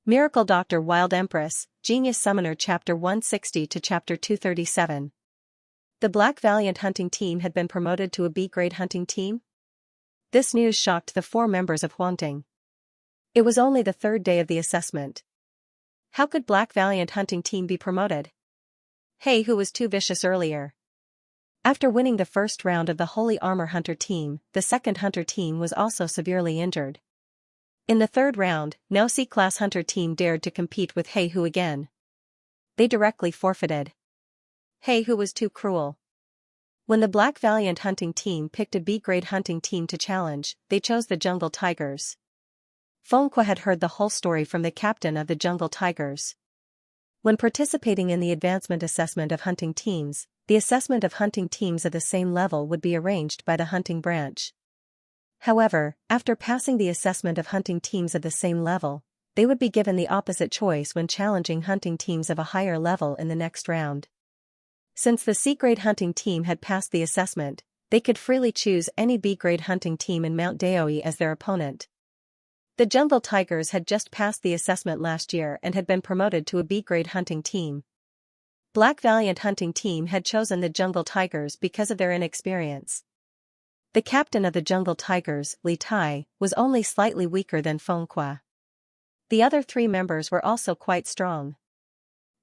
Miracle Doctor Wild Empress, Genius Summoner Chapter 160 to Chapter 237. The Black Valiant hunting team had been promoted to a B-grade hunting team? This news shocked the 4 members of Huangting. It was only the 3rd day of the assessment. How could Black Valiant hunting team be promoted? Hey, who was too vicious earlier. After winning the first round of the Holy Armor Hunter team, the second hunter team was also severely injured. In the 3rd round, no C-class hunter team dared to compete with Hey Hu again. They directly forfeited. Hey Hu was too cruel. When the Black Valiant hunting team picked a B-grade hunting team to challenge, they chose the Jungle Tigers. Fengque had heard the whole story from the captain of the Jungle Tigers. When participating in the advancement assessment of hunting teams, the assessment of hunting teams of the same level would be arranged by the hunting branch. However, after passing the assessment of hunting teams of the same level, they would be given the opposite choice when challenging hunting teams of a higher level in the next round. Since the C-grade hunting team had passed the assessment, they could freely choose any B-grade hunting team in Mount Daoi as their opponent. The Jungle Tigers had just passed the assessment last year and had been promoted to a B-grade hunting team. Black Valiant hunting team had chosen the Jungle Tigers because of their inexperience. The captain of the Jungle Tigers, Li Tai, was only slightly weaker than Fengque. The other 3 members were also quite strong.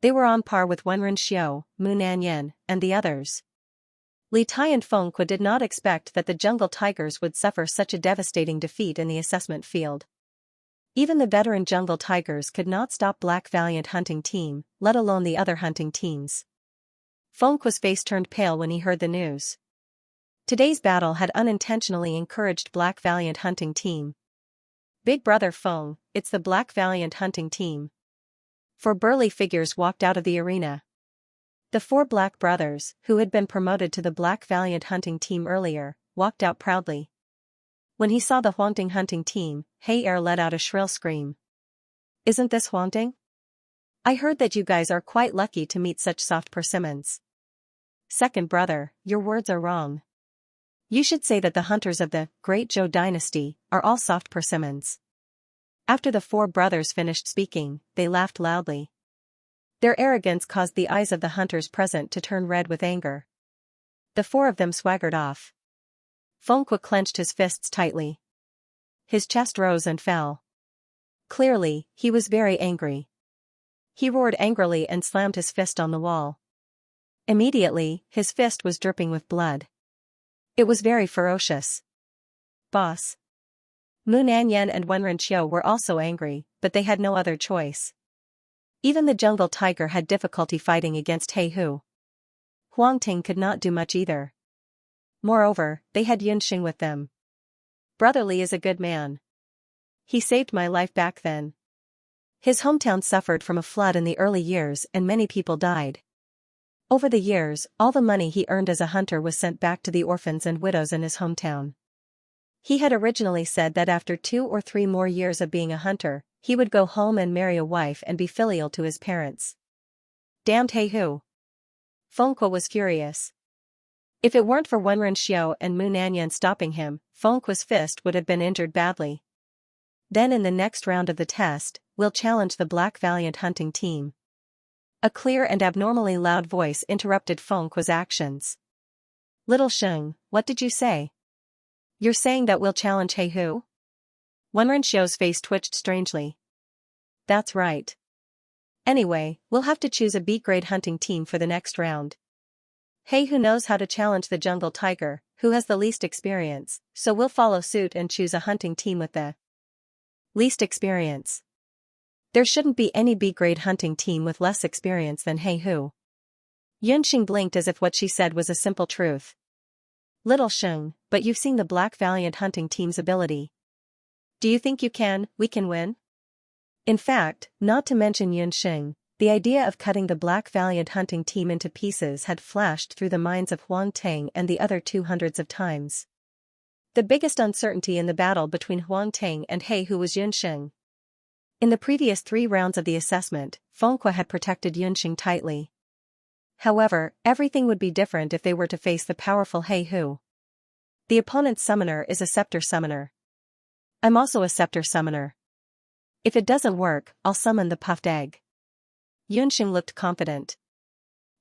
They were on par with Wenren Xiao, Mu Nanyan, and the others. Li Tai and Fengque did not expect that the Jungle Tigers would suffer such a devastating defeat in the assessment field. Even the veteran Jungle Tigers could not stop Black Valiant hunting team, let alone the other hunting teams. Fengque's face turned pale when he heard the news. Today's battle had unintentionally encouraged Black Valiant hunting team. Big brother Feng, it's the Black Valiant hunting team. 4 burly figures walked out of the arena. The 4 black brothers, who had been promoted to the Black Valiant hunting team earlier, walked out proudly. When he saw the Huangting hunting team, Hey Er let out a shrill scream. Isn't this Huangting? I heard that you guys are quite lucky to meet such soft persimmons. Second brother, your words are wrong. You should say that the hunters of the Great Zhou dynasty are all soft persimmons. After the 4 brothers finished speaking, they laughed loudly. Their arrogance caused the eyes of the hunters present to turn red with anger. The 4 of them swaggered off. Fengque clenched his fists tightly. His chest rose and fell. Clearly, he was very angry. He roared angrily and slammed his fist on the wall. Immediately, his fist was dripping with blood. It was very ferocious. Boss. Mu Nanyan and Wenren Xiao were also angry, but they had no other choice. Even the Jungle Tiger had difficulty fighting against Hey Hu. Huangting could not do much either. Moreover, they had Yunxing with them. Brother Li is a good man. He saved my life back then. His hometown suffered from a flood in the early years and many people died. Over the years, all the money he earned as a hunter was sent back to the orphans and widows in his hometown. He had originally said that after 2 or 3 more years of being a hunter, he would go home and marry a wife and be filial to his parents. Damned Hey Hu. Fengque was furious. If it weren't for Wenren Xiao and Mu Nanyan stopping him, Fengque's fist would have been injured badly. Then in the next round of the test, we'll challenge the Black Valiant hunting team. A clear and abnormally loud voice interrupted Fengque's actions. Little Sheng, what did you say? You're saying that we'll challenge Hey Hu? Wenren Xiao's face twitched strangely. That's right. Anyway, we'll have to choose a B-grade hunting team for the next round. Hey Hu knows how to challenge the Jungle Tiger, who has the least experience, so we'll follow suit and choose a hunting team with the least experience. There shouldn't be any B-grade hunting team with less experience than Hey Hu. Yunxing blinked as if what she said was a simple truth. Little Sheng, but you've seen the Black Valiant hunting team's ability. Do you think we can win? In fact, not to mention Yunxing, the idea of cutting the Black Valiant hunting team into pieces had flashed through the minds of Huangting and the other 200s of times. The biggest uncertainty in the battle between Huangting and Hey Hu was Yunxing. In the previous 3 rounds of the assessment, Fengque had protected Yunxing tightly. However, everything would be different if they were to face the powerful Hey Hu. The opponent's summoner is a scepter summoner. I'm also a scepter summoner. If it doesn't work, I'll summon the puffed egg. Yunxing looked confident.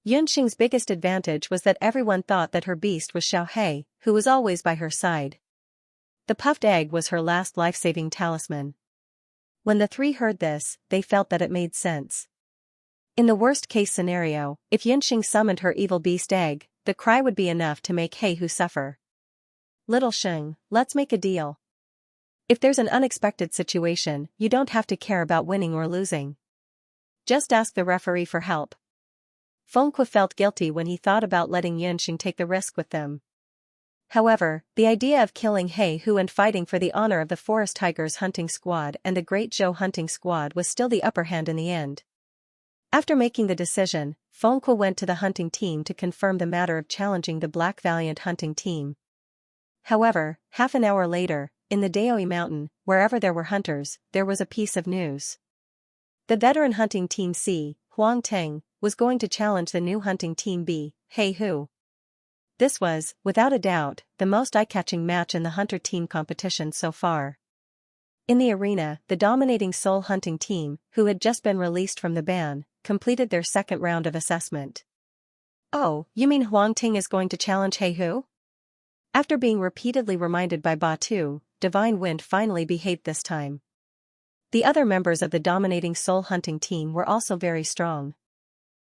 Yunxing's biggest advantage was that everyone thought that her beast was Xiaohe, who was always by her side. The puffed egg was her last life-saving talisman. When the three heard this, they felt that it made sense. In the worst-case scenario, if Yunxing summoned her evil beast egg, the cry would be enough to make Heihu suffer. Little Sheng, let's make a deal. If there's an unexpected situation, you don't have to care about winning or losing. Just ask the referee for help. Fengque felt guilty when he thought about letting Yunxing take the risk with them. However, the idea of killing Heihu and fighting for the honor of the Forest Tigers hunting squad and the Great Zhou hunting squad was still the upper hand in the end. After making the decision, Fengque went to the hunting team to confirm the matter of challenging the Black Valiant hunting team. However, half an hour later, in the Daoi mountain, wherever there were hunters, there was a piece of news. The veteran hunting team C, Huang Teng, was going to challenge the new hunting team B, Heihu. This was, without a doubt, the most eye-catching match in the hunter team competition so far. In the arena, the dominating soul hunting team, who had just been released from the ban, completed their second round of assessment. Oh, you mean Huang Ting is going to challenge Heihu? After being repeatedly reminded by Batu, Divine Wind finally behaved this time. The other members of the dominating soul hunting team were also very strong.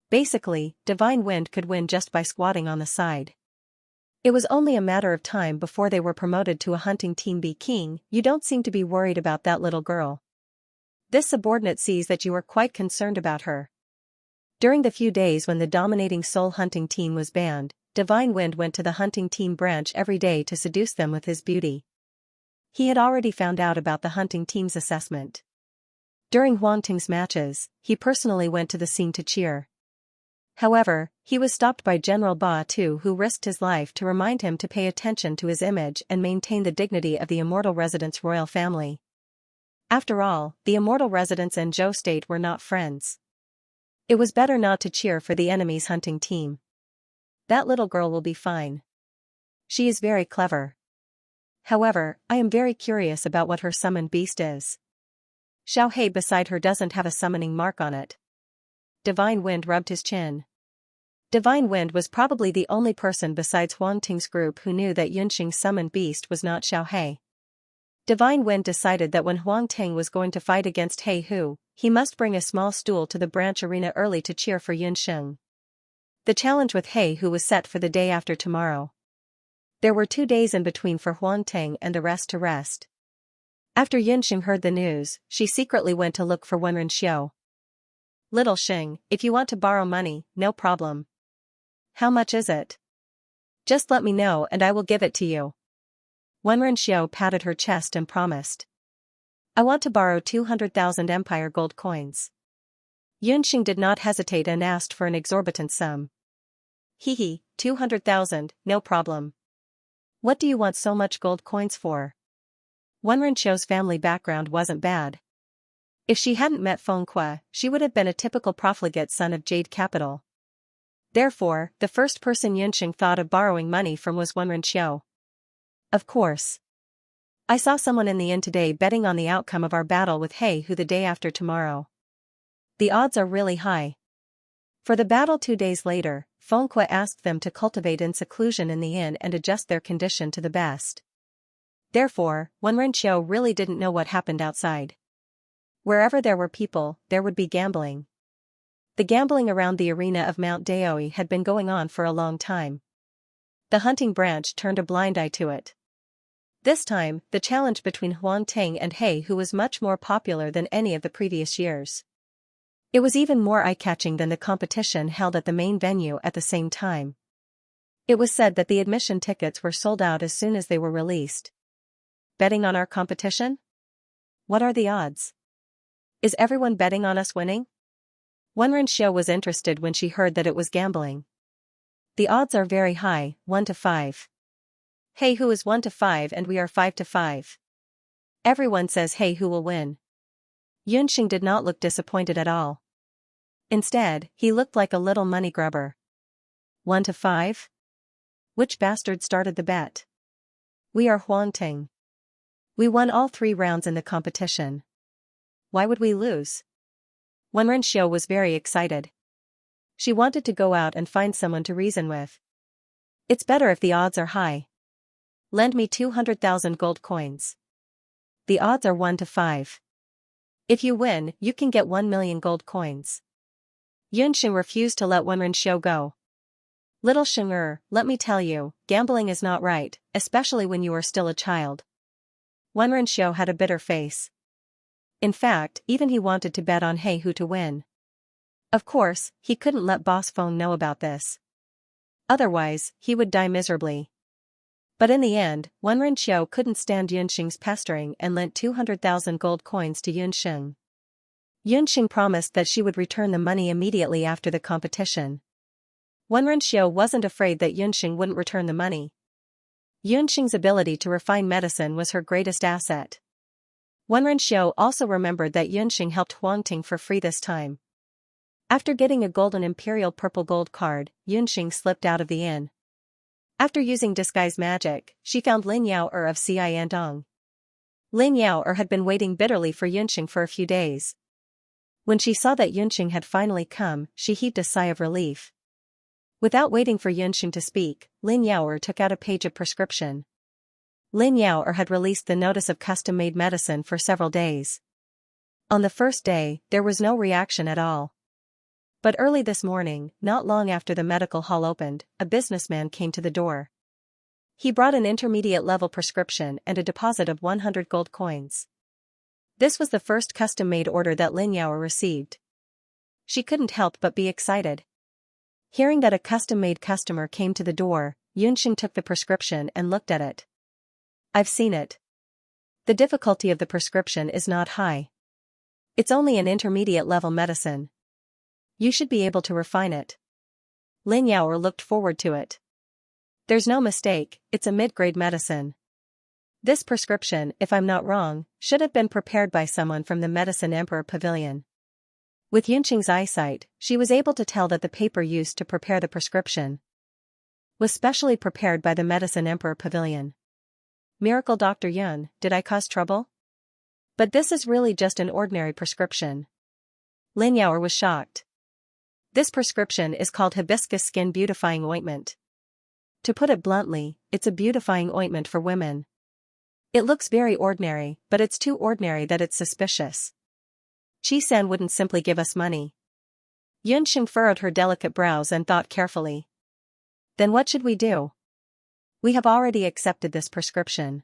Basically, Divine Wind could win just by squatting on the side. It was only a matter of time before they were promoted to a hunting team B. King, you don't seem to be worried about that little girl. This subordinate sees that you are quite concerned about her. During the few days when the dominating soul hunting team was banned, Divine Wind went to the hunting team branch every day to seduce them with his beauty. He had already found out about the hunting team's assessment. During Huang Ting's matches, he personally went to the scene to cheer. However, he was stopped by General Ba Tu, who risked his life to remind him to pay attention to his image and maintain the dignity of the immortal residents' royal family. After all, the immortal residents and Zhou state were not friends. It was better not to cheer for the enemy's hunting team. That little girl will be fine. She is very clever. However, I am very curious about what her summoned beast is. Xiaohe beside her doesn't have a summoning mark on it. Divine Wind rubbed his chin. Divine Wind was probably the only person besides Huang Ting's group who knew that Yunxing's summoned beast was not Xiaohe. Divine Wind decided that when Huang Ting was going to fight against Heihu, he must bring a small stool to the branch arena early to cheer for Yunxing. The challenge with Heihu was set for the day after tomorrow. There were 2 days in between for Huang Ting and the rest to rest. After Yunxing heard the news, she secretly went to look for Wenren Xiu. Little Xing, if you want to borrow money, no problem. How much is it? Just let me know and I will give it to you. Wenren Xiu patted her chest and promised. I want to borrow 200,000 Empire gold coins. Yunxing did not hesitate and asked for an exorbitant sum. Hehe, 200,000, no problem. What do you want so much gold coins for? Wenren Xiu's family background wasn't bad. If she hadn't met Fengque, she would have been a typical profligate son of Jade Capital. Therefore, the first person Yunxing thought of borrowing money from was Wenren Xiu. Of course. I saw someone in the inn today betting on the outcome of our battle with Heihu the day after tomorrow. The odds are really high. For the battle 2 days later, Fengque asked them to cultivate in seclusion in the inn and adjust their condition to the best. Therefore, Wenren Xiu really didn't know what happened outside. Wherever there were people, there would be gambling. The gambling around the arena of Mount Daoi had been going on for a long time. The hunting branch turned a blind eye to it. This time, the challenge between Huang Ting and Heihu was much more popular than any of the previous years. It was even more eye-catching than the competition held at the main venue at the same time. It was said that the admission tickets were sold out as soon as they were released. Betting on our competition? What are the odds? Is everyone betting on us winning? Wenren Xiu was interested when she heard that it was gambling. The odds are very high, 1 to 5. Heihu is 1 to 5 and we are 5 to 5. Everyone says Heihu will win. Yunxing did not look disappointed at all. Instead, he looked like a little money grubber. 1 to 5? Which bastard started the bet? We are Huang Ting. We won all 3 rounds in the competition. why would we lose? Wenren was very excited. She wanted to go out and find someone to reason with. It's better if the odds are high. Lend me 200,000 gold coins. The odds are 1 to 5. If you win, you can get 1 million gold coins. Yunxing refused to let Wenren go. Little Xing'er, let me tell you, gambling is not right, especially when you are still a child. Wenren had a bitter face. In fact, even he wanted to bet on He Hu to win. Of course, he couldn't let Boss Feng know about this. Otherwise, he would die miserably. But in the end, Wenren couldn't stand Yunxing's pestering and lent 200,000 gold coins to Yunxing. Yunxing promised that she would return the money immediately after the competition. Wenren wasn't afraid that Yunxing wouldn't return the money. Yunxing's ability to refine medicine was her greatest asset. Wenren also remembered that Yunxing helped Huangting for free this time. After getting a golden imperial purple gold card, Yunxing slipped out of the inn. After using disguise magic, she found Lin Yao'er of Xiandong. Lin Yao'er had been waiting bitterly for Yunxing for a few days. When she saw that Yunxing had finally come, she heaved a sigh of relief. Without waiting for Yunxing to speak, Lin Yao'er took out a page of prescription. Lin Yao'er had released the notice of custom-made medicine for several days. On the first day, there was no reaction at all. But early this morning, not long after the medical hall opened, a businessman came to the door. He brought an intermediate-level prescription and a deposit of 100 gold coins. This was the first custom-made order that Lin Yao'er received. She couldn't help but be excited. Hearing that a custom-made customer came to the door, Yunxing took the prescription and looked at it. I've seen it. The difficulty of the prescription is not high. It's only an intermediate-level medicine. You should be able to refine it. Lin Yao'er looked forward to it. There's no mistake, it's a mid-grade medicine. This prescription, if I'm not wrong, should have been prepared by someone from the Medicine Emperor Pavilion. With Yunxing's eyesight, she was able to tell that the paper used to prepare the prescription was specially prepared by the Medicine Emperor Pavilion. Miracle Dr. Yun, did I cause trouble? But this is really just an ordinary prescription. Lin Yao'er was shocked. This prescription is called Hibiscus Skin Beautifying Ointment. To put it bluntly, it's a beautifying ointment for women. It looks very ordinary, but it's too ordinary that it's suspicious. Chi-san wouldn't simply give us money. Yunxing furrowed her delicate brows and thought carefully. Then what should we do? We have already accepted this prescription.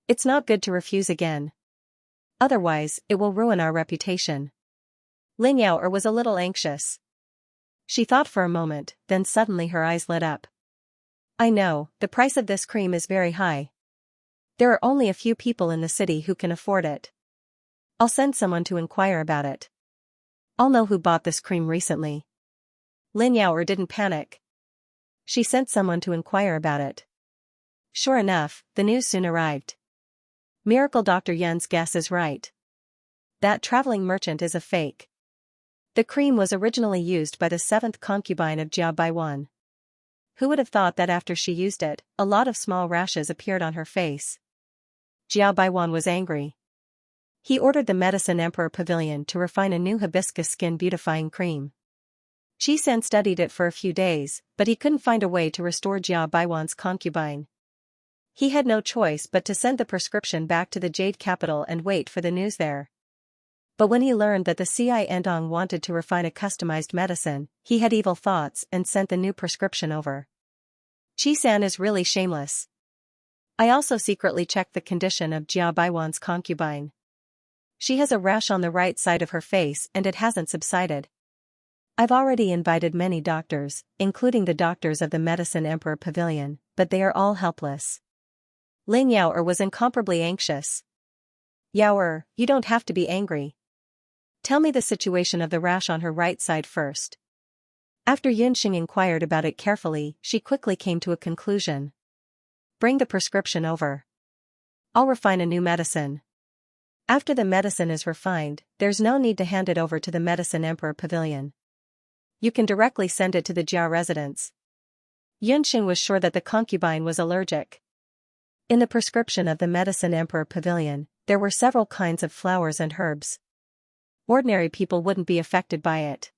It's not good to refuse again. Otherwise, it will ruin our reputation. Lin Yao'er was a little anxious. She thought for a moment, then suddenly her eyes lit up. I know, the price of this cream is very high. There are only a few people in the city who can afford it. I'll send someone to inquire about it. I'll know who bought this cream recently. Lin Yao'er didn't panic. She sent someone to inquire about it. Sure enough, the news soon arrived. Miracle Dr. Yun's guess is right. That traveling merchant is a fake. The cream was originally used by the 7th concubine of Jia Baiwan. Who would have thought that after she used it, a lot of small rashes appeared on her face? Jia Baiwan was angry. He ordered the Medicine Emperor Pavilion to refine a new hibiscus skin beautifying cream. Chi-san studied it for a few days, but he couldn't find a way to restore Jia Baiwan's concubine. He had no choice but to send the prescription back to the Jade capital and wait for the news there. But when he learned that the Xiandong wanted to refine a customized medicine, he had evil thoughts and sent the new prescription over. Chi-san is really shameless. I also secretly checked the condition of Jia Baiwan's concubine. She has a rash on the right side of her face and it hasn't subsided. I've already invited many doctors, including the doctors of the Medicine Emperor Pavilion, but they are all helpless. Lin Yao'er was incomparably anxious. Yao'er, you don't have to be angry. Tell me the situation of the rash on her right side first. After Yunxing inquired about it carefully, she quickly came to a conclusion. Bring the prescription over. I'll refine a new medicine. After the medicine is refined, there's no need to hand it over to the Medicine Emperor Pavilion. You can directly send it to the Jia residence. Yunxing was sure that the concubine was allergic. In the prescription of the Medicine Emperor Pavilion, there were several kinds of flowers and herbs. ordinary people wouldn't be affected by it.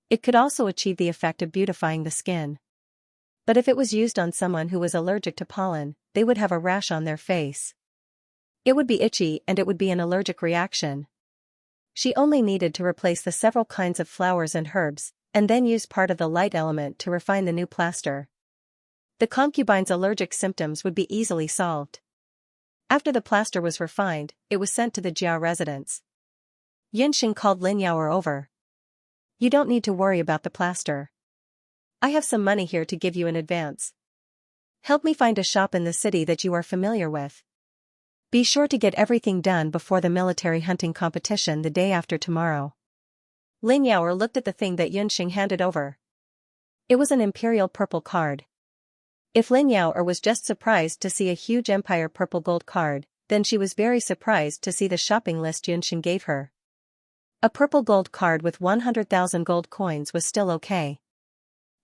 It could also achieve the effect of beautifying the skin. But if it was used on someone who was allergic to pollen, they would have a rash on their face. It would be itchy and it would be an allergic reaction. She only needed to replace the several kinds of flowers and herbs, and then use part of the light element to refine the new plaster. The concubine's allergic symptoms would be easily solved. After the plaster was refined, it was sent to the Jia residence. Yunxing called Lin Yaoer over. You don't need to worry about the plaster. I have some money here to give you in advance. Help me find a shop in the city that you are familiar with. Be sure to get everything done before the military hunting competition the day after tomorrow. Lin Yaoer looked at the thing that Yunxing handed over. It was an imperial purple card. If Lin Yaoer was just surprised to see a huge empire purple gold card, then she was very surprised to see the shopping list Yunxing gave her. A purple gold card with 100,000 gold coins was still okay.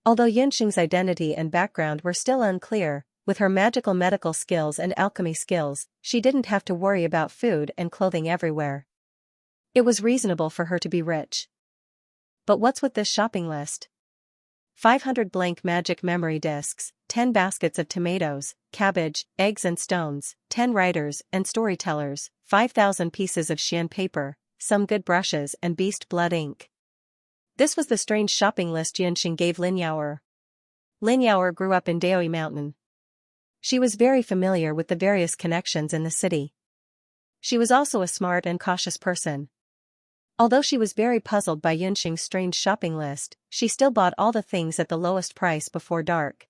Although Yunxing's identity and background were still unclear, with her magical medical skills and alchemy skills, she didn't have to worry about food and clothing everywhere. It was reasonable for her to be rich. But what's with this shopping list? 500 blank magic memory discs, 10 baskets of tomatoes, cabbage, eggs and stones, 10 writers and storytellers, 5,000 pieces of Xian paper, some good brushes and beast blood ink. This was the strange shopping list Yunxing gave Lin Yaoer. Lin Yaoer grew up in Daoi Mountain. She was very familiar with the various connections in the city. She was also a smart and cautious person. Although she was very puzzled by Yunxing's strange shopping list, she still bought all the things at the lowest price before dark.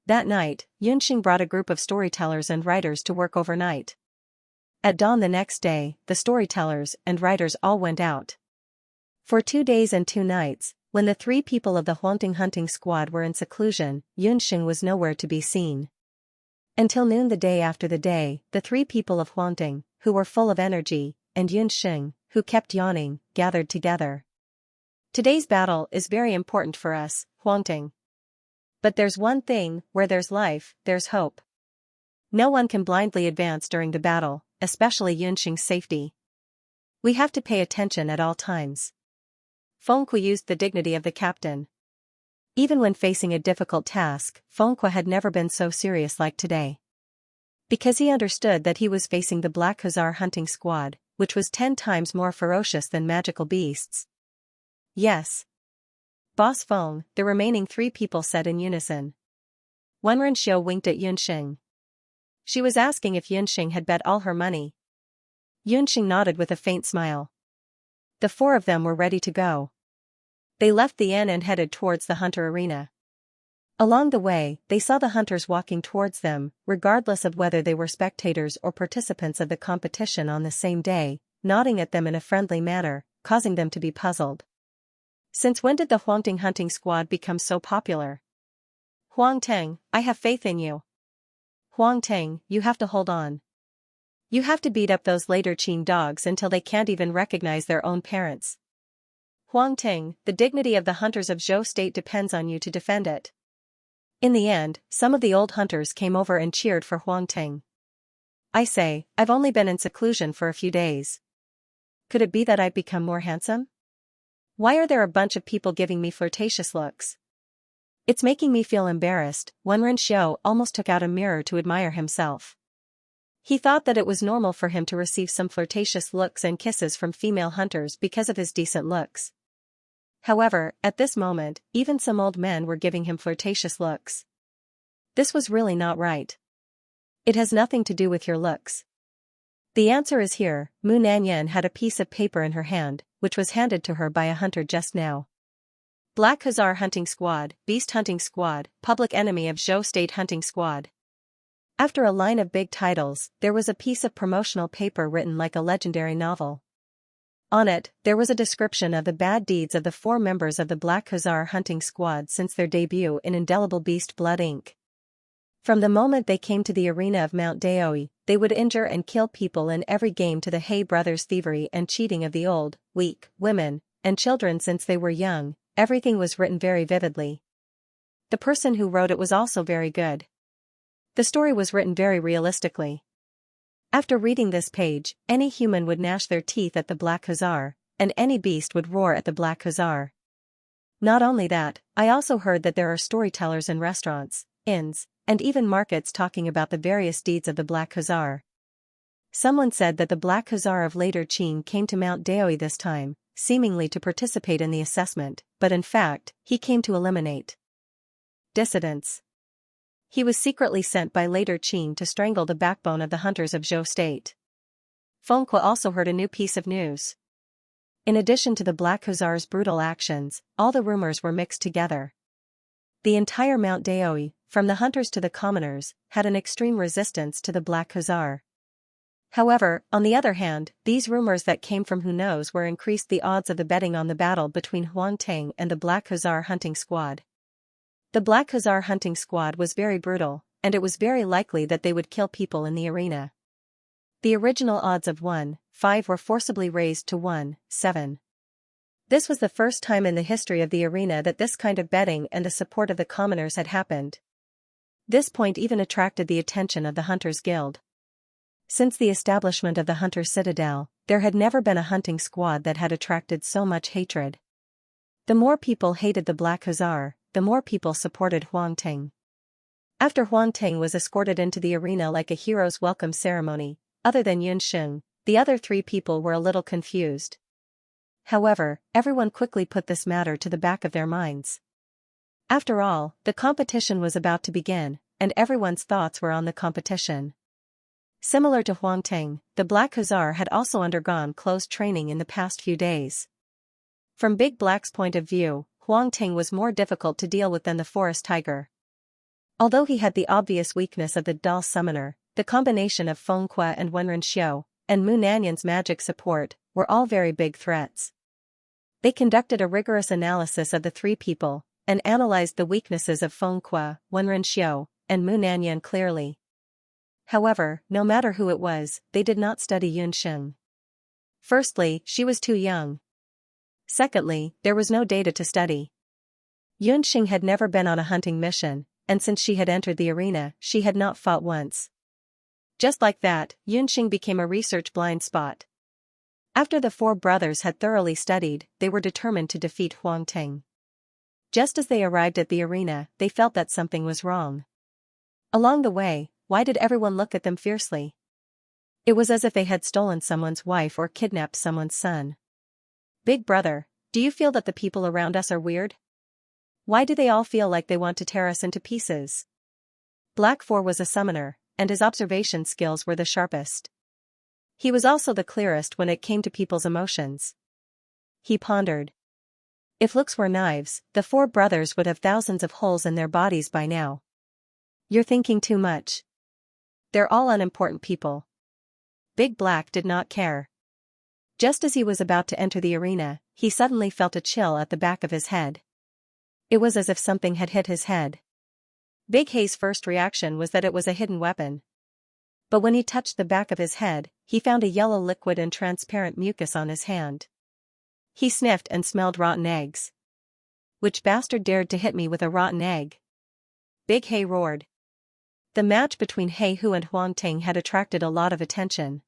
That night, Yunxing brought a group of storytellers and writers to work overnight. At dawn the next day, the storytellers and writers all went out. For 2 days and 2 nights, when the 3 people of the Huangting hunting squad were in seclusion, Yunxing was nowhere to be seen. Until noon the day after the day, the 3 people of Huangting, who were full of energy, and Yunxing, who kept yawning, gathered together. Today's battle is very important for us, Huangting. But there's one thing, where there's life, there's hope. No one can blindly advance during the battle, especially Yunxing's safety. We have to pay attention at all times. Fengque used the dignity of the captain. Even when facing a difficult task, Fengque had never been so serious like today. Because he understood that he was facing the Black Hussar hunting squad, which was 10 times more ferocious than magical beasts. Yes. Boss Feng, the remaining 3 people said in unison. Wenrenxiu winked at Yunxing. She was asking if Yunxing had bet all her money. Yunxing nodded with a faint smile. The 4 of them were ready to go. They left the inn and headed towards the hunter arena. Along the way, they saw the hunters walking towards them, regardless of whether they were spectators or participants of the competition on the same day, nodding at them in a friendly manner, causing them to be puzzled. Since when did the Huangting hunting squad become so popular? Huangting, I have faith in you. Huangting, you have to hold on. You have to beat up those later Qin dogs until they can't even recognize their own parents. Huangting, the dignity of the hunters of Zhou State depends on you to defend it. In the end, some of the old hunters came over and cheered for Huangting. I say, I've only been in seclusion for a few days. Could it be that I've become more handsome? Why are there a bunch of people giving me flirtatious looks? It's making me feel embarrassed. Wenrenxiu almost took out a mirror to admire himself. He thought that it was normal for him to receive some flirtatious looks and kisses from female hunters because of his decent looks. However, at this moment, even some old men were giving him flirtatious looks. This was really not right. It has nothing to do with your looks. The answer is here. Mu Nanyan had a piece of paper in her hand, which was handed to her by a hunter just now. Black Hussar hunting squad, beast hunting squad, public enemy of Zhou State hunting squad. After a line of big titles, there was a piece of promotional paper written like a legendary novel. On it, there was a description of the bad deeds of the 4 members of the Black Hussar hunting squad since their debut in indelible beast blood ink. From the moment they came to the arena of Mount Daoi, they would injure and kill people in every game to the Hay brothers' thievery and cheating of the old, weak, women, and children since they were young. Everything was written very vividly. The person who wrote it was also very good. The story was written very realistically. After reading this page, any human would gnash their teeth at the Black Hussar, and any beast would roar at the Black Hussar. Not only that, I also heard that there are storytellers in restaurants, inns, and even markets talking about the various deeds of the Black Hussar. Someone said that the Black Hussar of later Qing came to Mount Daoi this time, seemingly to participate in the assessment, but in fact, he came to eliminate dissidents. He was secretly sent by later Qing to strangle the backbone of the hunters of Zhou state. Fengque also heard a new piece of news. In addition to the Black Hussar's brutal actions, all the rumors were mixed together. The entire Mount Daoi, from the hunters to the commoners, had an extreme resistance to the Black Hussar. However, on the other hand, these rumors that came from who knows where increased the odds of the betting on the battle between Huang Teng and the Black Hussar hunting squad. The Black Hussar hunting squad was very brutal, and it was very likely that they would kill people in the arena. The original odds of 1-5 were forcibly raised to 1-7. This was the first time in the history of the arena that this kind of betting and the support of the commoners had happened. This point even attracted the attention of the Hunters Guild. Since the establishment of the Hunter Citadel, there had never been a hunting squad that had attracted so much hatred. The more people hated the Black Hussar, the more people supported Huang Teng. After Huang Teng was escorted into the arena like a hero's welcome ceremony, other than Yun Sheng, the other three people were a little confused. However, everyone quickly put this matter to the back of their minds. After all, the competition was about to begin, and everyone's thoughts were on the competition. Similar to Huang Teng, the Black Hussar had also undergone close training in the past few days. From Big Black's point of view, Huang Teng was more difficult to deal with than the forest tiger. Although he had the obvious weakness of the dull summoner, the combination of Fengque and Wenren Xiu, and Mu Nanyan's magic support, were all very big threats. They conducted a rigorous analysis of the three people, and analyzed the weaknesses of Fengque, Wenren Xiu, and Mu Nanyan clearly. However, no matter who it was, they did not study Yun Sheng. Firstly, she was too young. Secondly, there was no data to study. Yun Sheng had never been on a hunting mission, and since she had entered the arena, she had not fought once. Just like that, Yun Sheng became a research blind spot. After the four brothers had thoroughly studied, they were determined to defeat Huang Teng. Just as they arrived at the arena, they felt that something was wrong. Along the way, why did everyone look at them fiercely? It was as if they had stolen someone's wife or kidnapped someone's son. Big brother, do you feel that the people around us are weird? Why do they all feel like they want to tear us into pieces? Black 4 was a summoner, and his observation skills were the sharpest. He was also the clearest when it came to people's emotions. He pondered. If looks were knives, the four brothers would have thousands of holes in their bodies by now. You're thinking too much. They're all unimportant people. Big Black did not care. Just as he was about to enter the arena, he suddenly felt a chill at the back of his head. It was as if something had hit his head. Big Hei's first reaction was that it was a hidden weapon. But when he touched the back of his head, he found a yellow liquid and transparent mucus on his hand. He sniffed and smelled rotten eggs. Which bastard dared to hit me with a rotten egg? Big Hei roared. The match between Hei Hu and Huang Teng had attracted a lot of attention.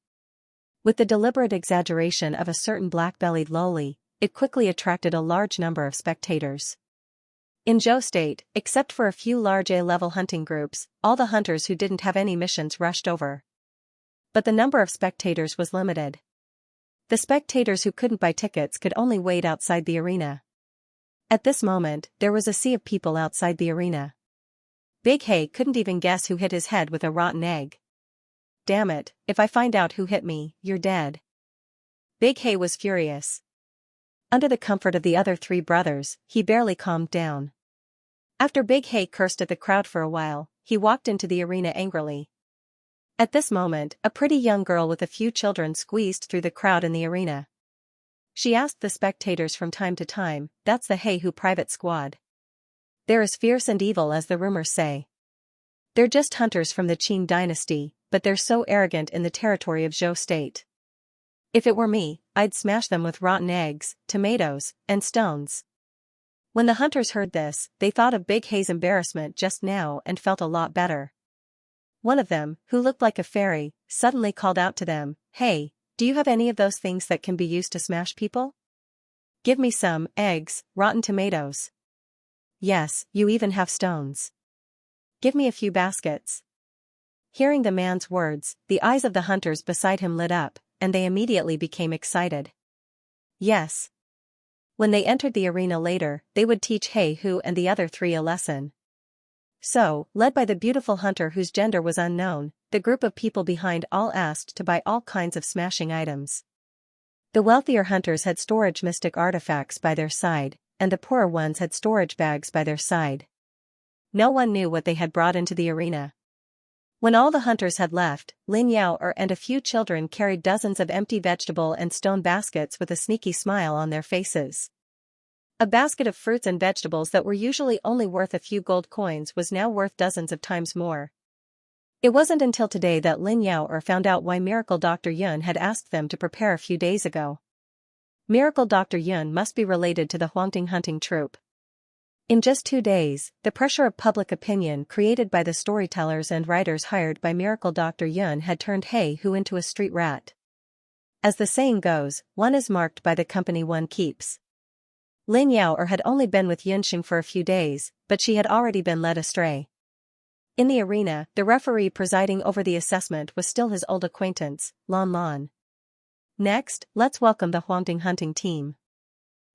With the deliberate exaggeration of a certain black-bellied loli, it quickly attracted a large number of spectators. In Zhou State, except for a few large A-level hunting groups, all the hunters who didn't have any missions rushed over. But the number of spectators was limited. The spectators who couldn't buy tickets could only wait outside the arena. At this moment, there was a sea of people outside the arena. Big Hei couldn't even guess who hit his head with a rotten egg. Damn it, if I find out who hit me, you're dead. Big Hei was furious. Under the comfort of the other three brothers, he barely calmed down. After Big Hei cursed at the crowd for a while, he walked into the arena angrily. At this moment, a pretty young girl with a few children squeezed through the crowd in the arena. She asked the spectators from time to time, "That's the Hei Hu private squad. They're as fierce and evil as the rumors say. They're just hunters from the Qin dynasty, but they're so arrogant in the territory of Zhou state. If it were me, I'd smash them with rotten eggs, tomatoes, and stones." When the hunters heard this, they thought of Big Hei's embarrassment just now and felt a lot better. One of them, who looked like a fairy, suddenly called out to them, "Hey, do you have any of those things that can be used to smash people?" Give me some eggs, rotten tomatoes. Yes, you even have stones. Give me a few baskets. Hearing the man's words, the eyes of the hunters beside him lit up, and they immediately became excited. Yes. When they entered the arena later, they would teach He Hu and the other three a lesson. So, led by the beautiful hunter whose gender was unknown, the group of people behind all asked to buy all kinds of smashing items. The wealthier hunters had storage mystic artifacts by their side, and the poorer ones had storage bags by their side. No one knew what they had brought into the arena. When all the hunters had left, Lin Yao and a few children carried dozens of empty vegetable and stone baskets with a sneaky smile on their faces. A basket of fruits and vegetables that were usually only worth a few gold coins was now worth dozens of times more. It wasn't until today that Lin Yao found out why Miracle Dr. Yun had asked them to prepare a few days ago. Miracle Dr. Yun must be related to the Huangting hunting troupe. In just 2 days, the pressure of public opinion created by the storytellers and writers hired by Miracle Dr. Yun had turned He Hu into a street rat. As the saying goes, one is marked by the company one keeps. Lin Yao had only been with Yunxing for a few days, but she had already been led astray. In the arena, the referee presiding over the assessment was still his old acquaintance, Lan Lan. Next, let's welcome the Huangting hunting team.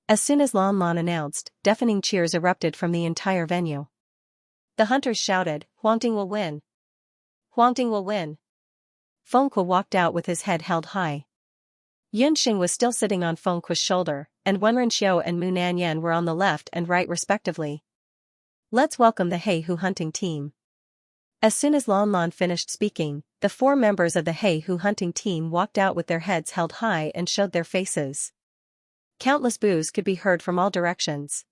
As soon as Lan Lan announced, deafening cheers erupted from the entire venue. The hunters shouted, "Huangting will win! Huangting will win!" Fengque walked out with his head held high. Yunxing was still sitting on Fengque's shoulder, and Wenren Xiao and Mu Nanyan were on the left and right respectively. Let's welcome the He Hu hunting team. As soon as Lan Lan finished speaking, the 4 members of the He Hu hunting team walked out with their heads held high and showed their faces. Countless boos could be heard from all directions.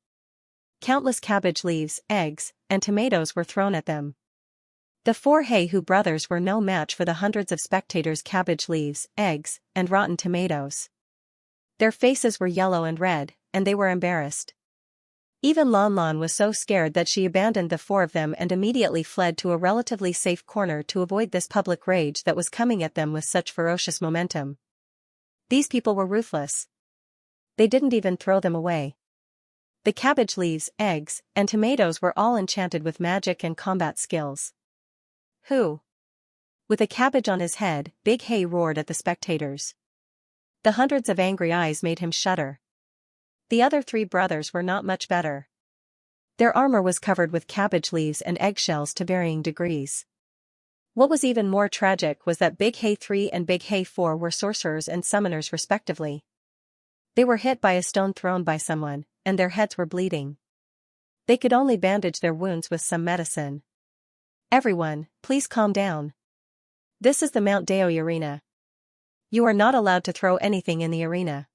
Countless cabbage leaves, eggs, and tomatoes were thrown at them. The 4 He Hu brothers were no match for the hundreds of spectators' cabbage leaves, eggs, and rotten tomatoes. Their faces were yellow and red, and they were embarrassed. Even Lan Lan was so scared that she abandoned the 4 of them and immediately fled to a relatively safe corner to avoid this public rage that was coming at them with such ferocious momentum. These people were ruthless. They didn't even throw them away. The cabbage leaves, eggs, and tomatoes were all enchanted with magic and combat skills. Who? With a cabbage on his head, Big He roared at the spectators. The hundreds of angry eyes made him shudder. The other 3 brothers were not much better. Their armor was covered with cabbage leaves and eggshells to varying degrees. What was even more tragic was that Big He 3 and Big He 4 were sorcerers and summoners respectively. They were hit by a stone thrown by someone, and their heads were bleeding. They could only bandage their wounds with some medicine. Everyone, please calm down. This is the Mount Daoi arena. You are not allowed to throw anything in the arena.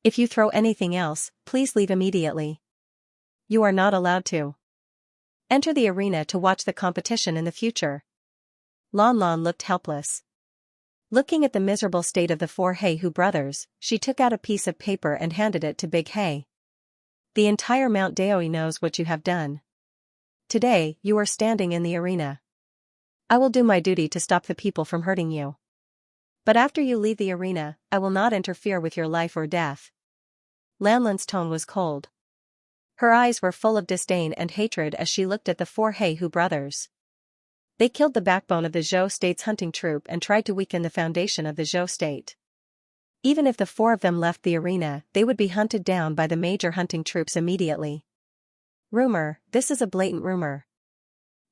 If you throw anything else, please leave immediately. You are not allowed to enter the arena to watch the competition in the future. Lan Lan looked helpless. Looking at the miserable state of the 4 He Hu brothers, she took out a piece of paper and handed it to Big He. The entire Mount Daoi knows what you have done. Today, you are standing in the arena. I will do my duty to stop the people from hurting you. But after you leave the arena, I will not interfere with your life or death. Lan Lan's tone was cold. Her eyes were full of disdain and hatred as she looked at the 4 He Hu brothers. They killed the backbone of the Zhou state's hunting troupe and tried to weaken the foundation of the Zhou state. Even if the 4 of them left the arena, they would be hunted down by the major hunting troops immediately. Rumor, this is a blatant rumor.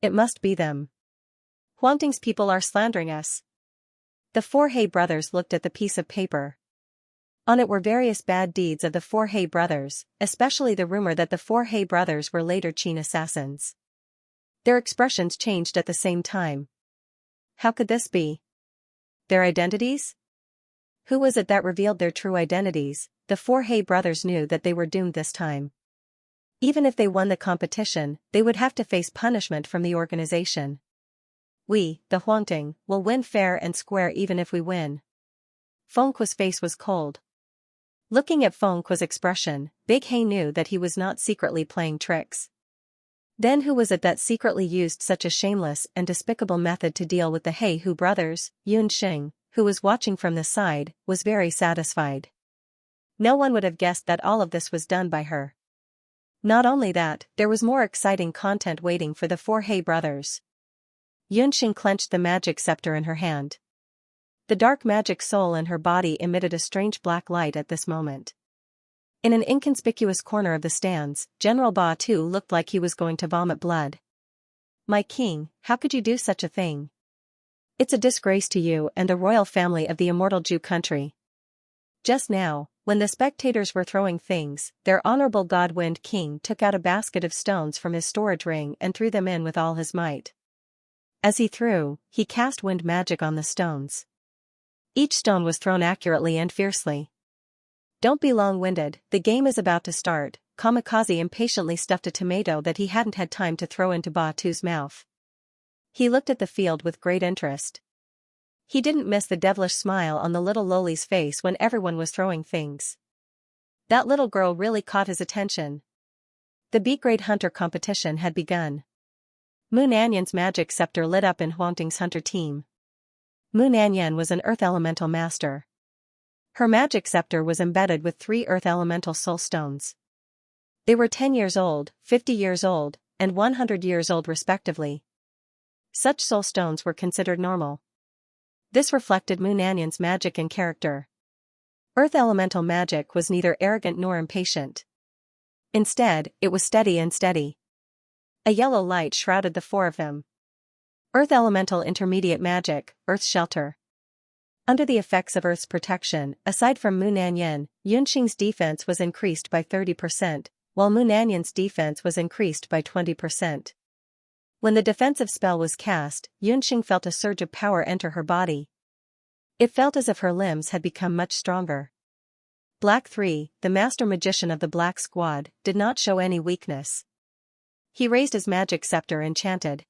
It must be them. Huangting's people are slandering us. The 4 He brothers looked at the piece of paper. On it were various bad deeds of the 4 He brothers, especially the rumor that the 4 He brothers were later Qin assassins. Their expressions changed at the same time. How could this be? Their identities? Who was it that revealed their true identities? The 4 He brothers knew that they were doomed this time. Even if they won the competition, they would have to face punishment from the organization. We, the Huangting, will win fair and square even if we win. Fengque's face was cold. Looking at Fengque's expression, Big He knew that he was not secretly playing tricks. Then who was it that secretly used such a shameless and despicable method to deal with the He Hu brothers? Yunxing, who was watching from the side, was very satisfied. No one would have guessed that all of this was done by her. Not only that, there was more exciting content waiting for the four He brothers. Yunxing clenched the magic scepter in her hand. The dark magic soul in her body emitted a strange black light at this moment. In an inconspicuous corner of the stands, General Ba Tu looked like he was going to vomit blood. "My king, how could you do such a thing? It's a disgrace to you and the royal family of the immortal Zhu country." Just now, when the spectators were throwing things, their honorable God-Wind King took out a basket of stones from his storage ring and threw them in with all his might. As he threw, he cast wind magic on the stones. Each stone was thrown accurately and fiercely. "Don't be long-winded, the game is about to start." Kamikaze impatiently stuffed a tomato that he hadn't had time to throw into Ba Tu's mouth. He looked at the field with great interest. He didn't miss the devilish smile on the little loli's face when everyone was throwing things. That little girl really caught his attention. The B-grade hunter competition had begun. Mu Nanyan's magic scepter lit up in Huangting's hunter team. Mu Nanyan was an earth elemental master. Her magic scepter was embedded with 3 earth elemental soul stones. They were 10 years old, 50 years old, and 100 years old respectively. Such soul stones were considered normal. This reflected Mu Nanyan's magic and character. Earth elemental magic was neither arrogant nor impatient. Instead, it was steady and steady. A yellow light shrouded the 4 of them. Earth elemental intermediate magic, Earth shelter. Under the effects of Earth's protection, aside from Mu Nanyan, Yunxing's defense was increased by 30%, while Mu Nanyan's defense was increased by 20%. When the defensive spell was cast, Yunxing felt a surge of power enter her body. It felt as if her limbs had become much stronger. Black 3, the master magician of the Black Squad, did not show any weakness. He raised his magic scepter and chanted.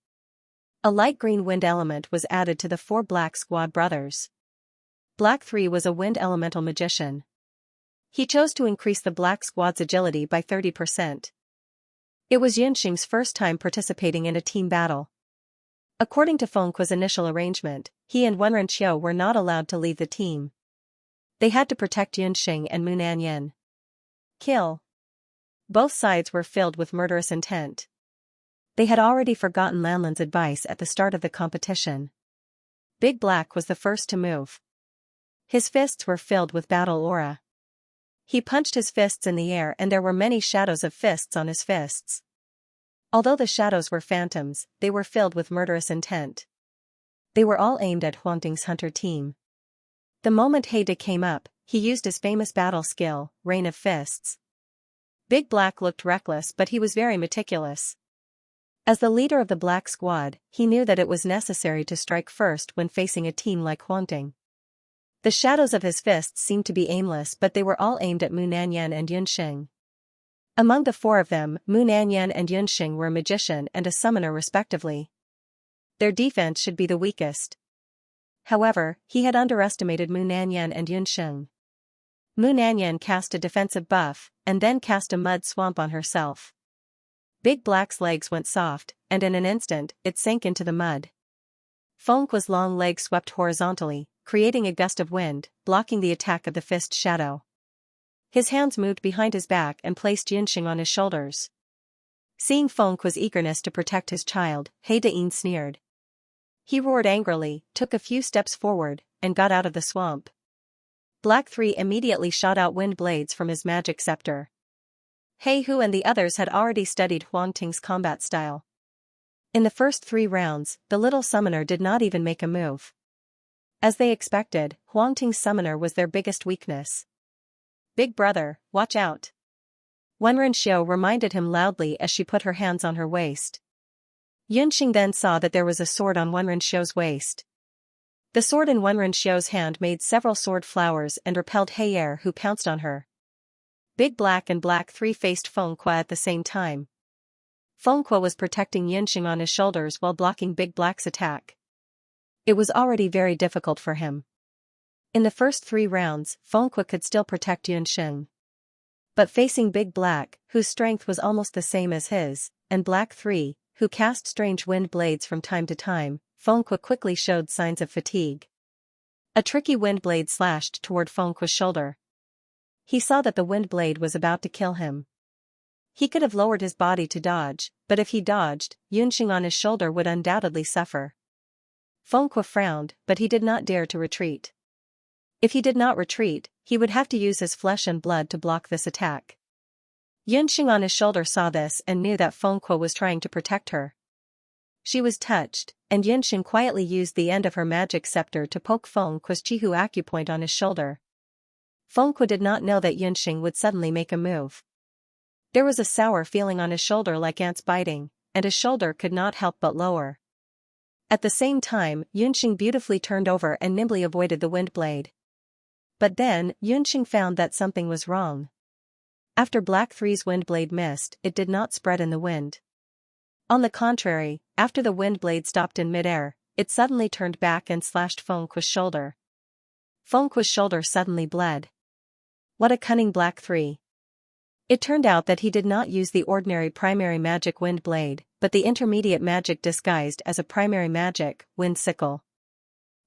A light green wind element was added to the 4 Black Squad brothers. Black 3 was a wind elemental magician. He chose to increase the Black Squad's agility by 30%. It was Yunxing's first time participating in a team battle. According to Fengqua's initial arrangement, he and Wenren Xiu were not allowed to leave the team. They had to protect Yunxing and Mu Nanyan. Kill. Both sides were filled with murderous intent. They had already forgotten Lanlan's advice at the start of the competition. Big Black was the first to move. His fists were filled with battle aura. He punched his fists in the air and there were many shadows of fists on his fists. Although the shadows were phantoms, they were filled with murderous intent. They were all aimed at Huangting's hunter team. The moment He De came up, he used his famous battle skill, Rain of Fists. Big Black looked reckless but he was very meticulous. As the leader of the Black Squad, he knew that it was necessary to strike first when facing a team like Huangting. The shadows of his fists seemed to be aimless but they were all aimed at Mu Nanyan and Yunxing. Among the 4 of them, Mu Nanyan and Yunxing were a magician and a summoner respectively. Their defense should be the weakest. However, he had underestimated Mu Nanyan and Yunxing. Mu Nanyan cast a defensive buff, and then cast a mud swamp on herself. Big Black's legs went soft, and in an instant, it sank into the mud. Fengqua's long legs swept horizontally, creating a gust of wind, blocking the attack of the fist shadow. His hands moved behind his back and placed Yunxing on his shoulders. Seeing Fengqua's eagerness to protect his child, He De sneered. He roared angrily, took a few steps forward, and got out of the swamp. Black 3 immediately shot out wind blades from his magic scepter. He Hu and the others had already studied Huangting's combat style. In the first 3 rounds, the little summoner did not even make a move. As they expected, Huangting's summoner was their biggest weakness. Big brother, watch out. Wenren Xiu reminded him loudly as she put her hands on her waist. Yunxing then saw that there was a sword on Wenren Xiu's waist. The sword in Wenren Xiu's hand made several sword flowers and repelled Heyer who pounced on her. Big Black and Black 3 faced Fengqua at the same time. Fengqua was protecting Yunxing on his shoulders while blocking Big Black's attack. It was already very difficult for him. In the first 3 rounds, Fengqua could still protect Yunxing. But facing Big Black, whose strength was almost the same as his, and Black 3, who cast strange wind blades from time to time, Fengqua quickly showed signs of fatigue. A tricky wind blade slashed toward Fengqua's shoulder. He saw that the wind blade was about to kill him. He could have lowered his body to dodge, but if he dodged, Yunxing on his shoulder would undoubtedly suffer. Fengque frowned, but he did not dare to retreat. If he did not retreat, he would have to use his flesh and blood to block this attack. Yunxing on his shoulder saw this and knew that Fengque was trying to protect her. She was touched, and Yunxing quietly used the end of her magic scepter to poke Fengque's Chihu acupoint on his shoulder. Fengque did not know that Yunxing would suddenly make a move. There was a sour feeling on his shoulder like ants biting, and his shoulder could not help but lower. At the same time, Yunxing beautifully turned over and nimbly avoided the wind blade. But then, Yunxing found that something was wrong. After Black 3's wind blade missed, it did not spread in the wind. On the contrary, after the wind blade stopped in midair, it suddenly turned back and slashed Fengque's shoulder. Fengque's shoulder suddenly bled. What a cunning Black 3. It turned out that he did not use the ordinary primary magic wind blade, but the intermediate magic disguised as a primary magic, wind sickle.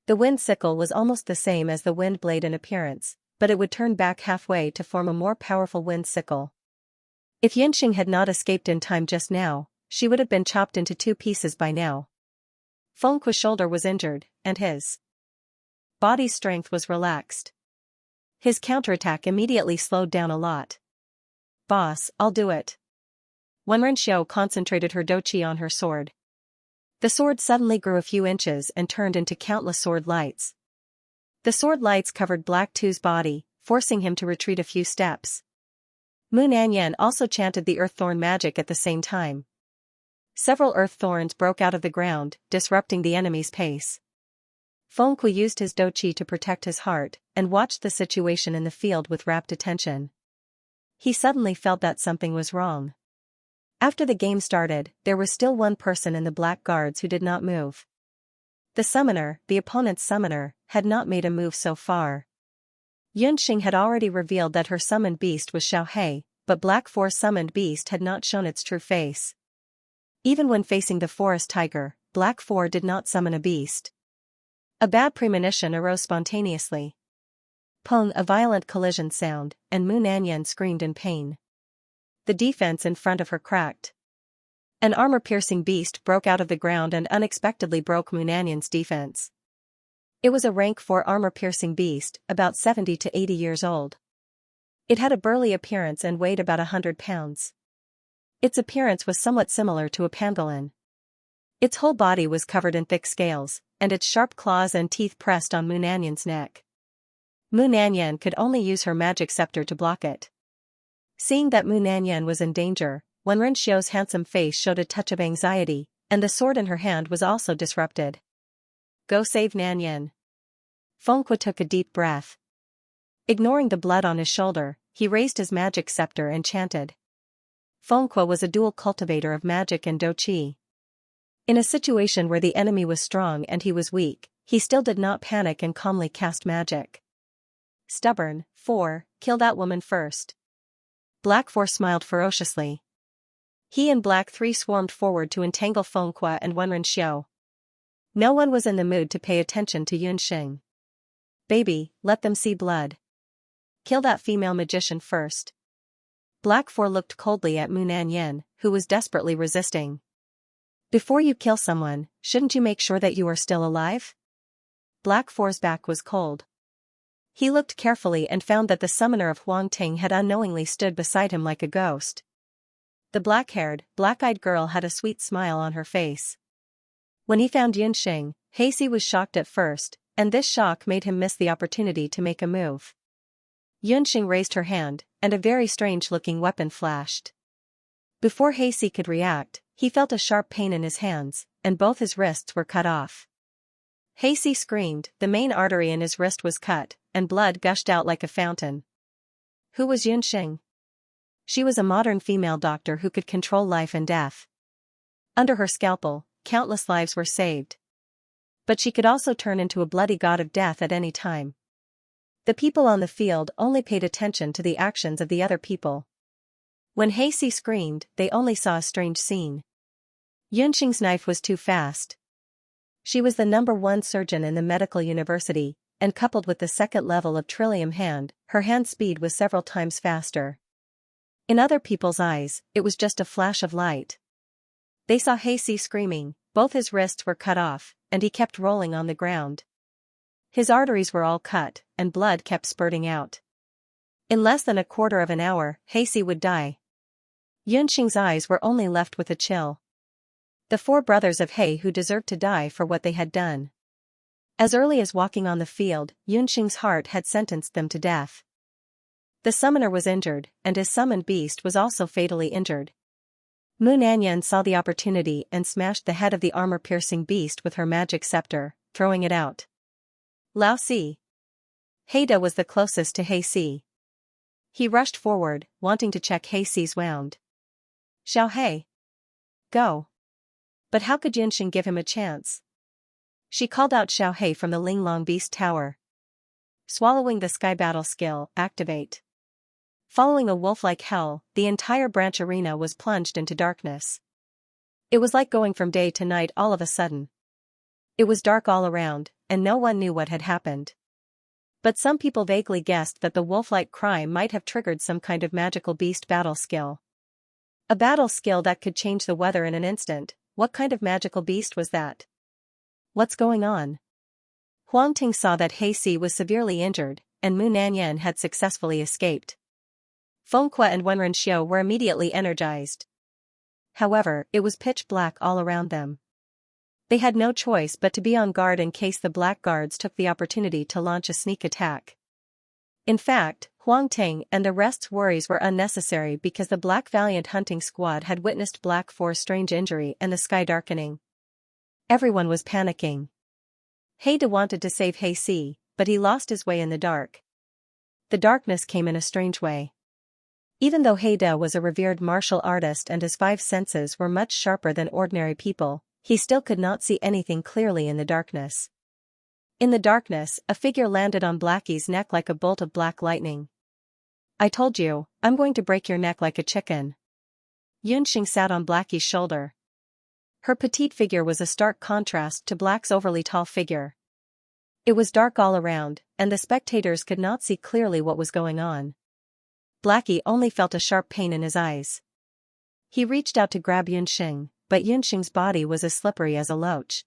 The wind sickle was almost the same as the wind blade in appearance, but it would turn back halfway to form a more powerful wind sickle. If Yunxing had not escaped in time just now, she would have been chopped into 2 pieces by now. Fengque's shoulder was injured, and his body's strength was relaxed. His counterattack immediately slowed down a lot. "Boss, I'll do it." Wenren concentrated her doqi on her sword. The sword suddenly grew a few inches and turned into countless sword lights. The sword lights covered Black 2's body, forcing him to retreat a few steps. Mu Nanyan also chanted the earth thorn magic at the same time. Several earth thorns broke out of the ground, disrupting the enemy's pace. Fengque used his doqi to protect his heart, and watched the situation in the field with rapt attention. He suddenly felt that something was wrong. After the game started, there was still one person in the Black Guards who did not move. The summoner, the opponent's summoner, had not made a move so far. Yunxing had already revealed that her summoned beast was Xiaohe, but Black 4's summoned beast had not shown its true face. Even when facing the forest tiger, Black 4 did not summon a beast. A bad premonition arose spontaneously. Pung, a violent collision sound, and Mu Nanyan screamed in pain. The defense in front of her cracked. An armor-piercing beast broke out of the ground and unexpectedly broke Mu Nanyan's defense. It was a rank 4 armor-piercing beast, about 70 to 80 years old. It had a burly appearance and weighed about 100 pounds. Its appearance was somewhat similar to a pangolin. Its whole body was covered in thick scales, and its sharp claws and teeth pressed on Mu Nanyan's neck. Mu Nanyan could only use her magic scepter to block it. Seeing that Mu Nanyan was in danger, Wenren handsome face showed a touch of anxiety, and the sword in her hand was also disrupted. "Go save Nanyan." Fengque took a deep breath. Ignoring the blood on his shoulder, he raised his magic scepter and chanted. Fengque was a dual cultivator of magic and doqi. In a situation where the enemy was strong and he was weak, he still did not panic and calmly cast magic. "Stubborn, 4, kill that woman first." Black 4 smiled ferociously. He and Black 3 swarmed forward to entangle Fengque and Wenren. No one was in the mood to pay attention to Yunxing. "Baby, let them see blood. Kill that female magician first." Black 4 looked coldly at Mu Nanyan, who was desperately resisting. "Before you kill someone, shouldn't you make sure that you are still alive?" Black 4's back was cold. He looked carefully and found that the summoner of Huangting had unknowingly stood beside him like a ghost. The black-haired, black-eyed girl had a sweet smile on her face. When he found Yunxing, Hasey was shocked at first, and this shock made him miss the opportunity to make a move. Yunxing raised her hand, and a very strange-looking weapon flashed. Before Hasey could react, he felt a sharp pain in his hands, and both his wrists were cut off. Hasey screamed, the main artery in his wrist was cut, and blood gushed out like a fountain. Who was Yunxing? She was a modern female doctor who could control life and death. Under her scalpel, countless lives were saved. But she could also turn into a bloody god of death at any time. The people on the field only paid attention to the actions of the other people. When Hasey screamed, they only saw a strange scene. Yunxing's knife was too fast. She was the #1 surgeon in the medical university, and coupled with the second level of Trillium hand, her hand speed was several times faster. In other people's eyes, it was just a flash of light. They saw Hacy screaming, both his wrists were cut off, and he kept rolling on the ground. His arteries were all cut, and blood kept spurting out. In less than a quarter of an hour, Hacy would die. Yunxing's eyes were only left with a chill. The four brothers of He who deserved to die for what they had done. As early as walking on the field, Yunxing's heart had sentenced them to death. The summoner was injured, and his summoned beast was also fatally injured. Mu Nanyan saw the opportunity and smashed the head of the armor-piercing beast with her magic scepter, throwing it out. Lao Si. Haida was the closest to Hacy. He rushed forward, wanting to check Hacy's wound. Xiao He. Go. But how could Yunxing give him a chance? She called out Xiao He from the Linglong Beast Tower. Swallowing the Sky Battle skill, activate. Following a wolf-like howl, the entire branch arena was plunged into darkness. It was like going from day to night all of a sudden. It was dark all around, and no one knew what had happened. But some people vaguely guessed that the wolf-like cry might have triggered some kind of magical beast battle skill. A battle skill that could change the weather in an instant. What kind of magical beast was that? What's going on? Huang Ting saw that Hacy was severely injured, and Mu Nanyan had successfully escaped. Fengque and Wenren Xiu were immediately energized. However, it was pitch black all around them. They had no choice but to be on guard in case the black guards took the opportunity to launch a sneak attack. In fact, Huang Ting and the rest's worries were unnecessary because the Black Valiant hunting squad had witnessed Black Four's strange injury and the sky darkening. Everyone was panicking. Haida wanted to save Hacy, but he lost his way in the dark. The darkness came in a strange way. Even though Haida was a revered martial artist and his five senses were much sharper than ordinary people, he still could not see anything clearly in the darkness. In the darkness, a figure landed on Blackie's neck like a bolt of black lightning. I told you, I'm going to break your neck like a chicken. Yunxing sat on Blackie's shoulder. Her petite figure was a stark contrast to Black's overly tall figure. It was dark all around, and the spectators could not see clearly what was going on. Blackie only felt a sharp pain in his eyes. He reached out to grab Yunxing, but Yunxing's body was as slippery as a loach.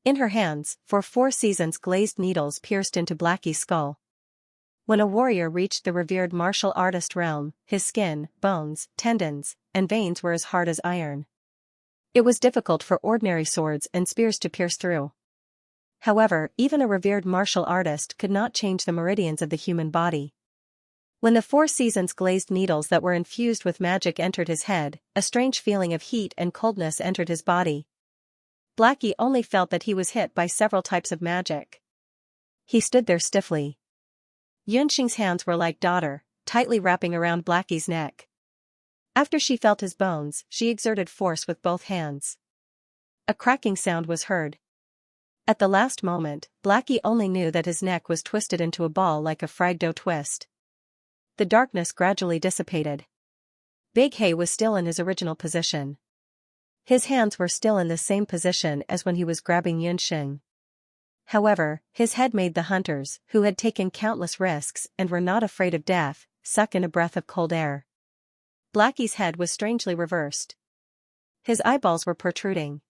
In her hands, for 4 seasons glazed needles pierced into Blackie's skull. When a warrior reached the revered martial artist realm, his skin, bones, tendons, and veins were as hard as iron. It was difficult for ordinary swords and spears to pierce through. However, even a revered martial artist could not change the meridians of the human body. When the 4 seasons glazed needles that were infused with magic entered his head, a strange feeling of heat and coldness entered his body. Blackie only felt that he was hit by several types of magic. He stood there stiffly. Yunxing's hands were like daughter, tightly wrapping around Blackie's neck. After she felt his bones, she exerted force with both hands. A cracking sound was heard. At the last moment, Blackie only knew that his neck was twisted into a ball like a fried dough twist. The darkness gradually dissipated. Big He was still in his original position. His hands were still in the same position as when he was grabbing Yunxing. However, his head made the hunters, who had taken countless risks and were not afraid of death, suck in a breath of cold air. Blackie's head was strangely reversed. His eyeballs were protruding.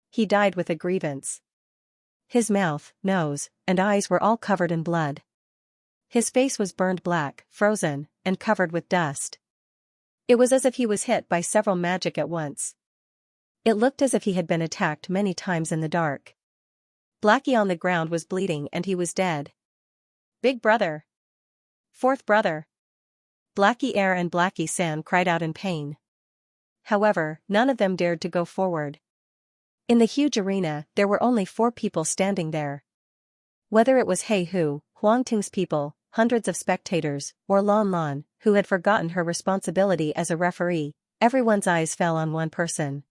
He died with a grievance. His mouth, nose, and eyes were all covered in blood. His face was burned black, frozen, and covered with dust. It was as if he was hit by several magic at once. It looked as if he had been attacked many times in the dark. Blackie on the ground was bleeding and he was dead. Big brother. Fourth brother. Blackie Air and Blackie San cried out in pain. However, none of them dared to go forward. In the huge arena, there were only 4 people standing there. Whether it was He Hu, Huang Ting's people, hundreds of spectators, or Lan Lan, who had forgotten her responsibility as a referee, everyone's eyes fell on one person.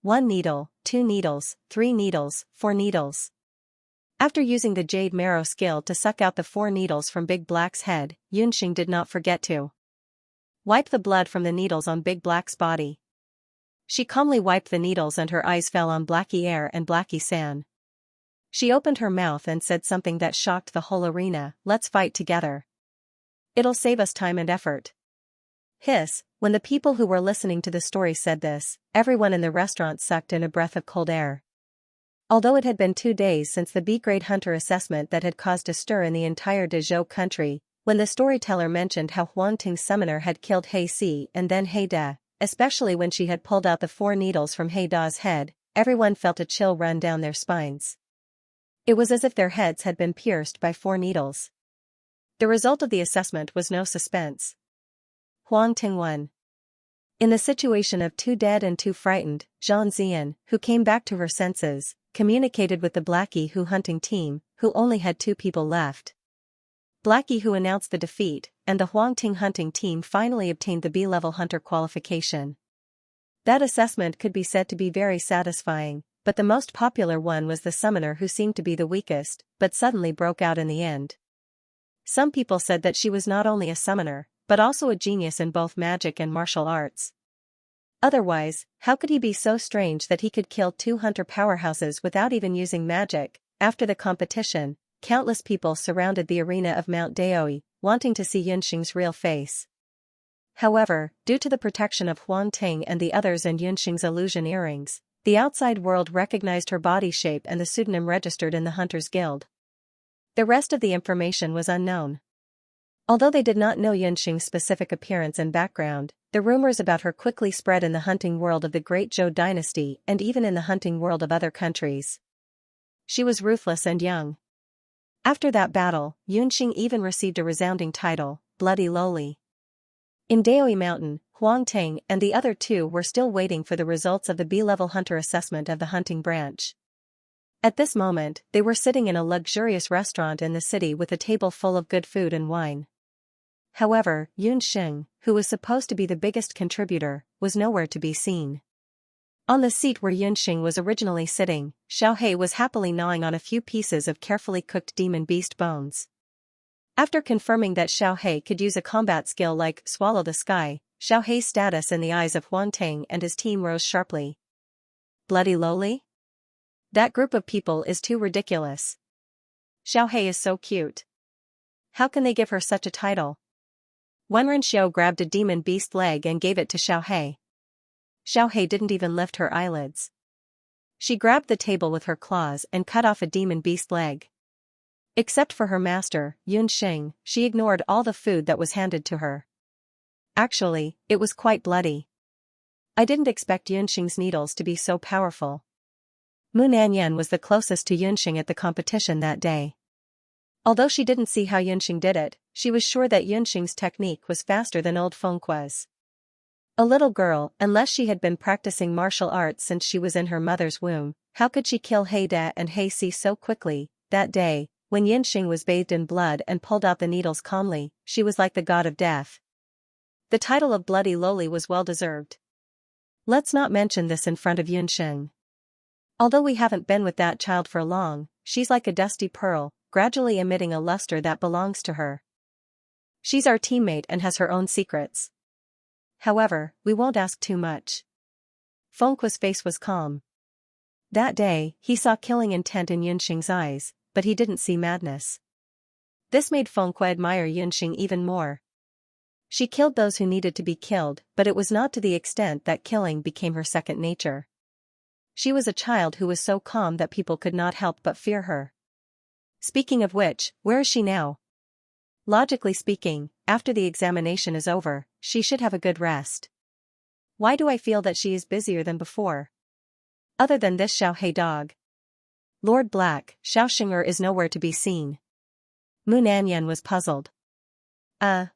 1 needle, 2 needles, 3 needles, 4 needles. After using the Jade Marrow skill to suck out the 4 needles from Big Black's head, Yunxing did not forget to wipe the blood from the needles on Big Black's body. She calmly wiped the needles and her eyes fell on Blackie Air and Blackie San. She opened her mouth and said something that shocked the whole arena. Let's fight together. It'll save us time and effort. Hiss, when the people who were listening to the story said this, everyone in the restaurant sucked in a breath of cold air. Although it had been 2 days since the B-grade hunter assessment that had caused a stir in the entire Dezhou country, when the storyteller mentioned how Huang Ting's summoner had killed He Si and then He Da, especially when she had pulled out the 4 needles from He Da's head, everyone felt a chill run down their spines. It was as if their heads had been pierced by 4 needles. The result of the assessment was no suspense. Huang Ting won. In the situation of 2 dead and 2 frightened, Zhang Zian, who came back to her senses, communicated with the Blackie Hu hunting team, who only had 2 people left. Blackie Hu announced the defeat, and the Huang Ting hunting team finally obtained the B-level hunter qualification. That assessment could be said to be very satisfying, but the most popular one was the summoner who seemed to be the weakest, but suddenly broke out in the end. Some people said that she was not only a summoner, but also a genius in both magic and martial arts. Otherwise, how could he be so strange that he could kill 2 hunter powerhouses without even using magic? After the competition, countless people surrounded the arena of Mount Daoi, wanting to see Yunxing's real face. However, due to the protection of Huang Ting and the others and Yunxing's illusion earrings, the outside world recognized her body shape and the pseudonym registered in the Hunters Guild. The rest of the information was unknown. Although they did not know Yunxing's specific appearance and background, the rumors about her quickly spread in the hunting world of the Great Zhou dynasty and even in the hunting world of other countries. She was ruthless and young. After that battle, Yunxing even received a resounding title, Bloody Lowly. In Daoi Mountain, Huang Ting and the other 2 were still waiting for the results of the B-level hunter assessment of the hunting branch. At this moment, they were sitting in a luxurious restaurant in the city with a table full of good food and wine. However, Yunxing, who was supposed to be the biggest contributor, was nowhere to be seen. On the seat where Yunxing was originally sitting, Xiaohei was happily gnawing on a few pieces of carefully cooked demon beast bones. After confirming that Xiaohei could use a combat skill like Swallow the Sky, Xiaohei's status in the eyes of Huang Ting and his team rose sharply. Bloody Lowly? That group of people is too ridiculous. Xiaohei is so cute. How can they give her such a title? Wenren Xiao grabbed a demon beast leg and gave it to Xiaohei. Xiaohei didn't even lift her eyelids. She grabbed the table with her claws and cut off a demon beast leg. Except for her master, Yunxing, she ignored all the food that was handed to her. Actually, it was quite bloody. I didn't expect Yunxing's needles to be so powerful. Mu Nanyan was the closest to Yunxing at the competition that day. Although she didn't see how Yunxing did it, she was sure that Yunxing's technique was faster than old Fengqua's. A little girl, unless she had been practicing martial arts since she was in her mother's womb, how could she kill He Da and He Si so quickly? That day, when Yunxing was bathed in blood and pulled out the needles calmly, she was like the god of death. The title of Bloody Lowly was well deserved. Let's not mention this in front of Yunxing. Although we haven't been with that child for long, she's like a dusty pearl, gradually emitting a luster that belongs to her. She's our teammate and has her own secrets. However, we won't ask too much. Fengqua's face was calm. That day, he saw killing intent in Yunxing's eyes, but he didn't see madness. This made Fengqua admire Yunxing even more. She killed those who needed to be killed, but it was not to the extent that killing became her second nature. She was a child who was so calm that people could not help but fear her. Speaking of which, where is she now? Logically speaking, after the examination is over, she should have a good rest. Why do I feel that she is busier than before? Other than this Xiaohei dog. Lord Black, Xiaoxinger is nowhere to be seen. Mu Nanyan was puzzled. Wenren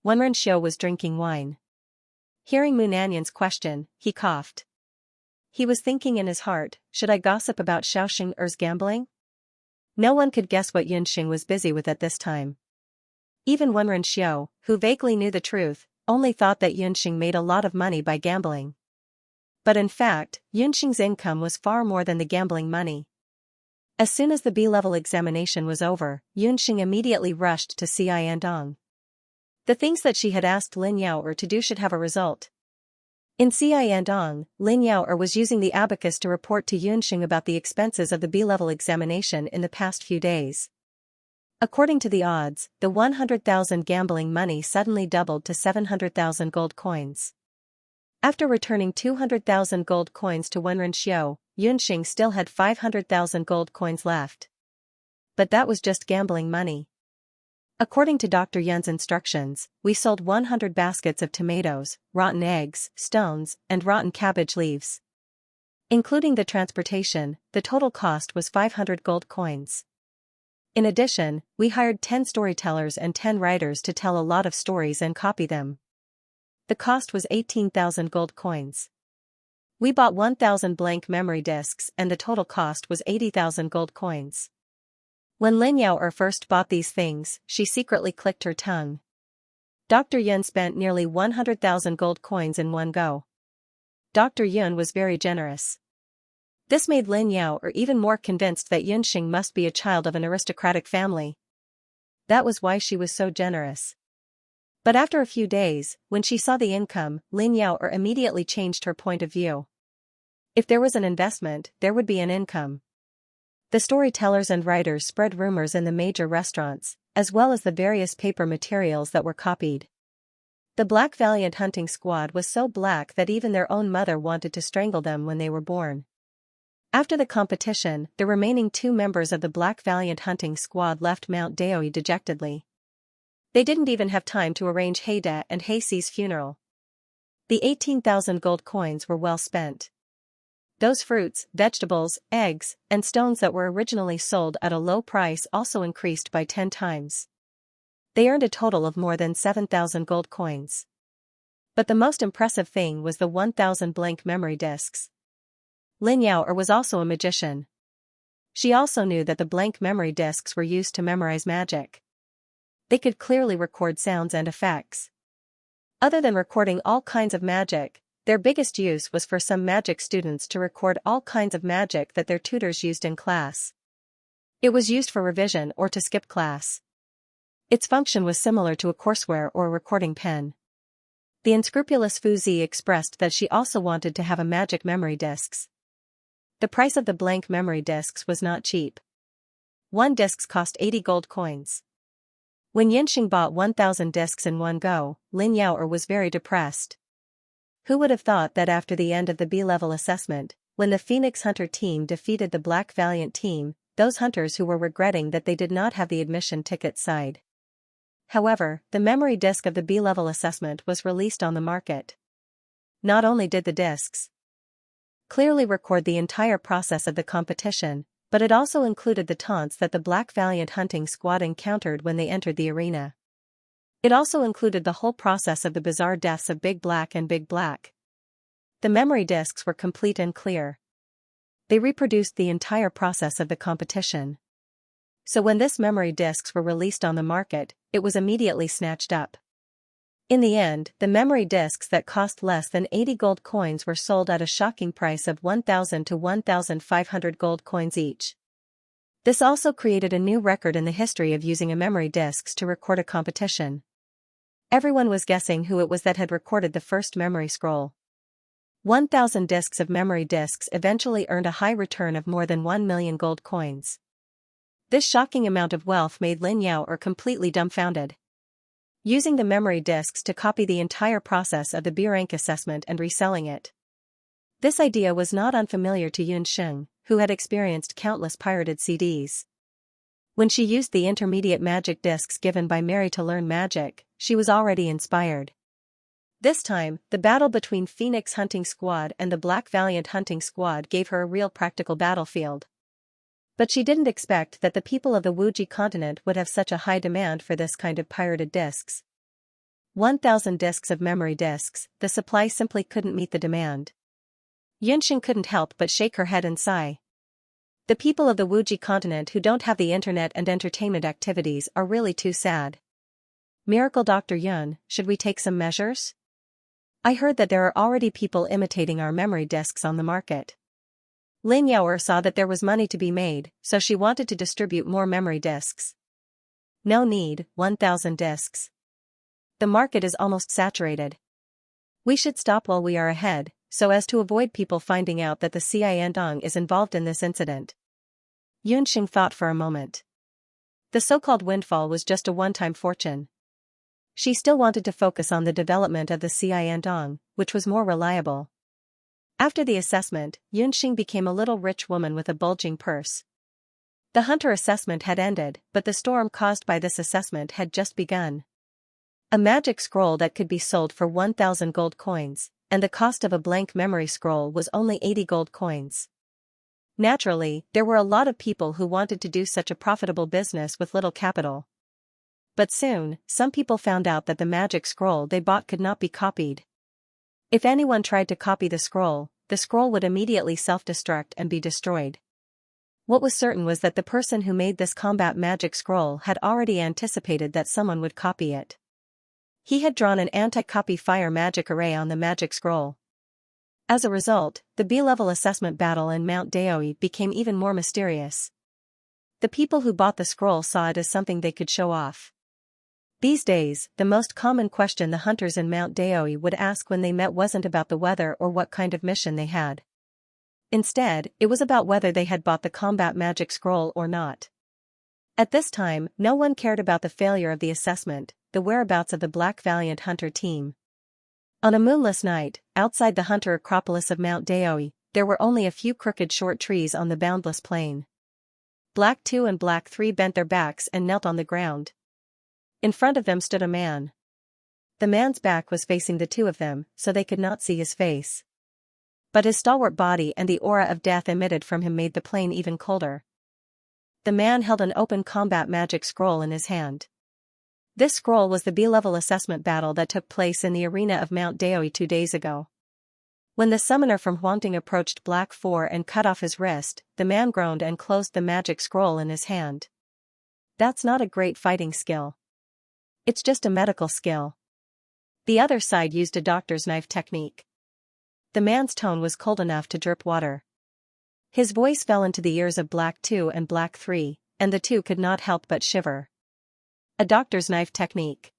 Xiao was drinking wine. Hearing Mu Nanyan's question, he coughed. He was thinking in his heart, should I gossip about Xiaoxinger's gambling? No one could guess what Yunxing was busy with at this time. Even Wenren Xiao, who vaguely knew the truth, only thought that Yunxing made a lot of money by gambling. But in fact, Yunxing's income was far more than the gambling money. As soon as the B-level examination was over, Yunxing immediately rushed to see Yandong. The things that she had asked Lin Yaoer to do should have a result. In Xianxia, Lin Yaoer was using the abacus to report to Yunxing about the expenses of the B-level examination in the past few days. According to the odds, the 100,000 gambling money suddenly doubled to 700,000 gold coins. After returning 200,000 gold coins to Wenrenxiu, Yunxing still had 500,000 gold coins left. But that was just gambling money. According to Dr. Yun's instructions, we sold 100 baskets of tomatoes, rotten eggs, stones, and rotten cabbage leaves. Including the transportation, the total cost was 500 gold coins. In addition, we hired 10 storytellers and 10 writers to tell a lot of stories and copy them. The cost was 18,000 gold coins. We bought 1,000 blank memory disks and the total cost was 80,000 gold coins. When Lin Yaoer first bought these things, she secretly clicked her tongue. Dr. Yun spent nearly 100,000 gold coins in one go. Dr. Yun was very generous. This made Lin Yaoer even more convinced that Yunxing must be a child of an aristocratic family. That was why she was so generous. But after a few days, when she saw the income, Lin Yaoer immediately changed her point of view. If there was an investment, there would be an income. The storytellers and writers spread rumors in the major restaurants, as well as the various paper materials that were copied. The Black Valiant hunting squad was so black that even their own mother wanted to strangle them when they were born. After the competition, the remaining 2 members of the Black Valiant hunting squad left Mount Daoi dejectedly. They didn't even have time to arrange Heida and Heixi's funeral. The 18,000 gold coins were well spent. Those fruits, vegetables, eggs, and stones that were originally sold at a low price also increased by 10 times. They earned a total of more than 7,000 gold coins. But the most impressive thing was the 1,000 blank memory disks. Lin Yaoer was also a magician. She also knew that the blank memory disks were used to memorize magic. They could clearly record sounds and effects. Other than recording all kinds of magic, their biggest use was for some magic students to record all kinds of magic that their tutors used in class. It was used for revision or to skip class. Its function was similar to a courseware or a recording pen. The unscrupulous Fu Zi expressed that she also wanted to have a magic memory disks. The price of the blank memory disks was not cheap. 1 disks cost 80 gold coins. When Yunxing bought 1,000 disks in one go, Lin Yaoer was very depressed. Who would have thought that after the end of the B-level assessment, when the Phoenix Hunter team defeated the Black Valiant team, those hunters who were regretting that they did not have the admission ticket sighed. However, the memory disk of the B-level assessment was released on the market. Not only did the disks clearly record the entire process of the competition, but it also included the taunts that the Black Valiant hunting squad encountered when they entered the arena. It also included the whole process of the bizarre deaths of Big Black and Big Black. The memory disks were complete and clear. They reproduced the entire process of the competition. So when this memory disks were released on the market, it was immediately snatched up. In the end, the memory disks that cost less than 80 gold coins were sold at a shocking price of 1,000 to 1,500 gold coins each. This also created a new record in the history of using a memory disks to record a competition. Everyone was guessing who it was that had recorded the first memory scroll. 1,000 disks of memory disks eventually earned a high return of more than 1 million gold coins. This shocking amount of wealth made Lin Yaoer completely dumbfounded. Using the memory disks to copy the entire process of the B rank assessment and reselling it. This idea was not unfamiliar to Yunxing, who had experienced countless pirated CDs. When she used the intermediate magic discs given by Mary to learn magic, she was already inspired. This time, the battle between Phoenix Hunting Squad and the Black Valiant Hunting Squad gave her a real practical battlefield. But she didn't expect that the people of the Wuji continent would have such a high demand for this kind of pirated discs. 1,000 discs of memory discs, the supply simply couldn't meet the demand. Yunxing couldn't help but shake her head and sigh. The people of the Wuji continent who don't have the internet and entertainment activities are really too sad. Miracle Dr. Yun, should we take some measures? I heard that there are already people imitating our memory discs on the market. Lin Yaoer saw that there was money to be made, so she wanted to distribute more memory discs. No need, 1,000 discs. The market is almost saturated. We should stop while we are ahead, so as to avoid people finding out that the Xianxia is involved in this incident. Yunxing thought for a moment. The so-called windfall was just a one-time fortune. She still wanted to focus on the development of the Xianxia, which was more reliable. After the assessment, Yunxing became a little rich woman with a bulging purse. The hunter assessment had ended, but the storm caused by this assessment had just begun. A magic scroll that could be sold for 1,000 gold coins, and the cost of a blank memory scroll was only 80 gold coins. Naturally, there were a lot of people who wanted to do such a profitable business with little capital. But soon, some people found out that the magic scroll they bought could not be copied. If anyone tried to copy the scroll would immediately self-destruct and be destroyed. What was certain was that the person who made this combat magic scroll had already anticipated that someone would copy it. He had drawn an anti-copy fire magic array on the magic scroll. As a result, the B-level assessment battle in Mount Daoi became even more mysterious. The people who bought the scroll saw it as something they could show off. These days, the most common question the hunters in Mount Daoi would ask when they met wasn't about the weather or what kind of mission they had. Instead, it was about whether they had bought the combat magic scroll or not. At this time, no one cared about the failure of the assessment, the whereabouts of the Black Valiant Hunter team. On a moonless night, outside the hunter acropolis of Mount Daoi, there were only a few crooked short trees on the boundless plain. Black 2 and Black 3 bent their backs and knelt on the ground. In front of them stood a man. The man's back was facing the two of them, so they could not see his face. But his stalwart body and the aura of death emitted from him made the plain even colder. The man held an open combat magic scroll in his hand. This scroll was the B-level assessment battle that took place in the arena of Mount Daoi 2 days ago. When the summoner from Huangding approached Black 4 and cut off his wrist, the man groaned and closed the magic scroll in his hand. That's not a great fighting skill. It's just a medical skill. The other side used a doctor's knife technique. The man's tone was cold enough to drip water. His voice fell into the ears of Black 2 and Black 3, and the two could not help but shiver. A doctor's knife technique.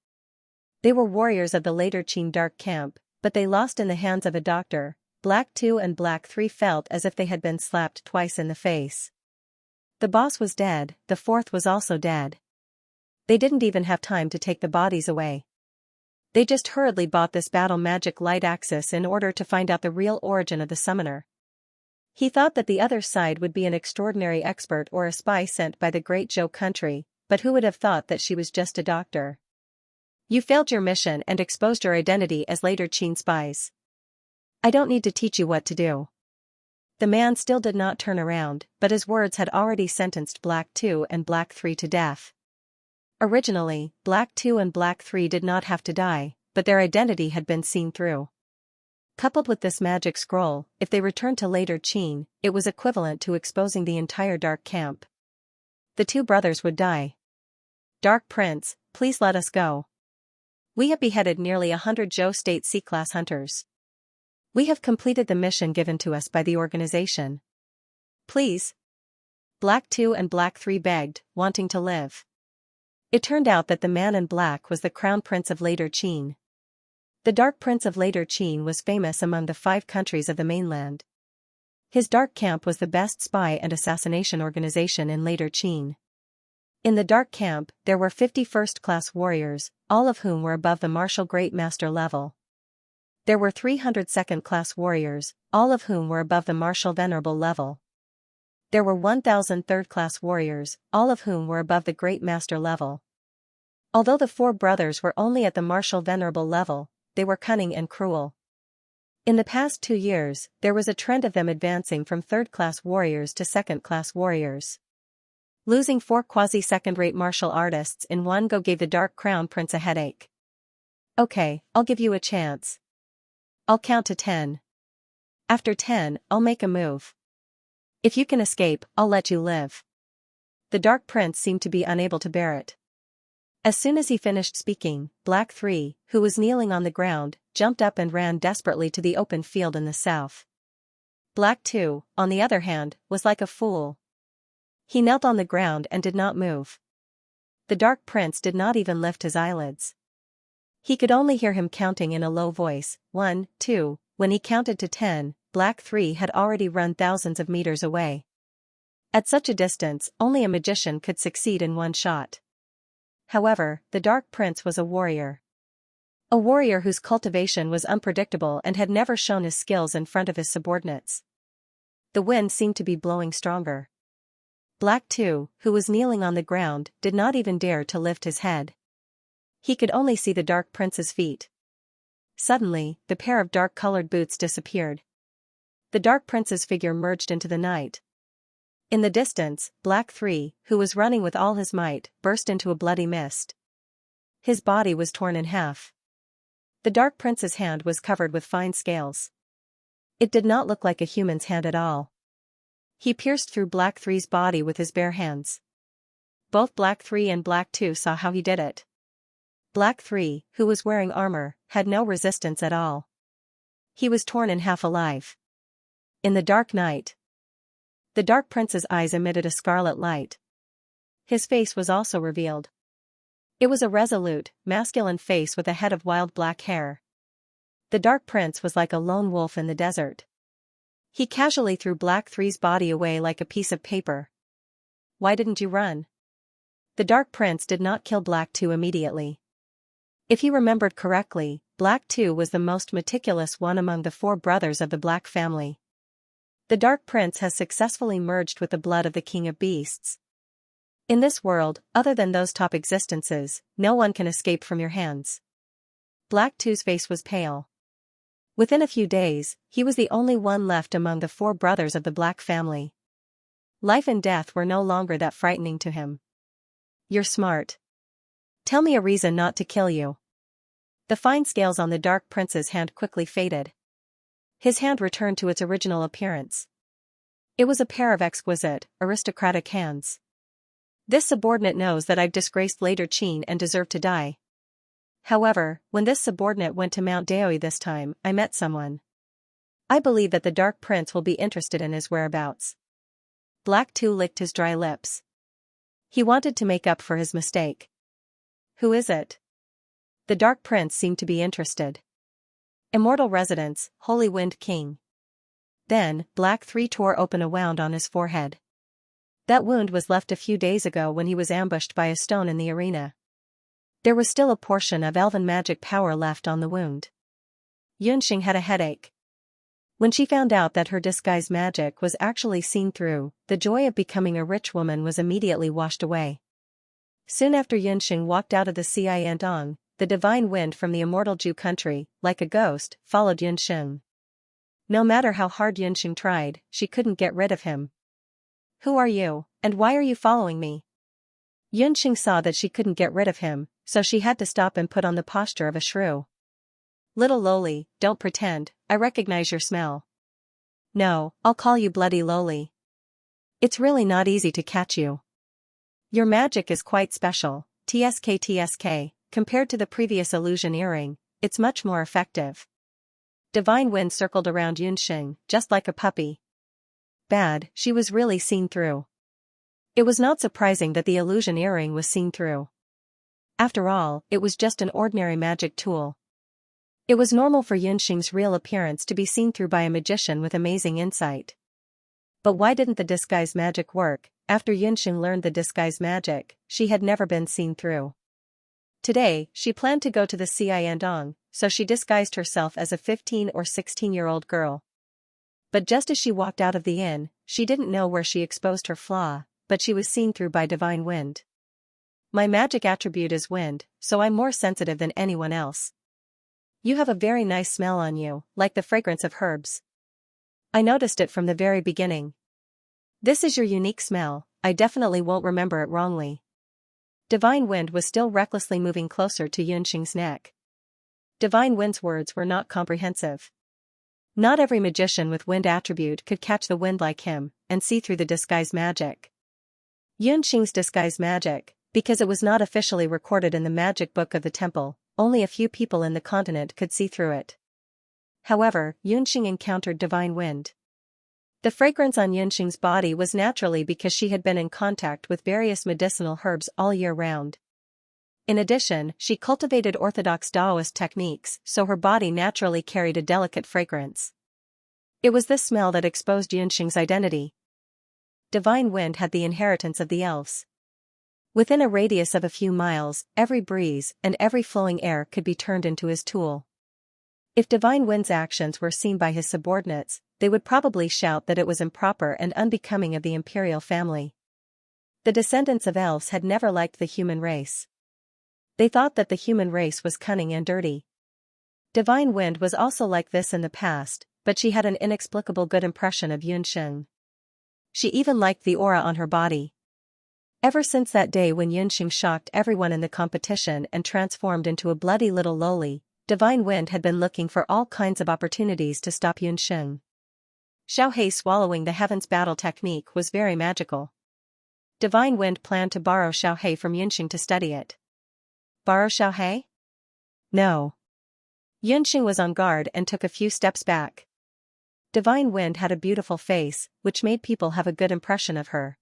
They were warriors of the later Qin Dark Camp, but they lost in the hands of a doctor. Black 2 and Black 3 felt as if they had been slapped twice in the face. The boss was dead, the fourth was also dead. They didn't even have time to take the bodies away. They just hurriedly bought this battle magic light axis in order to find out the real origin of the summoner. He thought that the other side would be an extraordinary expert or a spy sent by the Great Zhou country, but who would have thought that she was just a doctor? You failed your mission and exposed your identity as later Qin spies. I don't need to teach you what to do. The man still did not turn around, but his words had already sentenced Black 2 and Black 3 to death. Originally, Black 2 and Black 3 did not have to die, but their identity had been seen through. Coupled with this magic scroll, if they returned to later Qin, it was equivalent to exposing the entire Dark Camp. The two brothers would die. Dark Prince, please let us go. We have beheaded nearly 100 Zhou State C-class hunters. We have completed the mission given to us by the organization. Please. Black 2 and Black 3 begged, wanting to live. It turned out that the man in black was the Crown Prince of later Qin. The Dark Prince of later Qin was famous among the 5 countries of the mainland. His Dark Camp was the best spy and assassination organization in later Qin. In the Dark Camp, there were 50 first-class warriors, all of whom were above the martial Great Master level. There were 300 second-class warriors, all of whom were above the martial Venerable level. There were 1,000 third-class warriors, all of whom were above the Great Master level. Although the 4 brothers were only at the martial Venerable level, they were cunning and cruel. In the past 2 years, there was a trend of them advancing from third-class warriors to second-class warriors. Losing 4 quasi-second-rate martial artists in one go gave the Dark Crown Prince a headache. Okay, I'll give you a chance. I'll count to 10. After 10, I'll make a move. If you can escape, I'll let you live. The Dark Prince seemed to be unable to bear it. As soon as he finished speaking, Black 3, who was kneeling on the ground, jumped up and ran desperately to the open field in the south. Black 2, on the other hand, was like a fool. He knelt on the ground and did not move. The Dark Prince did not even lift his eyelids. He could only hear him counting in a low voice, 1, 2, when he counted to 10, Black 3 had already run thousands of meters away. At such a distance, only a magician could succeed in one shot. However, the Dark Prince was a warrior. A warrior whose cultivation was unpredictable and had never shown his skills in front of his subordinates. The wind seemed to be blowing stronger. Black 2, who was kneeling on the ground, did not even dare to lift his head. He could only see the Dark Prince's feet. Suddenly, the pair of dark-colored boots disappeared. The Dark Prince's figure merged into the night. In the distance, Black 3, who was running with all his might, burst into a bloody mist. His body was torn in half. The Dark Prince's hand was covered with fine scales. It did not look like a human's hand at all. He pierced through Black 3's body with his bare hands. Both Black 3 and Black 2 saw how he did it. Black 3, who was wearing armor, had no resistance at all. He was torn in half alive. In the dark night, the Dark Prince's eyes emitted a scarlet light. His face was also revealed. It was a resolute, masculine face with a head of wild black hair. The Dark Prince was like a lone wolf in the desert. He casually threw Black 3's body away like a piece of paper. "Why didn't you run?" The Dark Prince did not kill Black 2 immediately. If he remembered correctly, Black 2 was the most meticulous one among the 4 brothers of the Black family. The Dark Prince has successfully merged with the blood of the King of Beasts. In this world, other than those top existences, no one can escape from your hands. Black 2's face was pale. Within a few days, he was the only one left among the 4 brothers of the Black family. Life and death were no longer that frightening to him. "You're smart. Tell me a reason not to kill you." The fine scales on the Dark Prince's hand quickly faded. His hand returned to its original appearance. It was a pair of exquisite, aristocratic hands. "This subordinate knows that I've disgraced Later Qin and deserve to die. However, when this subordinate went to Mount Daoi this time, I met someone. I believe that the Dark Prince will be interested in his whereabouts." Black 2 licked his dry lips. He wanted to make up for his mistake. "Who is it?" The Dark Prince seemed to be interested. "Immortal Residence, Holy Wind King." Then, Black 3 tore open a wound on his forehead. That wound was left a few days ago when he was ambushed by a stone in the arena. There was still a portion of elven magic power left on the wound. Yunxing had a headache. When she found out that her disguise magic was actually seen through, the joy of becoming a rich woman was immediately washed away. Soon after Yunxing walked out of the Xianxia, the divine wind from the immortal Zhu country, like a ghost, followed Yunxing. No matter how hard Yunxing tried, she couldn't get rid of him. "Who are you, and why are you following me?" Yunxing saw that she couldn't get rid of him, so she had to stop and put on the posture of a shrew. "Little lowly, don't pretend, I recognize your smell." "No, I'll call you Bloody Lowly. It's really not easy to catch you. Your magic is quite special, TSK. Compared to the previous illusion earring, it's much more effective." Divine wind circled around Yunxing, just like a puppy. Bad, she was really seen through. It was not surprising that the illusion earring was seen through. After all, it was just an ordinary magic tool. It was normal for Yunxing's real appearance to be seen through by a magician with amazing insight. But why didn't the disguise magic work? After Yunxing learned the disguise magic, she had never been seen through. Today, she planned to go to the Xianxia, so she disguised herself as a 15 or 16-year-old girl. But just as she walked out of the inn, she didn't know where she exposed her flaw, but she was seen through by divine wind. "My magic attribute is wind, so I'm more sensitive than anyone else. You have a very nice smell on you, like the fragrance of herbs. I noticed it from the very beginning. This is your unique smell, I definitely won't remember it wrongly." Divine Wind was still recklessly moving closer to Yunxing's neck. Divine Wind's words were not comprehensive. Not every magician with wind attribute could catch the wind like him, and see through the disguise magic. Yunxing's disguise magic, because it was not officially recorded in the magic book of the temple, only a few people in the continent could see through it. However, Yunxing encountered Divine Wind. The fragrance on Yunxing's body was naturally because she had been in contact with various medicinal herbs all year round. In addition, she cultivated orthodox Taoist techniques, so her body naturally carried a delicate fragrance. It was this smell that exposed Xianxia's identity. Divine Wind had the inheritance of the elves. Within a radius of a few miles, every breeze and every flowing air could be turned into his tool. If Divine Wind's actions were seen by his subordinates, they would probably shout that it was improper and unbecoming of the imperial family. The descendants of elves had never liked the human race. They thought that the human race was cunning and dirty. Divine Wind was also like this in the past, but she had an inexplicable good impression of Xianxia. She even liked the aura on her body. Ever since that day when Xianxia shocked everyone in the competition and transformed into a bloody little loli, Divine Wind had been looking for all kinds of opportunities to stop Xianxia. Xiaohei swallowing the heavens battle technique was very magical. Divine Wind planned to borrow Xiaohei from Xianxia to study it. Borrow Xiaohei? No. Xianxia was on guard and took a few steps back. Divine Wind had a beautiful face, which made people have a good impression of her.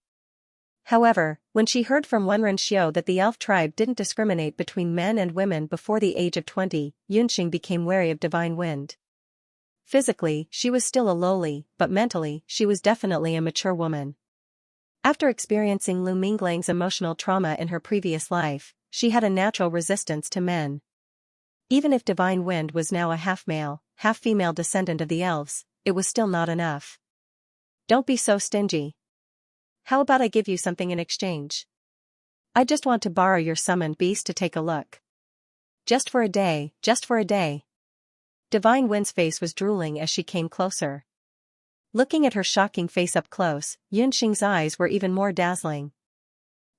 However, when she heard from Wenren Xiao that the elf tribe didn't discriminate between men and women before the age of 20, Xianxia became wary of Divine Wind. Physically, she was still a loli, but mentally, she was definitely a mature woman. After experiencing Lu Minglang's emotional trauma in her previous life, she had a natural resistance to men. Even if Divine Wind was now a half-male, half-female descendant of the elves, it was still not enough. Don't be so stingy. How about I give you something in exchange? I just want to borrow your summoned beast to take a look. Just for a day, just for a day. Divine Wind's face was drooling as she came closer. Looking at her shocking face up close, Xianxia's eyes were even more dazzling.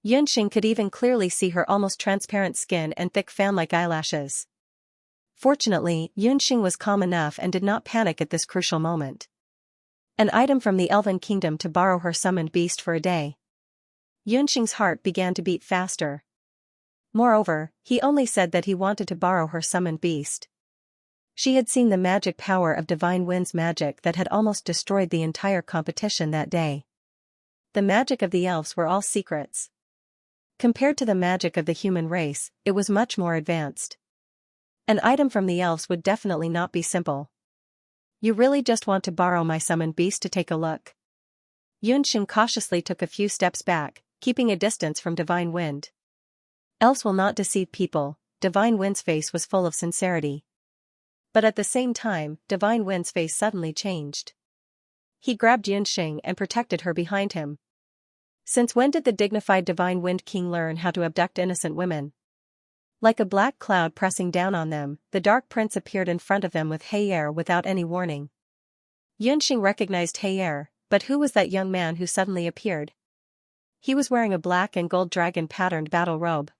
Xianxia could even clearly see her almost transparent skin and thick fan-like eyelashes. Fortunately, Xianxia was calm enough and did not panic at this crucial moment. An item from the Elven Kingdom to borrow her summoned beast for a day. Xianxia's heart began to beat faster. Moreover, he only said that he wanted to borrow her summoned beast. She had seen the magic power of Divine Wind's magic that had almost destroyed the entire competition that day. The magic of the elves were all secrets. Compared to the magic of the human race, it was much more advanced. An item from the elves would definitely not be simple. You really just want to borrow my summoned beast to take a look? Xianxia cautiously took a few steps back, keeping a distance from Divine Wind. Elves will not deceive people. Divine Wind's face was full of sincerity. But at the same time, Divine Wind's face suddenly changed. He grabbed Xianxia and protected her behind him. Since when did the dignified Divine Wind King learn how to abduct innocent women? Like a black cloud pressing down on them, the Dark Prince appeared in front of them with Heier without any warning. Xianxia recognized Heier, but who was that young man who suddenly appeared? He was wearing a black and gold dragon-patterned battle robe.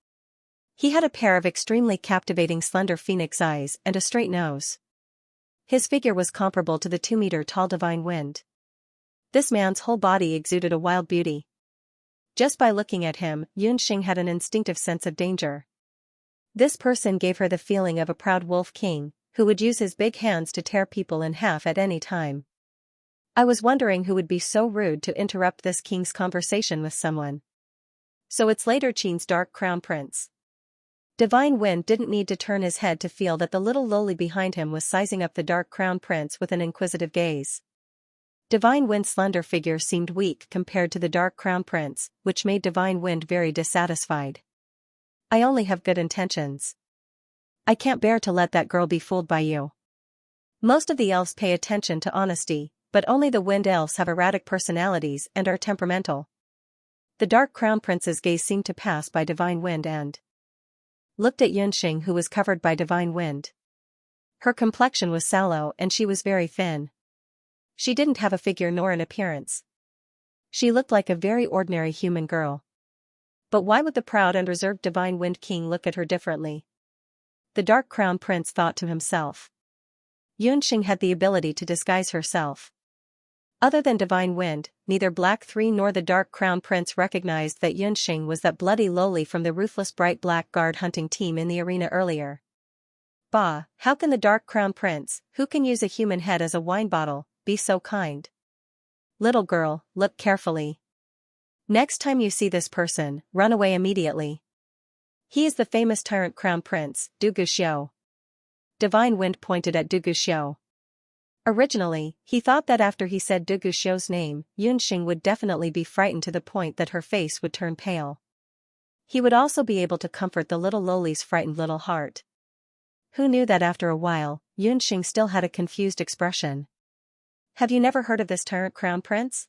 He had a pair of extremely captivating slender phoenix eyes and a straight nose. His figure was comparable to the 2-meter-tall Divine Wind. This man's whole body exuded a wild beauty. Just by looking at him, Xianxia had an instinctive sense of danger. This person gave her the feeling of a proud wolf king, who would use his big hands to tear people in half at any time. I was wondering who would be so rude to interrupt this king's conversation with someone. So it's later Qin's Dark Crown Prince. Divine Wind didn't need to turn his head to feel that the little loli behind him was sizing up the Dark Crown Prince with an inquisitive gaze. Divine Wind's slender figure seemed weak compared to the Dark Crown Prince, which made Divine Wind very dissatisfied. I only have good intentions. I can't bear to let that girl be fooled by you. Most of the elves pay attention to honesty, but only the Wind Elves have erratic personalities and are temperamental. The Dark Crown Prince's gaze seemed to pass by Divine Wind and looked at Xianxia, who was covered by Divine Wind. Her complexion was sallow and she was very thin. She didn't have a figure nor an appearance. She looked like a very ordinary human girl. But why would the proud and reserved Divine Wind King look at her differently? The Dark Crown Prince thought to himself. Xianxia had the ability to disguise herself. Other than Divine Wind, neither Black 3 nor the Dark Crown Prince recognized that Xianxia was that bloody loli from the ruthless Bright Black Guard hunting team in the arena earlier. Bah, how can the Dark Crown Prince, who can use a human head as a wine bottle, be so kind? Little girl, look carefully. Next time you see this person, run away immediately. He is the famous tyrant crown prince, Du Guxiu. Divine Wind pointed at Du Guxiu. Originally, he thought that after he said Du Guxiu's name, Yunxing would definitely be frightened to the point that her face would turn pale. He would also be able to comfort the little lowly's frightened little heart. Who knew that after a while, Yunxing still had a confused expression. Have you never heard of this tyrant crown prince?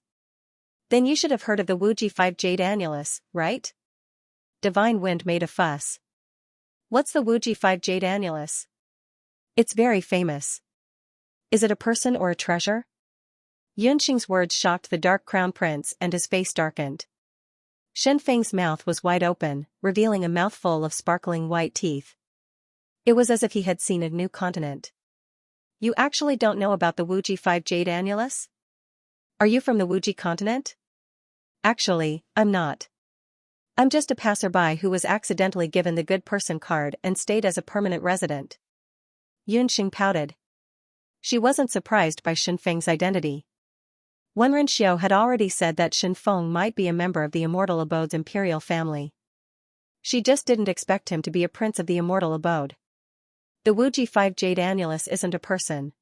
Then you should have heard of the Wuji 5 Jade Annulus, right? Divine Wind made a fuss. What's the Wuji 5 Jade Annulus? It's very famous. Is it a person or a treasure? Yunxing's words shocked the dark crown prince and his face darkened. Shenfeng's mouth was wide open, revealing a mouthful of sparkling white teeth. It was as if he had seen a new continent. You actually don't know about the Wuji 5 Jade Annulus? Are you from the Wuji continent? Actually, I'm not. I'm just a passerby who was accidentally given the good person card and stayed as a permanent resident. Yunxing pouted. She wasn't surprised by Shenfeng's identity. Wenren Xiao had already said that Shenfeng might be a member of the Immortal Abode's imperial family. She just didn't expect him to be a prince of the Immortal Abode. The Wuji 5 Jade Annulus isn't a person.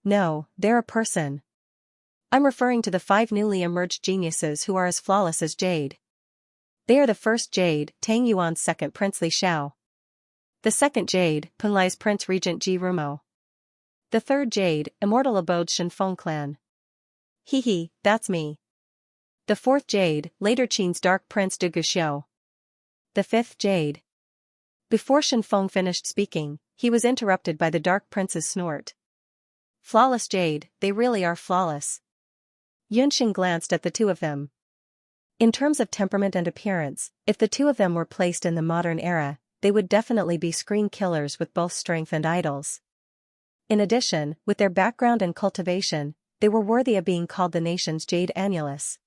No, they're a person. I'm referring to the 5 newly emerged geniuses who are as flawless as Jade. They are the first Jade, Tang Yuan's second Prince Li Xiao. The second Jade, Punlai's Prince Regent Ji Rumo. The third Jade, Immortal Abode's Shenfeng clan. Hee, that's me. The fourth Jade, later Qin's Dark Prince Du Guxiu. The fifth Jade. Before Shenfeng finished speaking, he was interrupted by the Dark Prince's snort. Flawless Jade, they really are flawless. Yunxing glanced at the two of them. In terms of temperament and appearance, if the two of them were placed in the modern era, they would definitely be screen killers with both strength and idols. In addition, with their background and cultivation, they were worthy of being called the nation's Jade Annulus.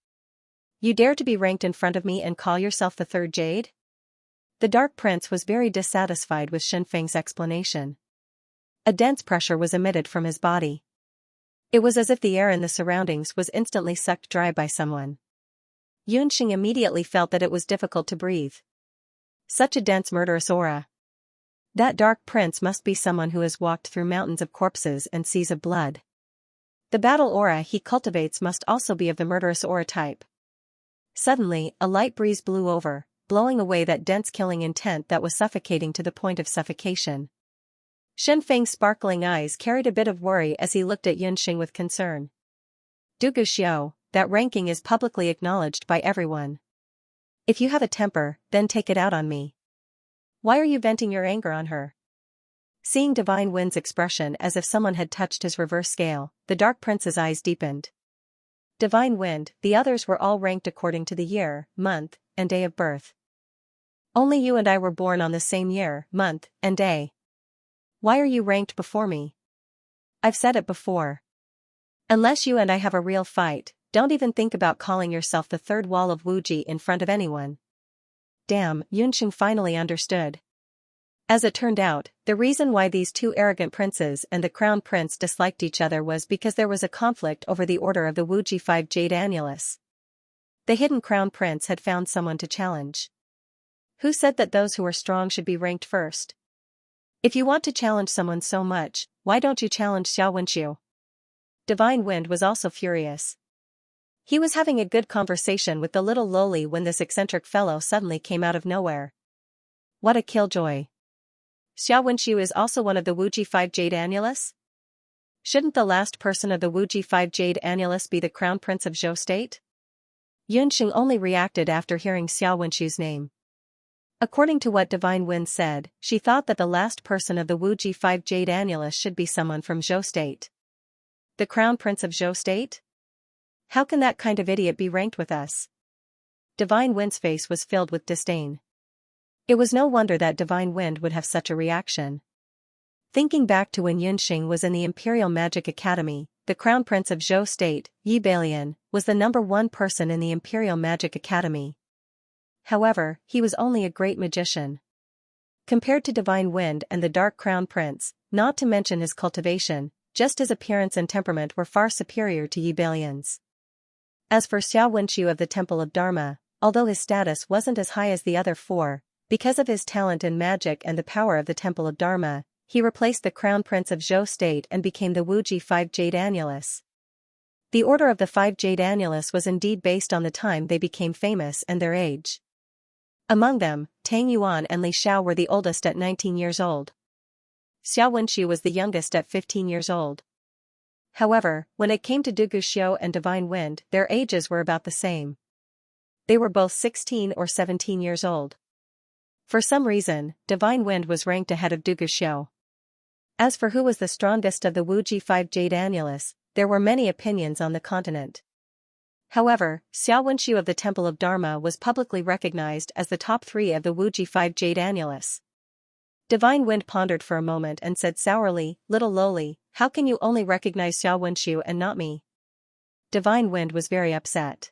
You dare to be ranked in front of me and call yourself the third Jade? The Dark Prince was very dissatisfied with Shenfeng's explanation. A dense pressure was emitted from his body. It was as if the air in the surroundings was instantly sucked dry by someone. Yunxing immediately felt that it was difficult to breathe. Such a dense murderous aura. That Dark Prince must be someone who has walked through mountains of corpses and seas of blood. The battle aura he cultivates must also be of the murderous aura type. Suddenly, a light breeze blew over, blowing away that dense killing intent that was suffocating to the point of suffocation. Shenfeng's sparkling eyes carried a bit of worry as he looked at Yunxing with concern. Du Guxiu, that ranking is publicly acknowledged by everyone. If you have a temper, then take it out on me. Why are you venting your anger on her? Seeing Divine Wind's expression as if someone had touched his reverse scale, the Dark Prince's eyes deepened. Divine Wind, the others were all ranked according to the year, month, and day of birth. Only you and I were born on the same year, month, and day. Why are you ranked before me? I've said it before. Unless you and I have a real fight, don't even think about calling yourself the third wall of Wuji in front of anyone. Damn, Yunxing finally understood. As it turned out, the reason why these two arrogant princes and the crown prince disliked each other was because there was a conflict over the order of the Wuji 5 Jade Annulus. The hidden crown prince had found someone to challenge. Who said that those who are strong should be ranked first? If you want to challenge someone so much, why don't you challenge Xianxia? Divine Wind was also furious. He was having a good conversation with the little lowly when this eccentric fellow suddenly came out of nowhere. What a killjoy. Xianxia is also one of the Wuji 5 Jade Annulus? Shouldn't the last person of the Wuji 5 Jade Annulus be the Crown Prince of Zhou State? Yunxing only reacted after hearing Xianxia's name. According to what Divine Wind said, she thought that the last person of the Wuji 5 Jade Annulus should be someone from Zhou State. The Crown Prince of Zhou State? How can that kind of idiot be ranked with us? Divine Wind's face was filled with disdain. It was no wonder that Divine Wind would have such a reaction. Thinking back to when Yunxing was in the Imperial Magic Academy, the Crown Prince of Zhou State, Yi Balian, was the #1 person in the Imperial Magic Academy. However, he was only a great magician. Compared to Divine Wind and the Dark Crown Prince, not to mention his cultivation, just his appearance and temperament were far superior to Yi Balian's. As for Xianxia of the Temple of Dharma, although his status wasn't as high as the other four, Because of his talent in magic and the power of the Temple of Dharma, he replaced the crown prince of Zhou state and became the Wuji 5 Jade Annulus. The order of the 5 Jade Annulus was indeed based on the time they became famous and their age. Among them, Tang Yuan and Li Xiao were the oldest at 19 years old. Xiao Wenxu was the youngest at 15 years old. However, when it came to Dugu Xiu and Divine Wind, their ages were about the same. They were both 16 or 17 years old. For some reason, Divine Wind was ranked ahead of Dugu Xiu. As for who was the strongest of the Wuji 5 Jade Annulus, there were many opinions on the continent. However, Xiao Wenxu of the Temple of Dharma was publicly recognized as the top 3 of the Wuji 5 Jade Annulus. Divine Wind pondered for a moment and said sourly, "Little lowly, how can you only recognize Xiao Wenxu and not me?" Divine Wind was very upset.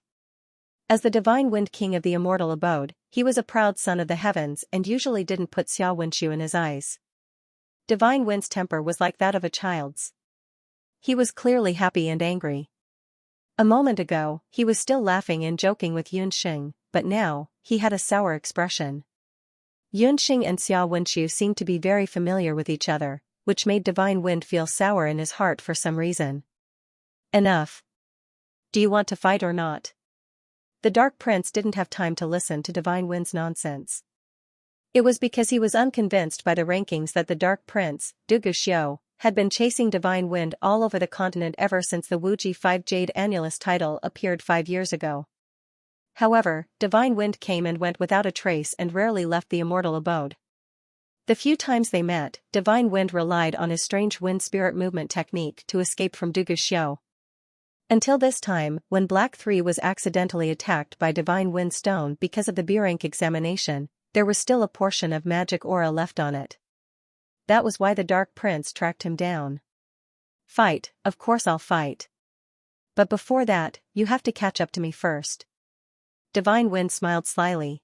As the Divine Wind King of the immortal abode, he was a proud son of the heavens and usually didn't put Xiao Wenxu in his eyes. Divine Wind's temper was like that of a child's. He was clearly happy and angry. A moment ago, he was still laughing and joking with Yunxing, but now, he had a sour expression. Yunxing and Xiao Wenxu seemed to be very familiar with each other, which made Divine Wind feel sour in his heart for some reason. Enough. Do you want to fight or not? The Dark Prince didn't have time to listen to Divine Wind's nonsense. It was because he was unconvinced by the rankings that the Dark Prince, Dugu Xiu, had been chasing Divine Wind all over the continent ever since the Wuji 5 Jade Annulus title appeared 5 years ago. However, Divine Wind came and went without a trace and rarely left the immortal abode. The few times they met, Divine Wind relied on his strange wind spirit movement technique to escape from Dugu Xiu. Until this time, when Black 3 was accidentally attacked by Divine Wind Stone because of the B rank examination, there was still a portion of magic aura left on it. That was why the Dark Prince tracked him down. Fight, of course I'll fight. But before that, you have to catch up to me first. Divine Wind smiled slyly.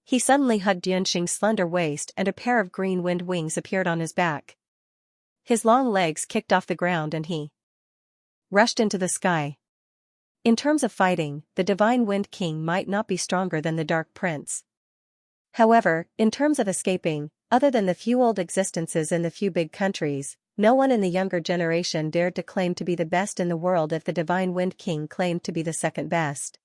He suddenly hugged Yunxing's slender waist and a pair of green wind wings appeared on his back. His long legs kicked off the ground and he rushed into the sky. In terms of fighting, the Divine Wind King might not be stronger than the Dark Prince. However, in terms of escaping, other than the few old existences in the few big countries, no one in the younger generation dared to claim to be the best in the world if the Divine Wind King claimed to be the second best.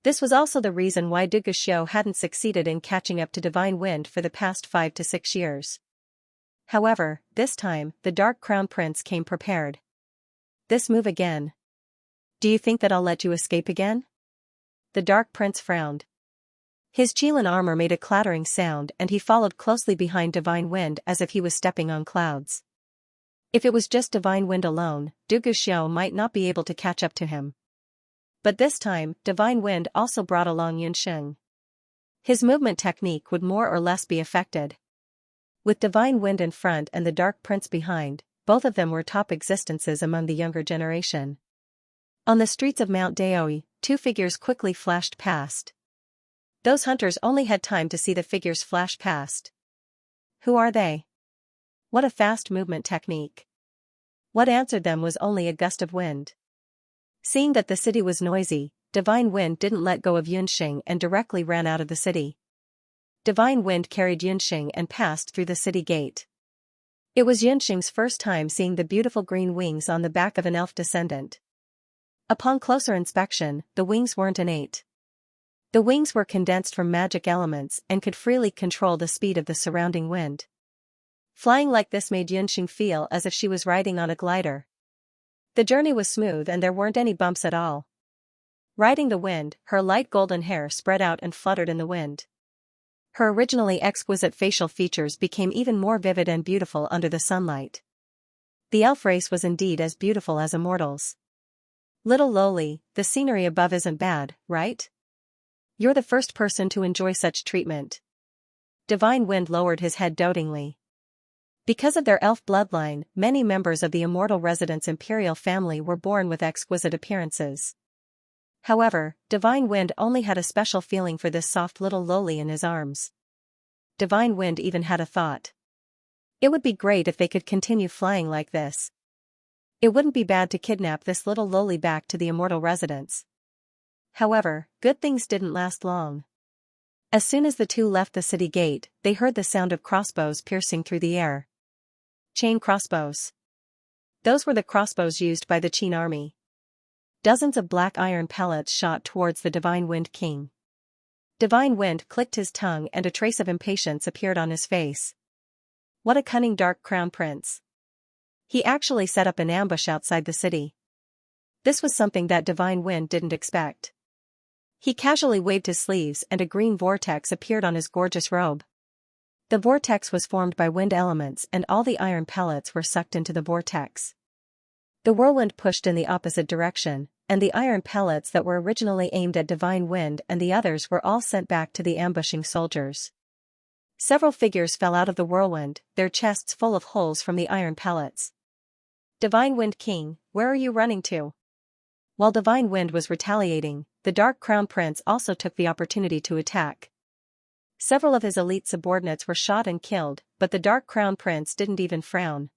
This was also the reason why Dugu Xiu hadn't succeeded in catching up to Divine Wind for the past 5 to 6 years. However, this time, the Dark Crown Prince came prepared. This move again. Do you think that I'll let you escape again? The Dark Prince frowned. His Qilin armor made a clattering sound and he followed closely behind Divine Wind as if he was stepping on clouds. If it was just Divine Wind alone, Dugu Xiu might not be able to catch up to him. But this time, Divine Wind also brought along Yunxing. His movement technique would more or less be affected. With Divine Wind in front and the Dark Prince behind, both of them were top existences among the younger generation. On the streets of Mount Daoi, 2 figures quickly flashed past. Those hunters only had time to see the figures flash past. Who are they? What a fast movement technique. What answered them was only a gust of wind. Seeing that the city was noisy, Divine Wind didn't let go of Yunxing and directly ran out of the city. Divine Wind carried Yunxing and passed through the city gate. It was Yunxing's first time seeing the beautiful green wings on the back of an elf descendant. Upon closer inspection, the wings weren't innate. The wings were condensed from magic elements and could freely control the speed of the surrounding wind. Flying like this made Yunxing feel as if she was riding on a glider. The journey was smooth and there weren't any bumps at all. Riding the wind, her light golden hair spread out and fluttered in the wind. Her originally exquisite facial features became even more vivid and beautiful under the sunlight. The elf race was indeed as beautiful as immortals. Little lowly, the scenery above isn't bad, right? You're the first person to enjoy such treatment. Divine Wind lowered his head dotingly. Because of their elf bloodline, many members of the immortal resident's imperial family were born with exquisite appearances. However, Divine Wind only had a special feeling for this soft little lowly in his arms. Divine Wind even had a thought. It would be great if they could continue flying like this. It wouldn't be bad to kidnap this little lowly back to the immortal residence. However, good things didn't last long. As soon as the two left the city gate, they heard the sound of crossbows piercing through the air. Chain crossbows. Those were the crossbows used by the Qin army. Dozens of black iron pellets shot towards the Divine Wind King. Divine Wind clicked his tongue and a trace of impatience appeared on his face. What a cunning dark crown prince. He actually set up an ambush outside the city. This was something that Divine Wind didn't expect. He casually waved his sleeves and a green vortex appeared on his gorgeous robe. The vortex was formed by wind elements and all the iron pellets were sucked into the vortex. The whirlwind pushed in the opposite direction, and the iron pellets that were originally aimed at Divine Wind and the others were all sent back to the ambushing soldiers. Several figures fell out of the whirlwind, their chests full of holes from the iron pellets. Divine Wind King, where are you running to? While Divine Wind was retaliating, the Dark Crown Prince also took the opportunity to attack. Several of his elite subordinates were shot and killed, but the Dark Crown Prince didn't even frown.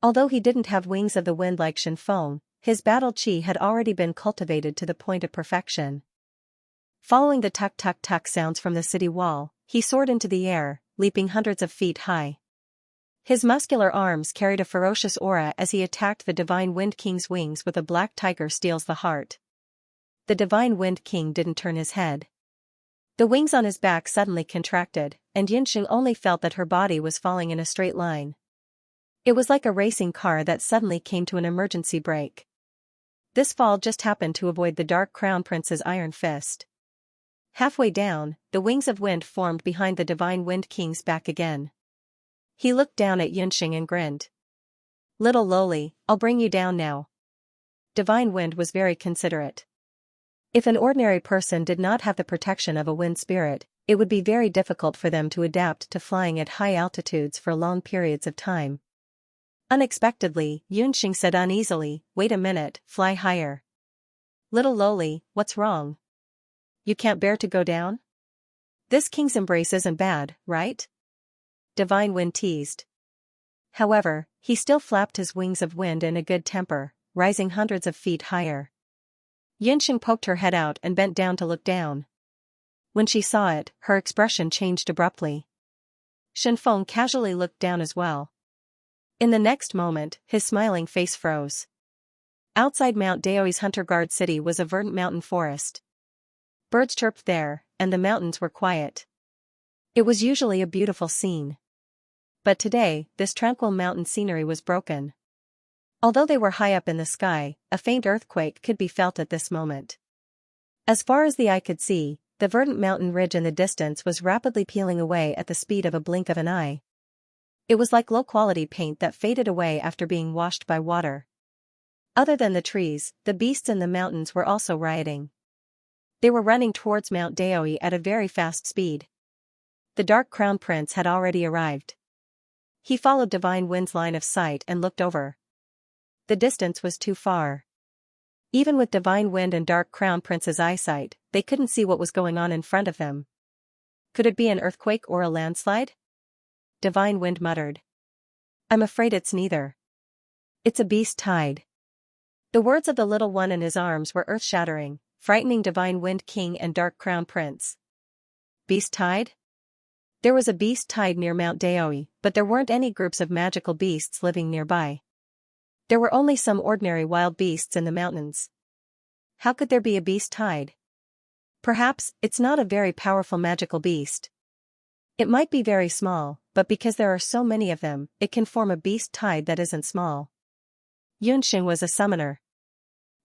Although he didn't have wings of the wind like Xianxia, his battle chi had already been cultivated to the point of perfection. Following the tuck-tuck-tuck sounds from the city wall, he soared into the air, leaping hundreds of feet high. His muscular arms carried a ferocious aura as he attacked the Divine Wind King's wings with a black tiger steals the heart. The Divine Wind King didn't turn his head. The wings on his back suddenly contracted, and Xianxia only felt that her body was falling in a straight line. It was like a racing car that suddenly came to an emergency brake. This fall just happened to avoid the Dark Crown Prince's iron fist. Halfway down, the wings of wind formed behind the Divine Wind King's back again. He looked down at Xianxia and grinned. Little lowly, I'll bring you down now. Divine Wind was very considerate. If an ordinary person did not have the protection of a wind spirit, it would be very difficult for them to adapt to flying at high altitudes for long periods of time. Unexpectedly, Xianxia said uneasily, wait a minute, fly higher. Little lowly, what's wrong? You can't bear to go down? This king's embrace isn't bad, right? Divine Wind teased. However, he still flapped his wings of wind in a good temper, rising hundreds of feet higher. Xianxia poked her head out and bent down to look down. When she saw it, her expression changed abruptly. Xianxia casually looked down as well. In the next moment, his smiling face froze. Outside Mount Daoi's Hunter Guard city was a verdant mountain forest. Birds chirped there, and the mountains were quiet. It was usually a beautiful scene. But today, this tranquil mountain scenery was broken. Although they were high up in the sky, a faint earthquake could be felt at this moment. As far as the eye could see, the verdant mountain ridge in the distance was rapidly peeling away at the speed of a blink of an eye. It was like low-quality paint that faded away after being washed by water. Other than the trees, the beasts in the mountains were also rioting. They were running towards Mount Daoi at a very fast speed. The Dark Crown Prince had already arrived. He followed Divine Wind's line of sight and looked over. The distance was too far. Even with Divine Wind and Dark Crown Prince's eyesight, they couldn't see what was going on in front of them. Could it be an earthquake or a landslide? Divine Wind muttered. I'm afraid it's neither. It's a beast tide. The words of the little one in his arms were earth-shattering, frightening Divine Wind King and Dark Crown Prince. Beast tide? There was a beast tide near Mount Daoi, but there weren't any groups of magical beasts living nearby. There were only some ordinary wild beasts in the mountains. How could there be a beast tide? Perhaps it's not a very powerful magical beast. It might be very small, but because there are so many of them, it can form a beast tide that isn't small. Xianxia was a summoner.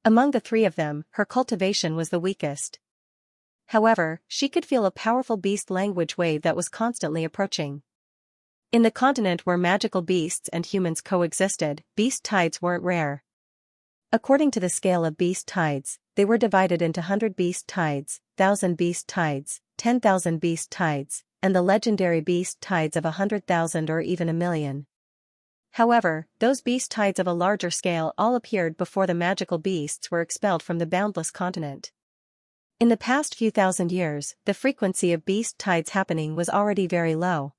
Among the three of them, her cultivation was the weakest. However, she could feel a powerful beast language wave that was constantly approaching. In the continent where magical beasts and humans coexisted, beast tides weren't rare. According to the scale of beast tides, they were divided into 100 beast tides, 1,000 beast tides, 10,000 beast tides, and the legendary beast tides of 100,000 or even 1,000,000. However, those beast tides of a larger scale all appeared before the magical beasts were expelled from the boundless continent. In the past few thousand years, the frequency of beast tides happening was already very low.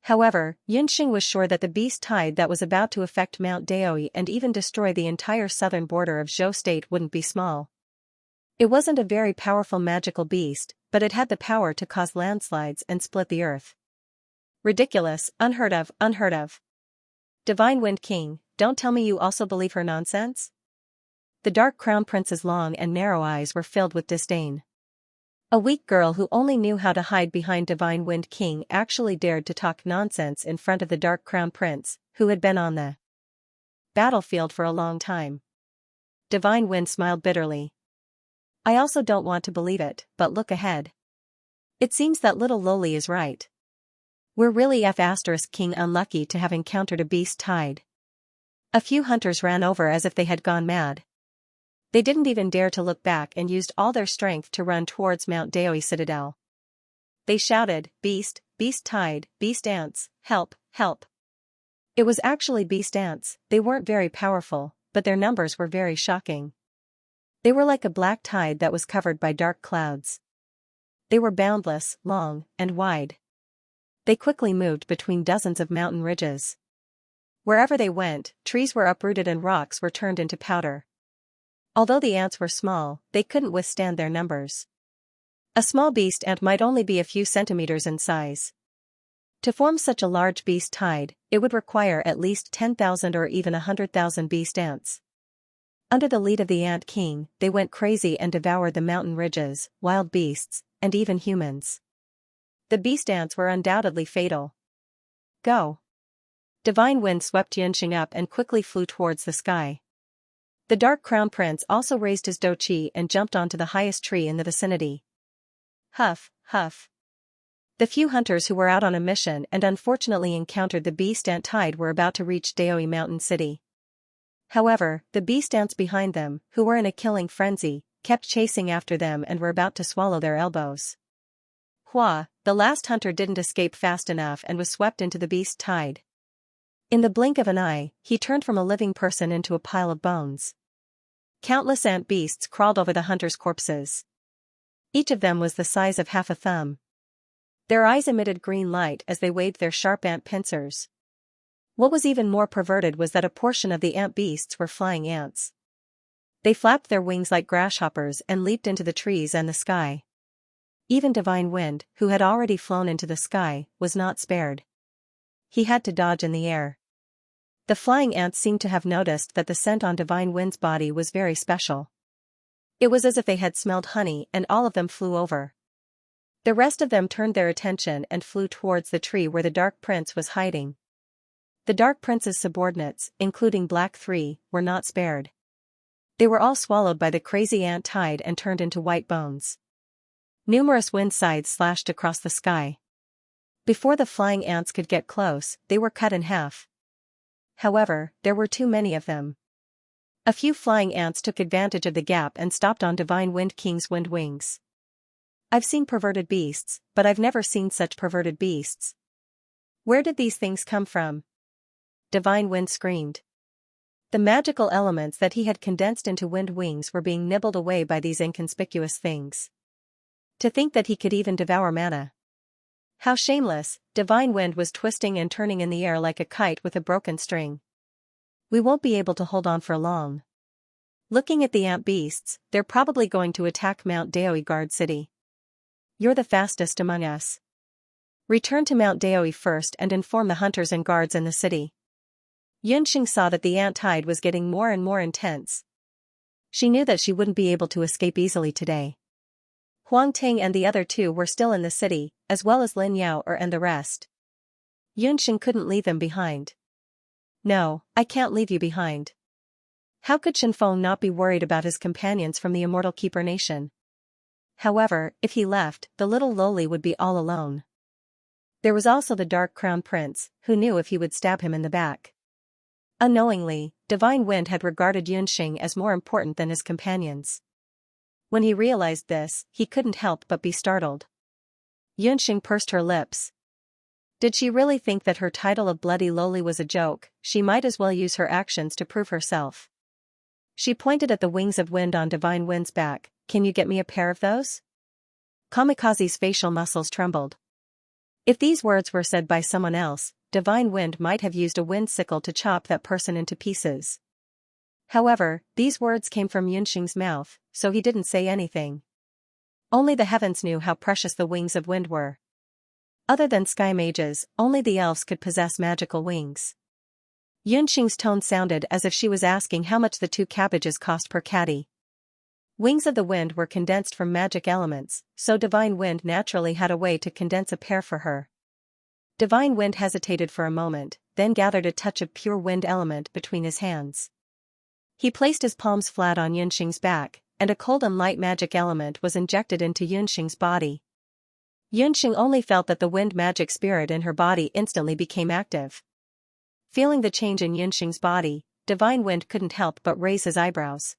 However, Xianxia was sure that the beast tide that was about to affect Mount Daoi and even destroy the entire southern border of Zhou State wouldn't be small. It wasn't a very powerful magical beast, but it had the power to cause landslides and split the earth. Ridiculous, unheard of, unheard of. Divine Wind King, don't tell me you also believe her nonsense? The Dark Crown Prince's long and narrow eyes were filled with disdain. A weak girl who only knew how to hide behind Divine Wind King actually dared to talk nonsense in front of the Dark Crown Prince, who had been on the battlefield for a long time. Divine Wind smiled bitterly. I also don't want to believe it, but look ahead. It seems that little Loli is right. We're really King unlucky to have encountered a beast tide. A few hunters ran over as if they had gone mad. They didn't even dare to look back and used all their strength to run towards Mount Daoi Citadel. They shouted, "Beast, beast tide, beast ants, help, help." It was actually beast ants. They weren't very powerful, but their numbers were very shocking. They were like a black tide that was covered by dark clouds. They were boundless, long, and wide. They quickly moved between dozens of mountain ridges. Wherever they went, trees were uprooted and rocks were turned into powder. Although the ants were small, they couldn't withstand their numbers. A small beast ant might only be a few centimeters in size. To form such a large beast tide, it would require at least 10,000 or even 100,000 beast ants. Under the lead of the Ant King, they went crazy and devoured the mountain ridges, wild beasts, and even humans. The beast ants were undoubtedly fatal. Go! Divine Wind swept Xianxia up and quickly flew towards the sky. The Dark Crown Prince also raised his douqi and jumped onto the highest tree in the vicinity. Huff, huff. The few hunters who were out on a mission and unfortunately encountered the beast ant tide were about to reach Daoi Mountain City. However, the beast ants behind them, who were in a killing frenzy, kept chasing after them and were about to swallow their elbows. Hua, the last hunter didn't escape fast enough and was swept into the beast tide. In the blink of an eye, he turned from a living person into a pile of bones. Countless ant beasts crawled over the hunters' corpses. Each of them was the size of half a thumb. Their eyes emitted green light as they waved their sharp ant pincers. What was even more perverted was that a portion of the ant beasts were flying ants. They flapped their wings like grasshoppers and leaped into the trees and the sky. Even Divine Wind, who had already flown into the sky, was not spared. He had to dodge in the air. The flying ants seemed to have noticed that the scent on Divine Wind's body was very special. It was as if they had smelled honey and all of them flew over. The rest of them turned their attention and flew towards the tree where the Dark Prince was hiding. The Dark Prince's subordinates, including Black 3, were not spared. They were all swallowed by the crazy ant tide and turned into white bones. Numerous wind sides slashed across the sky. Before the flying ants could get close, they were cut in half. However, there were too many of them. A few flying ants took advantage of the gap and stopped on Divine Wind King's wind wings. I've seen perverted beasts, but I've never seen such perverted beasts. Where did these things come from? Divine Wind screamed. The magical elements that he had condensed into wind wings were being nibbled away by these inconspicuous things. To think that he could even devour mana. How shameless! Divine Wind was twisting and turning in the air like a kite with a broken string. We won't be able to hold on for long. Looking at the ant beasts, they're probably going to attack Mount Daoi Guard City. You're the fastest among us. Return to Mount Daoi first and inform the hunters and guards in the city. Xianxia saw that the ant tide was getting more and more intense. She knew that she wouldn't be able to escape easily today. Huang Ting and the other two were still in the city, as well as Lin Yao and the rest. Xianxia couldn't leave them behind. No, I can't leave you behind. How could Shenfeng not be worried about his companions from the Immortal Keeper Nation? However, if he left, the little Loli would be all alone. There was also the Dark Crown Prince, who knew if he would stab him in the back. Unknowingly, Divine Wind had regarded Xianxia as more important than his companions. When he realized this, he couldn't help but be startled. Xianxia pursed her lips. Did she really think that her title of Bloody Loli was a joke? She might as well use her actions to prove herself. She pointed at the wings of wind on Divine Wind's back. Can you get me a pair of those? Kamikaze's facial muscles trembled. If these words were said by someone else, Divine Wind might have used a wind sickle to chop that person into pieces. However, these words came from Yunxing's mouth, so he didn't say anything. Only the heavens knew how precious the wings of wind were. Other than sky mages, only the elves could possess magical wings. Yunxing's tone sounded as if she was asking how much the 2 cabbages cost per caddy. Wings of the wind were condensed from magic elements, so Divine Wind naturally had a way to condense a pair for her. Divine Wind hesitated for a moment, then gathered a touch of pure wind element between his hands. He placed his palms flat on Yunxing's back, and a cold and light magic element was injected into Yunxing's body. Yunxing only felt that the wind magic spirit in her body instantly became active. Feeling the change in Yunxing's body, Divine Wind couldn't help but raise his eyebrows.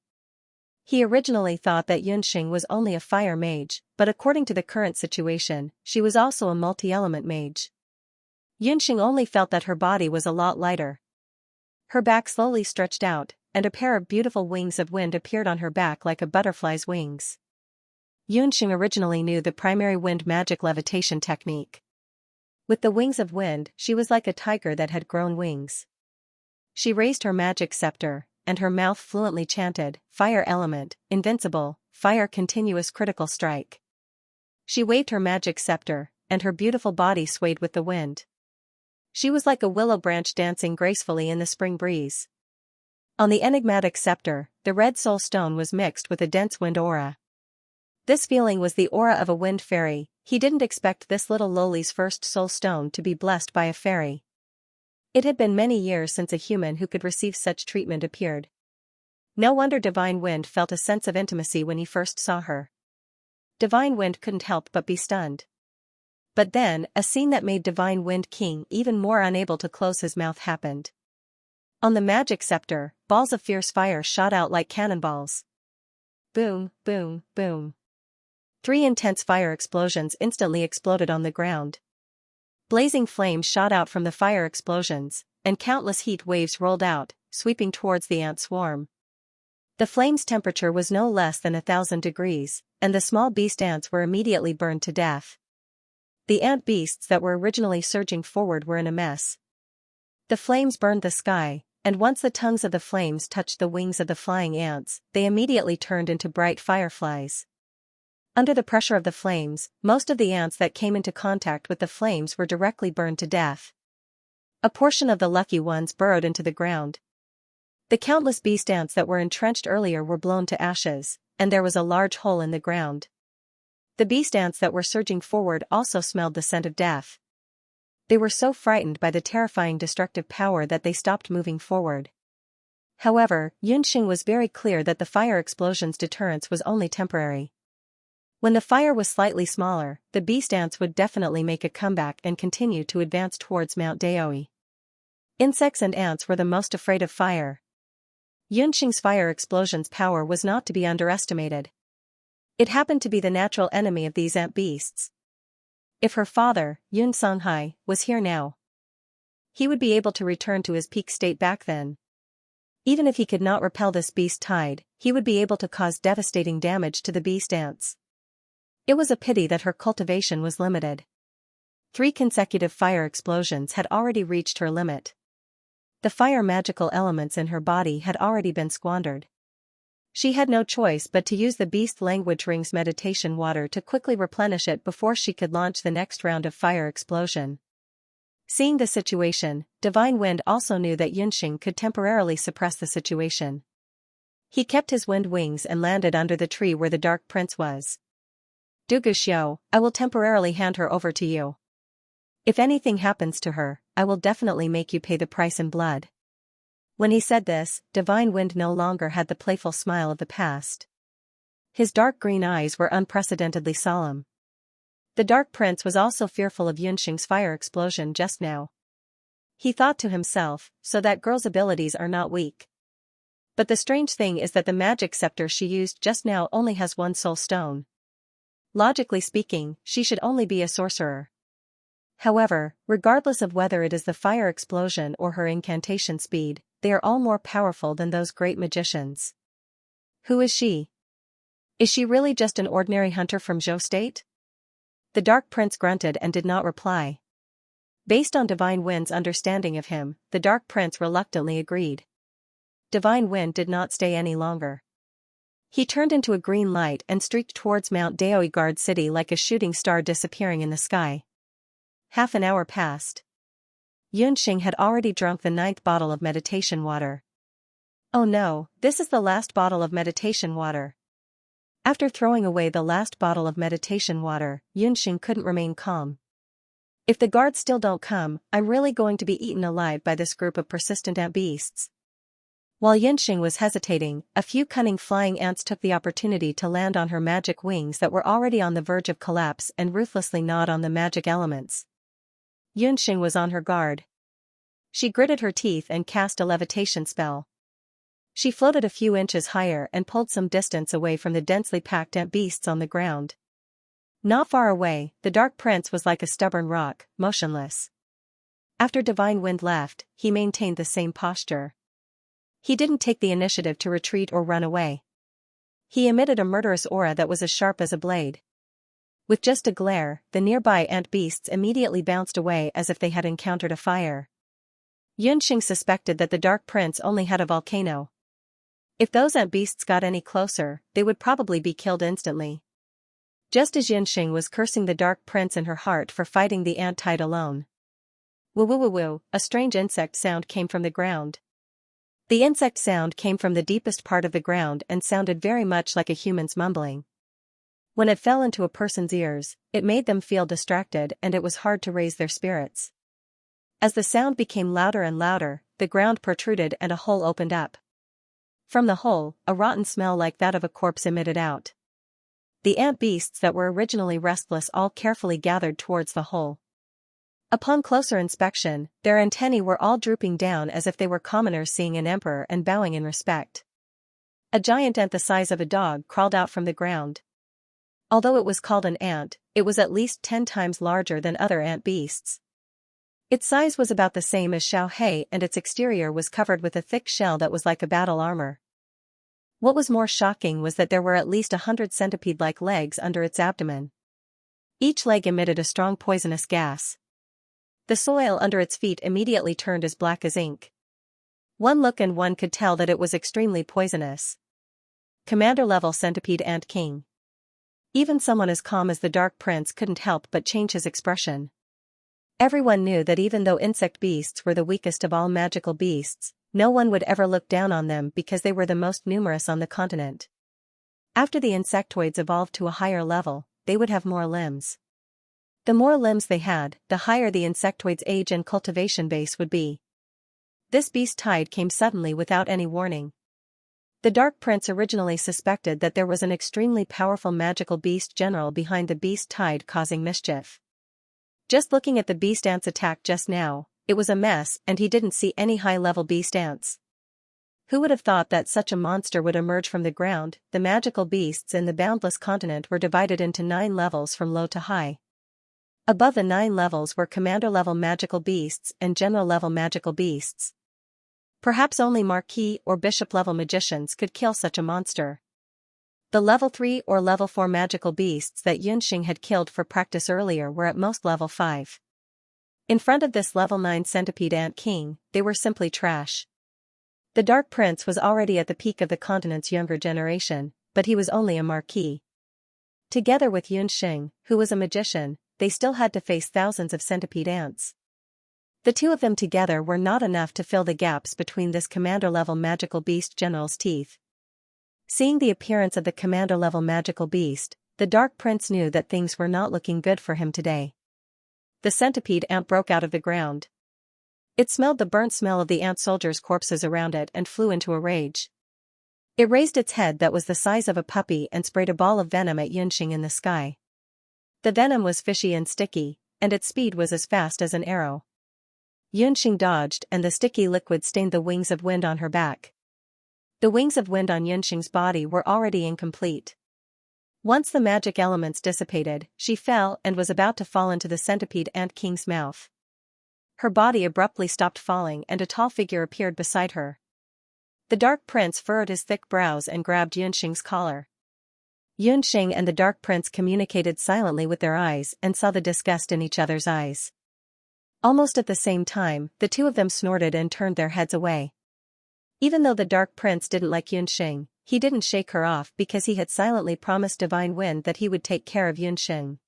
He originally thought that Yunxing was only a fire mage, but according to the current situation, she was also a multi-element mage. Yunxing only felt that her body was a lot lighter. Her back slowly stretched out, and a pair of beautiful wings of wind appeared on her back like a butterfly's wings. Yunxing originally knew the primary wind magic levitation technique. With the wings of wind, she was like a tiger that had grown wings. She raised her magic scepter, and her mouth fluently chanted, "Fire element, invincible, fire continuous critical strike." She waved her magic scepter, and her beautiful body swayed with the wind. She was like a willow branch dancing gracefully in the spring breeze. On the enigmatic scepter, the red soul stone was mixed with a dense wind aura. This feeling was the aura of a wind fairy. He didn't expect this little lowly's first soul stone to be blessed by a fairy. It had been many years since a human who could receive such treatment appeared. No wonder Divine Wind felt a sense of intimacy when he first saw her. Divine Wind couldn't help but be stunned. But then, a scene that made Divine Wind King even more unable to close his mouth happened. On the magic scepter, balls of fierce fire shot out like cannonballs. Boom, boom, boom. 3 intense fire explosions instantly exploded on the ground. Blazing flames shot out from the fire explosions, and countless heat waves rolled out, sweeping towards the ant swarm. The flame's temperature was no less than 1,000 degrees, and the small beast ants were immediately burned to death. The ant beasts that were originally surging forward were in a mess. The flames burned the sky, and once the tongues of the flames touched the wings of the flying ants, they immediately turned into bright fireflies. Under the pressure of the flames, most of the ants that came into contact with the flames were directly burned to death. A portion of the lucky ones burrowed into the ground. The countless beast ants that were entrenched earlier were blown to ashes, and there was a large hole in the ground. The beast ants that were surging forward also smelled the scent of death. They were so frightened by the terrifying destructive power that they stopped moving forward. However, Yunxing was very clear that the fire explosion's deterrence was only temporary. When the fire was slightly smaller, the beast ants would definitely make a comeback and continue to advance towards Mount Daoi. Insects and ants were the most afraid of fire. Yunxing's fire explosion's power was not to be underestimated. It happened to be the natural enemy of these ant beasts. If her father, Yun Songhai, was here now, he would be able to return to his peak state back then. Even if he could not repel this beast tide, he would be able to cause devastating damage to the beast ants. It was a pity that her cultivation was limited. 3 consecutive fire explosions had already reached her limit. The fire magical elements in her body had already been squandered. She had no choice but to use the beast language ring's meditation water to quickly replenish it before she could launch the next round of fire explosion. Seeing the situation, Divine Wind also knew that Yunxing could temporarily suppress the situation. He kept his wind wings and landed under the tree where the Dark Prince was. "Duguxiu, I will temporarily hand her over to you. If anything happens to her, I will definitely make you pay the price in blood." When he said this, Divine Wind no longer had the playful smile of the past. His dark green eyes were unprecedentedly solemn. The Dark Prince was also fearful of Yunxing's fire explosion just now. He thought to himself, so that girl's abilities are not weak. But the strange thing is that the magic scepter she used just now only has 1 soul stone. Logically speaking, she should only be a sorcerer. However, regardless of whether it is the fire explosion or her incantation speed, they are all more powerful than those great magicians. Who is she? Is she really just an ordinary hunter from Zhou State? The Dark Prince grunted and did not reply. Based on Divine Wind's understanding of him, the Dark Prince reluctantly agreed. Divine Wind did not stay any longer. He turned into a green light and streaked towards Mount Daoi Guard City like a shooting star disappearing in the sky. Half an hour passed. Yunxing had already drunk the 9th bottle of meditation water. Oh no, this is the last bottle of meditation water. After throwing away the last bottle of meditation water, Yunxing couldn't remain calm. If the guards still don't come, I'm really going to be eaten alive by this group of persistent ant beasts. While Yunxing was hesitating, a few cunning flying ants took the opportunity to land on her magic wings that were already on the verge of collapse and ruthlessly gnawed on the magic elements. Yunxing was on her guard. She gritted her teeth and cast a levitation spell. She floated a few inches higher and pulled some distance away from the densely packed ant beasts on the ground. Not far away, the Dark Prince was like a stubborn rock, motionless. After Divine Wind left, he maintained the same posture. He didn't take the initiative to retreat or run away. He emitted a murderous aura that was as sharp as a blade. With just a glare, the nearby ant beasts immediately bounced away as if they had encountered a fire. Yunxing suspected that the Dark Prince only had a volcano. If those ant beasts got any closer, they would probably be killed instantly. Just as Yunxing was cursing the Dark Prince in her heart for fighting the ant tide alone. Woo woo woo woo, a strange insect sound came from the ground. The insect sound came from the deepest part of the ground and sounded very much like a human's mumbling. When it fell into a person's ears, it made them feel distracted and it was hard to raise their spirits. As the sound became louder and louder, the ground protruded and a hole opened up. From the hole, a rotten smell like that of a corpse emitted out. The ant beasts that were originally restless all carefully gathered towards the hole. Upon closer inspection, their antennae were all drooping down as if they were commoners seeing an emperor and bowing in respect. A giant ant the size of a dog crawled out from the ground. Although it was called an ant, it was at least 10 times larger than other ant beasts. Its size was about the same as Xiaohei and its exterior was covered with a thick shell that was like a battle armor. What was more shocking was that there were at least 100 centipede-like legs under its abdomen. Each leg emitted a strong poisonous gas. The soil under its feet immediately turned as black as ink. One look and one could tell that it was extremely poisonous. Commander-level centipede ant king. Even someone as calm as the Dark Prince couldn't help but change his expression. Everyone knew that even though insect beasts were the weakest of all magical beasts, no one would ever look down on them because they were the most numerous on the continent. After the insectoids evolved to a higher level, they would have more limbs. The more limbs they had, the higher the insectoid's age and cultivation base would be. This beast tide came suddenly without any warning. The Dark Prince originally suspected that there was an extremely powerful magical beast general behind the beast tide causing mischief. Just looking at the beast ants attack just now, it was a mess and he didn't see any high-level beast ants. Who would have thought that such a monster would emerge from the ground? The magical beasts in the boundless continent were divided into 9 levels from low to high. Above the 9 levels were commander-level magical beasts and general-level magical beasts. Perhaps only marquis or bishop-level magicians could kill such a monster. The level 3 or level 4 magical beasts that Yunxing had killed for practice earlier were at most level 5. In front of this level 9 centipede ant king, they were simply trash. The Dark Prince was already at the peak of the continent's younger generation, but he was only a marquis. Together with Yunxing, who was a magician, they still had to face thousands of centipede ants. The two of them together were not enough to fill the gaps between this commander-level magical beast general's teeth. Seeing the appearance of the commander-level magical beast, the Dark Prince knew that things were not looking good for him today. The centipede ant broke out of the ground. It smelled the burnt smell of the ant soldiers' corpses around it and flew into a rage. It raised its head that was the size of a puppy and sprayed a ball of venom at Yunxing in the sky. The venom was fishy and sticky, and its speed was as fast as an arrow. Yunxing dodged and the sticky liquid stained the wings of wind on her back. The wings of wind on Yunxing's body were already incomplete. Once the magic elements dissipated, she fell and was about to fall into the centipede ant king's mouth. Her body abruptly stopped falling and a tall figure appeared beside her. The Dark Prince furrowed his thick brows and grabbed Yunxing's collar. Yunxing and the Dark Prince communicated silently with their eyes and saw the disgust in each other's eyes. Almost at the same time, the two of them snorted and turned their heads away. Even though the Dark Prince didn't like Yunxing, he didn't shake her off because he had silently promised Divine Wind that he would take care of Xianxia.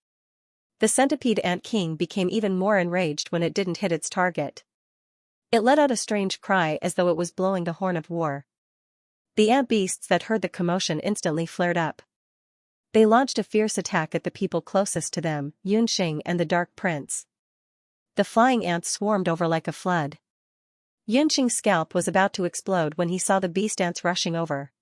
The centipede ant king became even more enraged when it didn't hit its target. It let out a strange cry as though it was blowing the horn of war. The ant beasts that heard the commotion instantly flared up. They launched a fierce attack at the people closest to them, Xianxia and the Dark Prince. The flying ants swarmed over like a flood. Xianxia's scalp was about to explode when he saw the beast ants rushing over.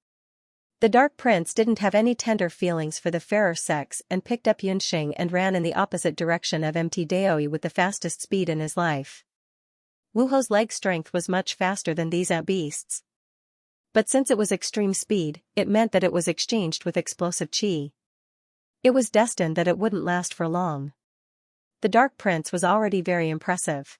The Dark Prince didn't have any tender feelings for the fairer sex and picked up Xianxia and ran in the opposite direction of Mt. Daoi with the fastest speed in his life. Wuho's leg strength was much faster than these ant beasts. But since it was extreme speed, it meant that it was exchanged with explosive chi. It was destined that it wouldn't last for long. The Dark Prince was already very impressive.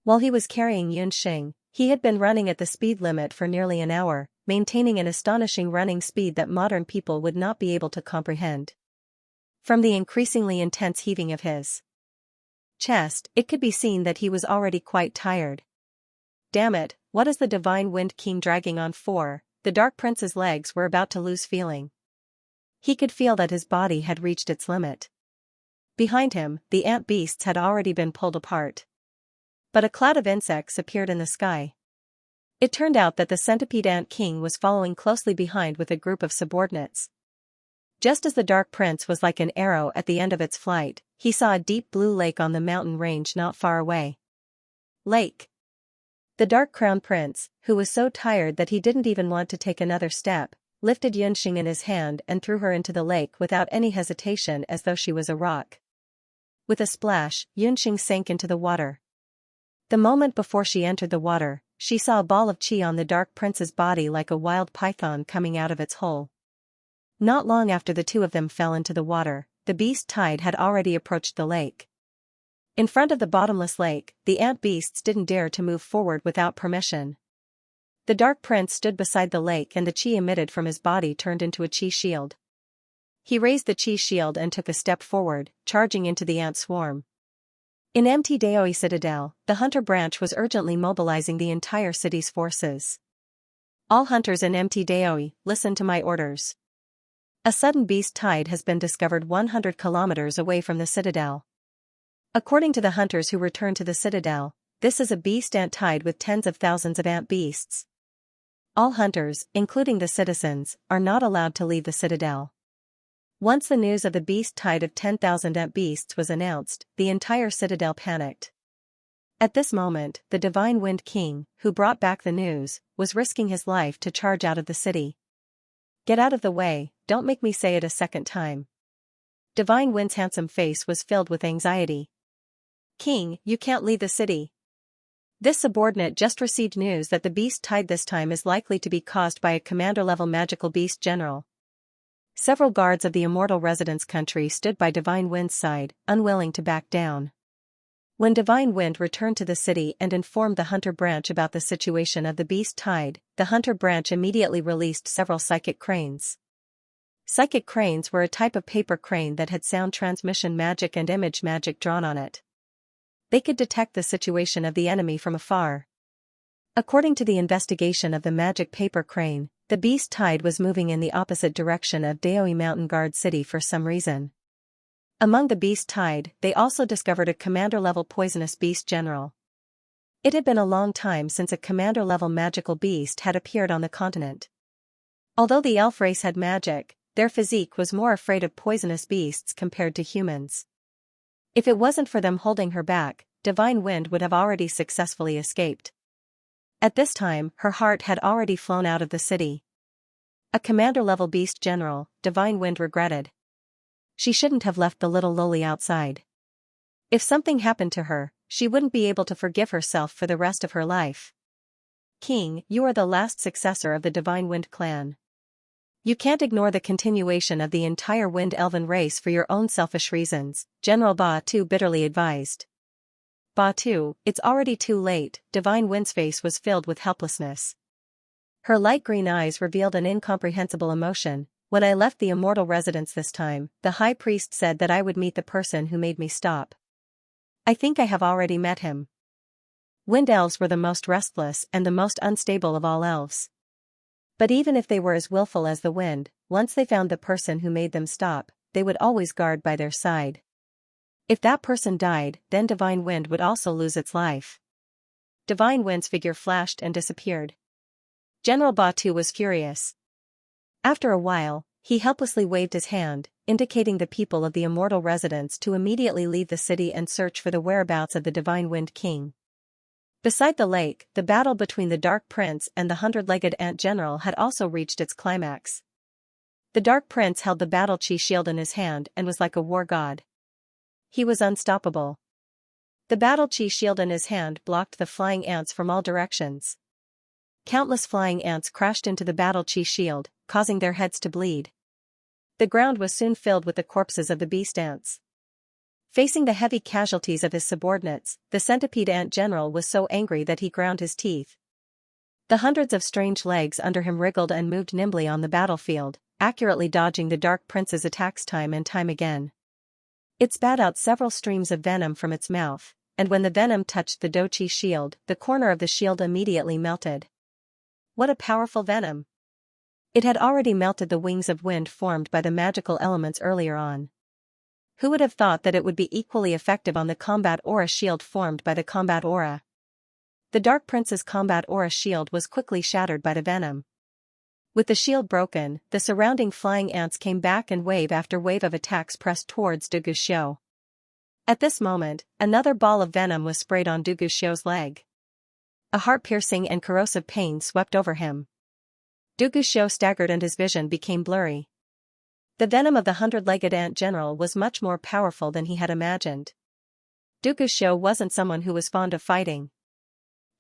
While he was carrying Xianxia, he had been running at the speed limit for nearly an hour, maintaining an astonishing running speed that modern people would not be able to comprehend. From the increasingly intense heaving of his chest, it could be seen that he was already quite tired. Damn it, what is the Divine Wind King dragging on for? The Dark Prince's legs were about to lose feeling. He could feel that his body had reached its limit. Behind him, the ant beasts had already been pulled apart. But a cloud of insects appeared in the sky. It turned out that the centipede ant king was following closely behind with a group of subordinates. Just as the Dark Prince was like an arrow at the end of its flight, he saw a deep blue lake on the mountain range not far away. Lake. The Dark Crown Prince, who was so tired that he didn't even want to take another step, lifted Xianxia in his hand and threw her into the lake without any hesitation as though she was a rock. With a splash, Xianxia sank into the water. The moment before she entered the water, she saw a ball of chi on the Dark Prince's body like a wild python coming out of its hole. Not long after the two of them fell into the water, the beast tide had already approached the lake. In front of the bottomless lake, the ant beasts didn't dare to move forward without permission. The Dark Prince stood beside the lake and the chi emitted from his body turned into a chi shield. He raised the chi shield and took a step forward, charging into the ant swarm. In Mt. Daoi Citadel, the hunter branch was urgently mobilizing the entire city's forces. All hunters in Mt. Daoi, listen to my orders. A sudden beast tide has been discovered 100 kilometers away from the citadel. According to the hunters who returned to the citadel, this is a beast ant tide with tens of thousands of ant beasts. All hunters, including the citizens, are not allowed to leave the citadel. Once the news of the beast tide of 10,000 ant beasts was announced, the entire citadel panicked. At this moment, the Divine Wind King, who brought back the news, was risking his life to charge out of the city. Get out of the way, don't make me say it a second time. Divine Wind's handsome face was filled with anxiety. King, you can't leave the city. This subordinate just received news that the beast tide this time is likely to be caused by a commander-level magical beast general. Several guards of the immortal residence country stood by Divine Wind's side, unwilling to back down. When Divine Wind returned to the city and informed the hunter branch about the situation of the beast tide, the hunter branch immediately released several psychic cranes. Psychic cranes were a type of paper crane that had sound transmission magic and image magic drawn on it. They could detect the situation of the enemy from afar. According to the investigation of the magic paper crane, the beast tide was moving in the opposite direction of Daoi Mountain Guard City for some reason. Among the beast tide, they also discovered a commander-level poisonous beast general. It had been a long time since a commander-level magical beast had appeared on the continent. Although the elf race had magic, their physique was more afraid of poisonous beasts compared to humans. If it wasn't for them holding her back, Divine Wind would have already successfully escaped. At this time, her heart had already flown out of the city. A commander-level beast general, Divine Wind regretted. She shouldn't have left the little loli outside. If something happened to her, she wouldn't be able to forgive herself for the rest of her life. King, you are the last successor of the Divine Wind clan. You can't ignore the continuation of the entire Wind Elven race for your own selfish reasons, General Ba Tu bitterly advised. Ba Tu, it's already too late. Divine Wind's face was filled with helplessness. Her light green eyes revealed an incomprehensible emotion. When I left the immortal residence this time, the high priest said that I would meet the person who made me stop. I think I have already met him. Wind elves were the most restless and the most unstable of all elves. But even if they were as willful as the wind, once they found the person who made them stop, they would always guard by their side. If that person died, then Divine Wind would also lose its life. Divine Wind's figure flashed and disappeared. General Batu was furious. After a while, he helplessly waved his hand, indicating the people of the immortal residence to immediately leave the city and search for the whereabouts of the Divine Wind King. Beside the lake, the battle between the Dark Prince and the hundred-legged Ant General had also reached its climax. The Dark Prince held the battle chi shield in his hand and was like a war god. He was unstoppable. The battle chi shield in his hand blocked the flying ants from all directions. Countless flying ants crashed into the battle chi shield, causing their heads to bleed. The ground was soon filled with the corpses of the beast ants. Facing the heavy casualties of his subordinates, the centipede ant general was so angry that he ground his teeth. The hundreds of strange legs under him wriggled and moved nimbly on the battlefield, accurately dodging the Dark Prince's attacks time and time again. It spat out several streams of venom from its mouth, and when the venom touched the Dochi shield, the corner of the shield immediately melted. What a powerful venom! It had already melted the wings of wind formed by the magical elements earlier on. Who would have thought that it would be equally effective on the combat aura shield formed by the combat aura? The Dark Prince's combat aura shield was quickly shattered by the venom. With the shield broken, the surrounding flying ants came back and wave after wave of attacks pressed towards Du Guxiu. At this moment, another ball of venom was sprayed on Du Guxiu's leg. A heart-piercing and corrosive pain swept over him. Du Guxiu staggered and his vision became blurry. The venom of the hundred-legged ant general was much more powerful than he had imagined. Du Guxiu wasn't someone who was fond of fighting.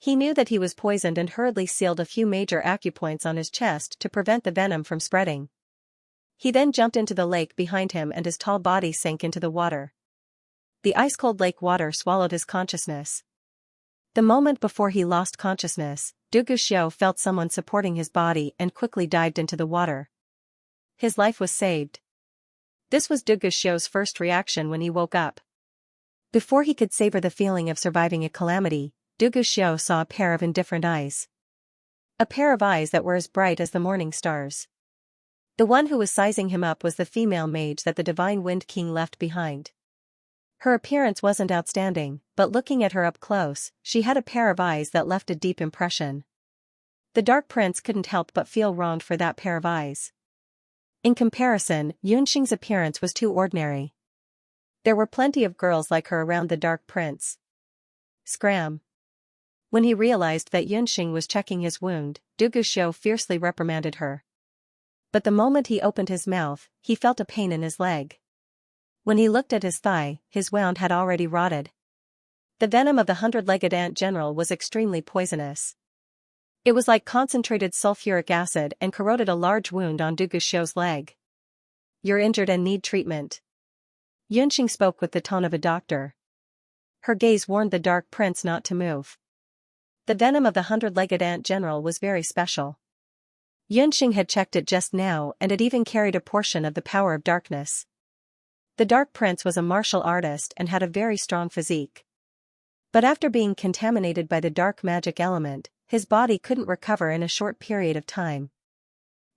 He knew that he was poisoned and hurriedly sealed a few major acupoints on his chest to prevent the venom from spreading. He then jumped into the lake behind him and his tall body sank into the water. The ice-cold lake water swallowed his consciousness. The moment before he lost consciousness, Du Guxiu felt someone supporting his body and quickly dived into the water. His life was saved. This was Du Guxiu's first reaction when he woke up. Before he could savor the feeling of surviving a calamity, Du Guxiu saw a pair of indifferent eyes. A pair of eyes that were as bright as the morning stars. The one who was sizing him up was the female mage that the Divine Wind King left behind. Her appearance wasn't outstanding, but looking at her up close, she had a pair of eyes that left a deep impression. The Dark Prince couldn't help but feel wronged for that pair of eyes. In comparison, Xianxia's appearance was too ordinary. There were plenty of girls like her around the Dark Prince. Scram! When he realized that Xianxia was checking his wound, Du Guxiu fiercely reprimanded her. But the moment he opened his mouth, he felt a pain in his leg. When he looked at his thigh, his wound had already rotted. The venom of the hundred-legged ant general was extremely poisonous. It was like concentrated sulfuric acid and corroded a large wound on Du Guxiu's leg. "You're injured and need treatment." Xianxia spoke with the tone of a doctor. Her gaze warned the Dark Prince not to move. The venom of the hundred-legged ant general was very special. Xianxia had checked it just now and it even carried a portion of the power of darkness. The Dark Prince was a martial artist and had a very strong physique. But after being contaminated by the dark magic element, his body couldn't recover in a short period of time.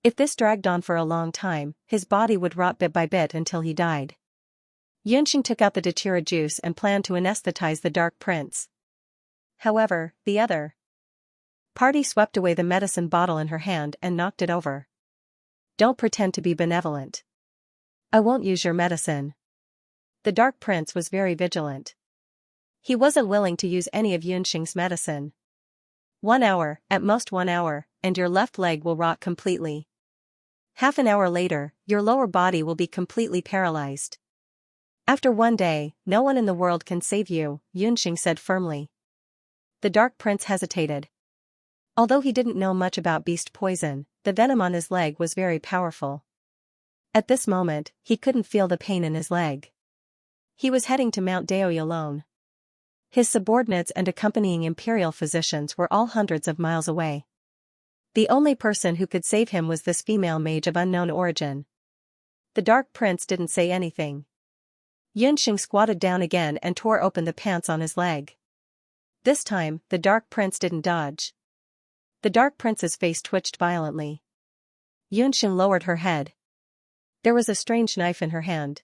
If this dragged on for a long time, his body would rot bit by bit until he died. Xianxia took out the datura juice and planned to anesthetize the Dark Prince. However, the other party swept away the medicine bottle in her hand and knocked it over. "Don't pretend to be benevolent. I won't use your medicine." The Dark Prince was very vigilant. He wasn't willing to use any of Xianxia's medicine. 1 hour, at most 1 hour, and your left leg will rot completely. Half an hour later, your lower body will be completely paralyzed. After 1 day, no one in the world can save you, Xianxia said firmly. The Dark Prince hesitated. Although he didn't know much about beast poison, the venom on his leg was very powerful. At this moment, he couldn't feel the pain in his leg. He was heading to Mount Daoyi alone. His subordinates and accompanying imperial physicians were all hundreds of miles away. The only person who could save him was this female mage of unknown origin. The Dark Prince didn't say anything. Xianxia squatted down again and tore open the pants on his leg. This time, the Dark Prince didn't dodge. The Dark Prince's face twitched violently. Yunxing lowered her head. There was a strange knife in her hand.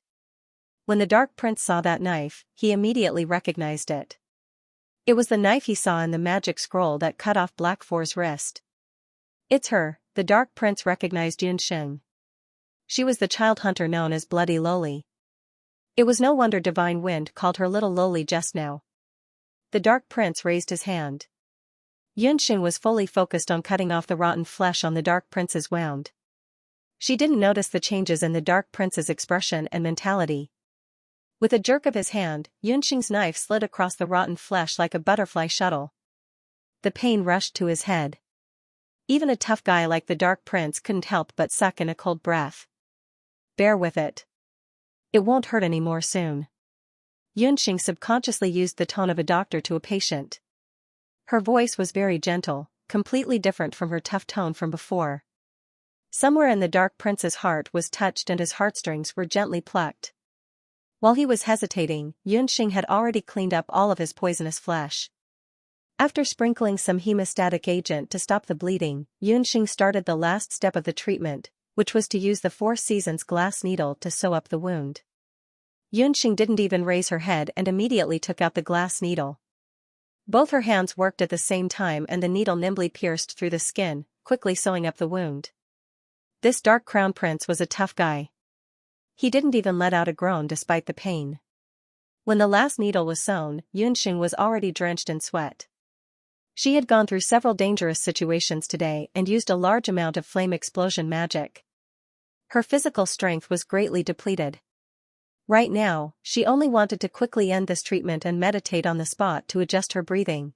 When the Dark Prince saw that knife, he immediately recognized it. It was the knife he saw in the magic scroll that cut off Black Four's wrist. It's her, the Dark Prince recognized Yunxing. She was the child hunter known as Bloody Loli. It was no wonder Divine Wind called her Little Loli just now. The Dark Prince raised his hand. Yunxing was fully focused on cutting off the rotten flesh on the Dark Prince's wound. She didn't notice the changes in the Dark Prince's expression and mentality. With a jerk of his hand, Yunxing's knife slid across the rotten flesh like a butterfly shuttle. The pain rushed to his head. Even a tough guy like the Dark Prince couldn't help but suck in a cold breath. Bear with it. It won't hurt anymore soon. Yunxing subconsciously used the tone of a doctor to a patient. Her voice was very gentle, completely different from her tough tone from before. Somewhere in the Dark Prince's heart was touched and his heartstrings were gently plucked. While he was hesitating, Yunxing had already cleaned up all of his poisonous flesh. After sprinkling some hemostatic agent to stop the bleeding, Yunxing started the last step of the treatment, which was to use the Four Seasons glass needle to sew up the wound. Yunxing didn't even raise her head and immediately took out the glass needle. Both her hands worked at the same time and the needle nimbly pierced through the skin, quickly sewing up the wound. This Dark Crown Prince was a tough guy. He didn't even let out a groan despite the pain. When the last needle was sewn, Yunxing was already drenched in sweat. She had gone through several dangerous situations today and used a large amount of flame explosion magic. Her physical strength was greatly depleted. Right now, she only wanted to quickly end this treatment and meditate on the spot to adjust her breathing.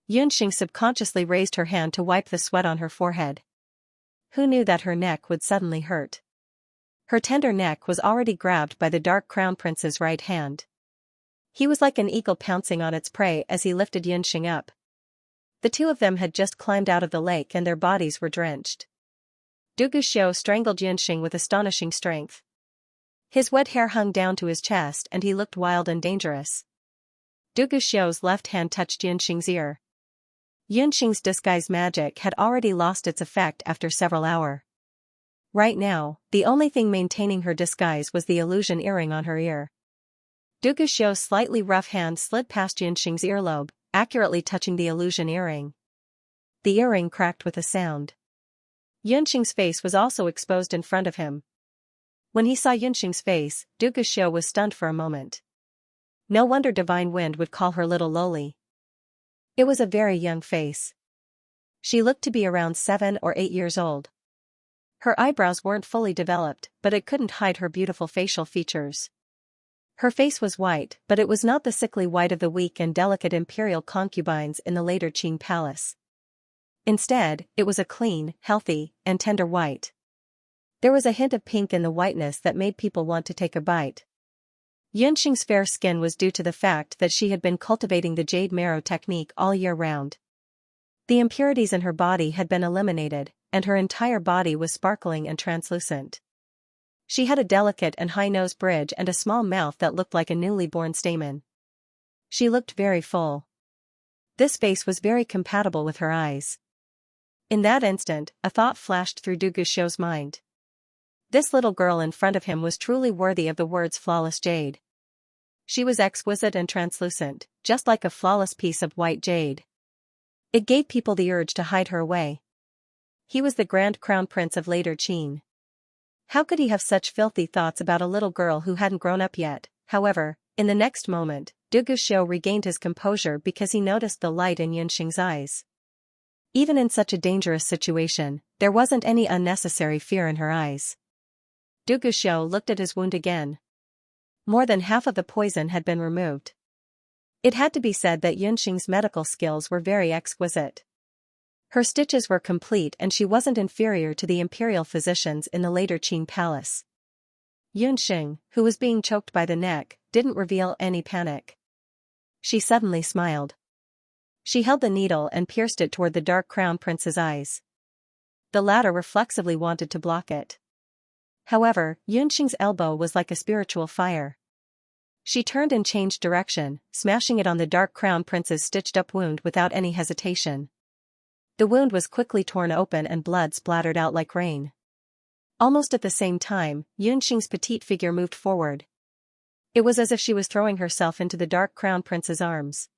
Yunxing subconsciously raised her hand to wipe the sweat on her forehead. Who knew that her neck would suddenly hurt? Her tender neck was already grabbed by the Dark Crown Prince's right hand. He was like an eagle pouncing on its prey as he lifted Yunxing up. The two of them had just climbed out of the lake and their bodies were drenched. Du Guxiu strangled Yunxing with astonishing strength. His wet hair hung down to his chest and he looked wild and dangerous. Du Guxiu's left hand touched Yunxing's ear. Yunxing's disguise magic had already lost its effect after several hours. Right now, the only thing maintaining her disguise was the illusion earring on her ear. Du Guxiu's slightly rough hand slid past Yunxing's earlobe, accurately touching the illusion earring. The earring cracked with a sound. Yunxing's face was also exposed in front of him. When he saw Yunxing's face, Du Guxiu was stunned for a moment. No wonder Divine Wind would call her Little Loli. It was a very young face. She looked to be around 7 or 8 years old. Her eyebrows weren't fully developed, but it couldn't hide her beautiful facial features. Her face was white, but it was not the sickly white of the weak and delicate imperial concubines in the later Qing palace. Instead, it was a clean, healthy, and tender white. There was a hint of pink in the whiteness that made people want to take a bite. Yunxing's fair skin was due to the fact that she had been cultivating the jade marrow technique all year round. The impurities in her body had been eliminated, and her entire body was sparkling and translucent. She had a delicate and high nose bridge and a small mouth that looked like a newly born stamen. She looked very full. This face was very compatible with her eyes. In that instant, a thought flashed through Du Guxiu's mind. This little girl in front of him was truly worthy of the words flawless jade. She was exquisite and translucent, just like a flawless piece of white jade. It gave people the urge to hide her away. He was the Grand Crown Prince of later Qing. How could he have such filthy thoughts about a little girl who hadn't grown up yet? However, in the next moment, Du Guxiu regained his composure because he noticed the light in Yunxing's eyes. Even in such a dangerous situation, there wasn't any unnecessary fear in her eyes. Du Guxiu looked at his wound again. More than half of the poison had been removed. It had to be said that Yunxing's medical skills were very exquisite. Her stitches were complete and she wasn't inferior to the imperial physicians in the later Qing palace. Yunxing, who was being choked by the neck, didn't reveal any panic. She suddenly smiled. She held the needle and pierced it toward the Dark Crown Prince's eyes. The latter reflexively wanted to block it. However, Yunxing's elbow was like a spiritual fire. She turned and changed direction, smashing it on the Dark Crown Prince's stitched-up wound without any hesitation. The wound was quickly torn open and blood splattered out like rain. Almost at the same time, Yunxing's petite figure moved forward. It was as if she was throwing herself into the Dark Crown Prince's arms.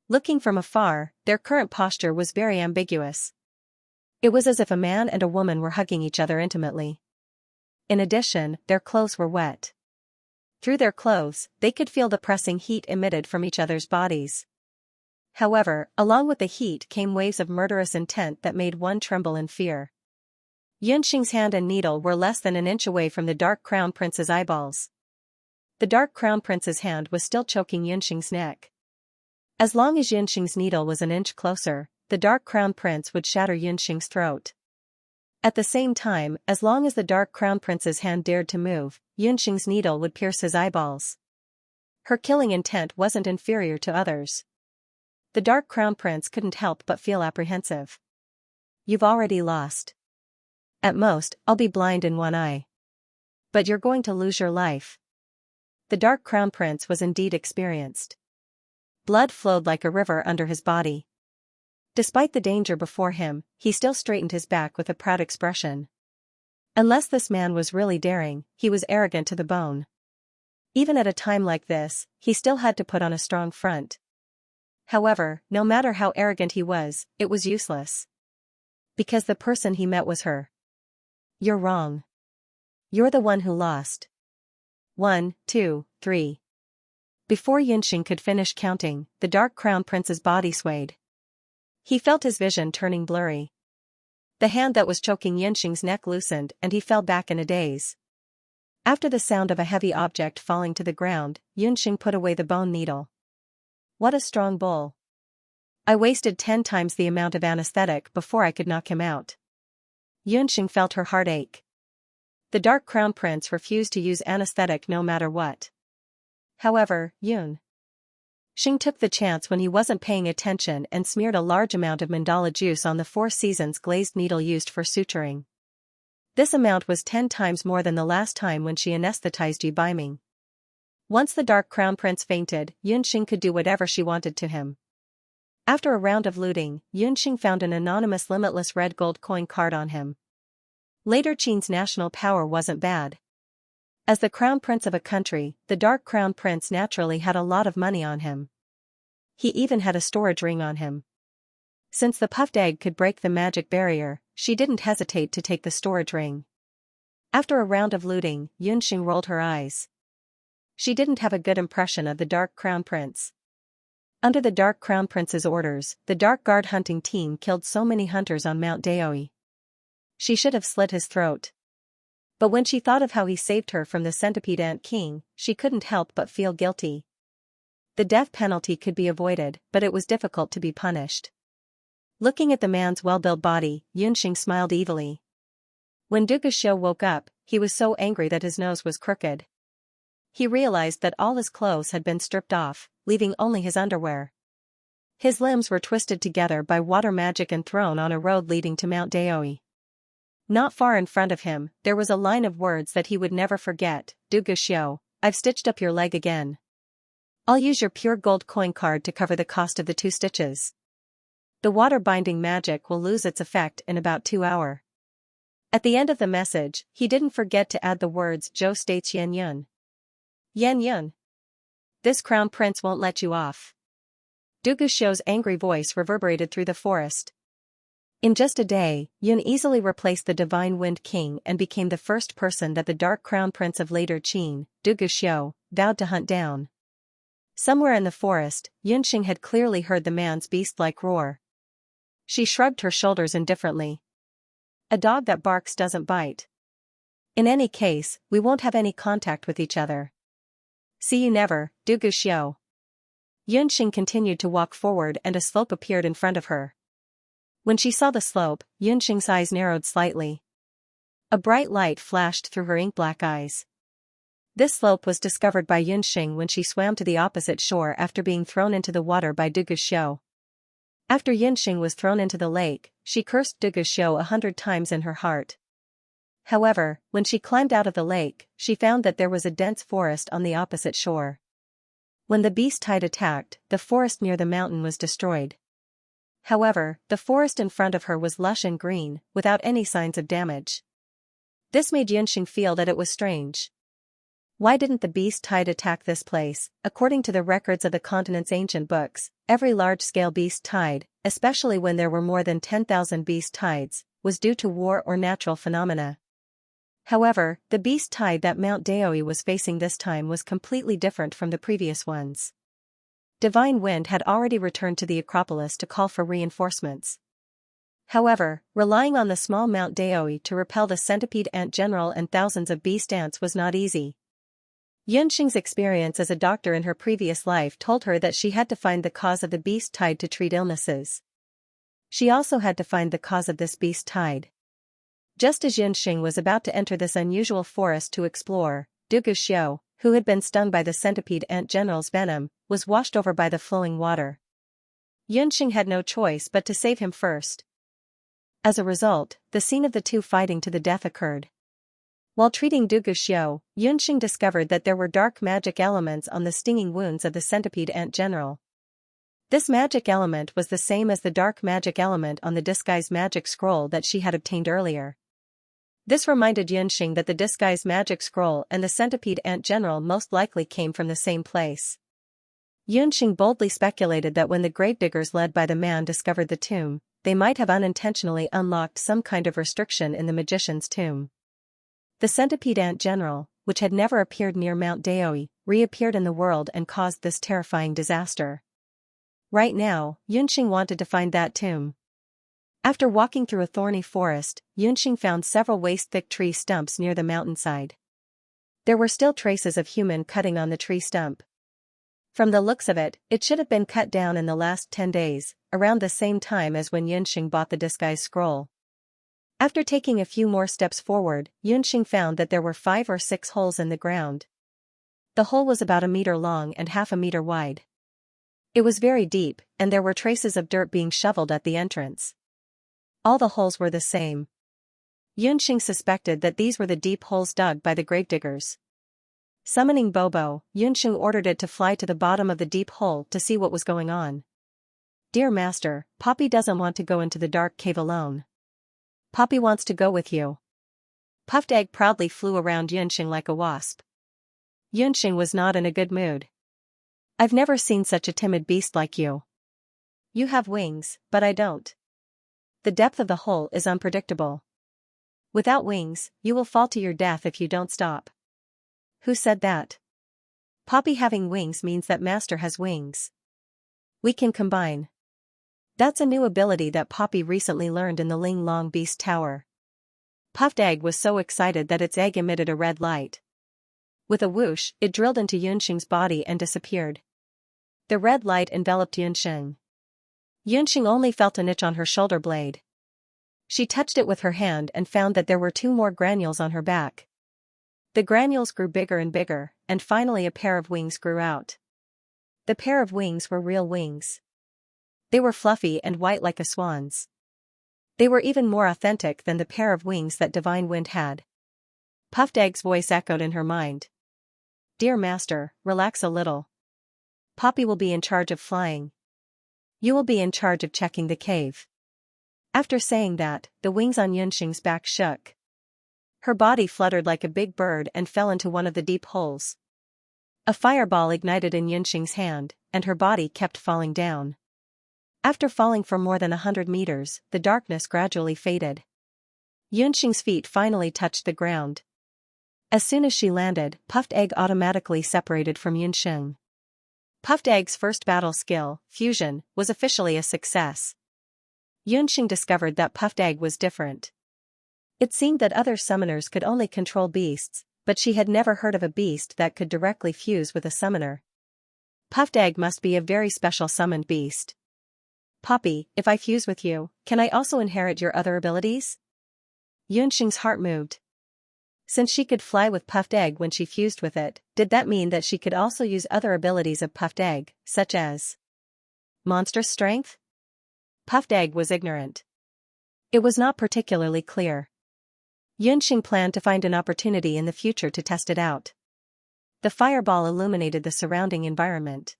Looking from afar, their current posture was very ambiguous. It was as if a man and a woman were hugging each other intimately. In addition, their clothes were wet. Through their clothes, they could feel the pressing heat emitted from each other's bodies. However, along with the heat came waves of murderous intent that made one tremble in fear. Yunxing's hand and needle were less than an inch away from the Dark Crown Prince's eyeballs. The Dark Crown Prince's hand was still choking Yunxing's neck. As long as Yunxing's needle was an inch closer, the Dark Crown Prince would shatter Yunxing's throat. At the same time, as long as the Dark Crown Prince's hand dared to move, Yunxing's needle would pierce his eyeballs. Her killing intent wasn't inferior to others. The Dark Crown Prince couldn't help but feel apprehensive. You've already lost. At most, I'll be blind in one eye. But you're going to lose your life. The Dark Crown Prince was indeed experienced. Blood flowed like a river under his body. Despite the danger before him, he still straightened his back with a proud expression. Unless this man was really daring, he was arrogant to the bone. Even at a time like this, he still had to put on a strong front. However, no matter how arrogant he was, it was useless. Because the person he met was her. You're wrong. You're the one who lost. 1, 2, 3. Before Yunxing could finish counting, the Dark Crown Prince's body swayed. He felt his vision turning blurry. The hand that was choking Yunxing's neck loosened and he fell back in a daze. After the sound of a heavy object falling to the ground, Yunxing put away the bone needle. What a strong bull. I wasted 10 times the amount of anesthetic before I could knock him out. Yunxing felt her heart ache. The Dark Crown Prince refused to use anesthetic no matter what. However, Yunxing took the chance when he wasn't paying attention and smeared a large amount of mandala juice on the 4 Seasons glazed needle used for suturing. This amount was 10 times more than the last time when she anesthetized Yu Baiming. Once the Dark Crown Prince fainted, Yunxing could do whatever she wanted to him. After a round of looting, Yunxing found an anonymous limitless red gold coin card on him. Later Qin's national power wasn't bad. As the crown prince of a country, the Dark Crown Prince naturally had a lot of money on him. He even had a storage ring on him. Since the puffed egg could break the magic barrier, she didn't hesitate to take the storage ring. After a round of looting, Yunxing rolled her eyes. She didn't have a good impression of the Dark Crown Prince. Under the Dark Crown Prince's orders, the Dark Guard hunting team killed so many hunters on Mount Daoi. She should have slit his throat. But when she thought of how he saved her from the centipede ant king, she couldn't help but feel guilty. The death penalty could be avoided, but it was difficult to be punished. Looking at the man's well-built body, Yunxing smiled evilly. When Du Guxiu woke up, he was so angry that his nose was crooked. He realized that all his clothes had been stripped off, leaving only his underwear. His limbs were twisted together by water magic and thrown on a road leading to Mount Daoi. Not far in front of him, there was a line of words that he would never forget. Du Guxiu, I've stitched up your leg again. I'll use your pure gold coin card to cover the cost of the 2 stitches. The water binding magic will lose its effect in about 2 hours. At the end of the message, he didn't forget to add the words Zhou states Yan Yun. Yan Yun. This crown prince won't let you off. Du Guxiu's angry voice reverberated through the forest. In just a day, Yun easily replaced the Divine Wind King and became the first person that the Dark Crown Prince of later Qin, Du Guxiu, vowed to hunt down. Somewhere in the forest, Yunxing had clearly heard the man's beast-like roar. She shrugged her shoulders indifferently. A dog that barks doesn't bite. In any case, we won't have any contact with each other. See you never, Du Guxiu. Yunxing continued to walk forward and a slope appeared in front of her. When she saw the slope, Yunxing's eyes narrowed slightly. A bright light flashed through her ink-black eyes. This slope was discovered by Yunxing when she swam to the opposite shore after being thrown into the water by Du Guxiu. After Yunxing was thrown into the lake, she cursed Du Guxiu 100 times in her heart. However, when she climbed out of the lake, she found that there was a dense forest on the opposite shore. When the beast tide attacked, the forest near the mountain was destroyed. However, the forest in front of her was lush and green, without any signs of damage. This made Yunxing feel that it was strange. Why didn't the beast tide attack this place? According to the records of the continent's ancient books, every large-scale beast tide, especially when there were more than 10,000 beast tides, was due to war or natural phenomena. However, the beast tide that Mount Daoi was facing this time was completely different from the previous ones. Divine Wind had already returned to the Acropolis to call for reinforcements. However, relying on the small Mount Daoi to repel the centipede ant general and thousands of beast ants was not easy. Yunxing's experience as a doctor in her previous life told her that she had to find the cause of the beast tide to treat illnesses. She also had to find the cause of this beast tide. Just as Yunxing was about to enter this unusual forest to explore, Dugu Xiu, who had been stung by the centipede ant general's venom, was washed over by the flowing water. Yunxing had no choice but to save him first. As a result, the scene of the two fighting to the death occurred. While treating Dugu Xiu, Yunxing discovered that there were dark magic elements on the stinging wounds of the centipede ant general. This magic element was the same as the dark magic element on the disguise magic scroll that she had obtained earlier. This reminded Yunxing that the disguise magic scroll and the centipede ant general most likely came from the same place. Yunxing boldly speculated that when the gravediggers led by the man discovered the tomb, they might have unintentionally unlocked some kind of restriction in the magician's tomb. The centipede ant general, which had never appeared near Mount Daoi, reappeared in the world and caused this terrifying disaster. Right now, Yunxing wanted to find that tomb. After walking through a thorny forest, Yunxing found several waist-thick tree stumps near the mountainside. There were still traces of human cutting on the tree stump. From the looks of it, it should have been cut down in the last 10 days, around the same time as when Yunxing bought the disguise scroll. After taking a few more steps forward, Yunxing found that there were 5 or 6 holes in the ground. The hole was about 1 meter long and half a meter wide. It was very deep, and there were traces of dirt being shoveled at the entrance. All the holes were the same. Yunxing suspected that these were the deep holes dug by the gravediggers. Summoning Bobo, Yunxing ordered it to fly to the bottom of the deep hole to see what was going on. "Dear Master, Poppy doesn't want to go into the dark cave alone. Poppy wants to go with you." Puffed Egg proudly flew around Yunxing like a wasp. Yunxing was not in a good mood. "I've never seen such a timid beast like you. You have wings, but I don't. The depth of the hole is unpredictable. Without wings, you will fall to your death if you don't stop." "Who said that? Poppy having wings means that Master has wings. We can combine. That's a new ability that Poppy recently learned in the Ling Long Beast Tower." Puffed Egg was so excited that its egg emitted a red light. With a whoosh, it drilled into Yunxing's body and disappeared. The red light enveloped Yunxing. Yunxing only felt an itch on her shoulder blade. She touched it with her hand and found that there were 2 more granules on her back. The granules grew bigger and bigger, and finally a pair of wings grew out. The pair of wings were real wings. They were fluffy and white like a swan's. They were even more authentic than the pair of wings that Divine Wind had. Puffed Egg's voice echoed in her mind. "Dear Master, relax a little. Poppy will be in charge of flying. You will be in charge of checking the cave." After saying that, the wings on Yunxing's back shook. Her body fluttered like a big bird and fell into one of the deep holes. A fireball ignited in Yunxing's hand, and her body kept falling down. After falling for more than 100 meters, the darkness gradually faded. Yunxing's feet finally touched the ground. As soon as she landed, Puffed Egg automatically separated from Yunxing. Puffed Egg's first battle skill, Fusion, was officially a success. Yunxing discovered that Puffed Egg was different. It seemed that other summoners could only control beasts, but she had never heard of a beast that could directly fuse with a summoner. Puffed Egg must be a very special summoned beast. "Poppy, if I fuse with you, can I also inherit your other abilities?" Yunxing's heart moved. Since she could fly with Puffed Egg when she fused with it, did that mean that she could also use other abilities of Puffed Egg, such as monstrous strength? Puffed Egg was ignorant. It was not particularly clear. Yunxing planned to find an opportunity in the future to test it out. The fireball illuminated the surrounding environment.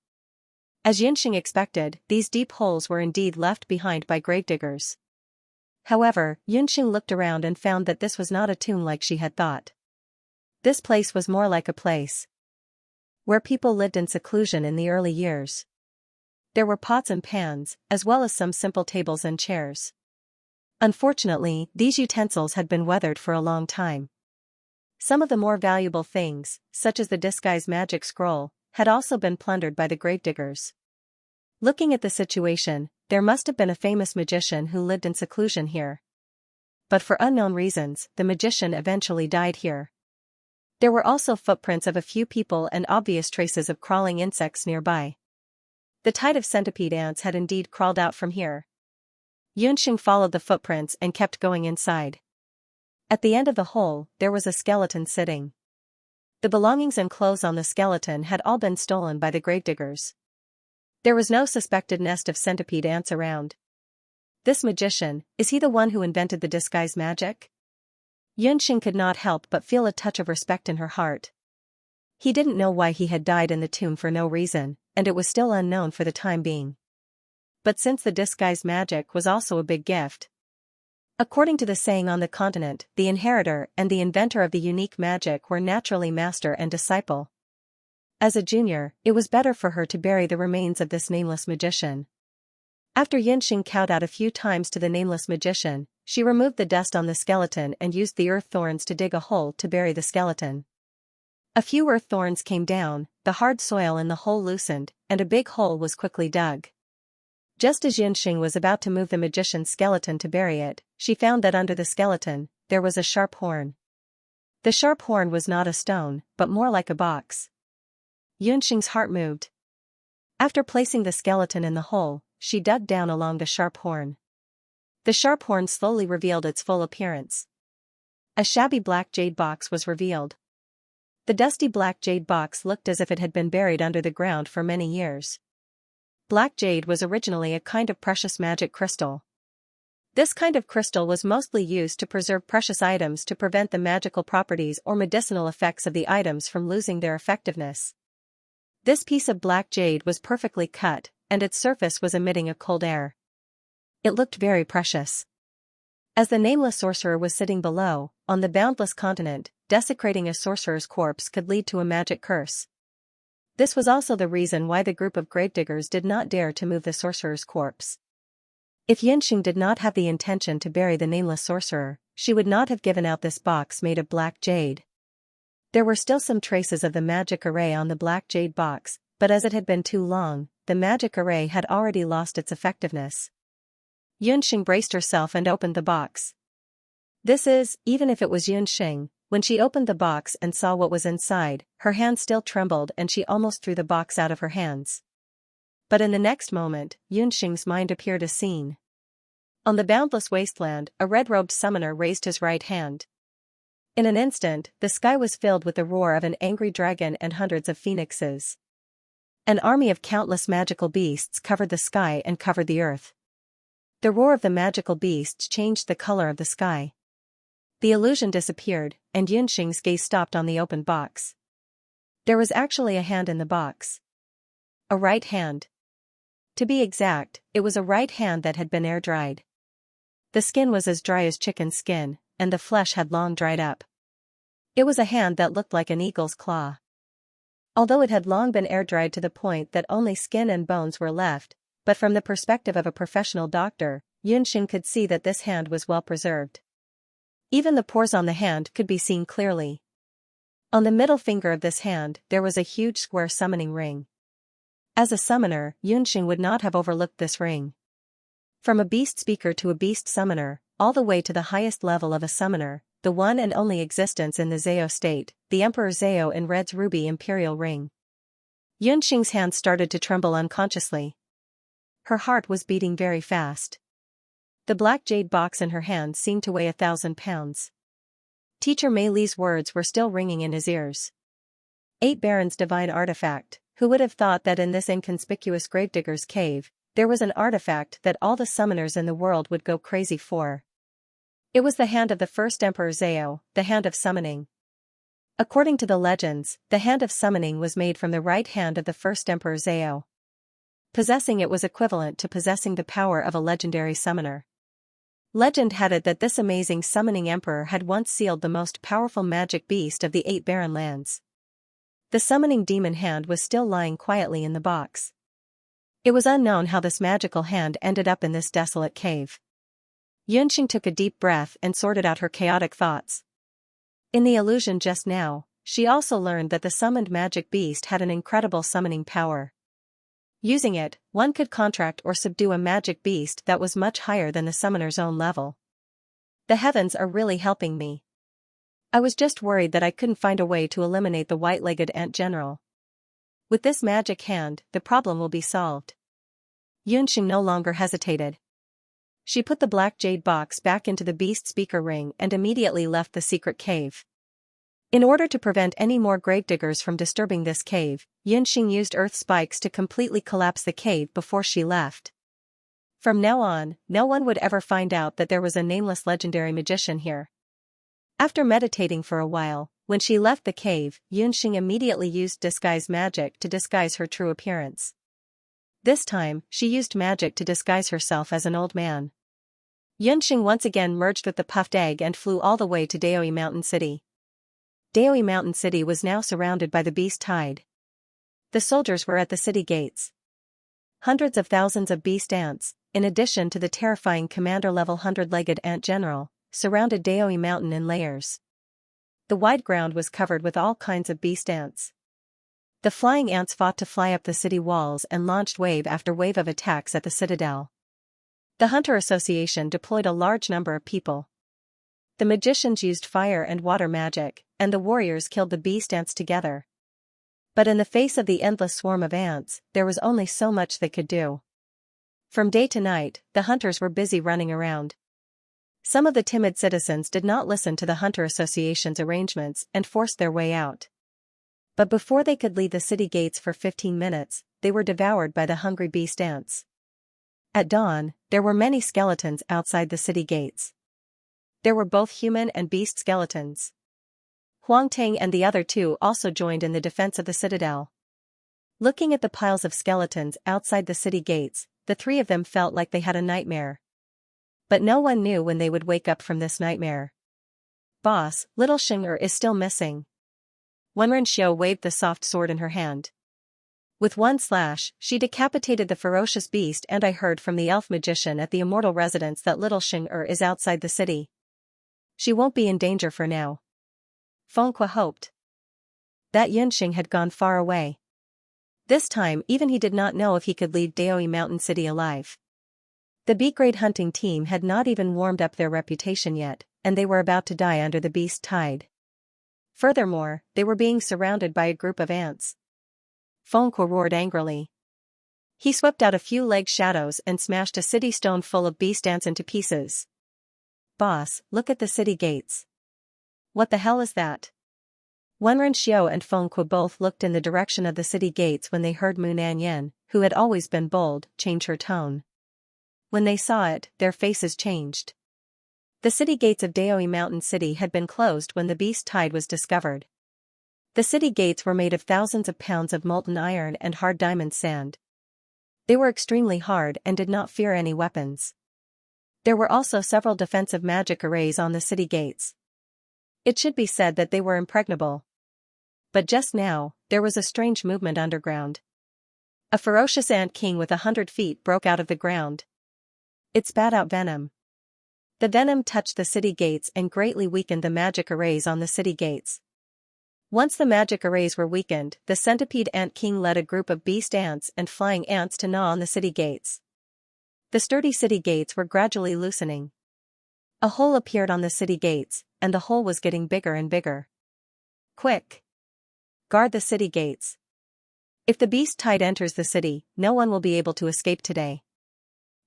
As Yunxing expected, these deep holes were indeed left behind by gravediggers. However, Yunxing looked around and found that this was not a tomb like she had thought. This place was more like a place where people lived in seclusion in the early years. There were pots and pans, as well as some simple tables and chairs. Unfortunately, these utensils had been weathered for a long time. Some of the more valuable things, such as the disguise magic scroll, had also been plundered by the gravediggers. Looking at the situation, there must have been a famous magician who lived in seclusion here. But for unknown reasons, the magician eventually died here. There were also footprints of a few people and obvious traces of crawling insects nearby. The tide of centipede ants had indeed crawled out from here. Yunxing followed the footprints and kept going inside. At the end of the hole, there was a skeleton sitting. The belongings and clothes on the skeleton had all been stolen by the gravediggers. There was no suspected nest of centipede ants around. This magician, is he the one who invented the disguise magic? Yunxing could not help but feel a touch of respect in her heart. He didn't know why he had died in the tomb for no reason, and it was still unknown for the time being. But since the disguise magic was also a big gift. According to the saying on the continent, the inheritor and the inventor of the unique magic were naturally master and disciple. As a junior, it was better for her to bury the remains of this nameless magician. After Yunxing kowed out a few times to the nameless magician, she removed the dust on the skeleton and used the earth thorns to dig a hole to bury the skeleton. A few earth thorns came down, the hard soil in the hole loosened, and a big hole was quickly dug. Just as Yunxing was about to move the magician's skeleton to bury it, she found that under the skeleton, there was a sharp horn. The sharp horn was not a stone, but more like a box. Yunxing's heart moved. After placing the skeleton in the hole, she dug down along the sharp horn. The sharp horn slowly revealed its full appearance. A shabby black jade box was revealed. The dusty black jade box looked as if it had been buried under the ground for many years. Black jade was originally a kind of precious magic crystal. This kind of crystal was mostly used to preserve precious items to prevent the magical properties or medicinal effects of the items from losing their effectiveness. This piece of black jade was perfectly cut, and its surface was emitting a cold air. It looked very precious. As the nameless sorcerer was sitting below, on the boundless continent, desecrating a sorcerer's corpse could lead to a magic curse. This was also the reason why the group of gravediggers did not dare to move the sorcerer's corpse. If Yunxing did not have the intention to bury the nameless sorcerer, she would not have given out this box made of black jade. There were still some traces of the magic array on the black jade box, but as it had been too long, the magic array had already lost its effectiveness. Yunxing braced herself and opened the box. Even if it was Yunxing, when she opened the box and saw what was inside, her hand still trembled and she almost threw the box out of her hands. But in the next moment, Yunxing's mind appeared a scene. On the boundless wasteland, a red-robed summoner raised his right hand. In an instant, the sky was filled with the roar of an angry dragon and hundreds of phoenixes. An army of countless magical beasts covered the sky and covered the earth. The roar of the magical beasts changed the color of the sky. The illusion disappeared, and Yunxing's gaze stopped on the open box. There was actually a hand in the box. A right hand. To be exact, it was a right hand that had been air-dried. The skin was as dry as chicken skin, and the flesh had long dried up. It was a hand that looked like an eagle's claw. Although it had long been air-dried to the point that only skin and bones were left, but from the perspective of a professional doctor, Yunxing could see that this hand was well preserved. Even the pores on the hand could be seen clearly. On the middle finger of this hand there was a huge square summoning ring. As a summoner, Yunxing would not have overlooked this ring. From a beast speaker to a beast summoner, all the way to the highest level of a summoner, the one and only existence in the Zhao state, the Emperor Zhao in Red's ruby imperial ring. Yunxing's hand started to tremble unconsciously. Her heart was beating very fast. The black jade box in her hand seemed to weigh 1,000 pounds. Teacher Mei Li's words were still ringing in his ears. 8 Barons divine artifact. Who would have thought that in this inconspicuous gravedigger's cave, there was an artifact that all the summoners in the world would go crazy for? It was the hand of the first Emperor Zhao, the hand of summoning. According to the legends, the hand of summoning was made from the right hand of the first Emperor Zhao. Possessing it was equivalent to possessing the power of a legendary summoner. Legend had it that this amazing summoning emperor had once sealed the most powerful magic beast of the 8 barren lands. The summoning demon hand was still lying quietly in the box. It was unknown how this magical hand ended up in this desolate cave. Xianxia took a deep breath and sorted out her chaotic thoughts. In the illusion just now, she also learned that the summoned magic beast had an incredible summoning power. Using it, one could contract or subdue a magic beast that was much higher than the summoner's own level. The heavens are really helping me. I was just worried that I couldn't find a way to eliminate the white-legged ant general. With this magic hand, the problem will be solved. Xianxia no longer hesitated. She put the black jade box back into the beast speaker ring and immediately left the secret cave. In order to prevent any more gravediggers from disturbing this cave, Xianxia used earth spikes to completely collapse the cave before she left. From now on, no one would ever find out that there was a nameless legendary magician here. After meditating for a while, when she left the cave, Xianxia immediately used disguise magic to disguise her true appearance. This time, she used magic to disguise herself as an old man. Xianxia once again merged with the puffed egg and flew all the way to Daoi Mountain City. Daoi Mountain City was now surrounded by the beast tide. The soldiers were at the city gates. Hundreds of thousands of beast ants, in addition to the terrifying commander-level 100-legged ant general, surrounded Daoi Mountain in layers. The wide ground was covered with all kinds of beast ants. The flying ants fought to fly up the city walls and launched wave after wave of attacks at the citadel. The Hunter Association deployed a large number of people. The magicians used fire and water magic, and the warriors killed the beast ants together. But in the face of the endless swarm of ants, there was only so much they could do. From day to night, the hunters were busy running around. Some of the timid citizens did not listen to the Hunter Association's arrangements and forced their way out. But before they could leave the city gates for 15 minutes, they were devoured by the hungry beast ants. At dawn, there were many skeletons outside the city gates. There were both human and beast skeletons. Huang Ting and the other two also joined in the defense of the citadel. Looking at the piles of skeletons outside the city gates, the three of them felt like they had a nightmare. But no one knew when they would wake up from this nightmare. Boss, little Xianxia is still missing. Wenren waved the soft sword in her hand. With one slash, she decapitated the ferocious beast, and I heard from the elf magician at the immortal residence that little Xianxia is outside the city. She won't be in danger for now. Fengque hoped. That Xianxia had gone far away. This time even he did not know if he could leave Daoi Mountain City alive. The B-grade hunting team had not even warmed up their reputation yet, and they were about to die under the beast tide. Furthermore, they were being surrounded by a group of ants. Fengque roared angrily. He swept out a few leg shadows and smashed a city stone full of beast ants into pieces. Boss, look at the city gates. What the hell is that? Wenren and Fengque both looked in the direction of the city gates when they heard Mu Nanyan, who had always been bold, change her tone. When they saw it, their faces changed. The city gates of Daoi Mountain City had been closed when the beast tide was discovered. The city gates were made of thousands of pounds of molten iron and hard diamond sand. They were extremely hard and did not fear any weapons. There were also several defensive magic arrays on the city gates. It should be said that they were impregnable. But just now, there was a strange movement underground. A ferocious ant king with 100 feet broke out of the ground. It spat out venom. The venom touched the city gates and greatly weakened the magic arrays on the city gates. Once the magic arrays were weakened, the centipede ant king led a group of beast ants and flying ants to gnaw on the city gates. The sturdy city gates were gradually loosening. A hole appeared on the city gates, and the hole was getting bigger and bigger. Quick! Guard the city gates. If the beast tide enters the city, no one will be able to escape today.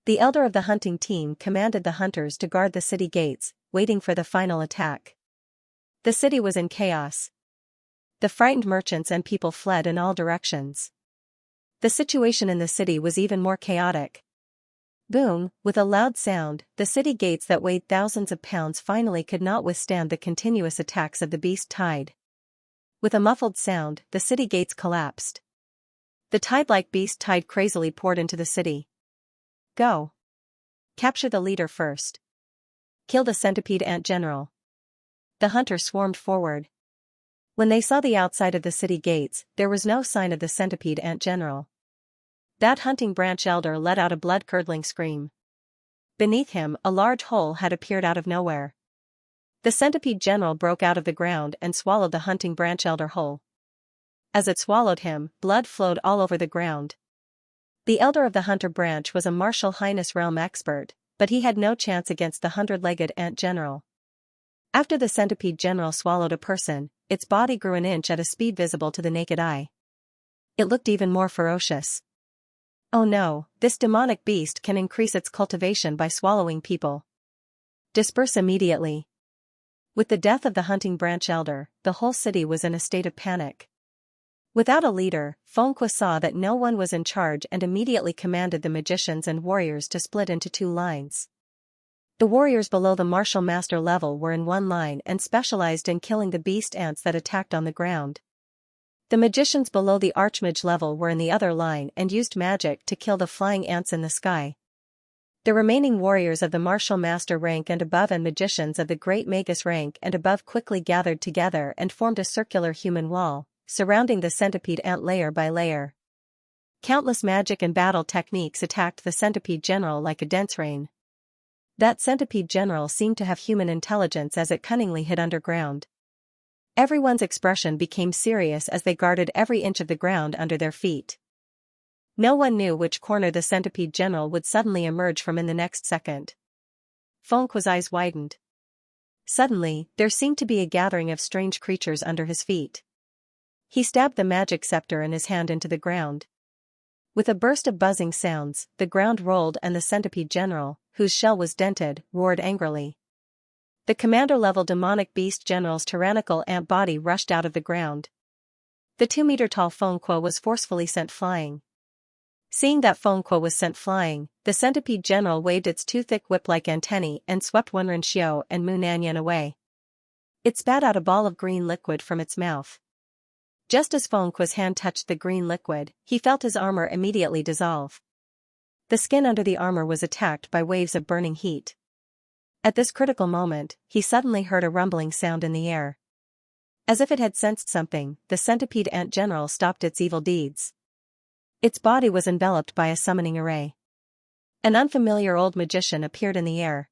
The elder of the hunting team commanded the hunters to guard the city gates, waiting for the final attack. The city was in chaos. The frightened merchants and people fled in all directions. The situation in the city was even more chaotic. Boom, with a loud sound, the city gates that weighed thousands of pounds finally could not withstand the continuous attacks of the beast tide. With a muffled sound, the city gates collapsed. The tide-like beast tide crazily poured into the city. Go. Capture the leader first. Kill the centipede ant general. The hunters swarmed forward. When they saw the outside of the city gates, there was no sign of the centipede ant general. That hunting branch elder let out a blood-curdling scream. Beneath him, a large hole had appeared out of nowhere. The centipede general broke out of the ground and swallowed the hunting branch elder whole. As it swallowed him, blood flowed all over the ground. The elder of the hunter branch was a martial highness realm expert, but he had no chance against the 100-legged ant general. After the centipede general swallowed a person, its body grew an inch at a speed visible to the naked eye. It looked even more ferocious. Oh no, this demonic beast can increase its cultivation by swallowing people. Disperse immediately. With the death of the hunting branch elder, the whole city was in a state of panic. Without a leader, Xianxia saw that no one was in charge and immediately commanded the magicians and warriors to split into two lines. The warriors below the martial master level were in one line and specialized in killing the beast ants that attacked on the ground. The magicians below the archmage level were in the other line and used magic to kill the flying ants in the sky. The remaining warriors of the martial master rank and above and magicians of the great magus rank and above quickly gathered together and formed a circular human wall, surrounding the centipede ant layer by layer. Countless magic and battle techniques attacked the centipede general like a dense rain. That centipede general seemed to have human intelligence as it cunningly hid underground. Everyone's expression became serious as they guarded every inch of the ground under their feet. No one knew which corner the centipede general would suddenly emerge from in the next second. Xianxia's eyes widened. Suddenly, there seemed to be a gathering of strange creatures under his feet. He stabbed the magic scepter in his hand into the ground. With a burst of buzzing sounds, the ground rolled and the centipede general, whose shell was dented, roared angrily. The commander-level demonic beast general's tyrannical ant body rushed out of the ground. The 2-meter-tall Xianxia was forcefully sent flying. Seeing that Xianxia was sent flying, the centipede general waved its two thick whip-like antennae and swept Wenren Xiao and Mu Nanyan away. It spat out a ball of green liquid from its mouth. Just as Xianxia's hand touched the green liquid, he felt his armor immediately dissolve. The skin under the armor was attacked by waves of burning heat. At this critical moment, he suddenly heard a rumbling sound in the air. As if it had sensed something, the centipede ant general stopped its evil deeds. Its body was enveloped by a summoning array. An unfamiliar old magician appeared in the air.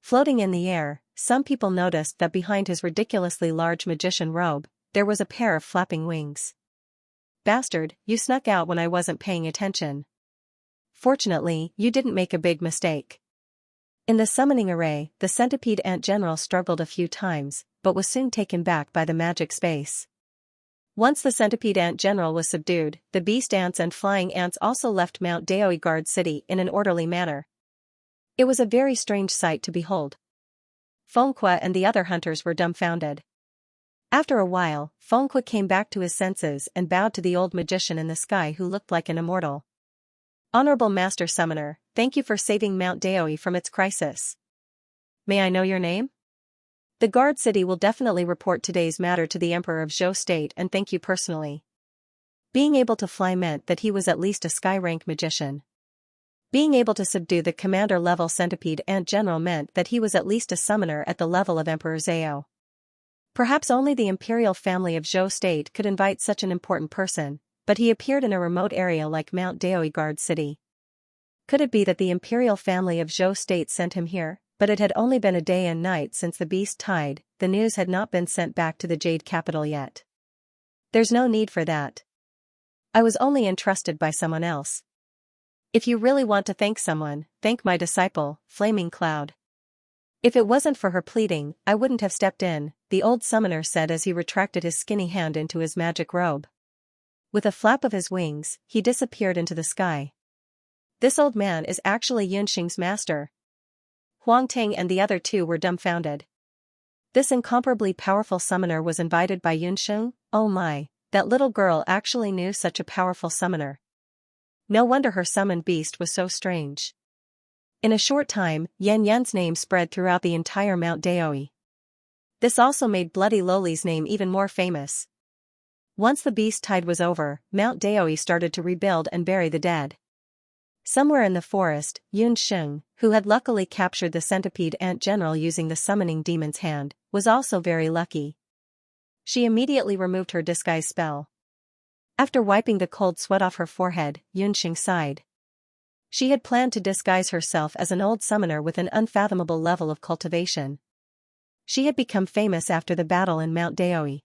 Floating in the air, some people noticed that behind his ridiculously large magician robe, there was a pair of flapping wings. Bastard, you snuck out when I wasn't paying attention. Fortunately, you didn't make a big mistake. In the summoning array, the centipede ant general struggled a few times, but was soon taken back by the magic space. Once the centipede ant general was subdued, the beast ants and flying ants also left Mount Daoi Guard City in an orderly manner. It was a very strange sight to behold. Xianxia and the other hunters were dumbfounded. After a while, Xianxia came back to his senses and bowed to the old magician in the sky who looked like an immortal. Honorable Master Summoner, thank you for saving Mount Daoi from its crisis. May I know your name? The Guard City will definitely report today's matter to the Emperor of Zhou State and thank you personally. Being able to fly meant that he was at least a sky-rank magician. Being able to subdue the commander-level centipede ant general meant that he was at least a summoner at the level of Emperor Zhao. Perhaps only the imperial family of Zhou State could invite such an important person, but he appeared in a remote area like Mount Daoi Guard City. Could it be that the imperial family of Zhou State sent him here? But it had only been a day and night since the beast died, the news had not been sent back to the Jade capital yet. There's no need for that. I was only entrusted by someone else. If you really want to thank someone, thank my disciple, Flaming Cloud. If it wasn't for her pleading, I wouldn't have stepped in, the old summoner said as he retracted his skinny hand into his magic robe. With a flap of his wings, he disappeared into the sky. This old man is actually Yunxing's master. Huang Ting and the other two were dumbfounded. This incomparably powerful summoner was invited by Yunxing? Oh my, that little girl actually knew such a powerful summoner. No wonder her summoned beast was so strange. In a short time, Yan Yan's name spread throughout the entire Mount Daoi. This also made Bloody Loli's name even more famous. Once the beast tide was over, Mount Daoi started to rebuild and bury the dead. Somewhere in the forest, Xianxia, who had luckily captured the centipede ant general using the summoning demon's hand, was also very lucky. She immediately removed her disguise spell. After wiping the cold sweat off her forehead, Xianxia sighed. She had planned to disguise herself as an old summoner with an unfathomable level of cultivation. She had become famous after the battle in Mount Daoi.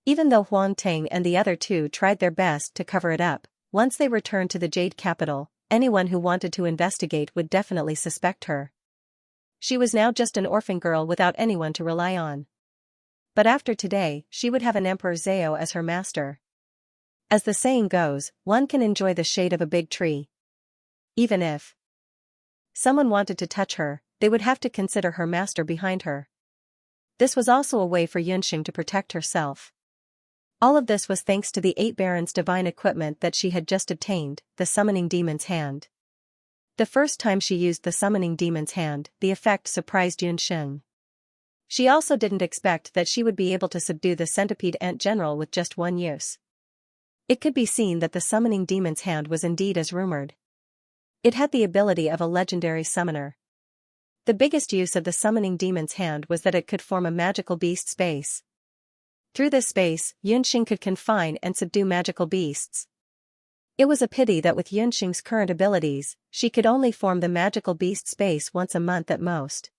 Even though Huang Ting and the other two tried their best to cover it up, once they returned to the Jade Capital, anyone who wanted to investigate would definitely suspect her. She was now just an orphan girl without anyone to rely on. But after today, she would have an Emperor Zhao as her master. As the saying goes, one can enjoy the shade of a big tree. Even if someone wanted to touch her, they would have to consider her master behind her. This was also a way for Xianxia to protect herself. All of this was thanks to the 8 Barons' divine equipment that she had just obtained, the summoning demon's hand. The first time she used the summoning demon's hand, the effect surprised Xianxia. She also didn't expect that she would be able to subdue the centipede ant general with just one use. It could be seen that the summoning demon's hand was indeed as rumored. It had the ability of a legendary summoner. The biggest use of the summoning demon's hand was that it could form a magical beast space. Through this space, Xianxia could confine and subdue magical beasts. It was a pity that with Xianxia's current abilities, she could only form the magical beast space once a month at most.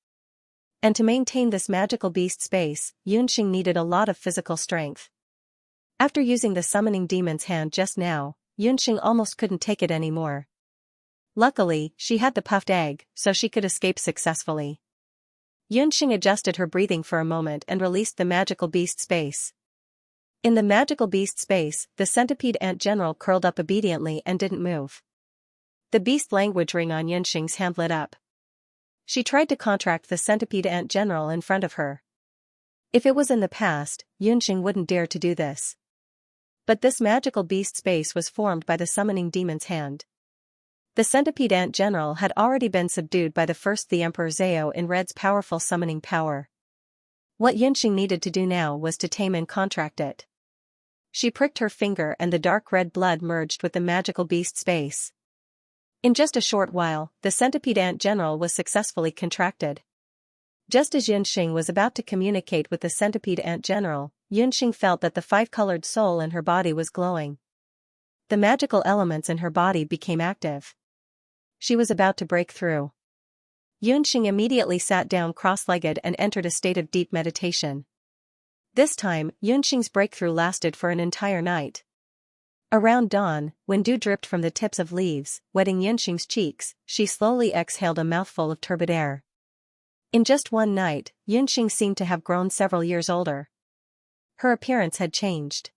And to maintain this magical beast space, Xianxia needed a lot of physical strength. After using the summoning demon's hand just now, Xianxia almost couldn't take it anymore. Luckily, she had the puffed egg, so she could escape successfully. Xianxia adjusted her breathing for a moment and released the magical beast space. In the magical beast space, the centipede ant general curled up obediently and didn't move. The beast language ring on Xianxia's hand lit up. She tried to contract the centipede ant general in front of her. If it was in the past, Xianxia wouldn't dare to do this. But this magical beast space was formed by the summoning demon's hand. The centipede ant general had already been subdued by the Emperor Zhao in Red's powerful summoning power. What Xianxia needed to do now was to tame and contract it. She pricked her finger and the dark red blood merged with the magical beast space. In just a short while, the centipede ant general was successfully contracted. Just as Xianxia was about to communicate with the centipede ant general, Xianxia felt that the 5-colored soul in her body was glowing. The magical elements in her body became active. She was about to break through. Xianxia immediately sat down cross-legged and entered a state of deep meditation. This time, Xianxia's breakthrough lasted for an entire night. Around dawn, when dew dripped from the tips of leaves, wetting Xianxia's cheeks, she slowly exhaled a mouthful of turbid air. In just one night, Xianxia seemed to have grown several years older. Her appearance had changed.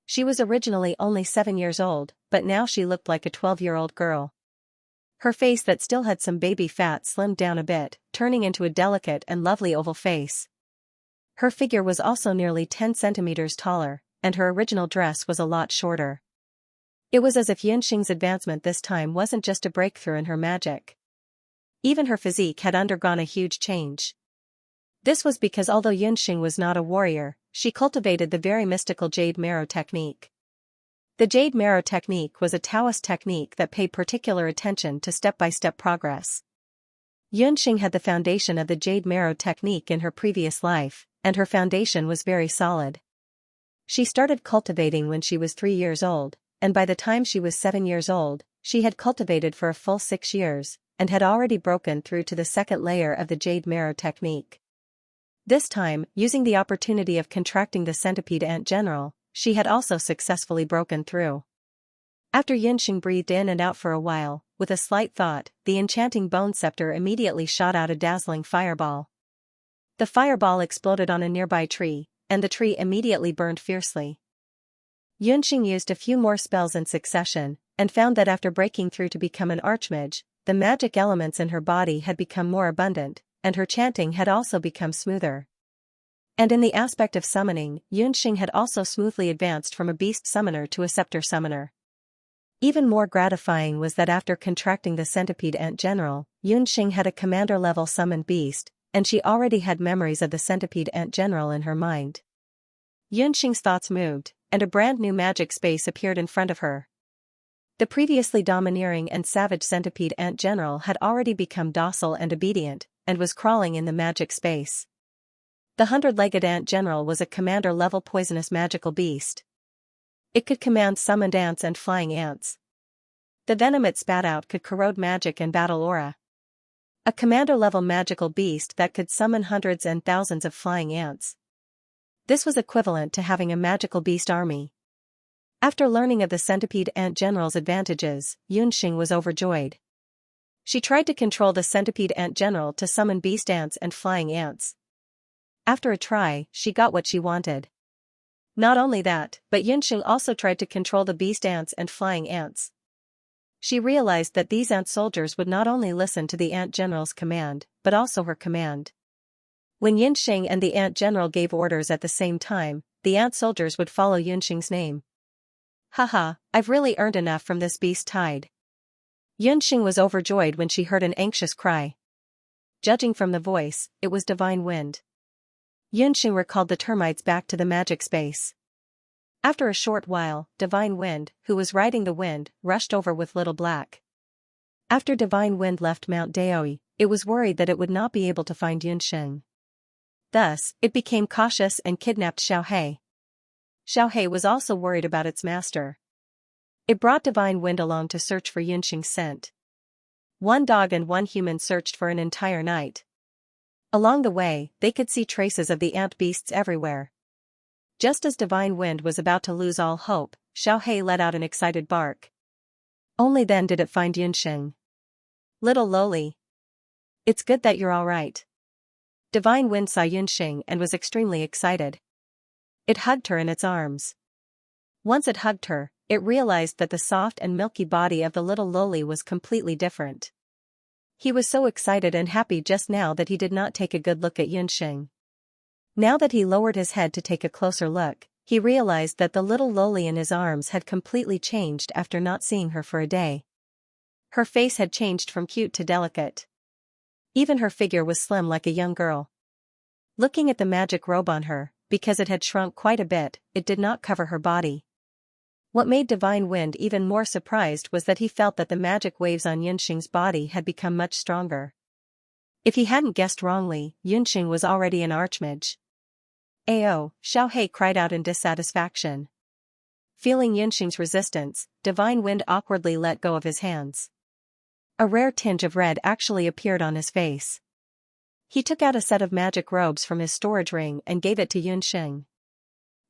She was originally only 7 years old, but now she looked like a 12-year-old girl. Her face that still had some baby fat slimmed down a bit, turning into a delicate and lovely oval face. Her figure was also nearly 10 centimeters taller, and her original dress was a lot shorter. It was as if Xianxia's advancement this time wasn't just a breakthrough in her magic. Even her physique had undergone a huge change. This was because although Xianxia was not a warrior, she cultivated the very mystical Jade Marrow technique. The Jade Marrow technique was a Taoist technique that paid particular attention to step-by-step progress. Xianxia had the foundation of the Jade Marrow technique in her previous life, and her foundation was very solid. She started cultivating when she was 3 years old, and by the time she was 7 years old, she had cultivated for a full 6 years, and had already broken through to the second layer of the Jade Marrow technique. This time, using the opportunity of contracting the centipede ant general, she had also successfully broken through. After Xianxia breathed in and out for a while, with a slight thought, the enchanting bone scepter immediately shot out a dazzling fireball. The fireball exploded on a nearby tree, and the tree immediately burned fiercely. Xianxia used a few more spells in succession, and found that after breaking through to become an archmage, the magic elements in her body had become more abundant, and her chanting had also become smoother. And in the aspect of summoning, Xianxia had also smoothly advanced from a beast summoner to a scepter summoner. Even more gratifying was that after contracting the centipede ant general, Xianxia had a commander-level summoned beast, and she already had memories of the centipede ant general in her mind. Xianxia's thoughts moved, and a brand new magic space appeared in front of her. The previously domineering and savage centipede ant general had already become docile and obedient, and was crawling in the magic space. The 100-legged ant general was a commander-level poisonous magical beast. It could command summoned ants and flying ants. The venom it spat out could corrode magic and battle aura. A commander-level magical beast that could summon hundreds and thousands of flying ants. This was equivalent to having a magical beast army. After learning of the centipede ant general's advantages, Xianxia was overjoyed. She tried to control the centipede ant general to summon beast ants and flying ants. After a try, she got what she wanted. Not only that, but Xianxia also tried to control the beast ants and flying ants. She realized that these ant soldiers would not only listen to the ant general's command, but also her command. When Xianxia and the ant general gave orders at the same time, the ant soldiers would follow Xianxia's name. Haha, I've really earned enough from this beast tide. Xianxia was overjoyed when she heard an anxious cry. Judging from the voice, it was Divine Wind. Xianxia recalled the termites back to the magic space. After a short while, Divine Wind, who was riding the wind, rushed over with Little Black. After Divine Wind left Mount Daoi, it was worried that it would not be able to find Xianxia. Thus, it became cautious and kidnapped Xiaohe. Xiaohe was also worried about its master. It brought Divine Wind along to search for Xianxia's scent. One dog and one human searched for an entire night. Along the way, they could see traces of the ant beasts everywhere. Just as Divine Wind was about to lose all hope, Xiaohe let out an excited bark. Only then did it find Xianxia. Little Loli. It's good that you're all right. Divine Wind saw Xianxia and was extremely excited. It hugged her in its arms. Once it hugged her, it realized that the soft and milky body of the little Loli was completely different. He was so excited and happy just now that he did not take a good look at Xianxia. Now that he lowered his head to take a closer look, he realized that the little Loli in his arms had completely changed after not seeing her for a day. Her face had changed from cute to delicate. Even her figure was slim like a young girl. Looking at the magic robe on her, because it had shrunk quite a bit, it did not cover her body. What made Divine Wind even more surprised was that he felt that the magic waves on Xianxia's body had become much stronger. If he hadn't guessed wrongly, Xianxia was already an archmage. Ayo, Xiaohe cried out in dissatisfaction. Feeling Xianxia's resistance, Divine Wind awkwardly let go of his hands. A rare tinge of red actually appeared on his face. He took out a set of magic robes from his storage ring and gave it to Xianxia.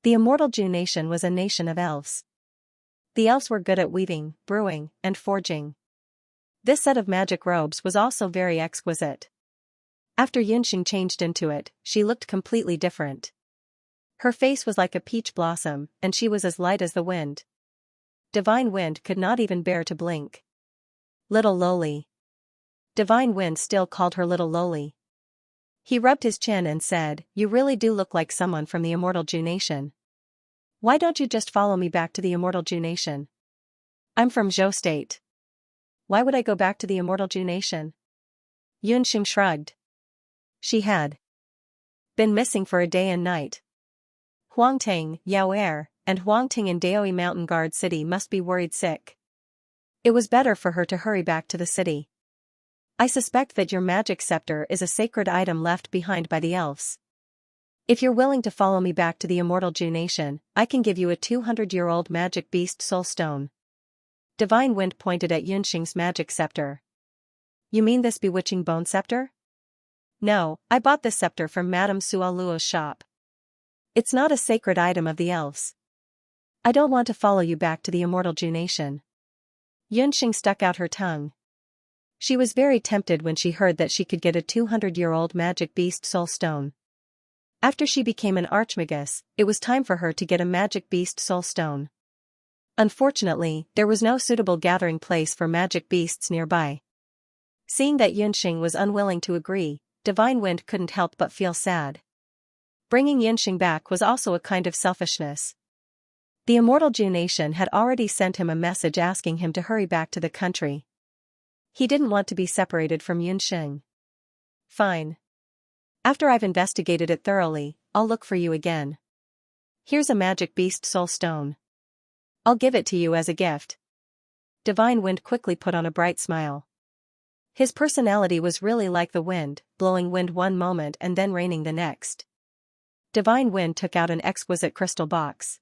The immortal Ju nation was a nation of elves. The elves were good at weaving, brewing, and forging. This set of magic robes was also very exquisite. After Xianxia changed into it, she looked completely different. Her face was like a peach blossom, and she was as light as the wind. Divine Wind could not even bear to blink. Little Loli. Divine Wind still called her Little Loli. He rubbed his chin and said, "You really do look like someone from the immortal Ju nation. Why don't you just follow me back to the immortal Ju nation? I'm from Zhou State. Why would I go back to the immortal Ju nation?" Xianxia shrugged. She had been missing for a day and night. Huangting, Yaoer, and Huangting in Daoi Mountain Guard City must be worried sick. It was better for her to hurry back to the city. I suspect that your magic scepter is a sacred item left behind by the elves. If you're willing to follow me back to the immortal Ju nation, I can give you a 200-year-old magic beast soul stone. Divine Wind pointed at Xianxia's magic scepter. You mean this bewitching bone scepter? No, I bought this scepter from Madame Sualuo's shop. It's not a sacred item of the elves. I don't want to follow you back to the immortal Ju nation. Xianxia stuck out her tongue. She was very tempted when she heard that she could get a 200-year-old magic beast soul stone. After she became an archmagus, it was time for her to get a magic beast soul stone. Unfortunately, there was no suitable gathering place for magic beasts nearby. Seeing that Xianxia was unwilling to agree, Divine Wind couldn't help but feel sad. Bringing Xianxia back was also a kind of selfishness. The immortal Ju nation had already sent him a message asking him to hurry back to the country. He didn't want to be separated from Xianxia. Fine. After I've investigated it thoroughly, I'll look for you again. Here's a magic beast soul stone. I'll give it to you as a gift. Divine Wind quickly put on a bright smile. His personality was really like the wind, blowing wind one moment and then raining the next. Divine Wind took out an exquisite crystal box.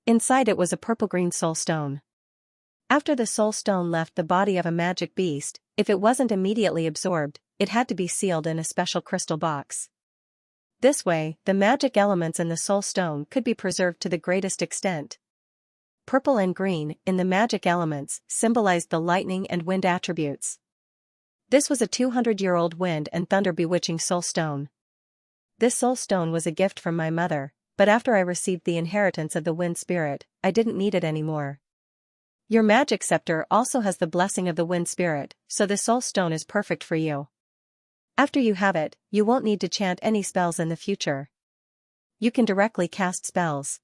Inside it was a purple-green soul stone. After the soul stone left the body of a magic beast, if it wasn't immediately absorbed, it had to be sealed in a special crystal box. This way, the magic elements in the soul stone could be preserved to the greatest extent. Purple and green, in the magic elements, symbolized the lightning and wind attributes. This was a 200-year-old wind and thunder bewitching soul stone. This soul stone was a gift from my mother, but after I received the inheritance of the wind spirit, I didn't need it anymore. Your magic scepter also has the blessing of the wind spirit, so the soul stone is perfect for you. After you have it, you won't need to chant any spells in the future. You can directly cast spells.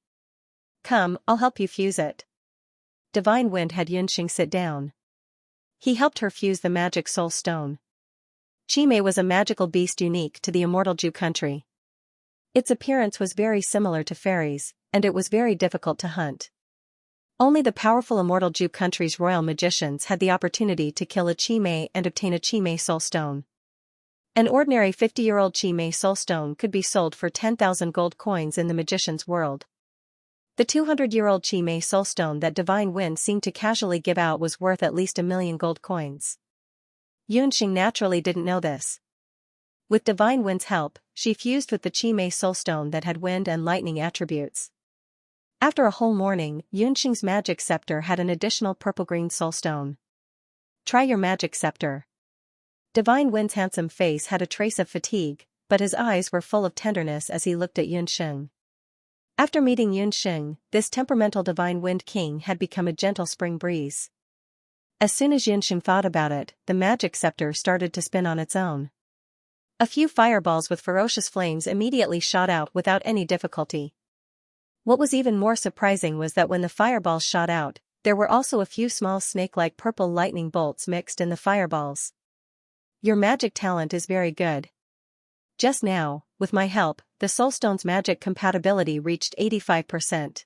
Come, I'll help you fuse it. Divine Wind had Xianxia sit down. He helped her fuse the magic soul stone. Qimei was a magical beast unique to the immortal Zhu country. Its appearance was very similar to fairies, and it was very difficult to hunt. Only the powerful immortal Zhu country's royal magicians had the opportunity to kill a Qimei and obtain a Qimei soul stone. An ordinary 50-year-old Qimei soul stone could be sold for 10,000 gold coins in the magician's world. The 200-year-old Qimei soul stone that Divine Wind seemed to casually give out was worth at least 1,000,000 gold coins. Xianxia naturally didn't know this. With Divine Wind's help, she fused with the Qimei soul stone that had wind and lightning attributes. After a whole morning, Xianxia's magic scepter had an additional purple-green soul stone. Try your magic scepter. Divine Wind's handsome face had a trace of fatigue, but his eyes were full of tenderness as he looked at Xianxia. After meeting Xianxia, this temperamental Divine Wind King had become a gentle spring breeze. As soon as Xianxia thought about it, the magic scepter started to spin on its own. A few fireballs with ferocious flames immediately shot out without any difficulty. What was even more surprising was that when the fireballs shot out, there were also a few small snake-like purple lightning bolts mixed in the fireballs. Your magic talent is very good. Just now, with my help, the soulstone's magic compatibility reached 85%.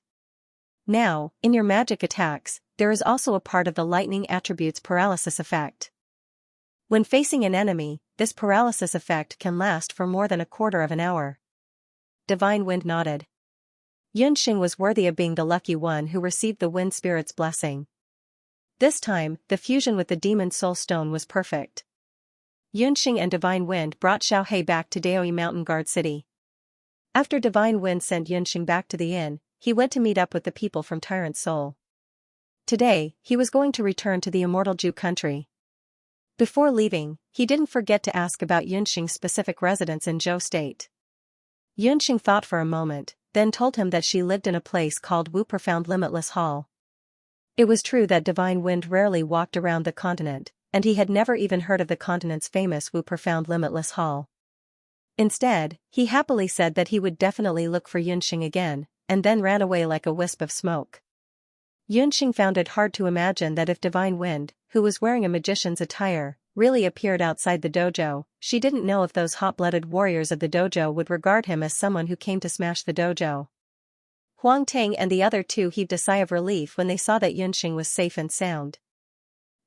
Now, in your magic attacks, there is also a part of the lightning attribute's paralysis effect. When facing an enemy, this paralysis effect can last for more than a quarter of an hour. Divine Wind nodded. Xianxia was worthy of being the lucky one who received the wind spirit's blessing. This time, the fusion with the demon soul stone was perfect. Xianxia and Divine Wind brought Xiaohe back to Daoi Mountain Guard City. After Divine Wind sent Xianxia back to the inn, he went to meet up with the people from Tyrant Soul. Today, he was going to return to the immortal Zhu country. Before leaving, he didn't forget to ask about Xianxia's specific residence in Zhou State. Xianxia thought for a moment, then told him that she lived in a place called Wu Profound Limitless Hall. It was true that Divine Wind rarely walked around the continent, and he had never even heard of the continent's famous Wu Profound Limitless Hall. Instead, he happily said that he would definitely look for Xianxia again, and then ran away like a wisp of smoke. Xianxia found it hard to imagine that if Divine Wind, who was wearing a magician's attire, really appeared outside the dojo. She didn't know if those hot-blooded warriors of the dojo would regard him as someone who came to smash the dojo. Huang Tang and the other two heaved a sigh of relief when they saw that Xianxia was safe and sound.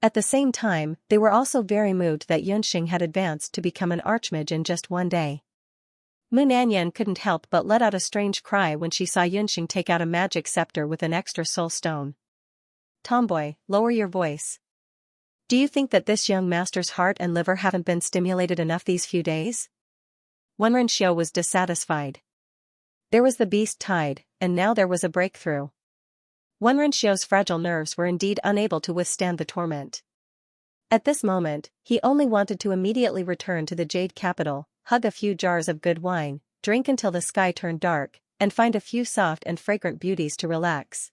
At the same time, they were also very moved that Xianxia had advanced to become an archmage in just one day. Mu Nanyan couldn't help but let out a strange cry when she saw Xianxia take out a magic scepter with an extra soul stone. Tomboy, lower your voice. Do you think that this young master's heart and liver haven't been stimulated enough these few days? Wenren Xiu was dissatisfied. There was the beast tide, and now there was a breakthrough. Wenren Xiu's fragile nerves were indeed unable to withstand the torment. At this moment, he only wanted to immediately return to the Jade capital, hug a few jars of good wine, drink until the sky turned dark, and find a few soft and fragrant beauties to relax.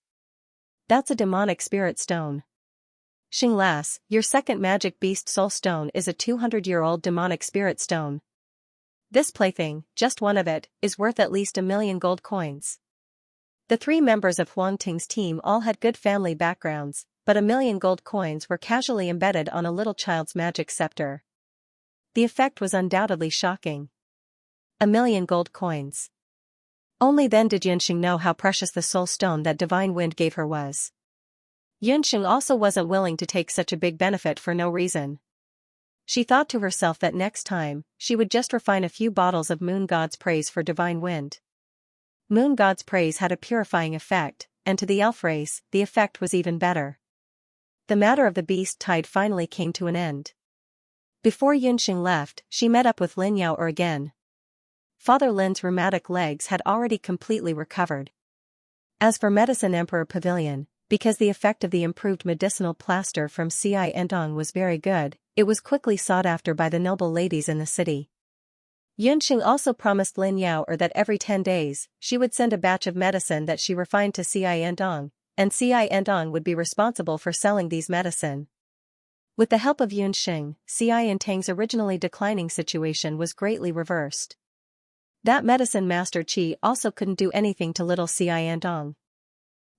That's a demonic spirit stone. Xinglas, your second magic beast soul stone is a 200-year-old demonic spirit stone. This plaything, just one of it, is worth at least 1,000,000 gold coins. The three members of Huang Ting's team all had good family backgrounds, but 1,000,000 gold coins were casually embedded on a little child's magic scepter. The effect was undoubtedly shocking. 1,000,000 gold coins. Only then did Xianxia know how precious the soul stone that Divine Wind gave her was. Yunxing also wasn't willing to take such a big benefit for no reason. She thought to herself that next time, she would just refine a few bottles of Moon God's Praise for divine wind. Moon God's Praise had a purifying effect, and to the elf race, the effect was even better. The matter of the beast tide finally came to an end. Before Yunxing left, she met up with Lin Yao again. Father Lin's rheumatic legs had already completely recovered. As for Medicine Emperor Pavilion, because the effect of the improved medicinal plaster from Xianxia was very good, it was quickly sought after by the noble ladies in the city. Yunxing also promised Lin Yao that every 10 days, she would send a batch of medicine that she refined to Xianxia, and Xianxia would be responsible for selling these medicine. With the help of Yunxing, Xianxia's originally declining situation was greatly reversed. That medicine master Qi also couldn't do anything to little Xianxia.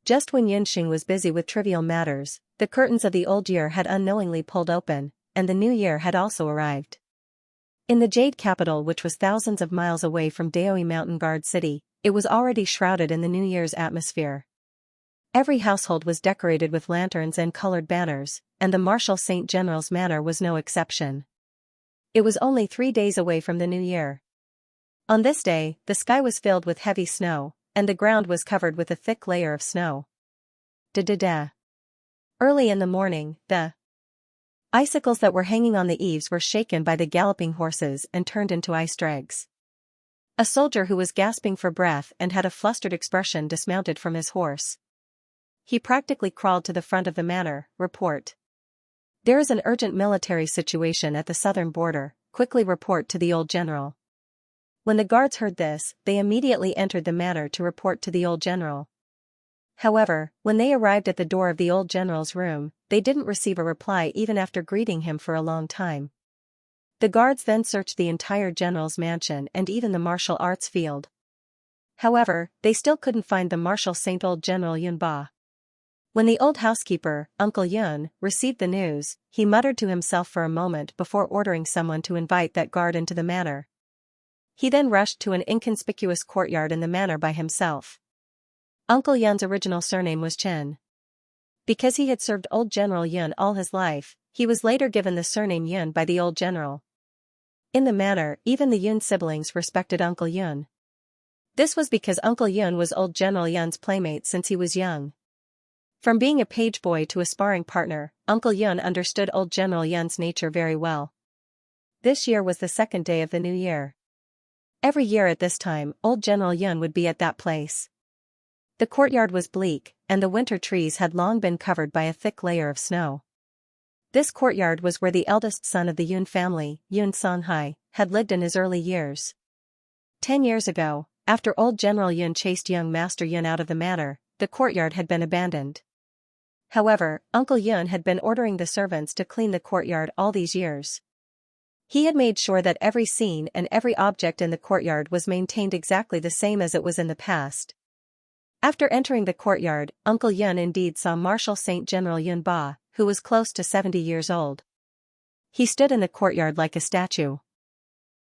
Just when Yunxing was busy with trivial matters, the curtains of the old year had unknowingly pulled open, and the new year had also arrived. In the Jade capital, which was thousands of miles away from Daoi Mountain Guard City, it was already shrouded in the New Year's atmosphere. Every household was decorated with lanterns and colored banners, and the Marshal Saint General's manor was no exception. It was only 3 days away from the New Year. On this day, the sky was filled with heavy snow, and the ground was covered with a thick layer of snow. Da-da-da. Early in the morning, the icicles that were hanging on the eaves were shaken by the galloping horses and turned into ice dregs. A soldier who was gasping for breath and had a flustered expression dismounted from his horse. He practically crawled to the front of the manor. Report. There is an urgent military situation at the southern border, quickly report to the old general. When the guards heard this, they immediately entered the manor to report to the old general. However, when they arrived at the door of the old general's room, they didn't receive a reply even after greeting him for a long time. The guards then searched the entire general's mansion and even the martial arts field. However, they still couldn't find the Marshal Saint Old General Yunba. When the old housekeeper, Uncle Yun, received the news, he muttered to himself for a moment before ordering someone to invite that guard into the manor. He then rushed to an inconspicuous courtyard in the manor by himself. Uncle Yun's original surname was Chen. Because he had served Old General Yun all his life, he was later given the surname Yun by the old general. In the manor, even the Yun siblings respected Uncle Yun. This was because Uncle Yun was Old General Yun's playmate since he was young. From being a page boy to a sparring partner, Uncle Yun understood Old General Yun's nature very well. This year was the second day of the new year. Every year at this time, Old General Yun would be at that place. The courtyard was bleak, and the winter trees had long been covered by a thick layer of snow. This courtyard was where the eldest son of the Yun family, Yun Songhai, had lived in his early years. 10 years ago, after Old General Yun chased young Master Yun out of the manor, the courtyard had been abandoned. However, Uncle Yun had been ordering the servants to clean the courtyard all these years. He had made sure that every scene and every object in the courtyard was maintained exactly the same as it was in the past. After entering the courtyard, Uncle Yun indeed saw Marshal Saint General Yun Ba, who was close to 70 years old. He stood in the courtyard like a statue.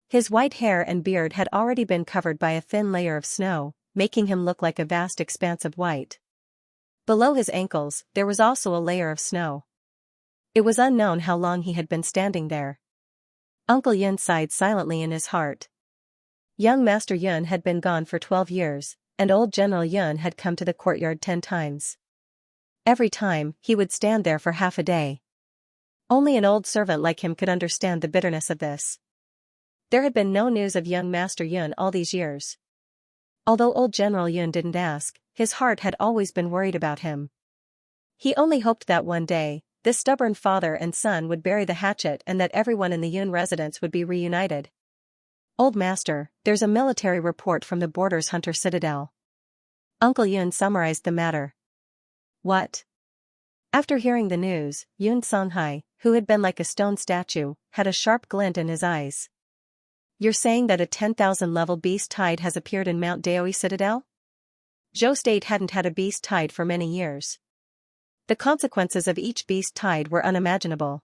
His white hair and beard had already been covered by a thin layer of snow, making him look like a vast expanse of white. Below his ankles, there was also a layer of snow. It was unknown how long he had been standing there. Uncle Yun sighed silently in his heart. Young Master Yun had been gone for 12 years, and Old General Yun had come to the courtyard 10 times. Every time, he would stand there for half a day. Only an old servant like him could understand the bitterness of this. There had been no news of young Master Yun all these years. Although Old General Yun didn't ask, his heart had always been worried about him. He only hoped that one day, this stubborn father and son would bury the hatchet and that everyone in the Yun residence would be reunited. Old Master, there's a military report from the Borders Hunter Citadel. Uncle Yun summarized the matter. What? After hearing the news, Yun Songhai, who had been like a stone statue, had a sharp glint in his eyes. You're saying that a 10,000 level beast tide has appeared in Mount Daoi Citadel? Zhou State hadn't had a beast tide for many years. The consequences of each beast tide were unimaginable.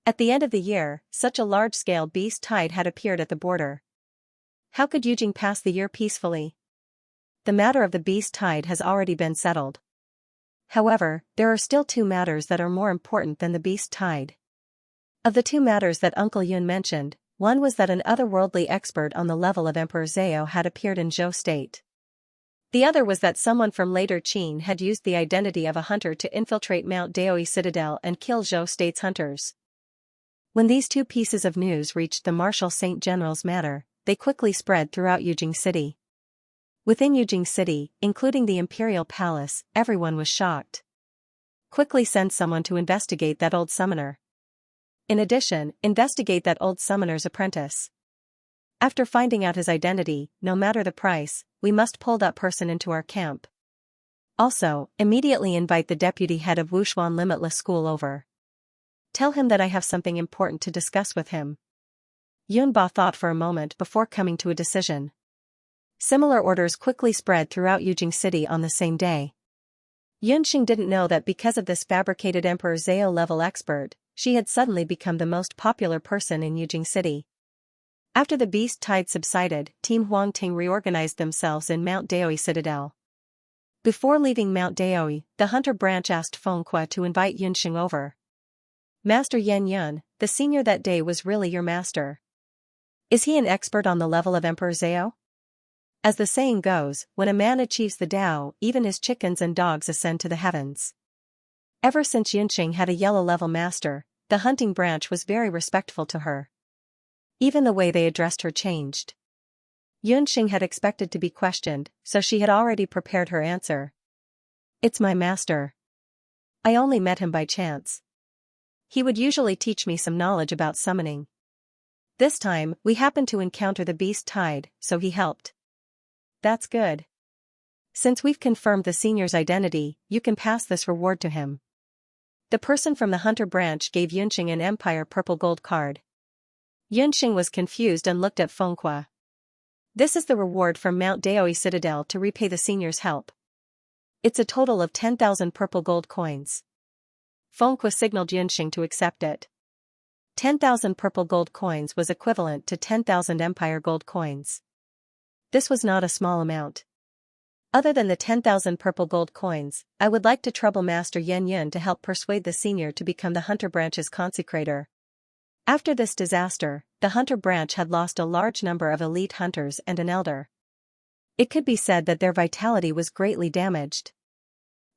At the end of the year, such a large-scale beast tide had appeared at the border. How could Yujing pass the year peacefully? The matter of the beast tide has already been settled. However, there are still two matters that are more important than the beast tide. Of the two matters that Uncle Yun mentioned, one was that an otherworldly expert on the level of Emperor Zhao had appeared in Zhou State. The other was that someone from later Qin had used the identity of a hunter to infiltrate Mount Daoi Citadel and kill Zhou State's hunters. When these two pieces of news reached the Marshal Saint General's manor, they quickly spread throughout Yujing City. Within Yujing City, including the Imperial Palace, everyone was shocked. Quickly send someone to investigate that old summoner. In addition, investigate that old summoner's apprentice. After finding out his identity, no matter the price, we must pull that person into our camp. Also, immediately invite the deputy head of Wushuan Limitless School over. Tell him that I have something important to discuss with him. Yunba thought for a moment before coming to a decision. Similar orders quickly spread throughout Yujing City on the same day. Yunxing didn't know that because of this fabricated Emperor Zhao level expert, she had suddenly become the most popular person in Yujing City. After the beast tide subsided, Team Huangting reorganized themselves in Mount Daoi Citadel. Before leaving Mount Daoi, the hunter branch asked Fengque to invite Yunxing over. Master Yan Yun, the senior that day was really your master. Is he an expert on the level of Emperor Zhao? As the saying goes, when a man achieves the Tao, even his chickens and dogs ascend to the heavens. Ever since Yunxing had a yellow level master, the hunting branch was very respectful to her. Even the way they addressed her changed. Yunxing had expected to be questioned, so she had already prepared her answer. It's my master. I only met him by chance. He would usually teach me some knowledge about summoning. This time, we happened to encounter the beast tide, so he helped. That's good. Since we've confirmed the senior's identity, you can pass this reward to him. The person from the hunter branch gave Yunxing an Empire purple gold card. Yunxing was confused and looked at Fengque. This is the reward from Mount Daoi Citadel to repay the senior's help. It's a total of 10,000 purple gold coins. Fengque signaled Yunxing to accept it. 10,000 purple gold coins was equivalent to 10,000 Empire gold coins. This was not a small amount. Other than the 10,000 purple gold coins, I would like to trouble Master Yan Yun to help persuade the senior to become the hunter branch's consecrator. After this disaster, the hunter branch had lost a large number of elite hunters and an elder. It could be said that their vitality was greatly damaged.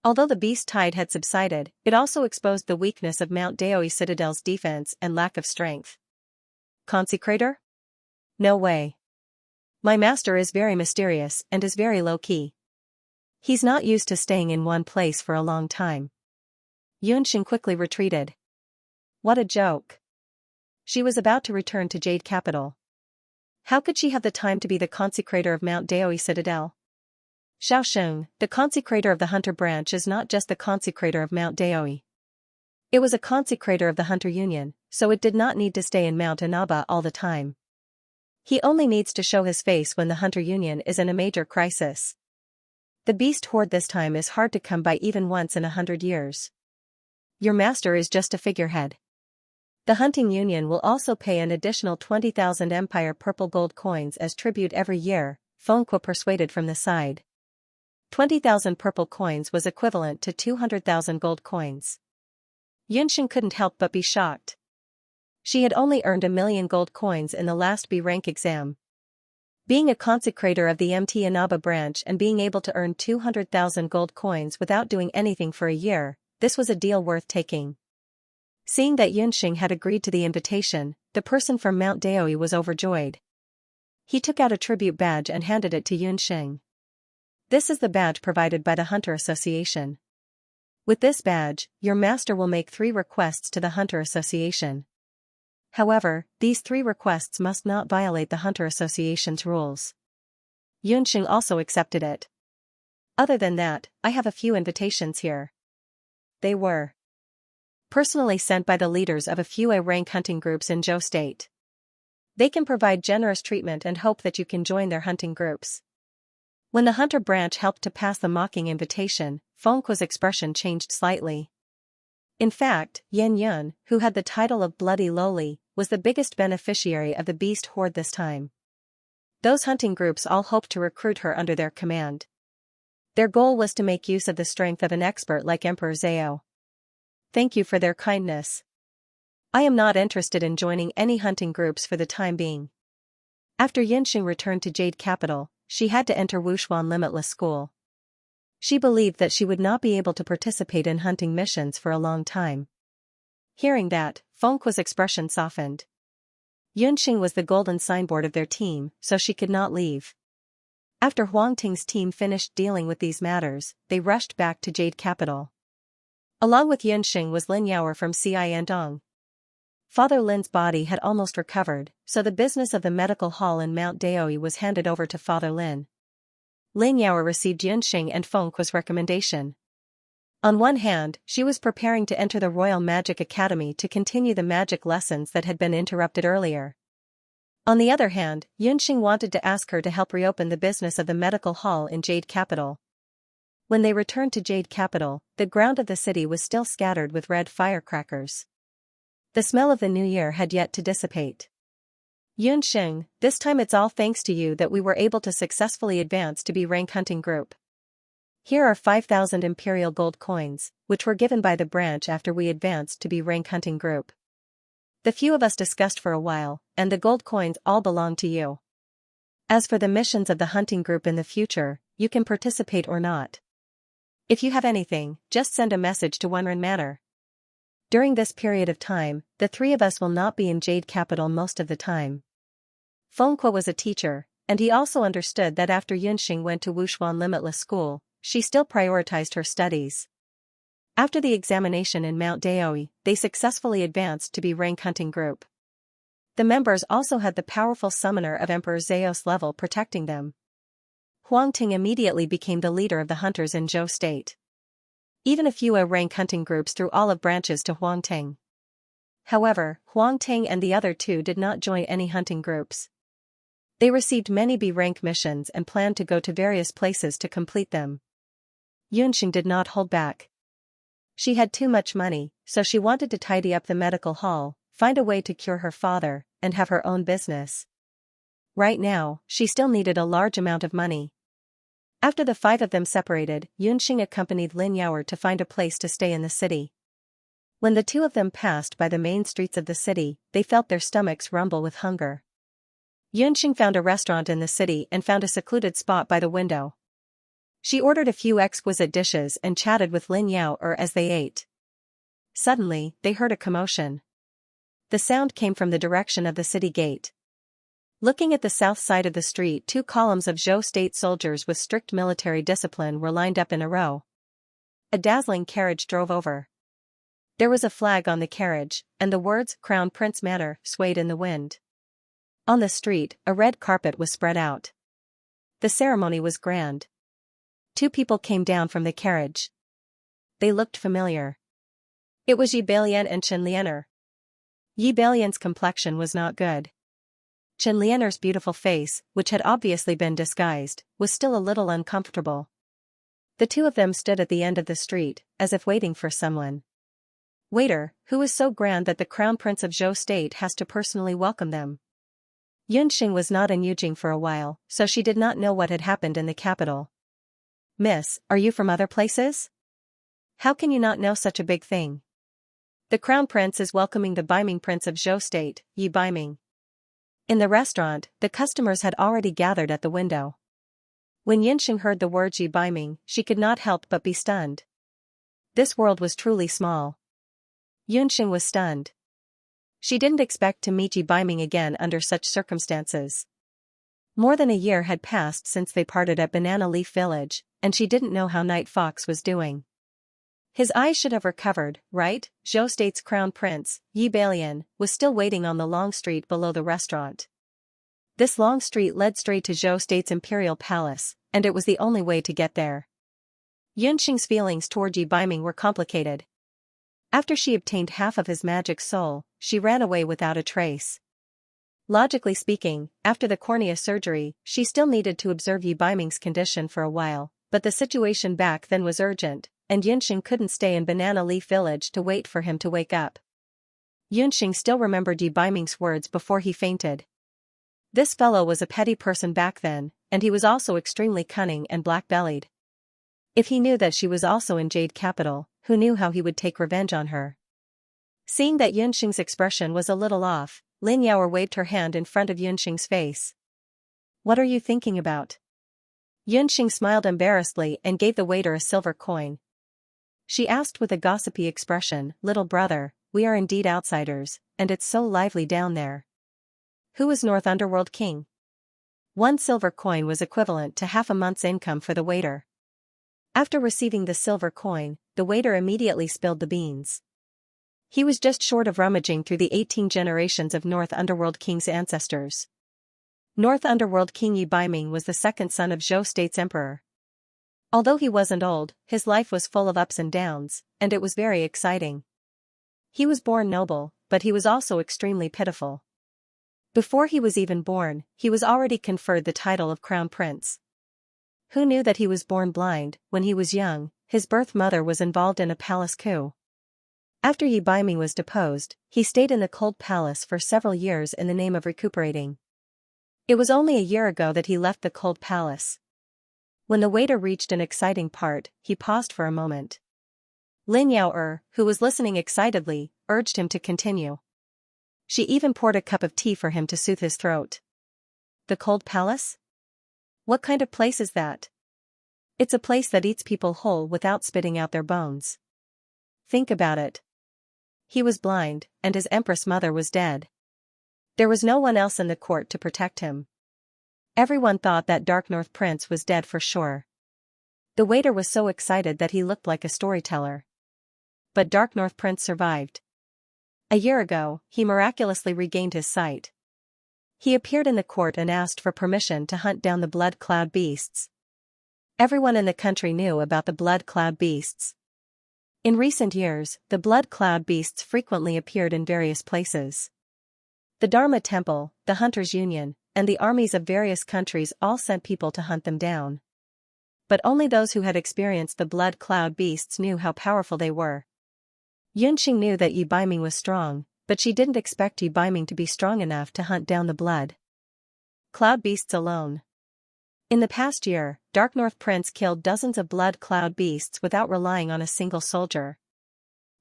Although the beast tide had subsided, it also exposed the weakness of Mount Daoi Citadel's defense and lack of strength. Consecrator? No way. My master is very mysterious and is very low-key. He's not used to staying in one place for a long time. Yunxing quickly retreated. What a joke. She was about to return to Jade Capital. How could she have the time to be the consecrator of Mount Daoi Citadel? Xiaosheng, the consecrator of the hunter branch, is not just the consecrator of Mount Daoi. It was a consecrator of the Hunter Union, so it did not need to stay in Mount Inaba all the time. He only needs to show his face when the Hunter Union is in a major crisis. The beast horde this time is hard to come by even once in 100 years. Your master is just a figurehead. The Hunting Union will also pay an additional 20,000 Empire purple gold coins as tribute every year, Fengque persuaded from the side. 20,000 purple coins was equivalent to 200,000 gold coins. Yunxing couldn't help but be shocked. She had only earned 1,000,000 gold coins in the last B rank exam. Being a consecrator of the MT Inaba branch and being able to earn 200,000 gold coins without doing anything for a year, this was a deal worth taking. Seeing that Yunxing had agreed to the invitation, the person from Mount Daoi was overjoyed. He took out a tribute badge and handed it to Yunxing. This is the badge provided by the Hunter Association. With this badge, your master will make 3 requests to the Hunter Association. However, these 3 requests must not violate the Hunter Association's rules. Yunxing also accepted it. Other than that, I have a few invitations here. They were personally sent by the leaders of a few A-rank hunting groups in Zhou State. They can provide generous treatment and hope that you can join their hunting groups. When the hunter branch helped to pass the mocking invitation, Fengque's expression changed slightly. In fact, Yan Yun, who had the title of Bloody Lowly, was the biggest beneficiary of the beast horde this time. Those hunting groups all hoped to recruit her under their command. Their goal was to make use of the strength of an expert like Emperor Zhao. Thank you for their kindness. I am not interested in joining any hunting groups for the time being. After Yinxing returned to Jade Capital, she had to enter Wushuan Limitless School. She believed that she would not be able to participate in hunting missions for a long time. Hearing that, Fengqua's expression softened. Yunxing was the golden signboard of their team, so she could not leave. After Huang Ting's team finished dealing with these matters, they rushed back to Jade Capital. Along with Yunxing was Lin Yaoer from Xiandong. Father Lin's body had almost recovered, so the business of the medical hall in Mount Daoi was handed over to Father Lin. Lin Yaoer received Yunxing and Fengqua's recommendation. On one hand, she was preparing to enter the Royal Magic Academy to continue the magic lessons that had been interrupted earlier. On the other hand, Yunxing wanted to ask her to help reopen the business of the medical hall in Jade Capital. When they returned to Jade Capital, the ground of the city was still scattered with red firecrackers. The smell of the new year had yet to dissipate. Yunxing, this time it's all thanks to you that we were able to successfully advance to be rank hunting group. Here are 5,000 imperial gold coins, which were given by the branch after we advanced to be rank hunting group. The few of us discussed for a while, and the gold coins all belong to you. As for the missions of the hunting group in the future, you can participate or not. If you have anything, just send a message to Wenren Manor. During this period of time, the three of us will not be in Jade Capital most of the time. Fengque was a teacher, and he also understood that after Yunxing went to Wushuan Limitless School, she still prioritized her studies. After the examination in Mount Daoi, they successfully advanced to be rank hunting group. The members also had the powerful summoner of Emperor Zhao's level protecting them. Huang Ting immediately became the leader of the hunters in Zhou State. Even a few rank hunting groups threw olive branches to Huang Ting. However, Huang Ting and the other two did not join any hunting groups. They received many B-rank missions and planned to go to various places to complete them. Yunxing did not hold back. She had too much money, so she wanted to tidy up the medical hall, find a way to cure her father, and have her own business. Right now, she still needed a large amount of money. After the five of them separated, Yunxing accompanied Lin Yaoer to find a place to stay in the city. When the two of them passed by the main streets of the city, they felt their stomachs rumble with hunger. Yunxing found a restaurant in the city and found a secluded spot by the window. She ordered a few exquisite dishes and chatted with Lin Yaoer as they ate. Suddenly, they heard a commotion. The sound came from the direction of the city gate. Looking at the south side of the street, 2 columns of Zhou State soldiers with strict military discipline were lined up in a row. A dazzling carriage drove over. There was a flag on the carriage, and the words "Crown Prince Manor" swayed in the wind. On the street, a red carpet was spread out. The ceremony was grand. 2 people came down from the carriage. They looked familiar. It was Yi Balian and Chen Lianer. Yi Balian's complexion was not good. Chen Lianer's beautiful face, which had obviously been disguised, was still a little uncomfortable. The two of them stood at the end of the street, as if waiting for someone. Waiter, who is so grand that the Crown Prince of Zhou State has to personally welcome them. Yunxing was not in Yujing for a while, so she did not know what had happened in the capital. Miss, are you from other places? How can you not know such a big thing? The Crown Prince is welcoming the Beiming Prince of Zhou State, Yi Beiming. In the restaurant, the customers had already gathered at the window. When Yunxing heard the word Yi Beiming, she could not help but be stunned. This world was truly small. Yunxing was stunned. She didn't expect to meet Yi Beiming again under such circumstances. More than a year had passed since they parted at Banana Leaf Village, and she didn't know how Night Fox was doing. His eyes should have recovered, right? Zhou State's Crown Prince, Yi Balian, was still waiting on the long street below the restaurant. This long street led straight to Zhou State's Imperial Palace, and it was the only way to get there. Yunxing's feelings toward Yi Beiming were complicated. After she obtained half of his magic soul, she ran away without a trace. Logically speaking, after the cornea surgery, she still needed to observe Yi Beiming's condition for a while, but the situation back then was urgent, and Yunxing couldn't stay in Banana Leaf Village to wait for him to wake up. Yunxing still remembered Yi Beiming's words before he fainted. This fellow was a petty person back then, and he was also extremely cunning and black-bellied. If he knew that she was also in Jade Capital, who knew how he would take revenge on her? Seeing that Yunxing's expression was a little off, Lin Yao waved her hand in front of Yunxing's face. What are you thinking about? Yunxing smiled embarrassedly and gave the waiter a silver coin. She asked with a gossipy expression, "Little brother, we are indeed outsiders, and it's so lively down there. Who is North Underworld King?" 1 silver coin was equivalent to half a month's income for the waiter. After receiving the silver coin, the waiter immediately spilled the beans. He was just short of rummaging through the 18 generations of North Underworld King's ancestors. North Underworld King Yi Baiming was the second son of Zhou State's emperor. Although he wasn't old, his life was full of ups and downs, and it was very exciting. He was born noble, but he was also extremely pitiful. Before he was even born, he was already conferred the title of Crown Prince. Who knew that he was born blind? When he was young, his birth mother was involved in a palace coup. After Yi Baiming was deposed, he stayed in the cold palace for several years in the name of recuperating. It was only a year ago that he left the cold palace. When the waiter reached an exciting part, he paused for a moment. Lin Yao, who was listening excitedly, urged him to continue. She even poured a cup of tea for him to soothe his throat. The cold palace? What kind of place is that? It's a place that eats people whole without spitting out their bones. Think about it. He was blind, and his Empress mother was dead. There was no one else in the court to protect him. Everyone thought that Dark North Prince was dead for sure. The waiter was so excited that he looked like a storyteller. But Dark North Prince survived. A year ago, he miraculously regained his sight. He appeared in the court and asked for permission to hunt down the Blood Cloud beasts. Everyone in the country knew about the Blood Cloud beasts. In recent years, the Blood Cloud beasts frequently appeared in various places. The Dharma Temple, the Hunters' Union, and the armies of various countries all sent people to hunt them down. But only those who had experienced the Blood Cloud beasts knew how powerful they were. Yunxing knew that Yi Baiming was strong, but she didn't expect Yi Baiming to be strong enough to hunt down the Blood Cloud beasts alone. In the past year, Dark North Prince killed dozens of Blood Cloud beasts without relying on a single soldier.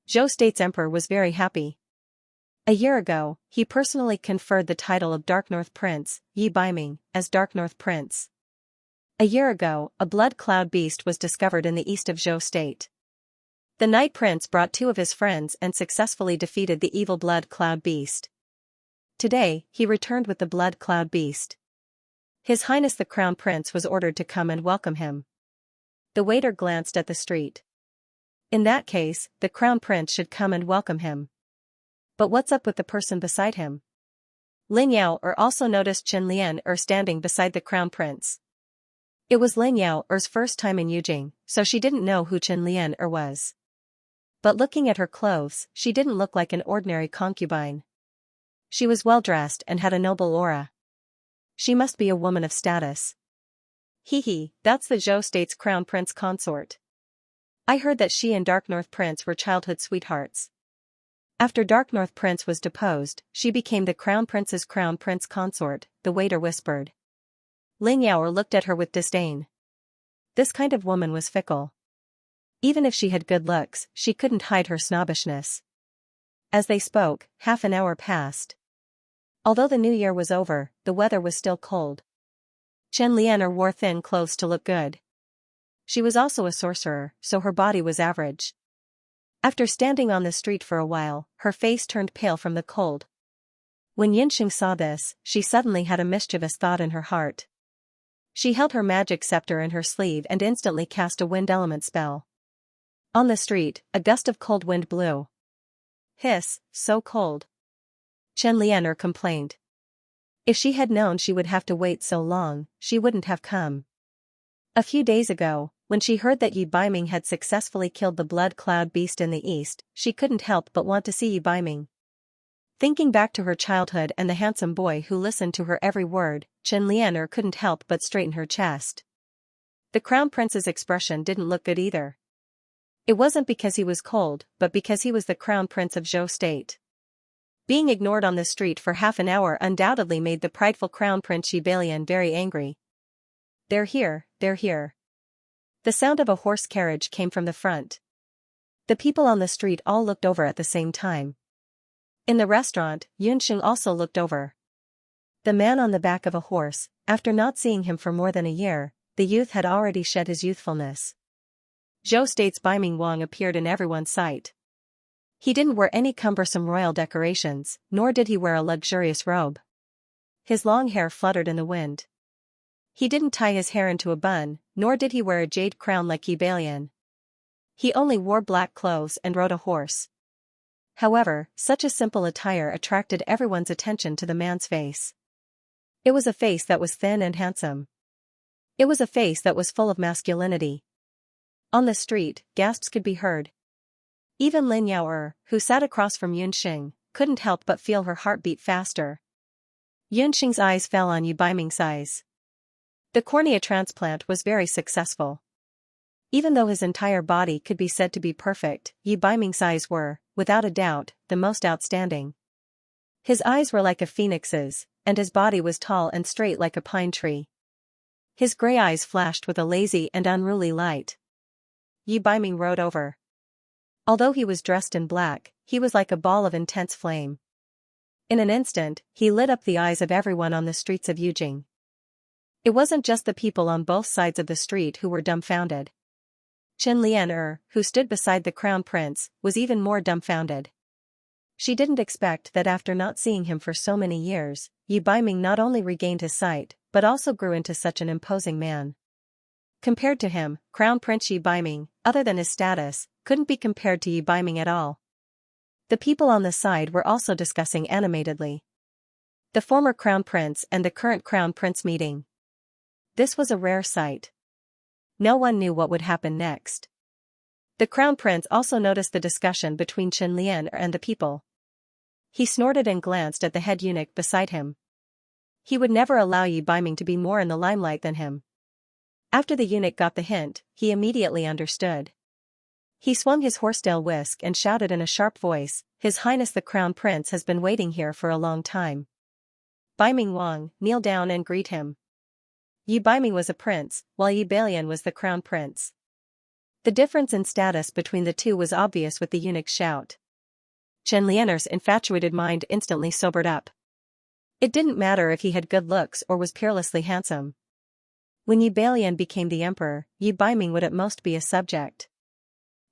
Zhou State's emperor was very happy. A year ago, he personally conferred the title of Dark North Prince, Yi Baiming, as Dark North Prince. A year ago, a Blood Cloud beast was discovered in the east of Zhou State. The Night Prince brought 2 of his friends and successfully defeated the evil Blood Cloud beast. Today, he returned with the Blood Cloud beast. His Highness the Crown Prince was ordered to come and welcome him. The waiter glanced at the street. In that case, the Crown Prince should come and welcome him. But what's up with the person beside him? Lin Yao also noticed Chen Lian standing beside the Crown Prince. It was Lin Yao's first time in Yujing, so she didn't know who Chen Lian was. But looking at her clothes, she didn't look like an ordinary concubine. She was well dressed and had a noble aura. She must be a woman of status. Hee, that's the Zhou State's Crown Prince consort. I heard that she and Dark North Prince were childhood sweethearts. After Dark North Prince was deposed, she became the Crown Prince's Crown Prince consort, the waiter whispered. Lin Yao looked at her with disdain. This kind of woman was fickle. Even if she had good looks, she couldn't hide her snobbishness. As they spoke, half an hour passed. Although the new year was over, the weather was still cold. Chen Lian wore thin clothes to look good. She was also a sorcerer, so her body was average. After standing on the street for a while, her face turned pale from the cold. When Yunxing saw this, she suddenly had a mischievous thought in her heart. She held her magic scepter in her sleeve and instantly cast a wind element spell. On the street, a gust of cold wind blew. Hiss, so cold. Chen Lian complained. If she had known she would have to wait so long, she wouldn't have come. A few days ago, when she heard that Yi Baiming had successfully killed the Blood Cloud beast in the east, she couldn't help but want to see Yi Baiming. Thinking back to her childhood and the handsome boy who listened to her every word, Chen Lian couldn't help but straighten her chest. The Crown Prince's expression didn't look good either. It wasn't because he was cold, but because he was the Crown Prince of Zhou State. Being ignored on the street for half an hour undoubtedly made the prideful Crown Prince Yi Bailian very angry. They're here, they're here. The sound of a horse carriage came from the front. The people on the street all looked over at the same time. In the restaurant, Yunxing also looked over. The man on the back of a horse, after not seeing him for more than a year, the youth had already shed his youthfulness. Zhou State's Baiming Wang appeared in everyone's sight. He didn't wear any cumbersome royal decorations, nor did he wear a luxurious robe. His long hair fluttered in the wind. He didn't tie his hair into a bun, nor did he wear a jade crown like Yi Balian. He only wore black clothes and rode a horse. However, such a simple attire attracted everyone's attention to the man's face. It was a face that was thin and handsome. It was a face that was full of masculinity. On the street, gasps could be heard. Even Lin Yaoer, who sat across from Yunxing, couldn't help but feel her heart beat faster. Yunxing's eyes fell on Yu Baiming's eyes. The cornea transplant was very successful. Even though his entire body could be said to be perfect, Yu Baiming's eyes were, without a doubt, the most outstanding. His eyes were like a phoenix's, and his body was tall and straight like a pine tree. His gray eyes flashed with a lazy and unruly light. Yi Baiming rode over. Although he was dressed in black, he was like a ball of intense flame. In an instant, he lit up the eyes of everyone on the streets of Yujing. It wasn't just the people on both sides of the street who were dumbfounded. Qin Lianer, who stood beside the crown prince, was even more dumbfounded. She didn't expect that after not seeing him for so many years, Yi Baiming not only regained his sight, but also grew into such an imposing man. Compared to him, Crown Prince Yi Baiming, other than his status, couldn't be compared to Yi Baiming at all. The people on the side were also discussing animatedly. The former crown prince and the current crown prince meeting. This was a rare sight. No one knew what would happen next. The crown prince also noticed the discussion between Qin Lian and the people. He snorted and glanced at the head eunuch beside him. He would never allow Yi Baiming to be more in the limelight than him. After the eunuch got the hint, he immediately understood. He swung his horsetail whisk and shouted in a sharp voice, "His Highness the Crown Prince has been waiting here for a long time. Baiming Wang, kneel down and greet him." Yi Baiming was a prince, while Yi Balian was the crown prince. The difference in status between the two was obvious with the eunuch's shout. Qin Lianer's infatuated mind instantly sobered up. It didn't matter if he had good looks or was peerlessly handsome. When Yi Balian became the emperor, Yi Baiming would at most be a subject.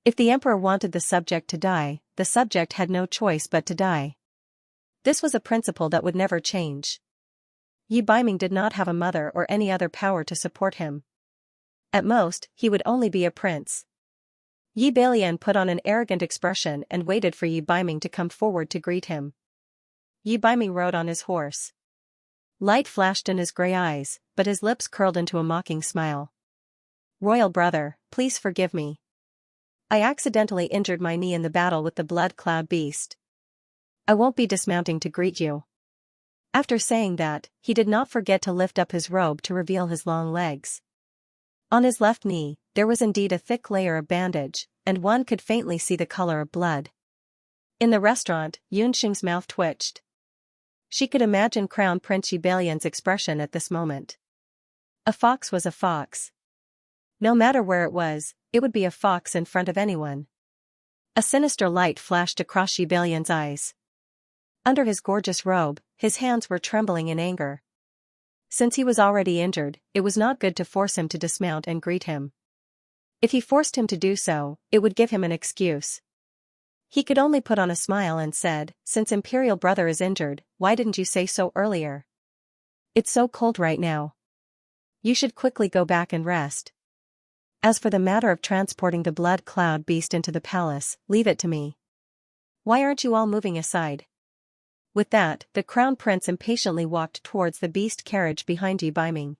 If the emperor wanted the subject to die, the subject had no choice but to die. This was a principle that would never change. Yi Baiming did not have a mother or any other power to support him. At most, he would only be a prince. Yi Balian put on an arrogant expression and waited for Yi Baiming to come forward to greet him. Yi Baiming rode on his horse. Light flashed in his gray eyes, but his lips curled into a mocking smile. "Royal brother, please forgive me. I accidentally injured my knee in the battle with the blood cloud beast. I won't be dismounting to greet you." After saying that, he did not forget to lift up his robe to reveal his long legs. On his left knee, there was indeed a thick layer of bandage, and one could faintly see the color of blood. In the restaurant, Yunxing's mouth twitched. She could imagine Crown Prince Yi Balian's expression at this moment. A fox was a fox. No matter where it was, it would be a fox in front of anyone. A sinister light flashed across Yi Balian's eyes. Under his gorgeous robe, his hands were trembling in anger. Since he was already injured, it was not good to force him to dismount and greet him. If he forced him to do so, it would give him an excuse. He could only put on a smile and said, "Since Imperial Brother is injured, why didn't you say so earlier? It's so cold right now. You should quickly go back and rest. As for the matter of transporting the blood cloud beast into the palace, leave it to me. Why aren't you all moving aside?" With that, the crown prince impatiently walked towards the beast carriage behind Yi Baiming.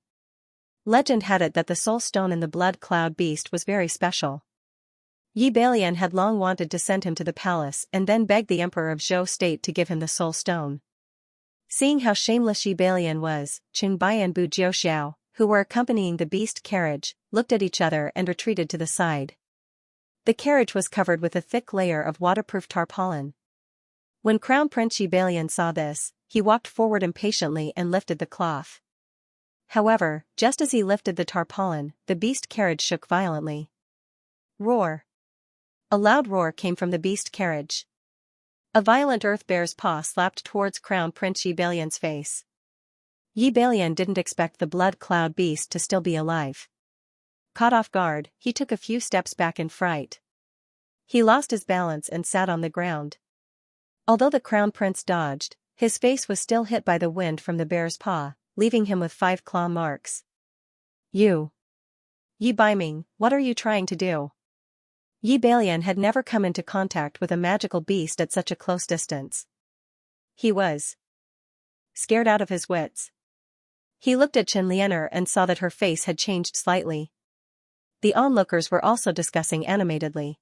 Legend had it that the soul stone in the blood cloud beast was very special. Yi Balian had long wanted to send him to the palace and then begged the emperor of Zhou State to give him the soul stone. Seeing how shameless Yi Balian was, Qingbai and Bu Jiuxiao, who were accompanying the beast carriage, looked at each other and retreated to the side. The carriage was covered with a thick layer of waterproof tarpaulin. When Crown Prince Yi Balian saw this, he walked forward impatiently and lifted the cloth. However, just as he lifted the tarpaulin, the beast carriage shook violently. Roar! A loud roar came from the beast carriage. A violent earth bear's paw slapped towards Crown Prince Yi Balian's face. Yi Balian didn't expect the blood cloud beast to still be alive. Caught off guard, he took a few steps back in fright. He lost his balance and sat on the ground. Although the Crown Prince dodged, his face was still hit by the wind from the bear's paw, leaving him with 5 claw marks. You! Yi Biming, what are you trying to do? Yi Balian had never come into contact with a magical beast at such a close distance. He was scared out of his wits. He looked at Xianxia and saw that her face had changed slightly. The onlookers were also discussing animatedly.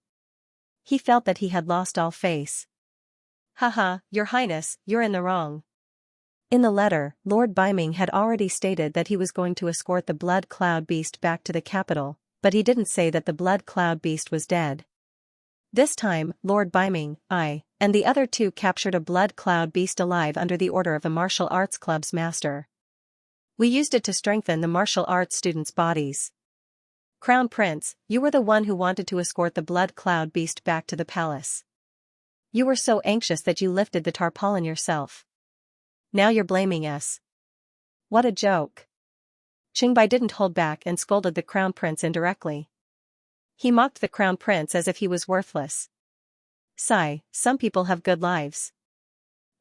He felt that he had lost all face. Haha, Your Highness, you're in the wrong. In the letter, Lord Biming had already stated that he was going to escort the blood cloud beast back to the capital, but he didn't say that the blood cloud beast was dead. This time, Lord Biming, I, and the other 2 captured a blood cloud beast alive under the order of a martial arts club's master. We used it to strengthen the martial arts students' bodies. Crown Prince, you were the one who wanted to escort the blood cloud beast back to the palace. You were so anxious that you lifted the tarpaulin yourself. Now you're blaming us. What a joke. Qingbai didn't hold back and scolded the Crown Prince indirectly. He mocked the Crown Prince as if he was worthless. Sigh, some people have good lives.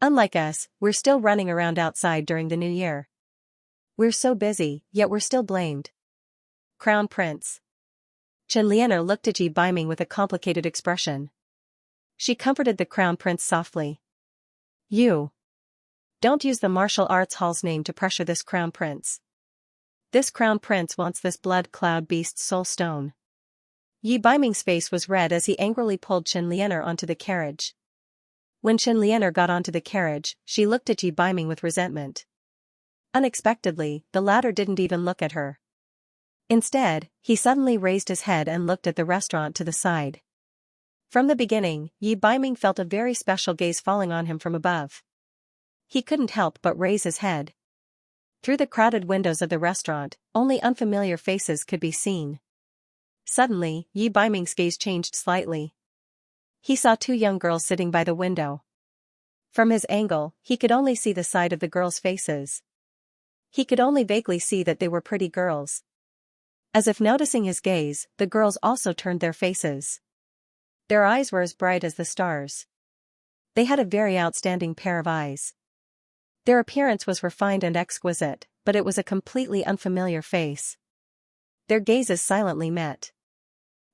Unlike us, we're still running around outside during the new year. We're so busy, yet we're still blamed. Crown Prince. Xianxia looked at Yi Biming with a complicated expression. She comforted the Crown Prince softly. You. Don't use the martial arts hall's name to pressure this Crown Prince. This Crown Prince wants this blood cloud beast's soul stone. Yi Biming's face was red as he angrily pulled Xianxia onto the carriage. When Xianxia got onto the carriage, she looked at Yi Biming with resentment. Unexpectedly, the latter didn't even look at her. Instead, he suddenly raised his head and looked at the restaurant to the side. From the beginning, Yi Biming felt a very special gaze falling on him from above. He couldn't help but raise his head. Through the crowded windows of the restaurant, only unfamiliar faces could be seen. Suddenly, Yi Biming's gaze changed slightly. He saw 2 young girls sitting by the window. From his angle, he could only see the side of the girls' faces. He could only vaguely see that they were pretty girls. As if noticing his gaze, the girls also turned their faces. Their eyes were as bright as the stars. They had a very outstanding pair of eyes. Their appearance was refined and exquisite, but it was a completely unfamiliar face. Their gazes silently met.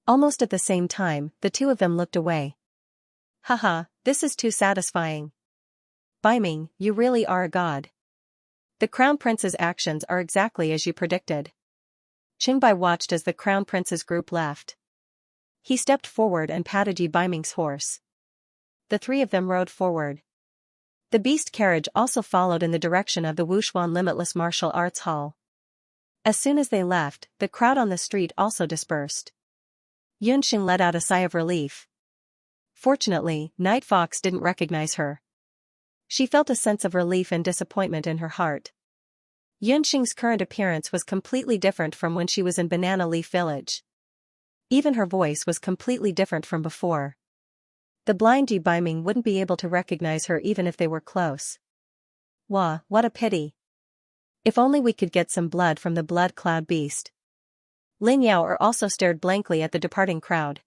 Almost at the same time, the 2 of them looked away. Haha, this is too satisfying. Biming, you really are a god. The Crown Prince's actions are exactly as you predicted. Qingbai watched as the Crown Prince's group left. He stepped forward and patted Yi Biming's horse. The 3 of them rode forward. The beast carriage also followed in the direction of the Wushuan Limitless Martial Arts Hall. As soon as they left, the crowd on the street also dispersed. Yunxing let out a sigh of relief. Fortunately, Night Fox didn't recognize her. She felt a sense of relief and disappointment in her heart. Yunxing's current appearance was completely different from when she was in Banana Leaf Village. Even her voice was completely different from before. The blind Yi Biming wouldn't be able to recognize her even if they were close. Wah, what a pity. If only we could get some blood from the blood cloud beast. Ling Yao also stared blankly at the departing crowd.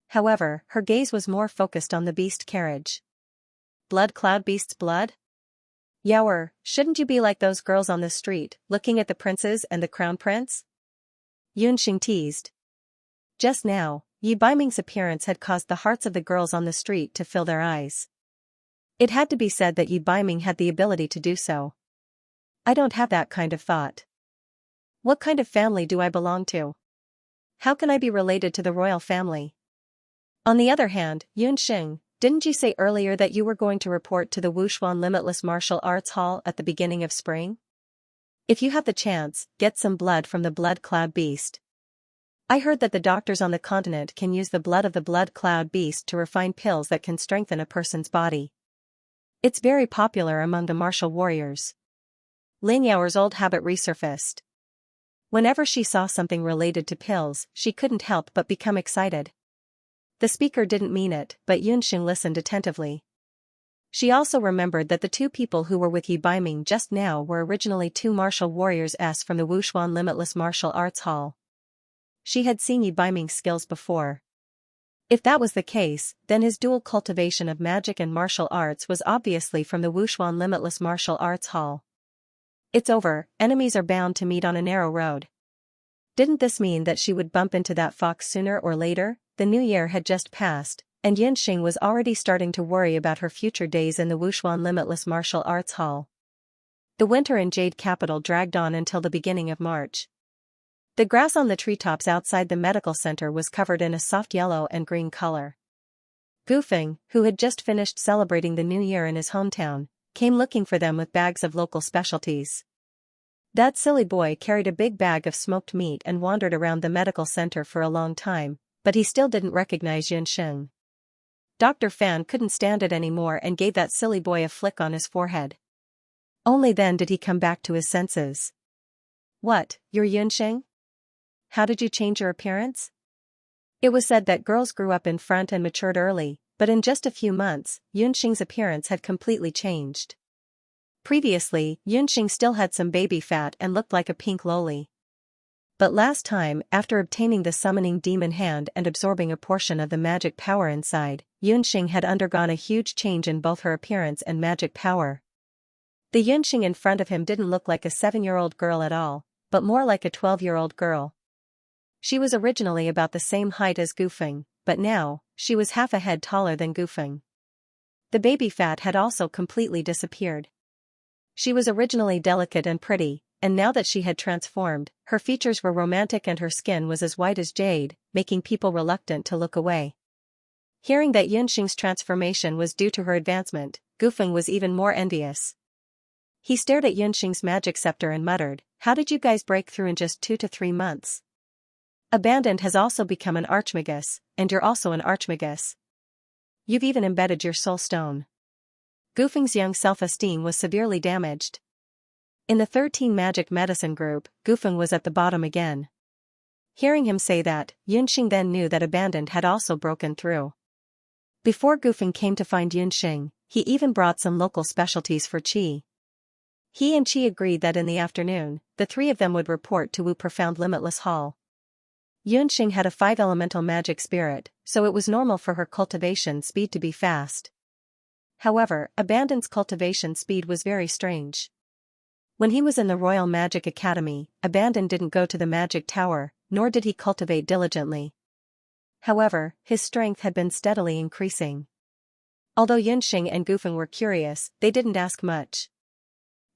However, her gaze was more focused on the beast carriage. Blood cloud beast's blood? Yaoer, shouldn't you be like those girls on the street, looking at the princes and the crown prince? Yunxing teased. Just now, Yi Biming's appearance had caused the hearts of the girls on the street to fill their eyes. It had to be said that Yi Biming had the ability to do so. I don't have that kind of thought. What kind of family do I belong to? How can I be related to the royal family? On the other hand, Yunxing, didn't you say earlier that you were going to report to the Wushuan Limitless Martial Arts Hall at the beginning of spring? If you have the chance, get some blood from the blood cloud beast. I heard that the doctors on the continent can use the blood of the blood cloud beast to refine pills that can strengthen a person's body. It's very popular among the martial warriors. Lin Yao's old habit resurfaced. Whenever she saw something related to pills, she couldn't help but become excited. The speaker didn't mean it, but Yunxing listened attentively. She also remembered that the two people who were with Yi Baiming just now were originally two martial warriors from the Wuxuan Limitless Martial Arts Hall. She had seen Yi Baiming's skills before. If that was the case, then his dual cultivation of magic and martial arts was obviously from the Wuxuan Limitless Martial Arts Hall. It's over, enemies are bound to meet on a narrow road. Didn't this mean that she would bump into that fox sooner or later? The new year had just passed, and Yunxing was already starting to worry about her future days in the Wuxuan Limitless Martial Arts Hall. The winter in Jade Capital dragged on until the beginning of March. The grass on the treetops outside the medical center was covered in a soft yellow and green color. Gufeng, who had just finished celebrating the new year in his hometown, came looking for them with bags of local specialties. That silly boy carried a big bag of smoked meat and wandered around the medical center for a long time, but he still didn't recognize Yunxing. Dr. Fan couldn't stand it anymore and gave that silly boy a flick on his forehead. Only then did he come back to his senses. What, you're Yunxing? How did you change your appearance? It was said that girls grew up in front and matured early, but in just a few months, Yunxing's appearance had completely changed. Previously, Yunxing still had some baby fat and looked like a pink loli. But last time, after obtaining the summoning demon hand and absorbing a portion of the magic power inside, Yunxing had undergone a huge change in both her appearance and magic power. The Yunxing in front of him didn't look like a 7-year-old girl at all, but more like a 12-year-old girl. She was originally about the same height as Gufeng, but now, she was half a head taller than Gufeng. The baby fat had also completely disappeared. She was originally delicate and pretty, and now that she had transformed, her features were romantic and her skin was as white as jade, making people reluctant to look away. Hearing that Yunxing's transformation was due to her advancement, Gufeng was even more envious. He stared at Yunxing's magic scepter and muttered, "How did you guys break through in just 2 to 3 months? Abandoned has also become an archmagus, and you're also an archmagus. You've even embedded your soul stone." Gufeng's young self-esteem was severely damaged. In the 13 magic medicine group, Gufeng was at the bottom again. Hearing him say that, Yunxing then knew that Abandoned had also broken through. Before Gufeng came to find Yunxing, he even brought some local specialties for Qi. He and Qi agreed that in the afternoon, the three of them would report to Wu Profound Limitless Hall. Yunxing had a 5-elemental magic spirit, so it was normal for her cultivation speed to be fast. However, Abandoned's cultivation speed was very strange. When he was in the Royal Magic Academy, Abandoned didn't go to the magic tower, nor did he cultivate diligently. However, his strength had been steadily increasing. Although Yunxing and Gufeng were curious, they didn't ask much.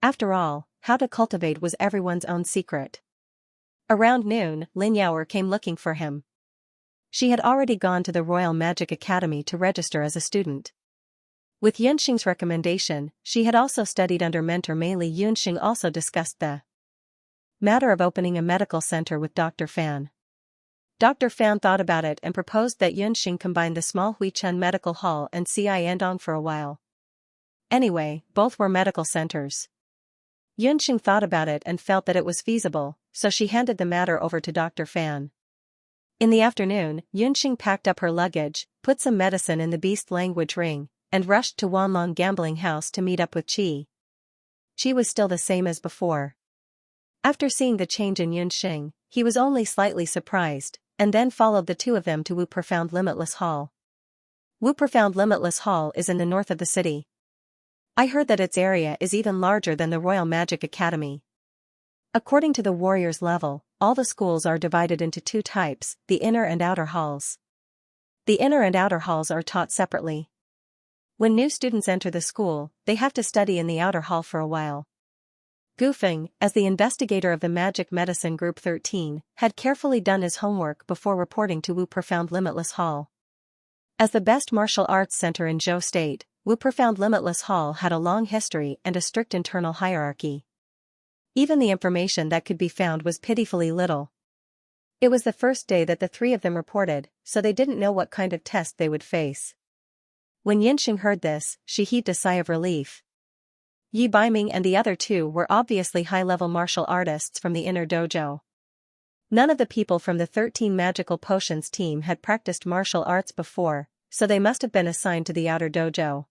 After all, how to cultivate was everyone's own secret. Around noon, Lin Yao came looking for him. She had already gone to the Royal Magic Academy to register as a student. With Yunxing's recommendation, she had also studied under mentor Mei Li. Yunxing also discussed the matter of opening a medical center with Dr. Fan. Dr. Fan thought about it and proposed that Yunxing combine the small Huichun Medical Hall and Xiandong for a while. Anyway, both were medical centers. Yunxing thought about it and felt that it was feasible, so she handed the matter over to Dr. Fan. In the afternoon, Yunxing packed up her luggage, put some medicine in the beast language ring, and rushed to Wanlong gambling house to meet up with Qi. Qi was still the same as before. After seeing the change in Yunxing, he was only slightly surprised, and then followed the two of them to Wu Profound Limitless Hall. Wu Profound Limitless Hall is in the north of the city. I heard that its area is even larger than the Royal Magic Academy. According to the warrior's level, all the schools are divided into 2 types, the inner and outer halls. The inner and outer halls are taught separately. When new students enter the school, they have to study in the outer hall for a while. Gufeng, as the investigator of the Magic Medicine Group 13, had carefully done his homework before reporting to Wu Profound Limitless Hall. As the best martial arts center in Zhou State, Wu Profound Limitless Hall had a long history and a strict internal hierarchy. Even the information that could be found was pitifully little. It was the first day that the three of them reported, so they didn't know what kind of test they would face. When Yunxing heard this, she heaved a sigh of relief. Yi Baiming and the other two were obviously high-level martial artists from the inner dojo. None of the people from the 13 Magical Potions team had practiced martial arts before, so they must have been assigned to the outer dojo.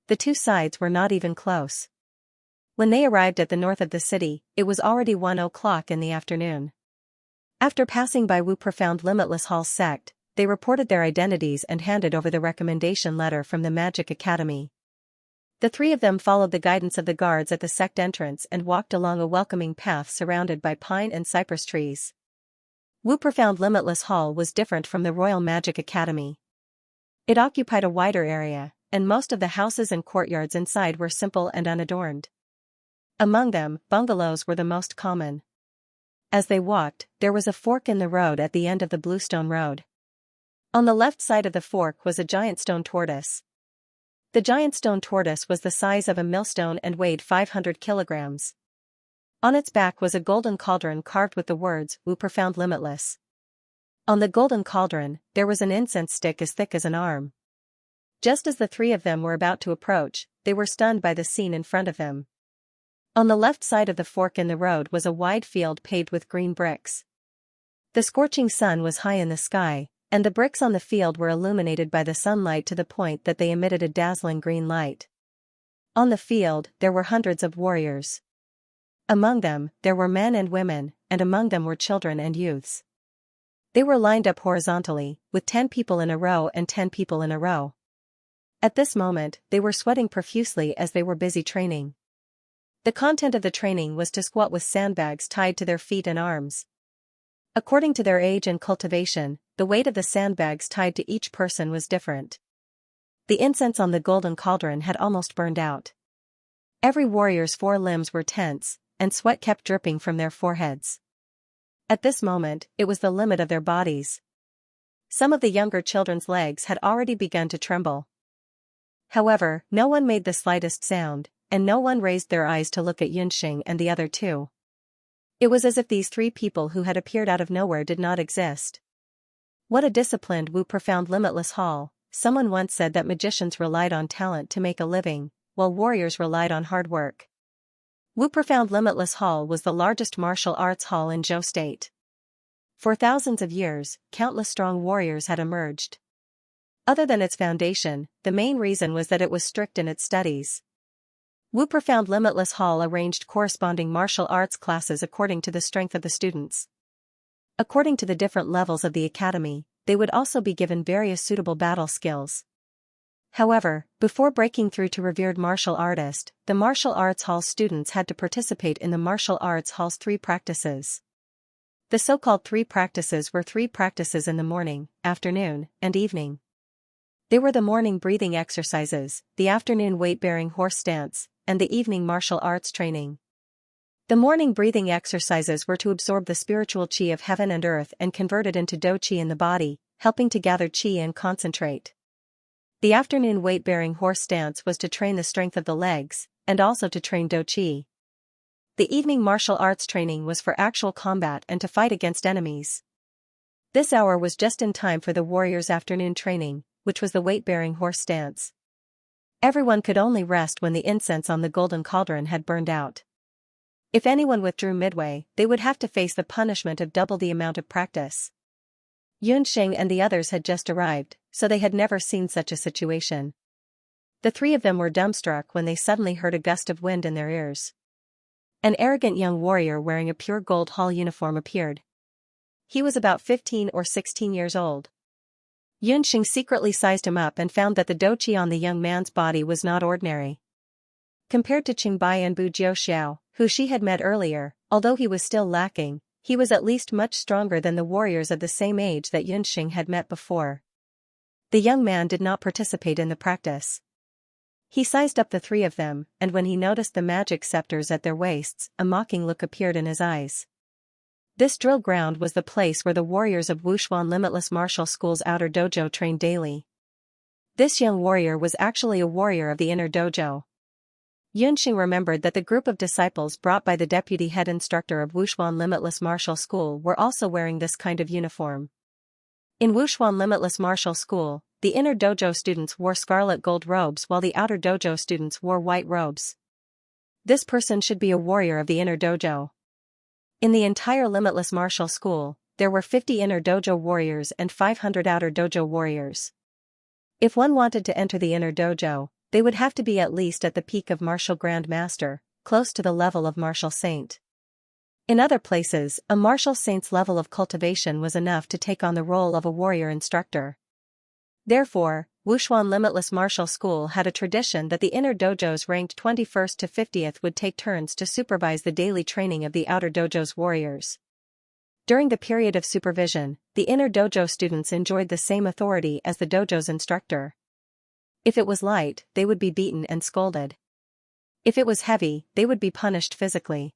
The two sides were not even close. When they arrived at the north of the city, it was already 1 o'clock in the afternoon. After passing by Wu Profound Limitless Hall's sect, they reported their identities and handed over the recommendation letter from the Magic Academy. The three of them followed the guidance of the guards at the sect entrance and walked along a welcoming path surrounded by pine and cypress trees. Wu Profound Limitless Hall was different from the Royal Magic Academy. It occupied a wider area, and most of the houses and courtyards inside were simple and unadorned. Among them, bungalows were the most common. As they walked, there was a fork in the road at the end of the Bluestone Road. On the left side of the fork was a giant stone tortoise. The giant stone tortoise was the size of a millstone and weighed 500 kilograms. On its back was a golden cauldron carved with the words, Wu Profound Limitless. On the golden cauldron, there was an incense stick as thick as an arm. Just as the three of them were about to approach, they were stunned by the scene in front of them. On the left side of the fork in the road was a wide field paved with green bricks. The scorching sun was high in the sky, and the bricks on the field were illuminated by the sunlight to the point that they emitted a dazzling green light. On the field, there were hundreds of warriors. Among them, there were men and women, and among them were children and youths. They were lined up horizontally, with 10 people in a row and 10 people in a row. At this moment, they were sweating profusely as they were busy training. The content of the training was to squat with sandbags tied to their feet and arms. According to their age and cultivation, the weight of the sandbags tied to each person was different. The incense on the golden cauldron had almost burned out. Every warrior's 4 limbs were tense, and sweat kept dripping from their foreheads. At this moment, it was the limit of their bodies. Some of the younger children's legs had already begun to tremble. However, no one made the slightest sound, and no one raised their eyes to look at Xianxia and the other two. It was as if these 3 people who had appeared out of nowhere did not exist. What a disciplined Wu Profound Limitless Hall. Someone once said that magicians relied on talent to make a living, while warriors relied on hard work. Wu Profound Limitless Hall was the largest martial arts hall in Zhou State. For thousands of years, countless strong warriors had emerged. Other than its foundation, the main reason was that it was strict in its studies. Wu Profound Limitless Hall arranged corresponding martial arts classes according to the strength of the students. According to the different levels of the academy, they would also be given various suitable battle skills. However, before breaking through to revered martial artist, the martial arts hall students had to participate in the martial arts hall's 3 practices. The so-called 3 practices were 3 practices in the morning, afternoon, and evening. They were the morning breathing exercises, the afternoon weight-bearing horse stance, and the evening martial arts training. The morning breathing exercises were to absorb the spiritual qi of heaven and earth and convert it into do qi in the body, helping to gather qi and concentrate. The afternoon weight-bearing horse stance was to train the strength of the legs, and also to train do qi. The evening martial arts training was for actual combat and to fight against enemies. This hour was just in time for the warriors' afternoon training, which was the weight-bearing horse stance. Everyone could only rest when the incense on the golden cauldron had burned out. If anyone withdrew midway, they would have to face the punishment of double the amount of practice. Xianxia and the others had just arrived, so they had never seen such a situation. The 3 of them were dumbstruck when they suddenly heard a gust of wind in their ears. An arrogant young warrior wearing a pure gold hall uniform appeared. He was about 15 or 16 years old. Xianxia secretly sized him up and found that the do qi on the young man's body was not ordinary. Compared to Qingbai and Bu Jiuxiao, who she had met earlier, although he was still lacking, he was at least much stronger than the warriors of the same age that Xianxia had met before. The young man did not participate in the practice. He sized up the 3 of them, and when he noticed the magic scepters at their waists, a mocking look appeared in his eyes. This drill ground was the place where the warriors of Wuxuan Limitless Martial School's outer dojo trained daily. This young warrior was actually a warrior of the inner dojo. Xianxia remembered that the group of disciples brought by the deputy head instructor of Wuxuan Limitless Martial School were also wearing this kind of uniform. In Wuxuan Limitless Martial School, the inner dojo students wore scarlet gold robes while the outer dojo students wore white robes. This person should be a warrior of the inner dojo. In the entire limitless martial school, there were 50 inner dojo warriors and 500 outer dojo warriors. If one wanted to enter the inner dojo, they would have to be at least at the peak of martial grandmaster, close to the level of martial saint. In other places, a martial saint's level of cultivation was enough to take on the role of a warrior instructor. Therefore, Wuxuan Limitless Martial School had a tradition that the inner dojos ranked 21st to 50th would take turns to supervise the daily training of the outer dojo's warriors. During the period of supervision, the inner dojo students enjoyed the same authority as the dojo's instructor. If it was light, they would be beaten and scolded. If it was heavy, they would be punished physically.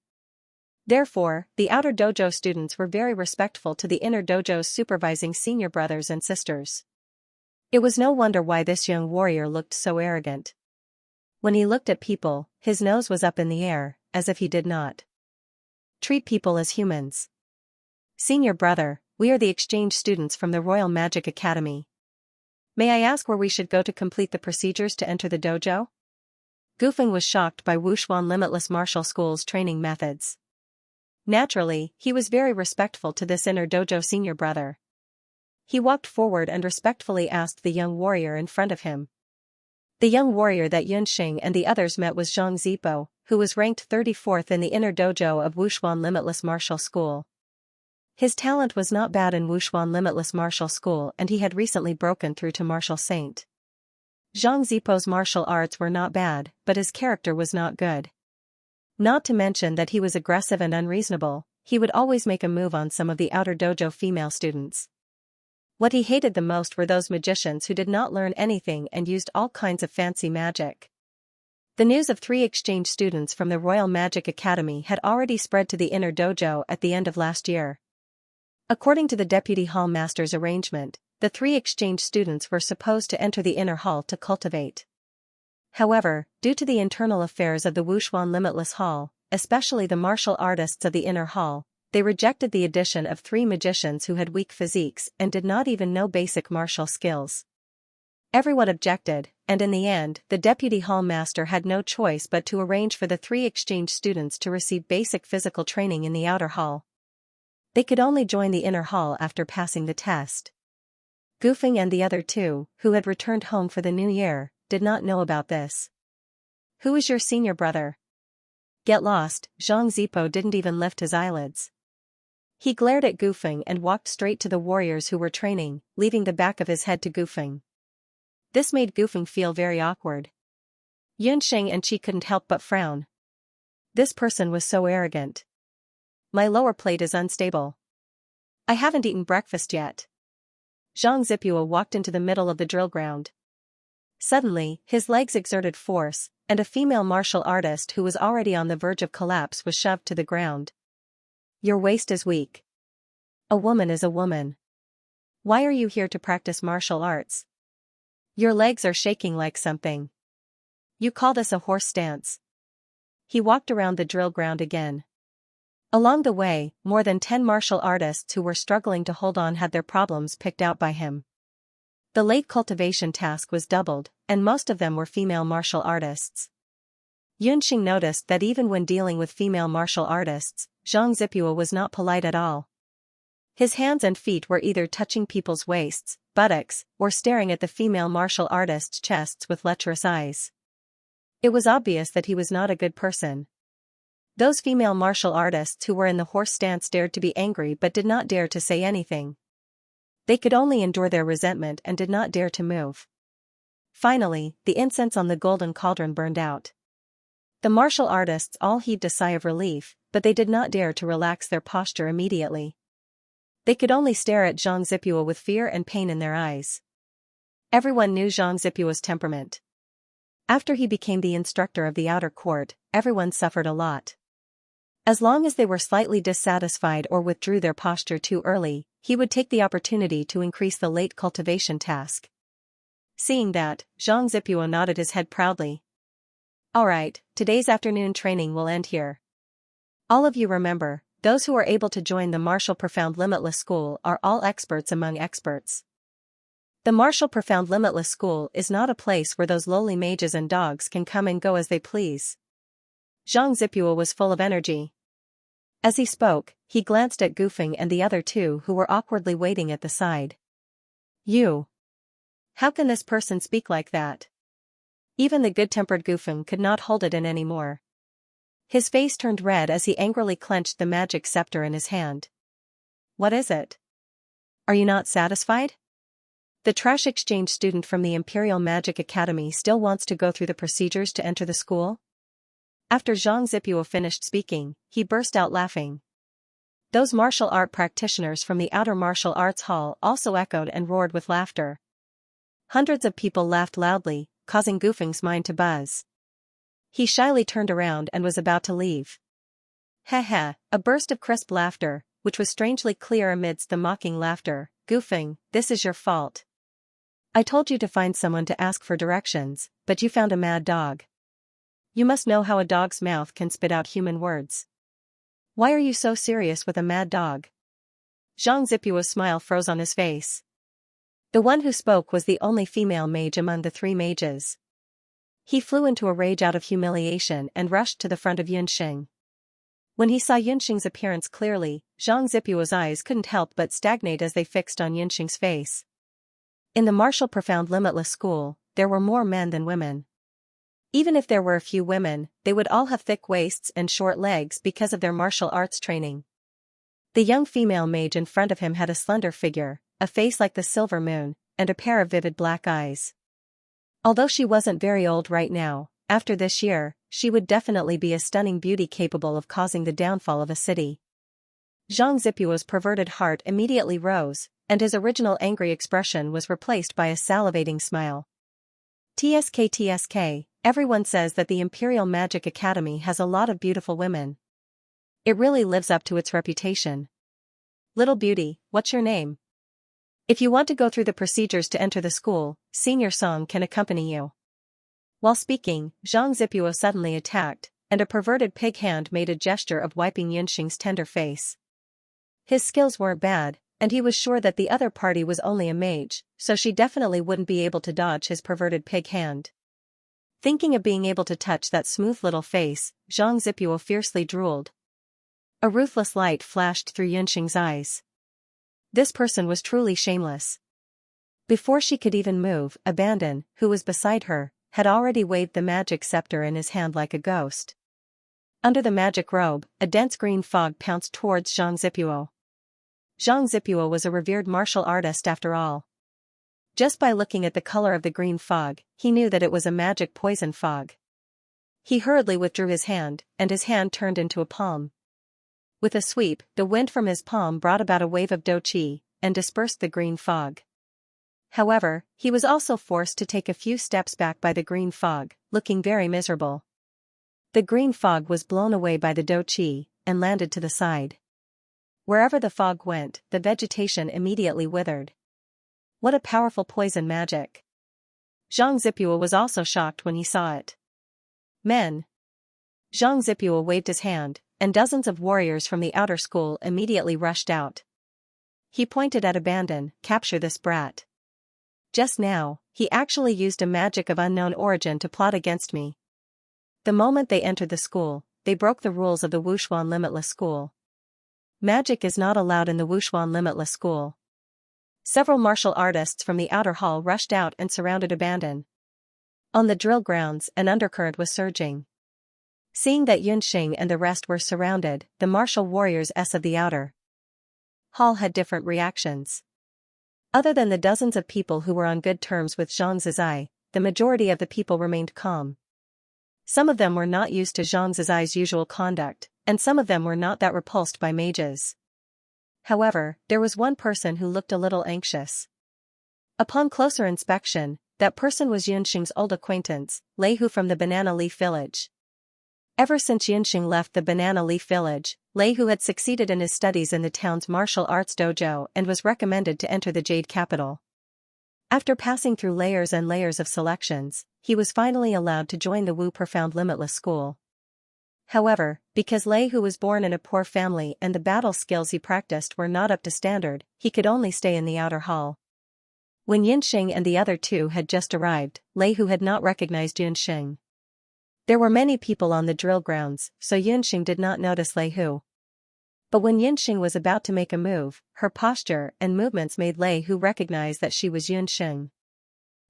Therefore, the outer dojo students were very respectful to the inner dojo's supervising senior brothers and sisters. It was no wonder why this young warrior looked so arrogant. When he looked at people, his nose was up in the air, as if he did not treat people as humans. Senior brother, we are the exchange students from the Royal Magic Academy. May I ask where we should go to complete the procedures to enter the dojo? Gufeng was shocked by Wuxuan Limitless Martial School's training methods. Naturally, he was very respectful to this inner dojo senior brother. He walked forward and respectfully asked the young warrior in front of him. The young warrior that Yunxing and the others met was Zhang Zipo, who was ranked 34th in the inner dojo of Wuxuan Limitless Martial School. His talent was not bad in Wuxuan Limitless Martial School and he had recently broken through to Martial Saint. Zhang Zipo's martial arts were not bad, but his character was not good. Not to mention that he was aggressive and unreasonable, he would always make a move on some of the outer dojo female students. What he hated the most were those magicians who did not learn anything and used all kinds of fancy magic. The news of 3 exchange students from the Royal Magic Academy had already spread to the inner dojo at the end of last year. According to the Deputy Hall Master's arrangement, the 3 exchange students were supposed to enter the inner hall to cultivate. However, due to the internal affairs of the Wuxuan Limitless Hall, especially the martial artists of the inner hall, they rejected the addition of 3 magicians who had weak physiques and did not even know basic martial skills. Everyone objected, and in the end, the Deputy Hall Master had no choice but to arrange for the 3 exchange students to receive basic physical training in the outer hall. They could only join the inner hall after passing the test. Gufeng and the other 2, who had returned home for the new year, did not know about this. Who is your senior brother? Get lost, Zhang Zipo didn't even lift his eyelids. He glared at Gufeng and walked straight to the warriors who were training, leaving the back of his head to Gufeng. This made Gufeng feel very awkward. Yunxing and Qi couldn't help but frown. This person was so arrogant. My lower plate is unstable. I haven't eaten breakfast yet. Zhang Zipua walked into the middle of the drill ground. Suddenly, his legs exerted force, and a female martial artist who was already on the verge of collapse was shoved to the ground. Your waist is weak. A woman is a woman. Why are you here to practice martial arts? Your legs are shaking like something. You call this a horse stance? He walked around the drill ground again. Along the way, more than 10 martial artists who were struggling to hold on had their problems picked out by him. The late cultivation task was doubled, and most of them were female martial artists. Yunxing noticed that even when dealing with female martial artists, Zhang Zipua was not polite at all. His hands and feet were either touching people's waists, buttocks, or staring at the female martial artists' chests with lecherous eyes. It was obvious that he was not a good person. Those female martial artists who were in the horse stance dared to be angry but did not dare to say anything. They could only endure their resentment and did not dare to move. Finally, the incense on the golden cauldron burned out. The martial artists all heaved a sigh of relief, but they did not dare to relax their posture immediately. They could only stare at Zhang Zipua with fear and pain in their eyes. Everyone knew Zhang Zipua's temperament. After he became the instructor of the outer court, everyone suffered a lot. As long as they were slightly dissatisfied or withdrew their posture too early, he would take the opportunity to increase the late cultivation task. Seeing that, Zhang Zipua nodded his head proudly. Alright, today's afternoon training will end here. All of you remember, those who are able to join the Martial Profound Limitless School are all experts among experts. The Martial Profound Limitless School is not a place where those lowly mages and dogs can come and go as they please. Zhang Zipua was full of energy. As he spoke, he glanced at Gufeng and the other two who were awkwardly waiting at the side. You. How can this person speak like that? Even the good-tempered Gufeng could not hold it in anymore. His face turned red as he angrily clenched the magic scepter in his hand. What is it? Are you not satisfied? The trash exchange student from the Imperial Magic Academy still wants to go through the procedures to enter the school? After Zhang Zipua finished speaking, he burst out laughing. Those martial art practitioners from the outer martial arts hall also echoed and roared with laughter. Hundreds of people laughed loudly, causing Gufeng's mind to buzz. He shyly turned around and was about to leave. Heh, a burst of crisp laughter, which was strangely clear amidst the mocking laughter. Gufeng, this is your fault. I told you to find someone to ask for directions, but you found a mad dog. You must know how a dog's mouth can spit out human words. Why are you so serious with a mad dog? Zhang Zipua's smile froze on his face. The one who spoke was the only female mage among the three mages. He flew into a rage out of humiliation and rushed to the front of Yunxing. When he saw Yunxing's appearance clearly, Zhang Zipua's eyes couldn't help but stagnate as they fixed on Yunxing's face. In the martial profound limitless school, there were more men than women. Even if there were a few women, they would all have thick waists and short legs because of their martial arts training. The young female mage in front of him had a slender figure, a face like the silver moon, and a pair of vivid black eyes. Although she wasn't very old right now, after this year, she would definitely be a stunning beauty capable of causing the downfall of a city. Zhang Zipua's perverted heart immediately rose, and his original angry expression was replaced by a salivating smile. TSK, everyone says that the Imperial Magic Academy has a lot of beautiful women. It really lives up to its reputation. Little beauty, what's your name? If you want to go through the procedures to enter the school, Senior Song can accompany you. While speaking, Zhang Zipua suddenly attacked, and a perverted pig hand made a gesture of wiping Yunxing's tender face. His skills weren't bad, and he was sure that the other party was only a mage, so she definitely wouldn't be able to dodge his perverted pig hand. Thinking of being able to touch that smooth little face, Zhang Zipua fiercely drooled. A ruthless light flashed through Yunxing's eyes. This person was truly shameless. Before she could even move, Abandon, who was beside her, had already waved the magic scepter in his hand like a ghost. Under the magic robe, a dense green fog pounced towards Zhang Zipua. Zhang Zipua was a revered martial artist after all. Just by looking at the color of the green fog, he knew that it was a magic poison fog. He hurriedly withdrew his hand, and his hand turned into a palm. With a sweep, the wind from his palm brought about a wave of qi, and dispersed the green fog. However, he was also forced to take a few steps back by the green fog, looking very miserable. The green fog was blown away by the qi, and landed to the side. Wherever the fog went, the vegetation immediately withered. What a powerful poison magic! Zhang Zipua was also shocked when he saw it. Men! Zhang Zipua waved his hand, and dozens of warriors from the outer school immediately rushed out. He pointed at Abandon, capture this brat. Just now, he actually used a magic of unknown origin to plot against me. The moment they entered the school, they broke the rules of the Wushuan Limitless School. Magic is not allowed in the Wushuan Limitless School. Several martial artists from the outer hall rushed out and surrounded Abandon. On the drill grounds, an undercurrent was surging. Seeing that Yunxing and the rest were surrounded, the martial warriors of the outer hall had different reactions. Other than the dozens of people who were on good terms with Zhang Zizai, the majority of the people remained calm. Some of them were not used to Zhang Zizai's usual conduct, and some of them were not that repulsed by mages. However, there was one person who looked a little anxious. Upon closer inspection, that person was Yunxing's old acquaintance, Lei Hu from the Banana Leaf Village. Ever since Yunxing left the Banana Leaf Village, Lei Hu had succeeded in his studies in the town's martial arts dojo and was recommended to enter the Jade Capital. After passing through layers and layers of selections, he was finally allowed to join the Wu Profound Limitless School. However, because Lei Hu was born in a poor family and the battle skills he practiced were not up to standard, he could only stay in the outer hall. When Yunxing and the other two had just arrived, Lei Hu had not recognized Yunxing. There were many people on the drill grounds, so Yunxing did not notice Lei Hu. But when Yunxing was about to make a move, her posture and movements made Lei Hu recognize that she was Yunxing.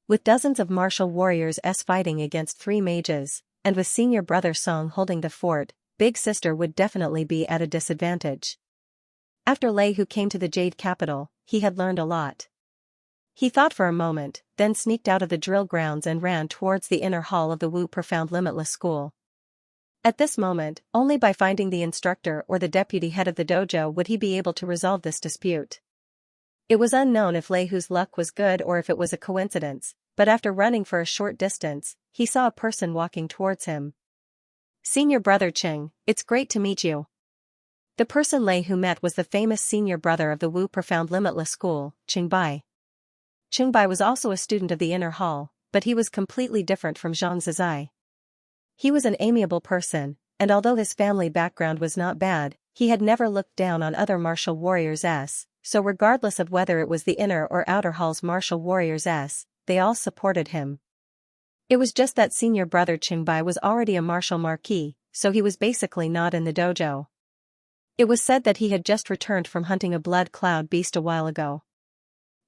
With dozens of martial warriors fighting against 3 mages, and with senior brother Song holding the fort, big sister would definitely be at a disadvantage. After Lei Hu came to the Jade capital, he had learned a lot. He thought for a moment, then sneaked out of the drill grounds and ran towards the inner hall of the Wu Profound Limitless School. At this moment, only by finding the instructor or the deputy head of the dojo would he be able to resolve this dispute. It was unknown if Lei Hu's luck was good or if it was a coincidence, but after running for a short distance, he saw a person walking towards him. Senior brother Qing, it's great to meet you. The person Lei Hu met was the famous senior brother of the Wu Profound Limitless School, Qingbai. Qingbai was also a student of the inner hall, but he was completely different from Zhang Zizai. He was an amiable person, and although his family background was not bad, he had never looked down on other martial warriors, so regardless of whether it was the inner or outer hall's martial warriors, they all supported him. It was just that senior brother Qingbai was already a martial marquis, so he was basically not in the dojo. It was said that he had just returned from hunting a blood cloud beast a while ago.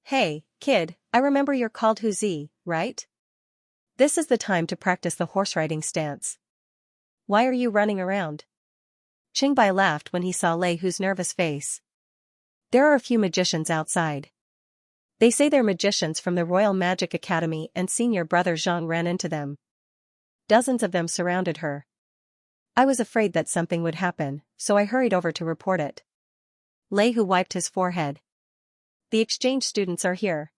Hey, kid, I remember you're called Hu Zi, right? This is the time to practice the horse riding stance. Why are you running around? Qingbai laughed when he saw Lei Hu's nervous face. There are a few magicians outside. They say they're magicians from the Royal Magic Academy, and senior brother Zhang ran into them. Dozens of them surrounded her. I was afraid that something would happen, so I hurried over to report it. Lei Hu wiped his forehead. The exchange students are here.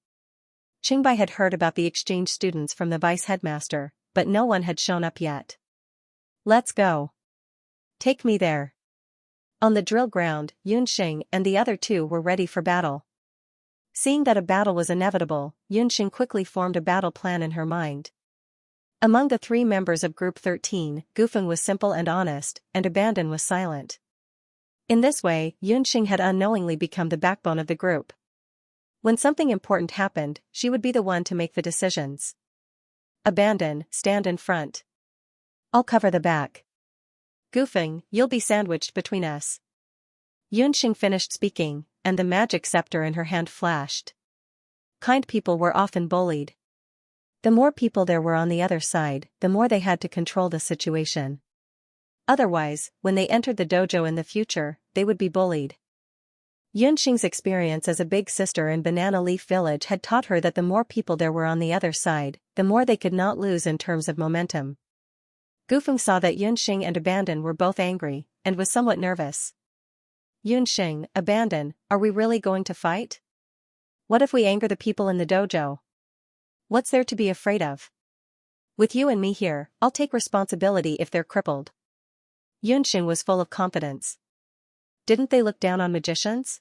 Qingbai had heard about the exchange students from the vice headmaster, but no one had shown up yet. Let's go. Take me there. On the drill ground, Yunxing and the other 2 were ready for battle. Seeing that a battle was inevitable, Yunxing quickly formed a battle plan in her mind. Among the 3 members of Group 13, Gufeng was simple and honest, and Abandon was silent. In this way, Yunxing had unknowingly become the backbone of the group. When something important happened, she would be the one to make the decisions. Abandon, stand in front. I'll cover the back. Gufeng, you'll be sandwiched between us. Yunxing finished speaking, and the magic scepter in her hand flashed. Kind people were often bullied. The more people there were on the other side, the more they had to control the situation. Otherwise, when they entered the dojo in the future, they would be bullied. Yunxing's experience as a big sister in Banana Leaf Village had taught her that the more people there were on the other side, the more they could not lose in terms of momentum. Gufeng saw that Yunxing and Abandon were both angry, and was somewhat nervous. Yunxing, Abandon, are we really going to fight? What if we anger the people in the dojo? What's there to be afraid of? With you and me here, I'll take responsibility if they're crippled. Yunxing was full of confidence. Didn't they look down on magicians?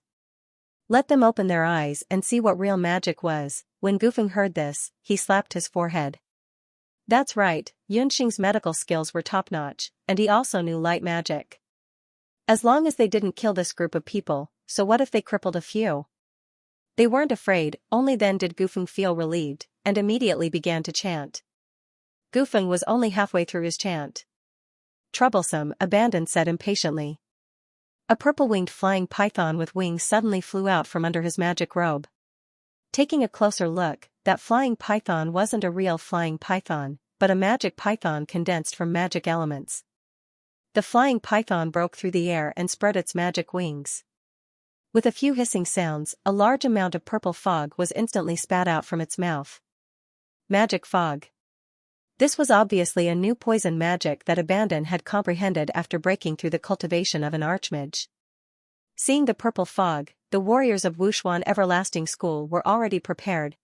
Let them open their eyes and see what real magic was. When Gufeng heard this, he slapped his forehead. That's right, Yunxing's medical skills were top-notch, and he also knew light magic. As long as they didn't kill this group of people, so what if they crippled a few? They weren't afraid, only then did Gufeng feel relieved, and immediately began to chant. Gufeng was only halfway through his chant. Troublesome, Abandon said impatiently. A purple-winged flying python with wings suddenly flew out from under his magic robe. Taking a closer look, that flying python wasn't a real flying python, but a magic python condensed from magic elements. The flying python broke through the air and spread its magic wings. With a few hissing sounds, a large amount of purple fog was instantly spat out from its mouth. Magic fog. This was obviously a new poison magic that Abandon had comprehended after breaking through the cultivation of an archmage. Seeing the purple fog, the warriors of Wushuan Everlasting School were already prepared.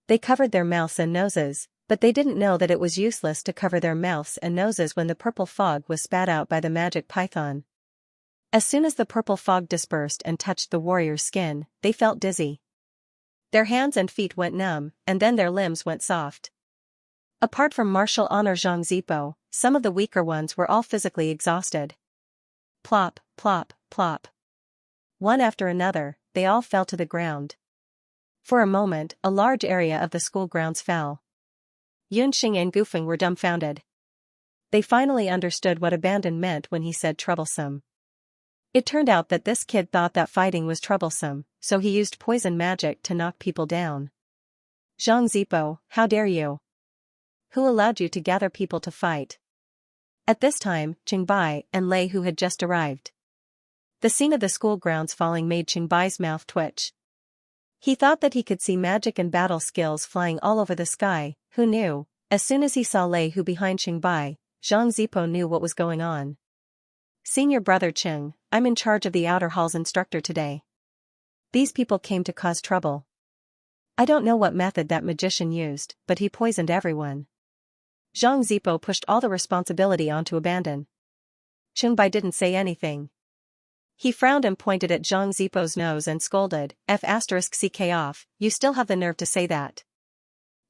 They covered their mouths and noses, but they didn't know that it was useless to cover their mouths and noses when the purple fog was spat out by the magic python. As soon as the purple fog dispersed and touched the warrior's skin, they felt dizzy. Their hands and feet went numb, and then their limbs went soft. Apart from martial honor Zhang Zipo, some of the weaker ones were all physically exhausted. Plop, plop, plop. One after another, they all fell to the ground. For a moment, a large area of the school grounds fell. Yunxing and Gufeng were dumbfounded. They finally understood what abandon meant when he said troublesome. It turned out that this kid thought that fighting was troublesome, so he used poison magic to knock people down. Xianxia, how dare you? Who allowed you to gather people to fight? At this time, Qingbai and Lei Hu had just arrived. The scene of the school grounds falling made Qingbai's mouth twitch. He thought that he could see magic and battle skills flying all over the sky. Who knew? As soon as he saw Lei Hu behind Qingbai, Xianxia knew what was going on. Senior brother Qing, I'm in charge of the outer hall's instructor today. These people came to cause trouble. I don't know what method that magician used, but he poisoned everyone. Xianxia pushed all the responsibility onto abandon. Qingbai didn't say anything. He frowned and pointed at Xiao's nose and scolded, F***ck off, you still have the nerve to say that.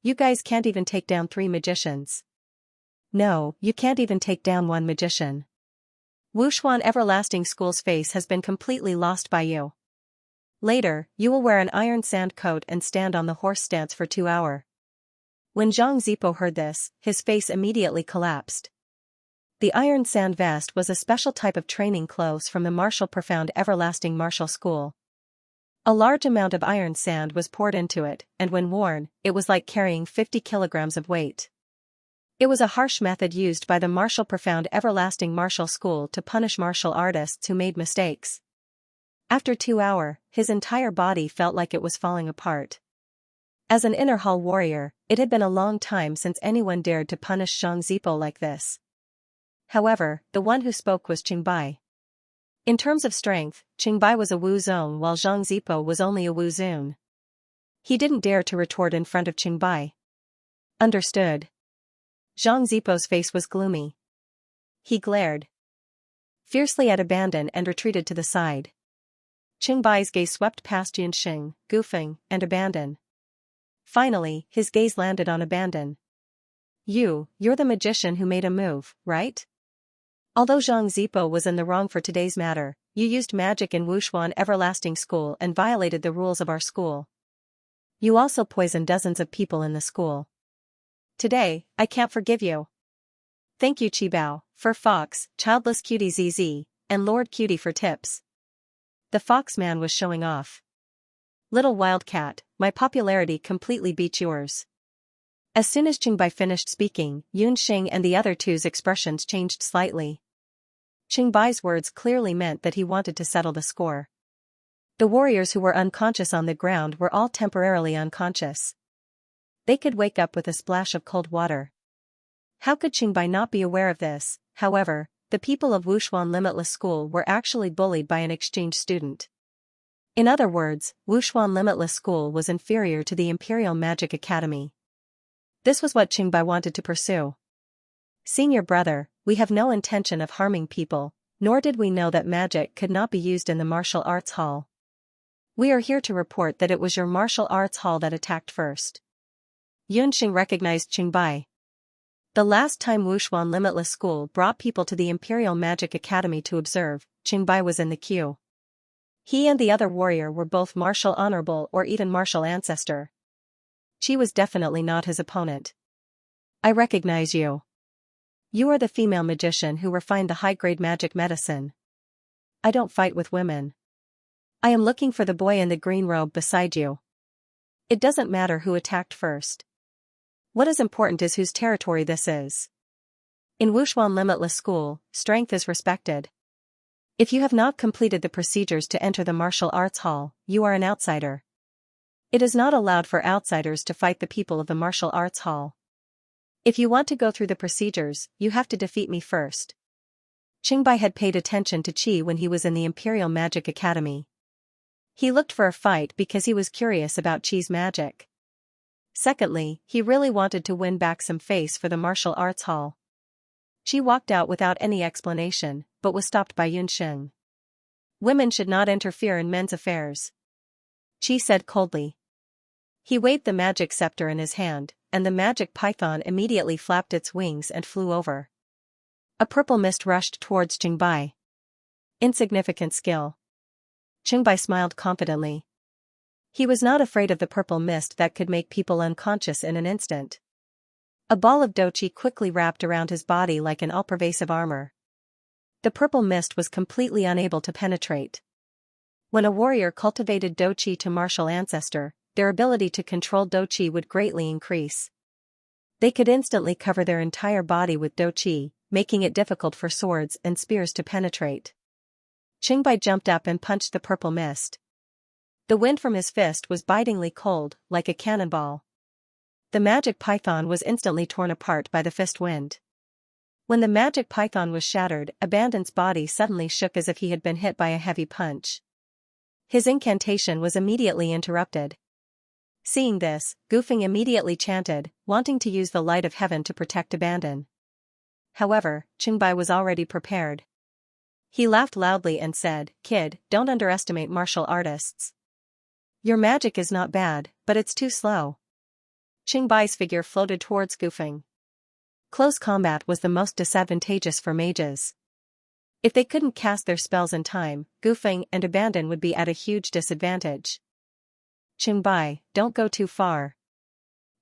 You guys can't even take down 3 magicians. No, you can't even take down 1 magician. Wuxuan Everlasting School's face has been completely lost by you. Later, you will wear an iron sand coat and stand on the horse stance for 2 hours. When Xianxia heard this, his face immediately collapsed. The iron sand vest was a special type of training clothes from the martial profound everlasting martial school. A large amount of iron sand was poured into it, and when worn, it was like carrying 50 kilograms of weight. It was a harsh method used by the martial profound everlasting martial school to punish martial artists who made mistakes. After 2 hours, his entire body felt like it was falling apart. As an inner hall warrior, it had been a long time since anyone dared to punish Xianxia like this. However, the one who spoke was Qingbai. In terms of strength, Qingbai was a Wu Zong while Xianxia was only a Wu Zun. He didn't dare to retort in front of Qingbai. Understood. Xianxia's face was gloomy. He glared fiercely at abandon and retreated to the side. Qingbai's gaze swept past Yunxing, Gufeng, and abandon. Finally, his gaze landed on abandon. You're the magician who made a move, right? Although Xianxia was in the wrong for today's matter, you used magic in Wuxuan Everlasting School and violated the rules of our school. You also poisoned dozens of people in the school. Today, I can't forgive you. Thank you Qibao, Fur Fox, Childless Cutie ZZ, and Lord Cutie for tips. The fox man was showing off. Little wildcat, my popularity completely beat yours. As soon as Qingbai finished speaking, Yunxing and the other two's expressions changed slightly. Qingbai's words clearly meant that he wanted to settle the score. The warriors who were unconscious on the ground were all temporarily unconscious. They could wake up with a splash of cold water. How could Qingbai not be aware of this? However, the people of Wuxuan Limitless School were actually bullied by an exchange student. In other words, Wuxuan Limitless School was inferior to the Imperial Magic Academy. This was what Qingbai wanted to pursue. Senior brother, we have no intention of harming people, nor did we know that magic could not be used in the martial arts hall. We are here to report that it was your martial arts hall that attacked first. Yunxing recognized Qingbai. The last time Wuxuan Limitless School brought people to the Imperial Magic Academy to observe, Qingbai was in the queue. He and the other warrior were both martial honorable or even martial ancestor. Qi was definitely not his opponent. I recognize you. You are the female magician who refined the high-grade magic medicine. I don't fight with women. I am looking for the boy in the green robe beside you. It doesn't matter who attacked first. What is important is whose territory this is. In Wuxuan Limitless School, strength is respected. If you have not completed the procedures to enter the martial arts hall, you are an outsider. It is not allowed for outsiders to fight the people of the martial arts hall. If you want to go through the procedures, you have to defeat me first. Qingbai had paid attention to Qi when he was in the Imperial Magic Academy. He looked for a fight because he was curious about Qi's magic. Secondly, he really wanted to win back some face for the martial arts hall. Qi walked out without any explanation, but was stopped by Yunxing. Women should not interfere in men's affairs, Qi said coldly. He waved the magic scepter in his hand, and the magic python immediately flapped its wings and flew over. A purple mist rushed towards Qingbai. Insignificant skill. Qingbai smiled confidently. He was not afraid of the purple mist that could make people unconscious in an instant. A ball of doqi quickly wrapped around his body like an all-pervasive armor. The purple mist was completely unable to penetrate. When a warrior cultivated doqi to martial ancestor, their ability to control doqi would greatly increase. They could instantly cover their entire body with doqi, making it difficult for swords and spears to penetrate. Qingbai jumped up and punched the purple mist. The wind from his fist was bitingly cold, like a cannonball. The magic python was instantly torn apart by the fist wind. When the magic python was shattered, Abandon's body suddenly shook as if he had been hit by a heavy punch. His incantation was immediately interrupted. Seeing this, Gufeng immediately chanted, wanting to use the light of heaven to protect Abandon. However, Qingbai was already prepared. He laughed loudly and said, "Kid, don't underestimate martial artists. Your magic is not bad, but it's too slow." Qingbai's figure floated towards Gufeng. Close combat was the most disadvantageous for mages. If they couldn't cast their spells in time, Gufeng and Abandon would be at a huge disadvantage. "Qingbai, don't go too far."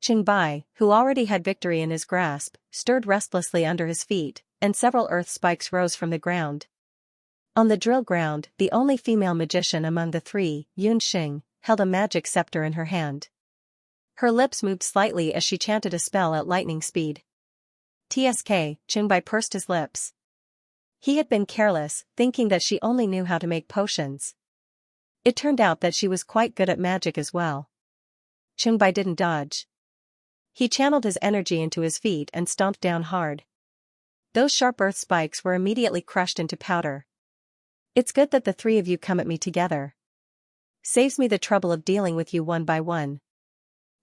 Qingbai, who already had victory in his grasp, stirred restlessly under his feet, and several earth spikes rose from the ground. On the drill ground, the only female magician among the three, Yunxing, held a magic scepter in her hand. Her lips moved slightly as she chanted a spell at lightning speed. "Tsk," Qingbai pursed his lips. He had been careless, thinking that she only knew how to make potions. It turned out that she was quite good at magic as well. Qingbai didn't dodge. He channeled his energy into his feet and stomped down hard. Those sharp earth spikes were immediately crushed into powder. "It's good that the three of you come at me together. Saves me the trouble of dealing with you one by one."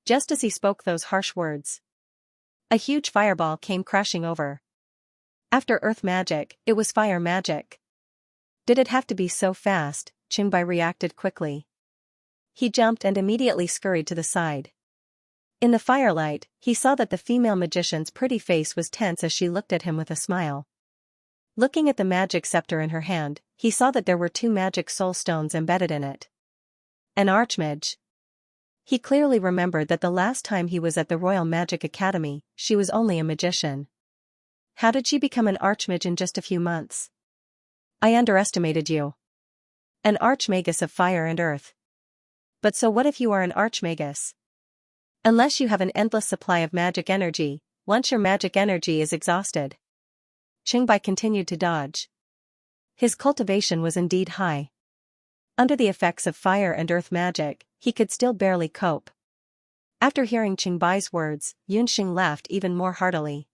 Just as he spoke those harsh words, a huge fireball came crashing over. After earth magic, it was fire magic. Did it have to be so fast? Qingbai reacted quickly. He jumped and immediately scurried to the side. In the firelight, he saw that the female magician's pretty face was tense as she looked at him with a smile. Looking at the magic scepter in her hand, he saw that there were 2 magic soul stones embedded in it. An archmage. He clearly remembered that the last time he was at the Royal Magic Academy, she was only a magician. How did she become an archmage in just a few months? "I underestimated you. An archmagus of fire and earth. But so what if you are an archmagus? Unless you have an endless supply of magic energy, once your magic energy is exhausted." Qingbai continued to dodge. His cultivation was indeed high. Under the effects of fire and earth magic, he could still barely cope. After hearing Qingbai's words, Yunxing laughed even more heartily.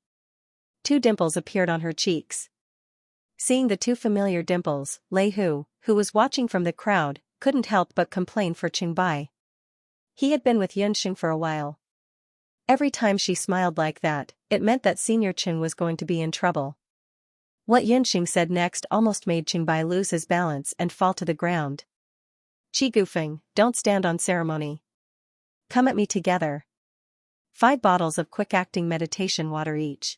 2 dimples appeared on her cheeks. Seeing the 2 familiar dimples, Lei Hu, who was watching from the crowd, couldn't help but complain for Qingbai. He had been with Yunxing for a while. Every time she smiled like that, it meant that Senior Qing was going to be in trouble. What Yunxing said next almost made Qingbai lose his balance and fall to the ground. "Qi Gufeng, don't stand on ceremony. Come at me together. 5 bottles of quick-acting meditation water each.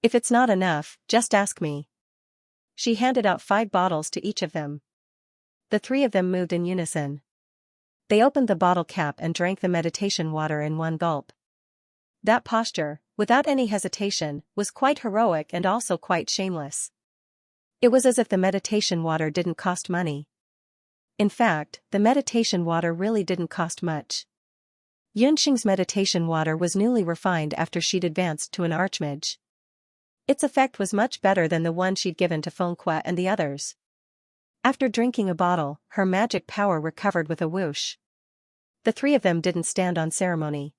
If it's not enough, just ask me." She handed out 5 bottles to each of them. The 3 of them moved in unison. They opened the bottle cap and drank the meditation water in one gulp. That posture, without any hesitation, was quite heroic and also quite shameless. It was as if the meditation water didn't cost money. In fact, the meditation water really didn't cost much. Yunxing's meditation water was newly refined after she'd advanced to an archmage. Its effect was much better than the one she'd given to Fengque and the others. After drinking a bottle, her magic power recovered with a whoosh. The 3 of them didn't stand on ceremony.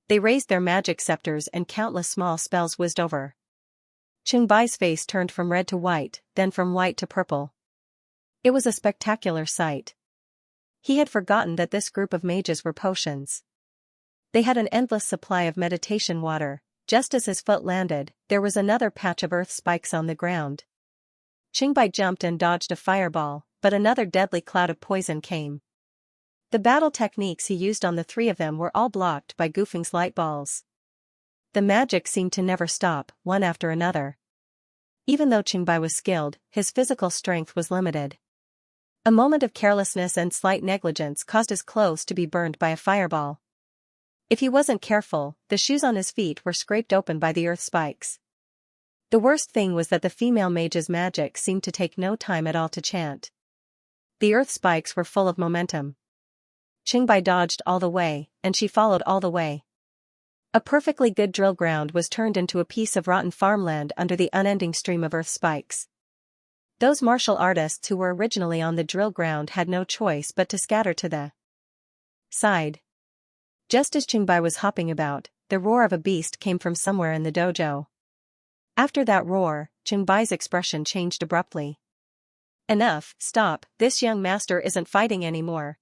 They raised their magic scepters and countless small spells whizzed over. Qingbai's face turned from red to white, then from white to purple. It was a spectacular sight. He had forgotten that this group of mages were potions. They had an endless supply of meditation water. Just as his foot landed, there was another patch of earth spikes on the ground. Qingbai jumped and dodged a fireball, but another deadly cloud of poison came. The battle techniques he used on the 3 of them were all blocked by Gufeng's light balls. The magic seemed to never stop, one after another. Even though Qingbai was skilled, his physical strength was limited. A moment of carelessness and slight negligence caused his clothes to be burned by a fireball. If he wasn't careful, the shoes on his feet were scraped open by the earth spikes. The worst thing was that the female mage's magic seemed to take no time at all to chant. The earth spikes were full of momentum. Qingbai dodged all the way, and she followed all the way. A perfectly good drill ground was turned into a piece of rotten farmland under the unending stream of earth spikes. Those martial artists who were originally on the drill ground had no choice but to scatter to the side. Just as Qingbai was hopping about, the roar of a beast came from somewhere in the dojo. After that roar, Qingbai's expression changed abruptly. Enough, stop, this young master isn't fighting anymore.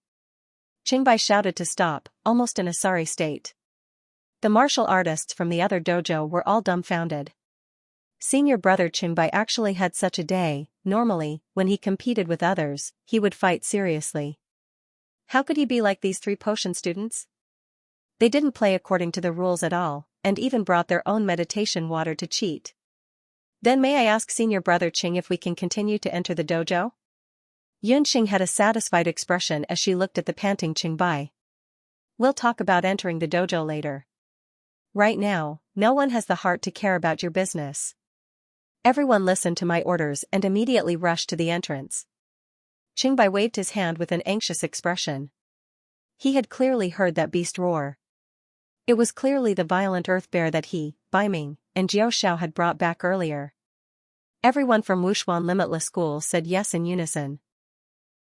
Qingbai shouted to stop, almost in a sorry state. The martial artists from the other dojo were all dumbfounded. Senior brother Qingbai actually had such a day. Normally, when he competed with others, he would fight seriously. How could he be like these 3 potion students? They didn't play according to the rules at all, and even brought their own meditation water to cheat. Then may I ask senior brother Qing if we can continue to enter the dojo? Yunxing had a satisfied expression as she looked at the panting Qingbai. We'll talk about entering the dojo later. Right now, no one has the heart to care about your business. Everyone listened to my orders and immediately rushed to the entrance. Qingbai waved his hand with an anxious expression. He had clearly heard that beast roar. It was clearly the violent earth bear that he, Baiming, and Jiao Xiao had brought back earlier. Everyone from Wushuan Limitless School said yes in unison.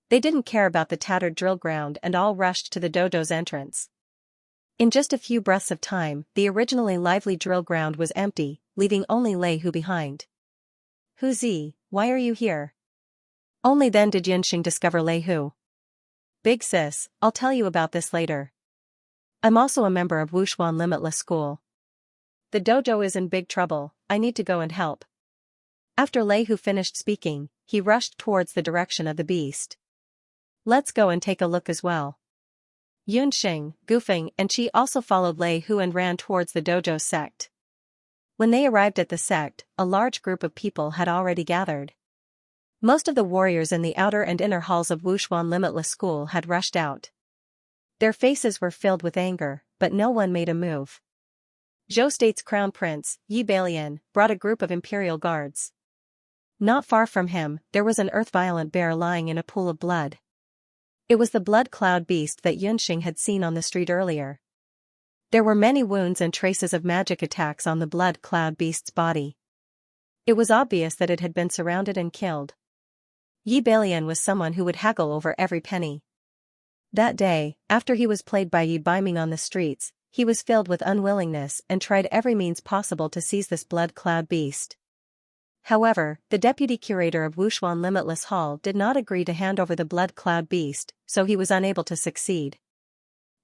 They didn't care about the tattered drill ground and all rushed to the dojo's entrance. In just a few breaths of time, the originally lively drill ground was empty, leaving only Lei Hu behind. Hu Zi, why are you here? Only then did Yunxing discover Lei Hu. Big sis, I'll tell you about this later. I'm also a member of Wushuan Limitless School. The dojo is in big trouble, I need to go and help. After Lei Hu finished speaking, he rushed towards the direction of the beast. Let's go and take a look as well. Yunxing, Gufeng and Qi also followed Lei Hu and ran towards the dojo sect. When they arrived at the sect, a large group of people had already gathered. Most of the warriors in the outer and inner halls of Wushuan Limitless School had rushed out. Their faces were filled with anger, but no one made a move. Zhou State's crown prince, Yi Balian, brought a group of imperial guards. Not far from him, there was an earth-violent bear lying in a pool of blood. It was the blood cloud beast that Yunxing had seen on the street earlier. There were many wounds and traces of magic attacks on the blood cloud beast's body. It was obvious that it had been surrounded and killed. Yi Balian was someone who would haggle over every penny. That day, after he was played by Yi Baiming on the streets, he was filled with unwillingness and tried every means possible to seize this blood cloud beast. However, the deputy curator of Wushuan Limitless Hall did not agree to hand over the blood cloud beast, so he was unable to succeed.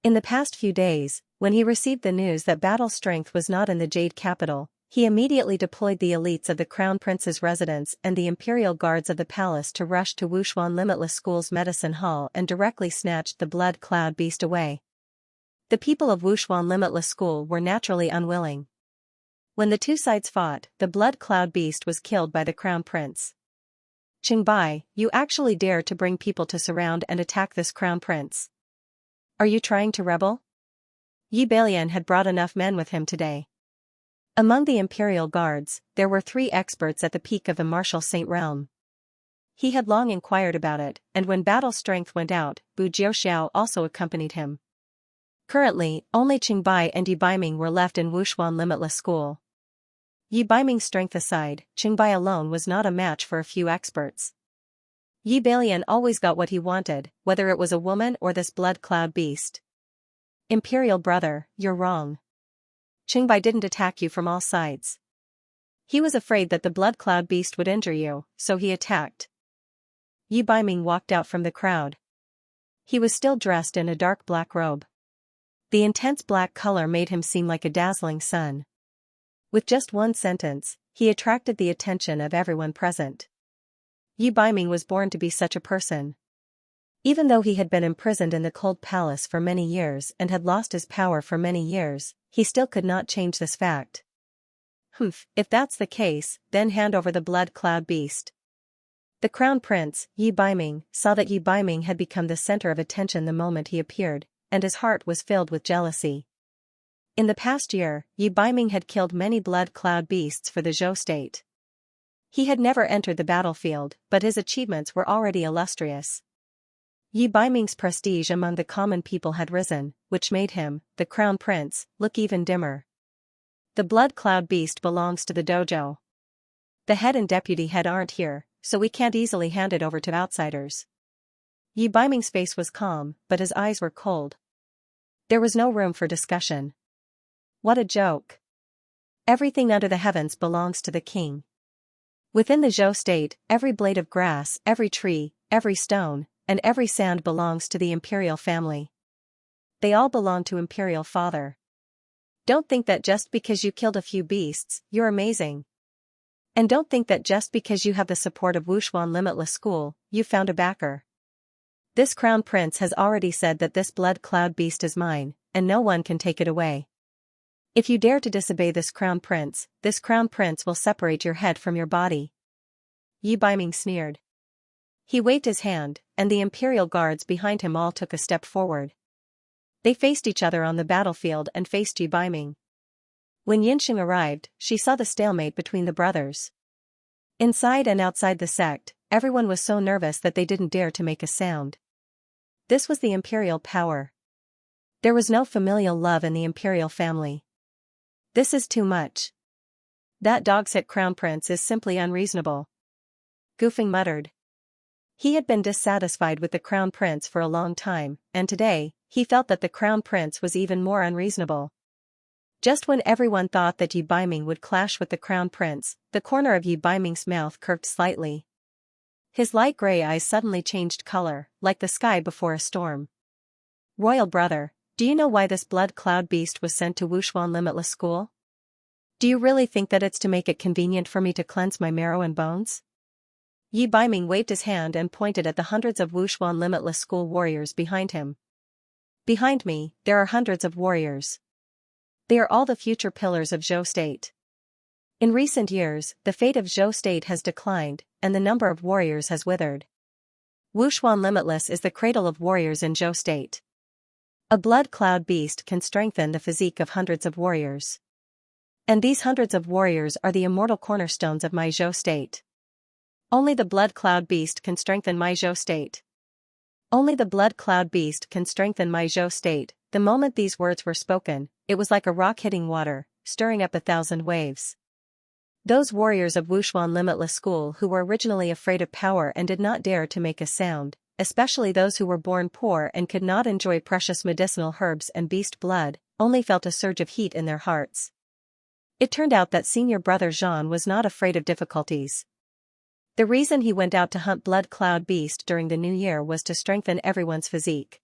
In the past few days, when he received the news that battle strength was not in the Jade Capital, he immediately deployed the elites of the Crown Prince's residence and the imperial guards of the palace to rush to Wushuan Limitless School's medicine hall and directly snatched the blood cloud beast away. The people of Wushuan Limitless School were naturally unwilling. When the two sides fought, the blood cloud beast was killed by the crown prince. Qingbai, you actually dare to bring people to surround and attack this crown prince. Are you trying to rebel? Yi Balian had brought enough men with him today. Among the imperial guards, there were 3 experts at the peak of the martial saint realm. He had long inquired about it, and when battle strength went out, Bu Jiaoxiao also accompanied him. Currently, only Qingbai and Yi Baiming were left in Wushuan Limitless School. Yi Baiming's strength aside, Qingbai alone was not a match for a few experts. Yi Balian always got what he wanted, whether it was a woman or this blood cloud beast. Imperial brother, you're wrong. Qingbai didn't attack you from all sides. He was afraid that the blood cloud beast would injure you, so he attacked. Yi Baiming walked out from the crowd. He was still dressed in a dark black robe. The intense black color made him seem like a dazzling sun. With just one sentence, he attracted the attention of everyone present. Yi Baiming was born to be such a person. Even though he had been imprisoned in the cold palace for many years and had lost his power for many years, he still could not change this fact. If that's the case, then hand over the blood cloud beast. The crown prince, Yi Baiming, saw that Yi Baiming had become the center of attention the moment he appeared, and his heart was filled with jealousy. In the past year, Yi Baiming had killed many blood cloud beasts for the Zhou state. He had never entered the battlefield, but his achievements were already illustrious. Yi Baiming's prestige among the common people had risen, which made him, the crown prince, look even dimmer. The blood cloud beast belongs to the dojo. The head and deputy head aren't here, so we can't easily hand it over to outsiders. Yi Baiming's face was calm, but his eyes were cold. There was no room for discussion. What a joke. Everything under the heavens belongs to the king. Within the Zhou state, every blade of grass, every tree, every stone, and every sand belongs to the imperial family. They all belong to Imperial Father. Don't think that just because you killed a few beasts, you're amazing. And don't think that just because you have the support of Wushuan Limitless School, you found a backer. This crown prince has already said that this blood cloud beast is mine, and no one can take it away. If you dare to disobey this crown prince will separate your head from your body. Yi Baiming sneered. He waved his hand, and the imperial guards behind him all took a step forward. They faced each other on the battlefield and faced Yi Baiming. When Xianxia arrived, she saw the stalemate between the brothers. Inside and outside the sect, everyone was so nervous that they didn't dare to make a sound. This was the imperial power. There was no familial love in the imperial family. This is too much. That dogshit crown prince is simply unreasonable. Gufeng muttered. He had been dissatisfied with the crown prince for a long time, and today, he felt that the crown prince was even more unreasonable. Just when everyone thought that Yi Baiming would clash with the crown prince, the corner of Yi Baiming's mouth curved slightly. His light gray eyes suddenly changed color, like the sky before a storm. Royal brother, do you know why this blood cloud beast was sent to Wushuan Limitless School? Do you really think that it's to make it convenient for me to cleanse my marrow and bones? Yi Baiming waved his hand and pointed at the hundreds of Wushuan Limitless School warriors behind him. Behind me, there are hundreds of warriors. They are all the future pillars of Zhou state. In recent years, the fate of Zhou state has declined, and the number of warriors has withered. Wushuan Limitless is the cradle of warriors in Zhou state. A blood cloud beast can strengthen the physique of hundreds of warriors. And these hundreds of warriors are the immortal cornerstones of my Zhou state. Only the blood cloud beast can strengthen my Zhou state. Only the blood cloud beast can strengthen my Zhou state. The moment these words were spoken, it was like a rock hitting water, stirring up 1,000 waves. Those warriors of Wushuan Limitless School who were originally afraid of power and did not dare to make a sound, especially those who were born poor and could not enjoy precious medicinal herbs and beast blood, only felt a surge of heat in their hearts. It turned out that senior brother Zhan was not afraid of difficulties. The reason he went out to hunt blood cloud beast during the new year was to strengthen everyone's physique.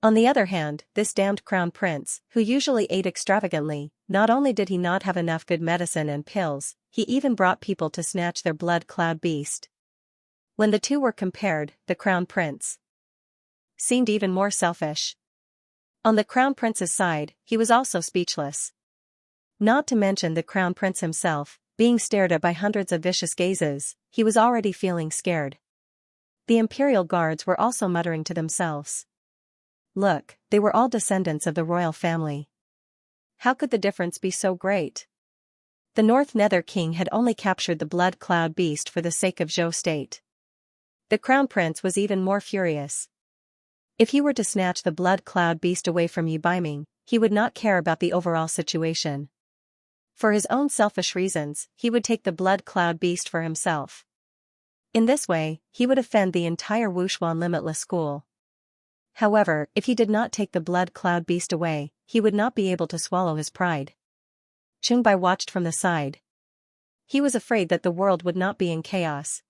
On the other hand, this damned crown prince, who usually ate extravagantly, not only did he not have enough good medicine and pills, he even brought people to snatch their blood cloud beast. When the two were compared, the crown prince seemed even more selfish. On the crown prince's side, he was also speechless. Not to mention the crown prince himself, being stared at by hundreds of vicious gazes, he was already feeling scared. The imperial guards were also muttering to themselves. Look, they were all descendants of the royal family. How could the difference be so great? The North Nether King had only captured the blood cloud beast for the sake of Zhou state. The crown prince was even more furious. If he were to snatch the blood cloud beast away from Yi Baiming, he would not care about the overall situation. For his own selfish reasons, he would take the blood cloud beast for himself. In this way, he would offend the entire Wushuan Limitless School. However, if he did not take the blood cloud beast away, he would not be able to swallow his pride. Chungbai watched from the side. He was afraid that the world would not be in chaos.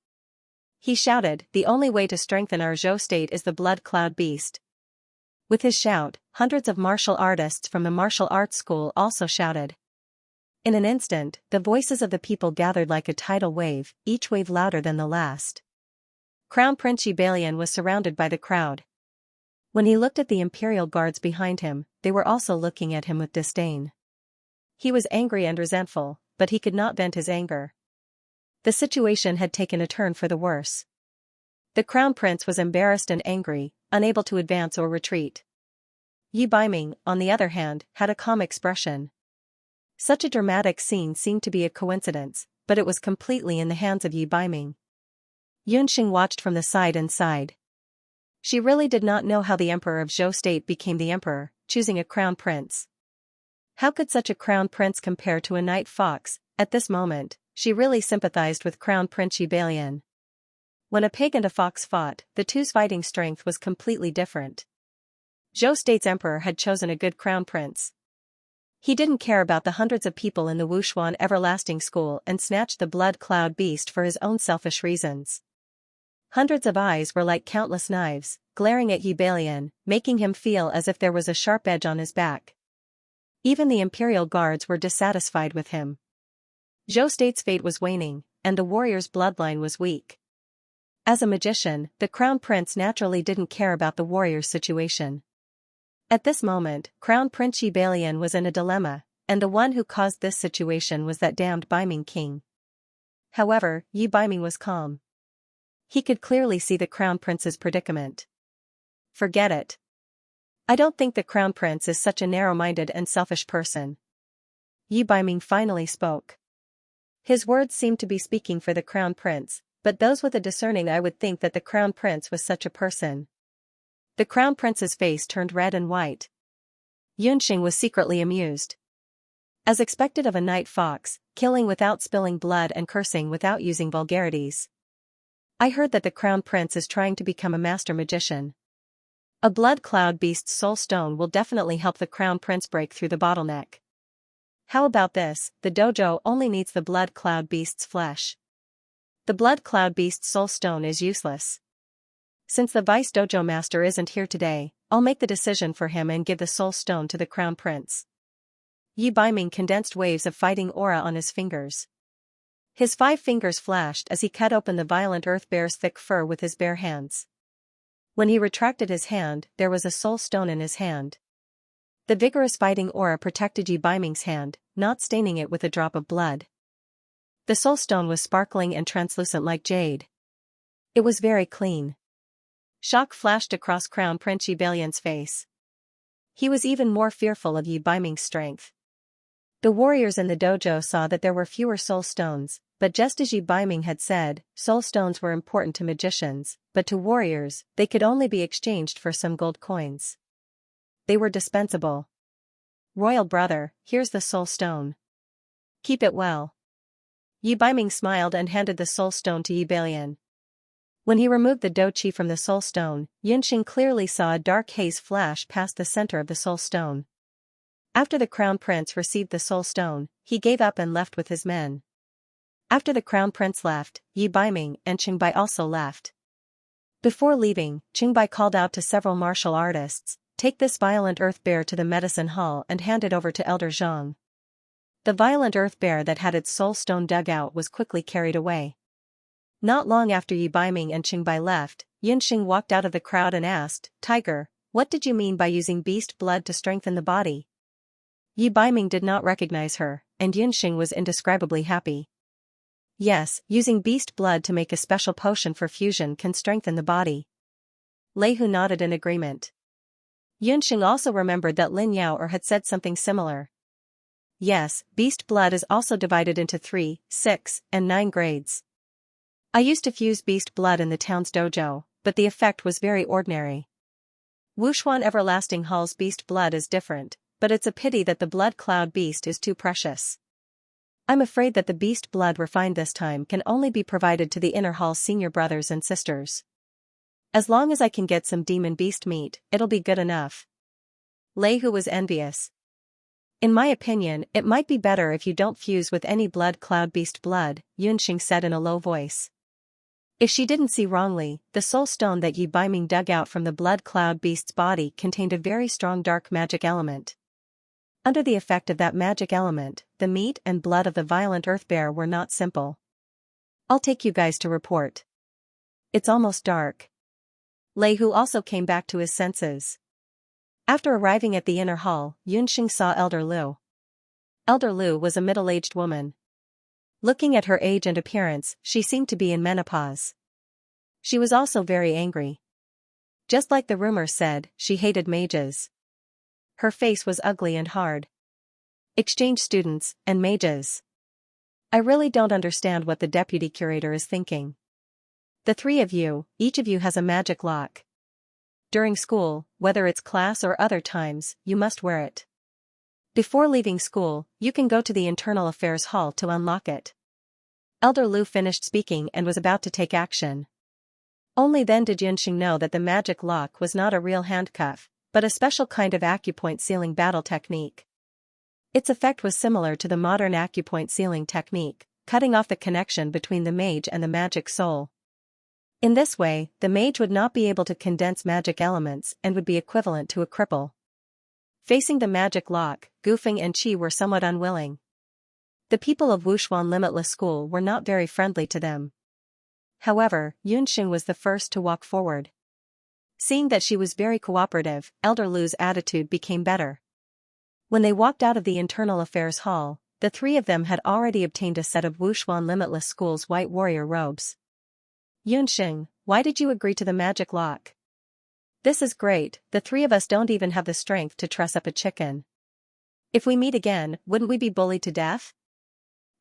He shouted, "The only way to strengthen our Zhou state is the blood cloud beast." With his shout, hundreds of martial artists from the martial arts school also shouted. In an instant, the voices of the people gathered like a tidal wave, each wave louder than the last. Crown Prince Yi Bailian was surrounded by the crowd. When he looked at the imperial guards behind him, they were also looking at him with disdain. He was angry and resentful, but he could not vent his anger. The situation had taken a turn for the worse. The crown prince was embarrassed and angry, unable to advance or retreat. Yi Baiming, on the other hand, had a calm expression. Such a dramatic scene seemed to be a coincidence, but it was completely in the hands of Yi Baiming. Yunxing watched from the side and sighed. She really did not know how the emperor of Zhou state became the emperor, choosing a crown prince. How could such a crown prince compare to a night fox? At this moment, she really sympathized with Crown Prince Yi Balian. When a pig and a fox fought, the two's fighting strength was completely different. Zhou state's emperor had chosen a good crown prince. He didn't care about the hundreds of people in the Wushuan everlasting school and snatched the blood cloud beast for his own selfish reasons. Hundreds of eyes were like countless knives, glaring at Yi Balian, making him feel as if there was a sharp edge on his back. Even the imperial guards were dissatisfied with him. Zhou state's fate was waning, and the warrior's bloodline was weak. As a magician, the crown prince naturally didn't care about the warrior's situation. At this moment, Crown Prince Yi Balian was in a dilemma, and the one who caused this situation was that damned Baiming king. However, Yi Baiming was calm. He could clearly see the crown prince's predicament. Forget it. I don't think the crown prince is such a narrow-minded and selfish person. Yi Baiming finally spoke. His words seemed to be speaking for the crown prince, but those with a discerning eye would think that the crown prince was such a person. The crown prince's face turned red and white. Yunxing was secretly amused. As expected of a night fox, killing without spilling blood and cursing without using vulgarities. I heard that the crown prince is trying to become a master magician. A blood cloud beast's soul stone will definitely help the crown prince break through the bottleneck. How about this? The dojo only needs the blood cloud beast's flesh. The blood cloud beast's soul stone is useless. Since the vice dojo master isn't here today, I'll make the decision for him and give the soul stone to the crown prince. Yi Baiming condensed waves of fighting aura on his fingers. His 5 fingers flashed as he cut open the violent earth bear's thick fur with his bare hands. When he retracted his hand, there was a soul stone in his hand. The vigorous fighting aura protected Yi Baiming's hand, not staining it with a drop of blood. The soul stone was sparkling and translucent like jade. It was very clean. Shock flashed across Crown Prince Yi Balian's face. He was even more fearful of Yi Baiming's strength. The warriors in the dojo saw that there were fewer soul stones, but just as Yi Baiming had said, soul stones were important to magicians, but to warriors, they could only be exchanged for some gold coins. They were dispensable. Royal brother, here's the soul stone. Keep it well. Yi Baiming smiled and handed the soul stone to Yi Balian. When he removed the do chi from the soul stone, Yunxing clearly saw a dark haze flash past the center of the soul stone. After the crown prince received the soul stone, he gave up and left with his men. After the crown prince left, Yi Baiming and Qingbai also left. Before leaving, Qingbai called out to several martial artists, "Take this violent earth bear to the medicine hall and hand it over to Elder Zhang." The violent earth bear that had its soul stone dug out was quickly carried away. Not long after Yi Baiming and Qingbai left, Yunxing walked out of the crowd and asked, "Tiger, what did you mean by using beast blood to strengthen the body?" Yi Baiming did not recognize her, and Yunxing was indescribably happy. Yes, using beast blood to make a special potion for fusion can strengthen the body. Lei Hu nodded in agreement. Yunxing also remembered that Lin Yao had said something similar. Yes, beast blood is also divided into 3, 6, and 9 grades. I used to fuse beast blood in the town's dojo, but the effect was very ordinary. Wushuan Everlasting Hall's beast blood is different, but it's a pity that the blood cloud beast is too precious. I'm afraid that the beast blood refined this time can only be provided to the inner hall's senior brothers and sisters. As long as I can get some demon beast meat, it'll be good enough. Lei Hu was envious. In my opinion, it might be better if you don't fuse with any blood cloud beast blood, Yunxing said in a low voice. If she didn't see wrongly, the soul stone that Yi Baiming dug out from the blood cloud beast's body contained a very strong dark magic element. Under the effect of that magic element, the meat and blood of the violent earth bear were not simple. I'll take you guys to report. It's almost dark. Lei Hu also came back to his senses. After arriving at the inner hall, Yunxing saw Elder Lu. Elder Lu was a middle-aged woman. Looking at her age and appearance, she seemed to be in menopause. She was also very angry. Just like the rumor said, she hated mages. Her face was ugly and hard. Exchange students, and mages. I really don't understand what the deputy curator is thinking. The three of you, each of you has a magic lock. During school, whether it's class or other times, you must wear it. Before leaving school, you can go to the Internal Affairs Hall to unlock it. Elder Lu finished speaking and was about to take action. Only then did Xianxia know that the magic lock was not a real handcuff, but a special kind of acupoint sealing battle technique. Its effect was similar to the modern acupoint sealing technique, cutting off the connection between the mage and the magic soul. In this way, the mage would not be able to condense magic elements and would be equivalent to a cripple. Facing the magic lock, Gufeng and Qi were somewhat unwilling. The people of Wuxuan Limitless School were not very friendly to them. However, Xianxia was the first to walk forward. Seeing that she was very cooperative, Elder Lu's attitude became better. When they walked out of the Internal Affairs Hall, the three of them had already obtained a set of Wuxuan Limitless School's white warrior robes. Xianxia, why did you agree to the magic lock? This is great, the three of us don't even have the strength to truss up a chicken. If we meet again, wouldn't we be bullied to death?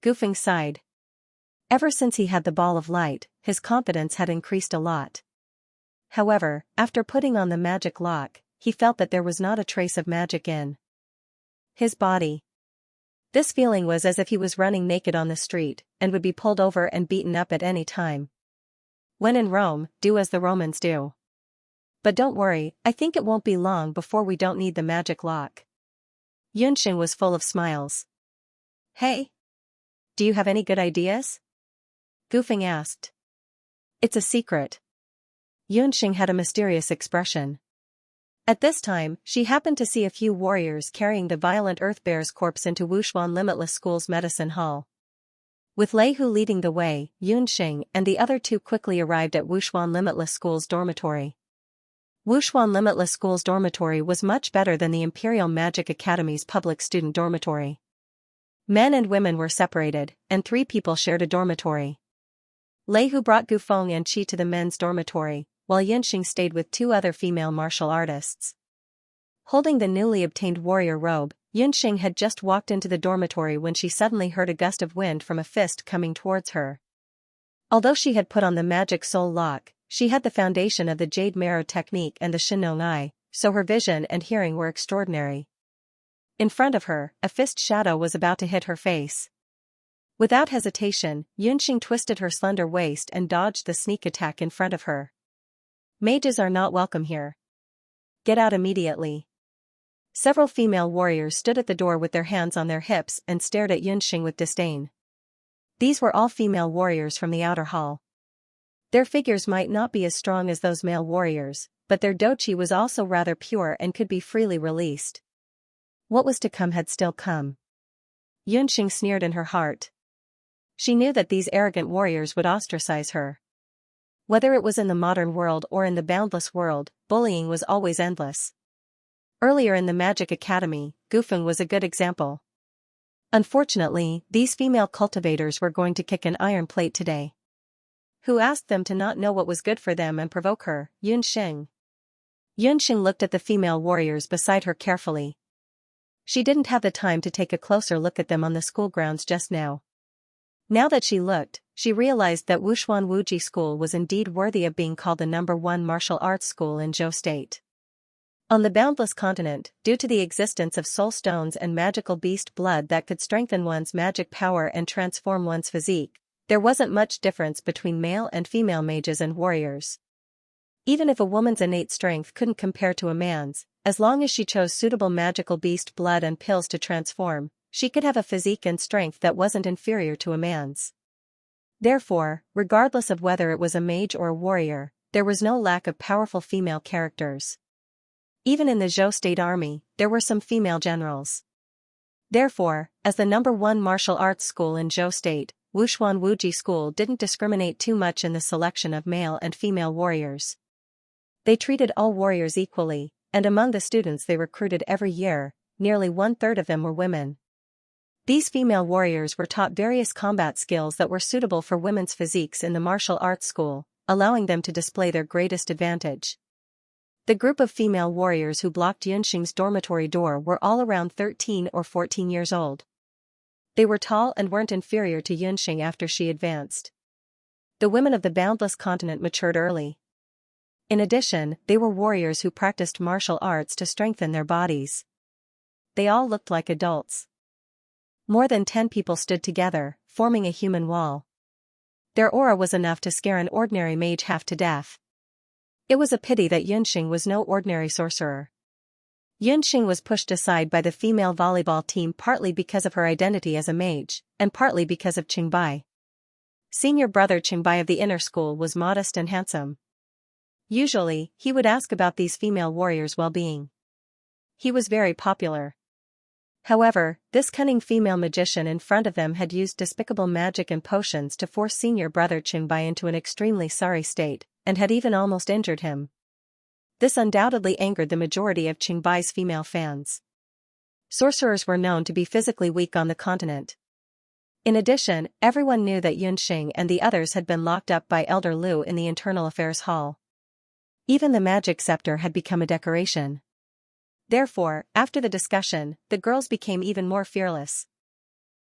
Gufeng sighed. Ever since he had the ball of light, his confidence had increased a lot. However, after putting on the magic lock, he felt that there was not a trace of magic in his body. This feeling was as if he was running naked on the street, and would be pulled over and beaten up at any time. When in Rome, do as the Romans do. But don't worry, I think it won't be long before we don't need the magic lock. Xianxia was full of smiles. Hey! Do you have any good ideas? Gufeng asked. It's a secret. Xianxia had a mysterious expression. At this time, she happened to see a few warriors carrying the violent Earth Bear's corpse into Wuxuan Limitless School's medicine hall. With Lei Hu leading the way, Xianxia and the other two quickly arrived at Wuxuan Limitless School's dormitory. Wuxuan Limitless School's dormitory was much better than the Imperial Magic Academy's public student dormitory. Men and women were separated, and 3 people shared a dormitory. Lei Hu brought Gufeng and Qi to the men's dormitory, while Xianxia stayed with 2 other female martial artists. Holding the newly obtained warrior robe, Xianxia had just walked into the dormitory when she suddenly heard a gust of wind from a fist coming towards her. Although she had put on the magic soul lock, she had the foundation of the Jade Marrow technique and the Shinong Eye, so her vision and hearing were extraordinary. In front of her, a fist shadow was about to hit her face. Without hesitation, Xianxia twisted her slender waist and dodged the sneak attack in front of her. Mages are not welcome here. Get out immediately. Several female warriors stood at the door with their hands on their hips and stared at Xianxia with disdain. These were all female warriors from the outer hall. Their figures might not be as strong as those male warriors, but their doqi was also rather pure and could be freely released. What was to come had still come. Xianxia sneered in her heart. She knew that these arrogant warriors would ostracize her. Whether it was in the modern world or in the boundless world, bullying was always endless. Earlier in the Magic Academy, Gufeng was a good example. Unfortunately, these female cultivators were going to kick an iron plate today. Who asked them to not know what was good for them and provoke her? Xianxia. Xianxia looked at the female warriors beside her carefully. She didn't have the time to take a closer look at them on the school grounds just now. Now that she looked, she realized that Wuxuan Wuji School was indeed worthy of being called the #1 martial arts school in Zhou State. On the boundless continent, due to the existence of soul stones and magical beast blood that could strengthen one's magic power and transform one's physique, there wasn't much difference between male and female mages and warriors. Even if a woman's innate strength couldn't compare to a man's, as long as she chose suitable magical beast blood and pills to transform, she could have a physique and strength that wasn't inferior to a man's. Therefore, regardless of whether it was a mage or a warrior, there was no lack of powerful female characters. Even in the Zhou State Army, there were some female generals. Therefore, as the #1 martial arts school in Zhou State, Wuxuan Wuji School didn't discriminate too much in the selection of male and female warriors. They treated all warriors equally, and among the students they recruited every year, nearly 1/3 of them were women. These female warriors were taught various combat skills that were suitable for women's physiques in the martial arts school, allowing them to display their greatest advantage. The group of female warriors who blocked Yunxing's dormitory door were all around 13 or 14 years old. They were tall and weren't inferior to Yunxing after she advanced. The women of the boundless continent matured early. In addition, they were warriors who practiced martial arts to strengthen their bodies. They all looked like adults. More than 10 people stood together, forming a human wall. Their aura was enough to scare an ordinary mage half to death. It was a pity that Yunxing was no ordinary sorcerer. Yunxing was pushed aside by the female volleyball team partly because of her identity as a mage, and partly because of Qingbai. Senior brother Qingbai of the inner school was modest and handsome. Usually, he would ask about these female warriors' well-being. He was very popular. However, this cunning female magician in front of them had used despicable magic and potions to force senior brother Qingbai into an extremely sorry state, and had even almost injured him. This undoubtedly angered the majority of Qingbai's female fans. Sorcerers were known to be physically weak on the continent. In addition, everyone knew that Yunxing and the others had been locked up by Elder Lu in the Internal Affairs Hall. Even the magic scepter had become a decoration. Therefore, after the discussion, the girls became even more fearless.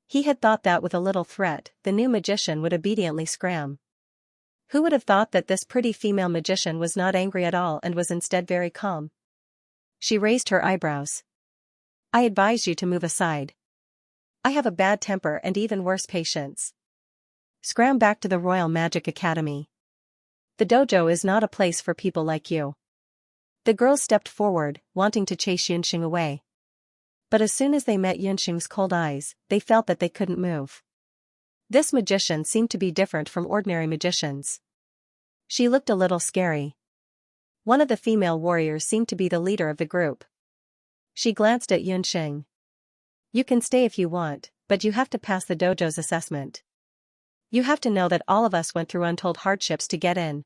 He had thought that with a little threat, the new magician would obediently scram. Who would have thought that this pretty female magician was not angry at all and was instead very calm? She raised her eyebrows. I advise you to move aside. I have a bad temper and even worse patience. Scram back to the Royal Magic Academy. The dojo is not a place for people like you. The girls stepped forward, wanting to chase Yunxing away. But as soon as they met Yunxing's cold eyes, they felt that they couldn't move. This magician seemed to be different from ordinary magicians. She looked a little scary. One of the female warriors seemed to be the leader of the group. She glanced at Yunxing. You can stay if you want, but you have to pass the dojo's assessment. You have to know that all of us went through untold hardships to get in.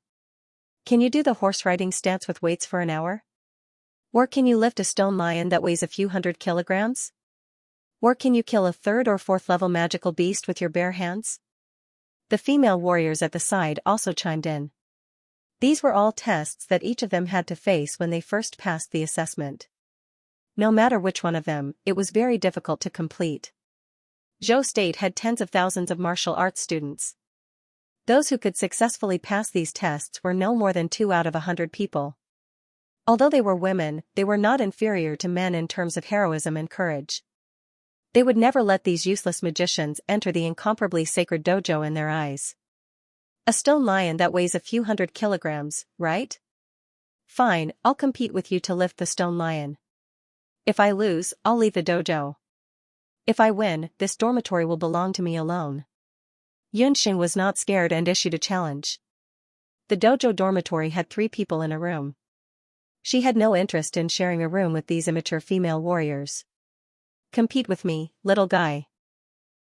Can you do the horse riding stance with weights for an hour? Or can you lift a stone lion that weighs a few hundred kilograms? Or can you kill a 3rd or 4th level magical beast with your bare hands? The female warriors at the side also chimed in. These were all tests that each of them had to face when they first passed the assessment. No matter which one of them, it was very difficult to complete. Zhou State had tens of thousands of martial arts students. Those who could successfully pass these tests were no more than 2 out of 100 people. Although they were women, they were not inferior to men in terms of heroism and courage. They would never let these useless magicians enter the incomparably sacred dojo in their eyes. A stone lion that weighs a few hundred kilograms, right? Fine, I'll compete with you to lift the stone lion. If I lose, I'll leave the dojo. If I win, this dormitory will belong to me alone. Yunxing was not scared and issued a challenge. The dojo dormitory had 3 people in a room. She had no interest in sharing a room with these immature female warriors. Compete with me, little guy.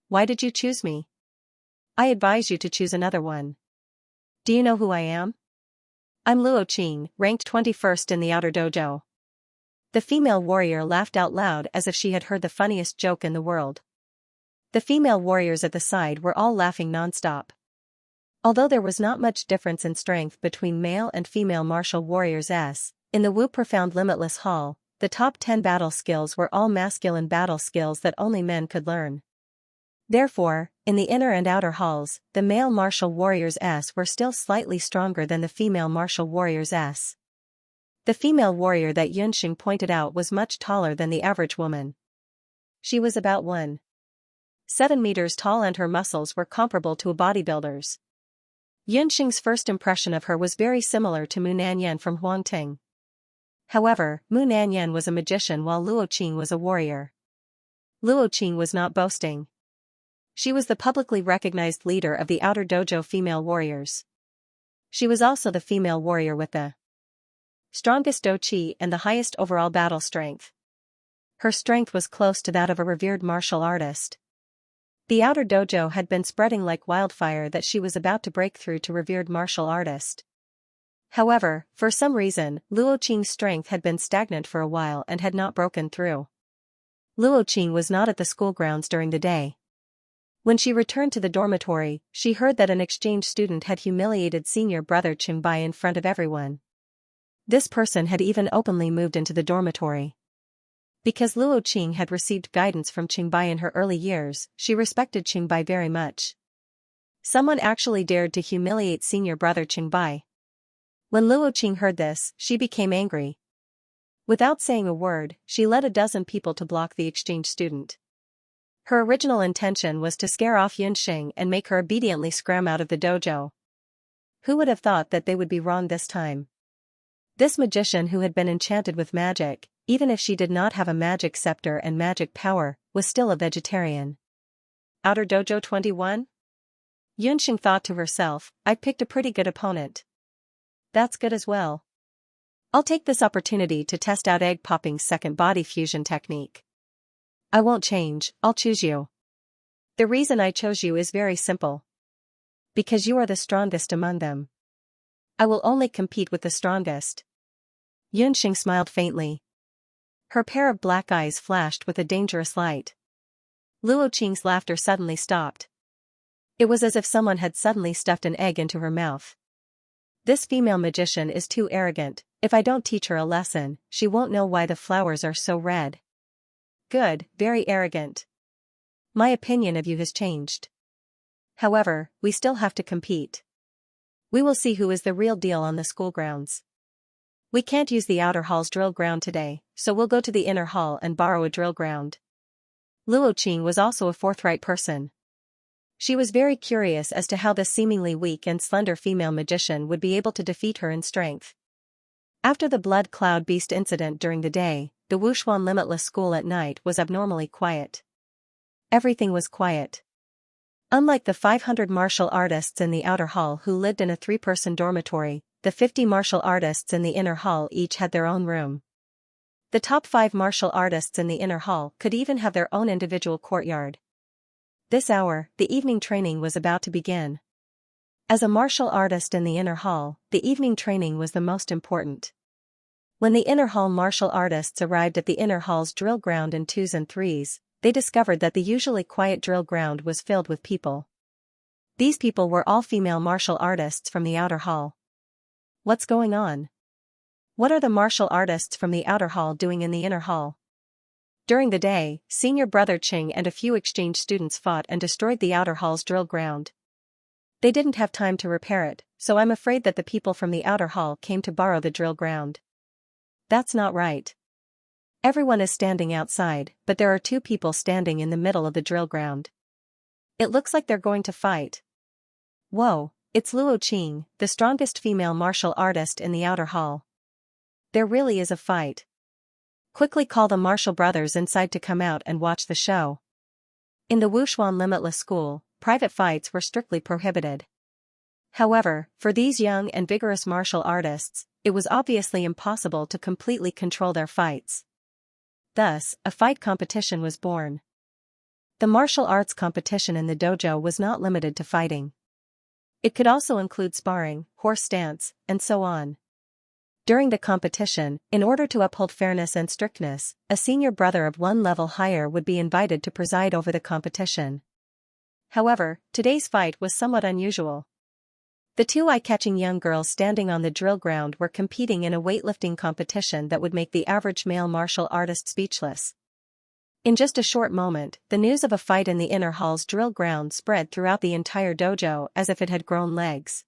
Why did you choose me? I advise you to choose another one. Do you know who I am? I'm Luo Qing, ranked 21st in the outer dojo. The female warrior laughed out loud as if she had heard the funniest joke in the world. The female warriors at the side were all laughing non-stop. Although there was not much difference in strength between male and female martial warriors in the Wu Profound Limitless Hall, the top 10 battle skills were all masculine battle skills that only men could learn. Therefore, in the inner and outer halls, the male martial warriors were still slightly stronger than the female martial warriors. The female warrior that Yunxing pointed out was much taller than the average woman. She was about 1.7 meters tall and her muscles were comparable to a bodybuilder's. Yunxing's first impression of her was very similar to Mu Nanyan from Huangting. However, Mu Nanyan was a magician while Luo Qing was a warrior. Luo Qing was not boasting. She was the publicly recognized leader of the outer dojo female warriors. She was also the female warrior with the strongest do qi and the highest overall battle strength. Her strength was close to that of a revered martial artist. The outer dojo had been spreading like wildfire that she was about to break through to revered martial artist. However, for some reason, Luo Qing's strength had been stagnant for a while and had not broken through. Luo Qing was not at the school grounds during the day. When she returned to the dormitory, she heard that an exchange student had humiliated senior brother Qingbai in front of everyone. This person had even openly moved into the dormitory. Because Luo Qing had received guidance from Qingbai in her early years, she respected Qingbai very much. Someone actually dared to humiliate senior brother Qingbai. When Luo Qing heard this, she became angry. Without saying a word, she led a dozen people to block the exchange student. Her original intention was to scare off Yunxing and make her obediently scram out of the dojo. Who would have thought that they would be wrong this time? This magician who had been enchanted with magic, even if she did not have a magic scepter and magic power, was still a vegetarian. Outer Dojo 21? Yunxing thought to herself, I picked a pretty good opponent. That's good as well. I'll take this opportunity to test out Egg Popping's second body fusion technique. I won't change, I'll choose you. The reason I chose you is very simple. Because you are the strongest among them. I will only compete with the strongest. Yunxing smiled faintly. Her pair of black eyes flashed with a dangerous light. Luo Qing's laughter suddenly stopped. It was as if someone had suddenly stuffed an egg into her mouth. This female magician is too arrogant. If I don't teach her a lesson, she won't know why the flowers are so red. Good, very arrogant. My opinion of you has changed. However, we still have to compete. We will see who is the real deal on the school grounds. We can't use the outer hall's drill ground today, so we'll go to the inner hall and borrow a drill ground. Luo Qing was also a forthright person. She was very curious as to how this seemingly weak and slender female magician would be able to defeat her in strength. After the Blood Cloud Beast incident during the day, the Wuxuan Limitless School at night was abnormally quiet. Everything was quiet. Unlike the 500 martial artists in the outer hall who lived in a 3-person dormitory, the 50 martial artists in the inner hall each had their own room. The top 5 martial artists in the inner hall could even have their own individual courtyard. This hour, the evening training was about to begin. As a martial artist in the inner hall, the evening training was the most important. When the inner hall martial artists arrived at the inner hall's drill ground in 2s and 3s, they discovered that the usually quiet drill ground was filled with people. These people were all female martial artists from the outer hall. What's going on? What are the martial artists from the outer hall doing in the inner hall? During the day, senior brother Qing and a few exchange students fought and destroyed the outer hall's drill ground. They didn't have time to repair it, so I'm afraid that the people from the outer hall came to borrow the drill ground. That's not right. Everyone is standing outside, but there are 2 people standing in the middle of the drill ground. It looks like they're going to fight. Whoa, it's Luo Qing, the strongest female martial artist in the outer hall. There really is a fight. Quickly call the martial brothers inside to come out and watch the show. In the Wuxuan Limitless School, private fights were strictly prohibited. However, for these young and vigorous martial artists, it was obviously impossible to completely control their fights. Thus, a fight competition was born. The martial arts competition in the dojo was not limited to fighting. It could also include sparring, horse stance, and so on. During the competition, in order to uphold fairness and strictness, a senior brother of 1 level higher would be invited to preside over the competition. However, today's fight was somewhat unusual. The 2 eye-catching young girls standing on the drill ground were competing in a weightlifting competition that would make the average male martial artist speechless. In just a short moment, the news of a fight in the inner hall's drill ground spread throughout the entire dojo as if it had grown legs.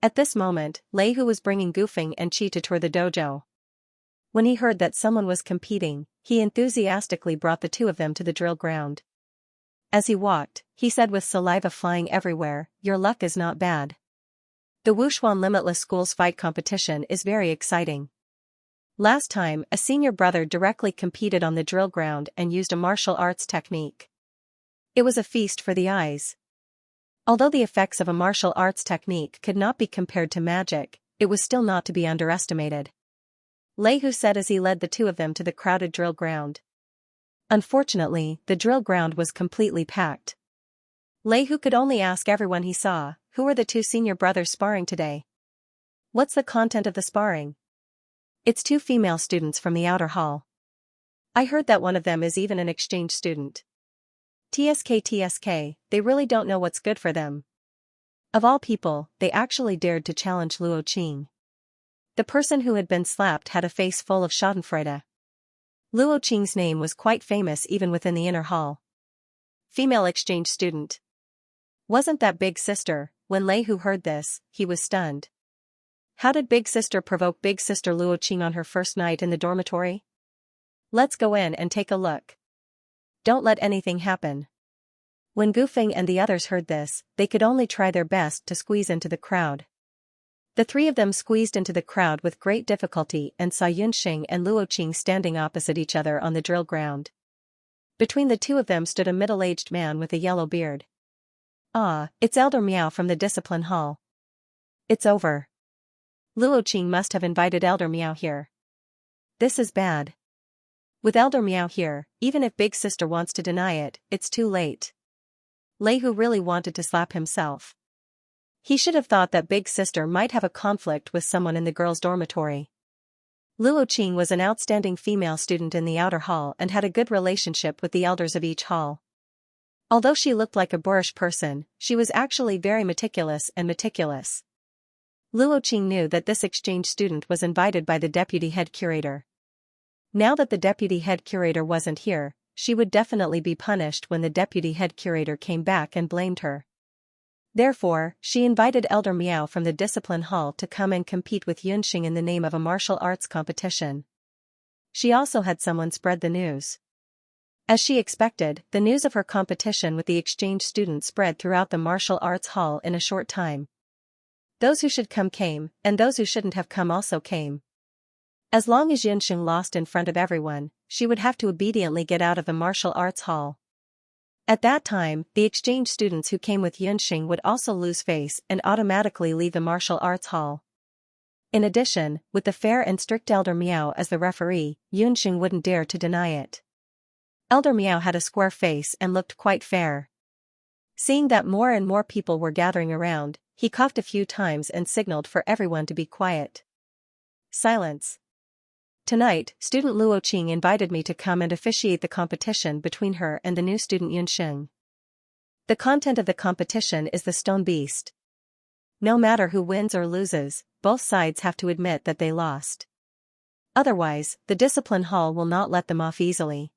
At this moment, Lei Hu was bringing Gufeng and Qi to tour the dojo. When he heard that someone was competing, he enthusiastically brought the 2 of them to the drill ground. As he walked, he said with saliva flying everywhere, "Your luck is not bad. The Wuxuan Limitless School's fight competition is very exciting. Last time, a senior brother directly competed on the drill ground and used a martial arts technique. It was a feast for the eyes. Although the effects of a martial arts technique could not be compared to magic, it was still not to be underestimated. Lei Hu said as he led the 2 of them to the crowded drill ground. Unfortunately, the drill ground was completely packed. Lei Hu could only ask everyone he saw, "Who are the 2 senior brothers sparring today? What's the content of the sparring?" "It's 2 female students from the outer hall. I heard that one of them is even an exchange student. TSK, they really don't know what's good for them." Of all people, they actually dared to challenge Luo Qing. The person who had been slapped had a face full of schadenfreude. Luo Qing's name was quite famous even within the inner hall. Female exchange student. Wasn't that big sister? When Lei Hu heard this, he was stunned. How did big sister provoke big sister Luo Qing on her first night in the dormitory? Let's go in and take a look. Don't let anything happen. When Gu Feng and the others heard this, they could only try their best to squeeze into the crowd. The three of them squeezed into the crowd with great difficulty and saw Yunxing and Luo Qing standing opposite each other on the drill ground. Between the two of them stood a middle-aged man with a yellow beard. Ah, it's Elder Miao from the discipline hall. It's over. Luo Qing must have invited Elder Miao here. This is bad. With Elder Miao here, even if Big Sister wants to deny it, it's too late. Lei Hu really wanted to slap himself. He should have thought that Big Sister might have a conflict with someone in the girls' dormitory. Luo Qing was an outstanding female student in the outer hall and had a good relationship with the elders of each hall. Although she looked like a boorish person, she was actually very meticulous. Luo Qing knew that this exchange student was invited by the deputy head curator. Now that the deputy head curator wasn't here, she would definitely be punished when the deputy head curator came back and blamed her. Therefore, she invited Elder Miao from the discipline hall to come and compete with Yunxing in the name of a martial arts competition. She also had someone spread the news. As she expected, the news of her competition with the exchange student spread throughout the martial arts hall in a short time. Those who should come came, and those who shouldn't have come also came. As long as Yunxing lost in front of everyone, she would have to obediently get out of the martial arts hall. At that time, the exchange students who came with Yunxing would also lose face and automatically leave the martial arts hall. In addition, with the fair and strict Elder Miao as the referee, Yunxing wouldn't dare to deny it. Elder Miao had a square face and looked quite fair. Seeing that more and more people were gathering around, he coughed a few times and signaled for everyone to be quiet. Silence. Tonight, student Luo Qing invited me to come and officiate the competition between her and the new student Yunxing. The content of the competition is the stone beast. No matter who wins or loses, both sides have to admit that they lost. Otherwise, the discipline hall will not let them off easily.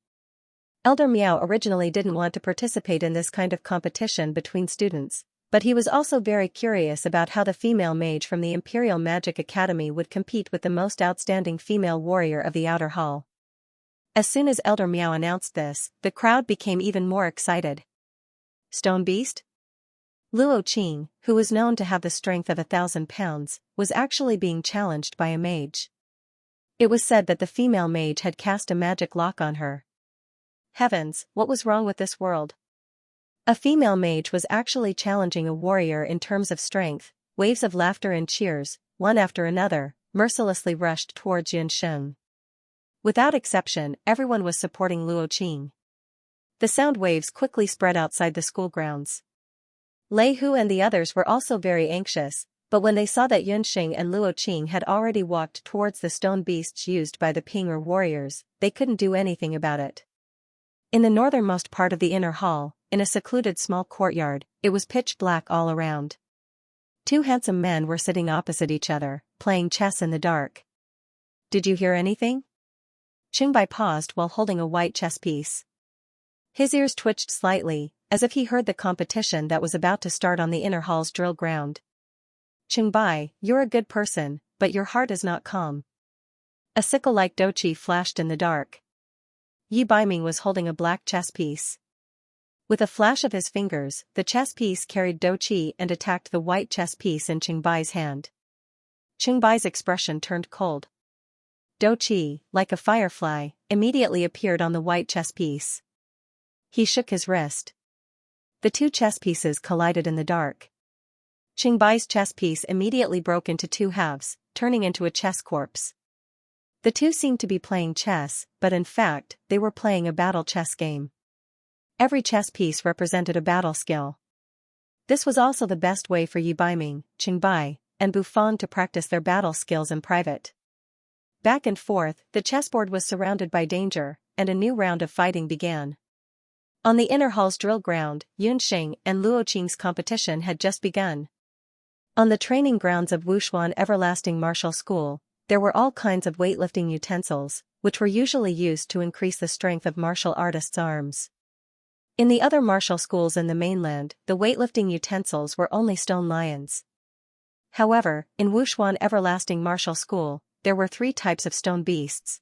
Elder Miao originally didn't want to participate in this kind of competition between students, but he was also very curious about how the female mage from the Imperial Magic Academy would compete with the most outstanding female warrior of the outer hall. As soon as Elder Miao announced this, the crowd became even more excited. Stone Beast? Luo Qing, who was known to have the strength of 1,000 pounds, was actually being challenged by a mage. It was said that the female mage had cast a magic lock on her. Heavens, what was wrong with this world? A female mage was actually challenging a warrior in terms of strength. Waves of laughter and cheers, one after another, mercilessly rushed towards Yunxing. Without exception, everyone was supporting Luo Qing. The sound waves quickly spread outside the school grounds. Lei Hu and the others were also very anxious, but when they saw that Yunxing and Luo Qing had already walked towards the stone beasts used by the Ping'er warriors, they couldn't do anything about it. In the northernmost part of the inner hall, in a secluded small courtyard, it was pitch black all around. Two handsome men were sitting opposite each other, playing chess in the dark. Did you hear anything? Qingbai paused while holding a white chess piece. His ears twitched slightly, as if he heard the competition that was about to start on the inner hall's drill ground. Qingbai, you're a good person, but your heart is not calm. A sickle-like douqi flashed in the dark. Yi Baiming was holding a black chess piece. With a flash of his fingers, the chess piece carried douqi and attacked the white chess piece in Qingbai's hand. Qingbai's expression turned cold. Douqi, like a firefly, immediately appeared on the white chess piece. He shook his wrist. The two chess pieces collided in the dark. Qingbai's chess piece immediately broke into two halves, turning into a chess corpse. The two seemed to be playing chess, but in fact, they were playing a battle chess game. Every chess piece represented a battle skill. This was also the best way for Yi Baiming, Qingbai, and Buffon to practice their battle skills in private. Back and forth, the chessboard was surrounded by danger, and a new round of fighting began. On the inner hall's drill ground, Yunxing and Luo Qing's competition had just begun. On the training grounds of Wushuan Everlasting Martial School, there were all kinds of weightlifting utensils, which were usually used to increase the strength of martial artists' arms. In the other martial schools in the mainland, the weightlifting utensils were only stone lions. However, in Wushuan Everlasting Martial School, there were 3 types of stone beasts.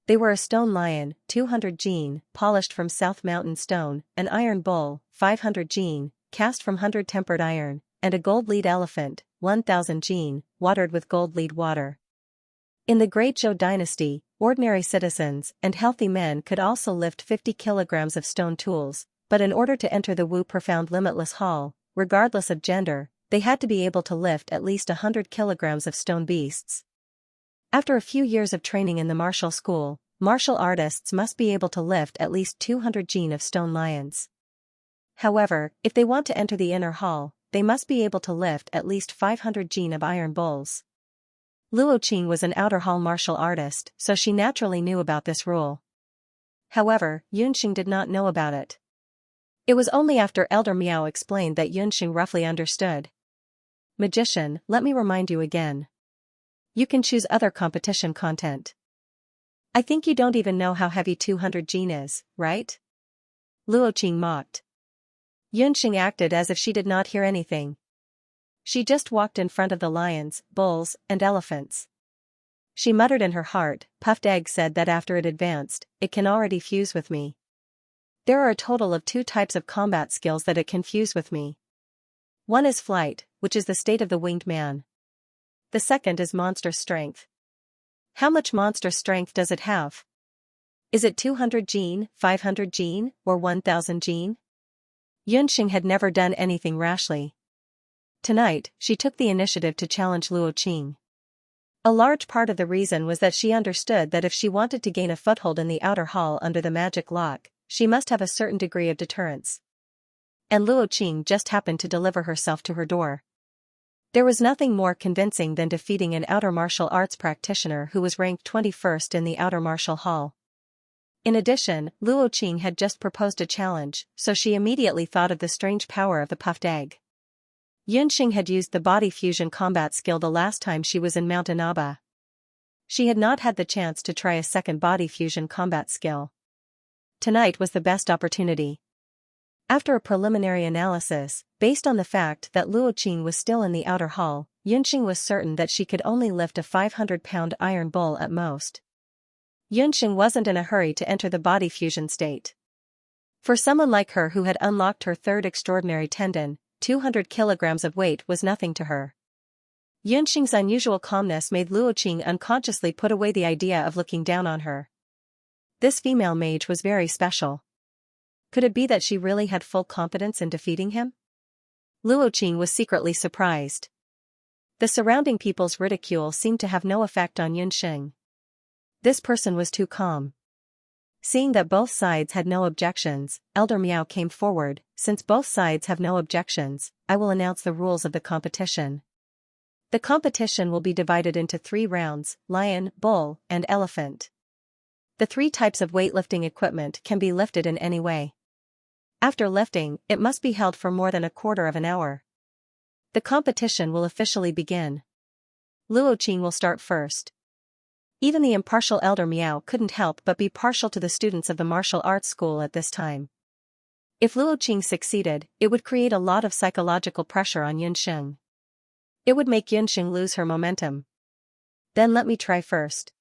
They were a stone lion, 200 jin, polished from South Mountain stone, an iron bull, 500 jin, cast from 100 tempered iron, and a gold lead elephant, 1000 jin, watered with gold lead water. In the Great Zhou dynasty, ordinary citizens and healthy men could also lift 50 kilograms of stone tools, but in order to enter the Wu Profound Limitless Hall, regardless of gender, they had to be able to lift at least 100 kilograms of stone beasts. After a few years of training in the martial school, martial artists must be able to lift at least 200 jin of stone lions. However, if they want to enter the inner hall, they must be able to lift at least 500 jin of iron bulls. Luo Qing was an outer hall martial artist, so she naturally knew about this rule. However, Yunxing did not know about it. It was only after Elder Miao explained that Yunxing roughly understood. Magician, let me remind you again. You can choose other competition content. I think you don't even know how heavy 200 jin is, right? Luo Qing mocked. Yunxing acted as if she did not hear anything. She just walked in front of the lions, bulls, and elephants. She muttered in her heart, Puffed Egg said that after it advanced, it can already fuse with me. There are a total of 2 types of combat skills that it can fuse with me. One is flight, which is the state of the winged man. The second is monster strength. How much monster strength does it have? Is it 200 jin, 500 jin, or 1000 jin? Yunxing had never done anything rashly. Tonight, she took the initiative to challenge Luo Qing. A large part of the reason was that she understood that if she wanted to gain a foothold in the outer hall under the magic lock, she must have a certain degree of deterrence. And Luo Qing just happened to deliver herself to her door. There was nothing more convincing than defeating an outer martial arts practitioner who was ranked 21st in the outer martial hall. In addition, Luo Qing had just proposed a challenge, so she immediately thought of the strange power of the puffed egg. Yunxing had used the body fusion combat skill the last time she was in Mount Inaba. She had not had the chance to try a second body fusion combat skill. Tonight was the best opportunity. After a preliminary analysis, based on the fact that Luo Qing was still in the outer hall, Yunxing was certain that she could only lift a 500-pound iron bull at most. Yunxing wasn't in a hurry to enter the body fusion state. For someone like her who had unlocked her 3rd extraordinary tendon, 200 kilograms of weight was nothing to her. Yunxing's unusual calmness made Luo Qing unconsciously put away the idea of looking down on her. This female mage was very special. Could it be that she really had full confidence in defeating him? Luo Qing was secretly surprised. The surrounding people's ridicule seemed to have no effect on Yunxing. This person was too calm. Seeing that both sides had no objections, Elder Miao came forward. Since both sides have no objections, I will announce the rules of the competition. The competition will be divided into 3 rounds: lion, bull, and elephant. The 3 types of weightlifting equipment can be lifted in any way. After lifting, it must be held for more than a quarter of an hour. The competition will officially begin. Luo Qing will start first. Even the impartial Elder Miao couldn't help but be partial to the students of the martial arts school at this time. If Luo Qing succeeded, it would create a lot of psychological pressure on Yunxing. It would make Yunxing lose her momentum. Then let me try first.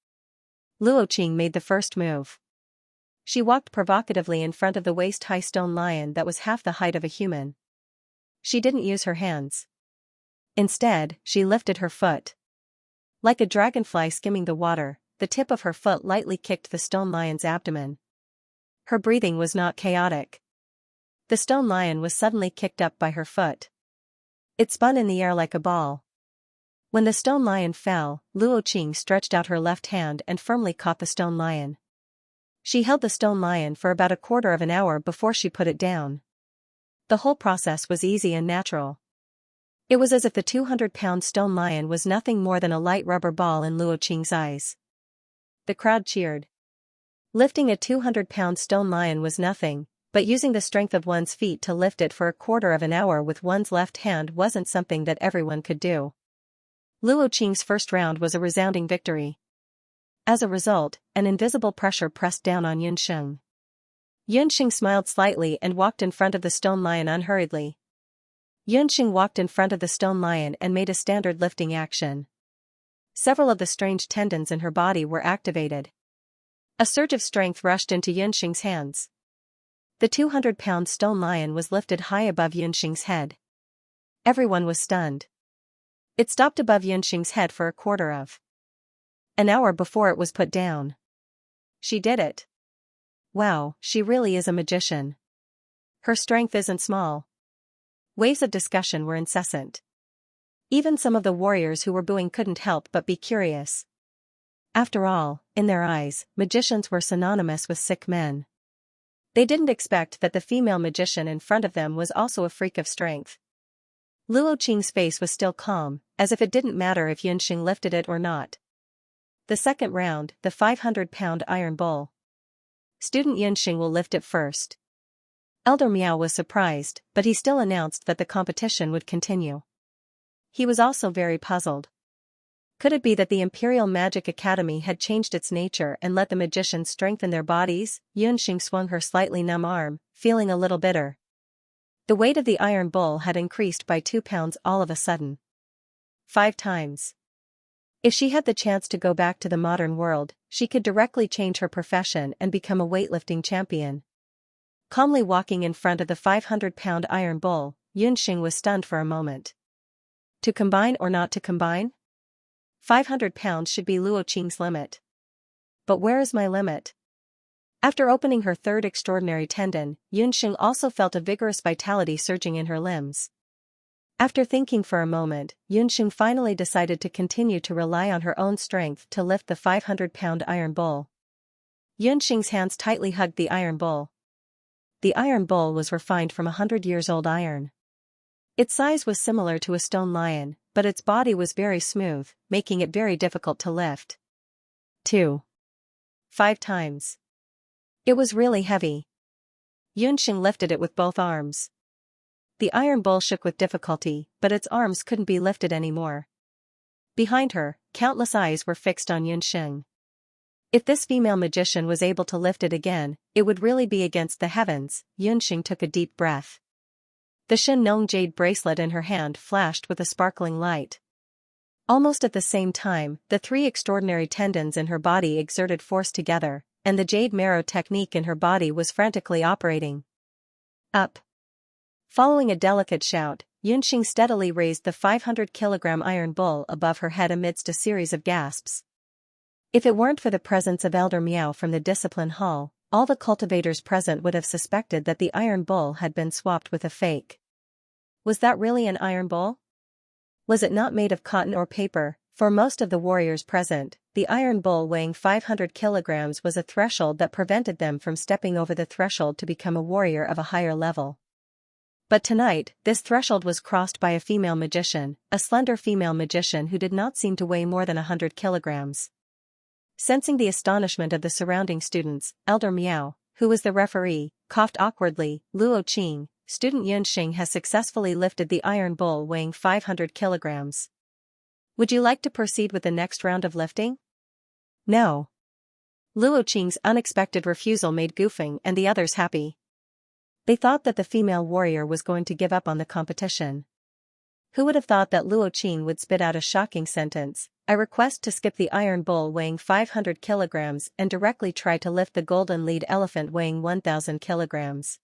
Luo Qing made the first move. She walked provocatively in front of the waist-high stone lion that was half the height of a human. She didn't use her hands. Instead, she lifted her foot. Like a dragonfly skimming the water, the tip of her foot lightly kicked the stone lion's abdomen. Her breathing was not chaotic. The stone lion was suddenly kicked up by her foot. It spun in the air like a ball. When the stone lion fell, Luo Qing stretched out her left hand and firmly caught the stone lion. She held the stone lion for about a quarter of an hour before she put it down. The whole process was easy and natural. It was as if the 200-pound stone lion was nothing more than a light rubber ball in Luo Qing's eyes. The crowd cheered. Lifting a 200-pound stone lion was nothing, but using the strength of one's feet to lift it for a quarter of an hour with one's left hand wasn't something that everyone could do. Luo Qing's first round was a resounding victory. As a result, an invisible pressure pressed down on Yunxing. Yunxing smiled slightly and walked in front of the stone lion unhurriedly. Yunxing walked in front of the stone lion and made a standard lifting action. Several of the strange tendons in her body were activated. A surge of strength rushed into Yunxing's hands. The 200-pound stone lion was lifted high above Yunxing's head. Everyone was stunned. It stopped above Yunxing's head for a quarter of an hour before it was put down. She did it. Wow, she really is a magician. Her strength isn't small. Waves of discussion were incessant. Even some of the warriors who were booing couldn't help but be curious. After all, in their eyes, magicians were synonymous with sick men. They didn't expect that the female magician in front of them was also a freak of strength. Luo Qing's face was still calm, as if it didn't matter if Yunxing lifted it or not. The second round, the 500-pound iron bowl. Student Yunxing will lift it first. Elder Miao was surprised, but he still announced that the competition would continue. He was also very puzzled. Could it be that the Imperial Magic Academy had changed its nature and let the magicians strengthen their bodies? Yunxing swung her slightly numb arm, feeling a little bitter. The weight of the iron bowl had increased by 2 pounds all of a sudden. 5 times. If she had the chance to go back to the modern world, she could directly change her profession and become a weightlifting champion. Calmly walking in front of the 500-pound iron bowl, Yunxing was stunned for a moment. To combine or not to combine? 500 pounds should be Luo Qing's limit. But where is my limit? After opening her third extraordinary tendon, Yunxing also felt a vigorous vitality surging in her limbs. After thinking for a moment, Yunxing finally decided to continue to rely on her own strength to lift the 500-pound iron bowl. Yunxing's hands tightly hugged the iron bowl. The iron bowl was refined from 100-years-old iron. Its size was similar to a stone lion, but its body was very smooth, making it very difficult to lift. 2. 5 times. It was really heavy. Yunxing lifted it with both arms. The iron bowl shook with difficulty, but its arms couldn't be lifted anymore. Behind her, countless eyes were fixed on Yunxing. If this female magician was able to lift it again, it would really be against the heavens. Yunxing took a deep breath. The Shen Nong jade bracelet in her hand flashed with a sparkling light. Almost at the same time, the 3 extraordinary tendons in her body exerted force together, and the jade marrow technique in her body was frantically operating. Up. Following a delicate shout, Yunxing steadily raised the 500-kilogram iron bowl above her head amidst a series of gasps. If it weren't for the presence of Elder Miao from the discipline hall, all the cultivators present would have suspected that the iron bowl had been swapped with a fake. Was that really an iron bowl? Was it not made of cotton or paper? For most of the warriors present, the iron bowl weighing 500 kilograms was a threshold that prevented them from stepping over the threshold to become a warrior of a higher level. But tonight, this threshold was crossed by a female magician, a slender female magician who did not seem to weigh more than 100 kilograms. Sensing the astonishment of the surrounding students, Elder Miao, who was the referee, coughed awkwardly. Luo Qing, student Yunxing has successfully lifted the iron bowl weighing 500 kilograms. Would you like to proceed with the next round of lifting? No. Luo Qing's unexpected refusal made Gufeng and the others happy. They thought that the female warrior was going to give up on the competition. Who would have thought that Luo Qing would spit out a shocking sentence? I request to skip the iron bowl weighing 500 kilograms and directly try to lift the golden lead elephant weighing 1,000 kilograms.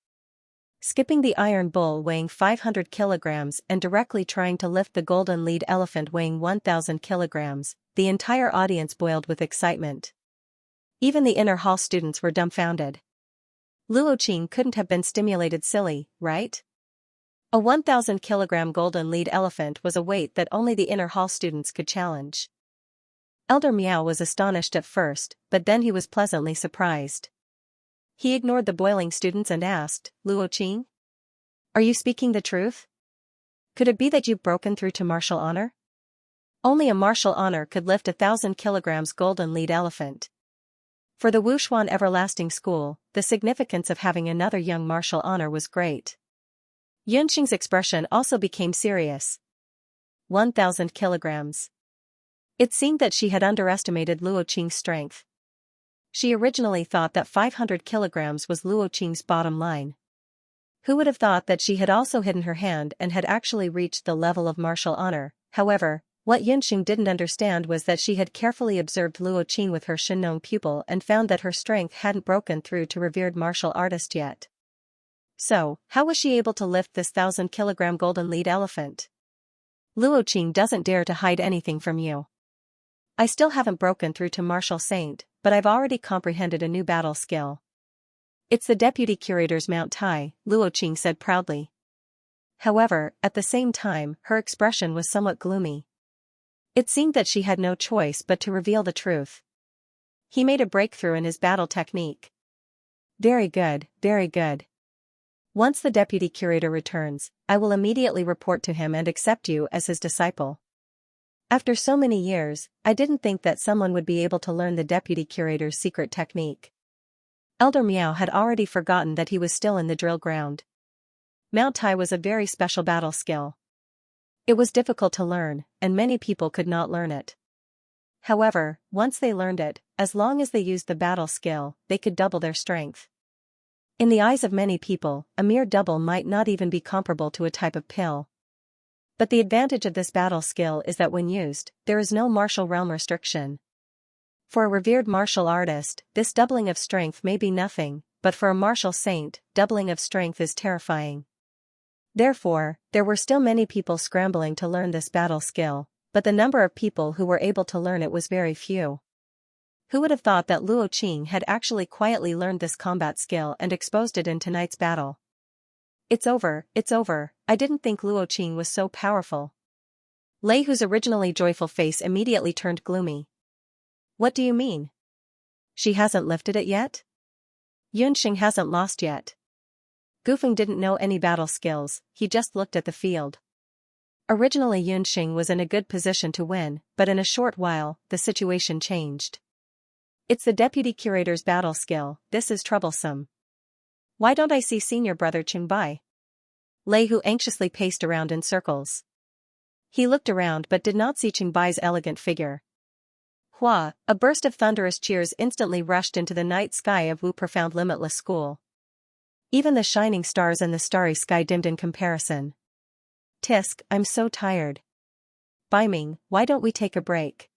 Skipping the iron bowl weighing 500 kilograms and directly trying to lift the golden lead elephant weighing 1,000 kilograms, the entire audience boiled with excitement. Even the inner hall students were dumbfounded. Luo Qing couldn't have been stimulated silly, right? A 1,000-kilogram golden lead elephant was a weight that only the inner hall students could challenge. Elder Miao was astonished at first, but then he was pleasantly surprised. He ignored the boiling students and asked, Luo Qing? Are you speaking the truth? Could it be that you've broken through to martial honor? Only a martial honor could lift 1,000 kilograms golden lead elephant. For the Wuxuan Everlasting School, the significance of having another young martial honor was great. Yunxing's expression also became serious. 1,000 kilograms. It seemed that she had underestimated Luo Qing's strength. She originally thought that 500 kilograms was Luo Qing's bottom line. Who would have thought that she had also hidden her hand and had actually reached the level of martial honor? However, what Yunxing didn't understand was that she had carefully observed Luo Qing with her Shenong pupil and found that her strength hadn't broken through to revered martial artist yet. So, how was she able to lift this 1,000-kilogram golden lead elephant? Luo Qing doesn't dare to hide anything from you. I still haven't broken through to martial saint, but I've already comprehended a new battle skill. It's the deputy curator's Mount Tai, Luo Qing said proudly. However, at the same time, her expression was somewhat gloomy. It seemed that she had no choice but to reveal the truth. He made a breakthrough in his battle technique. Very good, very good. Once the deputy curator returns, I will immediately report to him and accept you as his disciple. After so many years, I didn't think that someone would be able to learn the deputy curator's secret technique. Elder Miao had already forgotten that he was still in the drill ground. Mount Tai was a very special battle skill. It was difficult to learn, and many people could not learn it. However, once they learned it, as long as they used the battle skill, they could double their strength. In the eyes of many people, a mere double might not even be comparable to a type of pill. But the advantage of this battle skill is that when used, there is no martial realm restriction. For a revered martial artist, this doubling of strength may be nothing, but for a martial saint, doubling of strength is terrifying. Therefore, there were still many people scrambling to learn this battle skill, but the number of people who were able to learn it was very few. Who would have thought that Luo Qing had actually quietly learned this combat skill and exposed it in tonight's battle? It's over, I didn't think Luo Qing was so powerful. Lei Hu's originally joyful face immediately turned gloomy. What do you mean? She hasn't lifted it yet? Yunxing hasn't lost yet. Gufeng didn't know any battle skills, he just looked at the field. Originally Yunxing was in a good position to win, but in a short while, the situation changed. It's the deputy curator's battle skill, this is troublesome. Why don't I see senior brother Qingbai? Lei Hu anxiously paced around in circles. He looked around but did not see Qingbai's elegant figure. Hua, a burst of thunderous cheers instantly rushed into the night sky of Wu Profound Limitless School. Even the shining stars and the starry sky dimmed in comparison. Tisk, I'm so tired. Baiming, why don't we take a break?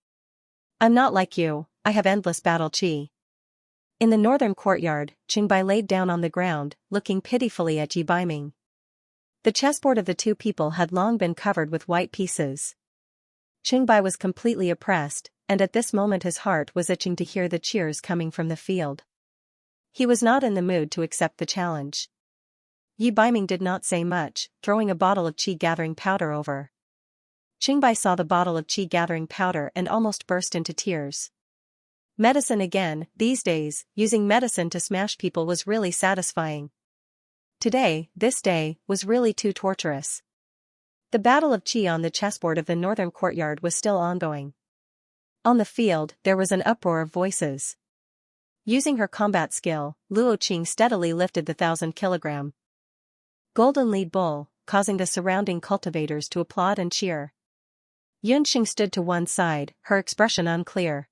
I'm not like you, I have endless battle chi. In the northern courtyard, Qingbai laid down on the ground, looking pitifully at Yi Baiming. The chessboard of the two people had long been covered with white pieces. Qingbai was completely oppressed, and at this moment his heart was itching to hear the cheers coming from the field. He was not in the mood to accept the challenge. Yi Baiming did not say much, throwing a bottle of qi-gathering powder over. Qingbai saw the bottle of qi-gathering powder and almost burst into tears. Medicine again, these days, using medicine to smash people was really satisfying. Today, this day, was really too torturous. The battle of qi on the chessboard of the northern courtyard was still ongoing. On the field, there was an uproar of voices. Using her combat skill, Luo Qing steadily lifted the 1,000-kilogram golden lead bull, causing the surrounding cultivators to applaud and cheer. Yunxing stood to one side, her expression unclear.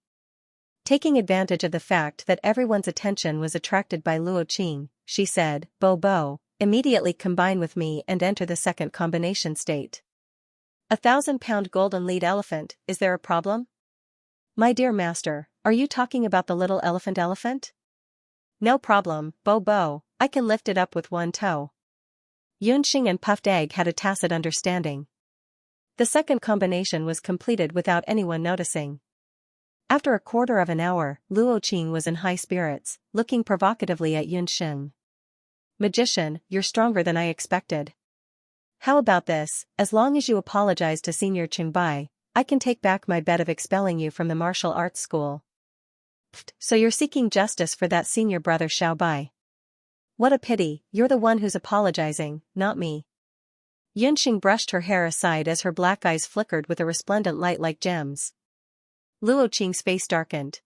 Taking advantage of the fact that everyone's attention was attracted by Luo Qing, she said, Bo, immediately combine with me and enter the second combination state. 1,000-pound golden lead elephant, is there a problem? My dear master, are you talking about the little elephant? No problem, Bo, I can lift it up with one toe. Yunxing and Puffed Egg had a tacit understanding. The second combination was completed without anyone noticing. After a quarter of an hour, Luo Qing was in high spirits, looking provocatively at Yunxing. Magician, you're stronger than I expected. How about this, as long as you apologize to Senior Qingbai, I can take back my bet of expelling you from the martial arts school. Pfft, so you're seeking justice for that senior brother Xiaobai. What a pity, you're the one who's apologizing, not me. Yunxing brushed her hair aside as her black eyes flickered with a resplendent light like gems. Luo Qing's face darkened.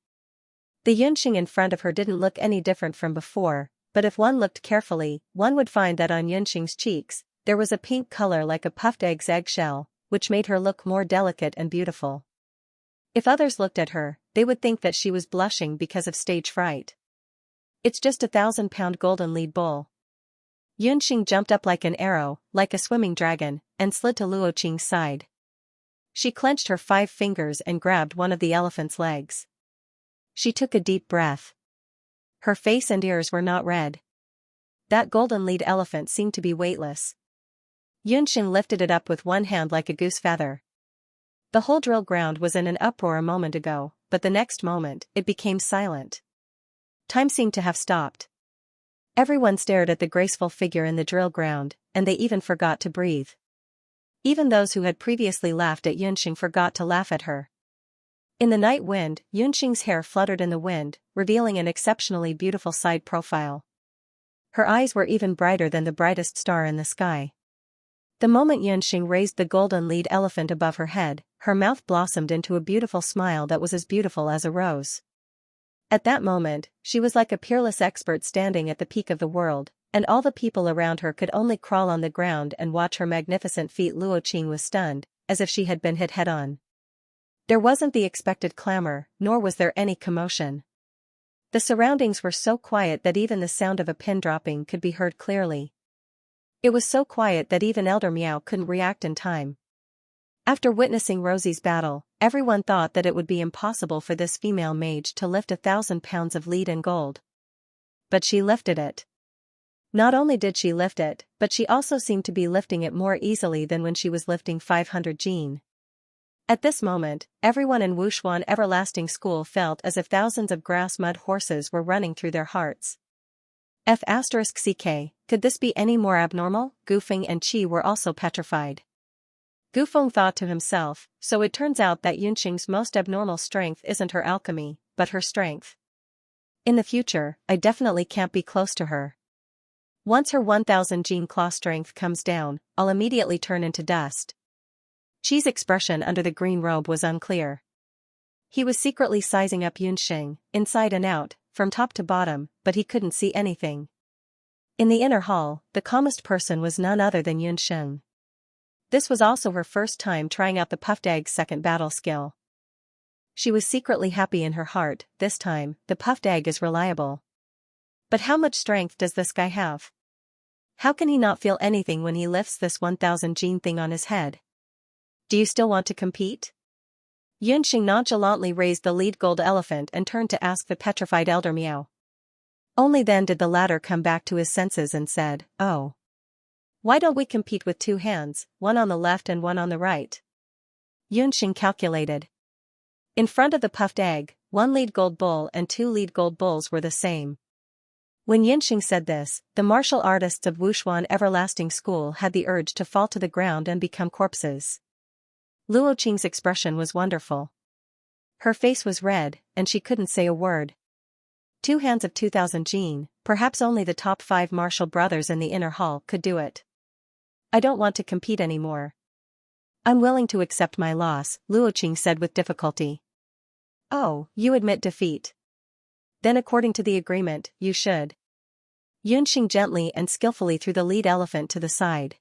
The Yunxing in front of her didn't look any different from before, but if one looked carefully, one would find that on Yunxing's cheeks, there was a pink color like a puffed egg's eggshell, which made her look more delicate and beautiful. If others looked at her, they would think that she was blushing because of stage fright. It's just 1,000-pound golden lead bull. Yunxing jumped up like an arrow, like a swimming dragon, and slid to Luo Qing's side. She clenched her 5 fingers and grabbed one of the elephant's legs. She took a deep breath. Her face and ears were not red. That golden lead elephant seemed to be weightless. Yunxing lifted it up with one hand like a goose feather. The whole drill ground was in an uproar a moment ago, but the next moment, it became silent. Time seemed to have stopped. Everyone stared at the graceful figure in the drill ground, and they even forgot to breathe. Even those who had previously laughed at Yunxing forgot to laugh at her. In the night wind, Yunxing's hair fluttered in the wind, revealing an exceptionally beautiful side profile. Her eyes were even brighter than the brightest star in the sky. The moment Yunxing raised the golden lead elephant above her head, her mouth blossomed into a beautiful smile that was as beautiful as a rose. At that moment, she was like a peerless expert standing at the peak of the world, and all the people around her could only crawl on the ground and watch her magnificent feat. Luo Qing was stunned, as if she had been hit head-on. There wasn't the expected clamor, nor was there any commotion. The surroundings were so quiet that even the sound of a pin dropping could be heard clearly. It was so quiet that even Elder Miao couldn't react in time. After witnessing Rosie's battle, everyone thought that it would be impossible for this female mage to lift 1,000 pounds of lead and gold. But she lifted it. Not only did she lift it, but she also seemed to be lifting it more easily than when she was lifting 500 jin. At this moment, everyone in Wushuan Everlasting School felt as if thousands of grass-mud horses were running through their hearts. F***ck, could this be any more abnormal? Gufeng and Qi were also petrified. Gufeng thought to himself, so it turns out that Yunxing's most abnormal strength isn't her alchemy, but her strength. In the future, I definitely can't be close to her. Once her 1,000 jin claw strength comes down, I'll immediately turn into dust. Qi's expression under the green robe was unclear. He was secretly sizing up Yunxing, inside and out, from top to bottom, but he couldn't see anything. In the inner hall, the calmest person was none other than Yunxing. This was also her first time trying out the puffed egg's second battle skill. She was secretly happy in her heart. This time, the puffed egg is reliable. But how much strength does this guy have? How can he not feel anything when he lifts this 1,000 jin thing on his head? Do you still want to compete? Yunxing nonchalantly raised the lead gold elephant and turned to ask the petrified Elder Miao. Only then did the latter come back to his senses and said, "Oh. Why don't we compete with 2 hands, one on the left and one on the right?" Yunxing calculated. In front of the puffed egg, 1 lead gold bull and 2 lead gold bulls were the same. When Yunxing said this, the martial artists of Wushuan Everlasting School had the urge to fall to the ground and become corpses. Luo Qing's expression was wonderful. Her face was red, and she couldn't say a word. 2 hands of 2,000 jin, perhaps only the top 5 martial brothers in the inner hall could do it. I don't want to compete anymore. I'm willing to accept my loss, Luo Qing said with difficulty. Oh, you admit defeat. Then according to the agreement, you should. Yunxing gently and skillfully threw the lead elephant to the side.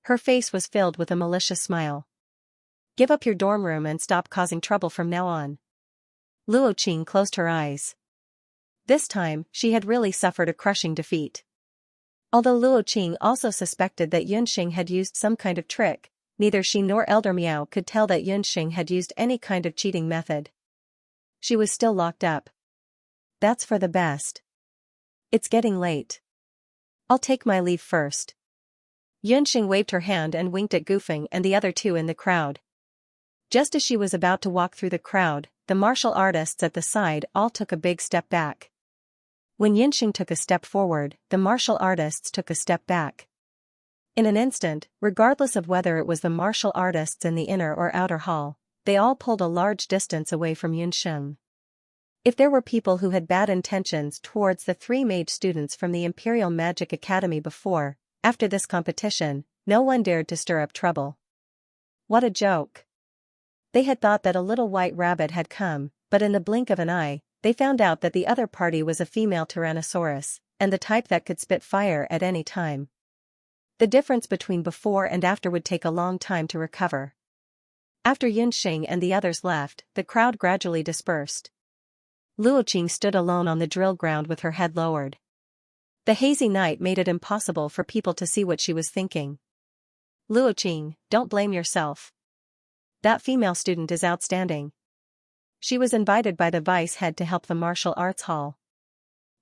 Her face was filled with a malicious smile. Give up your dorm room and stop causing trouble from now on. Luo Qing closed her eyes. This time, she had really suffered a crushing defeat. Although Luo Qing also suspected that Yunxing had used some kind of trick, neither she nor Elder Miao could tell that Yunxing had used any kind of cheating method. She was still locked up. That's for the best. It's getting late. I'll take my leave first. Yunxing waved her hand and winked at Gufeng and the other 2 in the crowd. Just as she was about to walk through the crowd, the martial artists at the side all took a big step back. When Yunxing took a step forward, the martial artists took a step back. In an instant, regardless of whether it was the martial artists in the inner or outer hall, they all pulled a large distance away from Yunxing. If there were people who had bad intentions towards the 3 mage students from the Imperial Magic Academy before, after this competition, no one dared to stir up trouble. What a joke. They had thought that a little white rabbit had come, but in the blink of an eye, they found out that the other party was a female Tyrannosaurus, and the type that could spit fire at any time. The difference between before and after would take a long time to recover. After Yunxing and the others left, the crowd gradually dispersed. Luoqing stood alone on the drill ground with her head lowered. The hazy night made it impossible for people to see what she was thinking. Luoqing, don't blame yourself. That female student is outstanding. She was invited by the vice head to help the martial arts hall.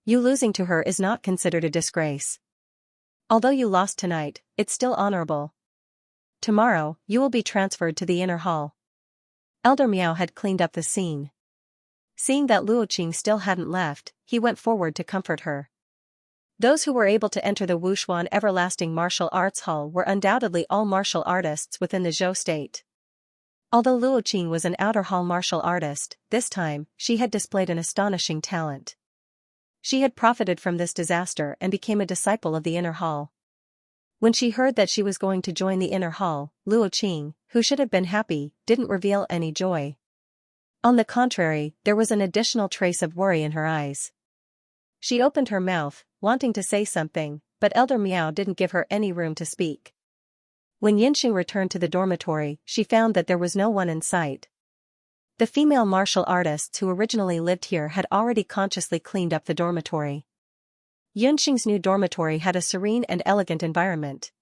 You losing to her is not considered a disgrace. Although you lost tonight, it's still honorable. Tomorrow, you will be transferred to the inner hall. Elder Miao had cleaned up the scene. Seeing that Luoqing still hadn't left, he went forward to comfort her. Those who were able to enter the Wushuan Everlasting Martial Arts Hall were undoubtedly all martial artists within the Zhou state. Although Luoqing was an outer hall martial artist, this time, she had displayed an astonishing talent. She had profited from this disaster and became a disciple of the inner hall. When she heard that she was going to join the inner hall, Luoqing, who should have been happy, didn't reveal any joy. On the contrary, there was an additional trace of worry in her eyes. She opened her mouth, wanting to say something, but Elder Miao didn't give her any room to speak. When Yunxing returned to the dormitory, she found that there was no one in sight. The female martial artists who originally lived here had already consciously cleaned up the dormitory. Yunxing's new dormitory had a serene and elegant environment.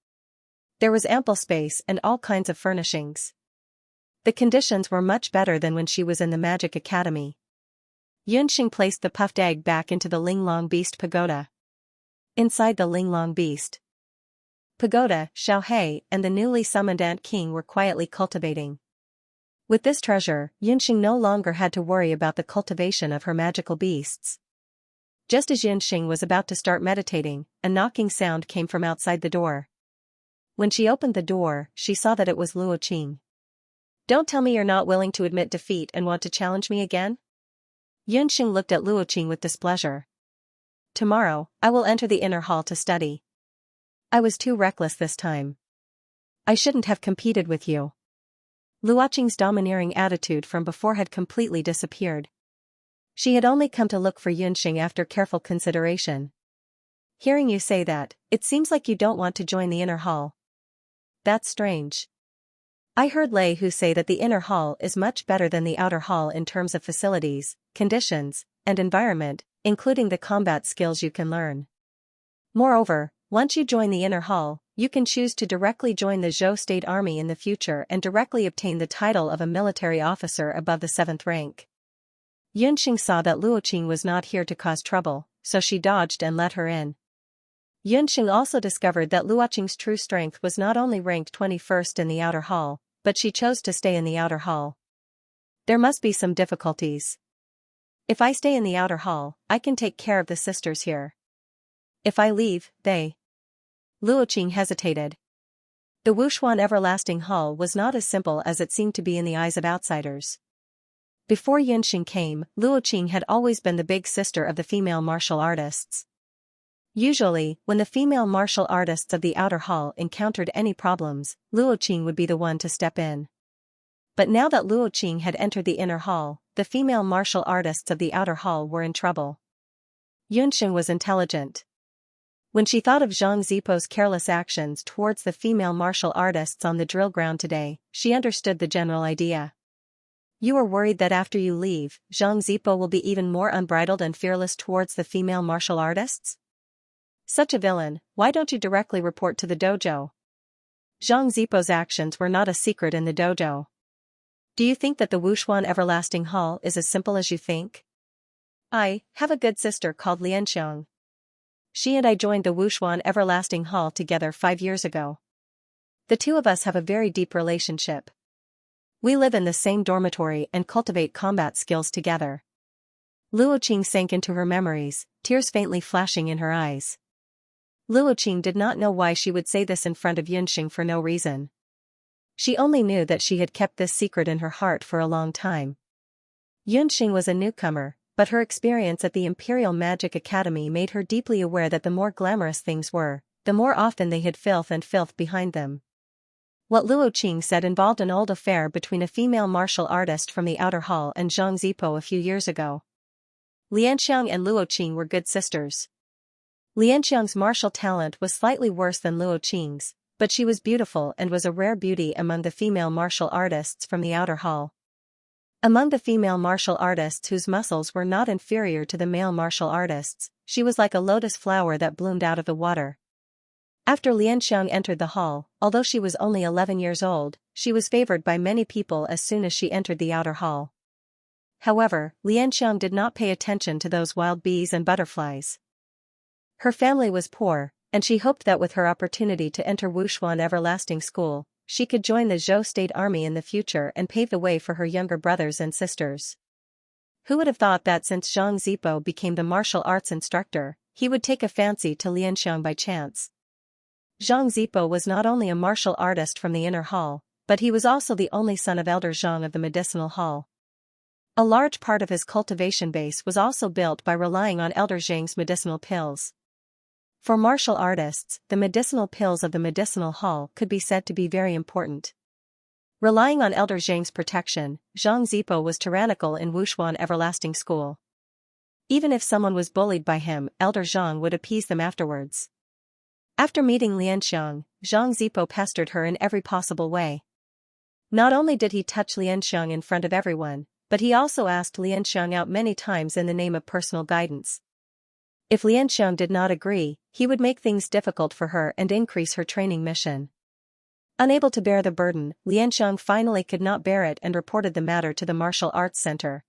There was ample space and all kinds of furnishings. The conditions were much better than when she was in the Magic Academy. Yunxing placed the puffed egg back into the Linglong Beast Pagoda. Inside the Linglong Beast Pagoda, Xiaohei and the newly summoned Ant King were quietly cultivating. With this treasure, Yunxing no longer had to worry about the cultivation of her magical beasts. Just as Yunxing was about to start meditating, a knocking sound came from outside the door. When she opened the door, she saw that it was Luoqing. Don't tell me you're not willing to admit defeat and want to challenge me again? Yunxing looked at Luoqing with displeasure. Tomorrow, I will enter the inner hall to study. I was too reckless this time. I shouldn't have competed with you. Luoqing's domineering attitude from before had completely disappeared. She had only come to look for Yunxing after careful consideration. Hearing you say that, it seems like you don't want to join the inner hall. That's strange. I heard Lei Hu say that the inner hall is much better than the outer hall in terms of facilities, conditions, and environment, including the combat skills you can learn. Moreover, once you join the inner hall, you can choose to directly join the Zhou State Army in the future and directly obtain the title of a military officer above the 7th rank. Yunxing saw that Luoqing was not here to cause trouble, so she dodged and let her in. Yunxing also discovered that Luoqing's true strength was not only ranked 21st in the outer hall, but she chose to stay in the outer hall. There must be some difficulties. If I stay in the outer hall, I can take care of the sisters here. If I leave, they... Luoqing hesitated. The Wushuan Everlasting Hall was not as simple as it seemed to be in the eyes of outsiders. Before Yunxing came, Luoqing had always been the big sister of the female martial artists. Usually, when the female martial artists of the outer hall encountered any problems, Luoqing would be the one to step in. But now that Luoqing had entered the inner hall, the female martial artists of the outer hall were in trouble. Yunxing was intelligent. When she thought of Zhang Zipo's careless actions towards the female martial artists on the drill ground today, she understood the general idea. You are worried that after you leave, Zhang Zipo will be even more unbridled and fearless towards the female martial artists? Such a villain, why don't you directly report to the dojo? Zhang Zipo's actions were not a secret in the dojo. Do you think that the Wushuan Everlasting Hall is as simple as you think? I have a good sister called Xianxia. She and I joined the Wushuan Everlasting Hall together 5 years ago. The two of us have a very deep relationship. We live in the same dormitory and cultivate combat skills together. Luoqing sank into her memories, tears faintly flashing in her eyes. Luoqing did not know why she would say this in front of Yunxing for no reason. She only knew that she had kept this secret in her heart for a long time. Yunxing was a newcomer, but her experience at the Imperial Magic Academy made her deeply aware that the more glamorous things were, the more often they hid filth and filth behind them. What Luoqing said involved an old affair between a female martial artist from the outer hall and Zhang Zipo a few years ago. Xianxia and Luoqing were good sisters. Xianxia's martial talent was slightly worse than Luoqing's, but she was beautiful and was a rare beauty among the female martial artists from the outer hall. Among the female martial artists whose muscles were not inferior to the male martial artists, she was like a lotus flower that bloomed out of the water. After Xianxia entered the hall, although she was only 11 years old, she was favored by many people as soon as she entered the outer hall. However, Xianxia did not pay attention to those wild bees and butterflies. Her family was poor, and she hoped that with her opportunity to enter Wushuan Everlasting School, she could join the Zhou State Army in the future and pave the way for her younger brothers and sisters. Who would have thought that since Zhang Zipo became the martial arts instructor, he would take a fancy to Xianxia by chance? Zhang Zipo was not only a martial artist from the inner hall, but he was also the only son of Elder Zhang of the medicinal hall. A large part of his cultivation base was also built by relying on Elder Zhang's medicinal pills. For martial artists, the medicinal pills of the medicinal hall could be said to be very important. Relying on Elder Zhang's protection, Zhang Zipo was tyrannical in Wushuan Everlasting School. Even if someone was bullied by him, Elder Zhang would appease them afterwards. After meeting Xianxia, Zhang Zipo pestered her in every possible way. Not only did he touch Xianxia in front of everyone, but he also asked Xianxia out many times in the name of personal guidance. If Xianxia did not agree, he would make things difficult for her and increase her training mission. Unable to bear the burden, Xianxia finally could not bear it and reported the matter to the Martial Arts Center.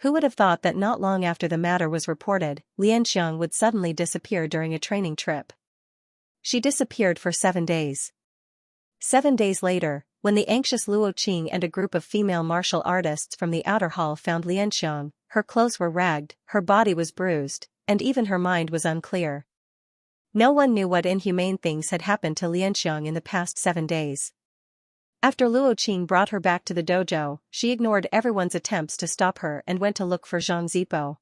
Who would have thought that not long after the matter was reported, Xianxia would suddenly disappear during a training trip? She disappeared for 7 days. 7 days later, when the anxious Luo Qing and a group of female martial artists from the outer hall found Xianxia, her clothes were ragged, her body was bruised, and even her mind was unclear. No one knew what inhumane things had happened to Xianxia in the past 7 days. After Luo Qing brought her back to the dojo, she ignored everyone's attempts to stop her and went to look for Zhang Zipo.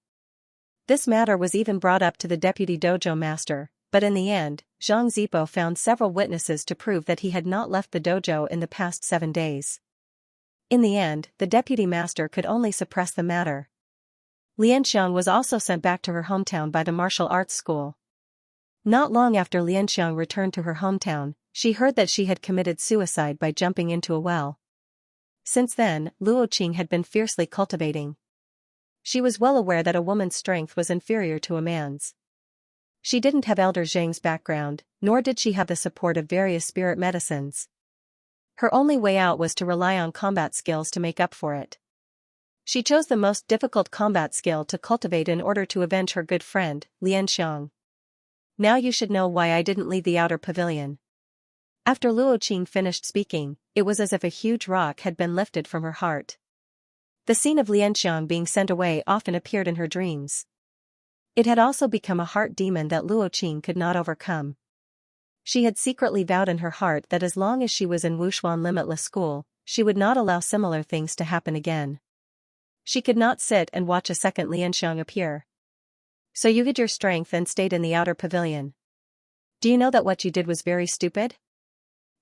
This matter was even brought up to the deputy dojo master, but in the end, Zhang Zipo found several witnesses to prove that he had not left the dojo in the past 7 days. In the end, the deputy master could only suppress the matter. Xianxia was also sent back to her hometown by the martial arts school. Not long after Xianxia returned to her hometown, she heard that she had committed suicide by jumping into a well. Since then, Luo Qing had been fiercely cultivating. She was well aware that a woman's strength was inferior to a man's. She didn't have Elder Zhang's background, nor did she have the support of various spirit medicines. Her only way out was to rely on combat skills to make up for it. She chose the most difficult combat skill to cultivate in order to avenge her good friend, Xianxia. Now you should know why I didn't leave the outer pavilion. After Luo Qing finished speaking, it was as if a huge rock had been lifted from her heart. The scene of Xianxia being sent away often appeared in her dreams. It had also become a heart demon that Luo Qing could not overcome. She had secretly vowed in her heart that as long as she was in Wushuan Limitless School, she would not allow similar things to happen again. She could not sit and watch a second Xianxia appear. So you hid your strength and stayed in the outer pavilion. Do you know that what you did was very stupid?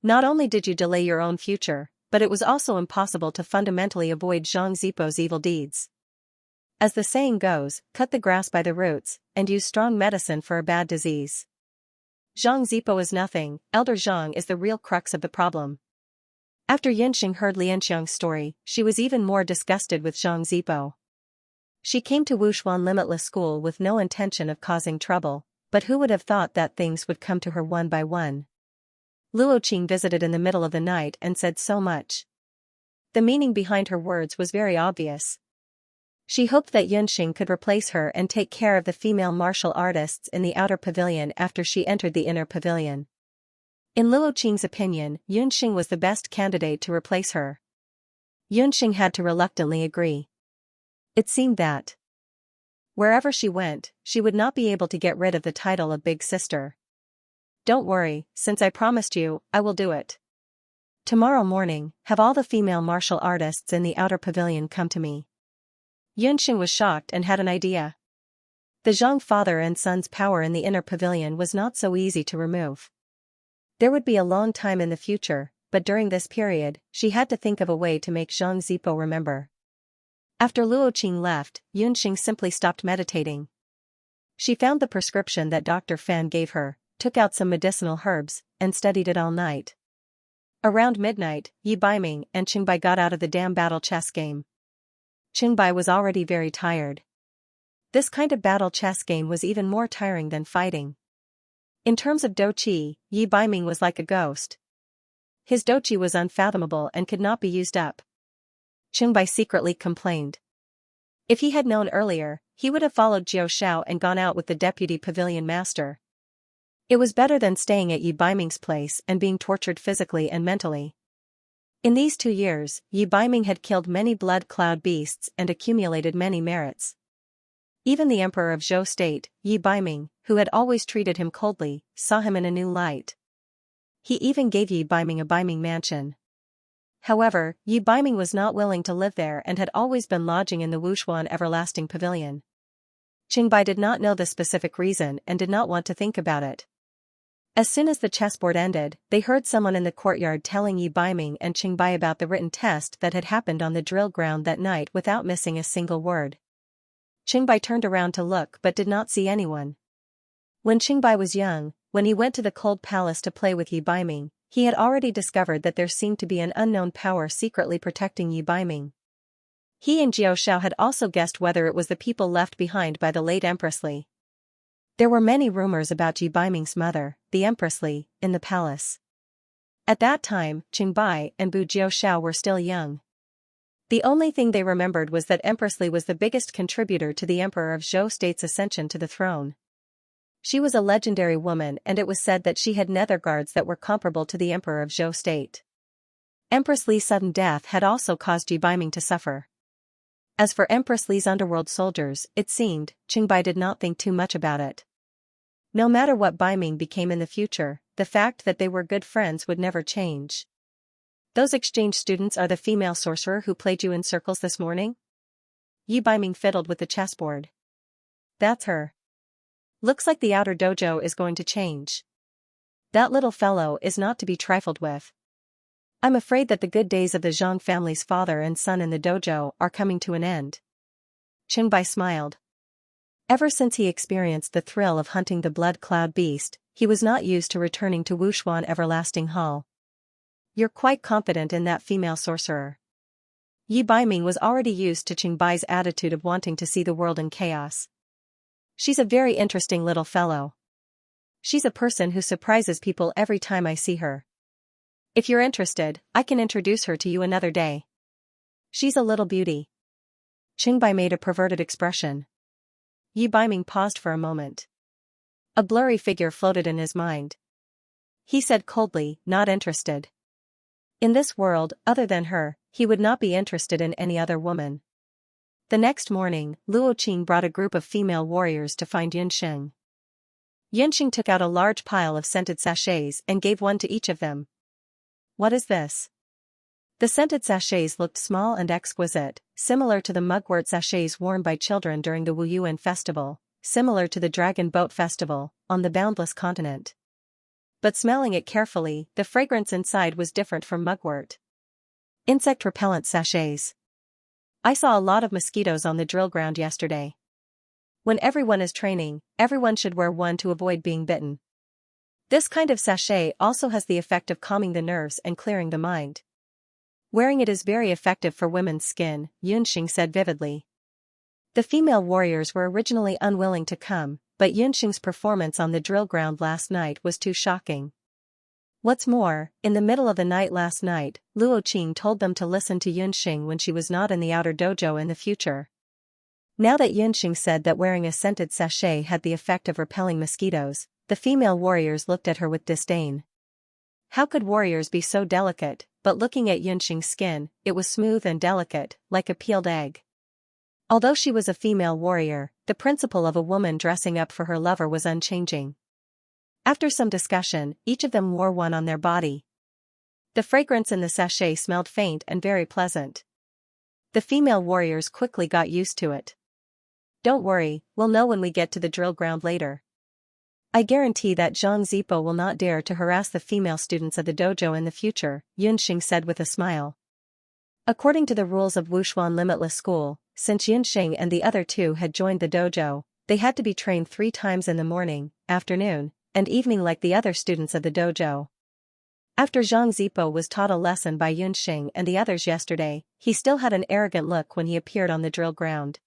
Not only did you delay your own future, but it was also impossible to fundamentally avoid Zhang Zipo's evil deeds. As the saying goes, cut the grass by the roots, and use strong medicine for a bad disease. Zhang Zipo is nothing, Elder Zhang is the real crux of the problem. After Yunxing heard Xianxia's story, she was even more disgusted with Zhang Zipo. She came to Wushuan Limitless School with no intention of causing trouble, but who would have thought that things would come to her one by one? Luo Qing visited in the middle of the night and said so much. The meaning behind her words was very obvious. She hoped that Yunxing could replace her and take care of the female martial artists in the outer pavilion after she entered the inner pavilion. In Luo Qing's opinion, Yunxing was the best candidate to replace her. Yunxing had to reluctantly agree. It seemed that wherever she went, she would not be able to get rid of the title of Big Sister. Don't worry, since I promised you, I will do it. Tomorrow morning, have all the female martial artists in the outer pavilion come to me. Yunxing was shocked and had an idea. The Zhang father and son's power in the inner pavilion was not so easy to remove. There would be a long time in the future, but during this period, she had to think of a way to make Zhang Zipo remember. After Luo Qing left, Yunxing simply stopped meditating. She found the prescription that Dr. Fan gave her, took out some medicinal herbs, and studied it all night. Around midnight, Yi Baiming and Qingbai got out of the damn battle chess game. Qingbai was already very tired. This kind of battle chess game was even more tiring than fighting. In terms of douqi, Yi Baiming was like a ghost. His douqi was unfathomable and could not be used up. Qingbai secretly complained. If he had known earlier, he would have followed Jiao Shao and gone out with the deputy pavilion master. It was better than staying at Yi Baiming's place and being tortured physically and mentally. In these 2 years, Yi Baiming had killed many blood cloud beasts and accumulated many merits. Even the emperor of Zhou state, Yi Baiming, who had always treated him coldly, saw him in a new light. He even gave Yi Baiming a Baiming mansion. However, Yi Baiming was not willing to live there and had always been lodging in the Wushuan Everlasting Pavilion. Qingbai did not know the specific reason and did not want to think about it. As soon as the chessboard ended, they heard someone in the courtyard telling Yi Baiming and Qingbai about the written test that had happened on the drill ground that night without missing a single word. Qingbai turned around to look but did not see anyone. When Qingbai was young, when he went to the cold palace to play with Yi Baiming, he had already discovered that there seemed to be an unknown power secretly protecting Yi Baiming. He and Jiao Shao had also guessed whether it was the people left behind by the late Empress Li. There were many rumors about Yi Baiming's mother, the Empress Li, in the palace. At that time, Qingbai and Bu Jiao Shao were still young. The only thing they remembered was that Empress Li was the biggest contributor to the Emperor of Zhou state's ascension to the throne. She was a legendary woman and it was said that she had nether guards that were comparable to the Emperor of Zhou state. Empress Li's sudden death had also caused Yi Baiming to suffer. As for Empress Li's underworld soldiers, it seemed, Qingbai did not think too much about it. No matter what Baiming became in the future, the fact that they were good friends would never change. Those exchange students are the female sorcerer who played you in circles this morning? Yi Baiming fiddled with the chessboard. That's her. Looks like the outer dojo is going to change. That little fellow is not to be trifled with. I'm afraid that the good days of the Zhang family's father and son in the dojo are coming to an end. Qingbai smiled. Ever since he experienced the thrill of hunting the blood cloud beast, he was not used to returning to Wushuan Everlasting Hall. You're quite confident in that female sorcerer. Yi Baiming was already used to Qingbai's attitude of wanting to see the world in chaos. She's a very interesting little fellow. She's a person who surprises people every time I see her. If you're interested, I can introduce her to you another day. She's a little beauty. Qingbai made a perverted expression. Yi Baiming paused for a moment. A blurry figure floated in his mind. He said coldly, not interested. In this world, other than her, he would not be interested in any other woman. The next morning, Luo Qing brought a group of female warriors to find Yunxing. Yunxing took out a large pile of scented sachets and gave one to each of them. What is this? The scented sachets looked small and exquisite, similar to the mugwort sachets worn by children during the Wuyuan festival, similar to the Dragon Boat Festival, on the Boundless Continent. But smelling it carefully, the fragrance inside was different from mugwort. Insect repellent sachets. I saw a lot of mosquitoes on the drill ground yesterday. When everyone is training, everyone should wear one to avoid being bitten. This kind of sachet also has the effect of calming the nerves and clearing the mind. Wearing it is very effective for women's skin, Yunxing said vividly. The female warriors were originally unwilling to come, but Yunxing's performance on the drill ground last night was too shocking. What's more, in the middle of the night last night, Luo Qing told them to listen to Yunxing when she was not in the outer dojo in the future. Now that Yunxing said that wearing a scented sachet had the effect of repelling mosquitoes, the female warriors looked at her with disdain. How could warriors be so delicate? But looking at Yunxing's skin, it was smooth and delicate, like a peeled egg. Although she was a female warrior, the principle of a woman dressing up for her lover was unchanging. After some discussion, each of them wore one on their body. The fragrance in the sachet smelled faint and very pleasant. The female warriors quickly got used to it. Don't worry, we'll know when we get to the drill ground later. I guarantee that Zhang Zipo will not dare to harass the female students of the dojo in the future, Yunxing said with a smile. According to the rules of Wushuan Limitless School, since Yunxing and the other two had joined the dojo, they had to be trained 3 times in the morning, afternoon, and evening like the other students of the dojo. After Zhang Zipo was taught a lesson by Yunxing and the others yesterday, he still had an arrogant look when he appeared on the drill ground.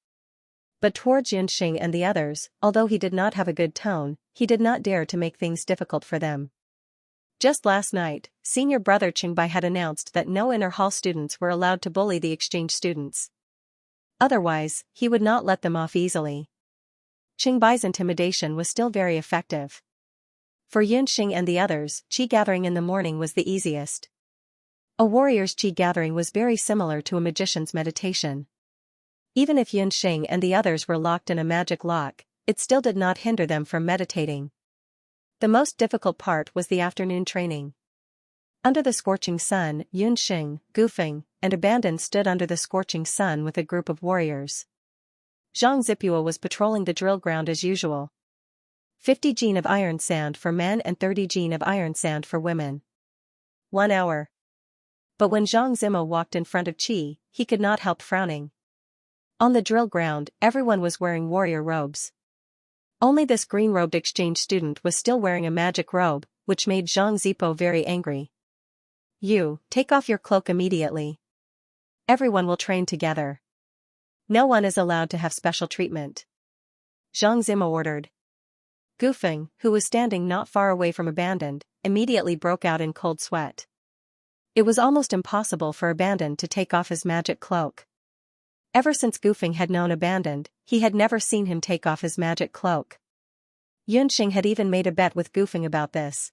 But towards Yunxing and the others, although he did not have a good tone, he did not dare to make things difficult for them. Just last night, senior brother Qingbai had announced that no inner hall students were allowed to bully the exchange students. Otherwise, he would not let them off easily. Qingbai's intimidation was still very effective. For Yunxing and the others, qi gathering in the morning was the easiest. A warrior's qi gathering was very similar to a magician's meditation. Even if Yunxing and the others were locked in a magic lock, it still did not hinder them from meditating. The most difficult part was the afternoon training. Under the scorching sun, Yunxing, Gufeng, and Abandon stood under the scorching sun with a group of warriors. Zhang Zipua was patrolling the drill ground as usual. 50 jin of iron sand for men and 30 jin of iron sand for women. 1 hour. But when Zhang Zimo walked in front of Qi, he could not help frowning. On the drill ground, everyone was wearing warrior robes. Only this green-robed exchange student was still wearing a magic robe, which made Zhang Zipo very angry. You, take off your cloak immediately. Everyone will train together. No one is allowed to have special treatment. Zhang Zimo ordered. Gufeng, who was standing not far away from Abandoned, immediately broke out in cold sweat. It was almost impossible for Abandoned to take off his magic cloak. Ever since Gufeng had known Abandoned, he had never seen him take off his magic cloak. Yunxing had even made a bet with Gufeng about this.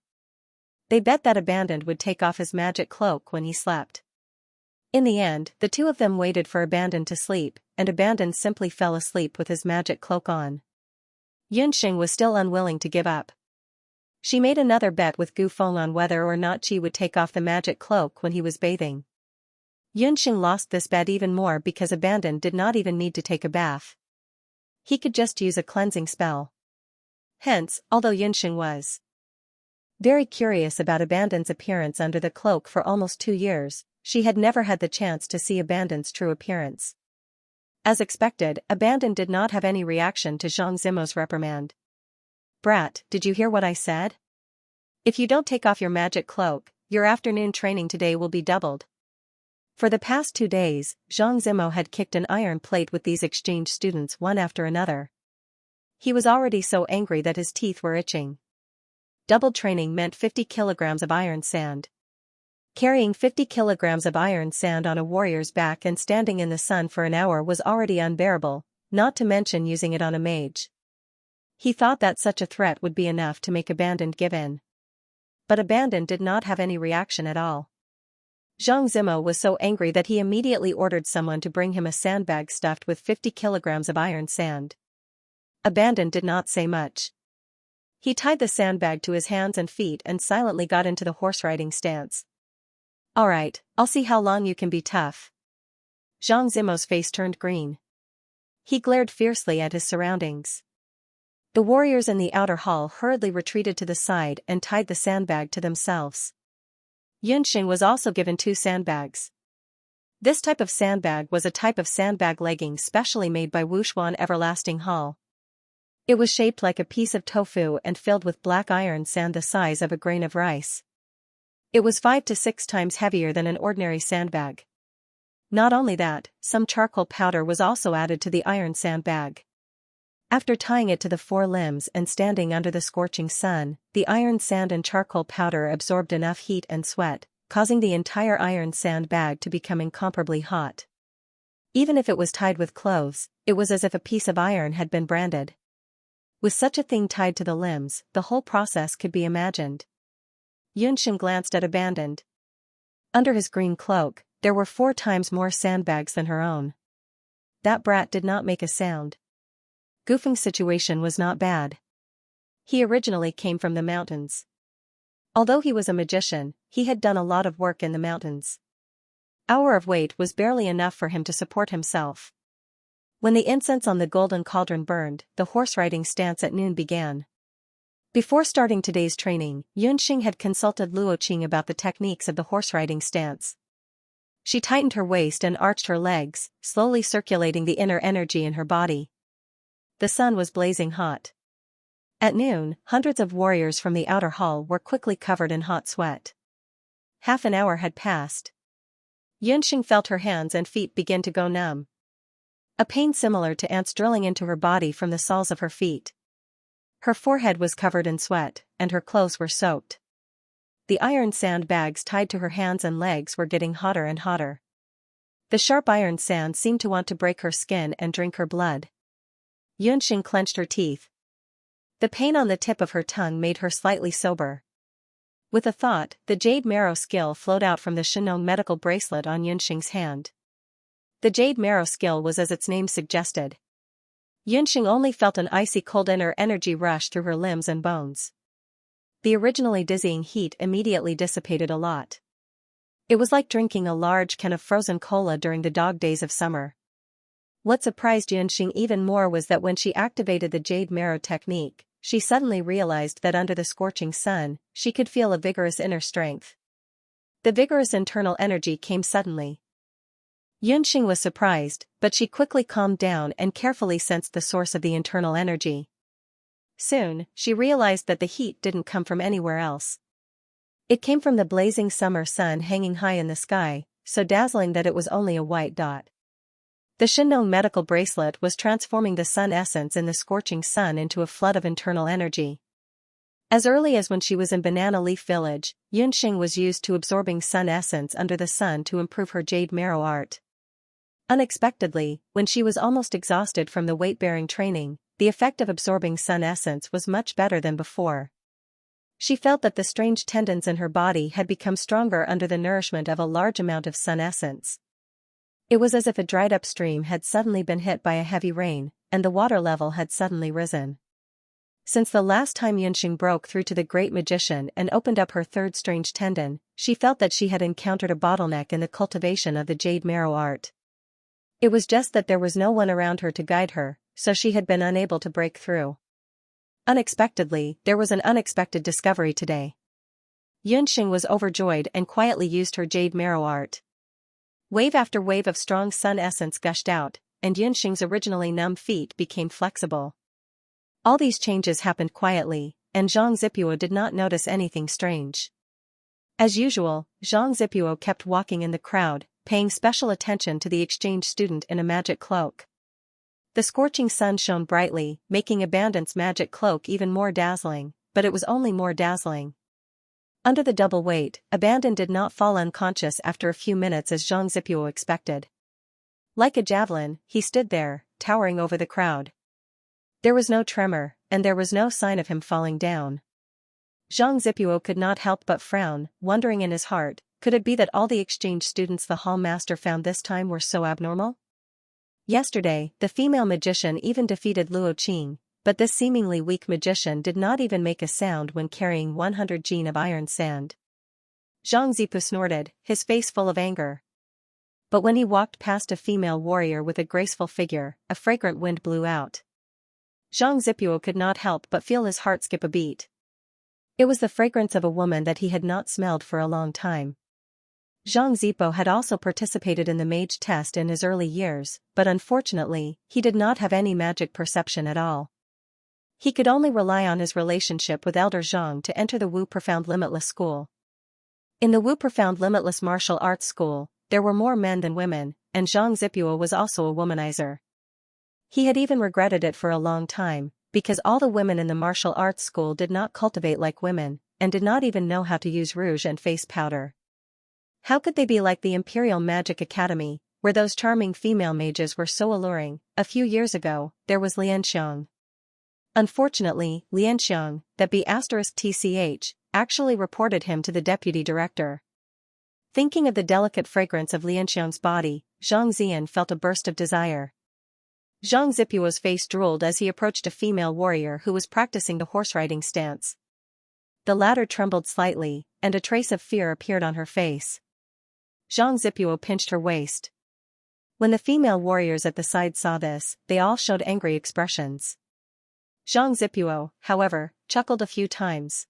They bet that Abandoned would take off his magic cloak when he slept. In the end, the two of them waited for Abandoned to sleep, and Abandoned simply fell asleep with his magic cloak on. Yunxing was still unwilling to give up. She made another bet with Gufeng on whether or not she would take off the magic cloak when he was bathing. Yunxing lost this bet even more because Abandoned did not even need to take a bath. He could just use a cleansing spell. Hence, although Yunxing was very curious about Abandoned's appearance under the cloak for almost 2 years, she had never had the chance to see Abandoned's true appearance. As expected, Abandoned did not have any reaction to Zhang Zimo's reprimand. Brat, did you hear what I said? If you don't take off your magic cloak, your afternoon training today will be doubled. For the past 2 days, Zhang Zimo had kicked an iron plate with these exchange students one after another. He was already so angry that his teeth were itching. Doubled training meant 50 kilograms of iron sand. Carrying 50 kilograms of iron sand on a warrior's back and standing in the sun for an hour was already unbearable, not to mention using it on a mage. He thought that such a threat would be enough to make Abandoned give in. But Abandoned did not have any reaction at all. Zhang Zimo was so angry that he immediately ordered someone to bring him a sandbag stuffed with 50 kilograms of iron sand. Abandoned did not say much. He tied the sandbag to his hands and feet and silently got into the horse-riding stance. Alright, I'll see how long you can be tough. Zhang Zimo's face turned green. He glared fiercely at his surroundings. The warriors in the outer hall hurriedly retreated to the side and tied the sandbag to themselves. Yunxing was also given 2 sandbags. This type of sandbag was a type of sandbag legging specially made by Wushuan Everlasting Hall. It was shaped like a piece of tofu and filled with black iron sand the size of a grain of rice. It was 5 to 6 times heavier than an ordinary sandbag. Not only that, some charcoal powder was also added to the iron sandbag. After tying it to the 4 limbs and standing under the scorching sun, the iron sand and charcoal powder absorbed enough heat and sweat, causing the entire iron sand bag to become incomparably hot. Even if it was tied with cloves, it was as if a piece of iron had been branded. With such a thing tied to the limbs, the whole process could be imagined. Yunxing glanced at Abandoned. Under his green cloak, there were 4 times more sandbags than her own. That brat did not make a sound. Gufeng's situation was not bad. He originally came from the mountains. Although he was a magician, he had done a lot of work in the mountains. Hour of weight was barely enough for him to support himself. When the incense on the golden cauldron burned, the horse-riding stance at noon began. Before starting today's training, Yunxing had consulted Luo Qing about the techniques of the horse-riding stance. She tightened her waist and arched her legs, slowly circulating the inner energy in her body. The sun was blazing hot. At noon, hundreds of warriors from the outer hall were quickly covered in hot sweat. Half an hour had passed. Yunxing felt her hands and feet begin to go numb. A pain similar to ants drilling into her body from the soles of her feet. Her forehead was covered in sweat, and her clothes were soaked. The iron sandbags tied to her hands and legs were getting hotter and hotter. The sharp iron sand seemed to want to break her skin and drink her blood. Yunxing clenched her teeth. The pain on the tip of her tongue made her slightly sober. With a thought, the jade marrow skill flowed out from the Xianxia medical bracelet on Yunxing's hand. The jade marrow skill was as its name suggested. Yunxing only felt an icy cold inner energy rush through her limbs and bones. The originally dizzying heat immediately dissipated a lot. It was like drinking a large can of frozen cola during the dog days of summer. What surprised Yunxing even more was that when she activated the jade marrow technique, she suddenly realized that under the scorching sun, she could feel a vigorous inner strength. The vigorous internal energy came suddenly. Yunxing was surprised, but she quickly calmed down and carefully sensed the source of the internal energy. Soon, she realized that the heat didn't come from anywhere else. It came from the blazing summer sun hanging high in the sky, so dazzling that it was only a white dot. The Xianxia medical bracelet was transforming the sun essence in the scorching sun into a flood of internal energy. As early as when she was in Banana Leaf Village, Yunxing was used to absorbing sun essence under the sun to improve her jade marrow art. Unexpectedly, when she was almost exhausted from the weight-bearing training, the effect of absorbing sun essence was much better than before. She felt that the strange tendons in her body had become stronger under the nourishment of a large amount of sun essence. It was as if a dried-up stream had suddenly been hit by a heavy rain, and the water level had suddenly risen. Since the last time Yunxing broke through to the great magician and opened up her third strange tendon, she felt that she had encountered a bottleneck in the cultivation of the jade marrow art. It was just that there was no one around her to guide her, so she had been unable to break through. Unexpectedly, there was an unexpected discovery today. Yunxing was overjoyed and quietly used her jade marrow art. Wave after wave of strong sun essence gushed out, and Yunxing's originally numb feet became flexible. All these changes happened quietly, and Zhang Zipuo did not notice anything strange. As usual, Zhang Zipuo kept walking in the crowd, paying special attention to the exchange student in a magic cloak. The scorching sun shone brightly, making Abandon's magic cloak even more dazzling, but it was only more dazzling. Under the double weight, Abandon did not fall unconscious after a few minutes as Zhang Zipuo expected. Like a javelin, he stood there, towering over the crowd. There was no tremor, and there was no sign of him falling down. Zhang Zipuo could not help but frown, wondering in his heart, could it be that all the exchange students the hall master found this time were so abnormal? Yesterday, the female magician even defeated Luo Qing, but this seemingly weak magician did not even make a sound when carrying 100 jin of iron sand. Zhang Zipu snorted, his face full of anger. But when he walked past a female warrior with a graceful figure, a fragrant wind blew out. Zhang Zipuo could not help but feel his heart skip a beat. It was the fragrance of a woman that he had not smelled for a long time. Zhang Zipo had also participated in the mage test in his early years, but unfortunately, he did not have any magic perception at all. He could only rely on his relationship with Elder Zhang to enter the Wu Profound Limitless School. In the Wu Profound Limitless Martial Arts School, there were more men than women, and Zhang Zipuo was also a womanizer. He had even regretted it for a long time, because all the women in the martial arts school did not cultivate like women, and did not even know how to use rouge and face powder. How could they be like the Imperial Magic Academy, where those charming female mages were so alluring? A few years ago, there was Xianxia. Unfortunately, Xianxia, that B*TCH, actually reported him to the deputy director. Thinking of the delicate fragrance of Xianxia's body, Zhang Zian felt a burst of desire. Zhang Zipuo's face drooled as he approached a female warrior who was practicing the horse-riding stance. The latter trembled slightly, and a trace of fear appeared on her face. Zhang Zipuo pinched her waist. When the female warriors at the side saw this, they all showed angry expressions. Zhang Zipuo, however, chuckled a few times.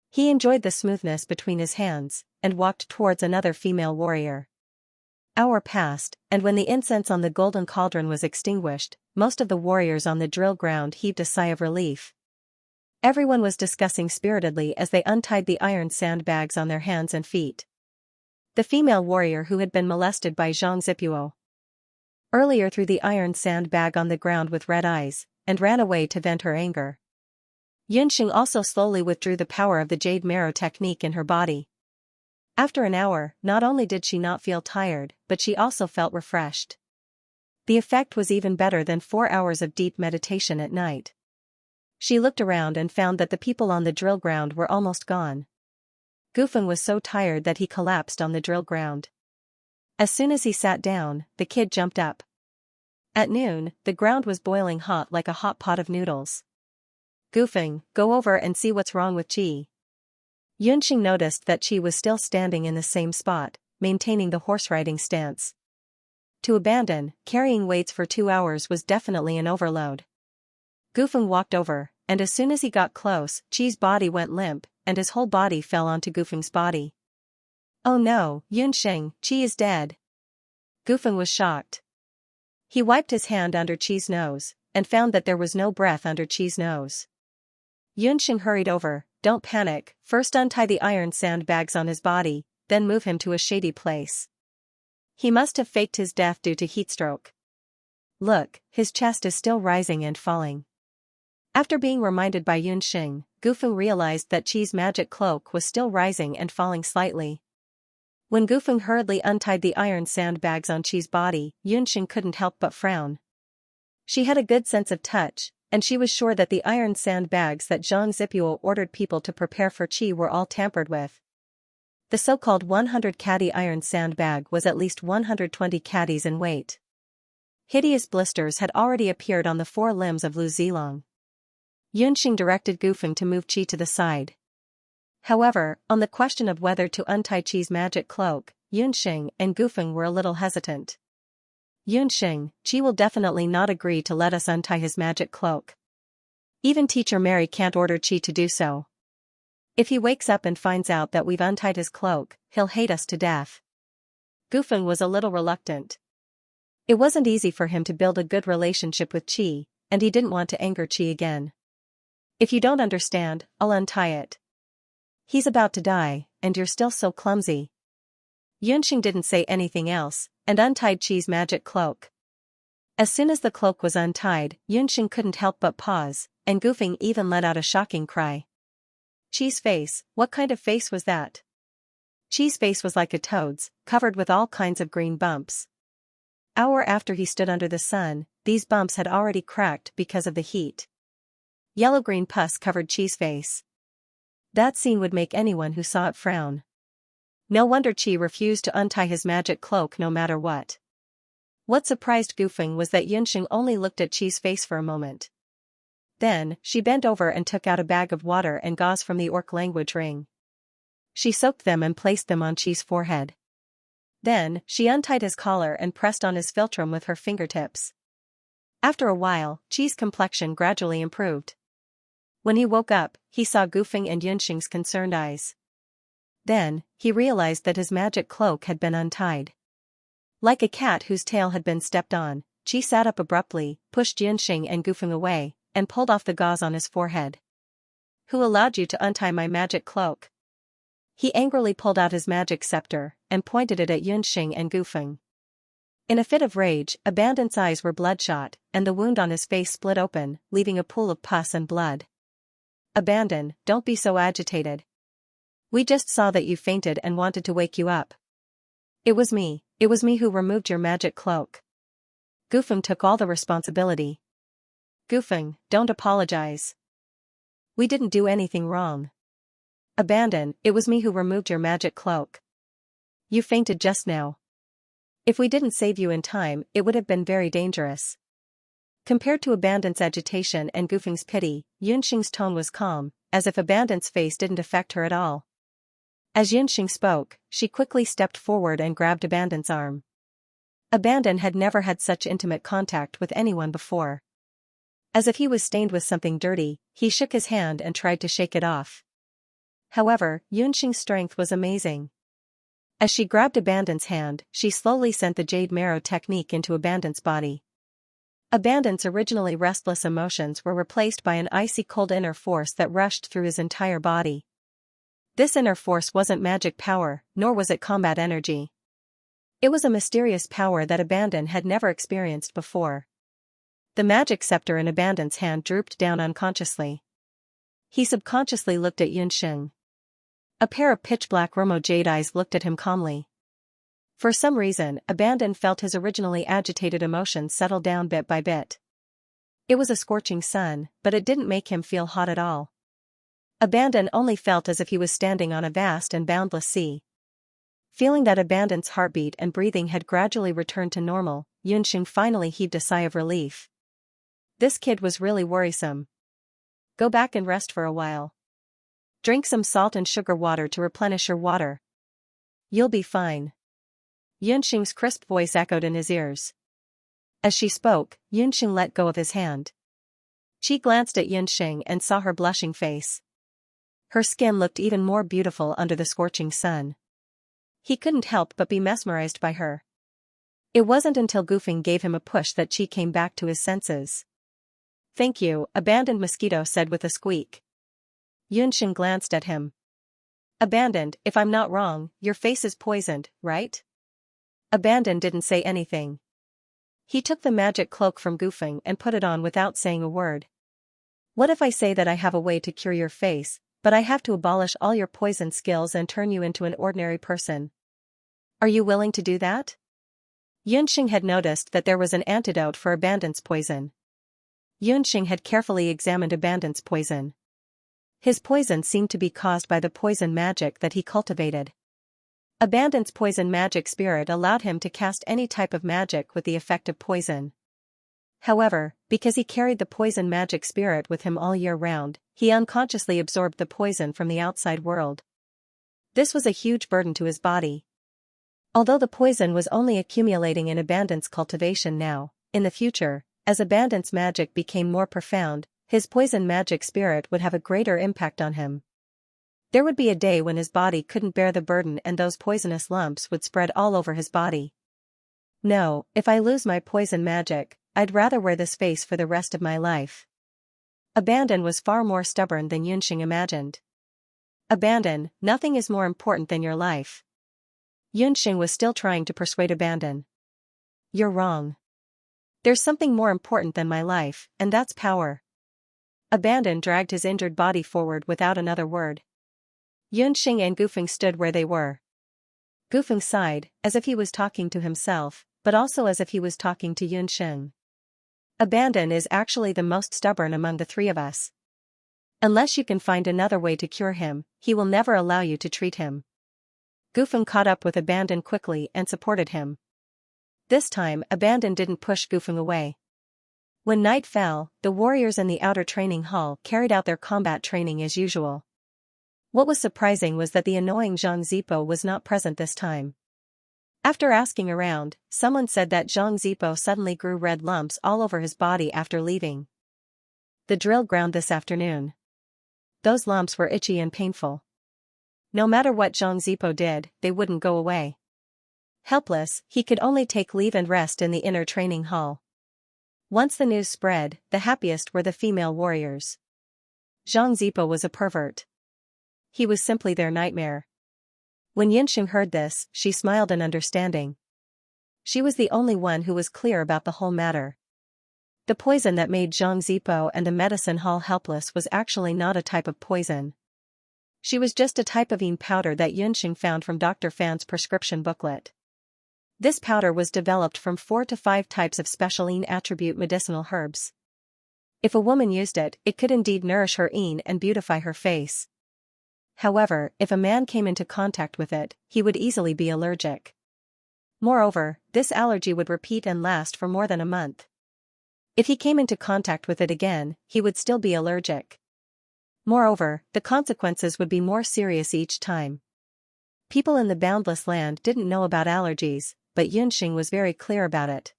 He enjoyed the smoothness between his hands, and walked towards another female warrior. Hour passed, and when the incense on the golden cauldron was extinguished, most of the warriors on the drill ground heaved a sigh of relief. Everyone was discussing spiritedly as they untied the iron sandbags on their hands and feet. The female warrior who had been molested by Xianxia earlier threw the iron sandbag on the ground with red eyes, and ran away to vent her anger. Yunxing also slowly withdrew the power of the jade marrow technique in her body. After an hour, not only did she not feel tired, but she also felt refreshed. The effect was even better than 4 hours of deep meditation at night. She looked around and found that the people on the drill ground were almost gone. Gufeng was so tired that he collapsed on the drill ground. As soon as he sat down, the kid jumped up. At noon, the ground was boiling hot like a hot pot of noodles. Gufeng, go over and see what's wrong with Qi. Yunxing noticed that Qi was still standing in the same spot, maintaining the horse-riding stance. To abandon, carrying weights for 2 hours was definitely an overload. Gufeng walked over, and as soon as he got close, Qi's body went limp, and his whole body fell onto Gufeng's body. Oh no, Yunxing, Qi is dead. Gufeng was shocked. He wiped his hand under Qi's nose, and found that there was no breath under Qi's nose. Yunxing hurried over. Don't panic, first untie the iron sandbags on his body, then move him to a shady place. He must have faked his death due to heatstroke. Look, his chest is still rising and falling. After being reminded by Yunxing, Gufeng realized that Qi's magic cloak was still rising and falling slightly. When Gufeng hurriedly untied the iron sandbags on Qi's body, Yunxing couldn't help but frown. She had a good sense of touch, and she was sure that the iron sandbags that Xianxia ordered people to prepare for Qi were all tampered with. The so-called 100 caddy iron sandbag was at least 120 caddies in weight. Hideous blisters had already appeared on the 4 limbs of Lu Zilong. Yunxing directed Gufeng to move Qi to the side. However, on the question of whether to untie Qi's magic cloak, Yunxing and Gufeng were a little hesitant. Yunxing, Qi will definitely not agree to let us untie his magic cloak. Even Teacher Mary can't order Qi to do so. If he wakes up and finds out that we've untied his cloak, he'll hate us to death. Gufeng was a little reluctant. It wasn't easy for him to build a good relationship with Qi, and he didn't want to anger Qi again. If you don't understand, I'll untie it. He's about to die, and you're still so clumsy. Yunxing didn't say anything else, and untied Qi's magic cloak. As soon as the cloak was untied, Yunxing couldn't help but pause, and Gufeng even let out a shocking cry. Qi's face, what kind of face was that? Qi's face was like a toad's, covered with all kinds of green bumps. Hour after he stood under the sun, these bumps had already cracked because of the heat. Yellow-green pus covered Qi's face. That scene would make anyone who saw it frown. No wonder Qi refused to untie his magic cloak no matter what. What surprised Gufeng was that Yunxing only looked at Qi's face for a moment. Then, she bent over and took out a bag of water and gauze from the orc language ring. She soaked them and placed them on Qi's forehead. Then, she untied his collar and pressed on his philtrum with her fingertips. After a while, Qi's complexion gradually improved. When he woke up, he saw Gufeng and Yunxing's concerned eyes. Then, he realized that his magic cloak had been untied. Like a cat whose tail had been stepped on, Qi sat up abruptly, pushed Yunxing and Gufeng away, and pulled off the gauze on his forehead. Who allowed you to untie my magic cloak? He angrily pulled out his magic scepter, and pointed it at Yunxing and Gufeng. In a fit of rage, Abandon's eyes were bloodshot, and the wound on his face split open, leaving a pool of pus and blood. Abandon, don't be so agitated. We just saw that you fainted and wanted to wake you up. It was me who removed your magic cloak. Gufeng took all the responsibility. Gufeng, don't apologize. We didn't do anything wrong. Abandon, it was me who removed your magic cloak. You fainted just now. If we didn't save you in time, it would have been very dangerous. Compared to Abandon's agitation and Gufeng's pity, Yunxing's tone was calm, as if Abandon's face didn't affect her at all. As Yunxing spoke, she quickly stepped forward and grabbed Abandon's arm. Abandon had never had such intimate contact with anyone before. As if he was stained with something dirty, he shook his hand and tried to shake it off. However, Yunxing's strength was amazing. As she grabbed Abandon's hand, she slowly sent the jade marrow technique into Abandon's body. Abandon's originally restless emotions were replaced by an icy cold inner force that rushed through his entire body. This inner force wasn't magic power, nor was it combat energy. It was a mysterious power that Abandon had never experienced before. The magic scepter in Abandon's hand drooped down unconsciously. He subconsciously looked at Xianxia. A pair of pitch-black Romo jade eyes looked at him calmly. For some reason, Abandon felt his originally agitated emotions settle down bit by bit. It was a scorching sun, but it didn't make him feel hot at all. Abandon only felt as if he was standing on a vast and boundless sea. Feeling that Abandon's heartbeat and breathing had gradually returned to normal, Xianxia finally heaved a sigh of relief. This kid was really worrisome. Go back and rest for a while. Drink some salt and sugar water to replenish your water. You'll be fine. Xianxia's crisp voice echoed in his ears. As she spoke, Xianxia let go of his hand. She glanced at Xianxia and saw her blushing face. Her skin looked even more beautiful under the scorching sun. He couldn't help but be mesmerized by her. It wasn't until Gufeng gave him a push that Qi came back to his senses. Thank you, Abandoned Mosquito said with a squeak. Xianxia glanced at him. Abandoned, if I'm not wrong, your face is poisoned, right? Abandon didn't say anything. He took the magic cloak from Gufeng and put it on without saying a word. What if I say that I have a way to cure your face, but I have to abolish all your poison skills and turn you into an ordinary person? Are you willing to do that? Xianxia had noticed that there was an antidote for Abandon's poison. Xianxia had carefully examined Abandon's poison. His poison seemed to be caused by the poison magic that he cultivated. Abandon's poison magic spirit allowed him to cast any type of magic with the effect of poison. However, because he carried the poison magic spirit with him all year round, he unconsciously absorbed the poison from the outside world. This was a huge burden to his body. Although the poison was only accumulating in Abandon's cultivation now, in the future, as Abandon's magic became more profound, his poison magic spirit would have a greater impact on him. There would be a day when his body couldn't bear the burden and those poisonous lumps would spread all over his body. No, if I lose my poison magic, I'd rather wear this face for the rest of my life. Abandon was far more stubborn than Xianxia imagined. Abandon, nothing is more important than your life. Xianxia was still trying to persuade Abandon. You're wrong. There's something more important than my life, and that's power. Abandon dragged his injured body forward without another word. Xianxia and Gufeng stood where they were. Gufeng sighed, as if he was talking to himself, but also as if he was talking to Xianxia. Abandon is actually the most stubborn among the three of us. Unless you can find another way to cure him, he will never allow you to treat him. Gufeng caught up with Abandon quickly and supported him. This time, Abandon didn't push Gufeng away. When night fell, the warriors in the outer training hall carried out their combat training as usual. What was surprising was that the annoying Zhang Zipo was not present this time. After asking around, someone said that Zhang Zipo suddenly grew red lumps all over his body after leaving the drill ground this afternoon. Those lumps were itchy and painful. No matter what Zhang Zipo did, they wouldn't go away. Helpless, he could only take leave and rest in the inner training hall. Once the news spread, the happiest were the female warriors. Zhang Zipo was a pervert. He was simply their nightmare. When Xianxia heard this, she smiled in understanding. She was the only one who was clear about the whole matter. The poison that made Zhang Zipo and the medicine hall helpless was actually not a type of poison. She was just a type of powder that Xianxia found from Dr. Fan's prescription booklet. This powder was developed from 4 to 5 types of special attribute medicinal herbs. If a woman used it, it could indeed nourish her and beautify her face. However, if a man came into contact with it, he would easily be allergic. Moreover, this allergy would repeat and last for more than a month. If he came into contact with it again, he would still be allergic. Moreover, the consequences would be more serious each time. People in the Boundless Land didn't know about allergies, but Xianxia was very clear about it.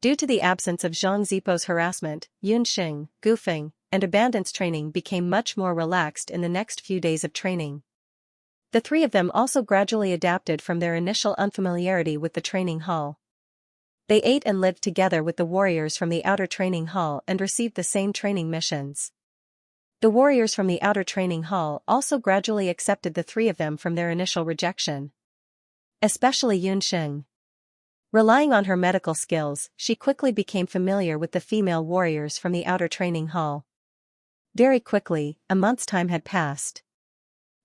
Due to the absence of Zhang Zipo's harassment, Xianxia, Gufeng, and Abandon's training became much more relaxed in the next few days of training. The three of them also gradually adapted from their initial unfamiliarity with the training hall. They ate and lived together with the warriors from the outer training hall and received the same training missions. The warriors from the outer training hall also gradually accepted the three of them from their initial rejection. Especially Xianxia. Relying on her medical skills, she quickly became familiar with the female warriors from the outer training hall. Very quickly, a month's time had passed.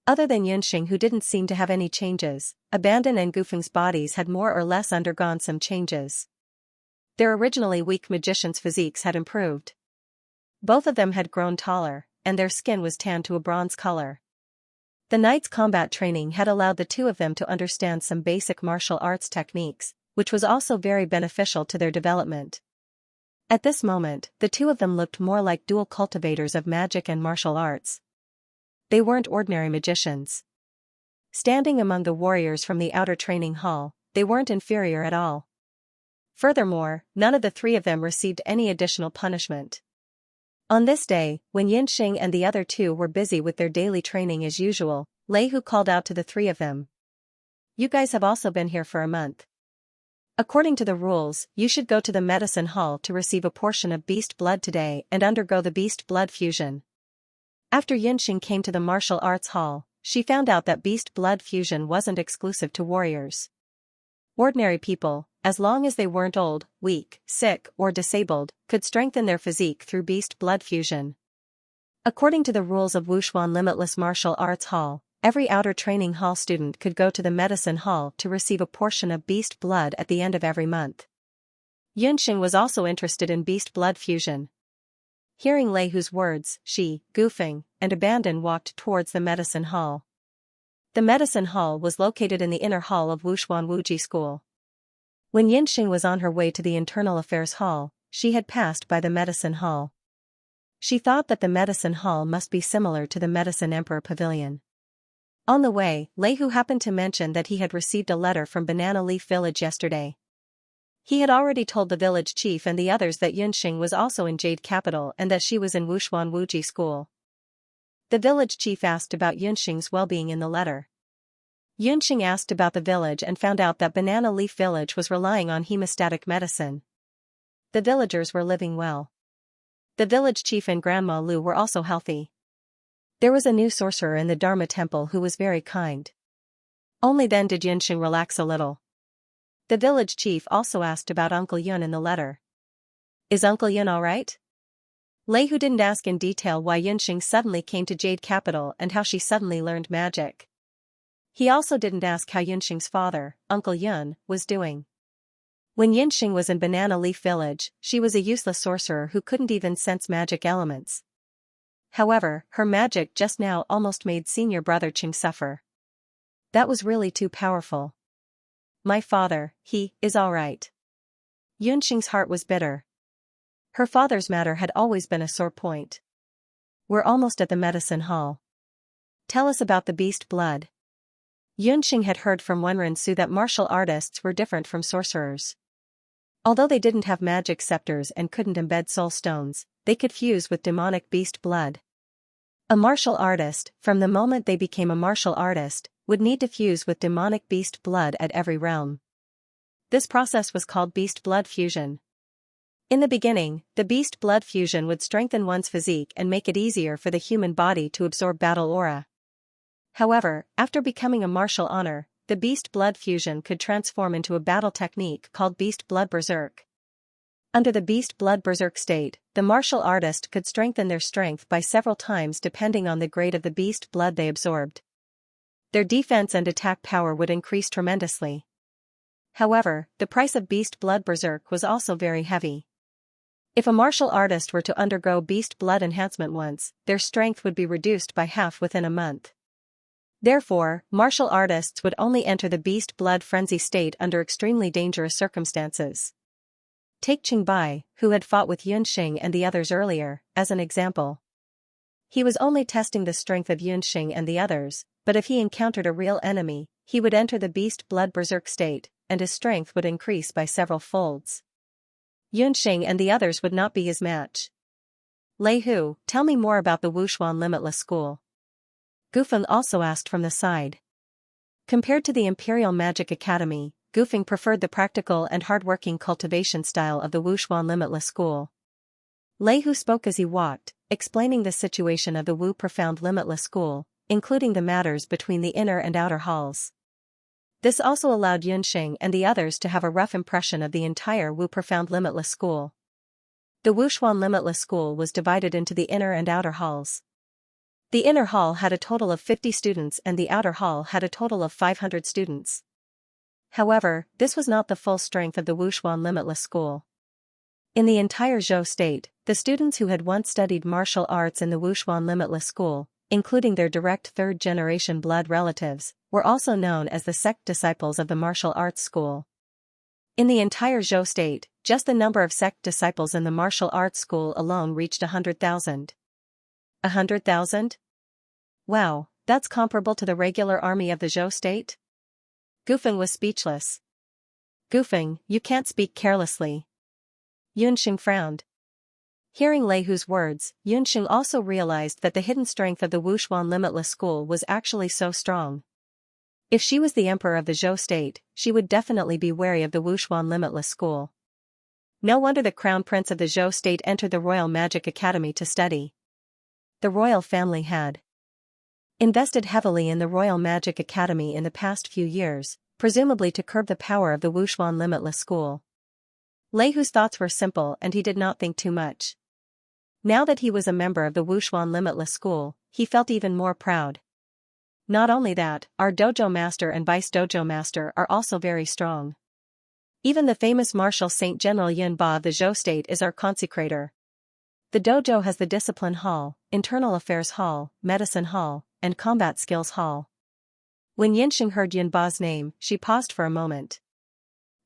Other than Xianxia, who didn't seem to have any changes, Abandon and Gufeng's bodies had more or less undergone some changes. Their originally weak magicians' physiques had improved. Both of them had grown taller, and their skin was tanned to a bronze color. The night's combat training had allowed the two of them to understand some basic martial arts techniques, which was also very beneficial to their development. At this moment, the two of them looked more like dual cultivators of magic and martial arts. They weren't ordinary magicians. Standing among the warriors from the outer training hall, they weren't inferior at all. Furthermore, none of the three of them received any additional punishment. On this day, when Xianxia and the other two were busy with their daily training as usual, Lei Hu called out to the three of them. "You guys have also been here for a month. According to the rules, you should go to the medicine hall to receive a portion of beast blood today and undergo the beast blood fusion." After Xianxia came to the martial arts hall, she found out that beast blood fusion wasn't exclusive to warriors. Ordinary people, as long as they weren't old, weak, sick, or disabled, could strengthen their physique through beast blood fusion. According to the rules of Wuxuan Limitless Martial Arts Hall, every outer training hall student could go to the medicine hall to receive a portion of beast blood at the end of every month. Xianxia was also interested in beast blood fusion. Hearing Lei Hu's words, she, Gufeng, and Abandon walked towards the medicine hall. The medicine hall was located in the inner hall of Wuxuan Wuji School. When Xianxia was on her way to the internal affairs hall, she had passed by the medicine hall. She thought that the medicine hall must be similar to the medicine emperor pavilion. On the way, Lei Hu happened to mention that he had received a letter from Banana Leaf Village yesterday. He had already told the village chief and the others that Xianxia was also in Jade Capital and that she was in Wuxuan Wuji School. The village chief asked about Yunxing's well-being in the letter. Yunxing asked about the village and found out that Banana Leaf Village was relying on hemostatic medicine. The villagers were living well. The village chief and Grandma Lu were also healthy. There was a new sorcerer in the Dharma temple who was very kind. Only then did Yunxing relax a little. The village chief also asked about Uncle Yun in the letter. "Is Uncle Yun alright?" Lei Hu didn't ask in detail why Yunxing suddenly came to Jade Capital and how she suddenly learned magic. He also didn't ask how Yunxing's father, Uncle Yun, was doing. When Yunxing was in Banana Leaf Village, she was a useless sorcerer who couldn't even sense magic elements. However, her magic just now almost made senior brother Qing suffer. That was really too powerful. "My father, he, is alright." Yunxing's heart was bitter. Her father's matter had always been a sore point. "We're almost at the medicine hall. Tell us about the beast blood." Yunxing had heard from Wenren Su that martial artists were different from sorcerers. Although they didn't have magic scepters and couldn't embed soul stones, they could fuse with demonic beast blood. A martial artist, from the moment they became a martial artist, would need to fuse with demonic beast blood at every realm. This process was called beast blood fusion. In the beginning, the beast blood fusion would strengthen one's physique and make it easier for the human body to absorb battle aura. However, after becoming a martial honor, the beast blood fusion could transform into a battle technique called beast blood berserk. Under the beast blood berserk state, the martial artist could strengthen their strength by several times depending on the grade of the beast blood they absorbed. Their defense and attack power would increase tremendously. However, the price of beast blood berserk was also very heavy. If a martial artist were to undergo beast blood enhancement once, their strength would be reduced by half within a month. Therefore, martial artists would only enter the beast blood frenzy state under extremely dangerous circumstances. Take Qingbai, who had fought with Yunxing and the others earlier, as an example. He was only testing the strength of Yunxing and the others, but if he encountered a real enemy, he would enter the beast blood berserk state, and his strength would increase by several folds. Yunxing and the others would not be his match. "Lei Hu, tell me more about the Wuxuan Limitless School." Gufeng also asked from the side. Compared to the Imperial Magic Academy, Gufeng preferred the practical and hard-working cultivation style of the Wuxuan Limitless School. Lei Hu spoke as he walked, explaining the situation of the Wu Profound Limitless School, including the matters between the inner and outer halls. This also allowed Yunxing and the others to have a rough impression of the entire Wu Profound Limitless School. The Wuxuan Limitless School was divided into the inner and outer halls. The inner hall had a total of 50 students and the outer hall had a total of 500 students. However, this was not the full strength of the Wuxuan Limitless School. In the entire Zhou state, the students who had once studied martial arts in the Wuxuan Limitless School, including their direct third-generation blood relatives, were also known as the sect disciples of the martial arts school. In the entire Zhou state, just the number of sect disciples in the martial arts school alone reached 100,000. 100,000? Wow, that's comparable to the regular army of the Zhou state? Gufeng was speechless. Gufeng, you can't speak carelessly. Yunxing frowned. Hearing Lei Hu's words, Yunxing also realized that the hidden strength of the Wuxuan Limitless School was actually so strong. If she was the emperor of the Zhou state, she would definitely be wary of the Wuxuan Limitless School. No wonder the crown prince of the Zhou state entered the Royal Magic Academy to study. The royal family had invested heavily in the Royal Magic Academy in the past few years, presumably to curb the power of the Wuxuan Limitless School. Lei Hu's thoughts were simple and he did not think too much. Now that he was a member of the Wuxuan Limitless School, he felt even more proud. Not only that, our dojo master and vice dojo master are also very strong. Even the famous martial saint General Yun Ba of the Zhou state is our consecrator. The dojo has the Discipline Hall, Internal Affairs Hall, Medicine Hall, and Combat Skills Hall. When Yunxing heard Yun Ba's name, she paused for a moment.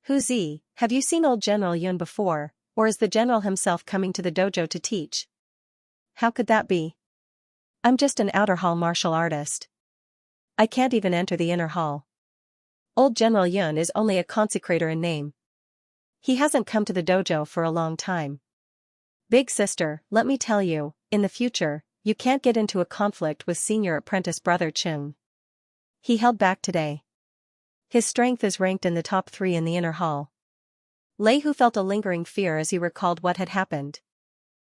Huzi, have you seen old General Yun before, or is the general himself coming to the dojo to teach? How could that be? I'm just an outer hall martial artist. I can't even enter the inner hall. Old General Yun is only a consecrator in name. He hasn't come to the dojo for a long time. Big sister, let me tell you, in the future, you can't get into a conflict with senior apprentice brother Chung. He held back today. His strength is ranked in the top 3 in the inner hall. Lei Hu felt a lingering fear as he recalled what had happened.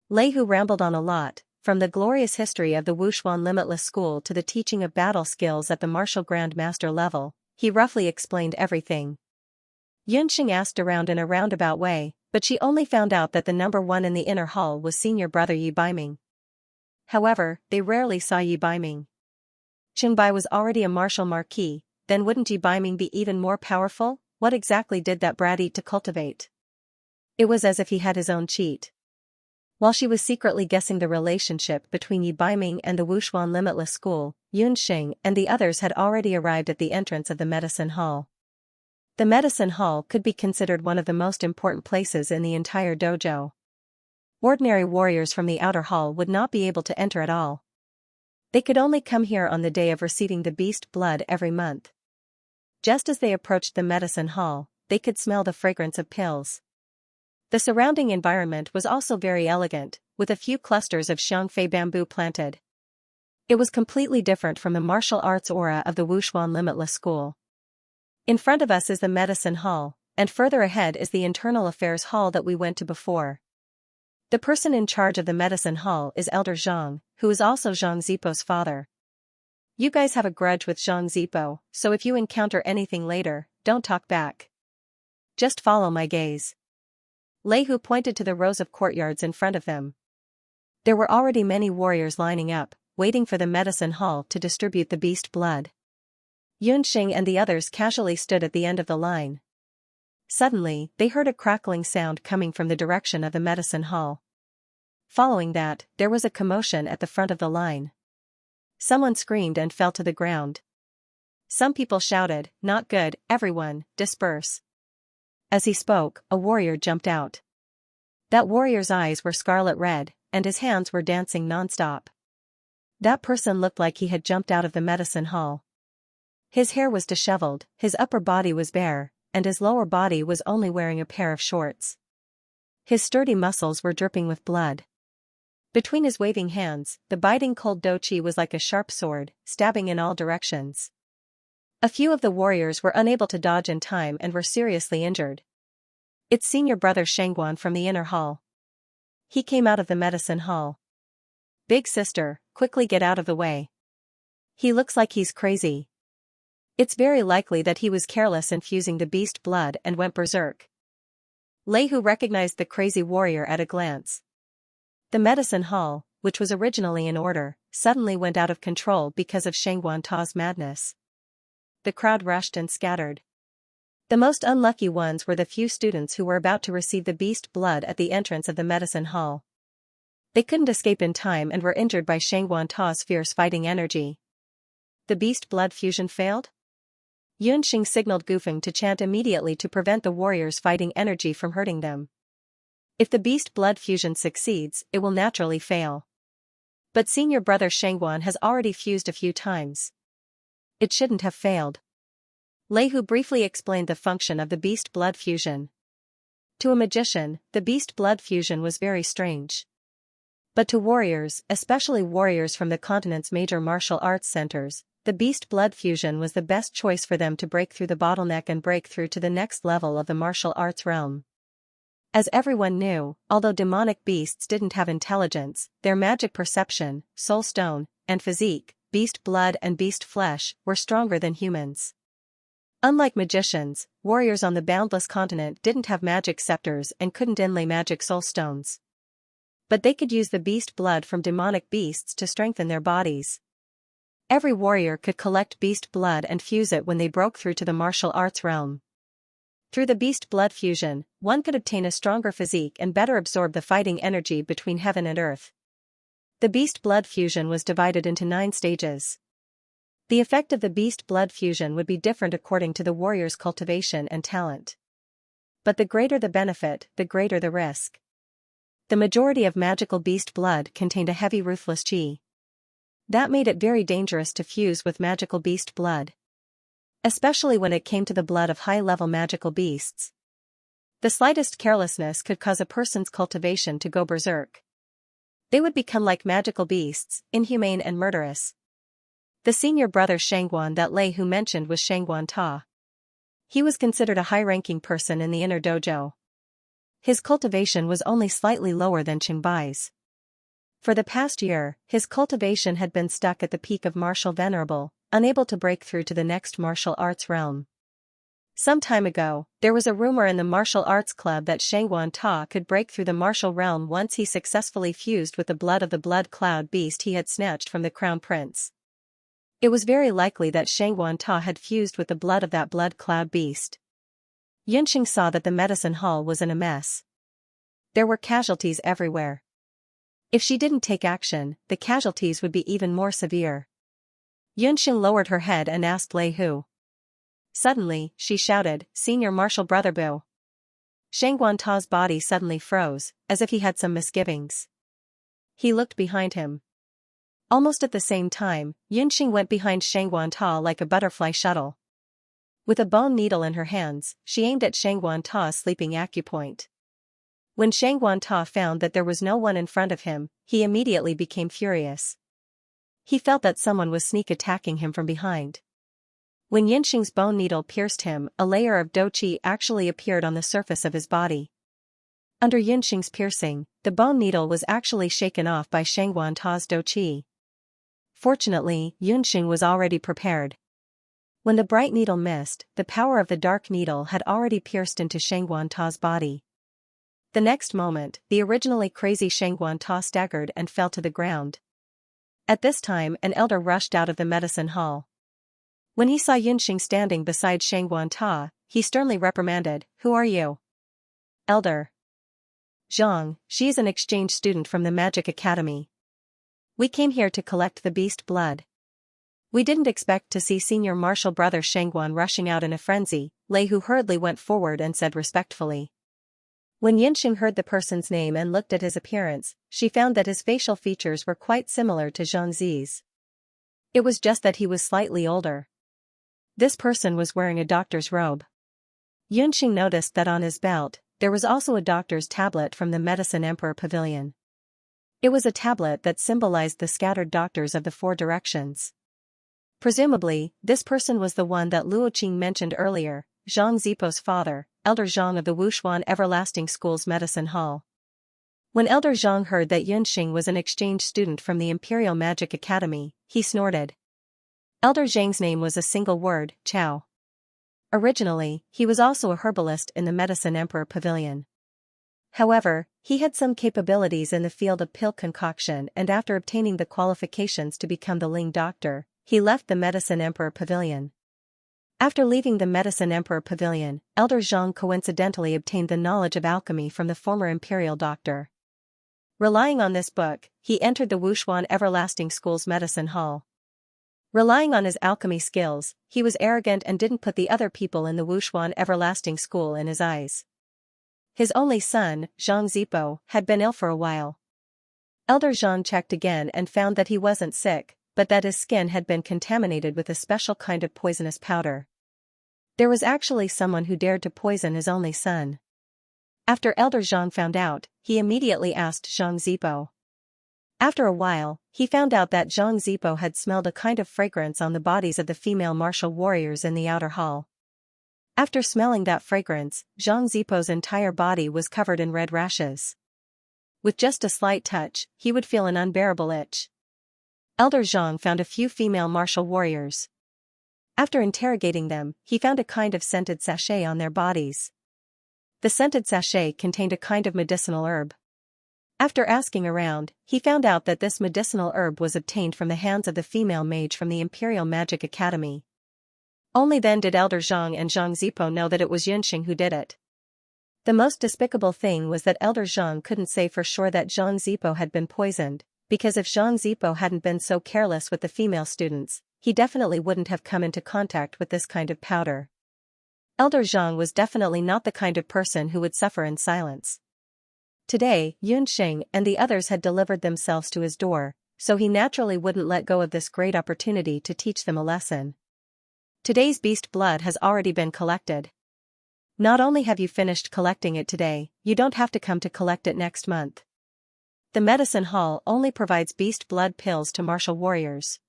Lei Hu rambled on a lot, from the glorious history of the Wuxuan Limitless School to the teaching of battle skills at the martial Grand Master level. He roughly explained everything. Yunxing asked around in a roundabout way, but she only found out that the number 1 in the inner hall was senior brother Yi Baiming. However, they rarely saw Yi Baiming. Qingbai was already a martial marquis, then wouldn't Yi Baiming be even more powerful? What exactly did that brat eat to cultivate? It was as if he had his own cheat. While she was secretly guessing the relationship between Yi Baiming and the Wuxuan Limitless School, Yunxing and the others had already arrived at the entrance of the Medicine Hall. The Medicine Hall could be considered one of the most important places in the entire dojo. Ordinary warriors from the outer hall would not be able to enter at all. They could only come here on the day of receiving the beast blood every month. Just as they approached the Medicine Hall, they could smell the fragrance of pills. The surrounding environment was also very elegant, with a few clusters of Xianxia bamboo planted. It was completely different from the martial arts aura of the Wuxuan Limitless School. In front of us is the Medicine Hall, and further ahead is the Internal Affairs Hall that we went to before. The person in charge of the Medicine Hall is Elder Zhang, who is also Zhang Zipo's father. You guys have a grudge with Zhang Zipo, so if you encounter anything later, don't talk back. Just follow my gaze. Lei Hu pointed to the rows of courtyards in front of them. There were already many warriors lining up, waiting for the Medicine Hall to distribute the beast blood. Yunxing and the others casually stood at the end of the line. Suddenly, they heard a crackling sound coming from the direction of the Medicine Hall. Following that, there was a commotion at the front of the line. Someone screamed and fell to the ground. Some people shouted, "Not good, everyone, disperse." As he spoke, a warrior jumped out. That warrior's eyes were scarlet red, and his hands were dancing non-stop. That person looked like he had jumped out of the Medicine Hall. His hair was disheveled, his upper body was bare, and his lower body was only wearing a pair of shorts. His sturdy muscles were dripping with blood. Between his waving hands, the biting cold doqi was like a sharp sword, stabbing in all directions. A few of the warriors were unable to dodge in time and were seriously injured. It's senior brother Shangguan from the inner hall. He came out of the medicine hall. Big sister, quickly get out of the way. He looks like he's crazy. It's very likely that he was careless infusing the beast blood and went berserk. Lei Hu recognized the crazy warrior at a glance. The medicine hall, which was originally in order, suddenly went out of control because of Shangguan Ta's madness. The crowd rushed and scattered. The most unlucky ones were the few students who were about to receive the beast blood at the entrance of the medicine hall. They couldn't escape in time and were injured by Shangguan Ta's fierce fighting energy. The beast blood fusion failed? Yunxing signaled Gufeng to chant immediately to prevent the warriors' fighting energy from hurting them. If the beast blood fusion succeeds, it will naturally fail. But senior brother Shangguan has already fused a few times. It shouldn't have failed. Lei Hu briefly explained the function of the beast blood fusion. To a magician, the beast blood fusion was very strange. But to warriors, especially warriors from the continent's major martial arts centers, the beast blood fusion was the best choice for them to break through the bottleneck and break through to the next level of the martial arts realm. As everyone knew, although demonic beasts didn't have intelligence, their magic perception, soul stone, and physique, beast blood and beast flesh, were stronger than humans. Unlike magicians, warriors on the boundless continent didn't have magic scepters and couldn't inlay magic soul stones. But they could use the beast blood from demonic beasts to strengthen their bodies. Every warrior could collect beast blood and fuse it when they broke through to the martial arts realm. Through the beast blood fusion, one could obtain a stronger physique and better absorb the fighting energy between heaven and earth. The beast blood fusion was divided into 9 stages. The effect of the beast blood fusion would be different according to the warrior's cultivation and talent. But the greater the benefit, the greater the risk. The majority of magical beast blood contained a heavy ruthless qi. That made it very dangerous to fuse with magical beast blood. Especially when it came to the blood of high-level magical beasts. The slightest carelessness could cause a person's cultivation to go berserk. They would become like magical beasts, inhumane and murderous. The senior brother Shangguan that Lei Hu mentioned was Shangguan Ta. He was considered a high-ranking person in the inner dojo. His cultivation was only slightly lower than Qingbai's. For the past year, his cultivation had been stuck at the peak of martial venerable, unable to break through to the next martial arts realm. Some time ago, there was a rumor in the martial arts club that Shangguan Ta could break through the martial realm once he successfully fused with the blood of the blood cloud beast he had snatched from the crown prince. It was very likely that Shangguan Ta had fused with the blood of that blood cloud beast. Yunxing saw that the medicine hall was in a mess. There were casualties everywhere. If she didn't take action, the casualties would be even more severe. Yunxing lowered her head and asked Lei Hu. Suddenly, she shouted, "Senior Martial Brother Bu." Shangguan Ta's body suddenly froze, as if he had some misgivings. He looked behind him. Almost at the same time, Yunxing went behind Shangguan Ta like a butterfly shuttle. With a bone needle in her hands, she aimed at Shangguan Ta's sleeping acupoint. When Shangguan Ta found that there was no one in front of him, he immediately became furious. He felt that someone was sneak attacking him from behind. When Yunxing's bone needle pierced him, a layer of do qi actually appeared on the surface of his body. Under Yunxing's piercing, the bone needle was actually shaken off by Shangguan Ta's do qi. Fortunately, Yunxing was already prepared. When the bright needle missed, the power of the dark needle had already pierced into Shangguan Ta's body. The next moment, the originally crazy Shangguan Ta staggered and fell to the ground. At this time, an elder rushed out of the medicine hall. When he saw Yunxing standing beside Shangguan Ta, he sternly reprimanded, "Who are you?" "Elder Zhang, she is an exchange student from the Magic Academy. We came here to collect the beast blood. We didn't expect to see senior martial brother Shangguan rushing out in a frenzy." Lei Hu hurriedly went forward and said respectfully. When Yunxing heard the person's name and looked at his appearance, she found that his facial features were quite similar to Zhangzi's. It was just that he was slightly older. This person was wearing a doctor's robe. Yunxing noticed that on his belt, there was also a doctor's tablet from the Medicine Emperor Pavilion. It was a tablet that symbolized the scattered doctors of the 4 directions. Presumably, this person was the one that Luo Qing mentioned earlier, Zhang Zipo's father, Elder Zhang of the Wushuan Everlasting School's medicine hall. When Elder Zhang heard that Yunxing was an exchange student from the Imperial Magic Academy, he snorted. Elder Zhang's name was a single word, Chao. Originally, he was also a herbalist in the Medicine Emperor Pavilion. However, he had some capabilities in the field of pill concoction, and after obtaining the qualifications to become the Ling Doctor, he left the Medicine Emperor Pavilion. After leaving the Medicine Emperor Pavilion, Elder Zhang coincidentally obtained the knowledge of alchemy from the former Imperial Doctor. Relying on this book, he entered the Wushuan Everlasting School's medicine hall. Relying on his alchemy skills, he was arrogant and didn't put the other people in the Wushuan Everlasting School in his eyes. His only son, Zhang Zipo, had been ill for a while. Elder Zhang checked again and found that he wasn't sick, but that his skin had been contaminated with a special kind of poisonous powder. There was actually someone who dared to poison his only son. After Elder Zhang found out, he immediately asked Zhang Zipo. After a while, he found out that Zhang Zipo had smelled a kind of fragrance on the bodies of the female martial warriors in the outer hall. After smelling that fragrance, Zhang Zipo's entire body was covered in red rashes. With just a slight touch, he would feel an unbearable itch. Elder Zhang found a few female martial warriors. After interrogating them, he found a kind of scented sachet on their bodies. The scented sachet contained a kind of medicinal herb. After asking around, he found out that this medicinal herb was obtained from the hands of the female mage from the Imperial Magic Academy. Only then did Elder Zhang and Zhang Zipo know that it was Yunxing who did it. The most despicable thing was that Elder Zhang couldn't say for sure that Zhang Zipo had been poisoned, because if Zhang Zipo hadn't been so careless with the female students, he definitely wouldn't have come into contact with this kind of powder. Elder Zhang was definitely not the kind of person who would suffer in silence. Today, Yunxing and the others had delivered themselves to his door, so he naturally wouldn't let go of this great opportunity to teach them a lesson. Today's beast blood has already been collected. Not only have you finished collecting it today, you don't have to come to collect it next month. The medicine hall only provides beast blood pills to martial warriors.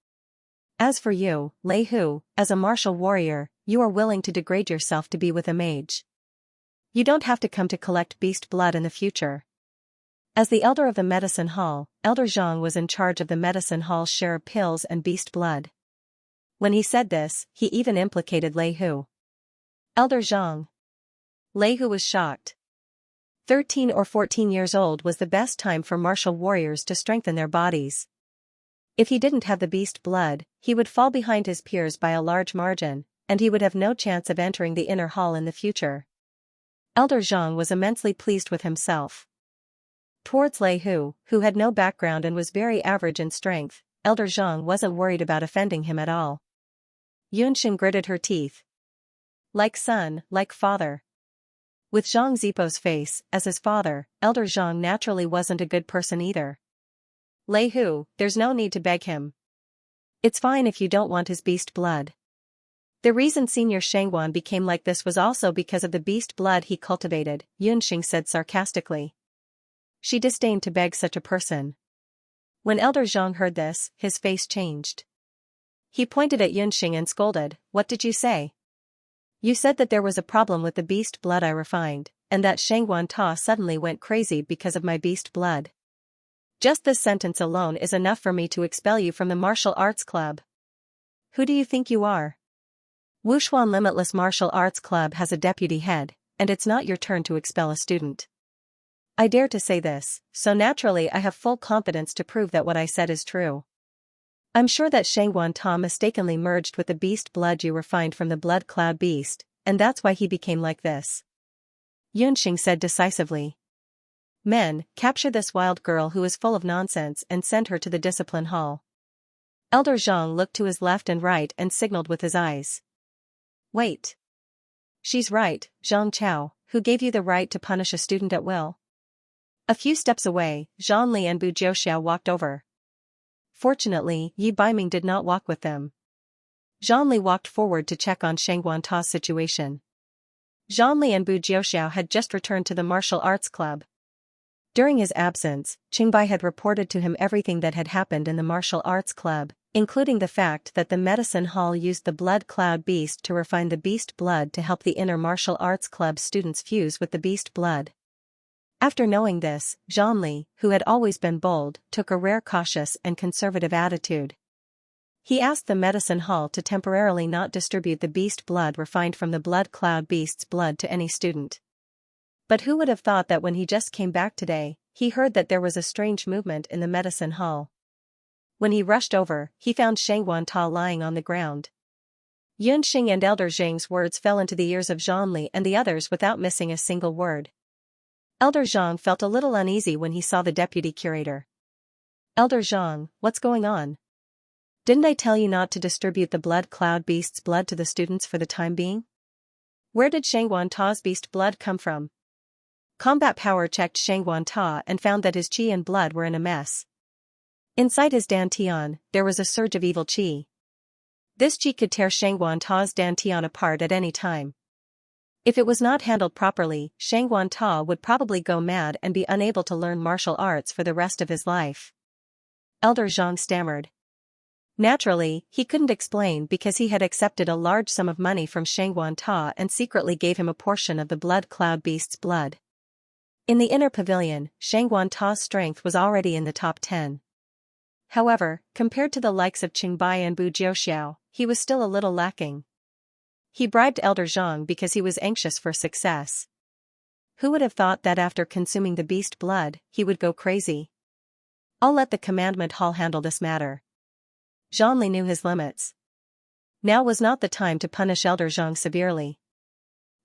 As for you, Lei Hu, as a martial warrior, you are willing to degrade yourself to be with a mage. You don't have to come to collect beast blood in the future. As the elder of the medicine hall, Elder Zhang was in charge of the medicine hall's share of pills and beast blood. When he said this, he even implicated Lei Hu. Elder Zhang. Lei Hu was shocked. 13 or 14 years old was the best time for martial warriors to strengthen their bodies. If he didn't have the beast blood, he would fall behind his peers by a large margin, and he would have no chance of entering the inner hall in the future. Elder Zhang was immensely pleased with himself. Towards Lei Hu, who had no background and was very average in strength, Elder Zhang wasn't worried about offending him at all. Yunxing gritted her teeth. Like son, like father. With Zhang Zipo's face, as his father, Elder Zhang naturally wasn't a good person either. Lei Hu, there's no need to beg him. It's fine if you don't want his beast blood. The reason Senior Shangguan became like this was also because of the beast blood he cultivated, Yunxing said sarcastically. She disdained to beg such a person. When Elder Zhang heard this, his face changed. He pointed at Yunxing and scolded, "What did you say? You said that there was a problem with the beast blood I refined, and that Shangguan Ta suddenly went crazy because of my beast blood. Just this sentence alone is enough for me to expel you from the martial arts club. Who do you think you are? Wushuan Limitless Martial Arts Club has a deputy head, and it's not your turn to expel a student. I dare to say this, so naturally I have full confidence to prove that what I said is true. I'm sure that Shangguan Ta mistakenly merged with the beast blood you refined from the blood cloud beast, and that's why he became like this." Yunxing said decisively. "Men, capture this wild girl who is full of nonsense and send her to the discipline hall." Elder Zhang looked to his left and right and signaled with his eyes. "Wait. She's right, Zhang Chao, who gave you the right to punish a student at will?" A few steps away, Zhang Li and Bu Jiuxiao walked over. Fortunately, Yi Baiming did not walk with them. Zhang Li walked forward to check on Shangguan Ta's situation. Zhang Li and Bu Jiuxiao had just returned to the martial arts club. During his absence, Qingbai had reported to him everything that had happened in the martial arts club, including the fact that the medicine hall used the blood cloud beast to refine the beast blood to help the inner martial arts club students fuse with the beast blood. After knowing this, Zhongli, who had always been bold, took a rare cautious and conservative attitude. He asked the medicine hall to temporarily not distribute the beast blood refined from the blood cloud beast's blood to any student. But who would have thought that when he just came back today, he heard that there was a strange movement in the medicine hall. When he rushed over, he found Shang Wanta lying on the ground. Yunxing and Elder Zhang's words fell into the ears of Zhongli and the others without missing a single word. Elder Zhang felt a little uneasy when he saw the deputy curator. "Elder Zhang, what's going on? Didn't I tell you not to distribute the blood cloud beast's blood to the students for the time being? Where did Shangguan Ta's beast blood come from?" Combat Power checked Shangguan Ta and found that his qi and blood were in a mess. Inside his dantian, there was a surge of evil qi. This qi could tear Shangguan Ta's dantian apart at any time. If it was not handled properly, Shangguan Ta would probably go mad and be unable to learn martial arts for the rest of his life. Elder Zhang stammered. Naturally, he couldn't explain because he had accepted a large sum of money from Shangguan Ta and secretly gave him a portion of the blood cloud beast's blood. In the inner pavilion, Shangguan Ta's strength was already in the top 10. However, compared to the likes of Qingbai and Bu Jiuxiao, he was still a little lacking. He bribed Elder Zhang because he was anxious for success. Who would have thought that after consuming the beast blood, he would go crazy? "I'll let the commandment hall handle this matter." Zhongli knew his limits. Now was not the time to punish Elder Zhang severely.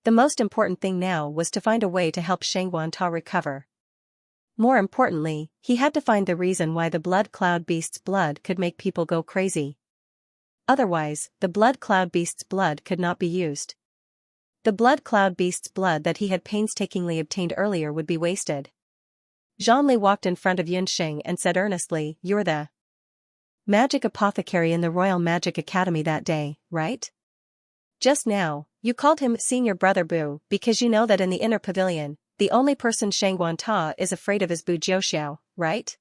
The most important thing now was to find a way to help Shangguan Ta recover. More importantly, he had to find the reason why the blood cloud beast's blood could make people go crazy. Otherwise, the blood cloud beast's blood could not be used. The blood cloud beast's blood that he had painstakingly obtained earlier would be wasted. Zhongli walked in front of Yunxing and said earnestly, "You're the magic apothecary in the Royal Magic Academy that day, right? Just now, you called him Senior Brother Bu because you know that in the inner pavilion, the only person Shangguan Ta is afraid of is Bu Jiuxiao, right?"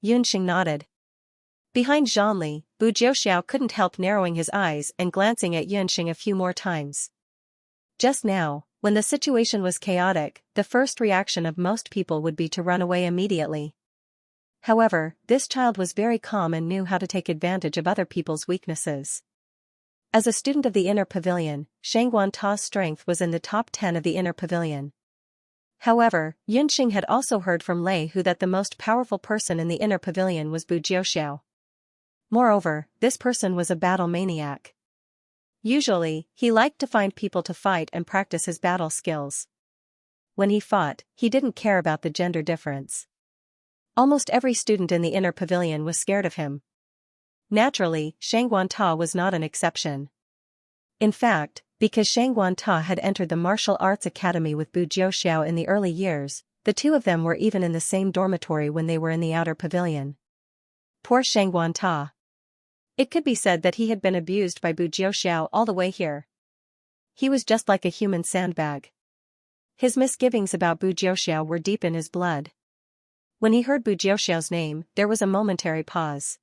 Yunxing nodded. Behind Zhongli, Bu Jiuxiao couldn't help narrowing his eyes and glancing at Yunxing a few more times. Just now, when the situation was chaotic, the first reaction of most people would be to run away immediately. However, this child was very calm and knew how to take advantage of other people's weaknesses. As a student of the inner pavilion, Shangguan Ta's strength was in the top 10 of the inner pavilion. However, Yunxing had also heard from Lei Hu that the most powerful person in the inner pavilion was Bu Jiuxiao. Moreover, this person was a battle maniac. Usually, he liked to find people to fight and practice his battle skills. When he fought, he didn't care about the gender difference. Almost every student in the inner pavilion was scared of him. Naturally, Shangguan Ta was not an exception. In fact, because Shangguan Ta had entered the martial arts academy with Bu Jiuxiao in the early years, the two of them were even in the same dormitory when they were in the outer pavilion. Poor Shangguan Ta. It could be said that he had been abused by Bu Jiuxiao all the way here. He was just like a human sandbag. His misgivings about Bu Jiuxiao were deep in his blood. When he heard Bu Jiuxiao's name, there was a momentary pause.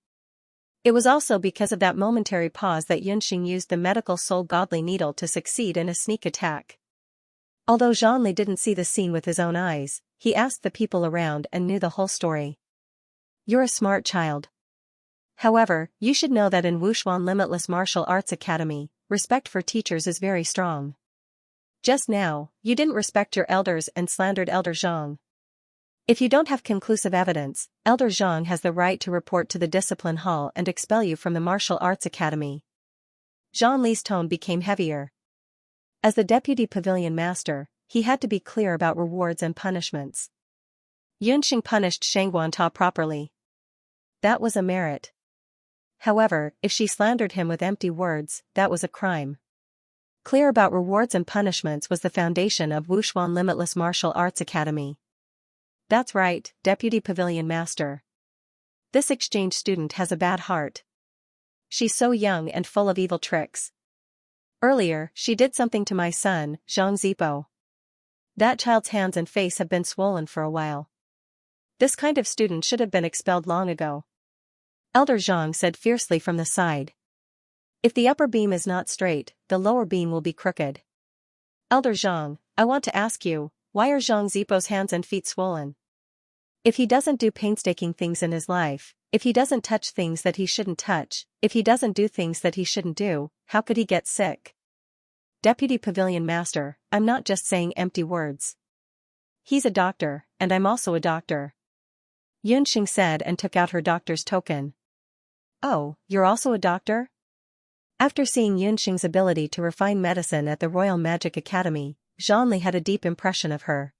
It was also because of that momentary pause that Yunxing used the medical soul godly needle to succeed in a sneak attack. Although Zhongli didn't see the scene with his own eyes, he asked the people around and knew the whole story. "You're a smart child. However, you should know that in Wushuan Limitless Martial Arts Academy, respect for teachers is very strong. Just now, you didn't respect your elders and slandered Elder Zhang. If you don't have conclusive evidence, Elder Zhang has the right to report to the discipline hall and expel you from the Martial Arts Academy." Zhang Li's tone became heavier. As the deputy pavilion master, he had to be clear about rewards and punishments. Yunxing punished Shangguan Ta properly. That was a merit. However, if she slandered him with empty words, that was a crime. Clear about rewards and punishments was the foundation of Wushuan Limitless Martial Arts Academy. That's right, Deputy Pavilion Master. This exchange student has a bad heart. She's so young and full of evil tricks. Earlier, she did something to my son, Zhang Zipo. That child's hands and face have been swollen for a while. This kind of student should have been expelled long ago. Elder Zhang said fiercely from the side. If the upper beam is not straight, the lower beam will be crooked. Elder Zhang, I want to ask you, why are Zhang Zipo's hands and feet swollen? If he doesn't do painstaking things in his life, if he doesn't touch things that he shouldn't touch, if he doesn't do things that he shouldn't do, how could he get sick? Deputy Pavilion Master, I'm not just saying empty words. He's a doctor, and I'm also a doctor. Yunxing said and took out her doctor's token. Oh, you're also a doctor? After seeing Yunxing's ability to refine medicine at the Royal Magic Academy, Zhanli had a deep impression of her.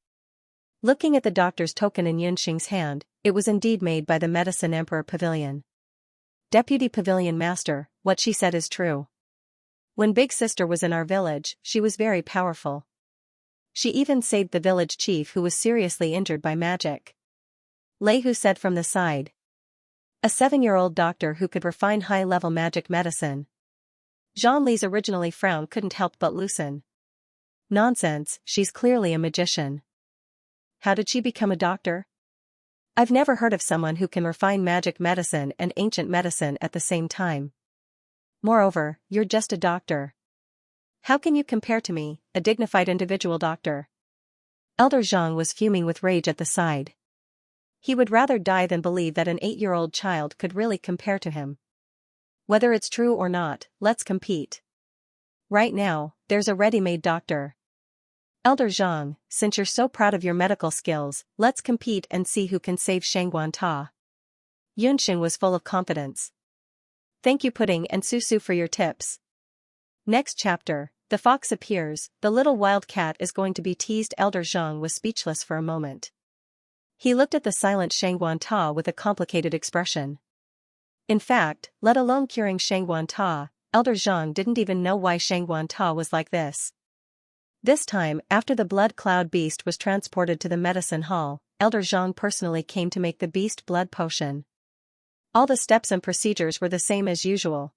Looking at the doctor's token in Yunxing's hand, it was indeed made by the Medicine Emperor Pavilion. Deputy Pavilion Master, what she said is true. When Big Sister was in our village, she was very powerful. She even saved the village chief who was seriously injured by magic. Lei Hu said from the side. A 7-year-old doctor who could refine high-level magic medicine. Zhang Li's originally frown couldn't help but loosen. Nonsense, she's clearly a magician. How did she become a doctor? I've never heard of someone who can refine magic medicine and ancient medicine at the same time. Moreover, you're just a doctor. How can you compare to me, a dignified individual doctor? Elder Zhang was fuming with rage at the side. He would rather die than believe that an 8-year-old child could really compare to him. Whether it's true or not, let's compete. Right now, there's a ready-made doctor. Elder Zhang, since you're so proud of your medical skills, let's compete and see who can save Shangguan Ta. Yunxing was full of confidence. Thank you Pudding and Susu for your tips. Next chapter, the fox appears, the little wild cat is going to be teased. Elder Zhang was speechless for a moment. He looked at the silent Shangguan Ta with a complicated expression. In fact, let alone curing Shangguan Ta, Elder Zhang didn't even know why Shangguan Ta was like this. This time, after the blood cloud beast was transported to the medicine hall, Elder Zhang personally came to make the beast blood potion. All the steps and procedures were the same as usual.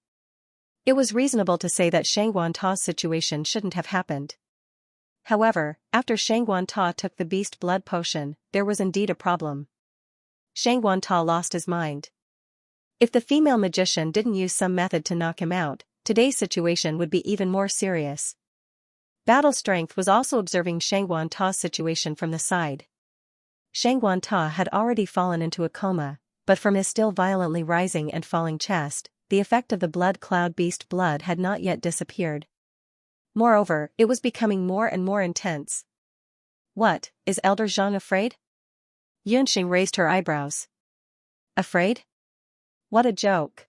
It was reasonable to say that Shangguan Ta's situation shouldn't have happened. However, after Shangguan Ta took the beast blood potion, there was indeed a problem. Shangguan Ta lost his mind. If the female magician didn't use some method to knock him out, today's situation would be even more serious. Battle Strength was also observing Shangguan Ta's situation from the side. Shangguan Ta had already fallen into a coma, but from his still violently rising and falling chest, the effect of the blood cloud beast blood had not yet disappeared. Moreover, it was becoming more and more intense. What, is Elder Zhang afraid? Yunxing raised her eyebrows. Afraid? What a joke.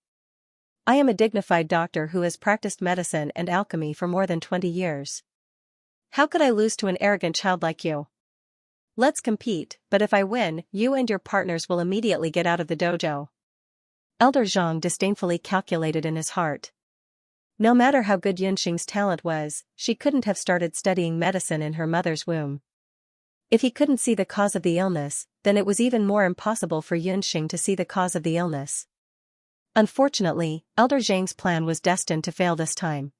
I am a dignified doctor who has practiced medicine and alchemy for more than 20 years. How could I lose to an arrogant child like you? Let's compete, but if I win, you and your partners will immediately get out of the dojo. Elder Zhang disdainfully calculated in his heart. No matter how good Yunxing's talent was, she couldn't have started studying medicine in her mother's womb. If he couldn't see the cause of the illness, then it was even more impossible for Yunxing to see the cause of the illness. Unfortunately, Elder Zhang's plan was destined to fail this time.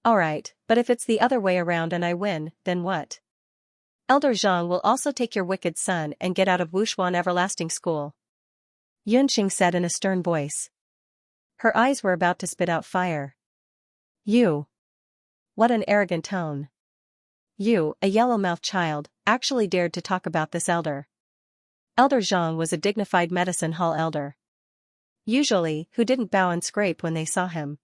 Alright, but if it's the other way around and I win, then what? Elder Zhang will also take your wicked son and get out of Wushuan Everlasting School. Yunxing said in a stern voice. Her eyes were about to spit out fire. You. What an arrogant tone. You, a yellow-mouthed child, actually dared to talk about this elder. Elder Zhang was a dignified medicine hall elder. Usually, who didn't bow and scrape when they saw him.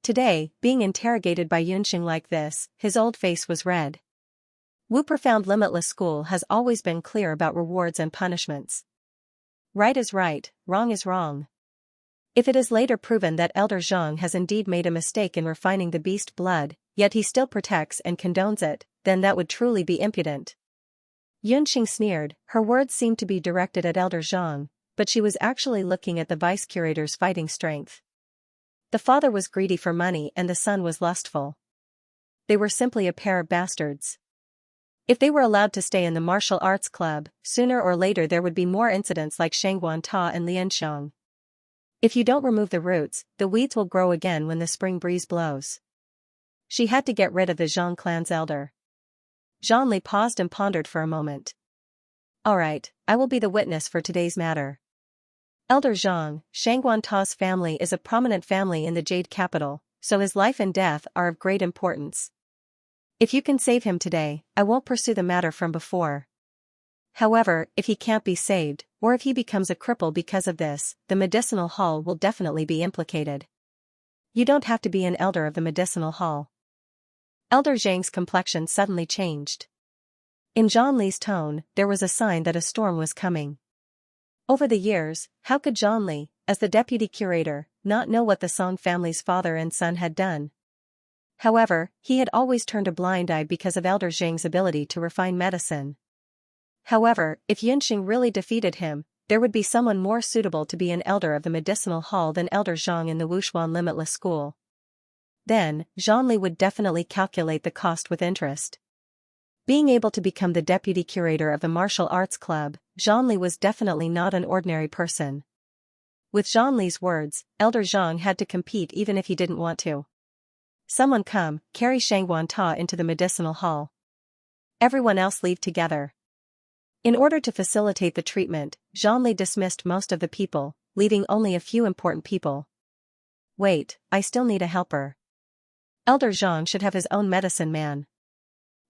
Today, being interrogated by Yunxing like this, his old face was red. Wu Profound Limitless School has always been clear about rewards and punishments. Right is right, wrong is wrong. If it is later proven that Elder Zhang has indeed made a mistake in refining the beast blood, yet he still protects and condones it, then that would truly be impudent. Yunxing sneered, her words seemed to be directed at Elder Zhang, but she was actually looking at the vice-curator's fighting strength. The father was greedy for money and the son was lustful. They were simply a pair of bastards. If they were allowed to stay in the martial arts club, sooner or later there would be more incidents like Shangguan Ta and Lianxiang. If you don't remove the roots, the weeds will grow again when the spring breeze blows. She had to get rid of the Zhang clan's elder. Zhang paused and pondered for a moment. Alright, I will be the witness for today's matter. Elder Zhang, Shangguanta's family is a prominent family in the Jade capital, so his life and death are of great importance. If you can save him today, I won't pursue the matter from before. However, if he can't be saved, or if he becomes a cripple because of this, the medicinal hall will definitely be implicated. You don't have to be an elder of the medicinal hall. Elder Zhang's complexion suddenly changed. In Zhang Li's tone, there was a sign that a storm was coming. Over the years, how could Zhang Li, as the deputy curator, not know what the Song family's father and son had done? However, he had always turned a blind eye because of Elder Zhang's ability to refine medicine. However, if Yunxing really defeated him, there would be someone more suitable to be an elder of the medicinal hall than Elder Zhang in the Wushuan Limitless School. Then, Zhang Li would definitely calculate the cost with interest. Being able to become the deputy curator of the martial arts club, Zhang Li was definitely not an ordinary person. With Zhang Li's words, Elder Zhang had to compete even if he didn't want to. Someone come, carry Shangguanta into the medicinal hall. Everyone else leave together. In order to facilitate the treatment, Zhang Li dismissed most of the people, leaving only a few important people. Wait, I still need a helper. Elder Zhang should have his own medicine man.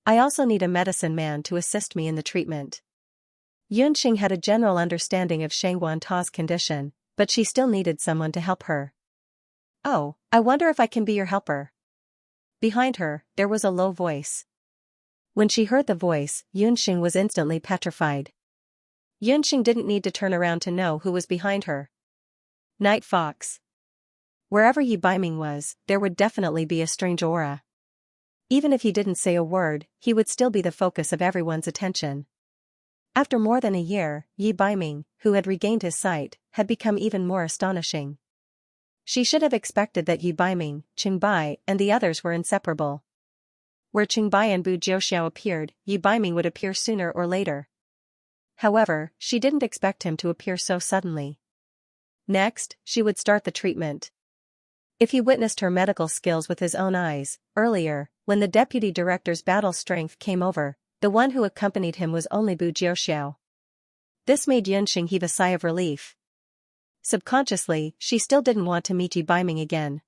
I also need a medicine man to assist me in the treatment. Yunxing had a general understanding of Shangguanta's condition, but she still needed someone to help her. Oh, I wonder if I can be your helper. Behind her, there was a low voice. When she heard the voice, Yunxing was instantly petrified. Yunxing didn't need to turn around to know who was behind her. Night Fox. Wherever Yi Baiming was, there would definitely be a strange aura. Even if he didn't say a word, he would still be the focus of everyone's attention. After more than a year, Yi Baiming, who had regained his sight, had become even more astonishing. She should have expected that Yi Baiming, Qingbai, and the others were inseparable. Where Qingbai and Bu Jiuxiao appeared, Yi Baiming would appear sooner or later. However, she didn't expect him to appear so suddenly. Next, she would start the treatment. If he witnessed her medical skills with his own eyes, earlier, when the deputy director's battle strength came over, the one who accompanied him was only Bu Jiuxiao. This made Yunxing heave a sigh of relief. Subconsciously, she still didn't want to meet Yi Baiming again.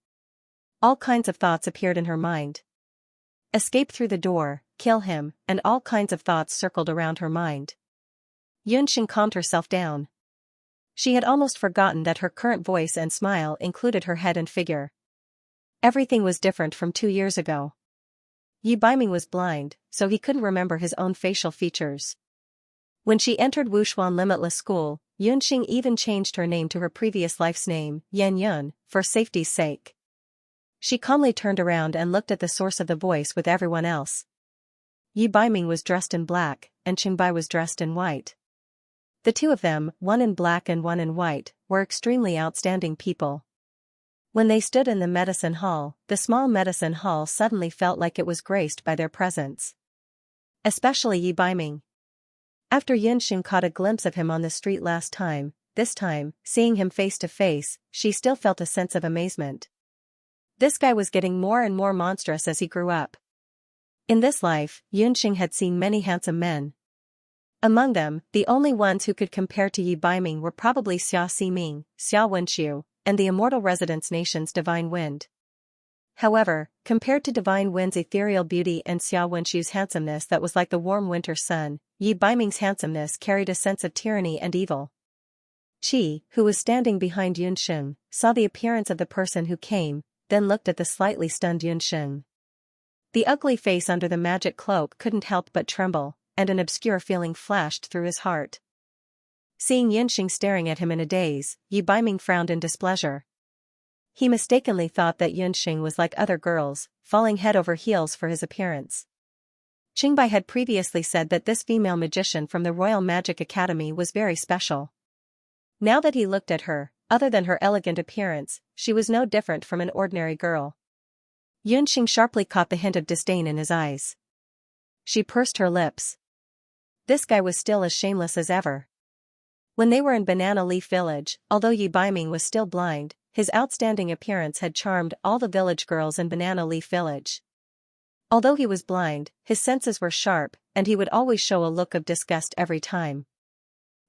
All kinds of thoughts appeared in her mind. Escape through the door, kill him, and all kinds of thoughts circled around her mind. Yunxing calmed herself down. She had almost forgotten that her current voice and smile included her head and figure. Everything was different from 2 years ago. Yi Baiming was blind, so he couldn't remember his own facial features. When she entered Wushuan Limitless School, Yunxing even changed her name to her previous life's name, Yan Yun, for safety's sake. She calmly turned around and looked at the source of the voice with everyone else. Yi Baiming was dressed in black, and Qingbai was dressed in white. The two of them, one in black and one in white, were extremely outstanding people. When they stood in the medicine hall, the small medicine hall suddenly felt like it was graced by their presence. Especially Yi Baiming. After Yunxing caught a glimpse of him on the street last time, this time, seeing him face to face, she still felt a sense of amazement. This guy was getting more and more monstrous as he grew up. In this life, Yunxing had seen many handsome men. Among them, the only ones who could compare to Yi Baiming were probably Xia Ximing, Xia Wenqiu, and the immortal residence nation's Divine Wind. However, compared to Divine Wind's ethereal beauty and Xia Wenqiu's handsomeness that was like the warm winter sun, Yi Baiming's handsomeness carried a sense of tyranny and evil. Qi, who was standing behind Yunxing, saw the appearance of the person who came, then looked at the slightly stunned Yunxing. The ugly face under the magic cloak couldn't help but tremble, and an obscure feeling flashed through his heart. Seeing Yunxing staring at him in a daze, Yi Baiming frowned in displeasure. He mistakenly thought that Yunxing was like other girls, falling head over heels for his appearance. Qingbai had previously said that this female magician from the Royal Magic Academy was very special. Now that he looked at her, other than her elegant appearance, she was no different from an ordinary girl. Yunxing sharply caught the hint of disdain in his eyes. She pursed her lips. This guy was still as shameless as ever. When they were in Banana Leaf Village, although Yi Baiming was still blind, his outstanding appearance had charmed all the village girls in Banana Leaf Village. Although he was blind, his senses were sharp, and he would always show a look of disgust every time.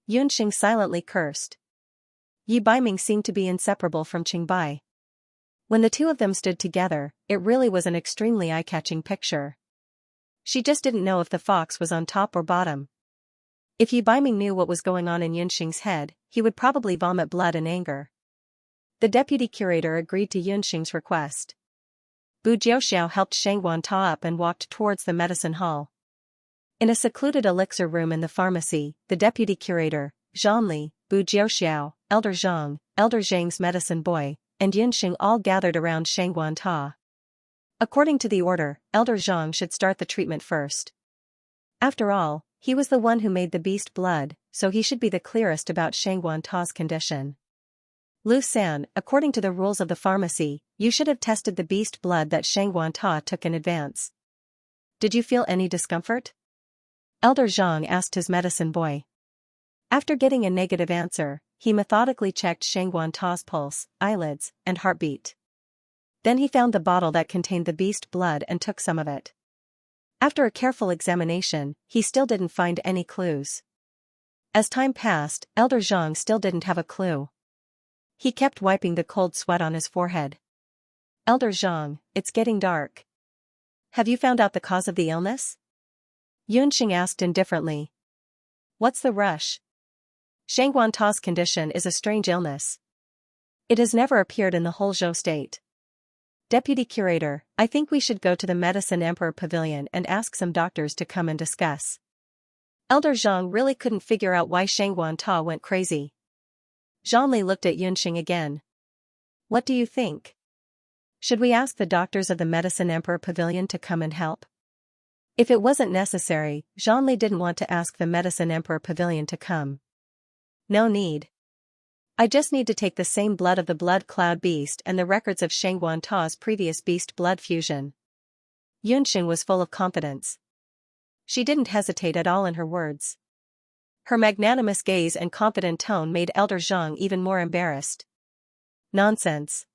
Yunxing silently cursed. Yi Baiming seemed to be inseparable from Qingbai. When the two of them stood together, it really was an extremely eye-catching picture. She just didn't know if the fox was on top or bottom. If Yi Baiming knew what was going on in Yunxing's head, he would probably vomit blood in anger. The deputy curator agreed to Yunxing's request. Bu Jiuxiao helped Shang Guanta up and walked towards the medicine hall. In a secluded elixir room in the pharmacy, the deputy curator, Zhangli, Bu Jiuxiao, Elder Zhang, Elder Zhang's medicine boy, and Yunxing all gathered around Shang Guanta. According to the order, Elder Zhang should start the treatment first. After all, he was the one who made the beast blood, so he should be the clearest about Shang Guanta's condition. Lu San, according to the rules of the pharmacy, you should have tested the beast blood that Shang Guanta took in advance. Did you feel any discomfort? Elder Zhang asked his medicine boy. After getting a negative answer, he methodically checked Shang Guanta's pulse, eyelids, and heartbeat. Then he found the bottle that contained the beast blood and took some of it. After a careful examination, he still didn't find any clues. As time passed, Elder Zhang still didn't have a clue. He kept wiping the cold sweat on his forehead. Elder Zhang, it's getting dark. Have you found out the cause of the illness? Yunxing asked indifferently. What's the rush? Shang Guanta's condition is a strange illness. It has never appeared in the whole Zhou state. Deputy Curator, I think we should go to the Medicine Emperor Pavilion and ask some doctors to come and discuss. Elder Zhang really couldn't figure out why Shang Guanta went crazy. Zhangli looked at Yunxing again. What do you think? Should we ask the doctors of the Medicine Emperor Pavilion to come and help? If it wasn't necessary, Zhangli didn't want to ask the Medicine Emperor Pavilion to come. No need. I just need to take the same blood of the blood cloud beast and the records of Shang Guanta's previous beast blood fusion. Yunxing was full of confidence. She didn't hesitate at all in her words. Her magnanimous gaze and confident tone made Elder Zhang even more embarrassed. Nonsense.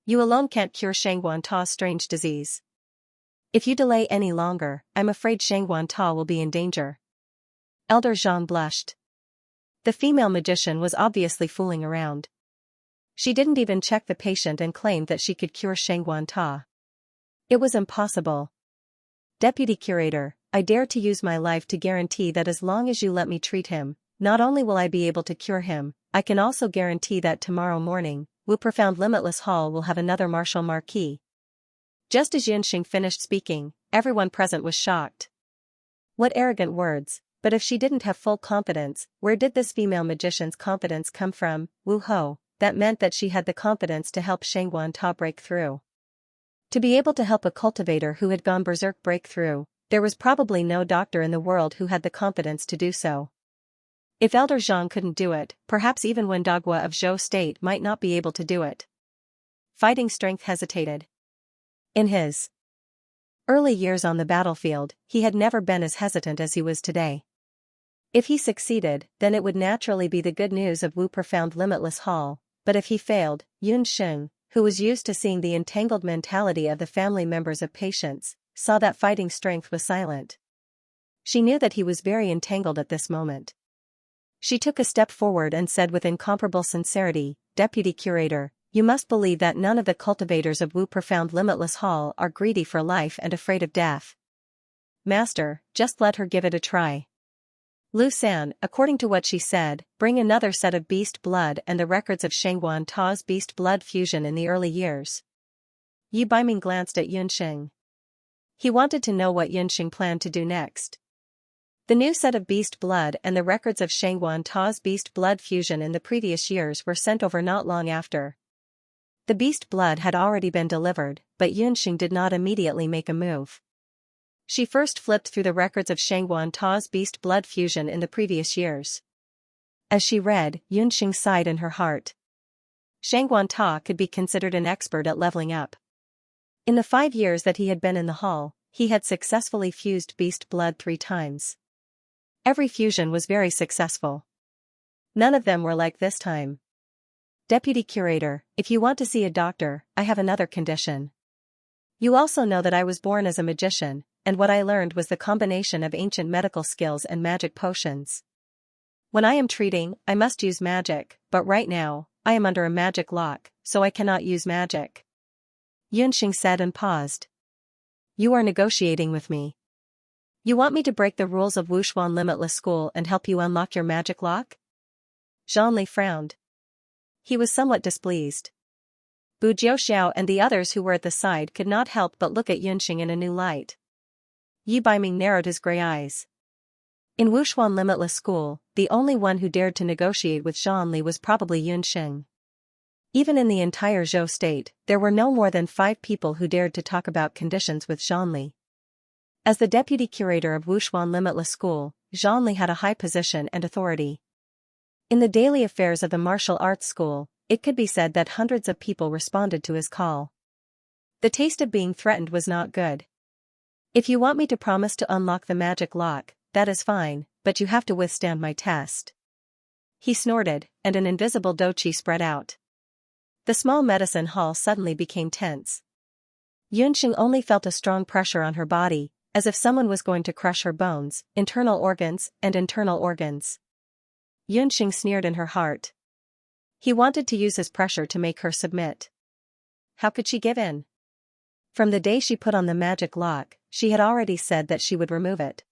You alone can't cure Shang Guanta's strange disease. If you delay any longer, I'm afraid Shang Guanta will be in danger. Elder Zhang blushed. The female magician was obviously fooling around. She didn't even check the patient and claimed that she could cure Shang Guanta. It was impossible. Deputy Curator, I dare to use my life to guarantee that as long as you let me treat him, not only will I be able to cure him, I can also guarantee that tomorrow morning, Wu Profound Limitless Hall will have another martial marquee. Just as Yunxing finished speaking, everyone present was shocked. What arrogant words, but if she didn't have full confidence, where did this female magician's confidence come from? Wu Ho, that meant that she had the confidence to help Shang Guanta break through. To be able to help a cultivator who had gone berserk break through, there was probably no doctor in the world who had the confidence to do so. If Elder Zhang couldn't do it, perhaps even Wen Dagua of Zhou State might not be able to do it. Fighting strength hesitated. In his early years on the battlefield, he had never been as hesitant as he was today. If he succeeded, then it would naturally be the good news of Wu Profound Limitless Hall, but if he failed, Yunxing, who was used to seeing the entangled mentality of the family members of patients, saw that fighting strength was silent. She knew that he was very entangled at this moment. She took a step forward and said with incomparable sincerity, Deputy Curator, you must believe that none of the cultivators of Wu Profound Limitless Hall are greedy for life and afraid of death. Master, just let her give it a try. Lu San, according to what she said, bring another set of beast blood and the records of Shang Guanta's beast blood fusion in the early years. Yi Baiming glanced at Yunxing. He wanted to know what Yunxing planned to do next. The new set of beast blood and the records of Shang Guanta's beast blood fusion in the previous years were sent over not long after. The beast blood had already been delivered, but Yunxing did not immediately make a move. She first flipped through the records of Shang Guanta's beast blood fusion in the previous years. As she read, Yunxing sighed in her heart. Shang Guanta could be considered an expert at leveling up. In the 5 years that he had been in the hall, he had successfully fused beast blood 3 times. Every fusion was very successful. None of them were like this time. Deputy Curator, if you want to see a doctor, I have another condition. You also know that I was born as a magician, and what I learned was the combination of ancient medical skills and magic potions. When I am treating, I must use magic, but right now, I am under a magic lock, so I cannot use magic. Xianxia said and paused. You are negotiating with me. You want me to break the rules of Wuxuan Limitless School and help you unlock your magic lock? Zhongli frowned. He was somewhat displeased. Bu Jiuxiao and the others who were at the side could not help but look at Xianxia in a new light. Yi Baiming narrowed his gray eyes. In Wuxuan Limitless School, the only one who dared to negotiate with Zhongli was probably Xianxia. Even in the entire Zhou state, there were no more than 5 people who dared to talk about conditions with Zhongli. As the deputy curator of Wuxuan Limitless School, Zhongli had a high position and authority. In the daily affairs of the martial arts school, it could be said that hundreds of people responded to his call. The taste of being threatened was not good. If you want me to promise to unlock the magic lock, that is fine, but you have to withstand my test. He snorted, and an invisible doqi spread out. The small medicine hall suddenly became tense. Xianxia only felt a strong pressure on her body, as if someone was going to crush her bones, internal organs. Xianxia sneered in her heart. He wanted to use his pressure to make her submit. How could she give in? From the day she put on the magic lock, she had already said that she would remove it.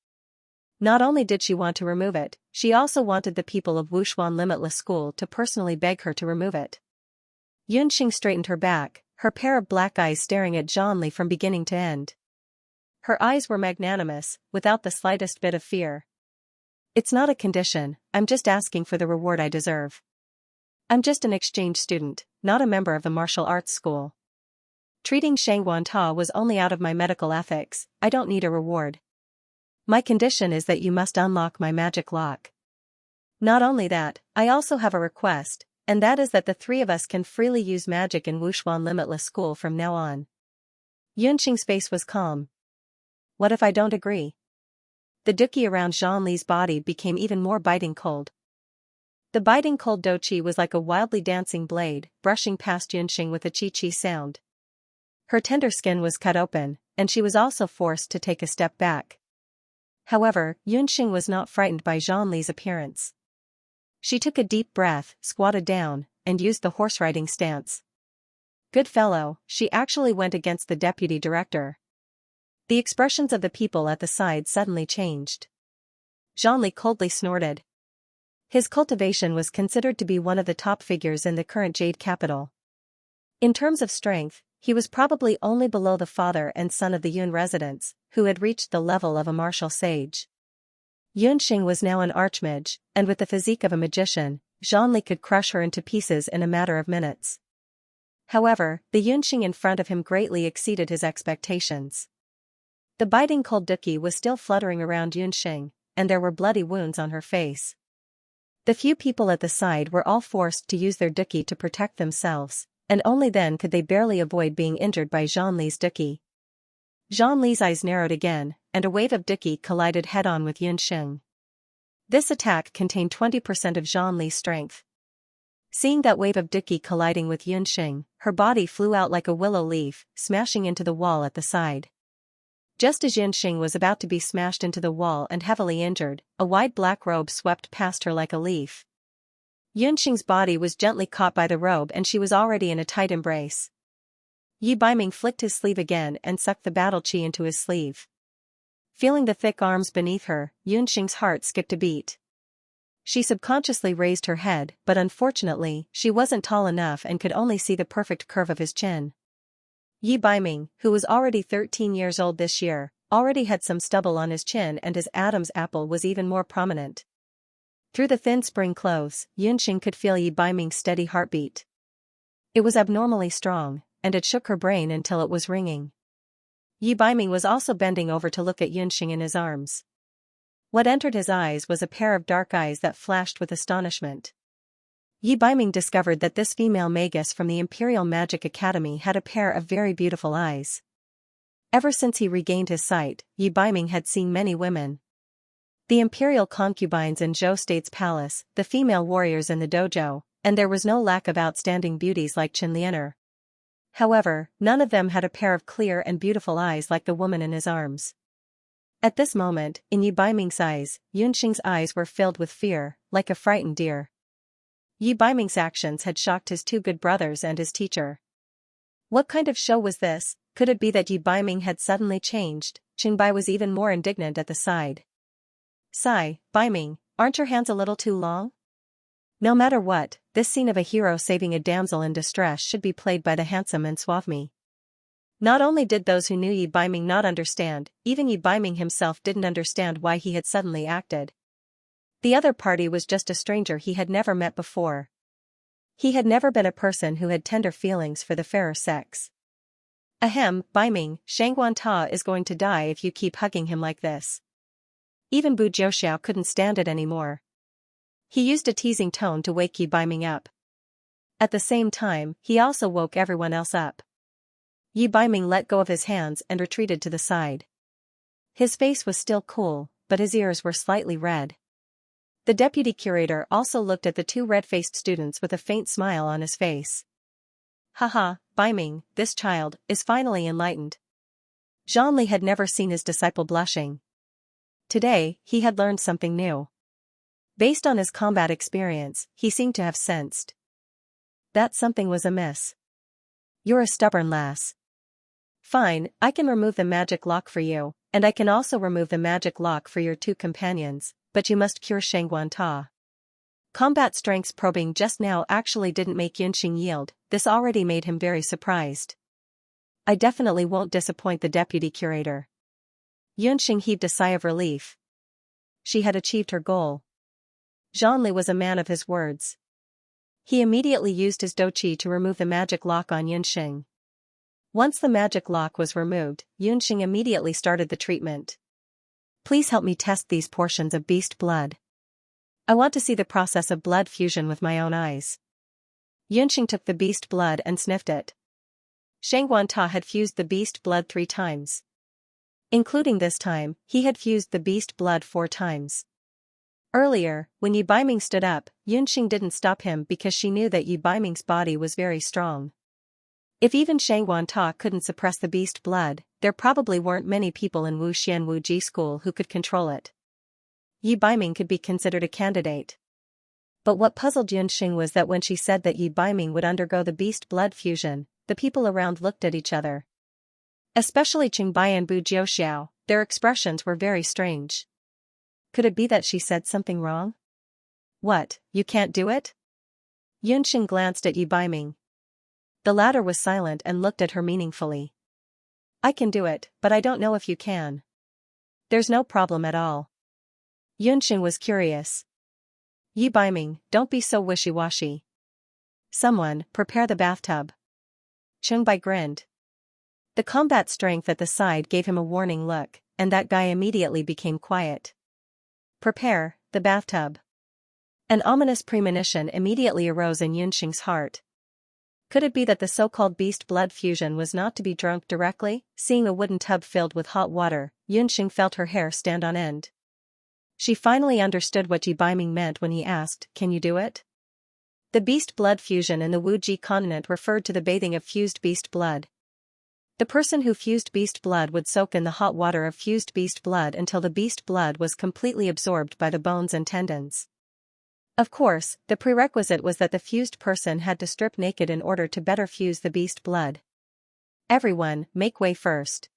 Not only did she want to remove it, she also wanted the people of Wuxuan Limitless School to personally beg her to remove it. Xianxia straightened her back, her pair of black eyes staring at Zhongli from beginning to end. Her eyes were magnanimous, without the slightest bit of fear. It's not a condition, I'm just asking for the reward I deserve. I'm just an exchange student, not a member of the martial arts school. Treating Shang Wanta was only out of my medical ethics, I don't need a reward. My condition is that you must unlock my magic lock. Not only that, I also have a request, and that is that the 3 of us can freely use magic in Wuxuan Limitless School from now on. Xianxia's face was calm. What if I don't agree? The duqi around Zhongli's body became even more biting cold. The biting cold doqi was like a wildly dancing blade, brushing past Xianxia with a chi-chi sound. Her tender skin was cut open, and she was also forced to take a step back. However, Xianxia was not frightened by Zhongli's appearance. She took a deep breath, squatted down, and used the horse-riding stance. Good fellow, she actually went against the deputy director. The expressions of the people at the side suddenly changed. Zhongli coldly snorted. His cultivation was considered to be one of the top figures in the current Jade capital. In terms of strength, he was probably only below the father and son of the Yun residents, who had reached the level of a martial sage. Xianxia was now an archmage, and with the physique of a magician, Zhongli could crush her into pieces in a matter of minutes. However, the Xianxia in front of him greatly exceeded his expectations. The biting cold duqi was still fluttering around Xianxia, and there were bloody wounds on her face. The few people at the side were all forced to use their duqi to protect themselves, and only then could they barely avoid being injured by Zhongli's duqi. Zhongli's eyes narrowed again, and a wave of duqi collided head-on with Xianxia. This attack contained 20% of Zhongli's strength. Seeing that wave of duqi colliding with Xianxia, her body flew out like a willow leaf, smashing into the wall at the side. Just as Xianxia was about to be smashed into the wall and heavily injured, a wide black robe swept past her like a leaf. Xianxia's body was gently caught by the robe and she was already in a tight embrace. Yi Baiming flicked his sleeve again and sucked the battle chi into his sleeve. Feeling the thick arms beneath her, Xianxia's heart skipped a beat. She subconsciously raised her head, but unfortunately, she wasn't tall enough and could only see the perfect curve of his chin. Yi Baiming, who was already 13 years old this year, already had some stubble on his chin and his Adam's apple was even more prominent. Through the thin spring clothes, Xianxia could feel Yi Baiming's steady heartbeat. It was abnormally strong, and it shook her brain until it was ringing. Yi Baiming was also bending over to look at Xianxia in his arms. What entered his eyes was a pair of dark eyes that flashed with astonishment. Yi Baiming discovered that this female magus from the Imperial Magic Academy had a pair of very beautiful eyes. Ever since he regained his sight, Yi Baiming had seen many women. The imperial concubines in Zhou State's palace, the female warriors in the dojo, and there was no lack of outstanding beauties like Qinlianer. However, none of them had a pair of clear and beautiful eyes like the woman in his arms. At this moment, in Yi Baiming's eyes, Yunxing's eyes were filled with fear, like a frightened deer. Yi Baiming's actions had shocked his two good brothers and his teacher. What kind of show was this? Could it be that Yi Baiming had suddenly changed? Qingbai was even more indignant at the side. Sigh, Baiming, aren't your hands a little too long? No matter what, this scene of a hero saving a damsel in distress should be played by the handsome and suave me. Not only did those who knew Yi Baiming not understand, even Yi Baiming himself didn't understand why he had suddenly acted. The other party was just a stranger he had never met before. He had never been a person who had tender feelings for the fairer sex. Ahem, Baiming, Xianxia is going to die if you keep hugging him like this. Even Bu Jiuxiao couldn't stand it anymore. He used a teasing tone to wake Yi Baiming up. At the same time, he also woke everyone else up. Yi Baiming let go of his hands and retreated to the side. His face was still cool, but his ears were slightly red. The deputy curator also looked at the two red-faced students with a faint smile on his face. Haha, Baiming, this child is finally enlightened. Zhongli had never seen his disciple blushing. Today, he had learned something new. Based on his combat experience, he seemed to have sensed that something was amiss. You're a stubborn lass. Fine, I can remove the magic lock for you, and I can also remove the magic lock for your two companions, but you must cure Xianxia. Combat strengths probing just now actually didn't make Yunxing yield, this already made him very surprised. I definitely won't disappoint the deputy curator. Yunxing heaved a sigh of relief. She had achieved her goal. Zhongli was a man of his words. He immediately used his douqi to remove the magic lock on Yunxing. Once the magic lock was removed, Yunxing immediately started the treatment. Please help me test these portions of beast blood. I want to see the process of blood fusion with my own eyes. Yunxing took the beast blood and sniffed it. Xianxia had fused the beast blood 3 times. Including this time, he had fused the beast blood 4 times. Earlier, when Yi Baiming stood up, Yunxing didn't stop him because she knew that Yi Baiming's body was very strong. If even Xianxia couldn't suppress the beast blood, there probably weren't many people in Wuxian Wuji school who could control it. Yi Baiming could be considered a candidate. But what puzzled Yunxing was that when she said that Yi Baiming would undergo the beast blood fusion, the people around looked at each other. Especially Qingbai and Bu Jiuxiao, their expressions were very strange. Could it be that she said something wrong? What, you can't do it? Yunxing glanced at Yi Baiming. The latter was silent and looked at her meaningfully. I can do it, but I don't know if you can. There's no problem at all. Yunxing was curious. Yi Baiming, don't be so wishy-washy. Someone, prepare the bathtub. Qingbai grinned. The combat strength at the side gave him a warning look, and that guy immediately became quiet. Prepare the bathtub. An ominous premonition immediately arose in Yunxing's heart. Could it be that the so-called beast blood fusion was not to be drunk directly? Seeing a wooden tub filled with hot water, Yunxing felt her hair stand on end. She finally understood what Yi Baiming meant when he asked, "Can you do it?" The beast blood fusion in the Wuji continent referred to the bathing of fused beast blood. The person who fused beast blood would soak in the hot water of fused beast blood until the beast blood was completely absorbed by the bones and tendons. Of course, the prerequisite was that the fused person had to strip naked in order to better fuse the beast blood. Everyone, make way first.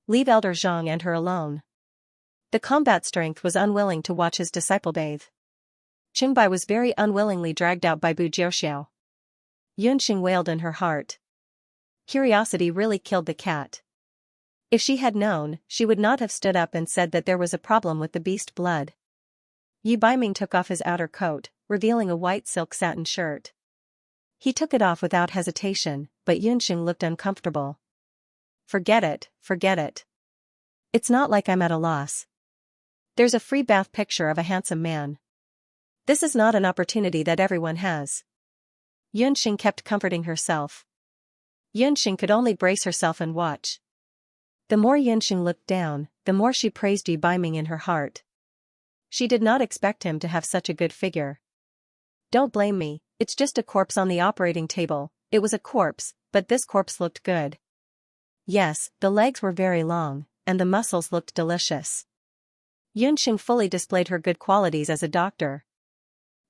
Leave Elder Zhang and her alone. The combat strength was unwilling to watch his disciple bathe. Qingbai was very unwillingly dragged out by Bu Jiuxiao. Yunxing wailed in her heart. Curiosity really killed the cat. If she had known, she would not have stood up and said that there was a problem with the beast blood. Yi Baiming took off his outer coat, revealing a white silk satin shirt. He took it off without hesitation, but Yunxing looked uncomfortable. Forget it, forget it. It's not like I'm at a loss. There's a free bath picture of a handsome man. This is not an opportunity that everyone has. Yunxing kept comforting herself. Yunxing could only brace herself and watch. The more Yunxing looked down, the more she praised Yi Baiming in her heart. She did not expect him to have such a good figure. Don't blame me, it's just a corpse on the operating table. It was a corpse, but this corpse looked good. Yes, the legs were very long, and the muscles looked delicious. Yunxing fully displayed her good qualities as a doctor.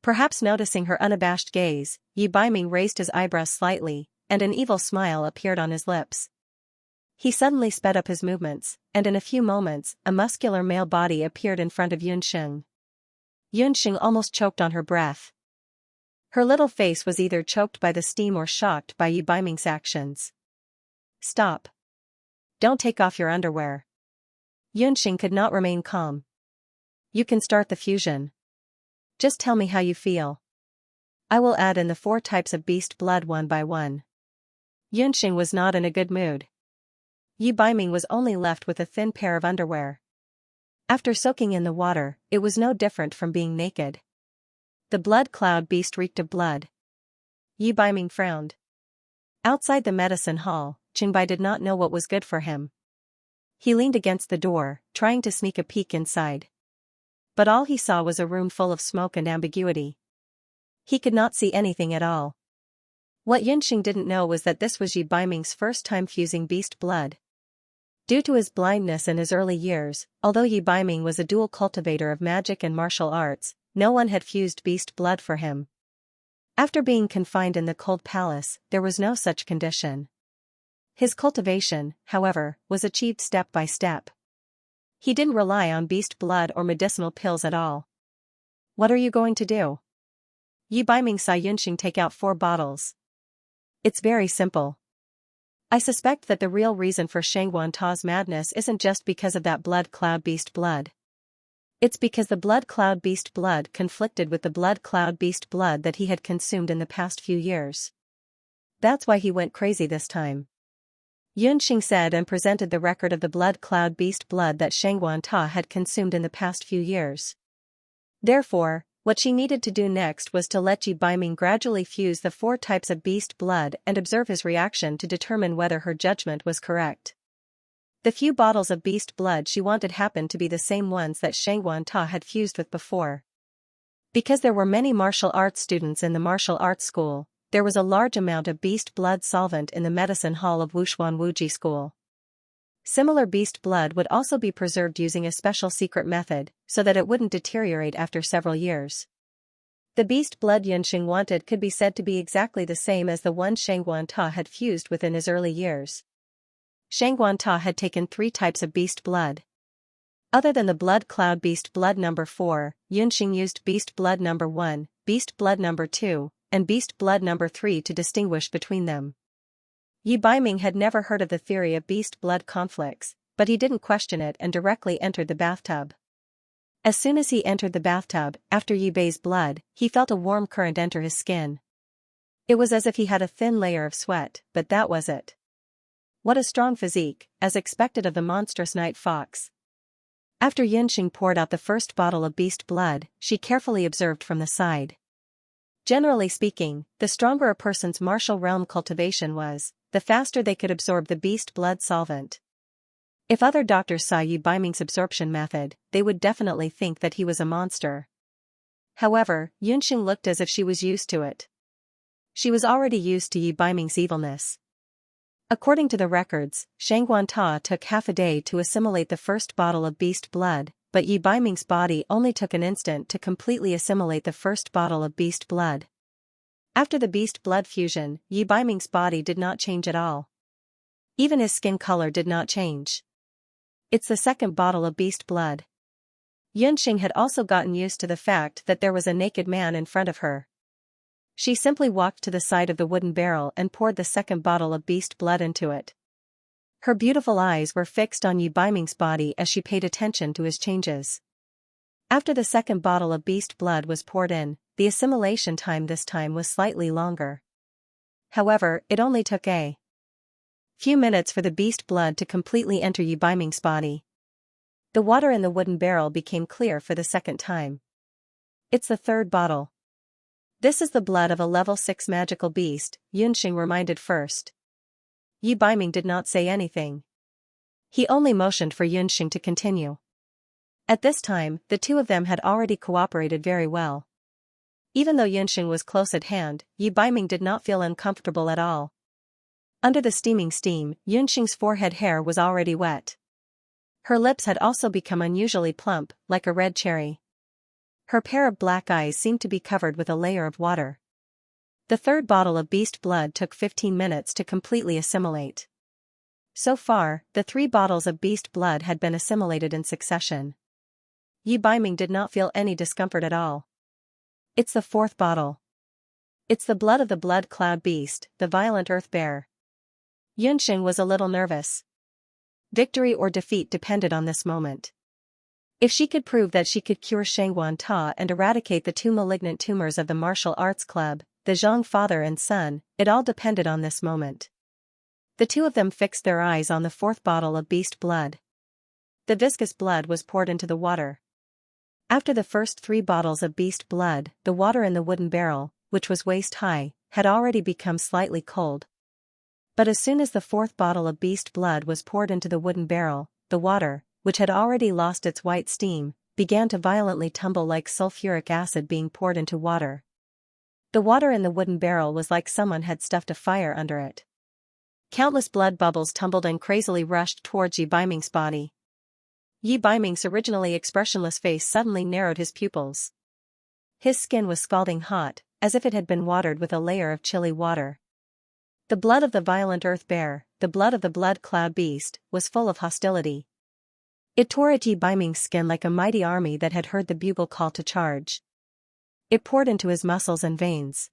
Perhaps noticing her unabashed gaze, Yi Baiming raised his eyebrows slightly, and an evil smile appeared on his lips. He suddenly sped up his movements, and in a few moments, a muscular male body appeared in front of Yunxing. Yunxing almost choked on her breath. Her little face was either choked by the steam or shocked by Yi Baiming's actions. "Stop. Don't take off your underwear." Yunxing could not remain calm. "You can start the fusion. Just tell me how you feel. I will add in the 4 types of beast blood one by one." Yunxing was not in a good mood. Yi Baiming was only left with a thin pair of underwear. After soaking in the water, it was no different from being naked. The blood cloud beast reeked of blood. Yi Baiming frowned. Outside the medicine hall, Qingbai did not know what was good for him. He leaned against the door, trying to sneak a peek inside. But all he saw was a room full of smoke and ambiguity. He could not see anything at all. What Yunxing didn't know was that this was Yi Baiming's first time fusing beast blood. Due to his blindness in his early years, although Yi Baiming was a dual cultivator of magic and martial arts, no one had fused beast blood for him. After being confined in the cold palace, there was no such condition. His cultivation, however, was achieved step by step. He didn't rely on beast blood or medicinal pills at all. "What are you going to do?" Yi Baiming saw Yunxing take out 4 bottles. "It's very simple. I suspect that the real reason for Xianxia madness isn't just because of that blood cloud beast blood. It's because the blood cloud beast blood conflicted with the blood cloud beast blood that he had consumed in the past few years. That's why he went crazy this time." Yunxing said and presented the record of the blood cloud beast blood that Xianxia had consumed in the past few years. Therefore, what she needed to do next was to let Yi Baiming gradually fuse the 4 types of beast blood and observe his reaction to determine whether her judgment was correct. The few bottles of beast blood she wanted happened to be the same ones that Xianxia had fused with before. Because there were many martial arts students in the martial arts school, there was a large amount of beast blood solvent in the medicine hall of Wushuan Wuji School. Similar beast blood would also be preserved using a special secret method, so that it wouldn't deteriorate after several years. The beast blood Yunxing wanted could be said to be exactly the same as the one Xianxia had fused within his early years. Xianxia had taken 3 types of beast blood. Other than the blood cloud beast blood number 4, Yunxing used beast blood number 1, beast blood number 2, and beast blood number 3 to distinguish between them. Yi Baiming had never heard of the theory of beast blood conflicts, but he didn't question it and directly entered the bathtub. As soon as he entered the bathtub, after Yi Bei's blood, he felt a warm current enter his skin. It was as if he had a thin layer of sweat, but that was it. What a strong physique, as expected of the monstrous night fox. After Yunxing poured out the first bottle of beast blood, she carefully observed from the side. Generally speaking, the stronger a person's martial realm cultivation was, the faster they could absorb the beast blood solvent. If other doctors saw Yi Baiming's absorption method, they would definitely think that he was a monster. However, Yunxing looked as if she was used to it. She was already used to Yi Baiming's evilness. According to the records, Xianxia took half a day to assimilate the first bottle of beast blood, but Yi Baiming's body only took an instant to completely assimilate the first bottle of beast blood. After the beast blood fusion, Yi Baiming's body did not change at all. Even his skin color did not change. It's the second bottle of beast blood. Yunxing had also gotten used to the fact that there was a naked man in front of her. She simply walked to the side of the wooden barrel and poured the second bottle of beast blood into it. Her beautiful eyes were fixed on Yi Baiming's body as she paid attention to his changes. After the second bottle of beast blood was poured in, the assimilation time this time was slightly longer. However, it only took a few minutes for the beast blood to completely enter Yi Baiming's body. The water in the wooden barrel became clear for the second time. It's the third bottle. This is the blood of a level 6 magical beast, Yunxing reminded first. Yi Baiming did not say anything. He only motioned for Yunxing to continue. At this time, the two of them had already cooperated very well. Even though Yunxing was close at hand, Yi Baiming did not feel uncomfortable at all. Under the steaming steam, Yunxing's forehead hair was already wet. Her lips had also become unusually plump, like a red cherry. Her pair of black eyes seemed to be covered with a layer of water. The third bottle of beast blood took 15 minutes to completely assimilate. So far, the 3 bottles of beast blood had been assimilated in succession. Yi Baiming did not feel any discomfort at all. It's the 4th bottle. It's the blood of the blood cloud beast, the violent earth bear. Yunxing was a little nervous. Victory or defeat depended on this moment. If she could prove that she could cure Shangguan Ta and eradicate the 2 malignant tumors of the martial arts club, the Zhang father and son, it all depended on this moment. The 2 of them fixed their eyes on the 4th bottle of beast blood. The viscous blood was poured into the water. After the first 3 bottles of beast blood, the water in the wooden barrel, which was waist-high, had already become slightly cold. But as soon as the 4th bottle of beast blood was poured into the wooden barrel, the water, which had already lost its white steam, began to violently tumble like sulfuric acid being poured into water. The water in the wooden barrel was like someone had stuffed a fire under it. Countless blood bubbles tumbled and crazily rushed towards Yi Baiming's body. Yi Baiming's originally expressionless face suddenly narrowed his pupils. His skin was scalding hot, as if it had been watered with a layer of chilly water. The blood of the violent earth bear, the blood of the blood cloud beast, was full of hostility. It tore at Yi Baiming's skin like a mighty army that had heard the bugle call to charge. It poured into his muscles and veins.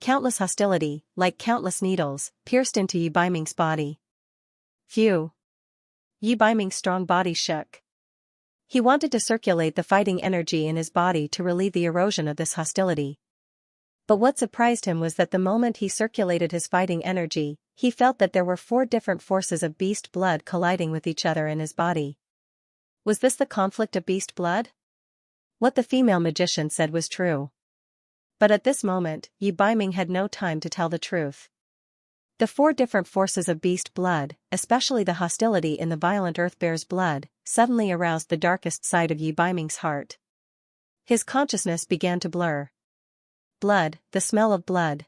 Countless hostility, like countless needles, pierced into Yi Baiming's body. Phew! Yi Baiming's strong body shook. He wanted to circulate the fighting energy in his body to relieve the erosion of this hostility. But what surprised him was that the moment he circulated his fighting energy, he felt that there were 4 different forces of beast blood colliding with each other in his body. Was this the conflict of beast blood? What the female magician said was true. But at this moment, Yi Baiming had no time to tell the truth. The 4 different forces of beast blood, especially the hostility in the violent earth bear's blood, suddenly aroused the darkest side of Yi Baiming's heart. His consciousness began to blur. Blood, the smell of blood.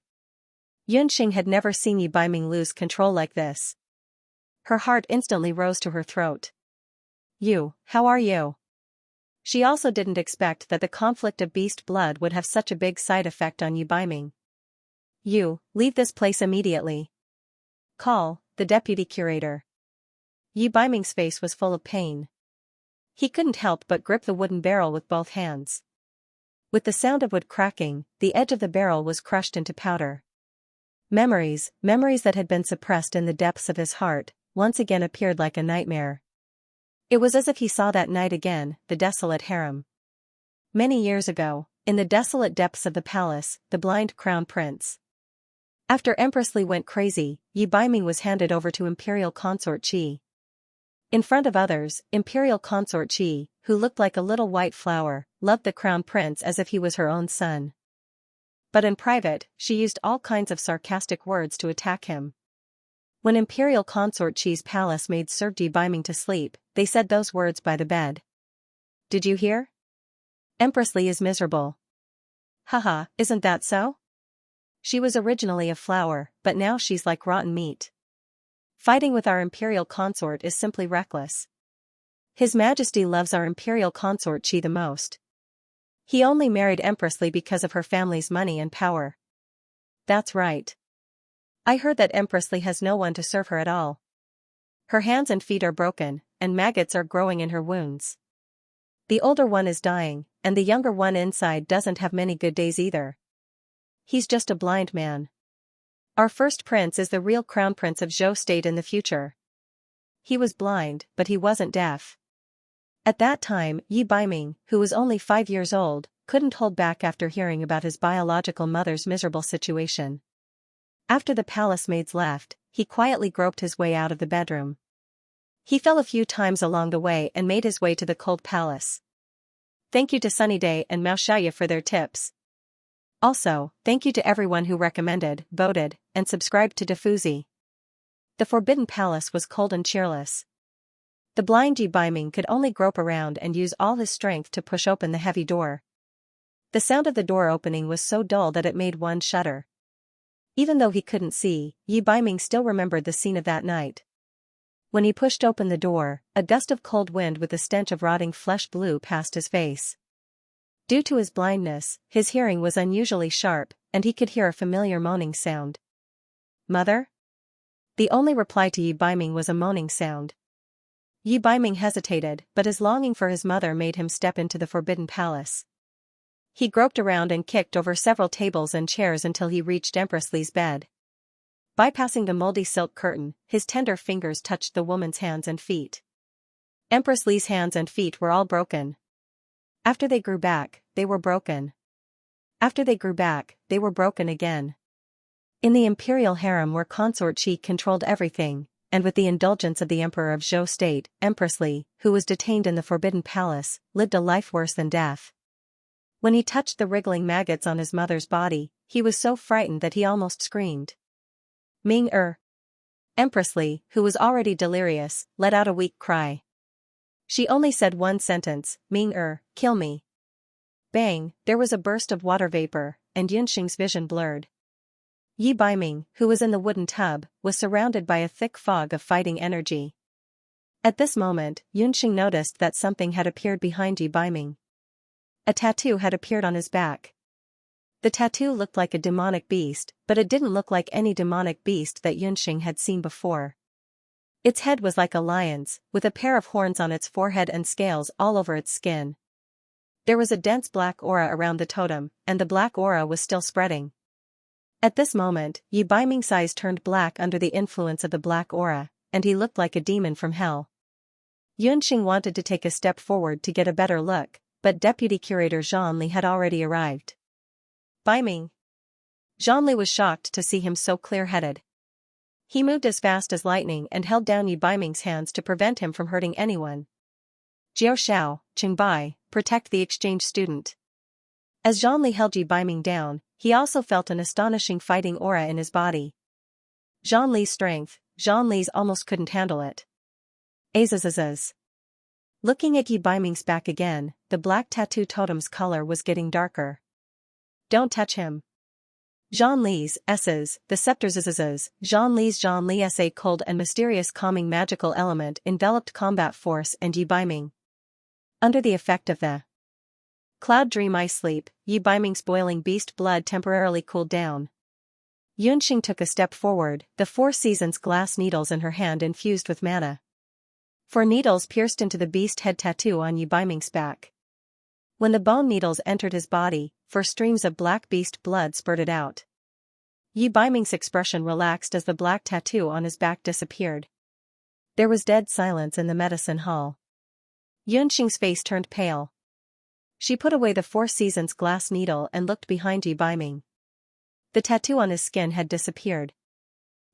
Yunxing had never seen Yi Baiming lose control like this. Her heart instantly rose to her throat. "You, how are you?" She also didn't expect that the conflict of beast blood would have such a big side effect on Yi Baiming. "You, leave this place immediately. Call the deputy curator." Yi Baiming's face was full of pain. He couldn't help but grip the wooden barrel with both hands. With the sound of wood cracking, the edge of the barrel was crushed into powder. Memories that had been suppressed in the depths of his heart, once again appeared like a nightmare. It was as if he saw that night again, the desolate harem. Many years ago, in the desolate depths of the palace, the blind crown prince. After Empress Li went crazy, Yi Baiming was handed over to Imperial Consort Qi. In front of others, Imperial Consort Qi, who looked like a little white flower, loved the crown prince as if he was her own son. But in private, she used all kinds of sarcastic words to attack him. When Imperial Consort Qi's palace maids served Yi Baiming to sleep, they said those words by the bed. "Did you hear? Empress Li is miserable. Haha, isn't that so? She was originally a flower, but now she's like rotten meat. Fighting with our imperial consort is simply reckless. His Majesty loves our imperial consort Qi the most. He only married Empress Li because of her family's money and power." "That's right. I heard that Empress Li has no one to serve her at all. Her hands and feet are broken, and maggots are growing in her wounds. The older one is dying, and the younger one inside doesn't have many good days either. He's just a blind man. Our first prince is the real crown prince of Zhou State in the future. He was blind, but he wasn't deaf." At that time, Yi Baiming, who was only 5 years old, couldn't hold back after hearing about his biological mother's miserable situation. After the palace maids left, he quietly groped his way out of the bedroom. He fell a few times along the way and made his way to the cold palace. Thank you to Sunny Day and Mao Xiaoya for their tips. Also, thank you to everyone who recommended, voted, and subscribed to Diffuzi. The Forbidden Palace was cold and cheerless. The blind Yi Baiming could only grope around and use all his strength to push open the heavy door. The sound of the door opening was so dull that it made one shudder. Even though he couldn't see, Yi Baiming still remembered the scene of that night. When he pushed open the door, a gust of cold wind with the stench of rotting flesh blew past his face. Due to his blindness, his hearing was unusually sharp, and he could hear a familiar moaning sound. "Mother?" The only reply to Yi Baiming was a moaning sound. Yi Baiming hesitated, but his longing for his mother made him step into the forbidden palace. He groped around and kicked over several tables and chairs until he reached Empress Li's bed. Bypassing the moldy silk curtain, his tender fingers touched the woman's hands and feet. Empress Li's hands and feet were all broken. After they grew back, they were broken. After they grew back, they were broken again. In the imperial harem where Consort Qi controlled everything, and with the indulgence of the Emperor of Zhou State, Empress Li, who was detained in the Forbidden Palace, lived a life worse than death. When he touched the wriggling maggots on his mother's body, he was so frightened that he almost screamed. Ming-er. Empress Li, who was already delirious, let out a weak cry. She only said one sentence, Ming-er, kill me. Bang, there was a burst of water vapor, and Yunxing's vision blurred. Yi Baiming, who was in the wooden tub, was surrounded by a thick fog of fighting energy. At this moment, Yunxing noticed that something had appeared behind Yi Baiming. A tattoo had appeared on his back. The tattoo looked like a demonic beast, but it didn't look like any demonic beast that Yunxing had seen before. Its head was like a lion's, with a pair of horns on its forehead and scales all over its skin. There was a dense black aura around the totem, and the black aura was still spreading. At this moment, Yi Baiming's eyes turned black under the influence of the black aura, and he looked like a demon from hell. Yunxing wanted to take a step forward to get a better look, but Deputy Curator Zhang Li had already arrived. Baiming. Zhang Li was shocked to see him so clear-headed. He moved as fast as lightning and held down Yi Baiming's hands to prevent him from hurting anyone. Jiao Xiao, Qingbai, protect the exchange student. As Zhang Li held Yi Baiming down, he also felt an astonishing fighting aura in his body. Zhang Li's strength, Zhang Li's almost couldn't handle it. Azazazaz. Looking at Yi Baiming's back again, the black tattoo totem's color was getting darker. Don't touch him. Zhang Li's S's, the scepter's Z's, Zhang Li's a cold and mysterious calming magical element enveloped combat force and Yi Baiming. Under the effect of the cloud dream ice sleep, Yi Baiming's boiling beast blood temporarily cooled down. Yunxing took a step forward, the 4 seasons glass needles in her hand infused with mana. 4 needles pierced into the beast head tattoo on Yi Baiming's back. When the bone needles entered his body, 4 streams of black beast blood spurted out. Yi Baiming's expression relaxed as the black tattoo on his back disappeared. There was dead silence in the medicine hall. Yunxing's face turned pale. She put away the 4 seasons glass needle and looked behind Yi Baiming. The tattoo on his skin had disappeared.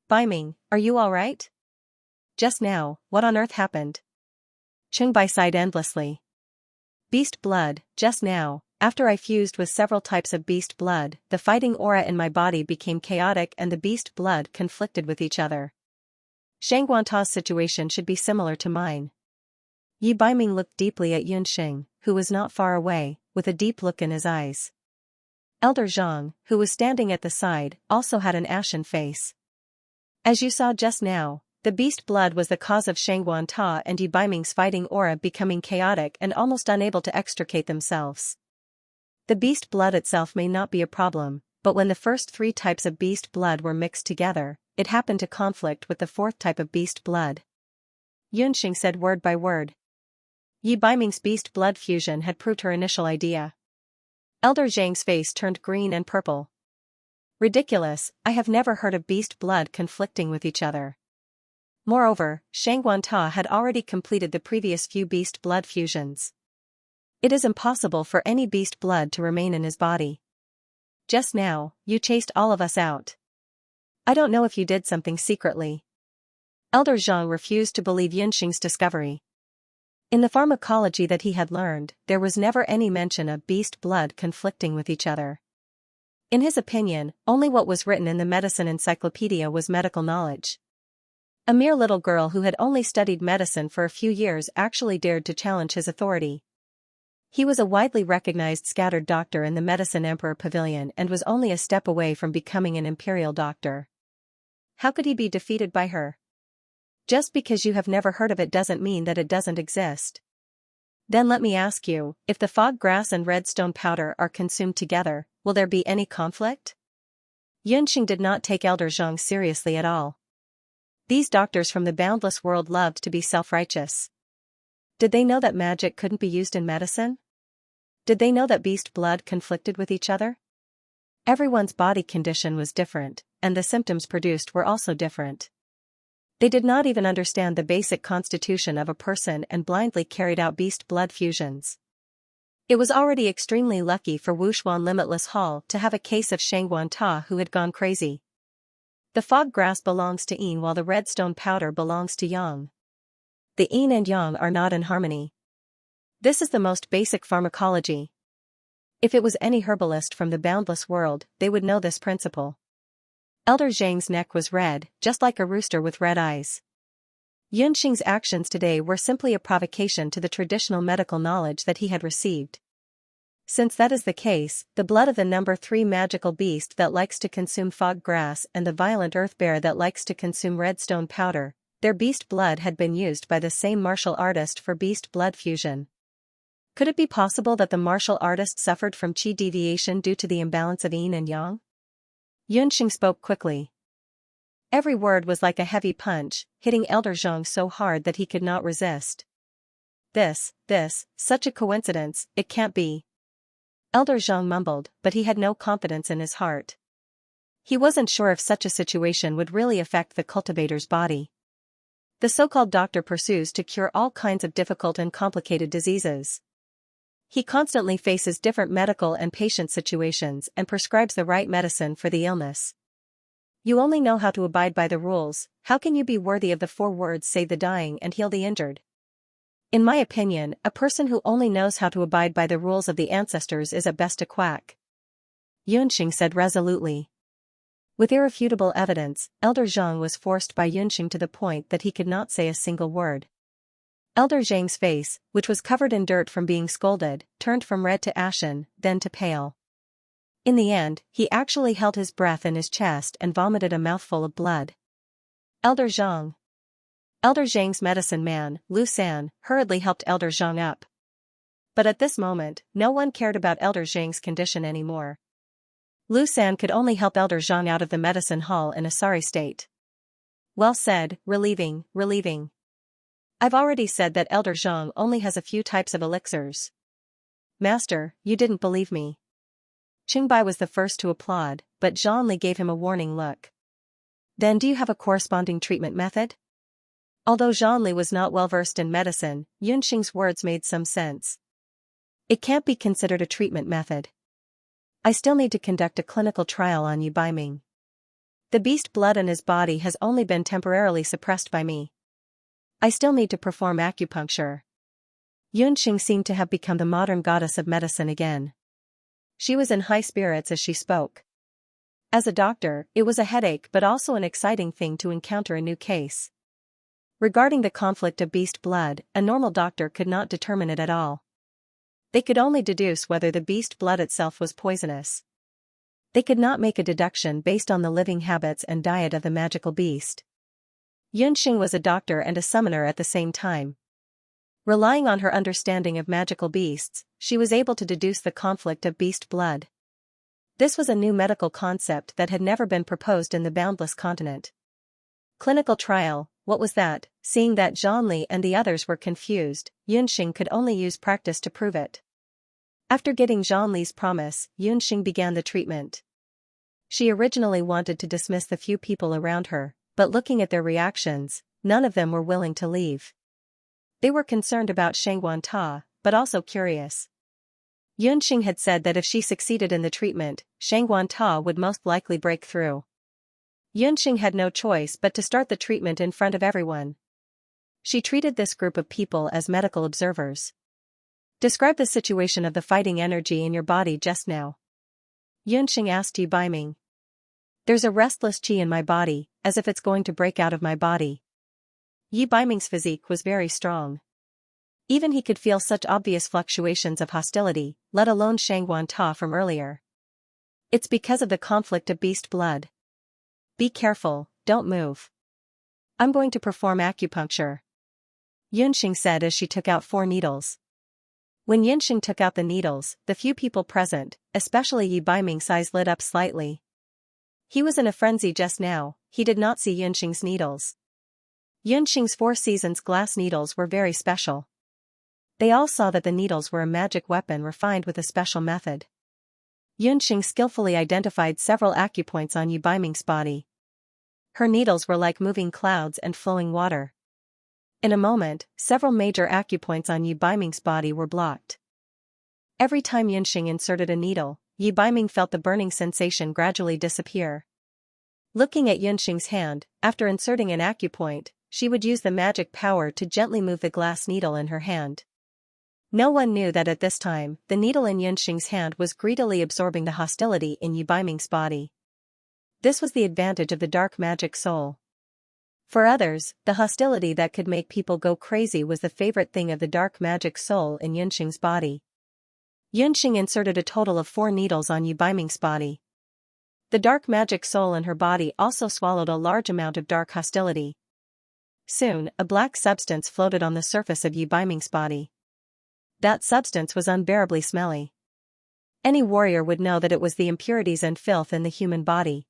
Baiming, are you alright? Just now, what on earth happened? Qingbai sighed endlessly. Beast blood, just now, after I fused with several types of beast blood, the fighting aura in my body became chaotic and the beast blood conflicted with each other. Shangguanta's situation should be similar to mine. Yi Baiming looked deeply at Yunxing, who was not far away, with a deep look in his eyes. Elder Zhang, who was standing at the side, also had an ashen face. As you saw just now, the beast blood was the cause of Shangguanta and Yi Baiming's fighting aura becoming chaotic and almost unable to extricate themselves. The beast blood itself may not be a problem, but when the first 3 types of beast blood were mixed together, it happened to conflict with the 4th type of beast blood. Yunxing said word by word. Yi Baiming's beast blood fusion had proved her initial idea. Elder Zhang's face turned green and purple. Ridiculous, I have never heard of beast blood conflicting with each other. Moreover, Shangguanta had already completed the previous few beast blood fusions. It is impossible for any beast blood to remain in his body. Just now, you chased all of us out. I don't know if you did something secretly. Elder Zhang refused to believe Yunxing's discovery. In the pharmacology that he had learned, there was never any mention of beast blood conflicting with each other. In his opinion, only what was written in the medicine encyclopedia was medical knowledge. A mere little girl who had only studied medicine for a few years actually dared to challenge his authority. He was a widely recognized scattered doctor in the Medicine Emperor Pavilion and was only a step away from becoming an imperial doctor. How could he be defeated by her? Just because you have never heard of it doesn't mean that it doesn't exist. Then let me ask you, if the fog grass and redstone powder are consumed together, will there be any conflict? Yunxing did not take Elder Zhang seriously at all. These doctors from the boundless world loved to be self-righteous. Did they know that magic couldn't be used in medicine? Did they know that beast blood conflicted with each other? Everyone's body condition was different, and the symptoms produced were also different. They did not even understand the basic constitution of a person and blindly carried out beast blood fusions. It was already extremely lucky for Wuxuan Limitless Hall to have a case of Shangguan Ta who had gone crazy. The fog grass belongs to Yin while the redstone powder belongs to Yang. The Yin and Yang are not in harmony. This is the most basic pharmacology. If it was any herbalist from the boundless world, they would know this principle. Elder Zhang's neck was red, just like a rooster with red eyes. Yunxing's actions today were simply a provocation to the traditional medical knowledge that he had received. Since that is the case, the blood of the number 3 magical beast that likes to consume fog grass and the violent earth bear that likes to consume redstone powder, their beast blood had been used by the same martial artist for beast blood fusion. Could it be possible that the martial artist suffered from qi deviation due to the imbalance of yin and yang? Yunxing spoke quickly. Every word was like a heavy punch, hitting Elder Zhang so hard that he could not resist. Such a coincidence, it can't be. Elder Zhang mumbled, but he had no confidence in his heart. He wasn't sure if such a situation would really affect the cultivator's body. The so-called doctor pursues to cure all kinds of difficult and complicated diseases. He constantly faces different medical and patient situations and prescribes the right medicine for the illness. You only know how to abide by the rules. How can you be worthy of the 4 words save the dying and heal the injured? In my opinion, a person who only knows how to abide by the rules of the ancestors is at best a quack. Yunxing said resolutely. With irrefutable evidence, Elder Zhang was forced by Yunxing to the point that he could not say a single word. Elder Zhang's face, which was covered in dirt from being scolded, turned from red to ashen, then to pale. In the end, he actually held his breath in his chest and vomited a mouthful of blood. Elder Zhang. Elder Zhang's medicine man, Lu San, hurriedly helped Elder Zhang up. But at this moment, no one cared about Elder Zhang's condition anymore. Lu San could only help Elder Zhang out of the medicine hall in a sorry state. Well said, relieving. I've already said that Elder Zhang only has a few types of elixirs. Master, you didn't believe me. Qingbai was the first to applaud, but Zhang Li gave him a warning look. Then do you have a corresponding treatment method? Although Zhang Li was not well versed in medicine, Yunxing's words made some sense. It can't be considered a treatment method. I still need to conduct a clinical trial on Yu Baiming. The beast blood in his body has only been temporarily suppressed by me. I still need to perform acupuncture. Yunxing seemed to have become the modern goddess of medicine again. She was in high spirits as she spoke. As a doctor, it was a headache but also an exciting thing to encounter a new case. Regarding the conflict of beast blood, a normal doctor could not determine it at all. They could only deduce whether the beast blood itself was poisonous. They could not make a deduction based on the living habits and diet of the magical beast. Yunxing was a doctor and a summoner at the same time. Relying on her understanding of magical beasts, she was able to deduce the conflict of beast blood. This was a new medical concept that had never been proposed in the boundless continent. Clinical trial, what was that? Seeing that Zhang Li and the others were confused, Yunxing could only use practice to prove it. After getting Zhang Li's promise, Yunxing began the treatment. She originally wanted to dismiss the few people around her, but looking at their reactions, none of them were willing to leave. They were concerned about Shangguan Ta, but also curious. Yunxing had said that if she succeeded in the treatment, Shangguan Ta would most likely break through. Yunxing had no choice but to start the treatment in front of everyone. She treated this group of people as medical observers. Describe the situation of the fighting energy in your body just now. Yunxing asked Yu Baiming. There's a restless qi in my body, as if it's going to break out of my body. Yu Baiming's physique was very strong. Even he could feel such obvious fluctuations of hostility, let alone Shangguan Ta from earlier. It's because of the conflict of beast blood. Be careful, don't move. I'm going to perform acupuncture, Yunxing said as she took out 4 needles. When Yunxing took out the needles, the few people present, especially Yi Baiming's eyes lit up slightly. He was in a frenzy just now. He did not see Yunxing's needles. Yunxing's 4 seasons glass needles were very special. They all saw that the needles were a magic weapon refined with a special method. Yunxing skillfully identified several acupoints on Yi Baiming's body. Her needles were like moving clouds and flowing water. In a moment, several major acupoints on Yi Baiming's body were blocked. Every time Yunxing inserted a needle, Yi Baiming felt the burning sensation gradually disappear. Looking at Yunxing's hand, after inserting an acupoint, she would use the magic power to gently move the glass needle in her hand. No one knew that at this time, the needle in Yunxing's hand was greedily absorbing the hostility in Yi Baiming's body. This was the advantage of the dark magic soul. For others, the hostility that could make people go crazy was the favorite thing of the dark magic soul in Yunxing's body. Yunxing inserted a total of 4 needles on Yi Baiming's body. The dark magic soul in her body also swallowed a large amount of dark hostility. Soon, a black substance floated on the surface of Yi Baiming's body. That substance was unbearably smelly. Any warrior would know that it was the impurities and filth in the human body.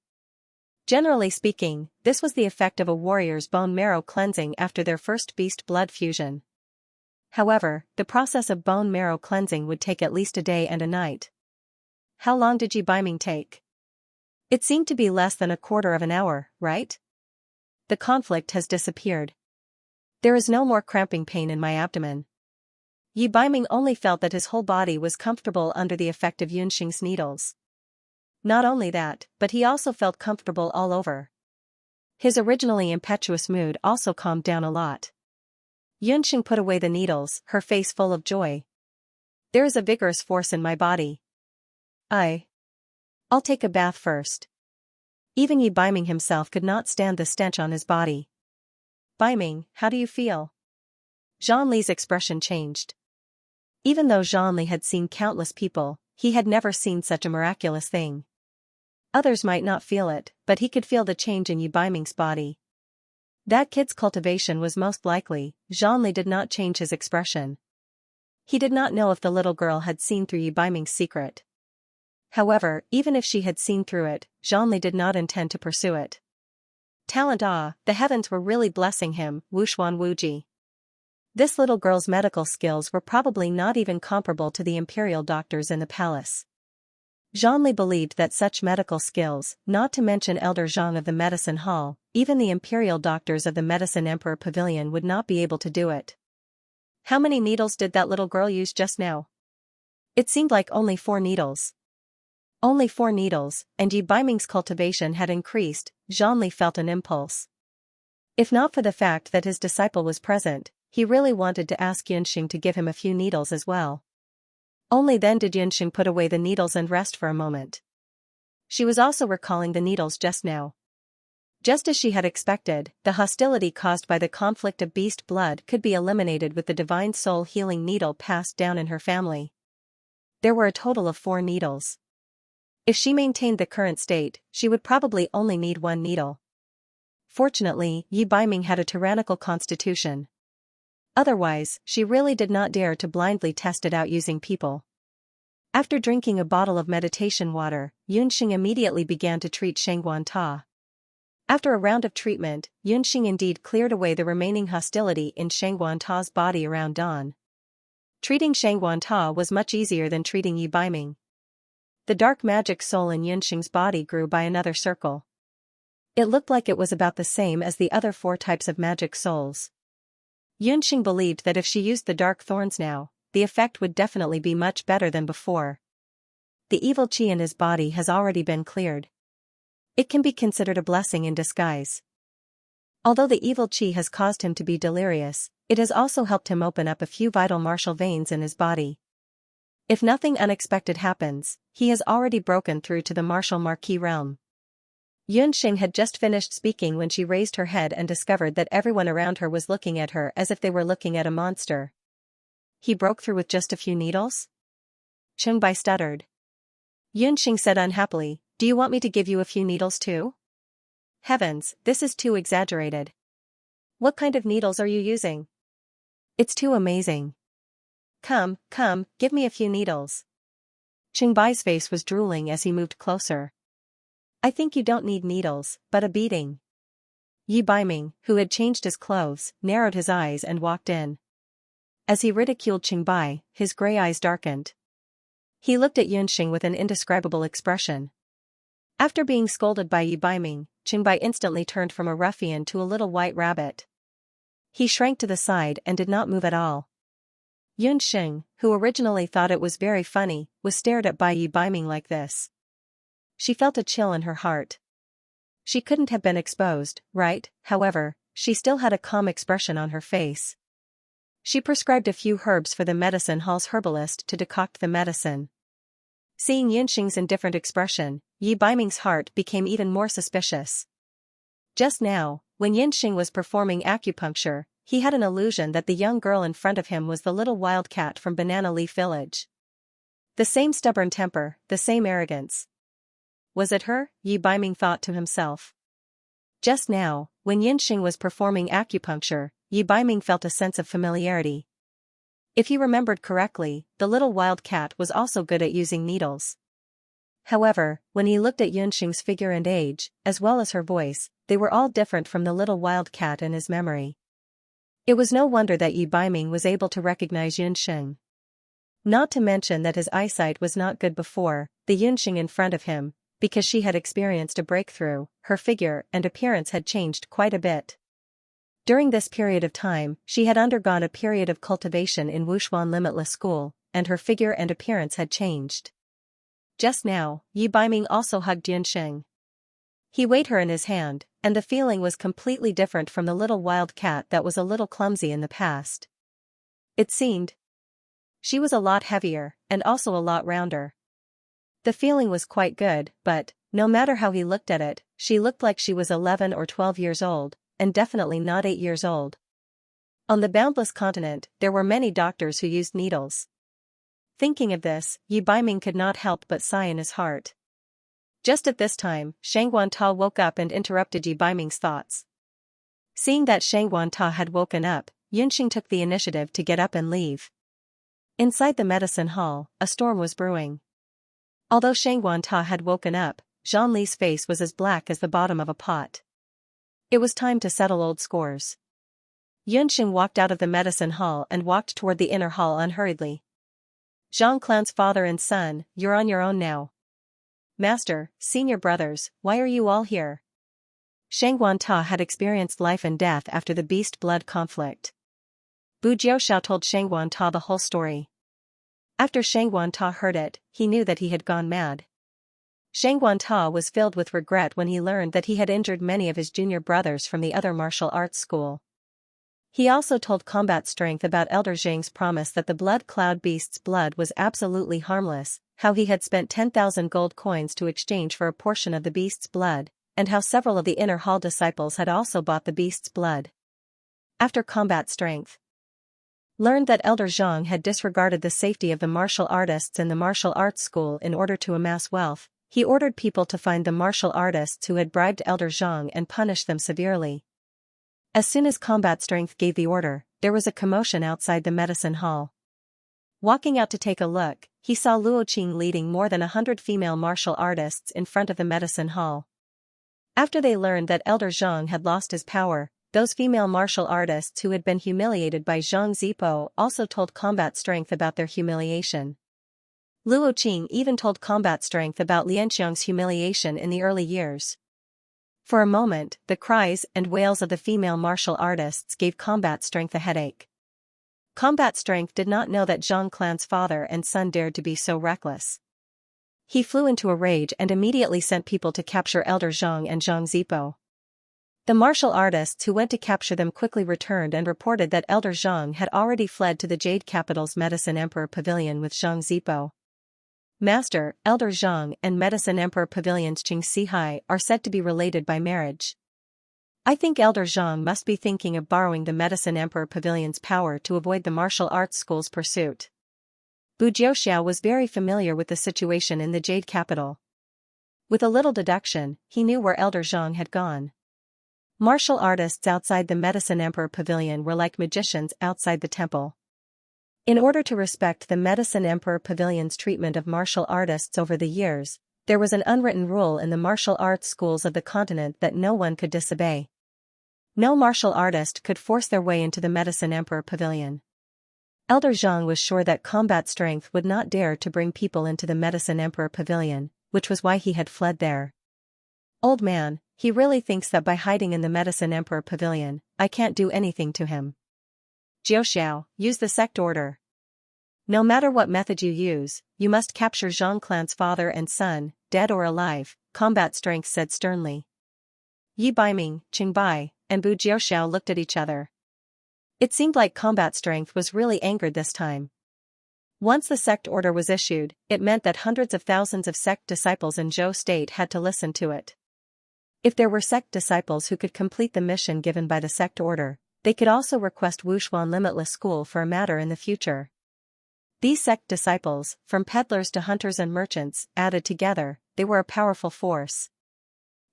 Generally speaking, this was the effect of a warrior's bone marrow cleansing after their first beast blood fusion. However, the process of bone marrow cleansing would take at least a day and a night. How long did Yi Baiming take? It seemed to be less than a quarter of an hour, right? The conflict has disappeared. There is no more cramping pain in my abdomen. Yi Baiming only felt that his whole body was comfortable under the effect of Yunxing's needles. Not only that, but he also felt comfortable all over. His originally impetuous mood also calmed down a lot. Yunxing put away the needles, her face full of joy. There is a vigorous force in my body. I'll take a bath first. Even Yi Baiming himself could not stand the stench on his body. Baiming, how do you feel? Zhang Li's expression changed. Even though Zhang Li had seen countless people, he had never seen such a miraculous thing. Others might not feel it, but he could feel the change in Yi Baiming's body. That kid's cultivation was most likely. Zhang Li did not change his expression. He did not know if the little girl had seen through Yi Baiming's secret. However, even if she had seen through it, Zhang Li did not intend to pursue it. Talent the heavens were really blessing him, Wuxuan Wuji. This little girl's medical skills were probably not even comparable to the imperial doctors in the palace. Zhang Li believed that such medical skills, not to mention Elder Zhang of the medicine hall, even the imperial doctors of the medicine emperor pavilion would not be able to do it. How many needles did that little girl use just now? It seemed like only 4 needles. Only 4 needles, and Yi Baiming's cultivation had increased. Zhang Li felt an impulse. If not for the fact that his disciple was present, he really wanted to ask Yunxing to give him a few needles as well. Only then did Yunxing put away the needles and rest for a moment. She was also recalling the needles just now. Just as she had expected, the hostility caused by the conflict of beast blood could be eliminated with the divine soul healing needle passed down in her family. There were a total of 4 needles. If she maintained the current state, she would probably only need 1 needle. Fortunately, Yi Baiming had a tyrannical constitution. Otherwise, she really did not dare to blindly test it out using people. After drinking a bottle of meditation water, Yunxing immediately began to treat Shangguan Ta. After a round of treatment, Yunxing indeed cleared away the remaining hostility in Shangguan Ta's body around dawn. Treating Shangguan Ta was much easier than treating Yi Baiming. The dark magic soul in Yunxing's body grew by another circle. It looked like it was about the same as the other 4 types of magic souls. Yunxing believed that if she used the dark thorns now, the effect would definitely be much better than before. The evil qi in his body has already been cleared. It can be considered a blessing in disguise. Although the evil qi has caused him to be delirious, it has also helped him open up a few vital martial veins in his body. If nothing unexpected happens, he has already broken through to the martial marquis realm. Yunxing had just finished speaking when she raised her head and discovered that everyone around her was looking at her as if they were looking at a monster. He broke through with just a few needles? Chengbai stuttered. Yunxing said unhappily, do you want me to give you a few needles too? Heavens, this is too exaggerated. What kind of needles are you using? It's too amazing. Come, give me a few needles. Qingbai's face was drooling as he moved closer. I think you don't need needles, but a beating. Yi Baiming, who had changed his clothes, narrowed his eyes and walked in. As he ridiculed Qingbai, his gray eyes darkened. He looked at Yunxing with an indescribable expression. After being scolded by Yi Baiming, Qingbai instantly turned from a ruffian to a little white rabbit. He shrank to the side and did not move at all. Yunxing, who originally thought it was very funny, was stared at by Yi Baiming like this. She felt a chill in her heart. She couldn't have been exposed, right? However, she still had a calm expression on her face. She prescribed a few herbs for the medicine hall's herbalist to decoct the medicine. Seeing Yunxing's indifferent expression, Yi Baiming's heart became even more suspicious. Just now, when Yunxing was performing acupuncture, he had an illusion that the young girl in front of him was the little wildcat from Banana Leaf Village. The same stubborn temper, the same arrogance. Was it her? Yi Baiming thought to himself. Just now, when Yunxing was performing acupuncture, Yi Baiming felt a sense of familiarity. If he remembered correctly, the little wildcat was also good at using needles. However, when he looked at Yunxing's figure and age, as well as her voice, they were all different from the little wildcat in his memory. It was no wonder that Yi Baiming was able to recognize Yunxing. Not to mention that his eyesight was not good before, the Yunxing in front of him, because she had experienced a breakthrough, her figure and appearance had changed quite a bit. During this period of time, she had undergone a period of cultivation in Wushuan Limitless School, and her figure and appearance had changed. Just now, Yi Baiming also hugged Yunxing. He weighed her in his hand, and the feeling was completely different from the little wild cat that was a little clumsy in the past. It seemed she was a lot heavier, and also a lot rounder. The feeling was quite good, but, no matter how he looked at it, she looked like she was 11 or 12 years old, and definitely not 8 years old. On the boundless continent, there were many doctors who used needles. Thinking of this, Yi Baiming could not help but sigh in his heart. Just at this time, Shang Guanta woke up and interrupted Yi Baiming's thoughts. Seeing that Shang Guanta had woken up, Yunxing took the initiative to get up and leave. Inside the medicine hall, a storm was brewing. Although Shang Guanta had woken up, Zhang Li's face was as black as the bottom of a pot. It was time to settle old scores. Yunxing walked out of the medicine hall and walked toward the inner hall unhurriedly. Zhang Clan's father and son, you're on your own now. Master, senior brothers, why are you all here? Shang Guanta had experienced life and death after the beast blood conflict. Bu Jiuxiao told Shang Guanta the whole story. After Shang Guanta heard it, he knew that he had gone mad. Shang Guanta was filled with regret when he learned that he had injured many of his junior brothers from the other martial arts school. He also told Combat Strength about Elder Zhang's promise that the blood cloud beast's blood was absolutely harmless, how he had spent 10,000 gold coins to exchange for a portion of the beast's blood, and how several of the inner hall disciples had also bought the beast's blood. After Combat Strength learned that Elder Zhang had disregarded the safety of the martial artists in the martial arts school in order to amass wealth, he ordered people to find the martial artists who had bribed Elder Zhang and punish them severely. As soon as Combat Strength gave the order, there was a commotion outside the medicine hall. Walking out to take a look, he saw Luo Qing leading more than 100 female martial artists in front of the medicine hall. After they learned that Elder Zhang had lost his power, those female martial artists who had been humiliated by Zhang Zipo also told Combat Strength about their humiliation. Luo Qing even told Combat Strength about Lianxiang's humiliation in the early years. For a moment, the cries and wails of the female martial artists gave Combat Strength a headache. Combat Strength did not know that Zhang Clan's father and son dared to be so reckless. He flew into a rage and immediately sent people to capture Elder Zhang and Zhang Zipo. The martial artists who went to capture them quickly returned and reported that Elder Zhang had already fled to the Jade Capital's Medicine Emperor Pavilion with Zhang Zipo. Master, Elder Zhang and Medicine Emperor Pavilion's Qing Sihai are said to be related by marriage. I think Elder Zhang must be thinking of borrowing the Medicine Emperor Pavilion's power to avoid the martial arts school's pursuit. Bu Jiuxiao was very familiar with the situation in the Jade Capital. With a little deduction, he knew where Elder Zhang had gone. Martial artists outside the Medicine Emperor Pavilion were like magicians outside the temple. In order to respect the Medicine Emperor Pavilion's treatment of martial artists over the years, there was an unwritten rule in the martial arts schools of the continent that no one could disobey. No martial artist could force their way into the Medicine Emperor Pavilion. Elder Zhang was sure that combat strength would not dare to bring people into the Medicine Emperor Pavilion, which was why he had fled there. Old man, he really thinks that by hiding in the Medicine Emperor Pavilion, I can't do anything to him. Jiuxiao, use the sect order. No matter what method you use, you must capture Zhang clan's father and son, dead or alive, Combat Strength said sternly. Yi Baiming, Qingbai, and Bu Jiuxiao looked at each other. It seemed like Combat Strength was really angered this time. Once the sect order was issued, it meant that hundreds of thousands of sect disciples in Zhou State had to listen to it. If there were sect disciples who could complete the mission given by the sect order, they could also request Wushuan Limitless School for a matter in the future. These sect disciples, from peddlers to hunters and merchants, added together, they were a powerful force.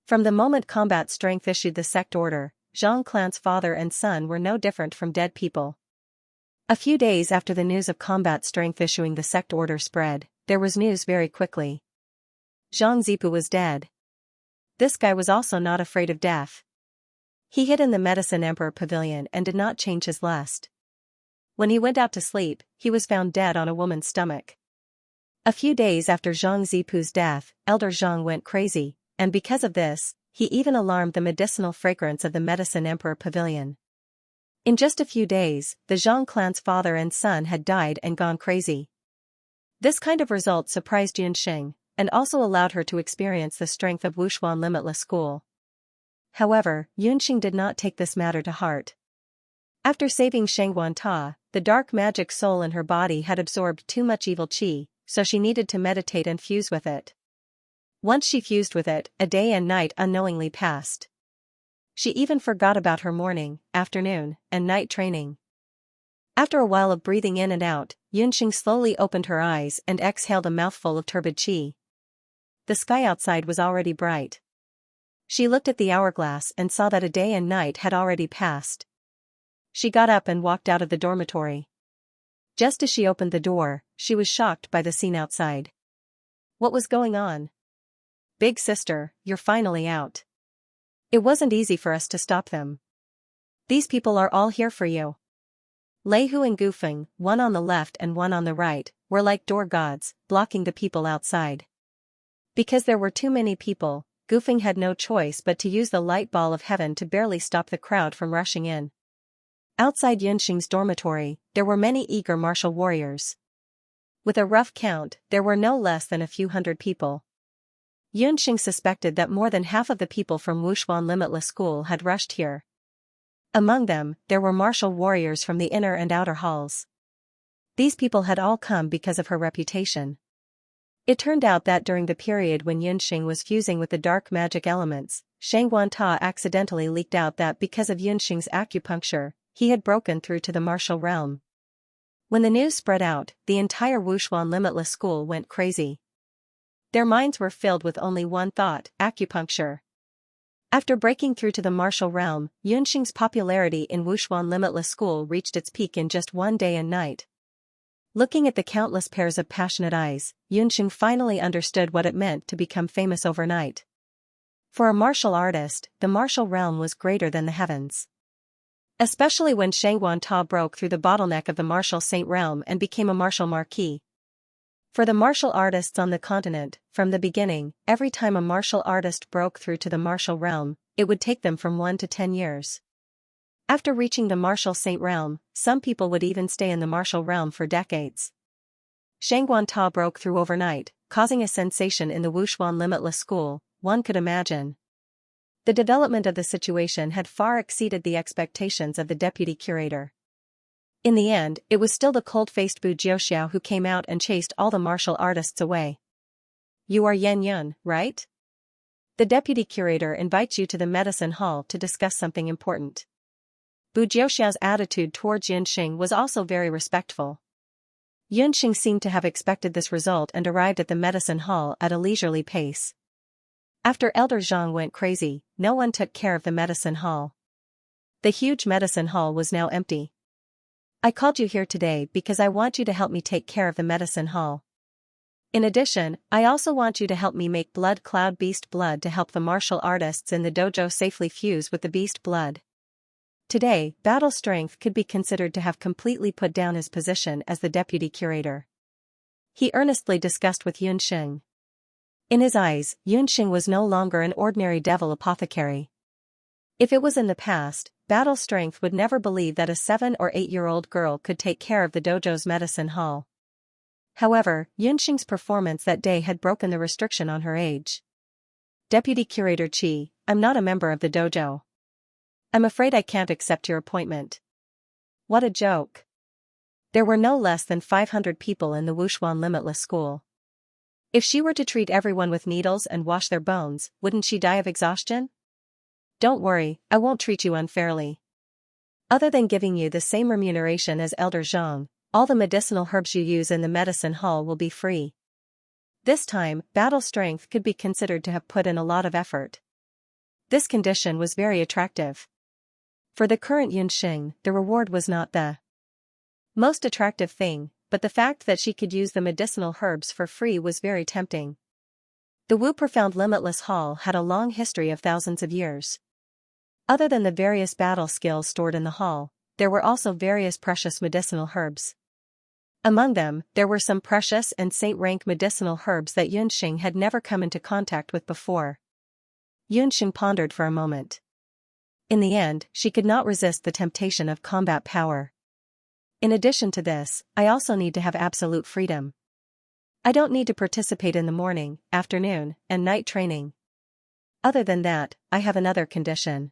From the moment Combat Strength issued the sect order, Zhang clan's father and son were no different from dead people. A few days after the news of Combat Strength issuing the sect order spread, there was news very quickly. Zhang Zipu was dead. This guy was also not afraid of death. He hid in the Medicine Emperor Pavilion and did not change his lust. When he went out to sleep, he was found dead on a woman's stomach. A few days after Zhang Zipu's death, Elder Zhang went crazy, and because of this, he even alarmed the medicinal fragrance of the Medicine Emperor Pavilion. In just a few days, the Zhang clan's father and son had died and gone crazy. This kind of result surprised Yunxing, and also allowed her to experience the strength of Wushuan Limitless School. However, Yunxing did not take this matter to heart. After saving Shengguan Ta, the dark magic soul in her body had absorbed too much evil qi, so she needed to meditate and fuse with it. Once she fused with it, a day and night unknowingly passed. She even forgot about her morning, afternoon, and night training. After a while of breathing in and out, Yunxing slowly opened her eyes and exhaled a mouthful of turbid qi. The sky outside was already bright. She looked at the hourglass and saw that a day and night had already passed. She got up and walked out of the dormitory. Just as she opened the door, she was shocked by the scene outside. What was going on? Big sister, you're finally out. It wasn't easy for us to stop them. These people are all here for you. Lei Hu and Gufeng, one on the left and one on the right, were like door gods, blocking the people outside. Because there were too many people, Gufeng had no choice but to use the light ball of heaven to barely stop the crowd from rushing in. Outside Yunxing's dormitory, there were many eager martial warriors. With a rough count, there were no less than a few hundred people. Yunxing suspected that more than half of the people from Wushuan Limitless School had rushed here. Among them, there were martial warriors from the inner and outer halls. These people had all come because of her reputation. It turned out that during the period when Yunxing was fusing with the dark magic elements, Shengguan Ta accidentally leaked out that because of Yunxing's acupuncture, he had broken through to the martial realm. When the news spread out, the entire Wushuan Limitless School went crazy. Their minds were filled with only one thought: acupuncture. After breaking through to the martial realm, Yunxing's popularity in Wushuan Limitless School reached its peak in just one day and night. Looking at the countless pairs of passionate eyes, Yunxing finally understood what it meant to become famous overnight. For a martial artist, the martial realm was greater than the heavens. Especially when Shengguan Ta broke through the bottleneck of the martial saint realm and became a martial marquis. For the martial artists on the continent, from the beginning, every time a martial artist broke through to the martial realm, it would take them from 1 to 10 years. After reaching the martial saint realm, some people would even stay in the martial realm for decades. Shengguan Ta broke through overnight, causing a sensation in the Wushuan Limitless School, one could imagine. The development of the situation had far exceeded the expectations of the deputy curator. In the end, it was still the cold-faced Bu Jiuxiao who came out and chased all the martial artists away. You are Yan Yun, right? The deputy curator invites you to the medicine hall to discuss something important. Bu Jiuxiao's attitude towards Yunxing was also very respectful. Yunxing seemed to have expected this result and arrived at the medicine hall at a leisurely pace. After Elder Zhang went crazy, no one took care of the medicine hall. The huge medicine hall was now empty. I called you here today because I want you to help me take care of the medicine hall. In addition, I also want you to help me make blood cloud beast blood to help the martial artists in the dojo safely fuse with the beast blood. Today, battle strength could be considered to have completely put down his position as the deputy curator. He earnestly discussed with Yunxing. In his eyes, Yunxing was no longer an ordinary devil apothecary. If it was in the past, battle strength would never believe that a 7 or 8-year-old girl could take care of the dojo's medicine hall. However, Yunxing's performance that day had broken the restriction on her age. Deputy Curator Qi, I'm not a member of the dojo. I'm afraid I can't accept your appointment. What a joke. There were no less than 500 people in the Wushuan Limitless School. If she were to treat everyone with needles and wash their bones, wouldn't she die of exhaustion? Don't worry, I won't treat you unfairly. Other than giving you the same remuneration as Elder Zhang, all the medicinal herbs you use in the medicine hall will be free. This time, battle strength could be considered to have put in a lot of effort. This condition was very attractive. For the current Yunxing, the reward was not the most attractive thing, but the fact that she could use the medicinal herbs for free was very tempting. The Wu Profound Limitless Hall had a long history of thousands of years. Other than the various battle skills stored in the hall, there were also various precious medicinal herbs. Among them, there were some precious and saint-rank medicinal herbs that Yunxing had never come into contact with before. Yunxing pondered for a moment. In the end, she could not resist the temptation of combat power. In addition to this, I also need to have absolute freedom. I don't need to participate in the morning, afternoon, and night training. Other than that, I have another condition.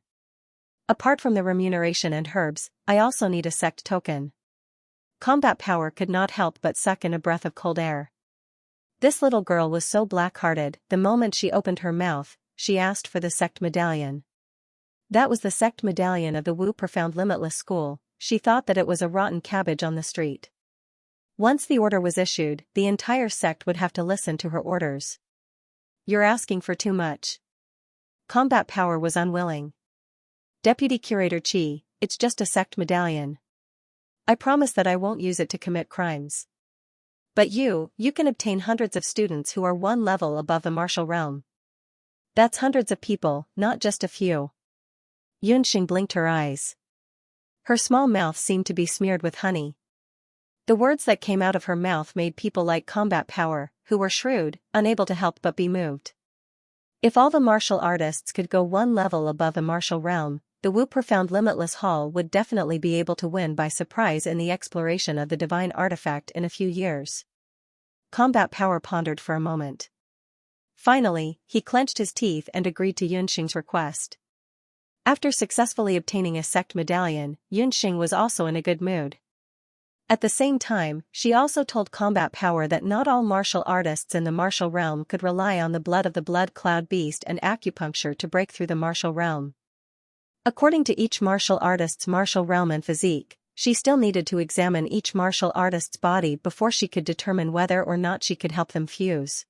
Apart from the remuneration and herbs, I also need a sect token. Combat power could not help but suck in a breath of cold air. This little girl was so black-hearted, the moment she opened her mouth, she asked for the sect medallion. That was the sect medallion of the Wu Profound Limitless School. She thought that it was a rotten cabbage on the street. Once the order was issued, the entire sect would have to listen to her orders. You're asking for too much. Combat power was unwilling. Deputy Curator Qi, it's just a sect medallion. I promise that I won't use it to commit crimes. But you can obtain hundreds of students who are one level above the martial realm. That's hundreds of people, not just a few. Yunxing blinked her eyes. Her small mouth seemed to be smeared with honey. The words that came out of her mouth made people like combat power, who were shrewd, unable to help but be moved. If all the martial artists could go one level above the martial realm, the Wu Profound Limitless Hall would definitely be able to win by surprise in the exploration of the divine artifact in a few years. Combat power pondered for a moment. Finally, he clenched his teeth and agreed to Yunxing's request. After successfully obtaining a sect medallion, Yunxing was also in a good mood. At the same time, she also told combat power that not all martial artists in the martial realm could rely on the blood of the blood cloud beast and acupuncture to break through the martial realm. According to each martial artist's martial realm and physique, she still needed to examine each martial artist's body before she could determine whether or not she could help them fuse.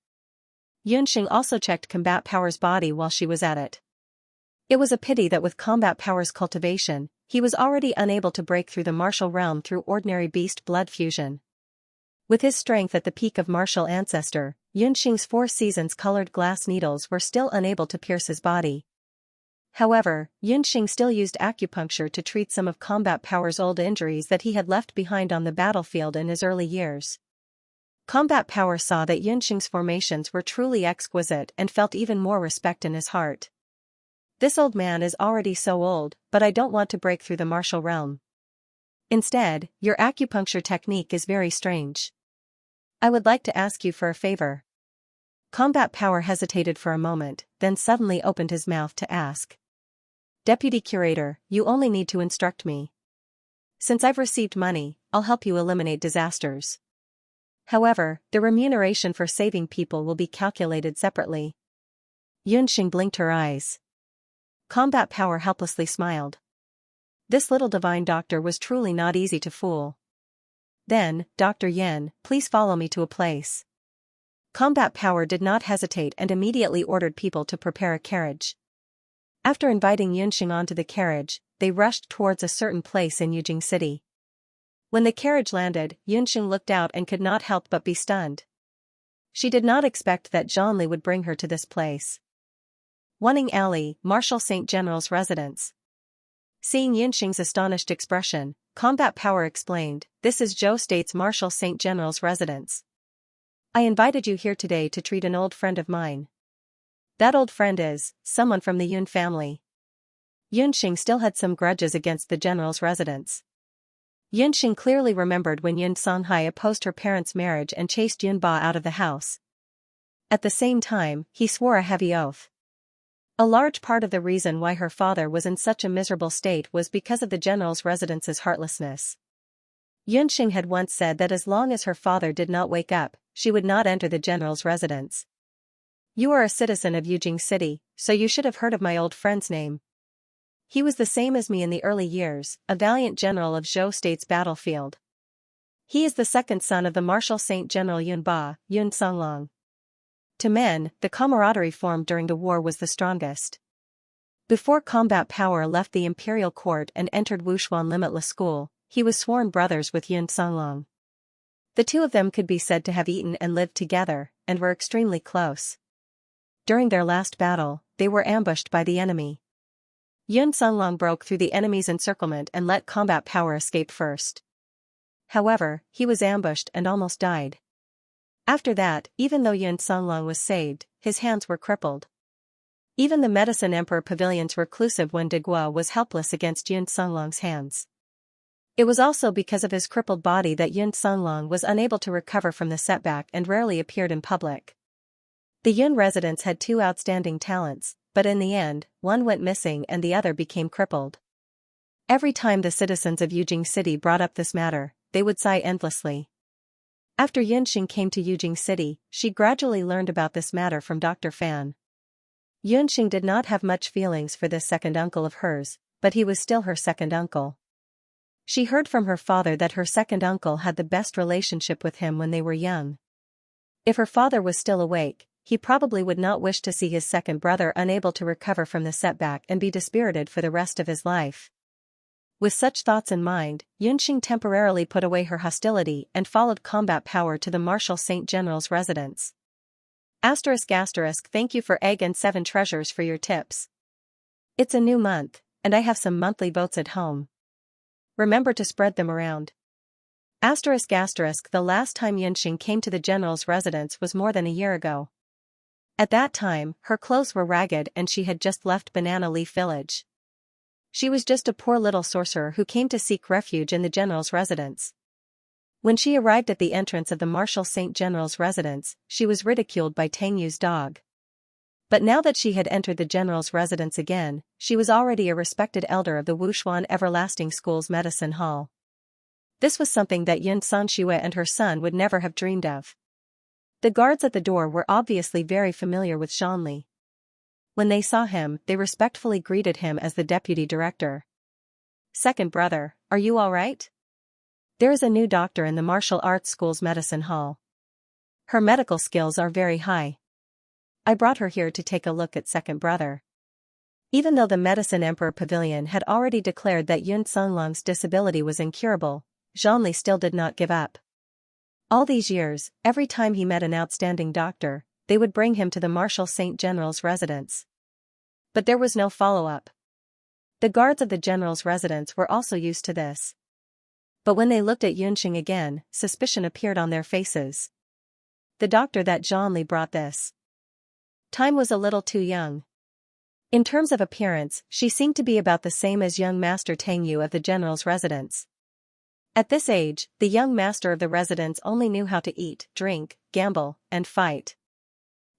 Yunxing also checked combat power's body while she was at it. It was a pity that with combat power's cultivation, he was already unable to break through the martial realm through ordinary beast blood fusion. With his strength at the peak of martial ancestor, Yunxing's 4 seasons colored glass needles were still unable to pierce his body. However, Yunxing still used acupuncture to treat some of combat power's old injuries that he had left behind on the battlefield in his early years. Combat power saw that Yunxing's formations were truly exquisite and felt even more respect in his heart. This old man is already so old, but I don't want to break through the martial realm. Instead, your acupuncture technique is very strange. I would like to ask you for a favor. Combat power hesitated for a moment, then suddenly opened his mouth to ask. Deputy Curator, you only need to instruct me. Since I've received money, I'll help you eliminate disasters. However, the remuneration for saving people will be calculated separately. Yunxing blinked her eyes. Combat power helplessly smiled. This little divine doctor was truly not easy to fool. Then, Dr. Yen, please follow me to a place. Combat Power did not hesitate and immediately ordered people to prepare a carriage. After inviting Yunxing onto the carriage, they rushed towards a certain place in Yujing City. When the carriage landed, Yunxing looked out and could not help but be stunned. She did not expect that Zhonli would bring her to this place. Waning Alley, Marshal Saint General's residence. Seeing Yunxing's astonished expression, Combat Power explained, "This is Zhou State's Marshal Saint General's residence. I invited you here today to treat an old friend of mine. That old friend is someone from the Yun family." Yunxing still had some grudges against the general's residence. Yunxing clearly remembered when Yun Songhai opposed her parents' marriage and chased Yun Ba out of the house. At the same time, he swore a heavy oath. A large part of the reason why her father was in such a miserable state was because of the general's residence's heartlessness. Yunxing had once said that as long as her father did not wake up, she would not enter the general's residence. "You are a citizen of Yujing City, so you should have heard of my old friend's name. He was the same as me in the early years, a valiant general of Zhou State's battlefield. He is the second son of the Marshal Saint General Yun Ba, Yun Songlong." To men, the camaraderie formed during the war was the strongest. Before Combat Power left the imperial court and entered Wushuan Limitless School, he was sworn brothers with Yun Songlong. The two of them could be said to have eaten and lived together, and were extremely close. During their last battle, they were ambushed by the enemy. Yun Songlong broke through the enemy's encirclement and let Combat Power escape first. However, he was ambushed and almost died. After that, even though Yun Songlong was saved, his hands were crippled. Even the Medicine Emperor Pavilion's reclusive Wen Deguo was helpless against Yun Songlong's hands. It was also because of his crippled body that Yun Songlong was unable to recover from the setback and rarely appeared in public. The Yun residents had two outstanding talents, but in the end, one went missing and the other became crippled. Every time the citizens of Yujing City brought up this matter, they would sigh endlessly. After Yunxing came to Yujing City, she gradually learned about this matter from Dr. Fan. Yunxing did not have much feelings for this second uncle of hers, but he was still her second uncle. She heard from her father that her second uncle had the best relationship with him when they were young. If her father was still awake, he probably would not wish to see his second brother unable to recover from the setback and be dispirited for the rest of his life. With such thoughts in mind, Yunxing temporarily put away her hostility and followed Combat Power to the Marshal Saint General's residence. ***, thank you for egg and 7 treasures for your tips. It's a new month, and I have some monthly votes at home. Remember to spread them around. The last time Yunxing came to the general's residence was more than a year ago. At that time, her clothes were ragged and she had just left Banana Leaf Village. She was just a poor little sorcerer who came to seek refuge in the general's residence. When she arrived at the entrance of the Marshal Saint General's residence, she was ridiculed by Tang Yu's dog. But now that she had entered the general's residence again, she was already a respected elder of the Wushuan Everlasting School's medicine hall. This was something that Yun Sanxue and her son would never have dreamed of. The guards at the door were obviously very familiar with Zhonli. When they saw him, they respectfully greeted him as the deputy director. "Second brother, are you all right? There is a new doctor in the martial arts school's medicine hall. Her medical skills are very high. I brought her here to take a look at second brother." Even though the Medicine Emperor Pavilion had already declared that Yun Songlong's disability was incurable, Zhonli still did not give up. All these years, every time he met an outstanding doctor, they would bring him to the Marshal Saint General's residence. But there was no follow-up. The guards of the general's residence were also used to this. But when they looked at Yunxing again, suspicion appeared on their faces. The doctor that Zhonli brought this time was a little too young. In terms of appearance, she seemed to be about the same as young Master Tang Yu of the general's residence. At this age, the young master of the residence only knew how to eat, drink, gamble, and fight.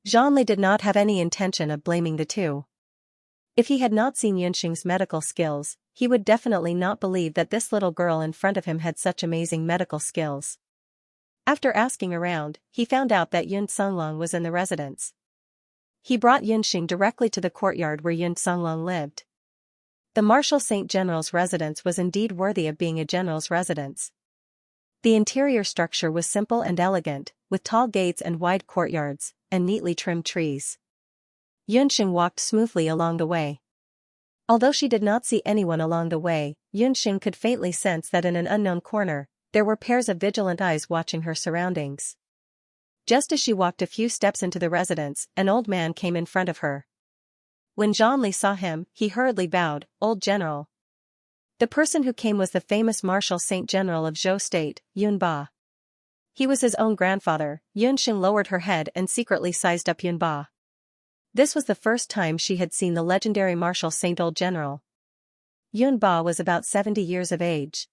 Zhonli did not have any intention of blaming the two. If he had not seen Yunxing's medical skills, he would definitely not believe that this little girl in front of him had such amazing medical skills. After asking around, he found out that Yun Songlong was in the residence. He brought Yunxing directly to the courtyard where Yun Songlong lived. The Marshal Saint General's residence was indeed worthy of being a general's residence. The interior structure was simple and elegant, with tall gates and wide courtyards, and neatly trimmed trees. Yunxing walked smoothly along the way. Although she did not see anyone along the way, Yunxing could faintly sense that in an unknown corner, there were pairs of vigilant eyes watching her surroundings. Just as she walked a few steps into the residence, an old man came in front of her. When Zhongli saw him, he hurriedly bowed, "Old General." The person who came was the famous Marshal Saint General of Zhou State, Yunba. He was his own grandfather. Yunxing lowered her head and secretly sized up Yunba. This was the first time she had seen the legendary Marshal Saint Old General. Yunba was about 70 years of age.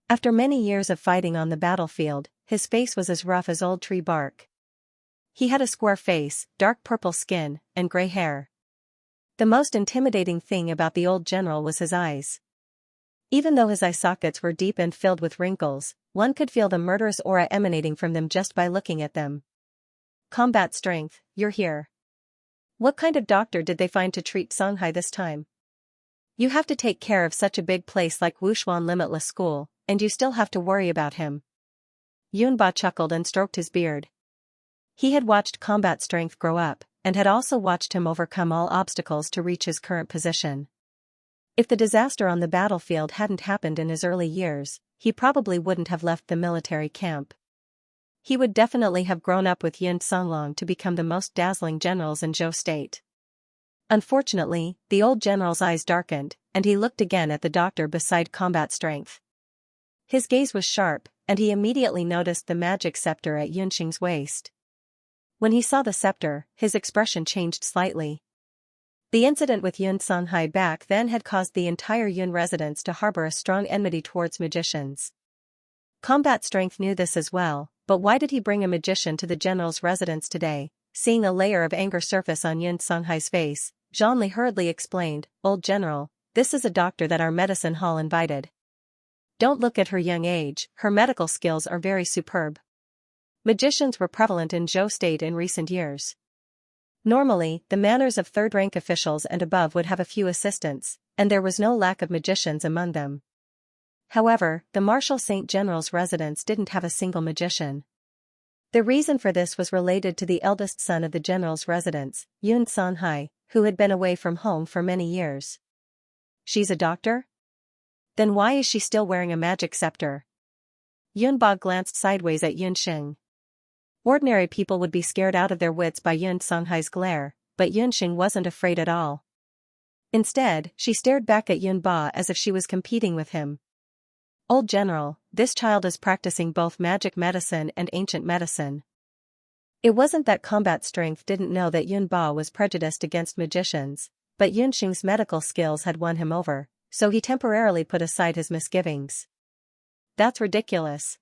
After many years of fighting on the battlefield, his face was as rough as old tree bark. He had a square face, dark purple skin, and gray hair. The most intimidating thing about the old general was his eyes. Even though his eye sockets were deep and filled with wrinkles, one could feel the murderous aura emanating from them just by looking at them. "Combat strength, you're here. What kind of doctor did they find to treat Songhai this time? You have to take care of such a big place like Wushuan Limitless School, and you still have to worry about him." Yunba chuckled and stroked his beard. He had watched combat strength grow up, and had also watched him overcome all obstacles to reach his current position. If the disaster on the battlefield hadn't happened in his early years, he probably wouldn't have left the military camp. He would definitely have grown up with Yin Songlong to become the most dazzling generals in Zhou State. Unfortunately, the old general's eyes darkened, and he looked again at the doctor beside combat strength. His gaze was sharp, and he immediately noticed the magic scepter at Yunxing's waist. When he saw the scepter, his expression changed slightly. The incident with Yun Songhai back then had caused the entire Yun residence to harbor a strong enmity towards magicians. Combat strength knew this as well, but why did he bring a magician to the general's residence today? Seeing a layer of anger surface on Yun Songhai's face, Zhongli hurriedly explained, "Old General, this is a doctor that our medicine hall invited. Don't look at her young age, her medical skills are very superb." Magicians were prevalent in Zhou State in recent years. Normally, the manors of third-rank officials and above would have a few assistants, and there was no lack of magicians among them. However, the Marshal Saint General's residence didn't have a single magician. The reason for this was related to the eldest son of the general's residence, Yun Songhai, who had been away from home for many years. "She's a doctor? Then why is she still wearing a magic scepter?" Yunba glanced sideways at Yunxing. Ordinary people would be scared out of their wits by Yun Songhai's glare, but Yunxing wasn't afraid at all. Instead, she stared back at Yunba as if she was competing with him. "Old General, this child is practicing both magic medicine and ancient medicine." It wasn't that combat strength didn't know that Yunba was prejudiced against magicians, but Yunxing's medical skills had won him over, so he temporarily put aside his misgivings. "That's ridiculous.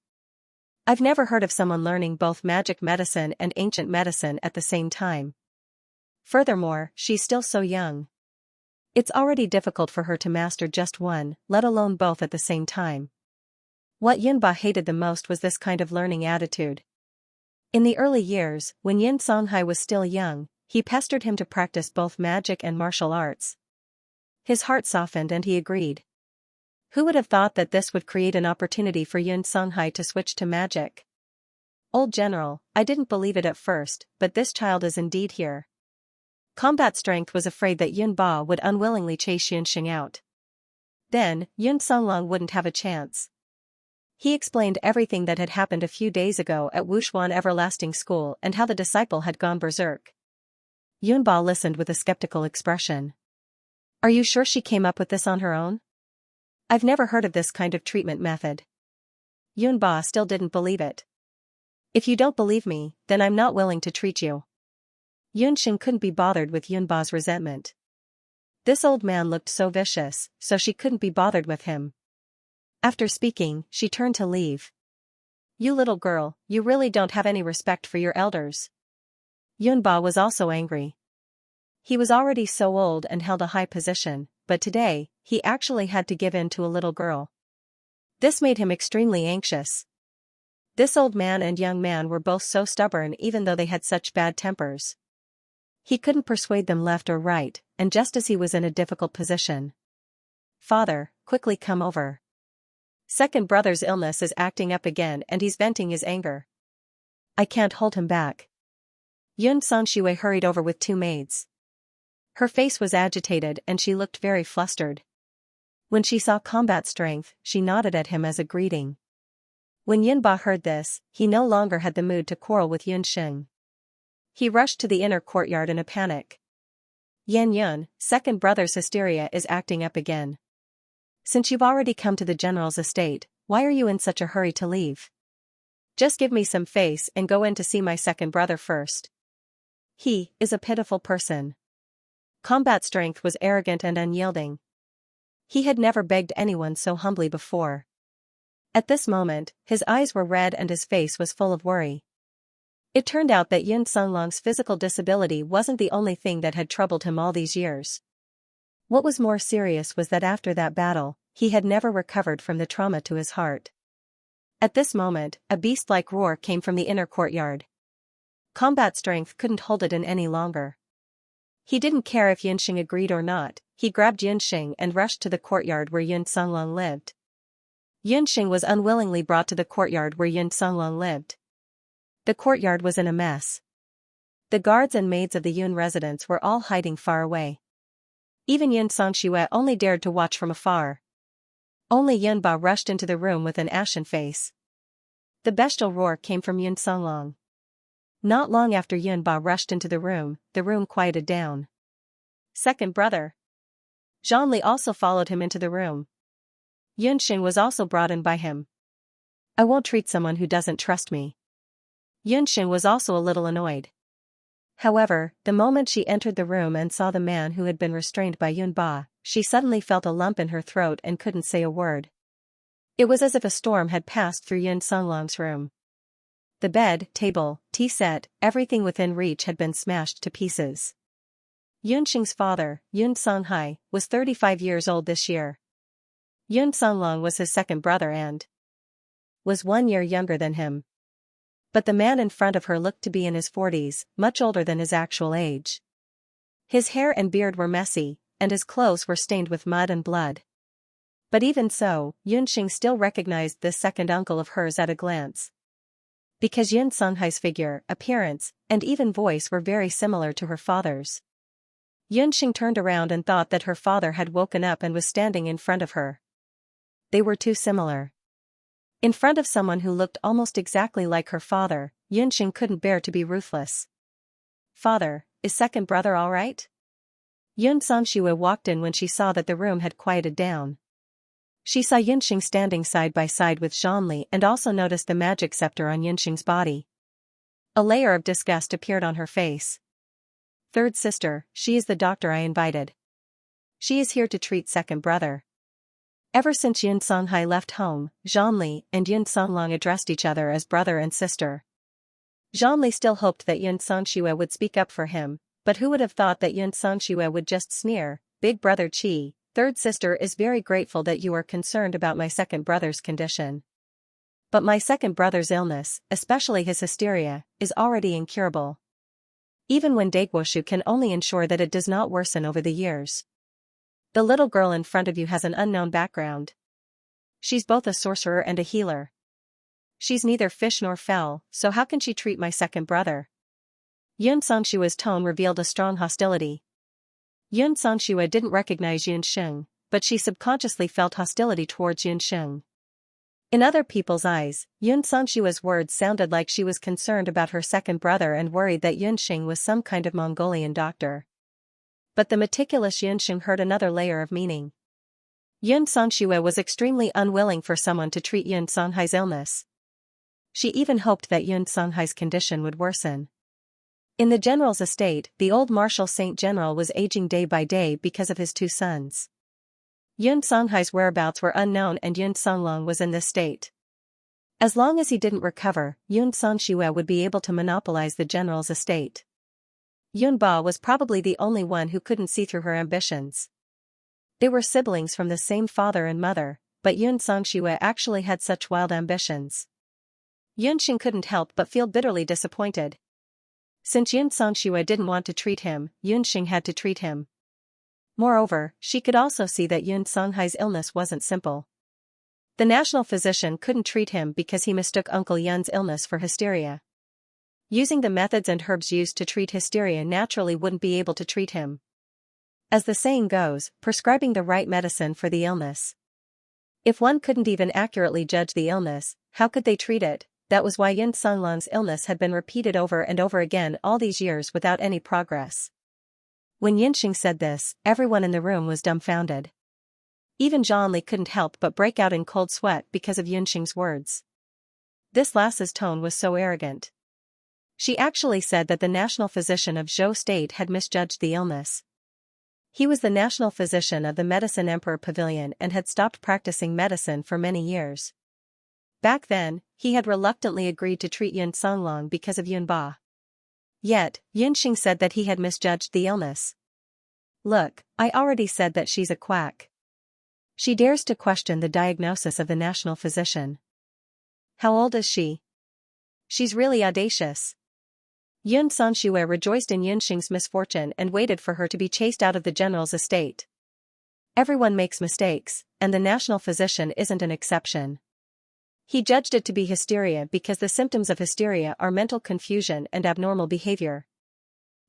I've never heard of someone learning both magic medicine and ancient medicine at the same time. Furthermore, she's still so young. It's already difficult for her to master just one, let alone both at the same time." What Yunba hated the most was this kind of learning attitude. In the early years, when Yin Songhai was still young, he pestered him to practice both magic and martial arts. His heart softened and he agreed. Who would have thought that this would create an opportunity for Yun Songhai to switch to magic? "Old General, I didn't believe it at first, but this child is indeed here." Combat strength was afraid that Yunba would unwillingly chase Yunxing out. Then, Yun Songlong wouldn't have a chance. He explained everything that had happened a few days ago at Wushuan Everlasting School and how the disciple had gone berserk. Yunba listened with a skeptical expression. "Are you sure she came up with this on her own? I've never heard of this kind of treatment method." Yunba still didn't believe it. "If you don't believe me, then I'm not willing to treat you." Yunxing couldn't be bothered with Yunba's resentment. This old man looked so vicious, so she couldn't be bothered with him. After speaking, she turned to leave. "You little girl, you really don't have any respect for your elders." Yunba was also angry. He was already so old and held a high position, but today, he actually had to give in to a little girl. This made him extremely anxious. This old man and young man were both so stubborn even though they had such bad tempers. He couldn't persuade them left or right, and just as he was in a difficult position. "Father, quickly come over." Second brother's illness is acting up again and he's venting his anger. I can't hold him back. Yun Songxue hurried over with 2 maids. Her face was agitated and she looked very flustered. When she saw combat strength, she nodded at him as a greeting. When Yunba heard this, he no longer had the mood to quarrel with Yunxing. He rushed to the inner courtyard in a panic. Yun, second brother's hysteria is acting up again. Since you've already come to the general's estate, why are you in such a hurry to leave? Just give me some face and go in to see my second brother first. He is a pitiful person. Combat strength was arrogant and unyielding. He had never begged anyone so humbly before. At this moment, his eyes were red and his face was full of worry. It turned out that Yun Songlong's physical disability wasn't the only thing that had troubled him all these years. What was more serious was that after that battle, he had never recovered from the trauma to his heart. At this moment, a beast-like roar came from the inner courtyard. Combat strength couldn't hold it in any longer. He didn't care if Yunxing agreed or not, he grabbed Yunxing and rushed to the courtyard where Yun Songlong lived. Yunxing was unwillingly brought to the courtyard where Yun Songlong lived. The courtyard was in a mess. The guards and maids of the Yun residence were all hiding far away. Even Yun Songxue only dared to watch from afar. Only Yunba rushed into the room with an ashen face. The bestial roar came from Yun Songlong. Not long after Yunba rushed into the room quieted down. Second brother. Zhonli also followed him into the room. Yunxing was also brought in by him. I won't treat someone who doesn't trust me. Yunxing was also a little annoyed. However, the moment she entered the room and saw the man who had been restrained by Yunba, she suddenly felt a lump in her throat and couldn't say a word. It was as if a storm had passed through Yun Songlong's room. The bed, table, tea set, everything within reach had been smashed to pieces. Yunxing's father, Yun Songhai, was 35 years old this year. Yun Songlong was his second brother and was 1 year younger than him. But the man in front of her looked to be in his 40s, much older than his actual age. His hair and beard were messy, and his clothes were stained with mud and blood. But even so, Yunxing still recognized this second uncle of hers at a glance. Because Yun Songhai's figure, appearance, and even voice were very similar to her father's. Yunxing turned around and thought that her father had woken up and was standing in front of her. They were too similar. In front of someone who looked almost exactly like her father, Yunxing couldn't bear to be ruthless. Father, is second brother all right? Yun Songxue walked in when she saw that the room had quieted down. She saw Yunxing standing side by side with Zhonli and also noticed the magic scepter on Yunxing's body. A layer of disgust appeared on her face. Third sister, she is the doctor I invited. She is here to treat second brother. Ever since Yun Songhai left home, Zhonli and Yun Songlong addressed each other as brother and sister. Zhonli still hoped that Yun Songxue would speak up for him, but who would have thought that Yun Songxue would just sneer, "Big brother Qi, third sister is very grateful that you are concerned about my second brother's condition. But my second brother's illness, especially his hysteria, is already incurable. Even when Daiguoshu can only ensure that it does not worsen over the years. The little girl in front of you has an unknown background. She's both a sorcerer and a healer. She's neither fish nor fowl, so how can she treat my second brother?" Yun Songshua's tone revealed a strong hostility. Yun Songxue didn't recognize Yunxing, but she subconsciously felt hostility towards Yunxing. In other people's eyes, Yun Songshua's words sounded like she was concerned about her second brother and worried that Yunxing was some kind of Mongolian doctor. But the meticulous Yunxing heard another layer of meaning. Yun Songxue was extremely unwilling for someone to treat Yun Songhai's illness. She even hoped that Yun Songhai's condition would worsen. In the general's estate, the old martial saint general was aging day by day because of his 2 sons. Yun Songhai's whereabouts were unknown and Yun Songlong was in this state. As long as he didn't recover, Yun Songxue would be able to monopolize the general's estate. Yun Ba was probably the only one who couldn't see through her ambitions. They were siblings from the same father and mother, but Yun Songxue actually had such wild ambitions. Yunxing couldn't help but feel bitterly disappointed. Since Yun Songxue didn't want to treat him, Yunxing had to treat him. Moreover, she could also see that Yun Songhai's illness wasn't simple. The national physician couldn't treat him because he mistook Uncle Yun's illness for hysteria. Using the methods and herbs used to treat hysteria naturally wouldn't be able to treat him. As the saying goes, prescribing the right medicine for the illness. If one couldn't even accurately judge the illness, how could they treat it? That was why Yun Songlong's illness had been repeated over and over again all these years without any progress. When Yunxing said this, everyone in the room was dumbfounded. Even Zhonli couldn't help but break out in cold sweat because of Yunxing's words. This lass's tone was so arrogant. She actually said that the national physician of Zhou State had misjudged the illness. He was the national physician of the Medicine Emperor Pavilion and had stopped practicing medicine for many years. Back then, he had reluctantly agreed to treat Yun Songlong because of Yun Ba. Yet, Yunxing said that he had misjudged the illness. Look, I already said that she's a quack. She dares to question the diagnosis of the national physician. How old is she? She's really audacious. Yun Sanxue rejoiced in Yunxing's misfortune and waited for her to be chased out of the general's estate. Everyone makes mistakes, and the national physician isn't an exception. He judged it to be hysteria because the symptoms of hysteria are mental confusion and abnormal behavior.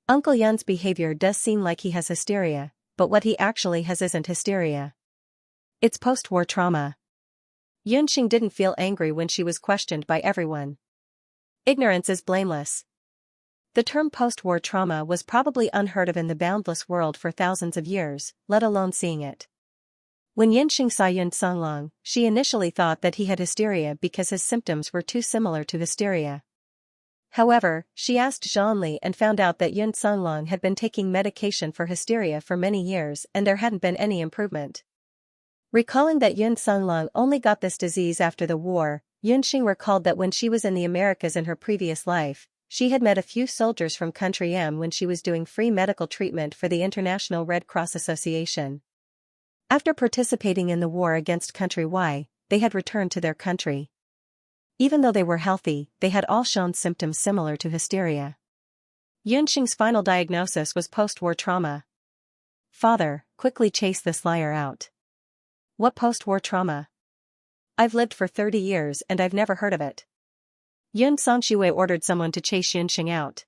Uncle Yun's behavior does seem like he has hysteria, but what he actually has isn't hysteria. It's post-war trauma. Yunxing didn't feel angry when she was questioned by everyone. Ignorance is blameless. The term post-war trauma was probably unheard of in the boundless world for thousands of years, let alone seeing it. When Yunxing saw Yun Songlong, she initially thought that he had hysteria because his symptoms were too similar to hysteria. However, she asked Zhonli and found out that Yun Songlong had been taking medication for hysteria for many years and there hadn't been any improvement. Recalling that Yun Songlong only got this disease after the war, Yunxing recalled that when she was in the Americas in her previous life, she had met a few soldiers from Country M when she was doing free medical treatment for the International Red Cross Association. After participating in the war against Country Y, they had returned to their country. Even though they were healthy, they had all shown symptoms similar to hysteria. Yunxing's final diagnosis was post-war trauma. Father, quickly chase this liar out. What post-war trauma? I've lived for 30 years and I've never heard of it. Yun Sanxue ordered someone to chase Yunxing out.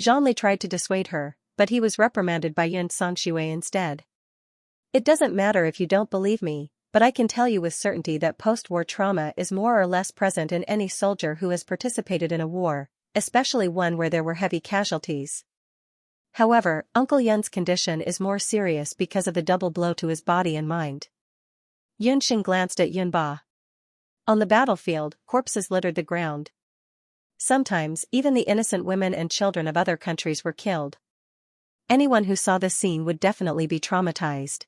Zhonli tried to dissuade her, but he was reprimanded by Yun Sanxue instead. It doesn't matter if you don't believe me, but I can tell you with certainty that post-war trauma is more or less present in any soldier who has participated in a war, especially one where there were heavy casualties. However, Uncle Yun's condition is more serious because of the double blow to his body and mind. Yunxing glanced at Yun Ba. On the battlefield, corpses littered the ground. Sometimes, even the innocent women and children of other countries were killed. Anyone who saw this scene would definitely be traumatized.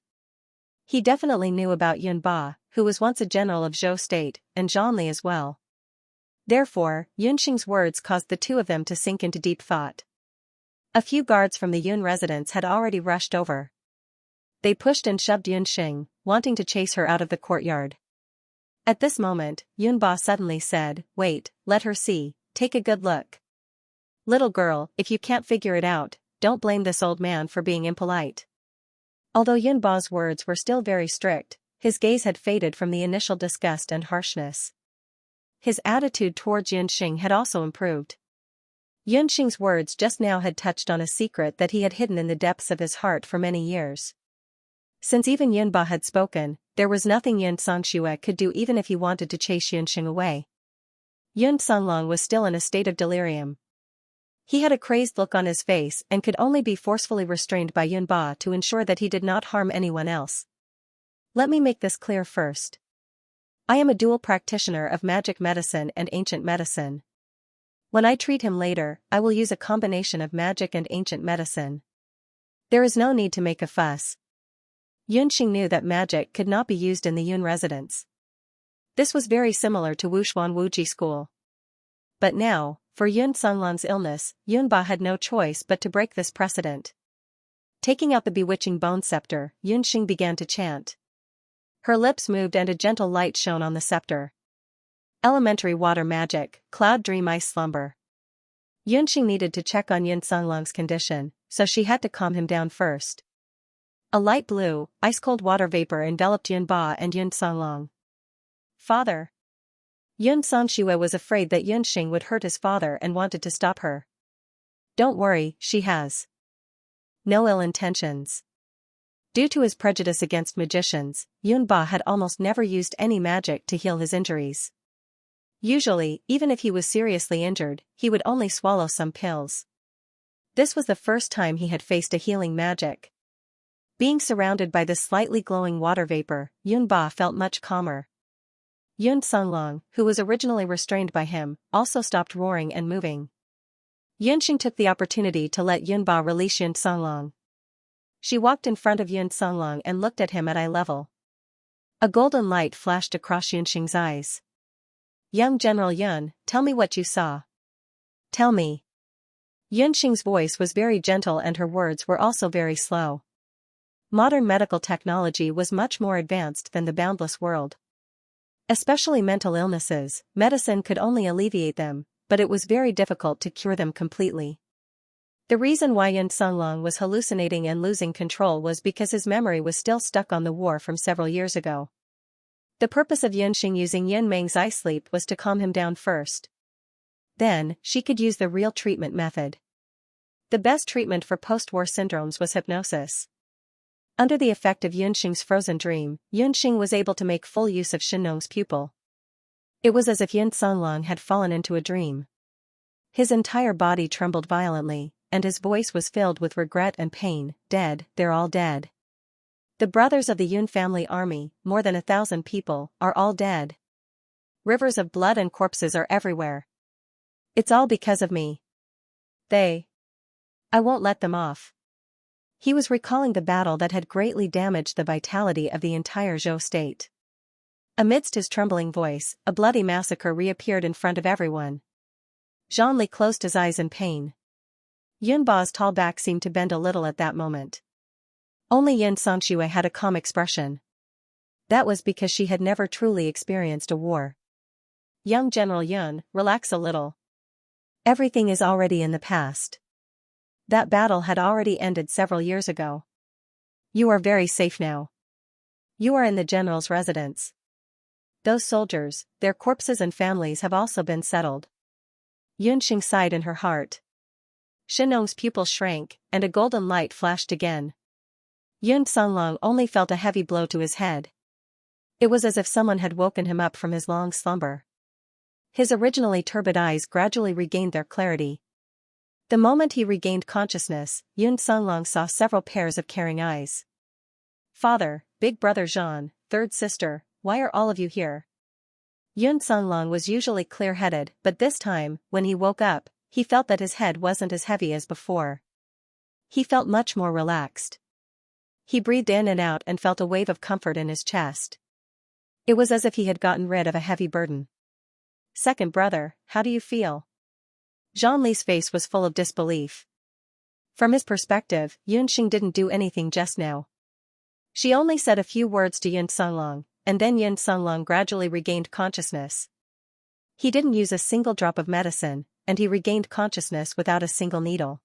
He definitely knew about Yun Ba, who was once a general of Zhou State, and Zhonli as well. Therefore, Yunxing's words caused the two of them to sink into deep thought. A few guards from the Yun residence had already rushed over. They pushed and shoved Yunxing, wanting to chase her out of the courtyard. At this moment, Yun Ba suddenly said, "Wait, let her see, take a good look. Little girl, if you can't figure it out, don't blame this old man for being impolite." Although Yun Ba's words were still very strict, his gaze had faded from the initial disgust and harshness. His attitude towards Yunxing had also improved. Yunxing's words just now had touched on a secret that he had hidden in the depths of his heart for many years. Since even Yun Ba had spoken, there was nothing Yun Sanxue could do even if he wanted to chase Yunxing away. Yun Songlong was still in a state of delirium. He had a crazed look on his face and could only be forcefully restrained by Yun Ba to ensure that he did not harm anyone else. Let me make this clear first. I am a dual practitioner of magic medicine and ancient medicine. When I treat him later, I will use a combination of magic and ancient medicine. There is no need to make a fuss. Yunxing knew that magic could not be used in the Yun residence. This was very similar to Wuxuan Wuji school. But now, for Yun Songlong's illness, Yun Ba had no choice but to break this precedent. Taking out the bewitching bone scepter, Yunxing began to chant. Her lips moved and a gentle light shone on the scepter. Elementary water magic, cloud dream ice slumber. Yunxing needed to check on Yun Songlong's condition, so she had to calm him down first. A light blue, ice-cold water vapor enveloped Yun Ba and Yun Songlong. Father. Yun Xianxia was afraid that Yunxing would hurt his father and wanted to stop her. Don't worry, she has no ill intentions. Due to his prejudice against magicians, Yun Ba had almost never used any magic to heal his injuries. Usually, even if he was seriously injured, he would only swallow some pills. This was the first time he had faced a healing magic. Being surrounded by this slightly glowing water vapor, Yun Ba felt much calmer. Yun Songlong, who was originally restrained by him, also stopped roaring and moving. Yunxing took the opportunity to let Yun Ba release Yun Songlong. She walked in front of Yun Songlong and looked at him at eye level. A golden light flashed across Yunxing's eyes. Young General Yun, tell me what you saw. Tell me. Yunxing's voice was very gentle and her words were also very slow. Modern medical technology was much more advanced than the boundless world. Especially mental illnesses, medicine could only alleviate them, but it was very difficult to cure them completely. The reason why Yun Songlong was hallucinating and losing control was because his memory was still stuck on the war from several years ago. The purpose of Yunxing using Yun Meng's eye sleep was to calm him down first. Then, she could use the real treatment method. The best treatment for post-war syndromes was hypnosis. Under the effect of Yunxing's frozen dream, Yunxing was able to make full use of Shinong's pupil. It was as if Yun Songlong had fallen into a dream. His entire body trembled violently, and his voice was filled with regret and pain. Dead, they're all dead. The brothers of the Yun family army, more than 1,000 people, are all dead. Rivers of blood and corpses are everywhere. It's all because of me. I won't let them off. He was recalling the battle that had greatly damaged the vitality of the entire Zhou state. Amidst his trembling voice, a bloody massacre reappeared in front of everyone. Zhonli closed his eyes in pain. Yun Ba's tall back seemed to bend a little at that moment. Only Yun Xianxia had a calm expression. That was because she had never truly experienced a war. Young General Yun, relax a little. Everything is already in the past. That battle had already ended several years ago. You are very safe now. You are in the general's residence. Those soldiers, their corpses and families have also been settled. Yunxing sighed in her heart. Shinong's pupil shrank, and a golden light flashed again. Yun Songlong only felt a heavy blow to his head. It was as if someone had woken him up from his long slumber. His originally turbid eyes gradually regained their clarity. The moment he regained consciousness, Yun Songlong saw several pairs of caring eyes. Father, big brother Jean, third sister, why are all of you here? Yun Songlong was usually clear-headed, but this time, when he woke up, he felt that his head wasn't as heavy as before. He felt much more relaxed. He breathed in and out and felt a wave of comfort in his chest. It was as if he had gotten rid of a heavy burden. Second brother, how do you feel? Zhonli's face was full of disbelief. From his perspective, Yunxing didn't do anything just now. She only said a few words to Yun Songlong, and then Yun Songlong gradually regained consciousness. He didn't use a single drop of medicine, and he regained consciousness without a single needle.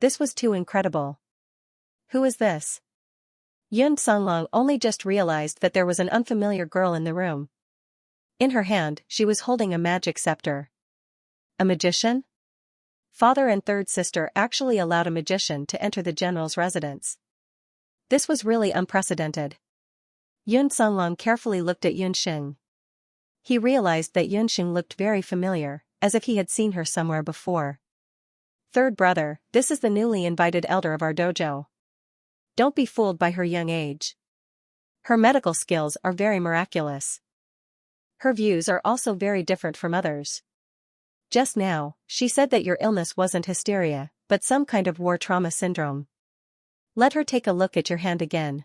This was too incredible. Who is this? Yun Songlong only just realized that there was an unfamiliar girl in the room. In her hand, she was holding a magic scepter. A magician? Father and third sister actually allowed a magician to enter the general's residence. This was really unprecedented. Yun Songlong carefully looked at Yunxing. He realized that Yunxing looked very familiar, as if he had seen her somewhere before. Third brother, this is the newly invited elder of our dojo. Don't be fooled by her young age. Her medical skills are very miraculous. Her views are also very different from others. Just now, she said that your illness wasn't hysteria, but some kind of war trauma syndrome. Let her take a look at your hand again.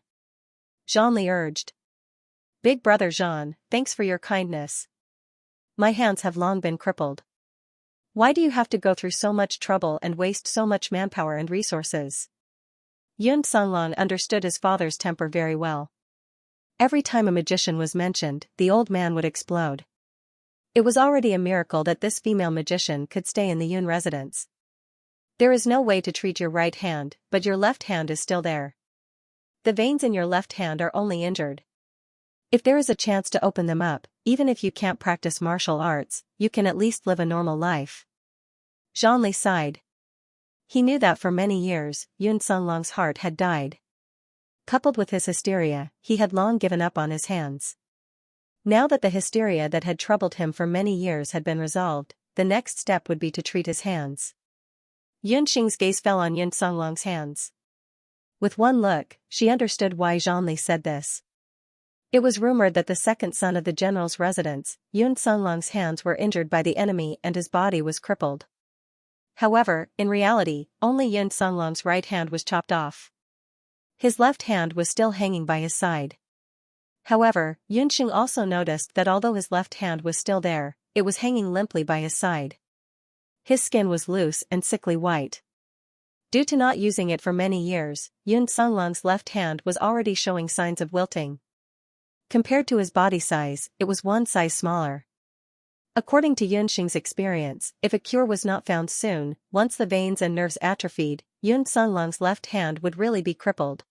Zhonli urged. Big brother Jean, thanks for your kindness. My hands have long been crippled. Why do you have to go through so much trouble and waste so much manpower and resources? Yun Songlong understood his father's temper very well. Every time a magician was mentioned, the old man would explode. It was already a miracle that this female magician could stay in the Yun residence. There is no way to treat your right hand, but your left hand is still there. The veins in your left hand are only injured. If there is a chance to open them up, even if you can't practice martial arts, you can at least live a normal life. Xianxia sighed. He knew that for many years, Yun Sunlong's heart had died. Coupled with his hysteria, he had long given up on his hands. Now that the hysteria that had troubled him for many years had been resolved, the next step would be to treat his hands. Yunxing's gaze fell on Yun Sunlong's hands. With one look, she understood why Xianxia said this. It was rumored that the second son of the general's residence, Yun Sunlong's hands were injured by the enemy and his body was crippled. However, in reality, only Yun Sunlong's right hand was chopped off. His left hand was still hanging by his side. However, Yunxing also noticed that although his left hand was still there, it was hanging limply by his side. His skin was loose and sickly white. Due to not using it for many years, Yun Sunlong's left hand was already showing signs of wilting. Compared to his body size, it was one size smaller. According to Yunxing's experience, if a cure was not found soon, once the veins and nerves atrophied, Yun Sunlong's left hand would really be crippled.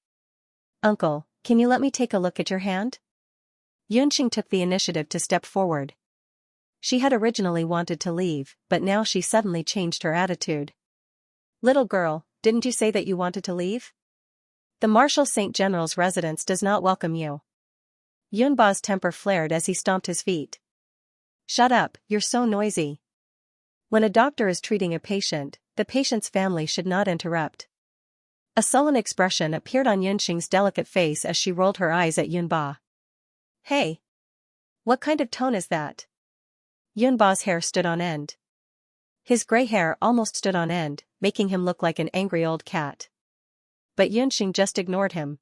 Uncle, can you let me take a look at your hand? Yunxing took the initiative to step forward. She had originally wanted to leave, but now she suddenly changed her attitude. Little girl, didn't you say that you wanted to leave? The Marshal Saint General's residence does not welcome you. Yunba's temper flared as he stomped his feet. Shut up, you're so noisy. When a doctor is treating a patient, the patient's family should not interrupt. A sullen expression appeared on Yunxing's delicate face as she rolled her eyes at Yunba. Hey! What kind of tone is that? Yunba's hair stood on end. His gray hair almost stood on end, making him look like an angry old cat. But Yunxing just ignored him.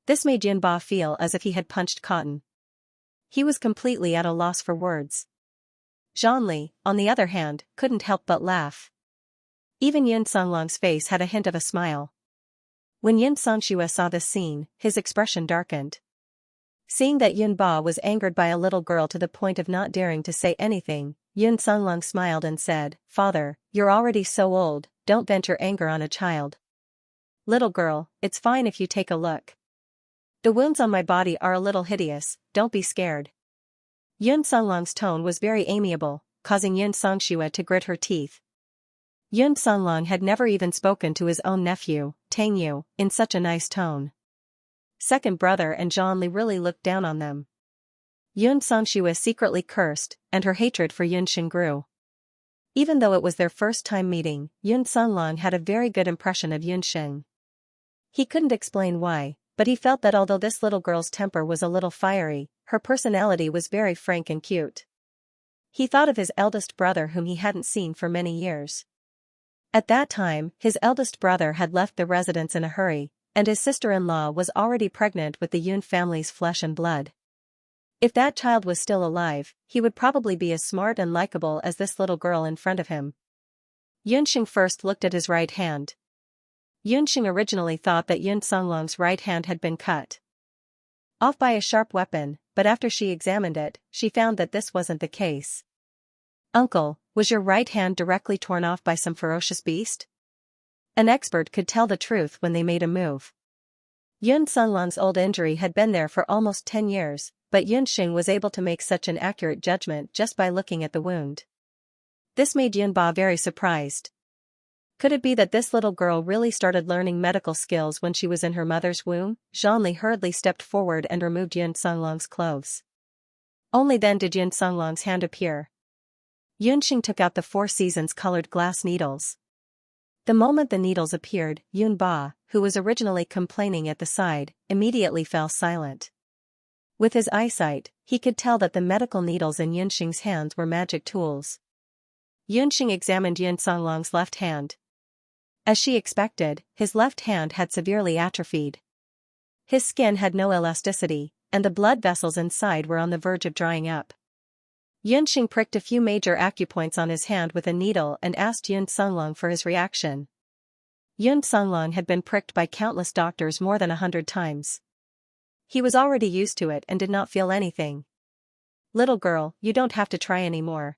This made Yunba feel as if he had punched cotton. He was completely at a loss for words. Xianxia, on the other hand, couldn't help but laugh. Even Yun Sunlong's face had a hint of a smile. When Yin Xianxia saw this scene, his expression darkened. Seeing that Yunba was angered by a little girl to the point of not daring to say anything, Yun Sunlong smiled and said, Father, you're already so old, don't vent your anger on a child. Little girl, it's fine if you take a look. The wounds on my body are a little hideous, don't be scared. Yun Sunlong's tone was very amiable, causing Yin Xianxia to grit her teeth. Yun Sunlong had never even spoken to his own nephew, Tang Yu, in such a nice tone. Second brother and Xianxia really looked down on them. Yun Xianxia secretly cursed, and her hatred for Yunxing grew. Even though it was their first time meeting, Yun Sunlong had a very good impression of Yunxing. He couldn't explain why, but he felt that although this little girl's temper was a little fiery, her personality was very frank and cute. He thought of his eldest brother whom he hadn't seen for many years. At that time, his eldest brother had left the residence in a hurry, and his sister-in-law was already pregnant with the Yun family's flesh and blood. If that child was still alive, he would probably be as smart and likable as this little girl in front of him. Yunxing first looked at his right hand. Yunxing originally thought that Yun Sunlong's right hand had been cut off by a sharp weapon, but after she examined it, she found that this wasn't the case. Uncle, was your right hand directly torn off by some ferocious beast? An expert could tell the truth when they made a move. Yun Sunlong's old injury had been there for almost 10 years, but Yunxing was able to make such an accurate judgment just by looking at the wound. This made Yunba very surprised. Could it be that this little girl really started learning medical skills when she was in her mother's womb? Xianxia hurriedly stepped forward and removed Yun Sunlong's clothes. Only then did Yun Sunlong's hand appear. Yunxing took out the Four Seasons colored glass needles. The moment the needles appeared, Yunba, who was originally complaining at the side, immediately fell silent. With his eyesight, he could tell that the medical needles in Yunxing's hands were magic tools. Yunxing examined Yun Sunlong's left hand. As she expected, his left hand had severely atrophied. His skin had no elasticity, and the blood vessels inside were on the verge of drying up. Yunxing pricked a few major acupoints on his hand with a needle and asked Yun Sunlong for his reaction. Yun Sunlong had been pricked by countless doctors more than 100 times. He was already used to it and did not feel anything. Little girl, you don't have to try anymore.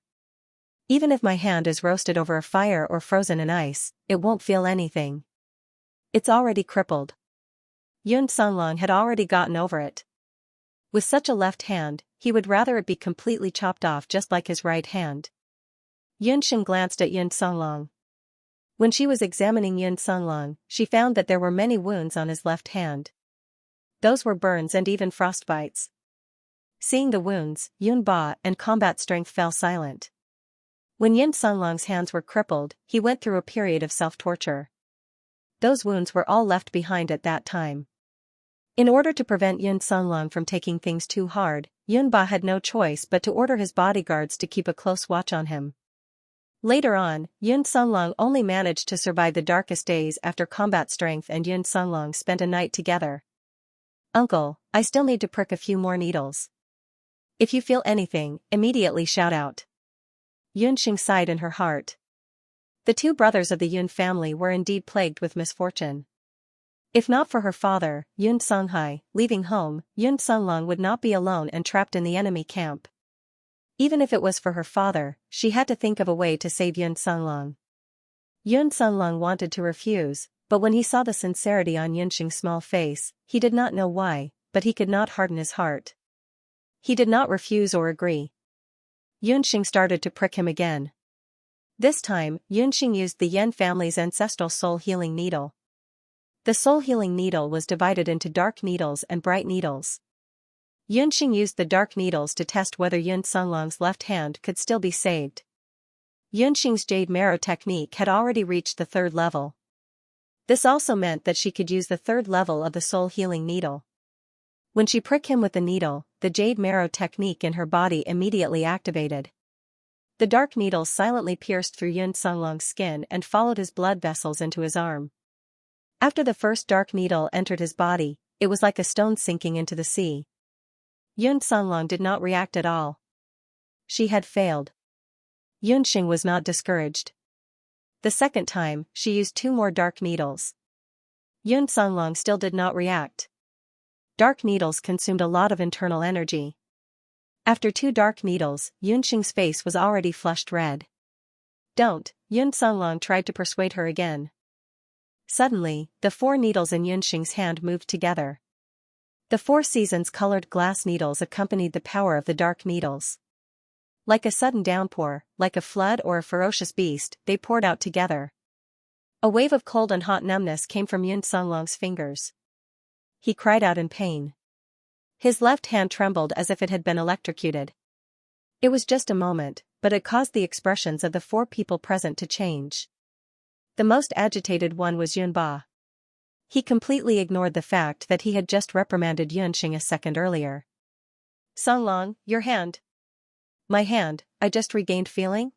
Even if my hand is roasted over a fire or frozen in ice, it won't feel anything. It's already crippled. Yun Sunlong had already gotten over it. With such a left hand, he would rather it be completely chopped off just like his right hand. Yunxing glanced at Yun Songlong. When she was examining Yun Songlong, she found that there were many wounds on his left hand. Those were burns and even frostbites. Seeing the wounds, Yun Ba and combat strength fell silent. When Yun Songlong's hands were crippled, he went through a period of self-torture. Those wounds were all left behind at that time. In order to prevent Yun Songlong from taking things too hard, Yun Ba had no choice but to order his bodyguards to keep a close watch on him. Later on, Yun Songlong only managed to survive the darkest days after combat strength and Yun Songlong spent a night together. "Uncle, I still need to prick a few more needles. If you feel anything, immediately shout out." Yunxing sighed in her heart. The two brothers of the Yun family were indeed plagued with misfortune. If not for her father, Yun Songhai, leaving home, Yun Songlong would not be alone and trapped in the enemy camp. Even if it was for her father, she had to think of a way to save Yun Songlong. Yun Songlong wanted to refuse, but when he saw the sincerity on Yunxing's small face, he did not know why, but he could not harden his heart. He did not refuse or agree. Yunxing started to prick him again. This time, Yunxing used the Yen family's ancestral soul healing needle. The soul healing needle was divided into dark needles and bright needles. Yunxing used the dark needles to test whether Yun Songlong's left hand could still be saved. Yunxing's jade marrow technique had already reached the 3rd level. This also meant that she could use the 3rd level of the soul healing needle. When she pricked him with the needle, the jade marrow technique in her body immediately activated. The dark needles silently pierced through Yun Songlong's skin and followed his blood vessels into his arm. After the first dark needle entered his body, it was like a stone sinking into the sea. Yun Songlong did not react at all. She had failed. Yunxing was not discouraged. The second time, she used 2 more dark needles. Yun Songlong still did not react. Dark needles consumed a lot of internal energy. After 2 dark needles, Yunxing's face was already flushed red. "Don't," Yun Songlong tried to persuade her again. Suddenly, the 4 needles in Yunxing's hand moved together. The 4 seasons colored glass needles accompanied the power of the dark needles. Like a sudden downpour, like a flood or a ferocious beast, they poured out together. A wave of cold and hot numbness came from Yun Songlong's fingers. He cried out in pain. His left hand trembled as if it had been electrocuted. It was just a moment, but it caused the expressions of the 4 people present to change. The most agitated one was Yun Ba. He completely ignored the fact that he had just reprimanded Yunxing a second earlier. "Songlong, your hand." "My hand, I just regained feeling?"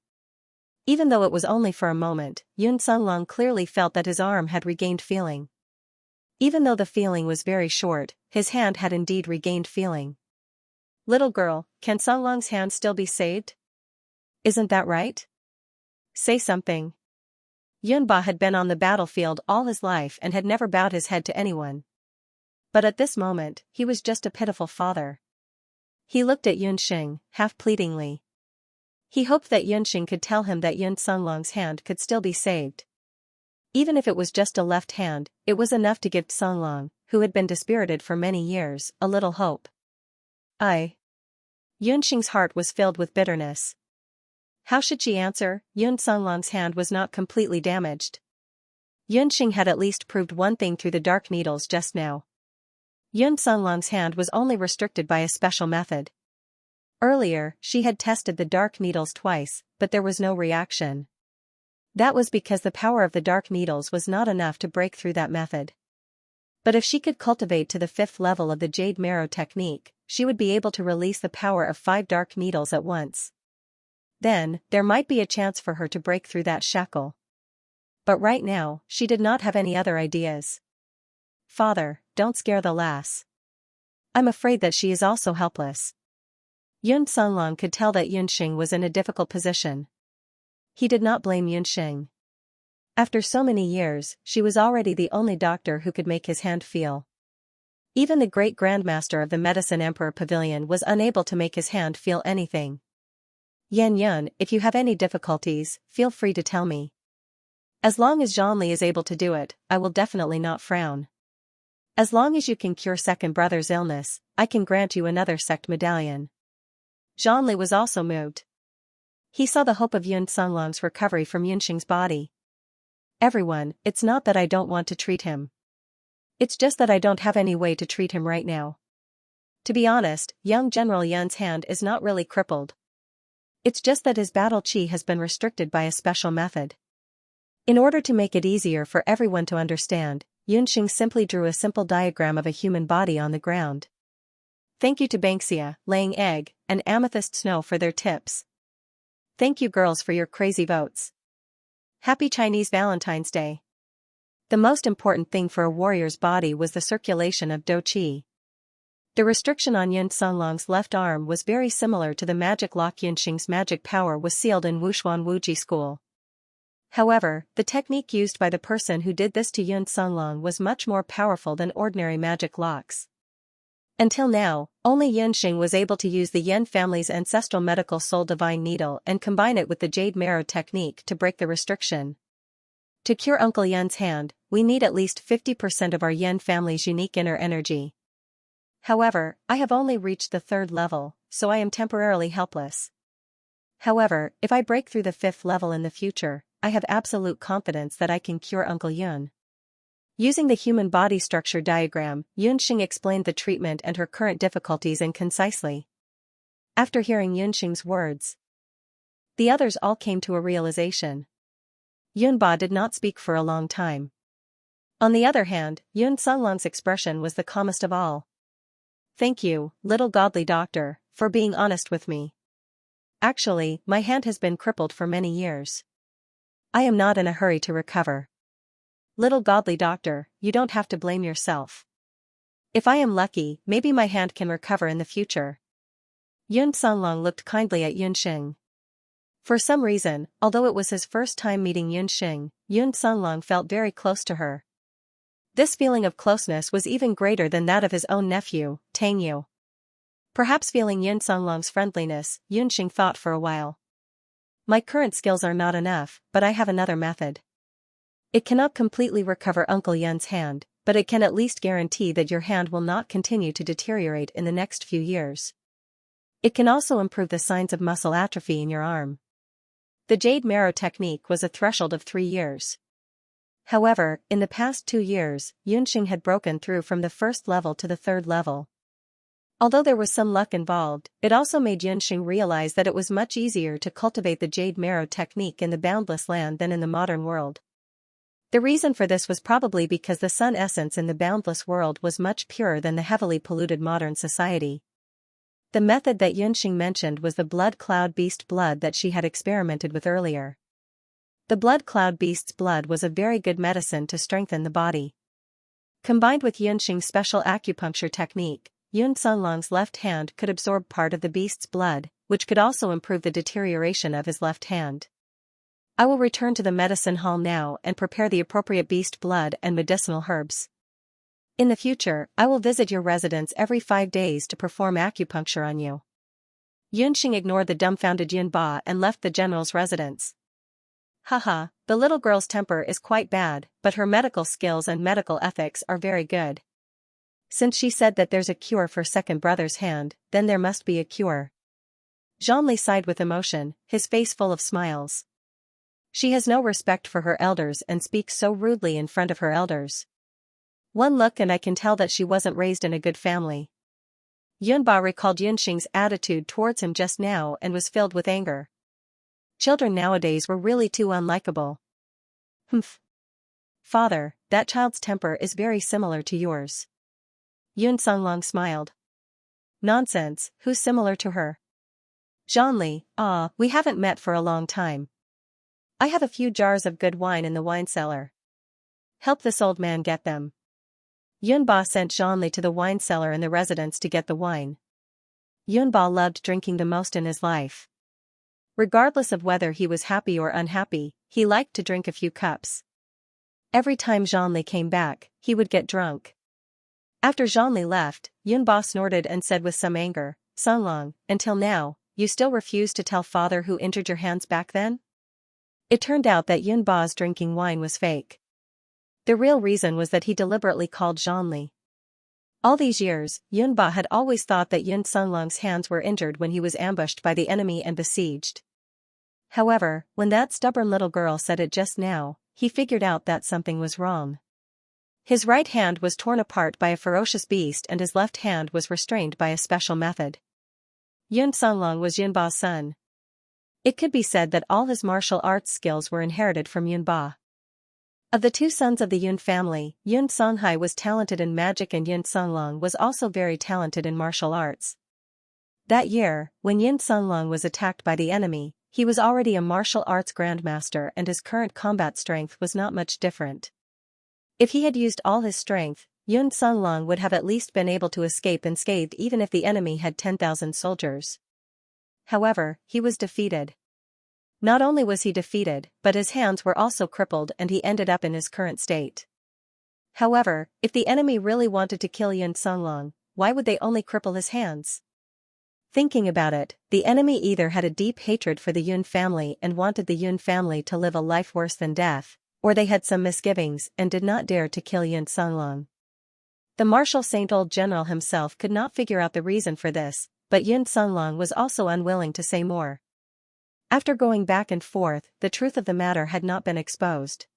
Even though it was only for a moment, Yun Songlong clearly felt that his arm had regained feeling. Even though the feeling was very short, his hand had indeed regained feeling. "Little girl, can Songlong's hand still be saved? Isn't that right? Say something." Yun Ba had been on the battlefield all his life and had never bowed his head to anyone. But at this moment, he was just a pitiful father. He looked at Yunxing, half pleadingly. He hoped that Yunxing could tell him that Yun Songlong's hand could still be saved. Even if it was just a left hand, it was enough to give Songlong, who had been dispirited for many years, a little hope. Yunxing's heart was filled with bitterness. How should she answer? Yun Songlong's hand was not completely damaged. Yunxing had at least proved one thing through the dark needles just now. Yun Songlong's hand was only restricted by a special method. Earlier, she had tested the dark needles twice, but there was no reaction. That was because the power of the dark needles was not enough to break through that method. But if she could cultivate to the 5th level of the jade marrow technique, she would be able to release the power of 5 dark needles at once. Then, there might be a chance for her to break through that shackle. But right now, she did not have any other ideas. "Father, don't scare the lass. I'm afraid that she is also helpless." Yun Songlong could tell that Yunxing was in a difficult position. He did not blame Yunxing. After so many years, she was already the only doctor who could make his hand feel. Even the great grandmaster of the Medicine Emperor Pavilion was unable to make his hand feel anything. "Yan Yun, if you have any difficulties, feel free to tell me. As long as Zhonli is able to do it, I will definitely not frown." As long as you can cure second brother's illness, I can grant you another sect medallion. Zhonli was also moved. He saw the hope of Yun Songlong's recovery from Yunxing's body. Everyone, it's not that I don't want to treat him. It's just that I don't have any way to treat him right now. To be honest, young General Yun's hand is not really crippled. It's just that his battle chi has been restricted by a special method. In order to make it easier for everyone to understand, Yunxing simply drew a simple diagram of a human body on the ground. Thank you to Xianxia, Laying Egg, and Amethyst Snow for their tips. Thank you girls for your crazy votes. Happy Chinese Valentine's Day. The most important thing for a warrior's body was the circulation of Do Qi. The restriction on Yun Songlong's left arm was very similar to the magic lock Yunxing's magic power was sealed in Wushuan Wuji school. However, the technique used by the person who did this to Yun Songlong was much more powerful than ordinary magic locks. Until now, only Yunxing was able to use the Yen family's ancestral medical soul divine needle and combine it with the jade marrow technique to break the restriction. To cure Uncle Yun's hand, we need at least 50% of our Yen family's unique inner energy. However, I have only reached the 3rd level, so I am temporarily helpless. However, if I break through the 5th level in the future, I have absolute confidence that I can cure Uncle Yun. Using the human body structure diagram, Yunxing explained the treatment and her current difficulties concisely. After hearing Yunxing's words, the others all came to a realization. Yunba did not speak for a long time. On the other hand, Yun Songlong's expression was the calmest of all. Thank you, little godly doctor, for being honest with me. Actually, my hand has been crippled for many years. I am not in a hurry to recover. Little godly doctor, you don't have to blame yourself. If I am lucky, maybe my hand can recover in the future. Yun Songlong looked kindly at Yunxing. For some reason, although it was his first time meeting Yunxing, Yun Songlong felt very close to her. This feeling of closeness was even greater than that of his own nephew, Tang Yu. Perhaps feeling Yun Songlong's friendliness, Yunxing thought for a while. My current skills are not enough, but I have another method. It cannot completely recover Uncle Yun's hand, but it can at least guarantee that your hand will not continue to deteriorate in the next few years. It can also improve the signs of muscle atrophy in your arm. The jade marrow technique was a threshold of 3 years. However, in the past 2 years, Yunxing had broken through from the 1st level to the 3rd level. Although there was some luck involved, it also made Yunxing realize that it was much easier to cultivate the jade marrow technique in the boundless land than in the modern world. The reason for this was probably because the sun essence in the boundless world was much purer than the heavily polluted modern society. The method that Yunxing mentioned was the blood cloud beast blood that she had experimented with earlier. The blood cloud beast's blood was a very good medicine to strengthen the body. Combined with Yunxing's special acupuncture technique, Yun Songlong's left hand could absorb part of the beast's blood, which could also improve the deterioration of his left hand. I will return to the medicine hall now and prepare the appropriate beast blood and medicinal herbs. In the future, I will visit your residence every 5 days to perform acupuncture on you. Yunxing ignored the dumbfounded Yunba and left the general's residence. Haha, the little girl's temper is quite bad, but her medical skills and medical ethics are very good. Since she said that there's a cure for second brother's hand, then there must be a cure. Zhonli sighed with emotion, his face full of smiles. She has no respect for her elders and speaks so rudely in front of her elders. One look and I can tell that she wasn't raised in a good family. Yunba recalled Yunxing's attitude towards him just now and was filled with anger. Children nowadays were really too unlikable. Humph. Father, that child's temper is very similar to yours. Yun Songlong smiled. Nonsense, who's similar to her? Zhonli, we haven't met for a long time. I have a few jars of good wine in the wine cellar. Help this old man get them. Yunba sent Zhonli to the wine cellar in the residence to get the wine. Yunba loved drinking the most in his life. Regardless of whether he was happy or unhappy, he liked to drink a few cups. Every time Zhonli came back, he would get drunk. After Zhonli left, Yunba snorted and said with some anger, Songlong, until now, you still refuse to tell father who injured your hands back then? It turned out that Yunba's drinking wine was fake. The real reason was that he deliberately called Zhonli All these years, Yunba had always thought that Yun Sunlong's hands were injured when he was ambushed by the enemy and besieged. However, when that stubborn little girl said it just now, he figured out that something was wrong. His right hand was torn apart by a ferocious beast and his left hand was restrained by a special method. Yun Sunlong was Yunba's son. It could be said that all his martial arts skills were inherited from Yunba. Of the two sons of the Yun family, Yun Songhai was talented in magic and Yun Sunlong was also very talented in martial arts. That year, when Yun Sunlong was attacked by the enemy, he was already a martial arts grandmaster and his current combat strength was not much different. If he had used all his strength, Yun Sunlong would have at least been able to escape unscathed even if the enemy had 10,000 soldiers. However, he was defeated. Not only was he defeated, but his hands were also crippled and he ended up in his current state. However, if the enemy really wanted to kill Yun Sunlong, why would they only cripple his hands? Thinking about it, the enemy either had a deep hatred for the Yun family and wanted the Yun family to live a life worse than death, or they had some misgivings and did not dare to kill Yun Sunlong. The martial saint old general himself could not figure out the reason for this, but Yun Sunlong was also unwilling to say more. After going back and forth, the truth of the matter had not been exposed.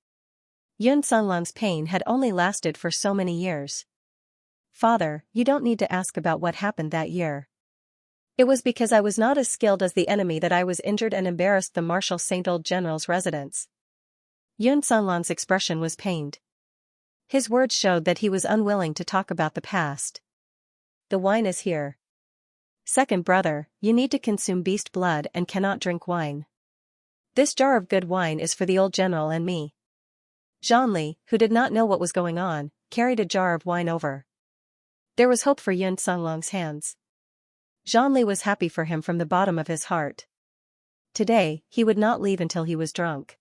Yun Sunlong's pain had only lasted for so many years. Father, you don't need to ask about what happened that year. It was because I was not as skilled as the enemy that I was injured and embarrassed the martial saint old general's residence. Yun Sunlong's expression was pained. His words showed that he was unwilling to talk about the past. The wine is here. Second brother, you need to consume beast blood and cannot drink wine. This jar of good wine is for the old general and me. Zhanli, who did not know what was going on, carried a jar of wine over. There was hope for Yun Sunlong's hands. Zhanli was happy for him from the bottom of his heart. Today, he would not leave until he was drunk.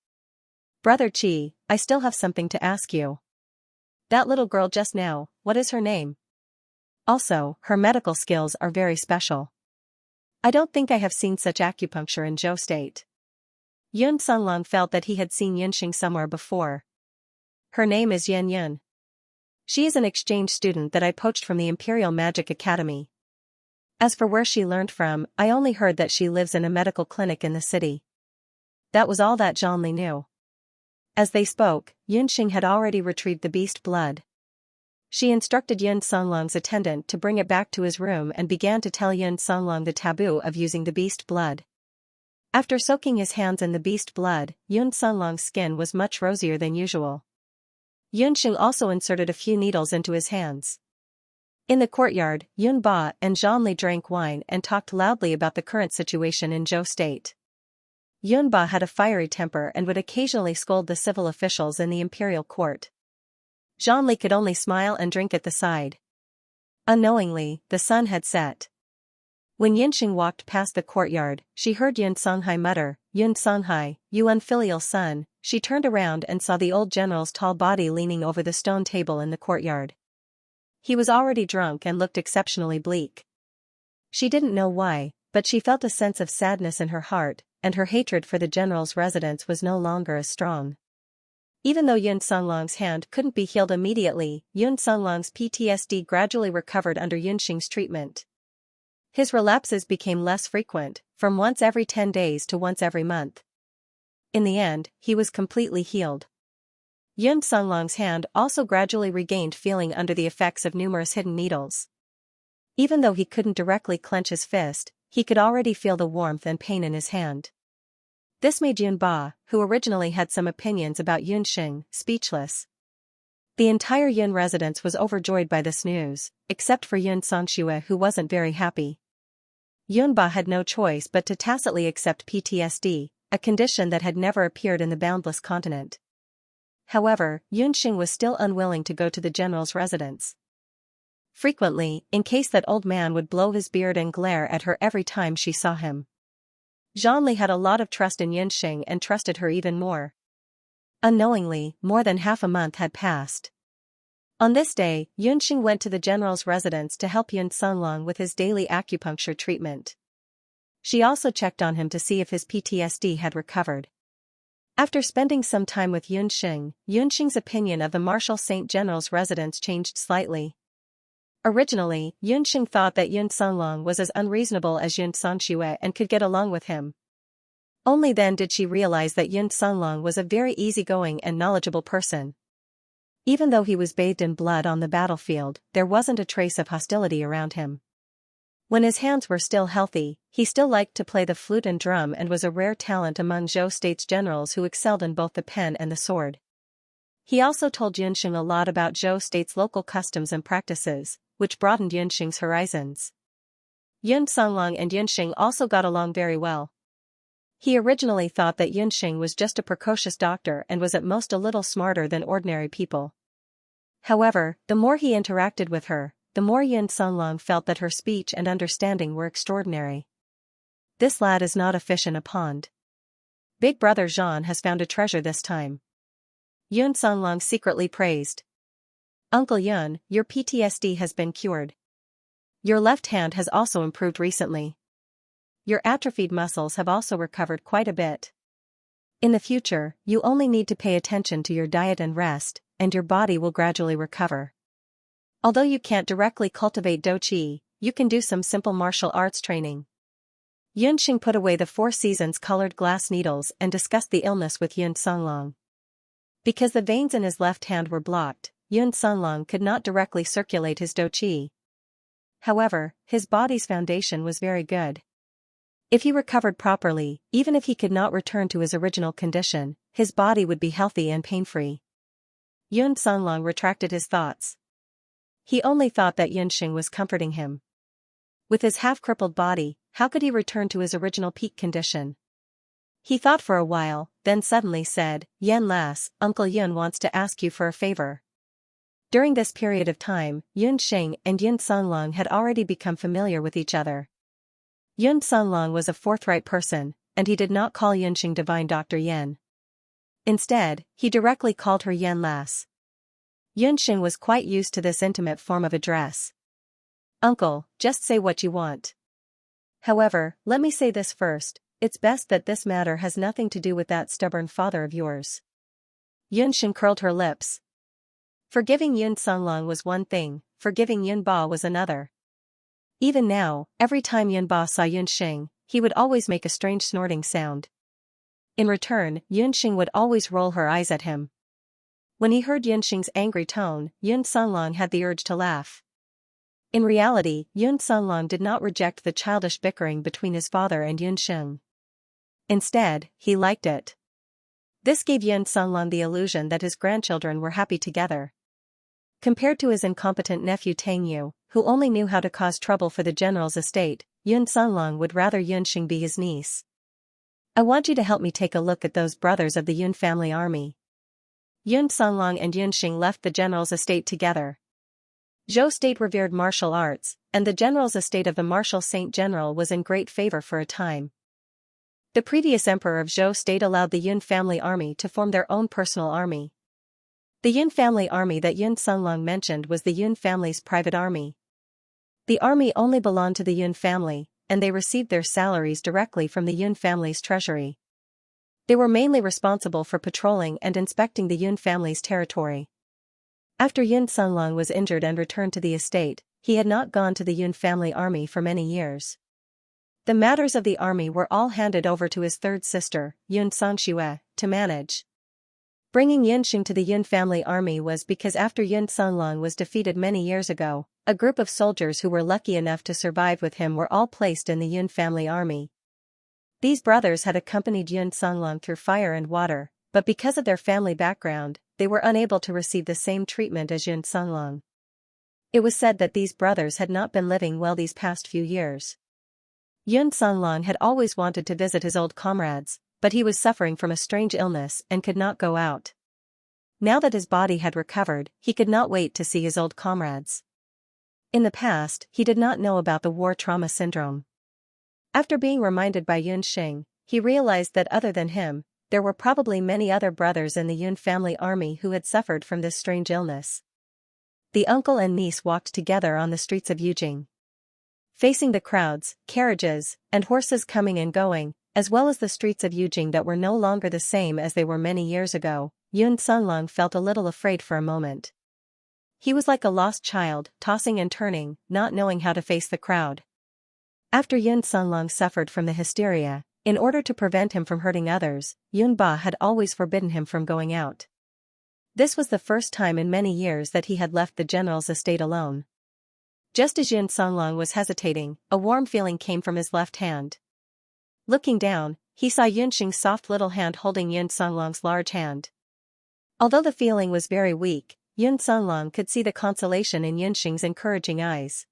Brother Qi, I still have something to ask you. That little girl just now, what is her name? Also, her medical skills are very special. I don't think I have seen such acupuncture in Zhou State. Yun Sunlong felt that he had seen Yunxing somewhere before. Her name is Yan Yun. She is an exchange student that I poached from the Imperial Magic Academy. As for where she learned from, I only heard that she lives in a medical clinic in the city. That was all that Zhanli knew. As they spoke, Yunxing had already retrieved the beast blood. She instructed Yun Sunlong's attendant to bring it back to his room and began to tell Yun Sunlong the taboo of using the beast blood. After soaking his hands in the beast blood, Yun Sunlong's skin was much rosier than usual. Yunxing also inserted a few needles into his hands. In the courtyard, Yun Ba and Zhanli drank wine and talked loudly about the current situation in Zhou State. Yun Ba had a fiery temper and would occasionally scold the civil officials in the imperial court. Zhanli could only smile and drink at the side. Unknowingly, the sun had set. When Yunxing walked past the courtyard, she heard Yun Songhai mutter, "Yun Songhai, you unfilial son." She turned around and saw the old general's tall body leaning over the stone table in the courtyard. He was already drunk and looked exceptionally bleak. She didn't know why, but she felt a sense of sadness in her heart, and her hatred for the general's residence was no longer as strong. Even though Yun Sunlong's hand couldn't be healed immediately, Yun Sunlong's PTSD gradually recovered under Yunxing's treatment. His relapses became less frequent, from once every 10 days to once every month. In the end, he was completely healed. Yun Sunlong's hand also gradually regained feeling under the effects of numerous hidden needles. Even though he couldn't directly clench his fist, he could already feel the warmth and pain in his hand. This made Yun Ba, who originally had some opinions about Yunxing, speechless. The entire Yun residence was overjoyed by this news, except for Yun Xianxia, who wasn't very happy. Yun Ba had no choice but to tacitly accept PTSD, a condition that had never appeared in the boundless continent. However, Yunxing was still unwilling to go to the general's residence. Frequently, in case that old man would blow his beard and glare at her every time she saw him. Zhanli had a lot of trust in Yunxing and trusted her even more. Unknowingly, more than half a month had passed. On this day, Yunxing went to the general's residence to help Yun Sunlong with his daily acupuncture treatment. She also checked on him to see if his PTSD had recovered. After spending some time with Yunxing's opinion of the martial saint general's residence changed slightly. Originally, Yun Xing thought that Yun Songlong was as unreasonable as Yun Xianxia and could get along with him. Only then did she realize that Yun Songlong was a very easygoing and knowledgeable person. Even though he was bathed in blood on the battlefield, there wasn't a trace of hostility around him. When his hands were still healthy, he still liked to play the flute and drum and was a rare talent among Zhou State's generals who excelled in both the pen and the sword. He also told Yunxing a lot about Zhou State's local customs and practices, which broadened Yunxing's horizons. Yun Songlong and Yunxing also got along very well. He originally thought that Yunxing was just a precocious doctor and was at most a little smarter than ordinary people. However, the more he interacted with her, the more Yun Songlong felt that her speech and understanding were extraordinary. This lad is not a fish in a pond. Big brother Jean has found a treasure this time. Yun Songlong secretly praised. Uncle Yun, your PTSD has been cured. Your left hand has also improved recently. Your atrophied muscles have also recovered quite a bit. In the future, you only need to pay attention to your diet and rest, and your body will gradually recover. Although you can't directly cultivate Do Qi, you can do some simple martial arts training. Yunxing put away the Four Seasons colored glass needles and discussed the illness with Yun Songlong. Because the veins in his left hand were blocked, Yun Songlong could not directly circulate his Do Qi. However, his body's foundation was very good. If he recovered properly, even if he could not return to his original condition, his body would be healthy and pain-free. Yun Songlong retracted his thoughts. He only thought that Yunxing was comforting him. With his half-crippled body, how could he return to his original peak condition? He thought for a while, then suddenly said, "Yan Lass, Uncle Yun wants to ask you for a favor." During this period of time, Yunxing and Yun Songlong had already become familiar with each other. Yun Songlong was a forthright person, and he did not call Yunxing Divine Dr. Yan. Instead, he directly called her Yan Lass. Yunxing was quite used to this intimate form of address. "Uncle, just say what you want. However, let me say this first, it's best that this matter has nothing to do with that stubborn father of yours." Yunxing curled her lips. Forgiving Yun Songlong was one thing, forgiving Yun Ba was another. Even now, every time Yun Ba saw Yunxing, he would always make a strange snorting sound. In return, Yunxing would always roll her eyes at him. When he heard Yunxing's angry tone, Yun Songlong had the urge to laugh. In reality, Yun Songlong did not reject the childish bickering between his father and Yunxing. Instead, he liked it. This gave Yun Songlong the illusion that his grandchildren were happy together. Compared to his incompetent nephew Tang Yu, who only knew how to cause trouble for the general's estate, Yun Songlong would rather Yunxing be his niece. "I want you to help me take a look at those brothers of the Yun family army." Yun Songlong and Yunxing left the general's estate together. Zhou State revered martial arts, and the general's estate of the martial Saint General was in great favor for a time. The previous emperor of Zhou State allowed the Yun family army to form their own personal army. The Yun family army that Yun Songlong mentioned was the Yun family's private army. The army only belonged to the Yun family, and they received their salaries directly from the Yun family's treasury. They were mainly responsible for patrolling and inspecting the Yun family's territory. After Yun Songlong was injured and returned to the estate, he had not gone to the Yun family army for many years. The matters of the army were all handed over to his third sister, Yun Xianxia, to manage. Bringing Yunxing to the Yun family army was because after Yun Songlong was defeated many years ago, a group of soldiers who were lucky enough to survive with him were all placed in the Yun family army. These brothers had accompanied Yun Songlong through fire and water, but because of their family background, they were unable to receive the same treatment as Yun Songlong. It was said that these brothers had not been living well these past few years. Yun Songlong had always wanted to visit his old comrades, but he was suffering from a strange illness and could not go out. Now that his body had recovered, he could not wait to see his old comrades. In the past, he did not know about the war trauma syndrome. After being reminded by Yunxing, he realized that other than him, there were probably many other brothers in the Yun family army who had suffered from this strange illness. The uncle and niece walked together on the streets of Yujing. Facing the crowds, carriages, and horses coming and going, as well as the streets of Yujing that were no longer the same as they were many years ago, Yun Songlong felt a little afraid for a moment. He was like a lost child, tossing and turning, not knowing how to face the crowd. After Yun Sunlong suffered from the hysteria, in order to prevent him from hurting others, Yun Ba had always forbidden him from going out. This was the first time in many years that he had left the general's estate alone. Just as Yun Sunlong was hesitating, a warm feeling came from his left hand. Looking down, he saw Yunxing's soft little hand holding Yun Sunlong's large hand. Although the feeling was very weak, Yun Sunlong could see the consolation in Yunxing's encouraging eyes.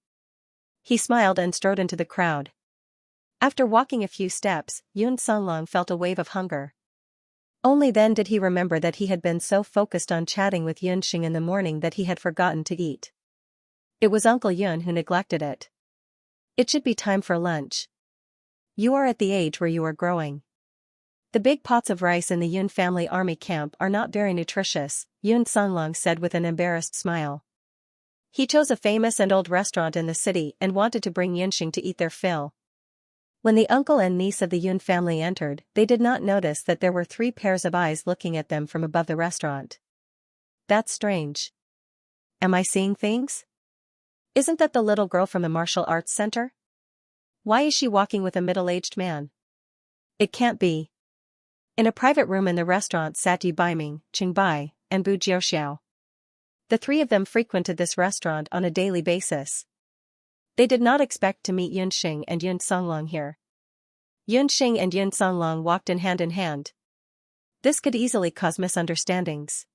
He smiled and strode into the crowd. After walking a few steps, Yun Sunlong felt a wave of hunger. Only then did he remember that he had been so focused on chatting with Yunxing in the morning that he had forgotten to eat. It was Uncle Yun who neglected it. It should be time for lunch. You are at the age where you are growing. The big pots of rice in the Yun family army camp are not very nutritious, Yun Sunlong said with an embarrassed smile. He chose a famous and old restaurant in the city and wanted to bring Yunxing to eat their fill. When the uncle and niece of the Yun family entered, they did not notice that there were 3 pairs of eyes looking at them from above the restaurant. That's strange. Am I seeing things? Isn't that the little girl from the martial arts center? Why is she walking with a middle-aged man? It can't be. In a private room in the restaurant sat Yi Baiming, Qingbai, and Bu Jiuxiao. The 3 of them frequented this restaurant on a daily basis. They did not expect to meet Yunxing and Yun Sunlong here. Yunxing and Yun Sunlong walked in hand. This could easily cause misunderstandings.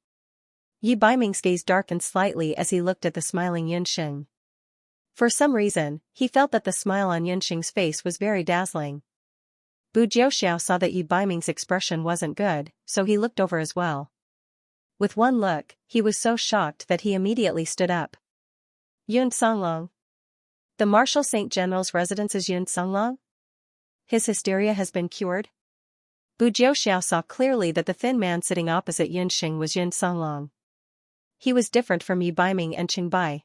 Yi Baiming's gaze darkened slightly as he looked at the smiling Yunxing. For some reason, he felt that the smile on Yunxing's face was very dazzling. Bu Jiuxiao saw that Yi Baiming's expression wasn't good, so he looked over as well. With one look, he was so shocked that he immediately stood up. Yun Sunlong. The Marshal Saint General's residence is Yun Sunlong? His hysteria has been cured? Bu Jiuxiao saw clearly that the thin man sitting opposite Yunxing was Yun Sunlong. He was different from Yi Baiming and Qingbai.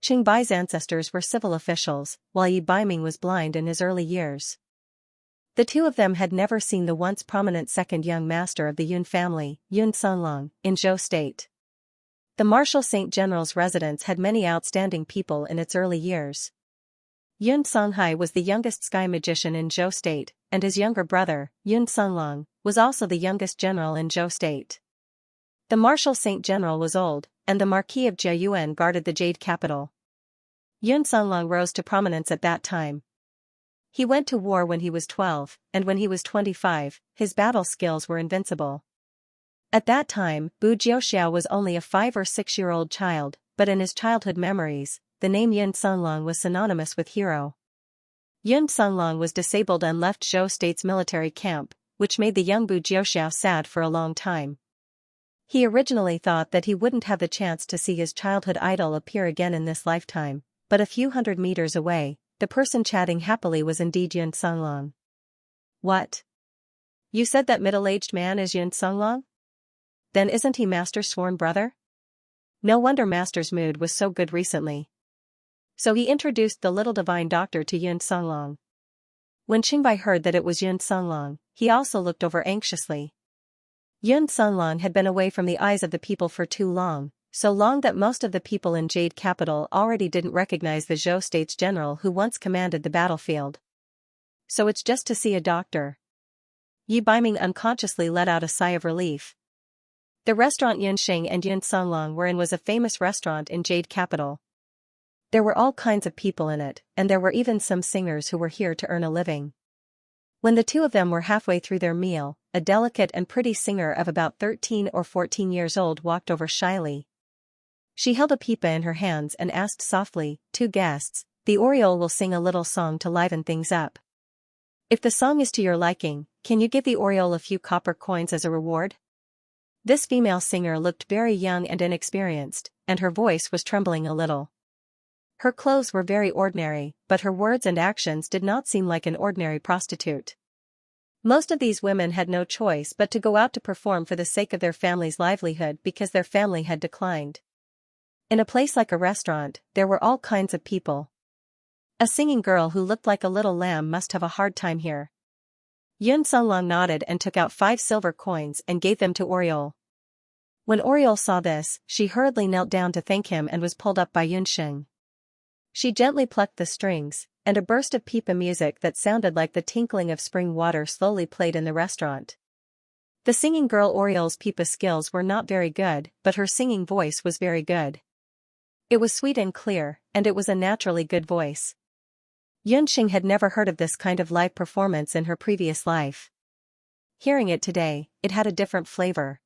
Qingbai's ancestors were civil officials, while Yi Baiming was blind in his early years. The 2 of them had never seen the once prominent second young master of the Yun family, Yun Sunlong, in Zhou State. The Marshal Saint General's residence had many outstanding people in its early years. Yun Songhai was the youngest sky magician in Zhou State, and his younger brother, Yun Sunlong, was also the youngest general in Zhou State. The Marshal Saint General was old, and the Marquis of Jiayuan guarded the Jade capital. Yun Sunlong rose to prominence at that time. He went to war when he was 12, and when he was 25, his battle skills were invincible. At that time, Bu Jiuxiao was only a 5 or 6-year-old child, but in his childhood memories, the name Yun Sunlong was synonymous with hero. Yun Sunlong was disabled and left Zhou State's military camp, which made the young Bu Jiuxiao sad for a long time. He originally thought that he wouldn't have the chance to see his childhood idol appear again in this lifetime, but a few hundred meters away, the person chatting happily was indeed Yun Sunlong. What? You said that middle-aged man is Yun Sunlong? Then isn't he Master's sworn brother? No wonder Master's mood was so good recently. So he introduced the little divine doctor to Yun Sunlong. When Qingbai heard that it was Yun Sunlong, he also looked over anxiously. Yun Sunlong had been away from the eyes of the people for too long, so long that most of the people in Jade capital already didn't recognize the Zhou State's general who once commanded the battlefield. So it's just to see a doctor. Yi Baiming unconsciously let out a sigh of relief. The restaurant Yunxing and Yun Sunlong were in was a famous restaurant in Jade capital. There were all kinds of people in it, and there were even some singers who were here to earn a living. When the 2 of them were halfway through their meal, a delicate and pretty singer of about 13 or 14 years old walked over shyly. She held a pipa in her hands and asked softly, 2 guests, the Oriole will sing a little song to liven things up. If the song is to your liking, can you give the Oriole a few copper coins as a reward? This female singer looked very young and inexperienced, and her voice was trembling a little. Her clothes were very ordinary, but her words and actions did not seem like an ordinary prostitute. Most of these women had no choice but to go out to perform for the sake of their family's livelihood because their family had declined. In a place like a restaurant, there were all kinds of people. A singing girl who looked like a little lamb must have a hard time here. Yun Sunlong nodded and took out 5 silver coins and gave them to Oriole. When Oriole saw this, she hurriedly knelt down to thank him and was pulled up by Xianxia. She gently plucked the strings, and a burst of pipa music that sounded like the tinkling of spring water slowly played in the restaurant. The singing girl Oriole's pipa skills were not very good, but her singing voice was very good. It was sweet and clear, and it was a naturally good voice. Xianxia had never heard of this kind of live performance in her previous life. Hearing it today, it had a different flavor.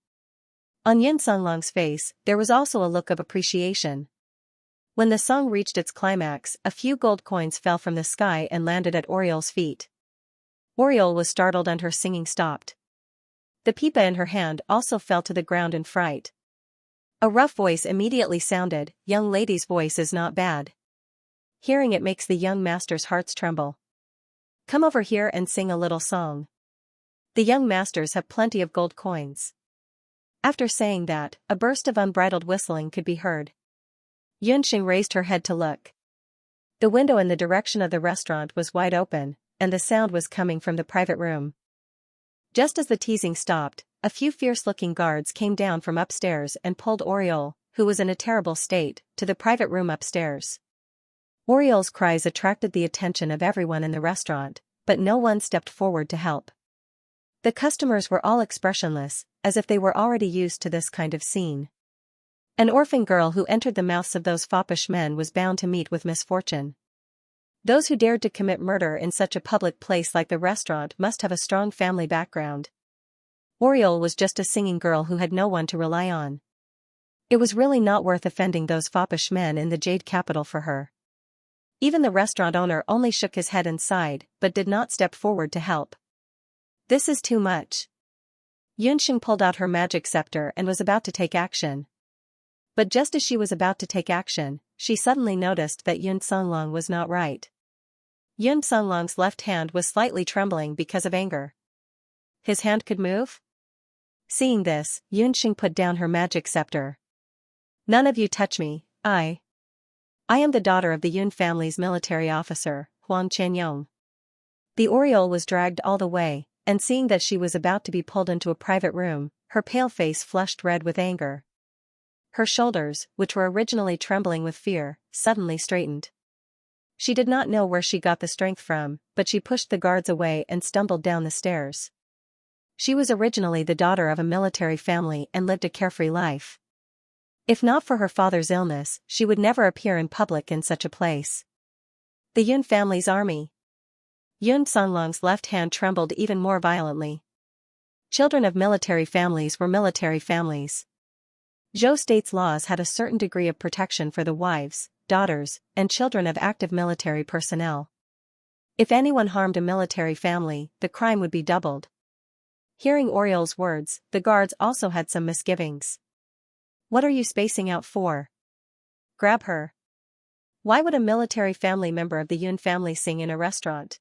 On Xianxia's face, there was also a look of appreciation. When the song reached its climax, a few gold coins fell from the sky and landed at Oriole's feet. Oriole was startled and her singing stopped. The pipa in her hand also fell to the ground in fright. A rough voice immediately sounded, "Young lady's voice is not bad." Hearing it makes the young master's hearts tremble. "Come over here and sing a little song. The young masters have plenty of gold coins." After saying that, a burst of unbridled whistling could be heard. Xianxia raised her head to look. The window in the direction of the restaurant was wide open, and the sound was coming from the private room. Just as the teasing stopped, a few fierce-looking guards came down from upstairs and pulled Oriole, who was in a terrible state, to the private room upstairs. Oriole's cries attracted the attention of everyone in the restaurant, but no one stepped forward to help. The customers were all expressionless, as if they were already used to this kind of scene. An orphan girl who entered the mouths of those foppish men was bound to meet with misfortune. Those who dared to commit murder in such a public place like the restaurant must have a strong family background. Oriole was just a singing girl who had no one to rely on. It was really not worth offending those foppish men in the Jade Capital for her. Even the restaurant owner only shook his head and sighed, but did not step forward to help. "This is too much." Xianxia pulled out her magic scepter and was about to take action. But just as she was about to take action, she suddenly noticed that Xianxia was not right. Xianxia's left hand was slightly trembling because of anger. His hand could move? Seeing this, Xianxia put down her magic scepter. "None of you touch me, I am the daughter of the Yun family's military officer, Huang Qianyong." The Oriole was dragged all the way, and seeing that she was about to be pulled into a private room, her pale face flushed red with anger. Her shoulders, which were originally trembling with fear, suddenly straightened. She did not know where she got the strength from, but she pushed the guards away and stumbled down the stairs. She was originally the daughter of a military family and lived a carefree life. If not for her father's illness, she would never appear in public in such a place. The Yun family's army. Xianxia's left hand trembled even more violently. Children of military families were military families. Zhou state's laws had a certain degree of protection for the wives, daughters, and children of active military personnel. If anyone harmed a military family, the crime would be doubled. Hearing Oriole's words, the guards also had some misgivings. "What are you spacing out for? Grab her." Why would a military family member of the Yun family sing in a restaurant?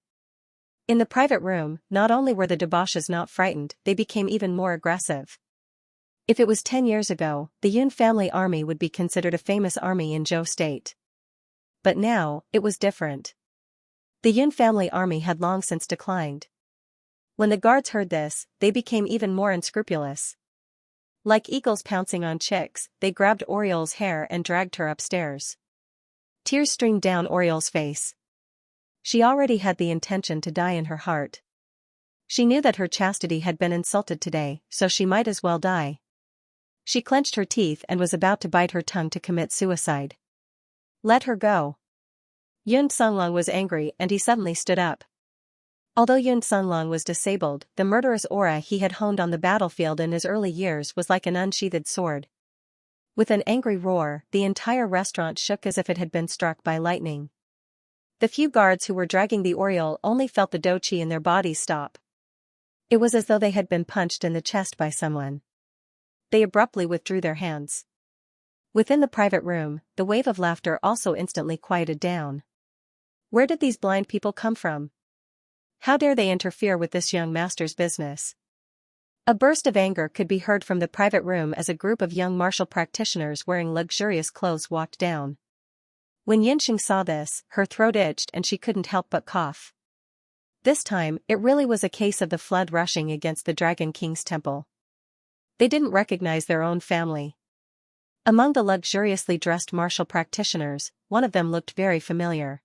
In the private room, not only were the debauches not frightened, they became even more aggressive. If it was 10 years ago, the Yun family army would be considered a famous army in Zhou state. But now, it was different. The Yun family army had long since declined. When the guards heard this, they became even more unscrupulous. Like eagles pouncing on chicks, they grabbed Oriole's hair and dragged her upstairs. Tears streamed down Oriole's face. She already had the intention to die in her heart. She knew that her chastity had been insulted today, so she might as well die. She clenched her teeth and was about to bite her tongue to commit suicide. "Let her go." Xianxia was angry and he suddenly stood up. Although Xianxia was disabled, the murderous aura he had honed on the battlefield in his early years was like an unsheathed sword. With an angry roar, the entire restaurant shook as if it had been struck by lightning. The few guards who were dragging the Oriole only felt the doqi in their bodies stop. It was as though they had been punched in the chest by someone. They abruptly withdrew their hands. Within the private room, the wave of laughter also instantly quieted down. Where did these blind people come from? How dare they interfere with this young master's business? A burst of anger could be heard from the private room as a group of young martial practitioners wearing luxurious clothes walked down. When Xianxia saw this, her throat itched and she couldn't help but cough. This time, it really was a case of the flood rushing against the Dragon King's temple. They didn't recognize their own family. Among the luxuriously dressed martial practitioners, one of them looked very familiar.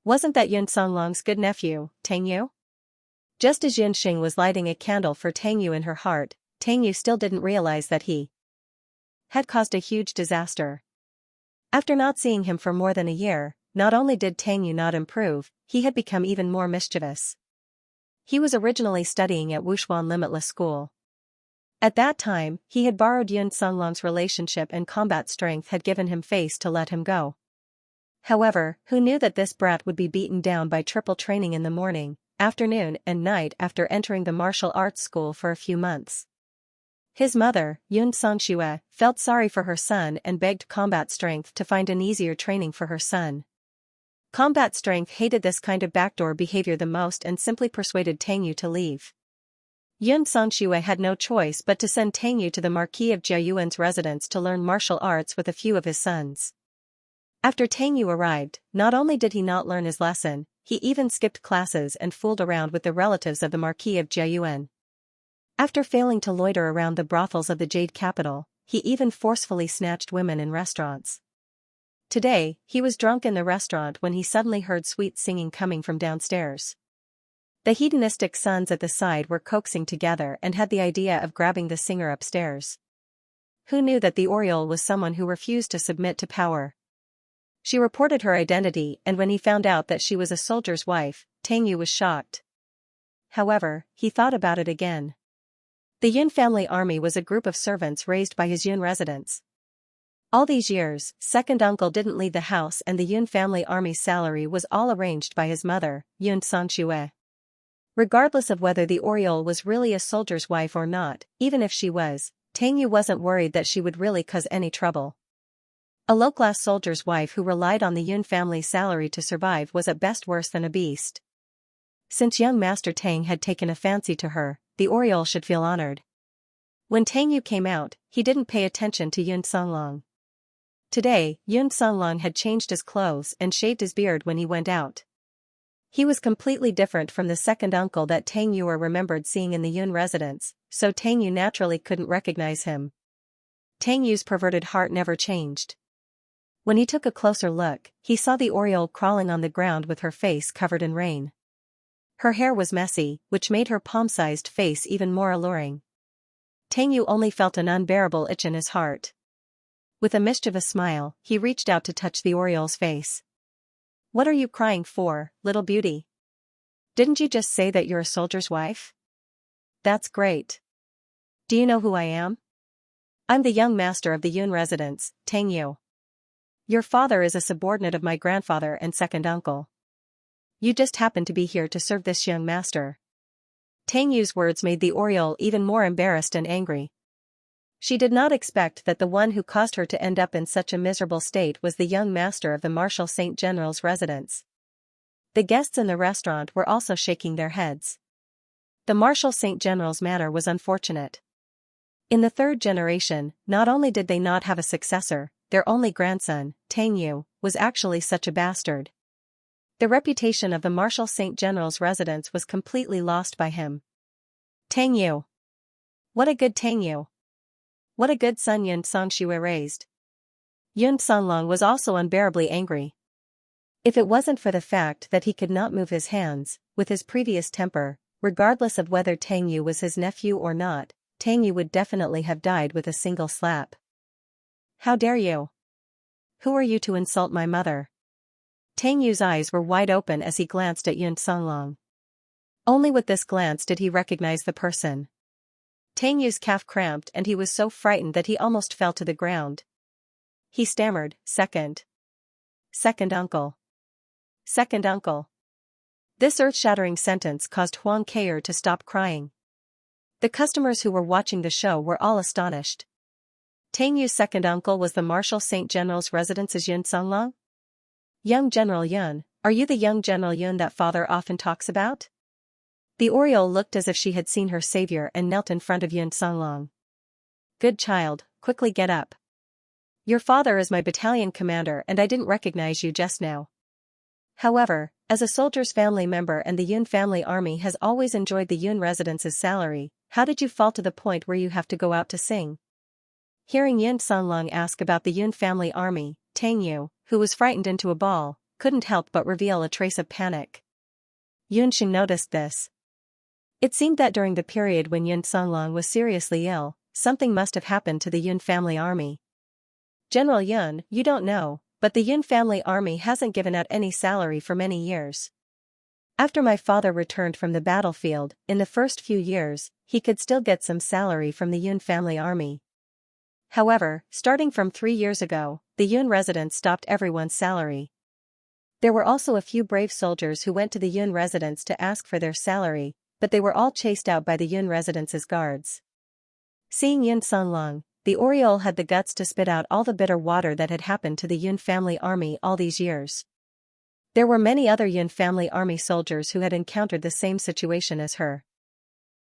Wasn't that Yun Songlong's good nephew, Tang Yu? Just as Yun Xing was lighting a candle for Tang Yu in her heart, Tang Yu still didn't realize that he had caused a huge disaster. After not seeing him for more than a year, not only did Tang Yu not improve, he had become even more mischievous. He was originally studying at Wushuan Limitless School. At that time, he had borrowed Yun Songlong's relationship and combat strength had given him face to let him go. However, who knew that this brat would be beaten down by triple training in the morning, afternoon and night after entering the martial arts school for a few months. His mother, Yun Songxue, felt sorry for her son and begged combat strength to find an easier training for her son. Combat strength hated this kind of backdoor behavior the most and simply persuaded Tang Yu to leave. Yun Songxue had no choice but to send Tang Yu to the Marquis of Jiayuan's residence to learn martial arts with a few of his sons. After Tang Yu arrived, not only did he not learn his lesson, he even skipped classes and fooled around with the relatives of the Marquis of Jiayuan. After failing to loiter around the brothels of the Jade capital, he even forcefully snatched women in restaurants. Today, he was drunk in the restaurant when he suddenly heard sweet singing coming from downstairs. The hedonistic sons at the side were coaxing together and had the idea of grabbing the singer upstairs. Who knew that the Oriole was someone who refused to submit to power? She reported her identity, and when he found out that she was a soldier's wife, Tang Yu was shocked. However, he thought about it again. The Yun family army was a group of servants raised by his Yun residents. All these years, second uncle didn't leave the house and the Yun family army's salary was all arranged by his mother, Yun Songxue. Regardless of whether the Oriole was really a soldier's wife or not, even if she was, Tang Yu wasn't worried that she would really cause any trouble. A low-class soldier's wife who relied on the Yun family's salary to survive was at best worse than a beast. Since young Master Tang had taken a fancy to her, the Oriole should feel honored. When Tang Yu came out, he didn't pay attention to Yun Songlong. Today, Yun Songlong had changed his clothes and shaved his beard when he went out. He was completely different from the second uncle that Tang Yu remembered seeing in the Yun residence, so Tang Yu naturally couldn't recognize him. Tang Yu's perverted heart never changed. When he took a closer look, he saw the Oriole crawling on the ground with her face covered in rain. Her hair was messy, which made her palm-sized face even more alluring. Tang Yu only felt an unbearable itch in his heart. With a mischievous smile, he reached out to touch the Oriole's face. "What are you crying for, little beauty? Didn't you just say that you're a soldier's wife? That's great. Do you know who I am? I'm the young master of the Yun residence, Tang Yu. Your father is a subordinate of my grandfather and second uncle. You just happen to be here to serve this young master." Tang Yu's words made the Oriole even more embarrassed and angry. She did not expect that the one who caused her to end up in such a miserable state was the young master of the Martial Saint General's residence. The guests in the restaurant were also shaking their heads. The Martial Saint General's manner was unfortunate. In the third generation, not only did they not have a successor, their only grandson, Tang Yu, was actually such a bastard. The reputation of the Martial Saint General's residence was completely lost by him. Tang Yu. What a good Tang Yu. What a good son Yun Songxue raised. Yun Songlong was also unbearably angry. If it wasn't for the fact that he could not move his hands, with his previous temper, regardless of whether Tang Yu was his nephew or not, Tang Yu would definitely have died with a single slap. How dare you? Who are you to insult my mother? Tang Yu's eyes were wide open as he glanced at Yun Songlong. Only with this glance did he recognize the person. Tang Yu's calf cramped and he was so frightened that he almost fell to the ground. He stammered, Second uncle. Second uncle." This earth-shattering sentence caused Huang Keier to stop crying. The customers who were watching the show were all astonished. Tang Yu's second uncle was the Martial Saint General's residence's Yun Songlong? Young General Yun, are you the young General Yun that father often talks about? The Oriole looked as if she had seen her savior and knelt in front of Yun Songlong. Good child, quickly get up. Your father is my battalion commander and I didn't recognize you just now. However, as a soldier's family member and the Yun family army has always enjoyed the Yun residence's salary, how did you fall to the point where you have to go out to sing? Hearing Yin Songlong ask about the Yun family army, Tang Yu, who was frightened into a ball, couldn't help but reveal a trace of panic. Yunxing noticed this. It seemed that during the period when Yin Songlong was seriously ill, something must have happened to the Yun family army. General Yun, you don't know, but the Yun family army hasn't given out any salary for many years. After my father returned from the battlefield, in the first few years, he could still get some salary from the Yun family army. However, starting from 3 years ago, the Yun residence stopped everyone's salary. There were also a few brave soldiers who went to the Yun residence to ask for their salary, but they were all chased out by the Yun residence's guards. Seeing Yin Songlong, the Oriole had the guts to spit out all the bitter water that had happened to the Yun family army all these years. There were many other Yun family army soldiers who had encountered the same situation as her.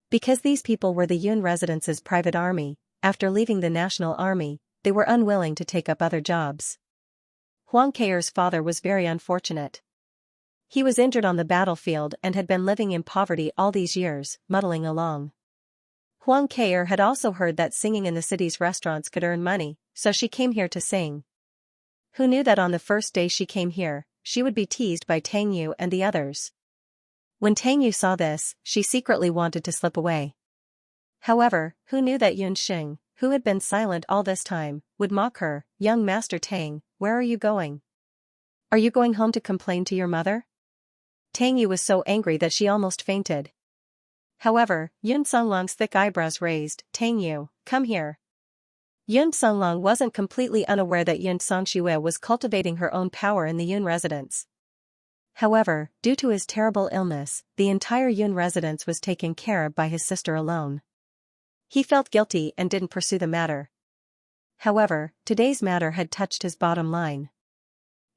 Because these people were the Yun residence's private army, after leaving the national army, they were unwilling to take up other jobs. Huang Keir's father was very unfortunate. He was injured on the battlefield and had been living in poverty all these years, muddling along. Huang Keir had also heard that singing in the city's restaurants could earn money, so she came here to sing. Who knew that on the first day she came here, she would be teased by Tang Yu and the others. When Tang Yu saw this, she secretly wanted to slip away. However, who knew that Yun Xing, who had been silent all this time, would mock her, "Young Master Tang, where are you going? Are you going home to complain to your mother?" Tang Yu was so angry that she almost fainted. However, Yun Songlong's thick eyebrows raised. "Tang Yu, come here." Yun Songlong wasn't completely unaware that Yun Songxue was cultivating her own power in the Yun residence. However, due to his terrible illness, the entire Yun residence was taken care of by his sister alone. He felt guilty and didn't pursue the matter. However, today's matter had touched his bottom line.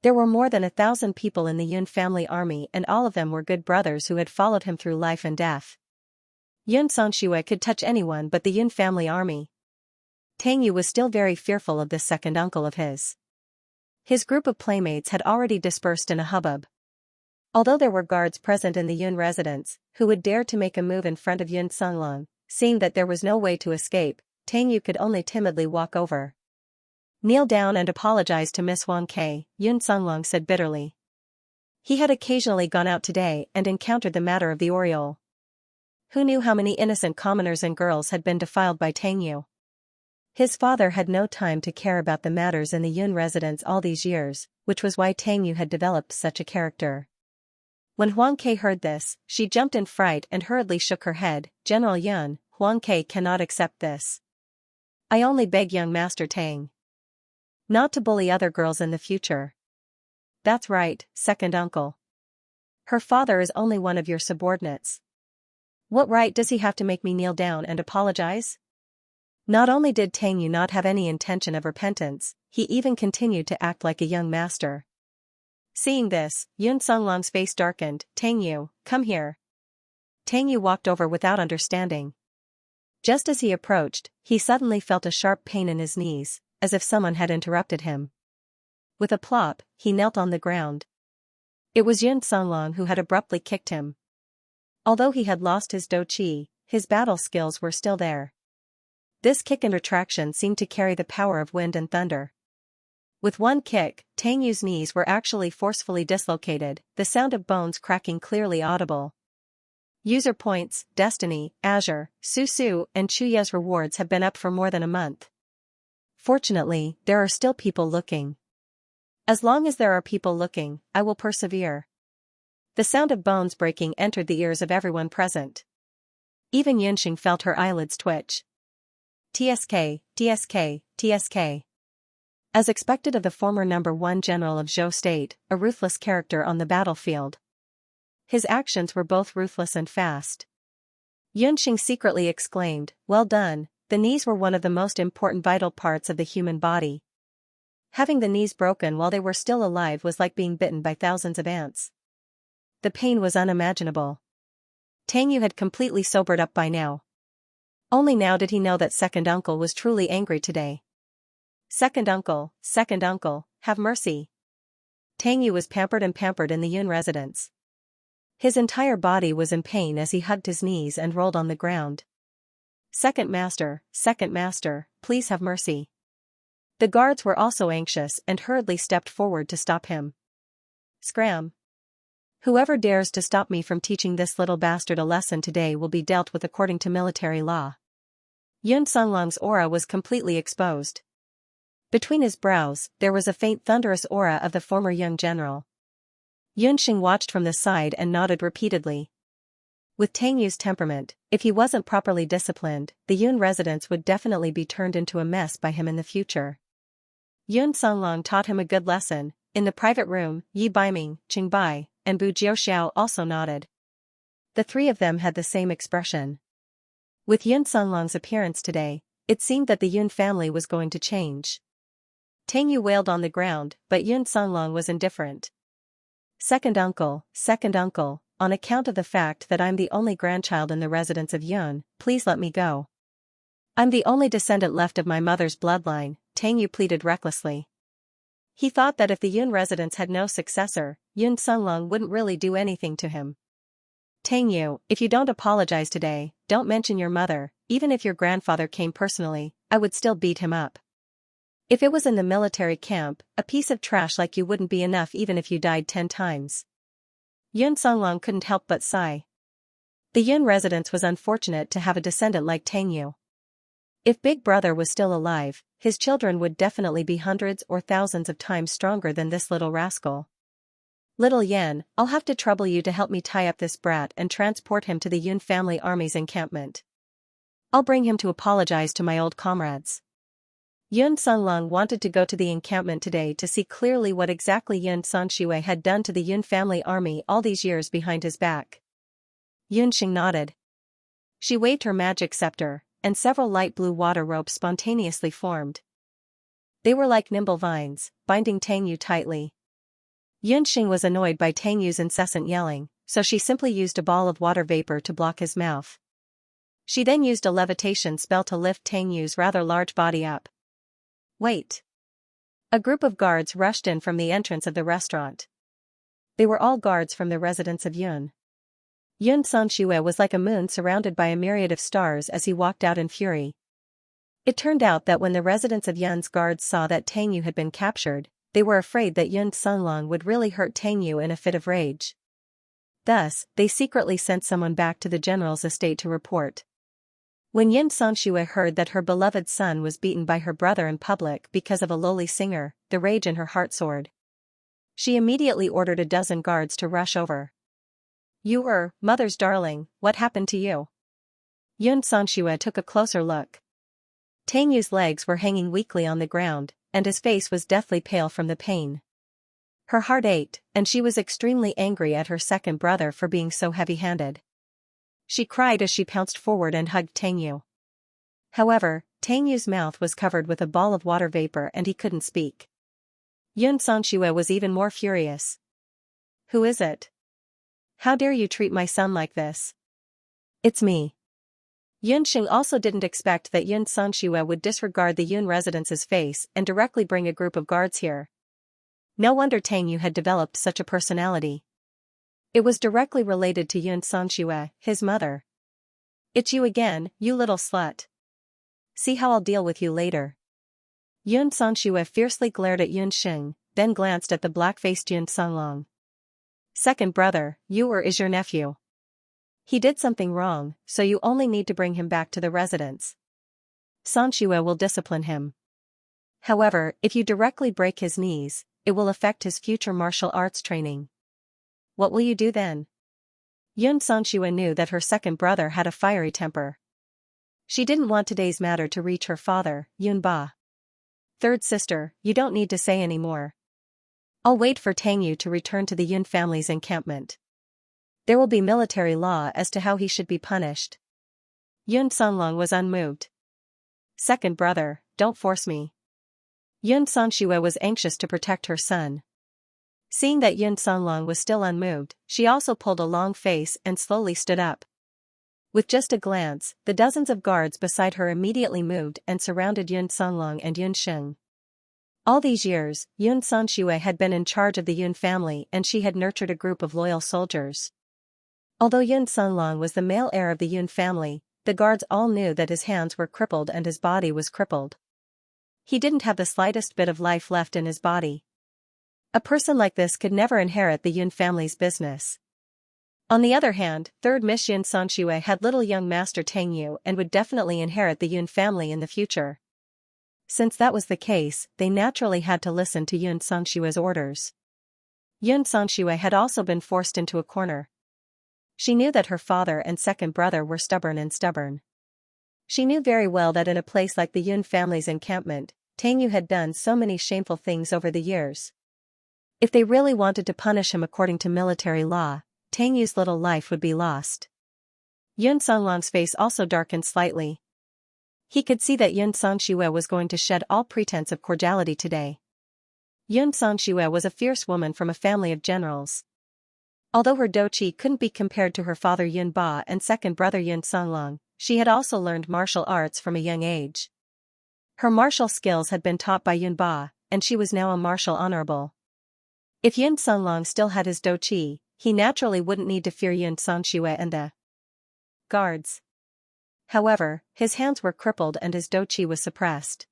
There were more than 1,000 people in the Yun family army, and all of them were good brothers who had followed him through life and death. Yun Songxue could touch anyone but the Yun family army. Tang Yu was still very fearful of this second uncle of his. His group of playmates had already dispersed in a hubbub. Although there were guards present in the Yun residence, who would dare to make a move in front of Yun Songlong, seeing that there was no way to escape, Tang Yu could only timidly walk over. "Kneel down and apologize to Miss Huang Ke," Yun Songlong said bitterly. He had occasionally gone out today and encountered the matter of the Oriole. Who knew how many innocent commoners and girls had been defiled by Tang Yu? His father had no time to care about the matters in the Yun residence all these years, which was why Tang Yu had developed such a character. When Huang Ke heard this, she jumped in fright and hurriedly shook her head. "General Yun, Huang Ke cannot accept this. I only beg young Master Tang not to bully other girls in the future." "That's right, second uncle. Her father is only one of your subordinates. What right does he have to make me kneel down and apologize?" Not only did Tang Yu not have any intention of repentance, he even continued to act like a young master. Seeing this, Yun Songlong's face darkened. "Tang Yu, come here." Tang Yu walked over without understanding. Just as he approached, he suddenly felt a sharp pain in his knees, as if someone had interrupted him. With a plop, he knelt on the ground. It was Yun Songlong who had abruptly kicked him. Although he had lost his do qi, his battle skills were still there. This kick and retraction seemed to carry the power of wind and thunder. With one kick, Tang Yu's knees were actually forcefully dislocated, the sound of bones cracking clearly audible. User points, Destiny, Azure, Su, and Chuya's rewards have been up for more than a month. Fortunately, there are still people looking. As long as there are people looking, I will persevere. The sound of bones breaking entered the ears of everyone present. Even Yunxing felt her eyelids twitch. TSK, TSK, TSK. As expected of the former number 1 general of Zhou State, a ruthless character on the battlefield. His actions were both ruthless and fast. Yunxing secretly exclaimed, "Well done." The knees were one of the most important vital parts of the human body. Having the knees broken while they were still alive was like being bitten by thousands of ants. The pain was unimaginable. Tang Yu had completely sobered up by now. Only now did he know that second uncle was truly angry today. Second uncle, have mercy." Tang Yu was pampered in the Yun residence. His entire body was in pain as he hugged his knees and rolled on the ground. Second master, please have mercy." The guards were also anxious and hurriedly stepped forward to stop him. "Scram! Whoever dares to stop me from teaching this little bastard a lesson today will be dealt with according to military law." Yun Sunlong's aura was completely exposed. Between his brows, there was a faint thunderous aura of the former young general. Yun Xing watched from the side and nodded repeatedly. With Tang Yu's temperament, if he wasn't properly disciplined, the Yun residence would definitely be turned into a mess by him in the future. Yun Sunlong taught him a good lesson. In the private room, Yi Baiming, Qing Bai, and Bu Jiuxiao also nodded. The three of them had the same expression. With Yun Sunlong's appearance today, it seemed that the Yun family was going to change. Tang Yu wailed on the ground, but Yun Sunlong was indifferent. Second uncle, on account of the fact that I'm the only grandchild in the residence of Yun, please let me go. I'm the only descendant left of my mother's bloodline, Tang Yu pleaded recklessly. He thought that if the Yun residence had no successor, Yun Sunlong wouldn't really do anything to him. "Tang Yu, if you don't apologize today, don't mention your mother. Even if your grandfather came personally, I would still beat him up. If it was in the military camp, a piece of trash like you wouldn't be enough even if you died 10 times. Yun Sunlong couldn't help but sigh. The Yun residence was unfortunate to have a descendant like Tang Yu. If Big Brother was still alive, his children would definitely be hundreds or thousands of times stronger than this little rascal. "Little Yan, I'll have to trouble you to help me tie up this brat and transport him to the Yun family army's encampment. I'll bring him to apologize to my old comrades." Yun Sunlong wanted to go to the encampment today to see clearly what exactly Yun Sanxue had done to the Yun family army all these years behind his back. Yun Xing nodded. She waved her magic scepter, and several light blue water ropes spontaneously formed. They were like nimble vines, binding Tang Yu tightly. Yun Xing was annoyed by Tang Yu's incessant yelling, so she simply used a ball of water vapor to block his mouth. She then used a levitation spell to lift Tang Yu's rather large body up. "Wait!" A group of guards rushed in from the entrance of the restaurant. They were all guards from the residence of Yun. Yun Sanxue was like a moon surrounded by a myriad of stars as he walked out in fury. It turned out that when the residence of Yun's guards saw that Tang Yu had been captured, they were afraid that Yun Sunlong would really hurt Tang Yu in a fit of rage. Thus, they secretly sent someone back to the general's estate to report. When Yun Sanxue heard that her beloved son was beaten by her brother in public because of a lowly singer, the rage in her heart soared. She immediately ordered a dozen guards to rush over. Mother's darling, what happened to you?" Yun Sanxue took a closer look. Tang Yu's legs were hanging weakly on the ground, and his face was deathly pale from the pain. Her heart ached, and she was extremely angry at her second brother for being so heavy-handed. She cried as she pounced forward and hugged Tang Yu. However, Tang Yu's mouth was covered with a ball of water vapor and he couldn't speak. Yun Sanxue was even more furious. "Who is it? How dare you treat my son like this?" "It's me." Yun Xing also didn't expect that Yun Sanxue would disregard the Yun resident's face and directly bring a group of guards here. No wonder Tang Yu had developed such a personality. It was directly related to Yun Sanxue, his mother. "It's you again, you little slut. See how I'll deal with you later." Yun Sanxue fiercely glared at Yun Xing, then glanced at the black-faced Yun Sunlong. "Second brother, is your nephew. He did something wrong, so you only need to bring him back to the residence. Sanxue will discipline him. However, if you directly break his knees, it will affect his future martial arts training. What will you do then?" Yun Sanxue knew that her second brother had a fiery temper. She didn't want today's matter to reach her father, Yun Ba. "Third sister, you don't need to say any more. I'll wait for Tang Yu to return to the Yun family's encampment. There will be military law as to how he should be punished." Yun Sunlong was unmoved. "Second brother, don't force me." Yun Sanxue was anxious to protect her son. Seeing that Yun Sunlong was still unmoved, she also pulled a long face and slowly stood up. With just a glance, the dozens of guards beside her immediately moved and surrounded Yun Sunlong and Yun Xing. All these years, Yun Sanxue had been in charge of the Yun family and she had nurtured a group of loyal soldiers. Although Yun Sunlong was the male heir of the Yun family, the guards all knew that his hands were crippled and his body was crippled. He didn't have the slightest bit of life left in his body. A person like this could never inherit the Yun family's business. On the other hand, third Miss Yun Xianxia had little young Master Tang Yu and would definitely inherit the Yun family in the future. Since that was the case, they naturally had to listen to Yun Xianxia's orders. Yun Xianxia had also been forced into a corner. She knew that her father and second brother were stubborn. She knew very well that in a place like the Yun family's encampment, Tang Yu had done so many shameful things over the years. If they really wanted to punish him according to military law, Tang Yu's little life would be lost. Yun Songlong's face also darkened slightly. He could see that Yun Xianxia was going to shed all pretense of cordiality today. Yun Xianxia was a fierce woman from a family of generals. Although her doqi couldn't be compared to her father Yun Ba and second brother Yun Songlong, she had also learned martial arts from a young age. Her martial skills had been taught by Yun Ba, and she was now a martial honorable. If Yun Songlong still had his doqi, he naturally wouldn't need to fear Yun Xianxia and the guards. However, his hands were crippled and his doqi was suppressed.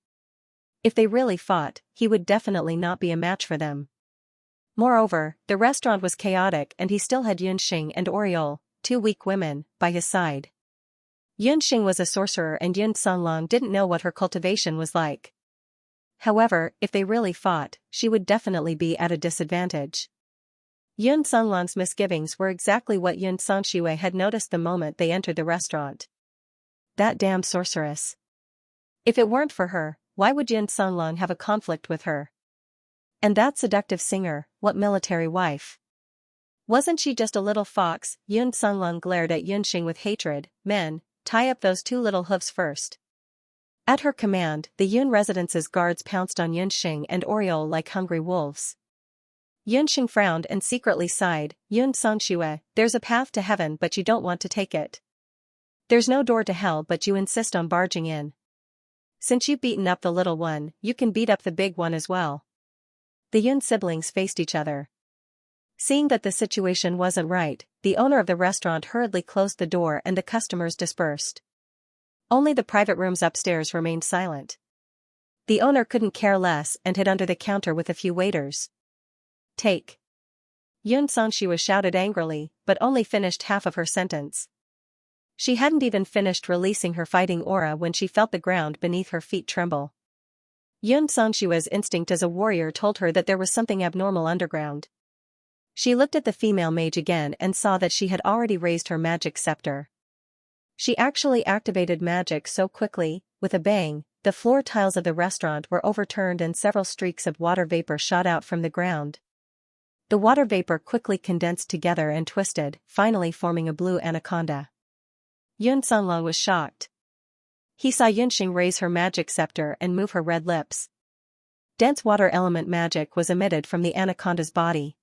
If they really fought, he would definitely not be a match for them. Moreover, the restaurant was chaotic and he still had Yunxing and Oriole, two weak women, by his side. Yunxing was a sorcerer and Yun Songlong didn't know what her cultivation was like. However, if they really fought, she would definitely be at a disadvantage. Yun Songlong's misgivings were exactly what Yun Xianxia had noticed the moment they entered the restaurant. That damn sorceress. If it weren't for her, why would Yun Songlong have a conflict with her? And that seductive singer, what military wife? Wasn't she just a little fox? Yun Songlong glared at Yunxing with hatred. Men, tie up those two little hoofs first. At her command, the Yun residence's guards pounced on Yunxing and Oriole like hungry wolves. Yunxing frowned and secretly sighed. Yun Xianxia, there's a path to heaven but you don't want to take it. There's no door to hell but you insist on barging in. Since you've beaten up the little one, you can beat up the big one as well. The Yun siblings faced each other. Seeing that the situation wasn't right, the owner of the restaurant hurriedly closed the door and the customers dispersed. Only the private rooms upstairs remained silent. The owner couldn't care less and hid under the counter with a few waiters. Take. Yun Xianxia shouted angrily, but only finished half of her sentence. She hadn't even finished releasing her fighting aura when she felt the ground beneath her feet tremble. Yun Xianxia's instinct as a warrior told her that there was something abnormal underground. She looked at the female mage again and saw that she had already raised her magic scepter. She actually activated magic so quickly, with a bang, the floor tiles of the restaurant were overturned and several streaks of water vapor shot out from the ground. The water vapor quickly condensed together and twisted, finally forming a blue anaconda. Yun Songlong was shocked. He saw Yunxing raise her magic scepter and move her red lips. Dense water element magic was emitted from the anaconda's body.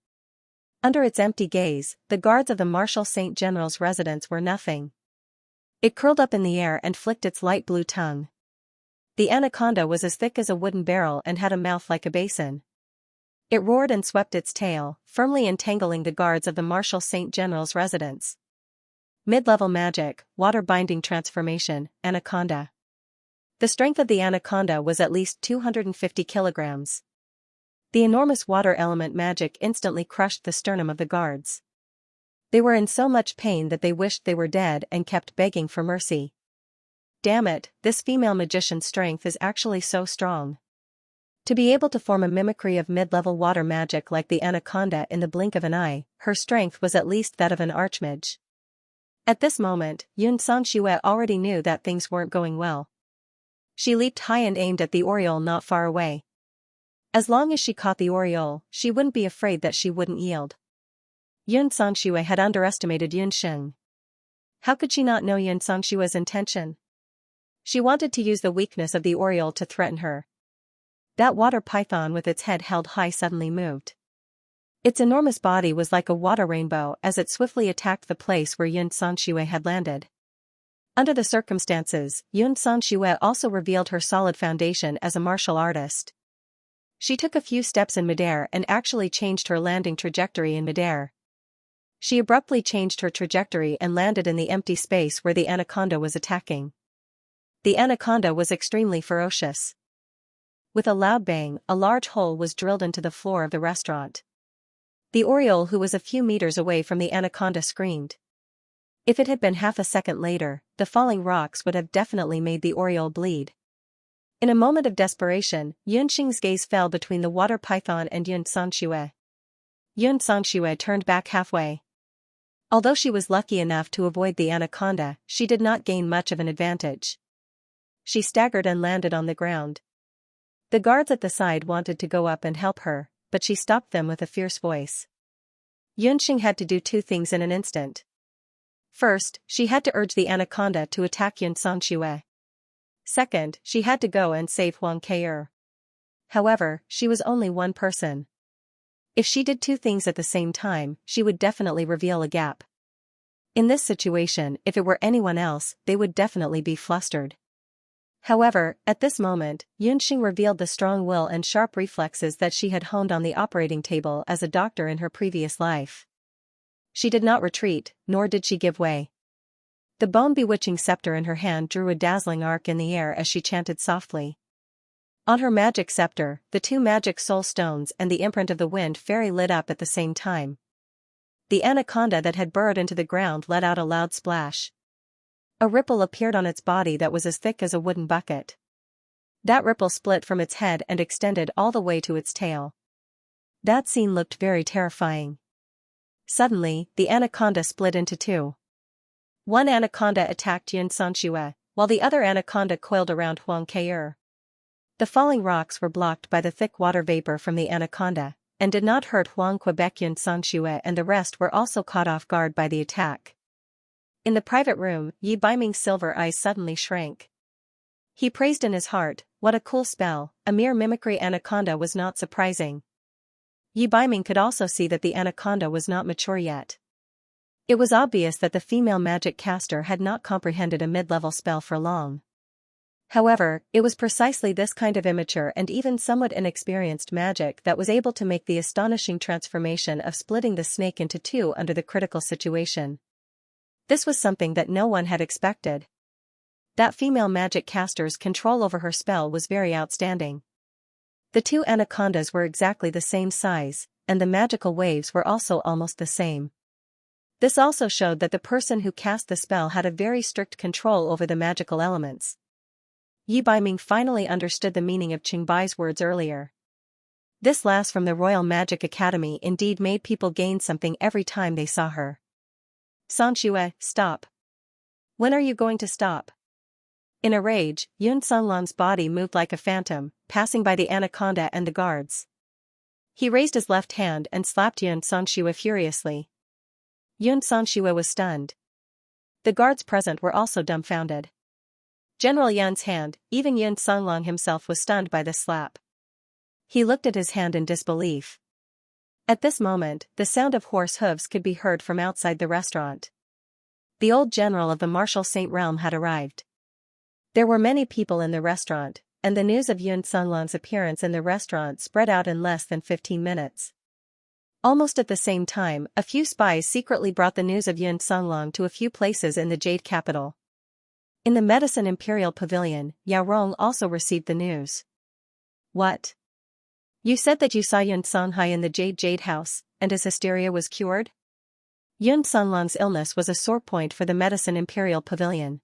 Under its empty gaze, the guards of the Martial Saint General's residence were nothing. It curled up in the air and flicked its light blue tongue. The anaconda was as thick as a wooden barrel and had a mouth like a basin. It roared and swept its tail, firmly entangling the guards of the Martial Saint General's residence. Mid-level magic, water-binding transformation, anaconda. The strength of the anaconda was at least 250 kilograms. The enormous water element magic instantly crushed the sternum of the guards. They were in so much pain that they wished they were dead and kept begging for mercy. Damn it, this female magician's strength is actually so strong. To be able to form a mimicry of mid-level water magic like the anaconda in the blink of an eye, her strength was at least that of an archmage. At this moment, Yun Xianxia already knew that things weren't going well. She leaped high and aimed at the Oriole not far away. As long as she caught the Oriole, she wouldn't be afraid that she wouldn't yield. Yun Xianxia had underestimated Yunxing. How could she not know Yun Xianxia's intention? She wanted to use the weakness of the Oriole to threaten her. That water python with its head held high suddenly moved. Its enormous body was like a water rainbow as it swiftly attacked the place where Yun Xianxia had landed. Under the circumstances, Yun Xianxia also revealed her solid foundation as a martial artist. She took a few steps in midair and actually changed her landing trajectory in midair. She abruptly changed her trajectory and landed in the empty space where the anaconda was attacking. The anaconda was extremely ferocious. With a loud bang, a large hole was drilled into the floor of the restaurant. The oriole, who was a few meters away from the anaconda, screamed. If it had been half a second later, the falling rocks would have definitely made the oriole bleed. In a moment of desperation, Yunxing's gaze fell between the water python and Yun Sanxue. Yun Sanxue turned back halfway. Although she was lucky enough to avoid the anaconda, she did not gain much of an advantage. She staggered and landed on the ground. The guards at the side wanted to go up and help her, but she stopped them with a fierce voice. Yunxing had to do two things in an instant. First, she had to urge the anaconda to attack Yun Sanxue. Second, she had to go and save Huang Keir. However, she was only one person. If she did two things at the same time, she would definitely reveal a gap. In this situation, if it were anyone else, they would definitely be flustered. However, at this moment, Yunxing revealed the strong will and sharp reflexes that she had honed on the operating table as a doctor in her previous life. She did not retreat, nor did she give way. The bone-bewitching scepter in her hand drew a dazzling arc in the air as she chanted softly. On her magic scepter, the two magic soul stones and the imprint of the wind fairy lit up at the same time. The anaconda that had burrowed into the ground let out a loud splash. A ripple appeared on its body that was as thick as a wooden bucket. That ripple split from its head and extended all the way to its tail. That scene looked very terrifying. Suddenly, the anaconda split into two. One anaconda attacked Yun Sanxue, while the other anaconda coiled around Huang Keir. The falling rocks were blocked by the thick water vapor from the anaconda, and did not hurt Huang Quebec. Yun Sanxue and the rest were also caught off guard by the attack. In the private room, Yi Baiming's silver eyes suddenly shrank. He praised in his heart, what a cool spell, a mere mimicry anaconda was not surprising. Yi Baiming could also see that the anaconda was not mature yet. It was obvious that the female magic caster had not comprehended a mid-level spell for long. However, it was precisely this kind of immature and even somewhat inexperienced magic that was able to make the astonishing transformation of splitting the snake into two under the critical situation. This was something that no one had expected. That female magic caster's control over her spell was very outstanding. The two anacondas were exactly the same size, and the magical waves were also almost the same. This also showed that the person who cast the spell had a very strict control over the magical elements. Yi Baiming finally understood the meaning of Qingbai's words earlier. This lass from the Royal Magic Academy indeed made people gain something every time they saw her. Sanxue, stop. When are you going to stop? In a rage, Yun Sanlang's body moved like a phantom, passing by the anaconda and the guards. He raised his left hand and slapped Yun Sanxue furiously. Yun Sanxue was stunned. The guards present were also dumbfounded. General Yun's hand, even Yun Sanlang himself, was stunned by this slap. He looked at his hand in disbelief. At this moment, the sound of horse hooves could be heard from outside the restaurant. The old general of the Martial Saint realm had arrived. There were many people in the restaurant, and the news of Yun Sanlang's appearance in the restaurant spread out in less than 15 minutes. Almost at the same time, a few spies secretly brought the news of Yun Sanlang to a few places in the Jade capital. In the Medicine Imperial Pavilion, Yao Rong also received the news. What? You said that you saw Yun Sanhai in the Jade House, and his hysteria was cured? Yun Sanlang's illness was a sore point for the Medicine Imperial Pavilion.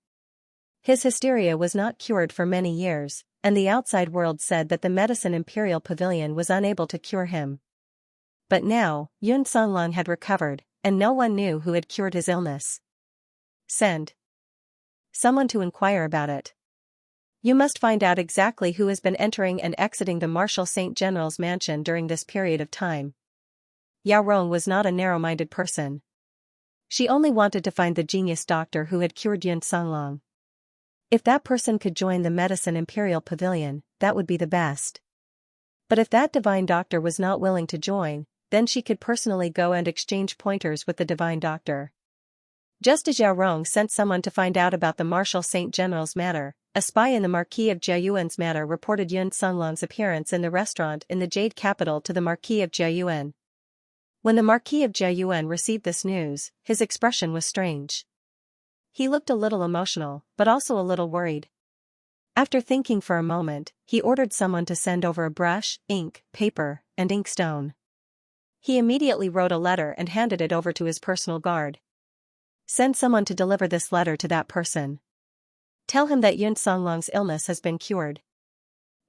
His hysteria was not cured for many years, and the outside world said that the Medicine Imperial Pavilion was unable to cure him. But now, Yun Sanlang had recovered, and no one knew who had cured his illness. Send someone to inquire about it. You must find out exactly who has been entering and exiting the Martial Saint General's mansion during this period of time. Yao Rong was not a narrow-minded person. She only wanted to find the genius doctor who had cured Yun Sanlang. If that person could join the Medicine Imperial Pavilion, that would be the best. But if that divine doctor was not willing to join, then she could personally go and exchange pointers with the divine doctor. Just as Yao Rong sent someone to find out about the Martial Saint General's matter, a spy in the Marquis of Jiayuan's matter reported Yun Sanlang's appearance in the restaurant in the Jade capital to the Marquis of Jiayuan. When the Marquis of Jiayuan received this news, his expression was strange. He looked a little emotional, but also a little worried. After thinking for a moment, he ordered someone to send over a brush, ink, paper, and inkstone. He immediately wrote a letter and handed it over to his personal guard. Send someone to deliver this letter to that person. Tell him that Yun Songlong's illness has been cured.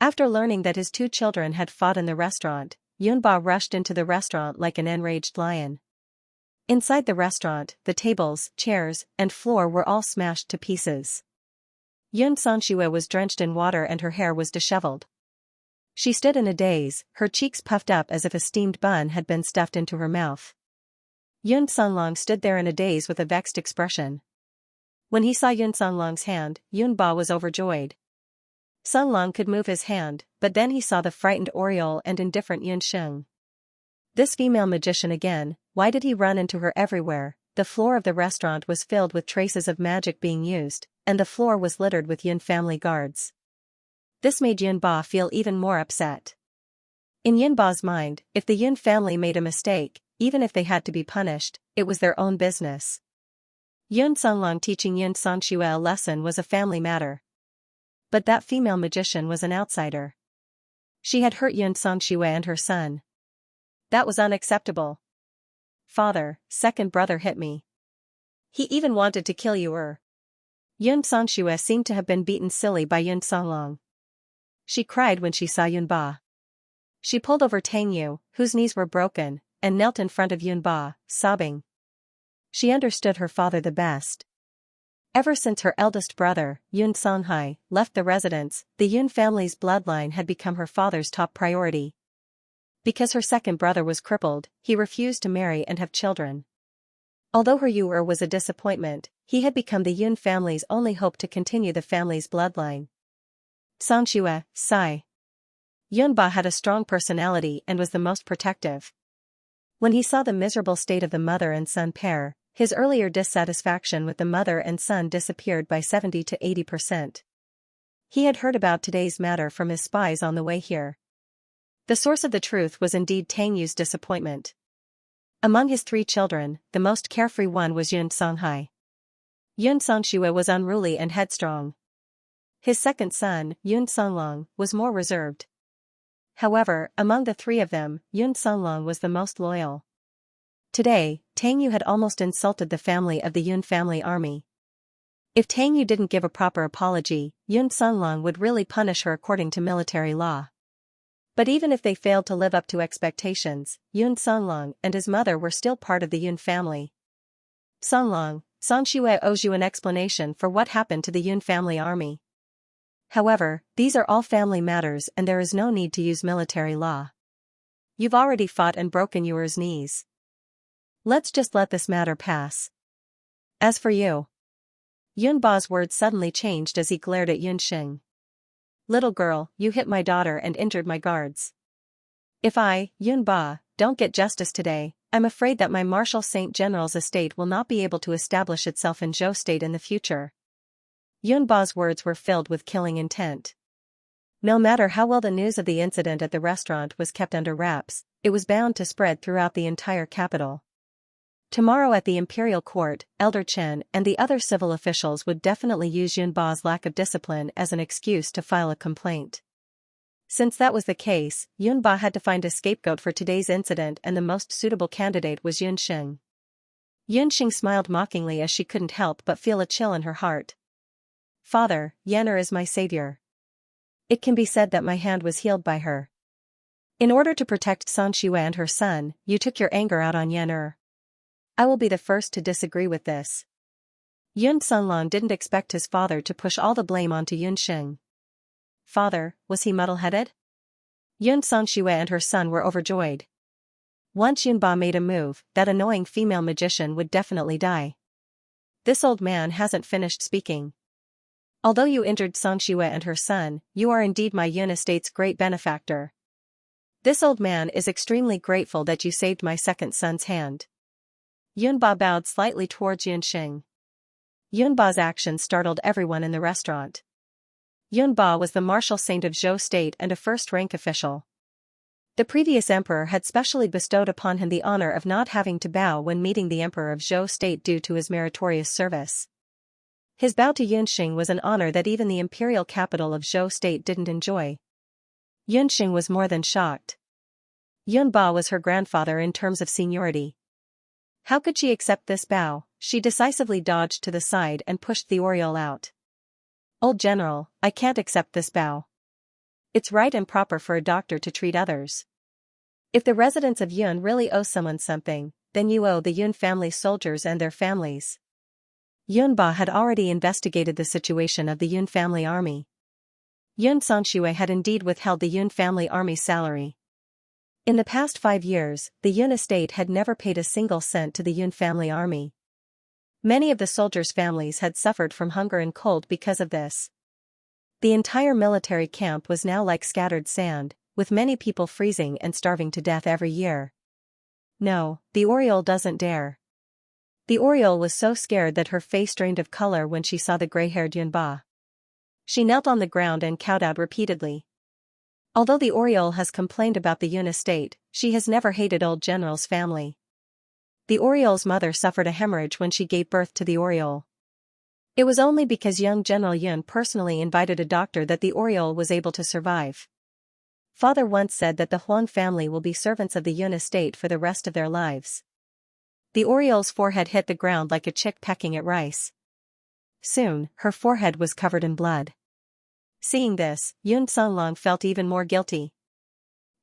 After learning that his 2 children had fought in the restaurant, Yunba rushed into the restaurant like an enraged lion. Inside the restaurant, the tables, chairs, and floor were all smashed to pieces. Yun Xianxia was drenched in water and her hair was disheveled. She stood in a daze, her cheeks puffed up as if a steamed bun had been stuffed into her mouth. Yun Songlong stood there in a daze with a vexed expression. When he saw Yun Songlong's hand, Yunba was overjoyed. Songlong could move his hand, but then he saw the frightened Oriole and indifferent Yun Sheng. This female magician again, why did he run into her everywhere? The floor of the restaurant was filled with traces of magic being used, and the floor was littered with Yun family guards. This made Yunba feel even more upset. In Yunba's mind, if the Yun family made a mistake, even if they had to be punished, it was their own business. Yun Songlong teaching Yun Xianxia a lesson was a family matter. But that female magician was an outsider. She had hurt Yun Xianxia and her son. That was unacceptable. Father, second brother hit me. He even wanted to kill you. Yun Xianxia seemed to have been beaten silly by Yun Songlong. She cried when she saw Yunba. She pulled over Tang Yu, whose knees were broken, and knelt in front of Yunba, sobbing. She understood her father the best. Ever since her eldest brother, Yun Songhai, left the residence, the Yun family's bloodline had become her father's top priority. Because her second brother was crippled, he refused to marry and have children. Although her Yu was a disappointment, he had become the Yun family's only hope to continue the family's bloodline. Xianxia, sigh. Yunba had a strong personality and was the most protective. When he saw the miserable state of the mother and son pair, his earlier dissatisfaction with the mother and son disappeared by 70 to 80%. He had heard about today's matter from his spies on the way here. The source of the truth was indeed Tang Yu's disappointment. Among his 3 children, the most carefree one was Yun Songhai. Yun Xianxia was unruly and headstrong. His second son, Yun Songlong, was more reserved. However, among the 3 of them, Yun Songlong was the most loyal. Today, Tang Yu had almost insulted the family of the Yun family army. If Tang Yu didn't give a proper apology, Yun Songlong would really punish her according to military law. But even if they failed to live up to expectations, Yun Songlong and his mother were still part of the Yun family. Songlong, Xianxia owes you an explanation for what happened to the Yun family army. However, these are all family matters and there is no need to use military law. You've already fought and broken yours knees. Let's just let this matter pass. As for you. Yunba's words suddenly changed as he glared at Yun Sheng. Little girl, you hit my daughter and injured my guards. If I, Yunba, don't get justice today, I'm afraid that my Marshal Saint General's estate will not be able to establish itself in Zhou State in the future. Yunba's words were filled with killing intent. No matter how well the news of the incident at the restaurant was kept under wraps, it was bound to spread throughout the entire capital. Tomorrow at the imperial court, Elder Chen and the other civil officials would definitely use Yunba's lack of discipline as an excuse to file a complaint. Since that was the case, Yunba had to find a scapegoat for today's incident and the most suitable candidate was Yun Sheng. Yun Sheng smiled mockingly as she couldn't help but feel a chill in her heart. Father, Yan'er is my savior. It can be said that my hand was healed by her. In order to protect Xianxia and her son, you took your anger out on Yan'er. I will be the first to disagree with this. Yun Songlong didn't expect his father to push all the blame onto Yun Sheng. Father, was he muddle-headed? Yun Xianxia and her son were overjoyed. Once Yunba made a move, that annoying female magician would definitely die. This old man hasn't finished speaking. Although you injured Xianxia and her son, you are indeed my Yun estate's great benefactor. This old man is extremely grateful that you saved my second son's hand. Yunba bowed slightly towards Yun Sheng. Yunba's action startled everyone in the restaurant. Yunba was the Marshal Saint of Zhou State and a first-rank official. The previous emperor had specially bestowed upon him the honor of not having to bow when meeting the emperor of Zhou state due to his meritorious service. His bow to Yunxing was an honor that even the imperial capital of Zhou state didn't enjoy. Yunxing was more than shocked. Yunba was her grandfather in terms of seniority. How could she accept this bow? She decisively dodged to the side and pushed the Oriole out. "Old General, I can't accept this bow. It's right and proper for a doctor to treat others. If the residents of Yun really owe someone something, then you owe the Yun family soldiers and their families." Yunba had already investigated the situation of the Yun family army. Yun Xianxia had indeed withheld the Yun family army's salary. In the past 5 years, the Yun estate had never paid a single cent to the Yun family army. Many of the soldiers' families had suffered from hunger and cold because of this. The entire military camp was now like scattered sand, with many people freezing and starving to death every year. No, the Oriole doesn't dare. The Oriole was so scared that her face drained of color when she saw the gray-haired Yunba. She knelt on the ground and kowtowed repeatedly. Although the Oriole has complained about the Yun estate, she has never hated Old General's family. The Oriole's mother suffered a hemorrhage when she gave birth to the Oriole. It was only because young General Yun personally invited a doctor that the Oriole was able to survive. Father once said that the Huang family will be servants of the Yun estate for the rest of their lives. The Oriole's forehead hit the ground like a chick pecking at rice. Soon, her forehead was covered in blood. Seeing this, Yun Songlong felt even more guilty.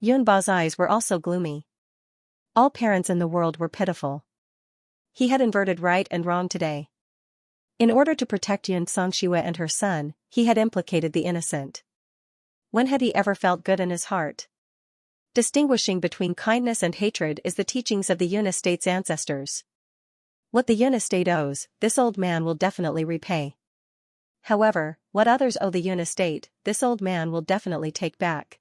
Yunba's eyes were also gloomy. All parents in the world were pitiful. He had inverted right and wrong today. In order to protect Yun Xianxia and her son, he had implicated the innocent. When had he ever felt good in his heart? Distinguishing between kindness and hatred is the teachings of the Yun estate's ancestors. What the Yun estate owes, this old man will definitely repay. However, what others owe the Yun estate, this old man will definitely take back.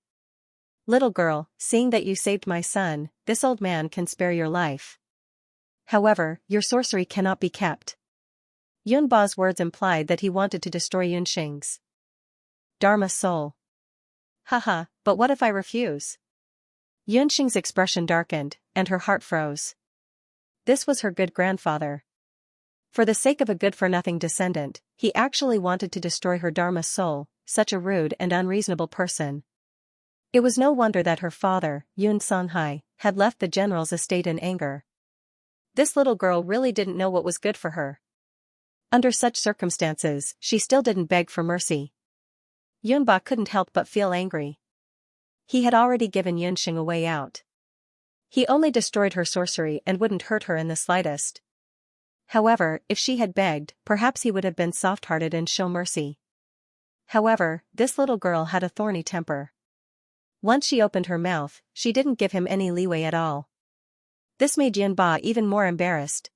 "Little girl, seeing that you saved my son, this old man can spare your life. However, your sorcery cannot be kept." Yunba's words implied that he wanted to destroy Yunxing's Dharma soul. "Haha, but what if I refuse?" Yunxing's expression darkened, and her heart froze. This was her good grandfather. For the sake of a good-for-nothing descendant, he actually wanted to destroy her Dharma soul, such a rude and unreasonable person. It was no wonder that her father, Yun Songhai, had left the general's estate in anger. This little girl really didn't know what was good for her. Under such circumstances, she still didn't beg for mercy. Yunba couldn't help but feel angry. He had already given Yunxing a way out. He only destroyed her sorcery and wouldn't hurt her in the slightest. However, if she had begged, perhaps he would have been soft-hearted and show mercy. However, this little girl had a thorny temper. Once she opened her mouth, she didn't give him any leeway at all. This made Yunba even more embarrassed.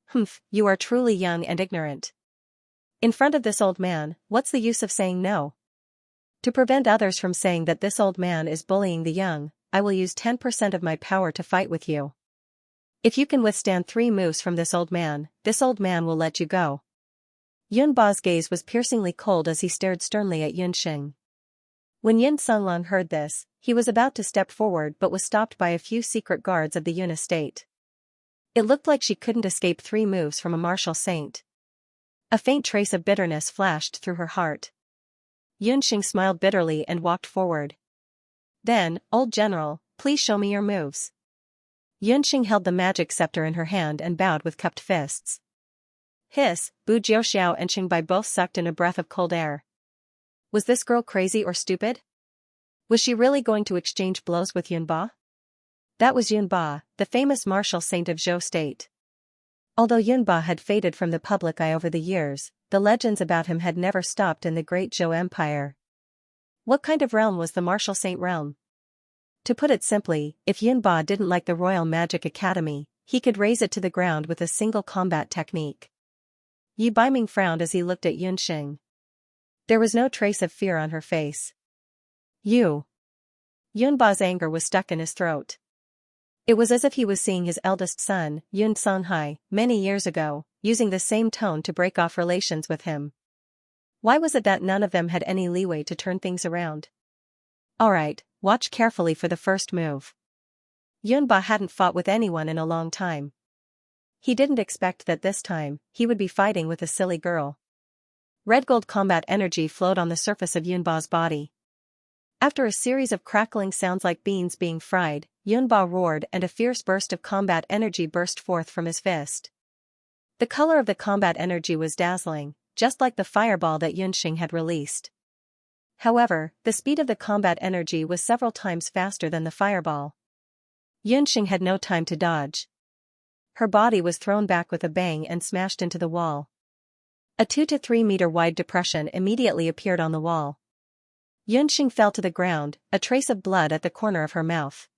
"Humph, you are truly young and ignorant. In front of this old man, what's the use of saying no? To prevent others from saying that this old man is bullying the young, I will use 10% of my power to fight with you. If you can withstand 3 moves from this old man will let you go." Yunba's gaze was piercingly cold as he stared sternly at Yunxing. When Yun Songlong heard this, he was about to step forward but was stopped by a few secret guards of the Yun estate. It looked like she couldn't escape 3 moves from a martial saint. A faint trace of bitterness flashed through her heart. Yunxing smiled bitterly and walked forward. "Then, old general, please show me your moves." Yunxing held the magic scepter in her hand and bowed with cupped fists. Hiss, Bu Jiuxiao and Qingbai both sucked in a breath of cold air. Was this girl crazy or stupid? Was she really going to exchange blows with Yunba? That was Yunba, the famous martial saint of Zhou state. Although Yunba had faded from the public eye over the years, the legends about him had never stopped in the great Zhou Empire. What kind of realm was the martial saint realm? To put it simply, if Yunba didn't like the Royal Magic Academy, he could raze it to the ground with a single combat technique. Yi Baiming frowned as he looked at Yunxing. There was no trace of fear on her face. "You." Yunba's anger was stuck in his throat. It was as if he was seeing his eldest son, Yun Songhai, many years ago, using the same tone to break off relations with him. Why was it that none of them had any leeway to turn things around? "Alright, watch carefully for the first move. Yunba hadn't fought with anyone in a long time. He didn't expect that this time, he would be fighting with a silly girl. Red gold combat energy flowed on the surface of Yunba's body. After a series of crackling sounds like beans being fried, Yunba roared and a fierce burst of combat energy burst forth from his fist. The color of the combat energy was dazzling, just like the fireball that Yunxing had released. However, the speed of the combat energy was several times faster than the fireball. Yunxing had no time to dodge. Her body was thrown back with a bang and smashed into the wall. A 2 to 3 meter wide depression immediately appeared on the wall. Yunxing fell to the ground, a trace of blood at the corner of her mouth.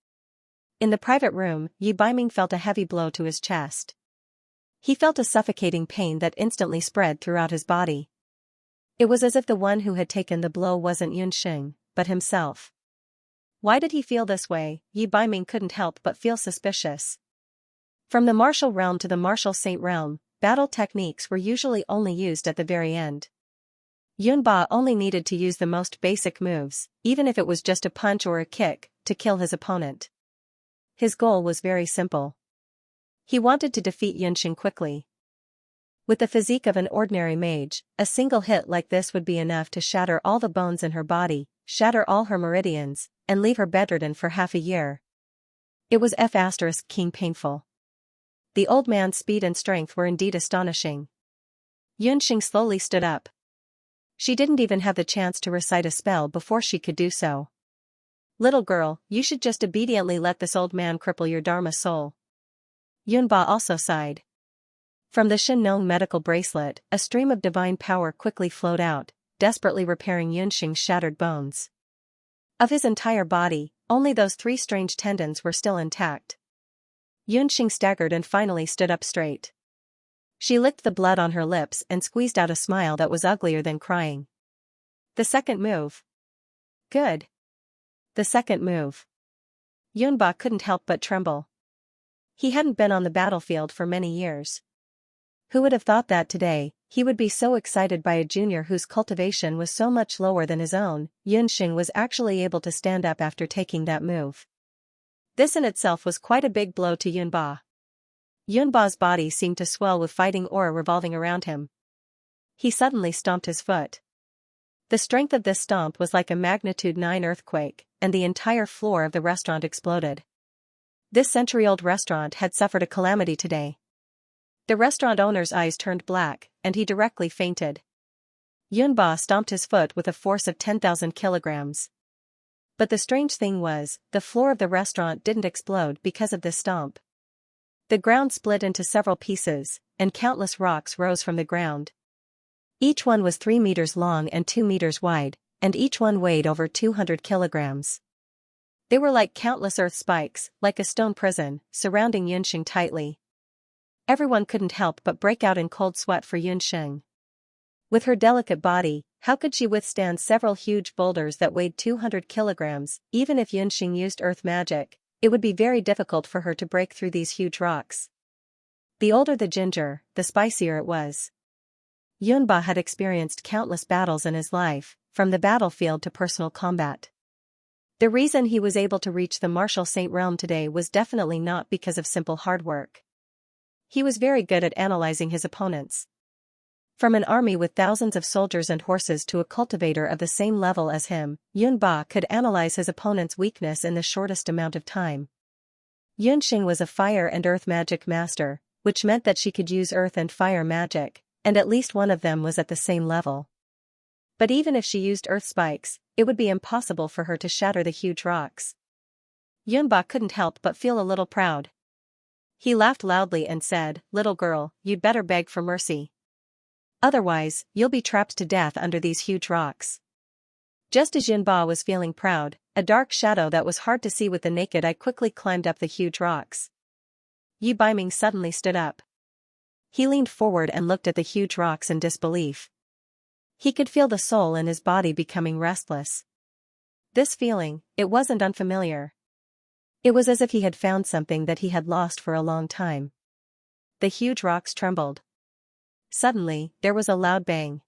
In the private room, Yi Baiming felt a heavy blow to his chest. He felt a suffocating pain that instantly spread throughout his body. It was as if the one who had taken the blow wasn't Yunxing, but himself. Why did he feel this way? Yi Baiming couldn't help but feel suspicious. From the martial realm to the martial saint realm, battle techniques were usually only used at the very end. Yunba only needed to use the most basic moves, even if it was just a punch or a kick, to kill his opponent. His goal was very simple. He wanted to defeat Yunxing quickly. With the physique of an ordinary mage, a single hit like this would be enough to shatter all the bones in her body, shatter all her meridians, and leave her bedridden for half a year. It was King painful. The old man's speed and strength were indeed astonishing. Yunxing slowly stood up. She didn't even have the chance to recite a spell before she could do so. Little girl, you should just obediently let this old man cripple your Dharma soul. Yunba also sighed. From the Shen-Nong medical bracelet, a stream of divine power quickly flowed out, desperately repairing Yunxing's shattered bones. Of his entire body, only those 3 strange tendons were still intact. Yunxing staggered and finally stood up straight. She licked the blood on her lips and squeezed out a smile that was uglier than crying. The second move. Good. The second move. Yunba couldn't help but tremble. He hadn't been on the battlefield for many years. Who would have thought that today, he would be so excited by a junior whose cultivation was so much lower than his own? Yunxing was actually able to stand up after taking that move. This in itself was quite a big blow to Yunba. Yunba's body seemed to swell with fighting aura revolving around him. He suddenly stomped his foot. The strength of this stomp was like a magnitude 9 earthquake, and the entire floor of the restaurant exploded. This century-old restaurant had suffered a calamity today. The restaurant owner's eyes turned black, and he directly fainted. Yunba stomped his foot with a force of 10,000 kilograms. But the strange thing was, the floor of the restaurant didn't explode because of this stomp. The ground split into several pieces, and countless rocks rose from the ground. Each one was 3 meters long and 2 meters wide, and each one weighed over 200 kilograms. They were like countless earth spikes, like a stone prison, surrounding Yunxing tightly. Everyone couldn't help but break out in cold sweat for Yunxing. With her delicate body, how could she withstand several huge boulders that weighed 200 kilograms? Even if Yunxing used earth magic, it would be very difficult for her to break through these huge rocks. The older the ginger, the spicier it was. Yunba had experienced countless battles in his life, from the battlefield to personal combat. The reason he was able to reach the martial saint realm today was definitely not because of simple hard work. He was very good at analyzing his opponents. From an army with thousands of soldiers and horses to a cultivator of the same level as him, Yunba could analyze his opponent's weakness in the shortest amount of time. Yunxing was a fire and earth magic master, which meant that she could use earth and fire magic, and at least one of them was at the same level. But even if she used earth spikes, it would be impossible for her to shatter the huge rocks. Yunba couldn't help but feel a little proud. He laughed loudly and said, "Little girl, you'd better beg for mercy. Otherwise, you'll be trapped to death under these huge rocks." Just as Yunba was feeling proud, a dark shadow that was hard to see with the naked eye quickly climbed up the huge rocks. Yi Baiming suddenly stood up. He leaned forward and looked at the huge rocks in disbelief. He could feel the soul in his body becoming restless. This feeling, it wasn't unfamiliar. It was as if he had found something that he had lost for a long time. The huge rocks trembled. Suddenly, there was a loud bang.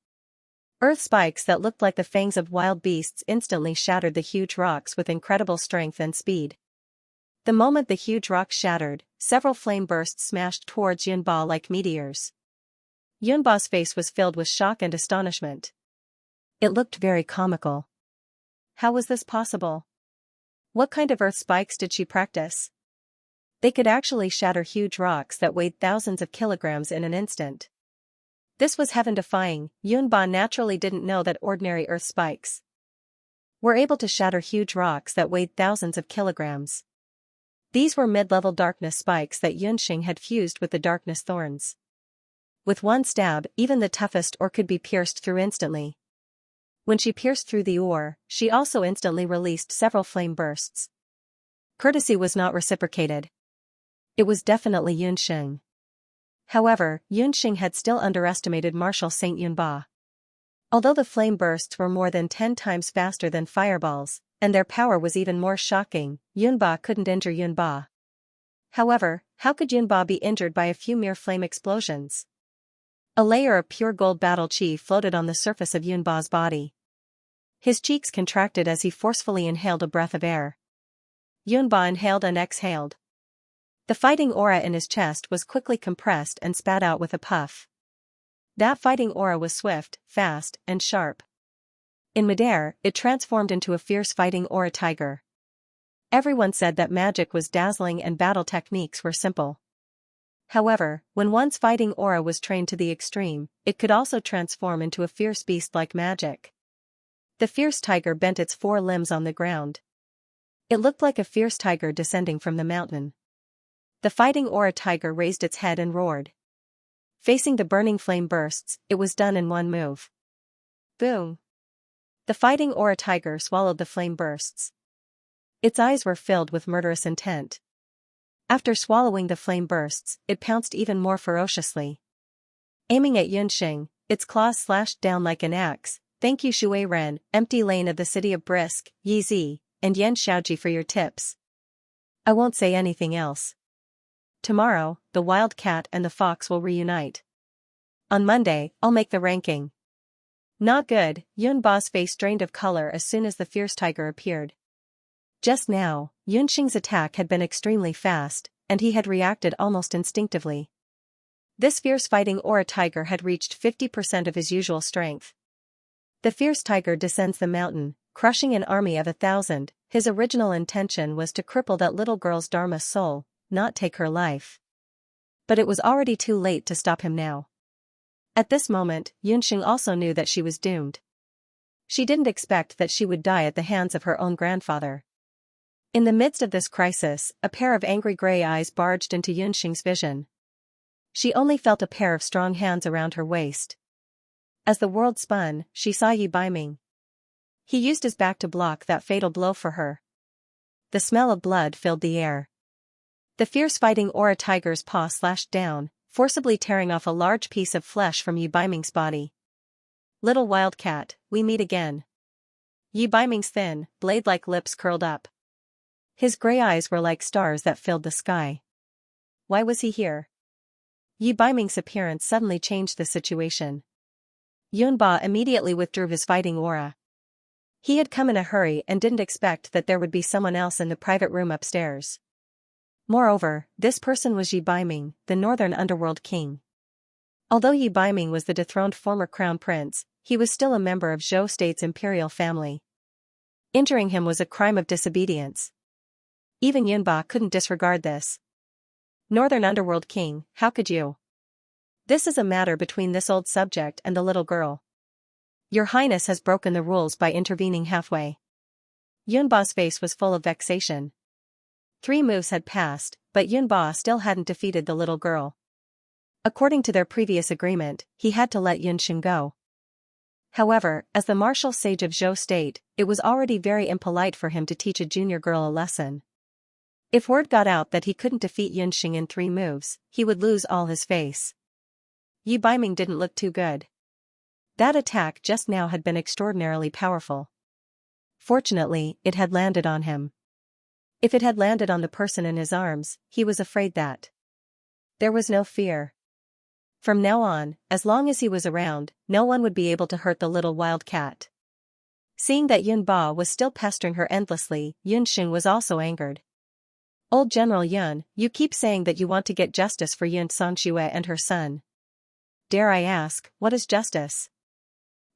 Earth spikes that looked like the fangs of wild beasts instantly shattered the huge rocks with incredible strength and speed. The moment the huge rocks shattered, several flame bursts smashed towards Yunba like meteors. Yunba's face was filled with shock and astonishment. It looked very comical. How was this possible? What kind of earth spikes did she practice? They could actually shatter huge rocks that weighed thousands of kilograms in an instant. This was heaven-defying. Yunba naturally didn't know that ordinary earth spikes were able to shatter huge rocks that weighed thousands of kilograms. These were mid-level darkness spikes that Yunxing had fused with the darkness thorns. With one stab, even the toughest ore could be pierced through instantly. When she pierced through the ore, she also instantly released several flame bursts. Courtesy was not reciprocated. It was definitely Yunxing. However, Yunxing had still underestimated Marshal Saint Yunba. Although the flame bursts were more than 10 times faster than fireballs, and their power was even more shocking, Yunba couldn't injure Yunba. However, how could Yunba be injured by a few mere flame explosions? A layer of pure gold battle chi floated on the surface of Yunba's body. His cheeks contracted as he forcefully inhaled a breath of air. Yunba inhaled and exhaled. The fighting aura in his chest was quickly compressed and spat out with a puff. That fighting aura was swift, fast, and sharp. In midair, it transformed into a fierce fighting aura tiger. Everyone said that magic was dazzling and battle techniques were simple. However, when one's fighting aura was trained to the extreme, it could also transform into a fierce beast like magic. The fierce tiger bent its 4 limbs on the ground. It looked like a fierce tiger descending from the mountain. The fighting aura tiger raised its head and roared. Facing the burning flame bursts, it was done in one move. Boom! The fighting aura tiger swallowed the flame bursts. Its eyes were filled with murderous intent. After swallowing the flame bursts, it pounced even more ferociously. Aiming at Yunxing, its claws slashed down like an axe. Thank you Shui Ren, Empty Lane of the City of Brisk, Yizi, and Yan Xiaoji for your tips. I won't say anything else. Tomorrow, the wild cat and the fox will reunite. On Monday, I'll make the ranking. Not good, Yunba's face drained of color as soon as the fierce tiger appeared. Just now, Yunxing's attack had been extremely fast, and he had reacted almost instinctively. This fierce fighting aura tiger had reached 50% of his usual strength. The fierce tiger descends the mountain, crushing an army of 1,000. His original intention was to cripple that little girl's Dharma soul, not take her life. But it was already too late to stop him now. At this moment, Yunxing also knew that she was doomed. She didn't expect that she would die at the hands of her own grandfather. In the midst of this crisis, a pair of angry gray eyes barged into Yunxing's vision. She only felt a pair of strong hands around her waist. As the world spun, she saw Yi Baiming. He used his back to block that fatal blow for her. The smell of blood filled the air. The fierce fighting aura tiger's paw slashed down, forcibly tearing off a large piece of flesh from Yi Baiming's body. Little wildcat, we meet again. Yi Baiming's thin, blade-like lips curled up. His gray eyes were like stars that filled the sky. Why was he here? Yi Baiming's appearance suddenly changed the situation. Yunba immediately withdrew his fighting aura. He had come in a hurry and didn't expect that there would be someone else in the private room upstairs. Moreover, this person was Yi Baiming, the northern underworld king. Although Yi Baiming was the dethroned former crown prince, he was still a member of Zhou State's imperial family. Injuring him was a crime of disobedience. Even Yunba couldn't disregard this. Northern underworld king, how could you? This is a matter between this old subject and the little girl. Your Highness has broken the rules by intervening halfway. Yunba's face was full of vexation. 3 moves had passed, but Yunba still hadn't defeated the little girl. According to their previous agreement, he had to let Yunxing go. However, as the martial sage of Zhou State, it was already very impolite for him to teach a junior girl a lesson. If word got out that he couldn't defeat Yunxing in 3 moves, he would lose all his face. Yi Baiming didn't look too good. That attack just now had been extraordinarily powerful. Fortunately, it had landed on him. If it had landed on the person in his arms, he was afraid that there was no fear. From now on, as long as he was around, no one would be able to hurt the little wild cat. Seeing that Yun Ba was still pestering her endlessly, Yun Xing was also angered. Old General Yun, you keep saying that you want to get justice for Yun Xianxia and her son. Dare I ask, what is justice?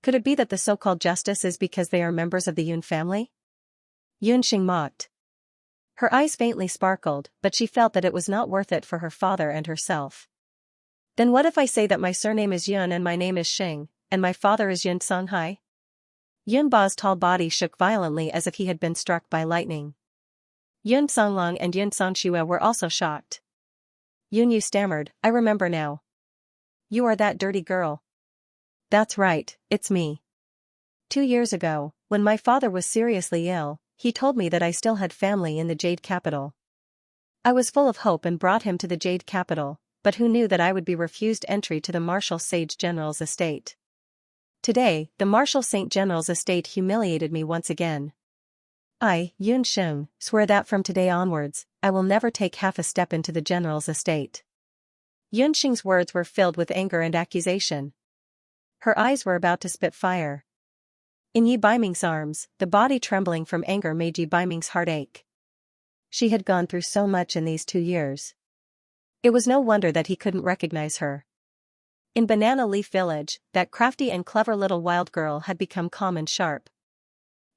Could it be that the so-called justice is because they are members of the Yun family? Yun Xing mocked. Her eyes faintly sparkled, but she felt that it was not worth it for her father and herself. Then what if I say that my surname is Yun and my name is Xing, and my father is Yun Songhai? Yun Ba's tall body shook violently as if he had been struck by lightning. Yun Songlong and Yun Songxue were also shocked. Yun Yu stammered, I remember now. You are that dirty girl. That's right, it's me. 2 years ago, when my father was seriously ill, he told me that I still had family in the Jade Capital. I was full of hope and brought him to the Jade Capital, but who knew that I would be refused entry to the Martial Sage General's estate? Today, the Martial Saint General's estate humiliated me once again. I, Yun Xing, swear that from today onwards, I will never take half a step into the General's estate. Yun Xing's words were filled with anger and accusation. Her eyes were about to spit fire. In Yi Baiming's arms, the body trembling from anger made Yi Baiming's heart ache. She had gone through so much in these 2 years. It was no wonder that he couldn't recognize her. In Banana Leaf Village, that crafty and clever little wild girl had become calm and sharp.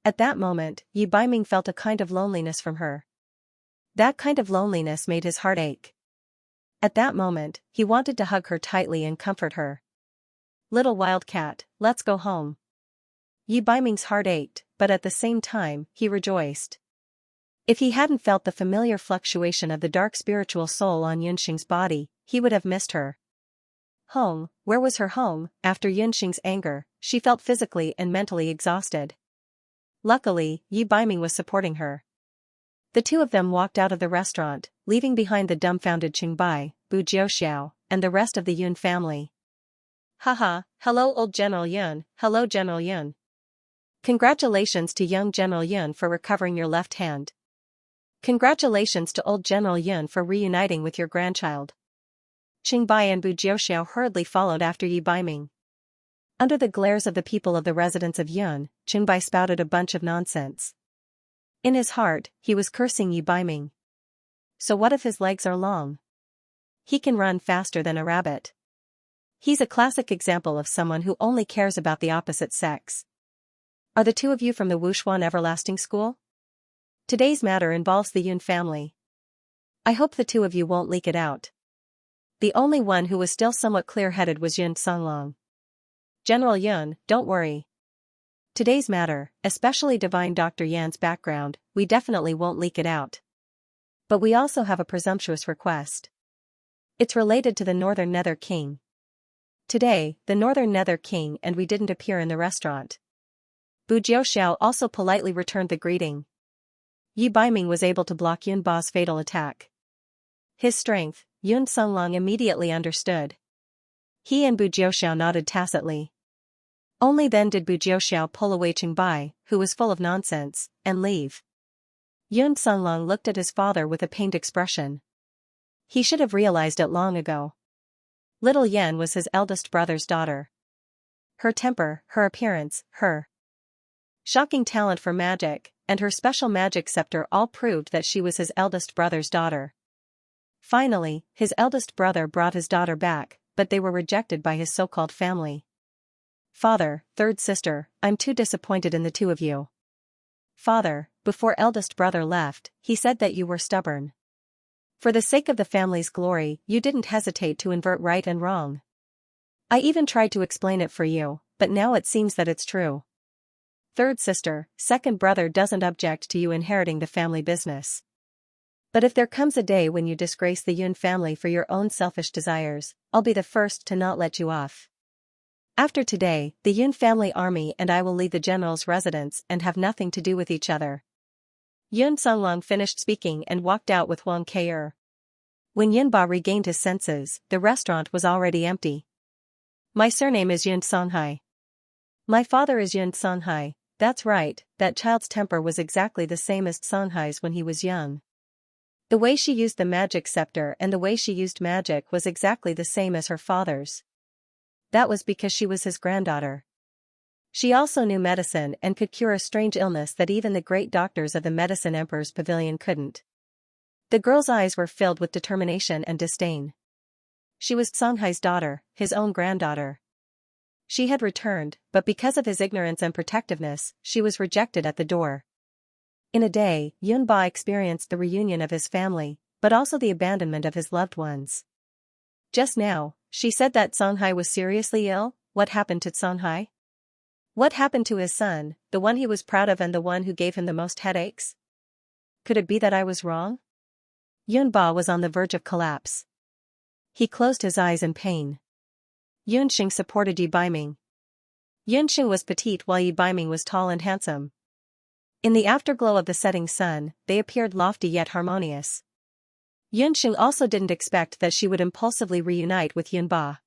At that moment, Yi Baiming felt a kind of loneliness from her. That kind of loneliness made his heart ache. At that moment, he wanted to hug her tightly and comfort her. Little wildcat, let's go home. Yi Baiming's heart ached, but at the same time, he rejoiced. If he hadn't felt the familiar fluctuation of the dark spiritual soul on Yunxing's body, he would have missed her. Home, where was her home? After Yunxing's anger, she felt physically and mentally exhausted. Luckily, Yi Baiming was supporting her. The two of them walked out of the restaurant, leaving behind the dumbfounded Qingbai, Bu Jiuxiao, and the rest of the Yun family. Haha, hello old General Yun, hello General Yun. Congratulations to young General Yun for recovering your left hand. Congratulations to old General Yun for reuniting with your grandchild. Qingbai and Bu Jiuxiao hurriedly followed after Yi Baiming. Under the glares of the people of the residence of Yun, Qingbai spouted a bunch of nonsense. In his heart, he was cursing Yi Baiming. So what if his legs are long? He can run faster than a rabbit. He's a classic example of someone who only cares about the opposite sex. Are the two of you from the Wushuan Everlasting School? Today's matter involves the Yun family. I hope the two of you won't leak it out. The only one who was still somewhat clear-headed was Yun Songlong. General Yun, don't worry. Today's matter, especially Divine Dr. Yan's background, we definitely won't leak it out. But we also have a presumptuous request. It's related to the Northern Nether King. Today, the Northern Nether King and we didn't appear in the restaurant. Bu Jiuxiao also politely returned the greeting. Yi Baiming was able to block Yun Ba's fatal attack. His strength, Yun Songlong immediately understood. He and Bu Jiuxiao nodded tacitly. Only then did Bu Jiuxiao pull away Qingbai, who was full of nonsense, and leave. Yun Songlong looked at his father with a pained expression. He should have realized it long ago. Little Yan was his eldest brother's daughter. Her temper, her appearance, her shocking talent for magic, and her special magic scepter all proved that she was his eldest brother's daughter. Finally, his eldest brother brought his daughter back, but they were rejected by his so-called family. Father, third sister, I'm too disappointed in the two of you. Father, before eldest brother left, he said that you were stubborn. For the sake of the family's glory, you didn't hesitate to invert right and wrong. I even tried to explain it for you, but now it seems that it's true. Third sister, second brother doesn't object to you inheriting the family business. But if there comes a day when you disgrace the Yun family for your own selfish desires, I'll be the first to not let you off. After today, the Yun family army and I will leave the general's residence and have nothing to do with each other. Yun Songlong finished speaking and walked out with Wang Kei'er. When Yunba regained his senses, the restaurant was already empty. My surname is Yun Songhai. My father is Yun Songhai. That's right, that child's temper was exactly the same as Songhai's when he was young. The way she used the magic scepter and the way she used magic was exactly the same as her father's. That was because she was his granddaughter. She also knew medicine and could cure a strange illness that even the great doctors of the Medicine Emperor's pavilion couldn't. The girl's eyes were filled with determination and disdain. She was Songhai's daughter, his own granddaughter. She had returned, but because of his ignorance and protectiveness, she was rejected at the door. In a day, Yunba experienced the reunion of his family, but also the abandonment of his loved ones. Just now, she said that Songhai was seriously ill. What happened to Songhai? What happened to his son, the one he was proud of and the one who gave him the most headaches? Could it be that I was wrong? Yunba was on the verge of collapse. He closed his eyes in pain. Yunxing supported Yi Baiming. Yunxing was petite while Yi Baiming was tall and handsome. In the afterglow of the setting sun, they appeared lofty yet harmonious. Yunxing also didn't expect that she would impulsively reunite with Yunba.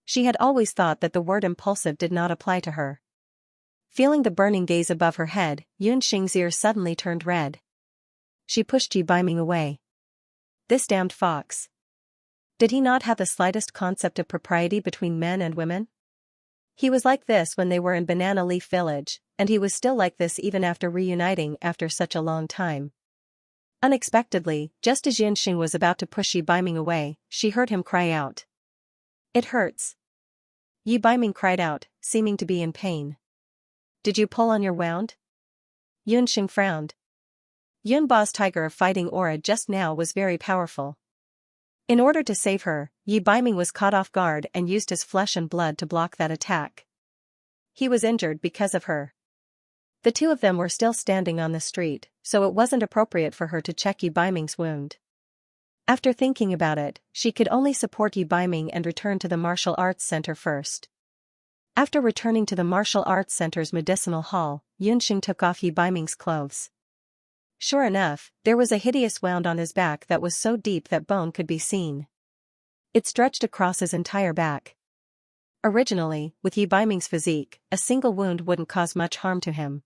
She had always thought that the word impulsive did not apply to her. Feeling the burning gaze above her head, Yunxing's ears suddenly turned red. She pushed Yi Baiming away. This damned fox. Did he not have the slightest concept of propriety between men and women? He was like this when they were in Banana Leaf Village, and he was still like this even after reuniting after such a long time. Unexpectedly, just as Yunxing was about to push Yi Baiming away, she heard him cry out. It hurts. Yi Baiming cried out, seeming to be in pain. Did you pull on your wound? Yunxing frowned. Yunba's tiger of fighting aura just now was very powerful. In order to save her, Yi Baiming was caught off guard and used his flesh and blood to block that attack. He was injured because of her. The two of them were still standing on the street, so it wasn't appropriate for her to check Yi Baiming's wound. After thinking about it, she could only support Yi Baiming and return to the martial arts center first. After returning to the martial arts center's medicinal hall, Yunxing took off Yi Baiming's clothes. Sure enough, there was a hideous wound on his back that was so deep that bone could be seen. It stretched across his entire back. Originally, with Yi Baiming's physique, a single wound wouldn't cause much harm to him.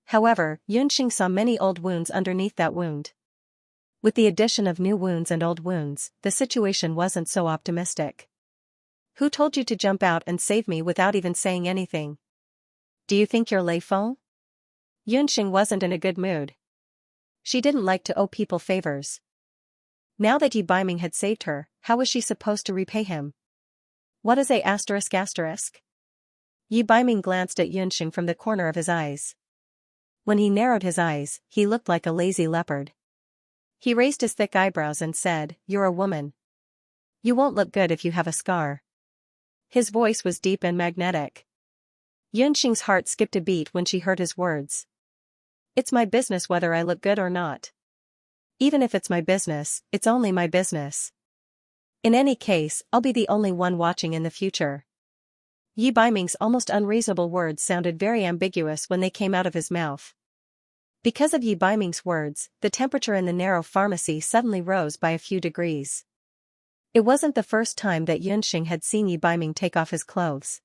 However, Yunxing saw many old wounds underneath that wound. With the addition of new wounds and old wounds, the situation wasn't so optimistic. Who told you to jump out and save me without even saying anything? Do you think you're Lei Feng? Yunxing wasn't in a good mood. She didn't like to owe people favors. Now that Yi Baiming had saved her, how was she supposed to repay him? What is a ***? Yi Baiming glanced at Yunxing from the corner of his eyes. When he narrowed his eyes, he looked like a lazy leopard. He raised his thick eyebrows and said, "You're a woman. You won't look good if you have a scar." His voice was deep and magnetic. Yunxing's heart skipped a beat when she heard his words. It's my business whether I look good or not. Even if it's my business, it's only my business. In any case, I'll be the only one watching in the future. Yi Baiming's almost unreasonable words sounded very ambiguous when they came out of his mouth. Because of Yi Baiming's words, the temperature in the narrow pharmacy suddenly rose by a few degrees. It wasn't the first time that Yunxing had seen Yi Baiming take off his clothes.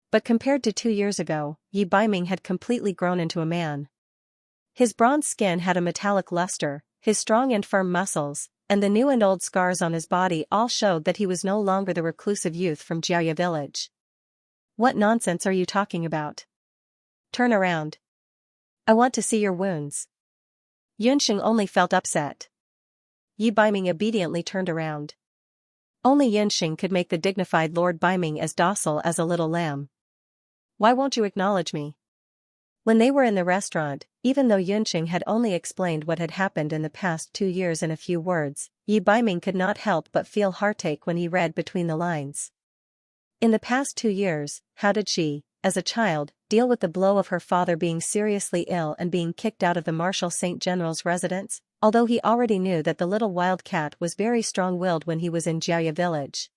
But compared to 2 years ago, Yi Baiming had completely grown into a man. His bronze skin had a metallic luster, his strong and firm muscles, and the new and old scars on his body all showed that he was no longer the reclusive youth from Jiaya village. What nonsense are you talking about? Turn around. I want to see your wounds. Yunxing only felt upset. Yi Baiming obediently turned around. Only Yunxing could make the dignified Lord Baiming as docile as a little lamb. Why won't you acknowledge me? When they were in the restaurant, even though Yunxing had only explained what had happened in the past 2 years in a few words, Yi Baiming could not help but feel heartache when he read between the lines. In the past 2 years, how did she, as a child, deal with the blow of her father being seriously ill and being kicked out of the Marshal St. General's residence, although he already knew that the little wildcat was very strong-willed when he was in Jiaya village.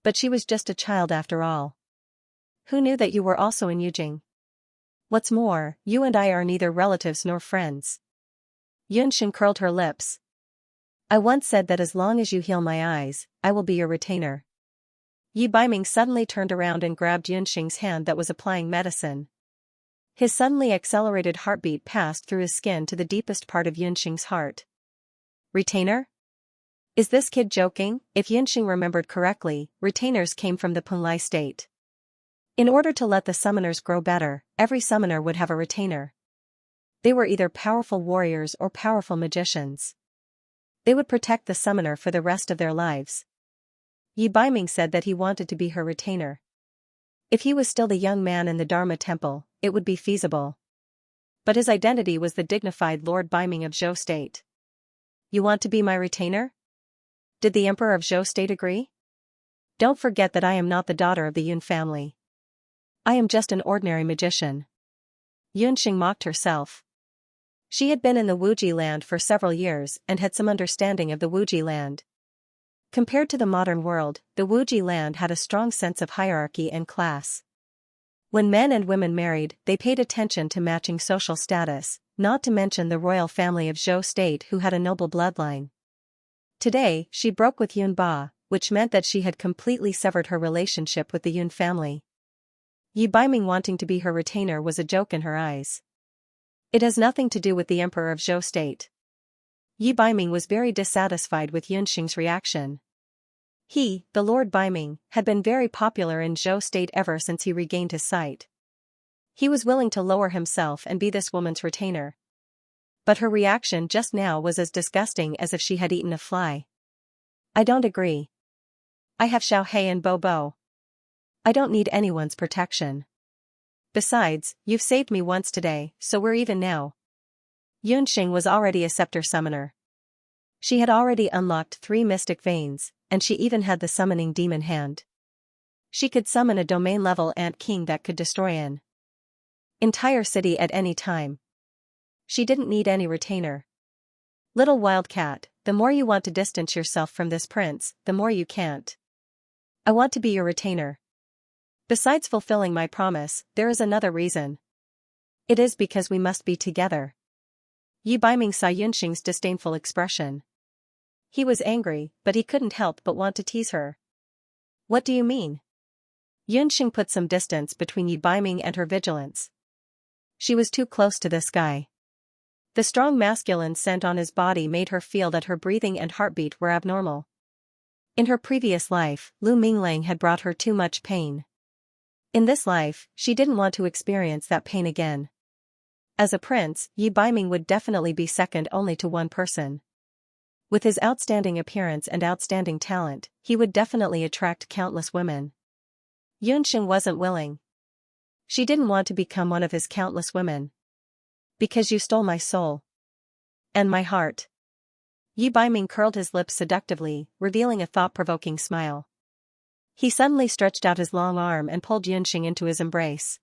But she was just a child after all. Who knew that you were also in Yujing? What's more, you and I are neither relatives nor friends. Yunxing curled her lips. I once said that as long as you heal my eyes, I will be your retainer. Yi Baiming suddenly turned around and grabbed Yunxing's hand that was applying medicine. His suddenly accelerated heartbeat passed through his skin to the deepest part of Yunxing's heart. Retainer? Is this kid joking? If Xianxia remembered correctly, retainers came from the Punlai state. In order to let the summoners grow better, every summoner would have a retainer. They were either powerful warriors or powerful magicians. They would protect the summoner for the rest of their lives. Yi Baiming said that he wanted to be her retainer. If he was still the young man in the Dharma temple, it would be feasible. But his identity was the dignified Lord Baiming of Zhou State. You want to be my retainer? Did the Emperor of Zhou State agree? Don't forget that I am not the daughter of the Yun family. I am just an ordinary magician. Yunxing mocked herself. She had been in the Wuji land for several years and had some understanding of the Wuji land. Compared to the modern world, the Wuji land had a strong sense of hierarchy and class. When men and women married, they paid attention to matching social status, not to mention the royal family of Zhou State who had a noble bloodline. Today, she broke with Yun Ba, which meant that she had completely severed her relationship with the Yun family. Yi Baiming wanting to be her retainer was a joke in her eyes. It has nothing to do with the Emperor of Zhou State. Yi Baiming was very dissatisfied with Yunxing's reaction. He, the Lord Baiming, had been very popular in Zhou State ever since he regained his sight. He was willing to lower himself and be this woman's retainer. But her reaction just now was as disgusting as if she had eaten a fly. I don't agree. I have Xiao Hei and Bo Bo. I don't need anyone's protection. Besides, you've saved me once today, so we're even now. Yunxing was already a scepter summoner. She had already unlocked 3 mystic veins, and she even had the summoning demon hand. She could summon a domain-level ant king that could destroy an entire city at any time. She didn't need any retainer. Little wildcat, the more you want to distance yourself from this prince, the more you can't. I want to be your retainer. Besides fulfilling my promise, there is another reason. It is because we must be together. Yi Baiming saw Yunxing's disdainful expression. He was angry, but he couldn't help but want to tease her. What do you mean? Yunxing put some distance between Yi Baiming and her vigilance. She was too close to this guy. The strong masculine scent on his body made her feel that her breathing and heartbeat were abnormal. In her previous life, Lu Minglang had brought her too much pain. In this life, she didn't want to experience that pain again. As a prince, Yi Baiming would definitely be second only to one person. With his outstanding appearance and outstanding talent, he would definitely attract countless women. Yunxing wasn't willing. She didn't want to become one of his countless women. Because you stole my soul. And my heart. Yi Baiming curled his lips seductively, revealing a thought-provoking smile. He suddenly stretched out his long arm and pulled Yunxing into his embrace.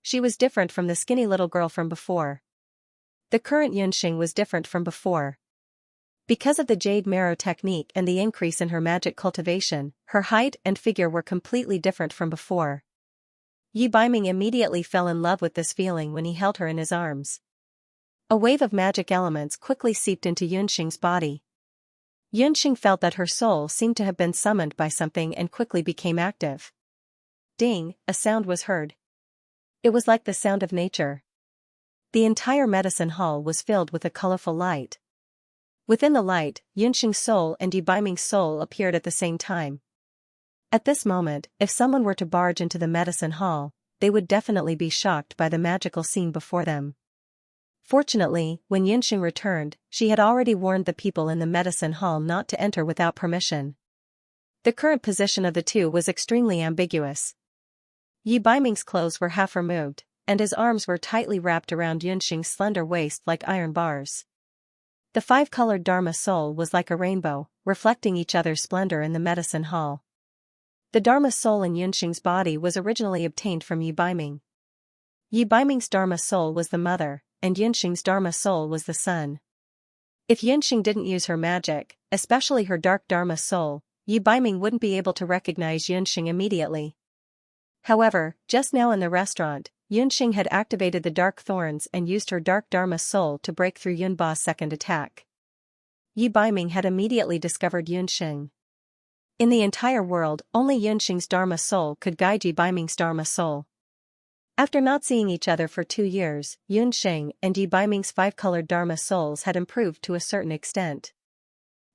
She was different from the skinny little girl from before. The current Yunxing was different from before. Because of the jade marrow technique and the increase in her magic cultivation, her height and figure were completely different from before. Yi Baiming immediately fell in love with this feeling when he held her in his arms. A wave of magic elements quickly seeped into Yunxing's body. Yunxing felt that her soul seemed to have been summoned by something and quickly became active. Ding, a sound was heard. It was like the sound of nature. The entire medicine hall was filled with a colorful light. Within the light, Yunxing's soul and Yi Baiming's soul appeared at the same time. At this moment, if someone were to barge into the medicine hall, they would definitely be shocked by the magical scene before them. Fortunately, when Yunxing returned, she had already warned the people in the medicine hall not to enter without permission. The current position of the two was extremely ambiguous. Yi Baiming's clothes were half removed, and his arms were tightly wrapped around Yunxing's slender waist like iron bars. The 5-colored Dharma soul was like a rainbow, reflecting each other's splendor in the medicine hall. The Dharma soul in Yunxing's body was originally obtained from Yi Baiming. Yi Baiming's Dharma soul was the mother, and Yunxing's Dharma soul was the son. If Yunxing didn't use her magic, especially her dark Dharma soul, Yi Baiming wouldn't be able to recognize Yunxing immediately. However, just now in the restaurant, Yunxing had activated the dark thorns and used her dark Dharma soul to break through Yunba's second attack. Yi Baiming had immediately discovered Yunxing. In the entire world, only Yunxing's Dharma soul could guide Yi Baiming's Dharma soul. After not seeing each other for 2 years, Yunxing and Yi Baiming's five-colored Dharma souls had improved to a certain extent.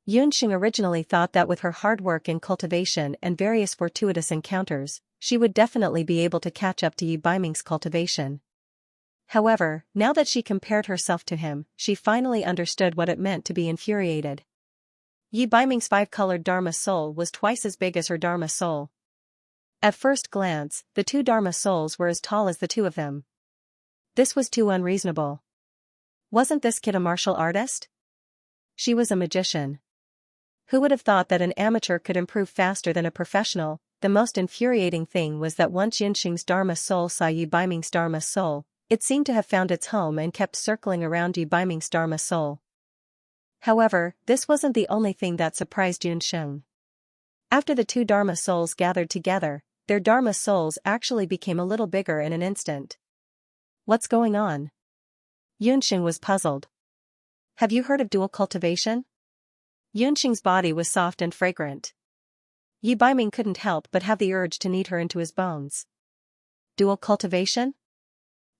Yunxing originally thought that with her hard work in cultivation and various fortuitous encounters, she would definitely be able to catch up to Yi Baiming's cultivation. However, now that she compared herself to him, she finally understood what it meant to be infuriated. Yi Baiming's five-colored Dharma soul was twice as big as her Dharma soul. At first glance, the two Dharma souls were as tall as the two of them. This was too unreasonable. Wasn't this kid a martial artist? She was a magician. Who would have thought that an amateur could improve faster than a professional? The most infuriating thing was that once Yunxing's Dharma soul saw Yi Baiming's Dharma soul, it seemed to have found its home and kept circling around Yi Baiming's Dharma soul. However, this wasn't the only thing that surprised Yunxing. After the two Dharma souls gathered together, their Dharma souls actually became a little bigger in an instant. What's going on? Yunxing was puzzled. Have you heard of dual cultivation? Yunxing's body was soft and fragrant. Yi Baiming couldn't help but have the urge to knead her into his bones. Dual cultivation?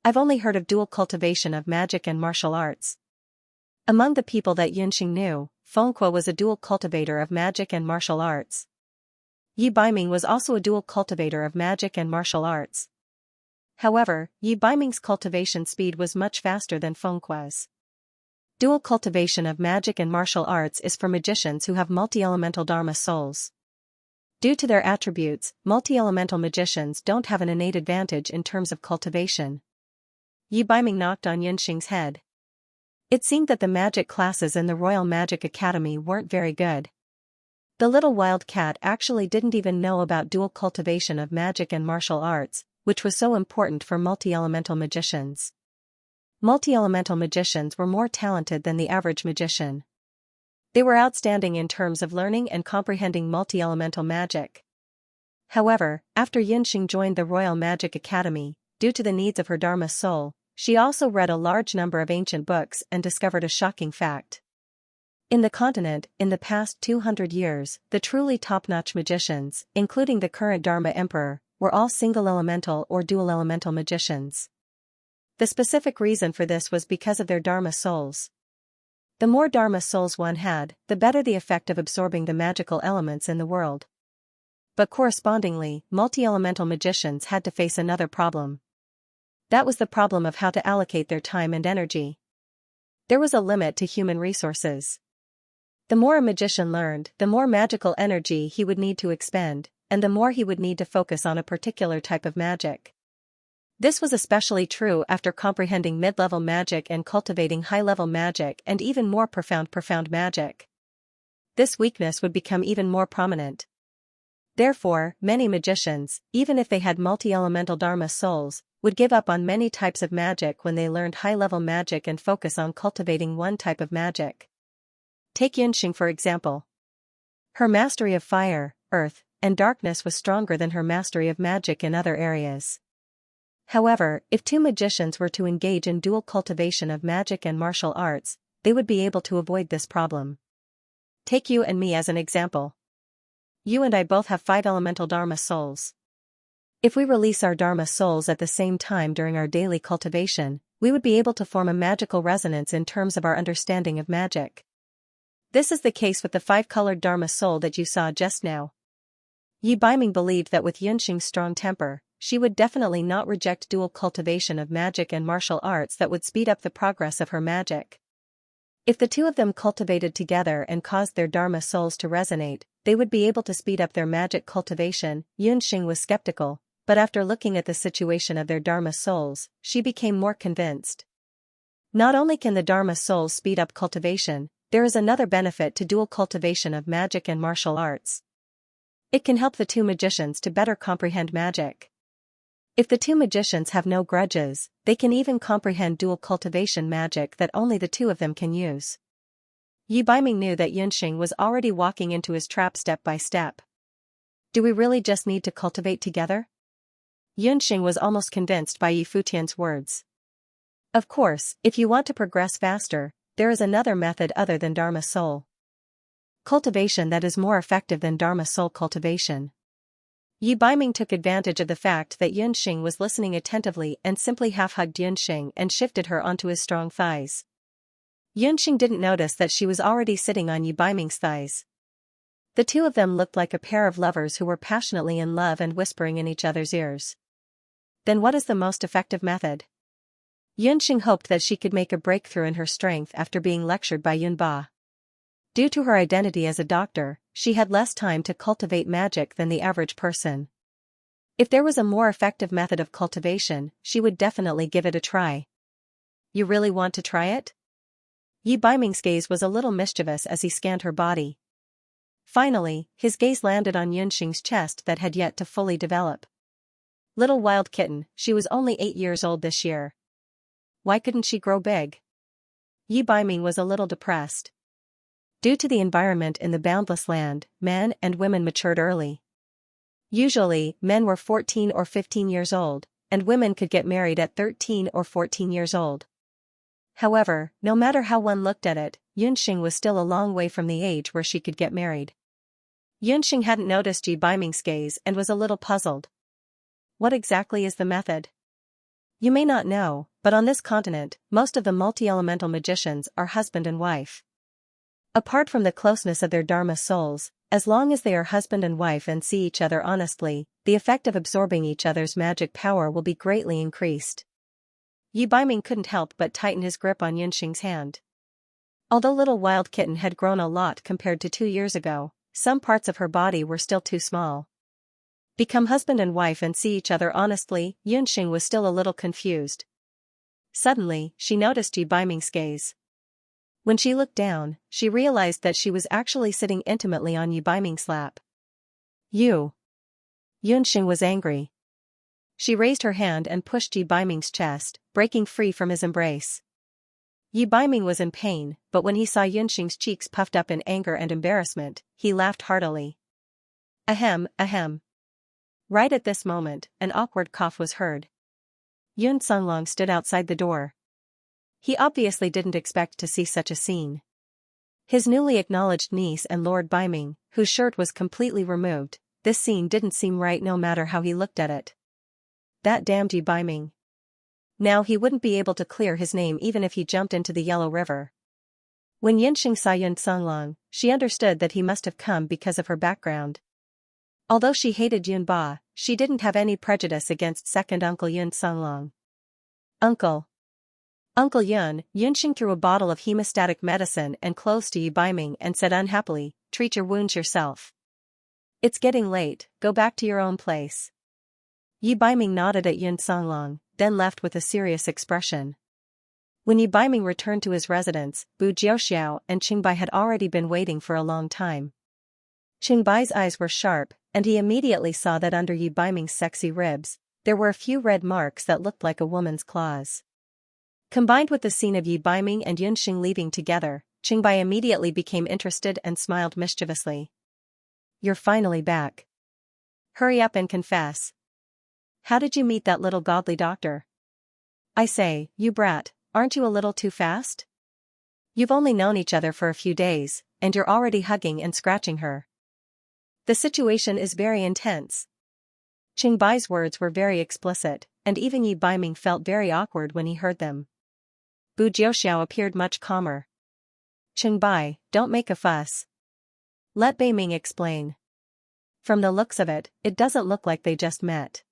I've only heard of dual cultivation of magic and martial arts. Among the people that Yunxing knew, Fengque was a dual cultivator of magic and martial arts. Yi Baiming was also a dual cultivator of magic and martial arts. However, Yi Baiming's cultivation speed was much faster than Fengque's. Dual cultivation of magic and martial arts is for magicians who have multi-elemental Dharma souls. Due to their attributes, multi-elemental magicians don't have an innate advantage in terms of cultivation. Yi Baiming knocked on Yunxing's head. It seemed that the magic classes in the Royal Magic Academy weren't very good. The little wild cat actually didn't even know about dual cultivation of magic and martial arts, which was so important for multi-elemental magicians. Multi-elemental magicians were more talented than the average magician. They were outstanding in terms of learning and comprehending multi-elemental magic. However, after Yunxing joined the Royal Magic Academy, due to the needs of her Dharma soul, she also read a large number of ancient books and discovered a shocking fact. In the continent, in the past 200 years, the truly top-notch magicians, including the current Dharma Emperor, were all single-elemental or dual-elemental magicians. The specific reason for this was because of their Dharma souls. The more Dharma souls one had, the better the effect of absorbing the magical elements in the world. But correspondingly, multi-elemental magicians had to face another problem. That was the problem of how to allocate their time and energy. There was a limit to human resources. The more a magician learned, the more magical energy he would need to expend, and the more he would need to focus on a particular type of magic. This was especially true after comprehending mid-level magic and cultivating high-level magic and even more profound magic. This weakness would become even more prominent. Therefore, many magicians, even if they had multi-elemental Dharma souls, would give up on many types of magic when they learned high-level magic and focus on cultivating one type of magic. Take Yunxing for example. Her mastery of fire, earth, and darkness was stronger than her mastery of magic in other areas. However, if two magicians were to engage in dual cultivation of magic and martial arts, they would be able to avoid this problem. Take you and me as an example. You and I both have 5 elemental Dharma souls. If we release our Dharma souls at the same time during our daily cultivation, we would be able to form a magical resonance in terms of our understanding of magic. This is the case with the 5-colored Dharma soul that you saw just now. Yi Baiming believed that with Yunxing's strong temper, she would definitely not reject dual cultivation of magic and martial arts that would speed up the progress of her magic. If the two of them cultivated together and caused their Dharma souls to resonate, they would be able to speed up their magic cultivation. Yunxing was skeptical, but after looking at the situation of their Dharma souls, she became more convinced. Not only can the Dharma souls speed up cultivation, there is another benefit to dual cultivation of magic and martial arts. It can help the two magicians to better comprehend magic. If the two magicians have no grudges, they can even comprehend dual cultivation magic that only the two of them can use. Yi Baiming knew that Yunxing was already walking into his trap step by step. Do we really just need to cultivate together? Yunxing was almost convinced by Yi Futian's words. Of course, if you want to progress faster, there is another method other than Dharma soul cultivation that is more effective than Dharma soul cultivation. Yi Biming took advantage of the fact that Yunxing was listening attentively and simply half-hugged Yunxing and shifted her onto his strong thighs. Yunxing didn't notice that she was already sitting on Yi Biming's thighs. The two of them looked like a pair of lovers who were passionately in love and whispering in each other's ears. Then what is the most effective method? Yunxing hoped that she could make a breakthrough in her strength after being lectured by Yunba. Due to her identity as a doctor, she had less time to cultivate magic than the average person. If there was a more effective method of cultivation, she would definitely give it a try. You really want to try it? Yi Biming's gaze was a little mischievous as he scanned her body. Finally, his gaze landed on Yunxing's chest that had yet to fully develop. Little wild kitten, she was only 8 years old this year. Why couldn't she grow big? Yi Biming was a little depressed. Due to the environment in the boundless land, men and women matured early. Usually, men were 14 or 15 years old, and women could get married at 13 or 14 years old. However, no matter how one looked at it, Yunxing was still a long way from the age where she could get married. Yunxing hadn't noticed Yi Biming's gaze and was a little puzzled. What exactly is the method? You may not know, but on this continent, most of the multi-elemental magicians are husband and wife. Apart from the closeness of their Dharma souls, as long as they are husband and wife and see each other honestly, the effect of absorbing each other's magic power will be greatly increased. Yi Biming couldn't help but tighten his grip on Yunxing's hand. Although little wild kitten had grown a lot compared to 2 years ago, some parts of her body were still too small. Become husband and wife and see each other honestly, Yunxing was still a little confused. Suddenly, she noticed Yi Biming's gaze. When she looked down, she realized that she was actually sitting intimately on Yi Biming's lap. You! Yunxing was angry. She raised her hand and pushed Yi Biming's chest, breaking free from his embrace. Yi Biming was in pain, but when he saw Yunxing's cheeks puffed up in anger and embarrassment, he laughed heartily. Ahem, ahem. Right at this moment, an awkward cough was heard. Yun Songlong stood outside the door. He obviously didn't expect to see such a scene. His newly acknowledged niece and Lord Biming, whose shirt was completely removed, this scene didn't seem right no matter how he looked at it. That damned Yi Biming. Now he wouldn't be able to clear his name even if he jumped into the Yellow River. When Yunxing saw Yun Songlong, she understood that he must have come because of her background. Although she hated Yun Ba, she didn't have any prejudice against second uncle Yun Songlong. Uncle. Uncle Yun, Yunxing threw a bottle of hemostatic medicine and clothes to Yi Biming and said unhappily, treat your wounds yourself. It's getting late, go back to your own place. Yi Biming nodded at Yun Songlong, then left with a serious expression. When Yi Biming returned to his residence, Bu Jiaoxiao and Qingbai had already been waiting for a long time. Qingbai's eyes were sharp, and he immediately saw that under Yi Biming's sexy ribs, there were a few red marks that looked like a woman's claws. Combined with the scene of Yi Biming and Yunxing leaving together, Qingbai immediately became interested and smiled mischievously. You're finally back. Hurry up and confess. How did you meet that little godly doctor? I say, you brat, aren't you a little too fast? You've only known each other for a few days, and you're already hugging and scratching her. The situation is very intense. Qingbai's words were very explicit, and even Yi Biming felt very awkward when he heard them. Bu Jiaoxiao appeared much calmer. Qingbai, don't make a fuss. Let Beiming explain. From the looks of it, it doesn't look like they just met.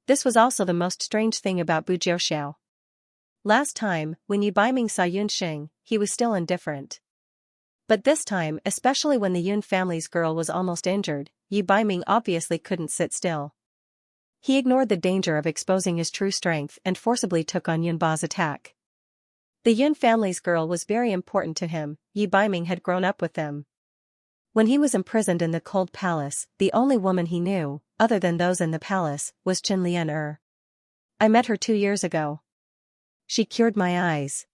This was also the most strange thing about Bu Jiaoxiao. Last time, when Yi Biming saw Yunxing, he was still indifferent. But this time, especially when the Yun family's girl was almost injured, Yi Biming obviously couldn't sit still. He ignored the danger of exposing his true strength and forcibly took on Yunba's attack. The Yun family's girl was very important to him, Yi Biming had grown up with them. When he was imprisoned in the cold palace, the only woman he knew, other than those in the palace, was Qin Lian. I met her 2 years ago. She cured my eyes.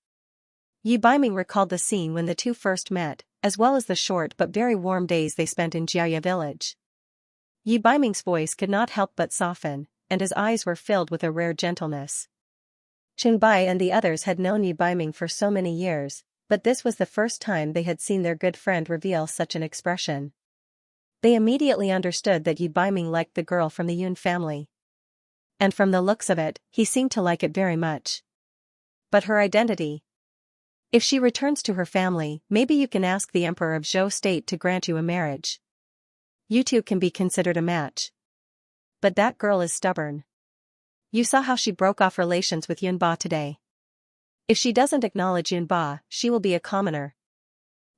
Yi Biming recalled the scene when the two first met, as well as the short but very warm days they spent in Jiaya village. Yi Biming's voice could not help but soften, and his eyes were filled with a rare gentleness. Qingbai and the others had known Yi Biming for so many years, but this was the first time they had seen their good friend reveal such an expression. They immediately understood that Yu Baiming liked the girl from the Yun family. And from the looks of it, he seemed to like it very much. But her identity? If she returns to her family, maybe you can ask the Emperor of Zhou State to grant you a marriage. You two can be considered a match. But that girl is stubborn. You saw how she broke off relations with Yun Ba today. If she doesn't acknowledge Yun Ba, she will be a commoner.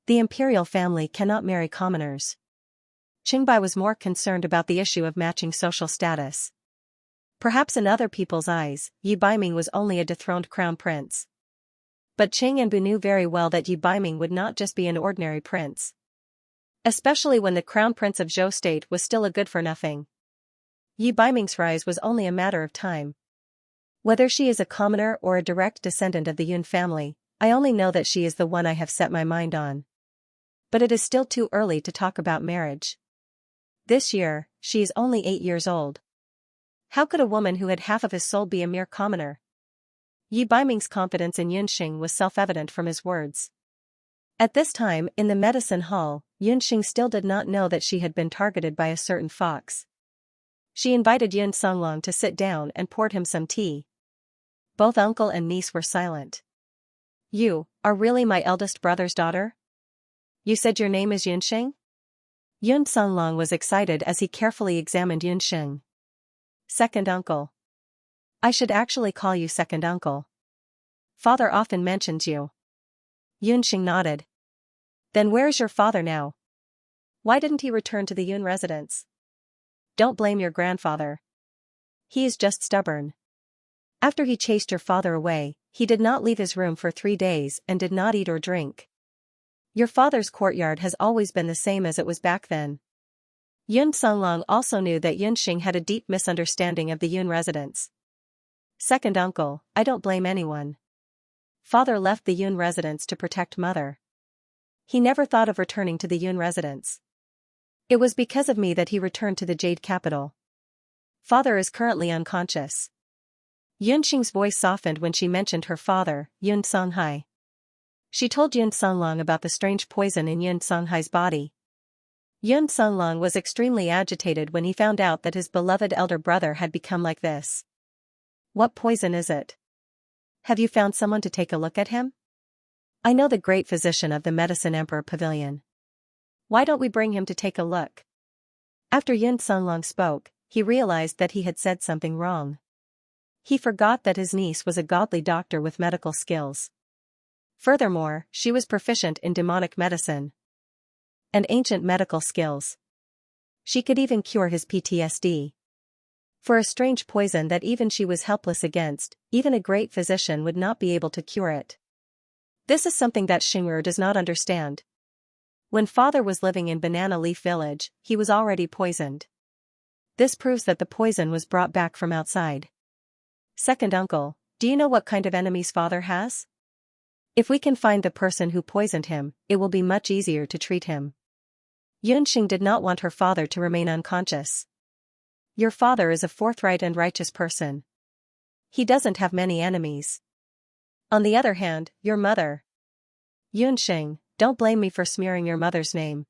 The imperial family cannot marry commoners. Qingbai was more concerned about the issue of matching social status. Perhaps in other people's eyes, Yu Baiming was only a dethroned crown prince. But Qing and Bu knew very well that Yu Baiming would not just be an ordinary prince. Especially when the crown prince of Zhou State was still a good-for-nothing. Yu Baiming's rise was only a matter of time. Whether she is a commoner or a direct descendant of the Yun family, I only know that she is the one I have set my mind on. But it is still too early to talk about marriage. This year, she is only 8 years old. How could a woman who had half of his soul be a mere commoner? Yu Baiming's confidence in Yunxing was self-evident from his words. At this time, in the medicine hall, Yunxing still did not know that she had been targeted by a certain fox. She invited Yun Songlong to sit down and poured him some tea. Both uncle and niece were silent. You are really my eldest brother's daughter? You said your name is Yunxing? Yun Songlong was excited as he carefully examined Yunxing. Second uncle. I should actually call you second uncle. Father often mentions you. Yunxing nodded. Then where is your father now? Why didn't he return to the Yun residence? Don't blame your grandfather. He is just stubborn. After he chased your father away, he did not leave his room for 3 days and did not eat or drink. Your father's courtyard has always been the same as it was back then. Yun Songlong also knew that Yunxing had a deep misunderstanding of the Yun residence. Second uncle, I don't blame anyone. Father left the Yun residence to protect mother. He never thought of returning to the Yun residence. It was because of me that he returned to the Jade capital. Father is currently unconscious. Yunxing's voice softened when she mentioned her father, Yun Songhai. She told Yun Songlong about the strange poison in Yun Songhai's body. Yun Songlong was extremely agitated when he found out that his beloved elder brother had become like this. What poison is it? Have you found someone to take a look at him? I know the great physician of the Medicine Emperor Pavilion. Why don't we bring him to take a look? After Yun Songlong spoke, he realized that he had said something wrong. He forgot that his niece was a godly doctor with medical skills. Furthermore, she was proficient in demonic medicine and ancient medical skills. She could even cure his PTSD. For a strange poison that even she was helpless against, even a great physician would not be able to cure it. This is something that Xing'er does not understand. When father was living in Banana Leaf Village, he was already poisoned. This proves that the poison was brought back from outside. Second uncle, do you know what kind of enemies father has? If we can find the person who poisoned him, it will be much easier to treat him. Yunxing did not want her father to remain unconscious. Your father is a forthright and righteous person. He doesn't have many enemies. On the other hand, your mother. Yunxing, don't blame me for smearing your mother's name.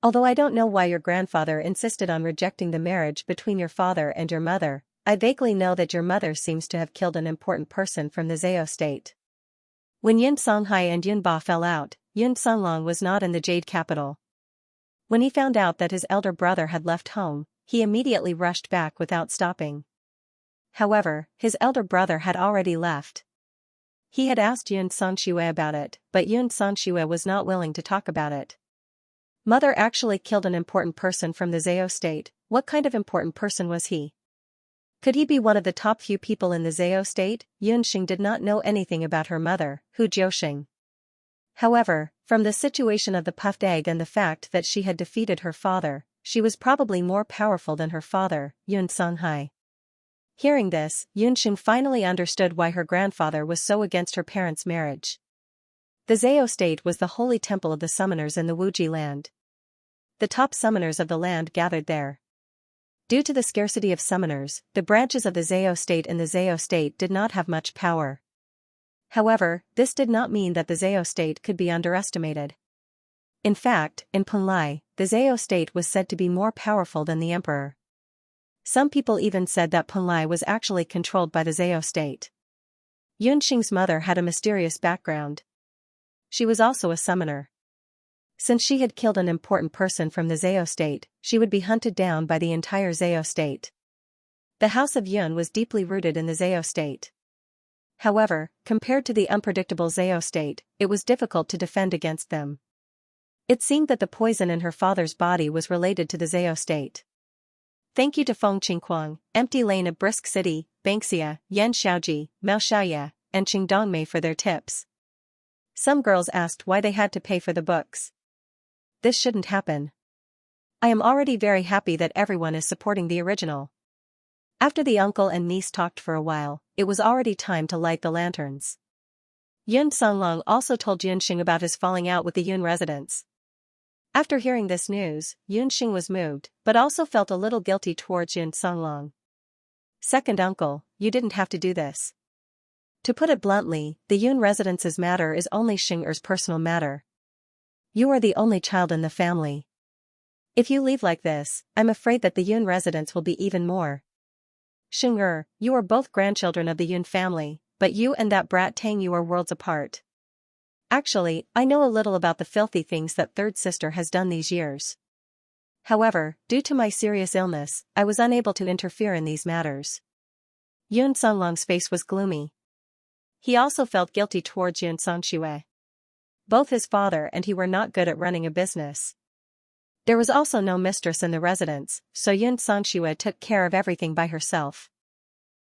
Although I don't know why your grandfather insisted on rejecting the marriage between your father and your mother, I vaguely know that your mother seems to have killed an important person from the Zhao state. When Yun Songhai and Yun Ba fell out, Yun Songlong was not in the Jade capital. When he found out that his elder brother had left home, he immediately rushed back without stopping. However, his elder brother had already left. He had asked Yun Songxue about it, but Yun Songxue was not willing to talk about it. Mother actually killed an important person from the Zhao state. What kind of important person was he? Could he be one of the top few people in the Zhao state? Yunxing did not know anything about her mother, Hu Jiuxing. However, from the situation of the puffed egg and the fact that she had defeated her father, she was probably more powerful than her father, Yun Songhai. Hearing this, Yunxing finally understood why her grandfather was so against her parents' marriage. The Zhao state was the holy temple of the summoners in the Wuji land. The top summoners of the land gathered there. Due to the scarcity of summoners, the branches of the Zhao state in the Zhao state did not have much power. However, this did not mean that the Zhao state could be underestimated. In fact, in Penlai, the Zhao state was said to be more powerful than the emperor. Some people even said that Penlai was actually controlled by the Zhao state. Yunxing's mother had a mysterious background. She was also a summoner. Since she had killed an important person from the Zhao state, she would be hunted down by the entire Zhao state. The House of Yun was deeply rooted in the Zhao state. However, compared to the unpredictable Zhao state, it was difficult to defend against them. It seemed that the poison in her father's body was related to the Zhao state. Thank you to Feng Qingquang, Empty Lane of Brisk City, Xianxia, Yan Xiaoji, Mao Xiaoye, and Qingdongmei for their tips. Some girls asked why they had to pay for the books. This shouldn't happen. I am already very happy that everyone is supporting the original. After the uncle and niece talked for a while, it was already time to light the lanterns. Yun Songlong also told Yunxing about his falling out with the Yun residents. After hearing this news, Yunxing was moved, but also felt a little guilty towards Yun Songlong. Second uncle, you didn't have to do this. To put it bluntly, the Yun residence's matter is only Xing'er's personal matter. You are the only child in the family. If you leave like this, I'm afraid that the Yun residence will be even more. Xing'er, you are both grandchildren of the Yun family, but you and that brat Tang you are worlds apart. Actually, I know a little about the filthy things that third sister has done these years. However, due to my serious illness, I was unable to interfere in these matters. Yun Songlong's face was gloomy. He also felt guilty towards Yun Songxue. Both his father and he were not good at running a business. There was also no mistress in the residence, so Yun Songxue took care of everything by herself.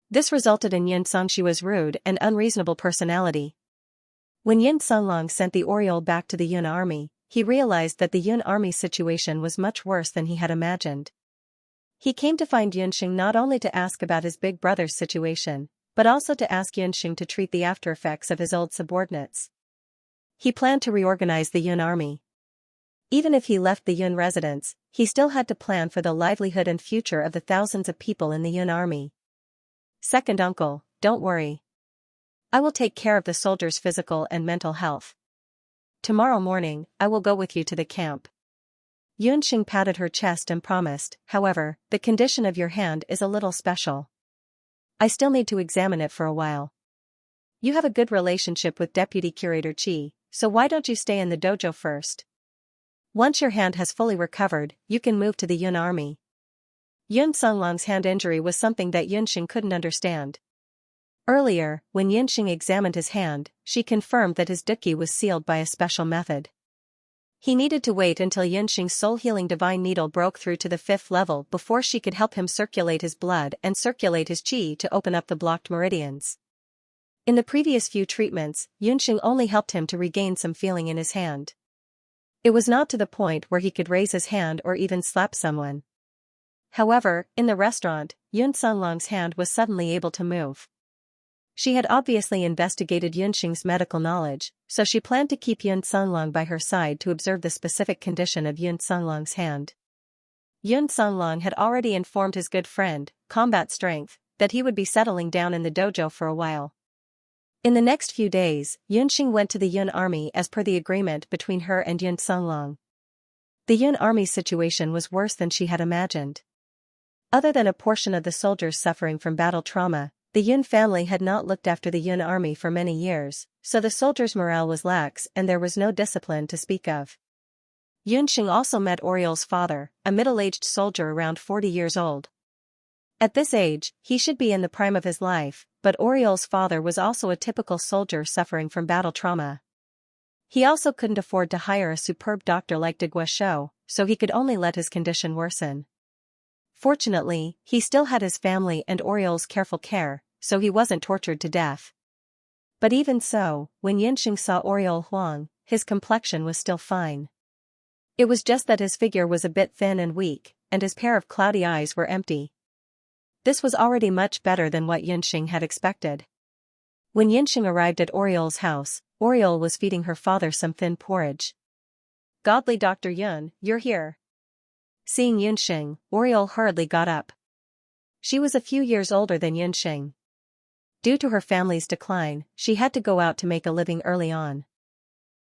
This resulted in Yun Songshue's rude and unreasonable personality. When Yun Songlong sent the Oriole back to the Yun army, he realized that the Yun army's situation was much worse than he had imagined. He came to find Yunxing not only to ask about his big brother's situation, but also to ask Yunxing to treat the after-effects of his old subordinates. He planned to reorganize the Yun army. Even if he left the Yun residence, he still had to plan for the livelihood and future of the thousands of people in the Yun army. Second uncle, don't worry. I will take care of the soldiers' physical and mental health. Tomorrow morning, I will go with you to the camp. Yunxing patted her chest and promised, however, the condition of your hand is a little special. I still need to examine it for a while. You have a good relationship with Deputy Curator Qi, so why don't you stay in the dojo first? Once your hand has fully recovered, you can move to the Yun army. Yun Songlong's hand injury was something that Yunxing couldn't understand. Earlier, when Yunxing examined his hand, she confirmed that his duqi was sealed by a special method. He needed to wait until Yunxing's soul-healing divine needle broke through to the 5th level before she could help him circulate his blood and circulate his qi to open up the blocked meridians. In the previous few treatments, Yunxing only helped him to regain some feeling in his hand. It was not to the point where he could raise his hand or even slap someone. However, in the restaurant, Yun Songlong's hand was suddenly able to move. She had obviously investigated Yunxing's medical knowledge, so she planned to keep Yun Songlong by her side to observe the specific condition of Yun Songlong's hand. Yun Songlong had already informed his good friend, Combat Strength, that he would be settling down in the dojo for a while. In the next few days, Yunxing went to the Yun army as per the agreement between her and Yun Songlong. The Yun army's situation was worse than she had imagined. Other than a portion of the soldiers suffering from battle trauma, the Yun family had not looked after the Yun army for many years, so the soldiers' morale was lax and there was no discipline to speak of. Yunxing also met Oriole's father, a middle-aged soldier around 40 years old. At this age, he should be in the prime of his life, but Oriole's father was also a typical soldier suffering from battle trauma. He also couldn't afford to hire a superb doctor like De Guichot, so he could only let his condition worsen. Fortunately, he still had his family and Oriole's careful care, so he wasn't tortured to death. But even so, when Yunxing saw Oriole Huang, his complexion was still fine. It was just that his figure was a bit thin and weak, and his pair of cloudy eyes were empty. This was already much better than what Yunxing had expected. When Yunxing arrived at Oriole's house, Oriole was feeding her father some thin porridge. "Godly Dr. Yun, you're here." Seeing Yunxing, Oriole hurriedly got up. She was a few years older than Yunxing. Due to her family's decline, she had to go out to make a living early on.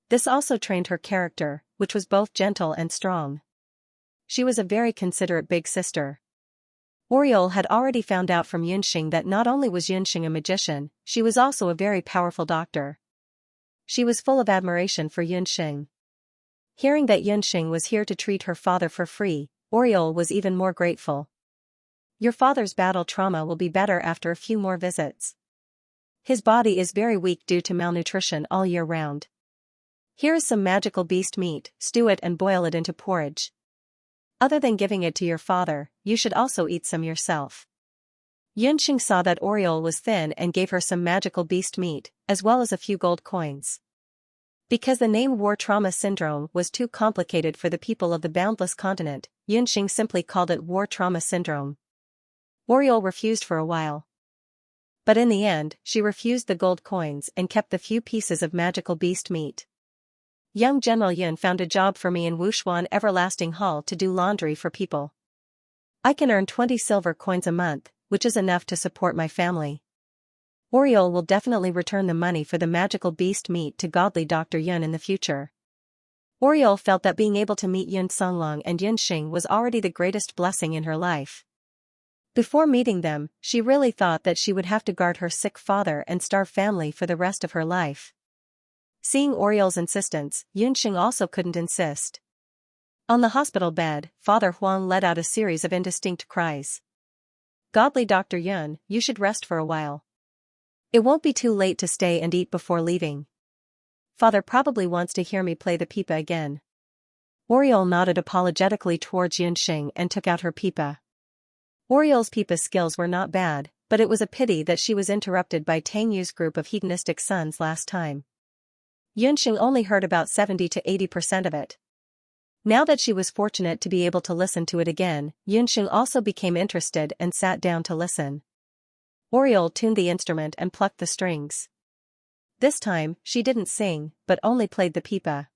This also trained her character, which was both gentle and strong. She was a very considerate big sister. Oriole had already found out from Xianxia that not only was Xianxia a magician, she was also a very powerful doctor. She was full of admiration for Xianxia. Hearing that Xianxia was here to treat her father for free, Oriole was even more grateful. Your father's battle trauma will be better after a few more visits. His body is very weak due to malnutrition all year round. Here is some magical beast meat, stew it and boil it into porridge. Other than giving it to your father, you should also eat some yourself. Xianxia saw that Oriole was thin and gave her some magical beast meat, as well as a few gold coins. Because the name War Trauma Syndrome was too complicated for the people of the Boundless Continent, Xianxia simply called it War Trauma Syndrome. Oriole refused for a while. But in the end, she refused the gold coins and kept the few pieces of magical beast meat. Young General Yun found a job for me in Wushuan Everlasting Hall to do laundry for people. I can earn 20 silver coins a month, which is enough to support my family. Oriole will definitely return the money for the magical beast meat to godly Dr. Yun in the future. Oriole felt that being able to meet Yun Songlong and Xianxia was already the greatest blessing in her life. Before meeting them, she really thought that she would have to guard her sick father and starve family for the rest of her life. Seeing Oriole's insistence, Xianxia also couldn't insist. On the hospital bed, Father Huang let out a series of indistinct cries. Godly Dr. Yun, you should rest for a while. It won't be too late to stay and eat before leaving. Father probably wants to hear me play the pipa again. Oriole nodded apologetically towards Xianxia and took out her pipa. Oriole's pipa skills were not bad, but it was a pity that she was interrupted by Tang Yu's group of hedonistic sons last time. Xianxia only heard about 70 to 80% of it. Now that she was fortunate to be able to listen to it again, Xianxia also became interested and sat down to listen. Oriole tuned the instrument and plucked the strings. This time, she didn't sing, but only played the pipa.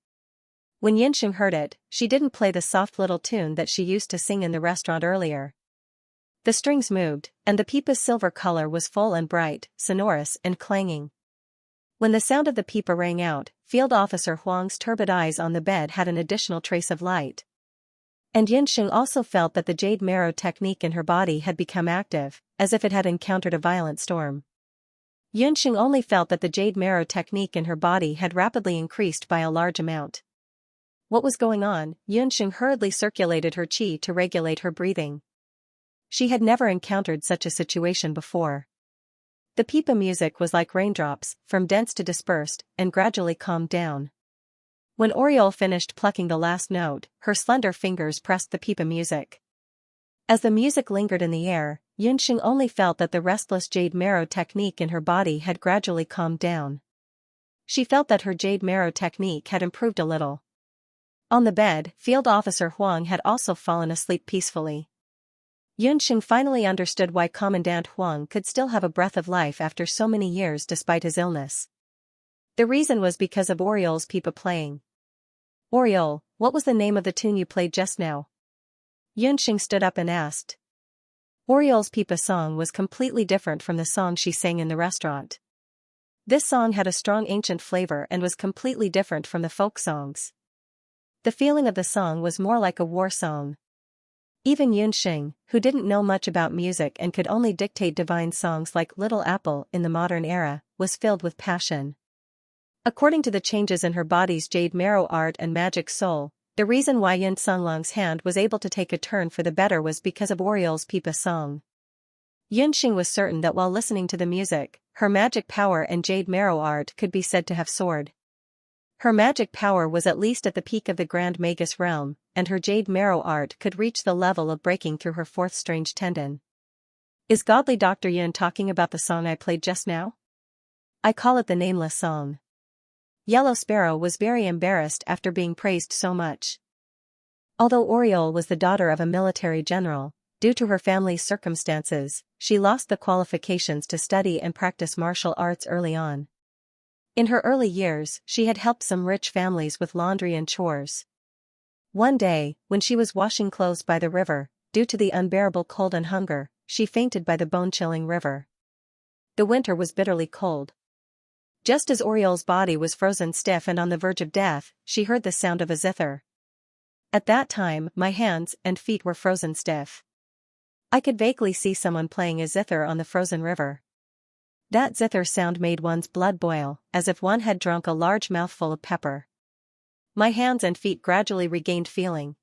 When Xianxia heard it, she didn't play the soft little tune that she used to sing in the restaurant earlier. The strings moved, and the pipa's silver color was full and bright, sonorous and clanging. When the sound of the pipa rang out, Field Officer Huang's turbid eyes on the bed had an additional trace of light. And Xianxia also felt that the jade marrow technique in her body had become active, as if it had encountered a violent storm. Xianxia only felt that the jade marrow technique in her body had rapidly increased by a large amount. What was going on? Xianxia hurriedly circulated her qi to regulate her breathing. She had never encountered such a situation before. The pipa music was like raindrops, from dense to dispersed, and gradually calmed down. When Oriole finished plucking the last note, her slender fingers pressed the pipa music. As the music lingered in the air, Xianxia only felt that the restless jade marrow technique in her body had gradually calmed down. She felt that her jade marrow technique had improved a little. On the bed, Field Officer Huang had also fallen asleep peacefully. Xianxia finally understood why Commandant Huang could still have a breath of life after so many years despite his illness. The reason was because of Oriole's pipa playing. Oriole, what was the name of the tune you played just now? Xianxia stood up and asked. Oriole's pipa song was completely different from the song she sang in the restaurant. This song had a strong ancient flavor and was completely different from the folk songs. The feeling of the song was more like a war song. Even Xianxia, who didn't know much about music and could only dictate divine songs like Little Apple in the modern era, was filled with passion. According to the changes in her body's jade marrow art and magic soul, the reason why Yun Songlong's hand was able to take a turn for the better was because of Oriole's pipa song. Xianxia was certain that while listening to the music, her magic power and jade marrow art could be said to have soared. Her magic power was at least at the peak of the Grand Magus realm, and her jade marrow art could reach the level of breaking through her fourth strange tendon. Is godly Dr. Yun talking about the song I played just now? I call it the Nameless Song. Yellow Sparrow was very embarrassed after being praised so much. Although Oriole was the daughter of a military general, due to her family's circumstances, she lost the qualifications to study and practice martial arts early on. In her early years, she had helped some rich families with laundry and chores. One day, when she was washing clothes by the river, due to the unbearable cold and hunger, she fainted by the bone-chilling river. The winter was bitterly cold. Just as Oriol's body was frozen stiff and on the verge of death, she heard the sound of a zither. At that time, my hands and feet were frozen stiff. I could vaguely see someone playing a zither on the frozen river. That zither sound made one's blood boil, as if one had drunk a large mouthful of pepper. My hands and feet gradually regained feeling.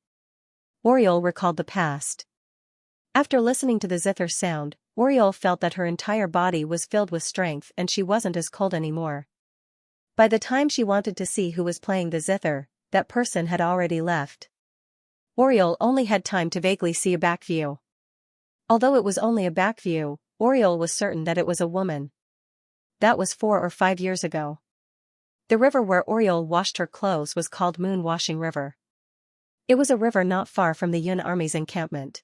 Oriol recalled the past. After listening to the zither sound, Oriol felt that her entire body was filled with strength and she wasn't as cold anymore. By the time she wanted to see who was playing the zither, that person had already left. Oriol only had time to vaguely see a back view. Although it was only a back view, Oriol was certain that it was a woman. That was 4 or 5 years ago. The river where Oriol washed her clothes was called Moon Washing River. It was a river not far from the Yun army's encampment.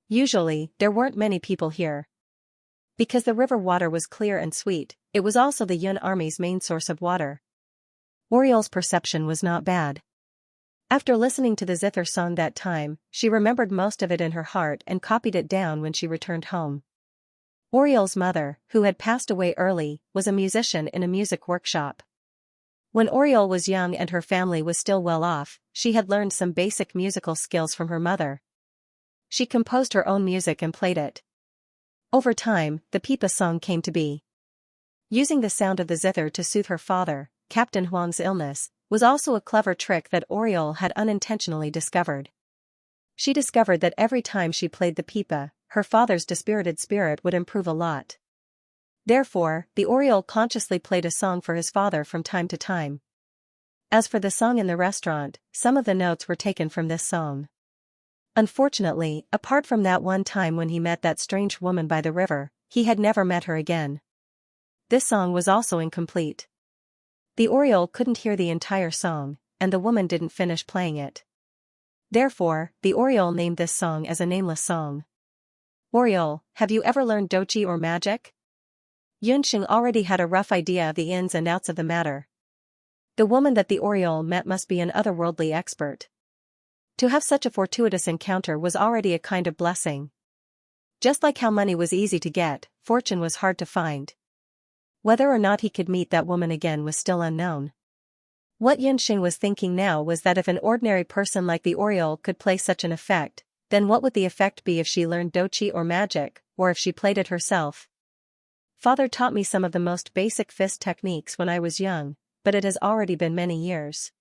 Usually, there weren't many people here. Because the river water was clear and sweet, it was also the Yun army's main source of water. Oriol's perception was not bad. After listening to the zither song that time, she remembered most of it in her heart and copied it down when she returned home. Oriol's mother, who had passed away early, was a musician in a music workshop. When Oriol was young and her family was still well off, she had learned some basic musical skills from her mother. She composed her own music and played it. Over time, the pipa song came to be. Using the sound of the zither to soothe her father, Captain Huang's illness, was also a clever trick that Oriol had unintentionally discovered. She discovered that every time she played the pipa, her father's dispirited spirit would improve a lot. Therefore, the Oriol consciously played a song for his father from time to time. As for the song in the restaurant, some of the notes were taken from this song. Unfortunately, apart from that one time when he met that strange woman by the river, he had never met her again. This song was also incomplete. The Oriol couldn't hear the entire song, and the woman didn't finish playing it. Therefore, the Oriol named this song as a nameless song. Oriol, have you ever learned doji or magic? Yunxing already had a rough idea of the ins and outs of the matter. The woman that the Oriol met must be an otherworldly expert. To have such a fortuitous encounter was already a kind of blessing. Just like how money was easy to get, fortune was hard to find. Whether or not he could meet that woman again was still unknown. What Yunxing was thinking now was that if an ordinary person like the Oriol could play such an effect, then what would the effect be if she learned doji or magic, or if she played it herself? Father taught me some of the most basic fist techniques when I was young, but it has already been many years.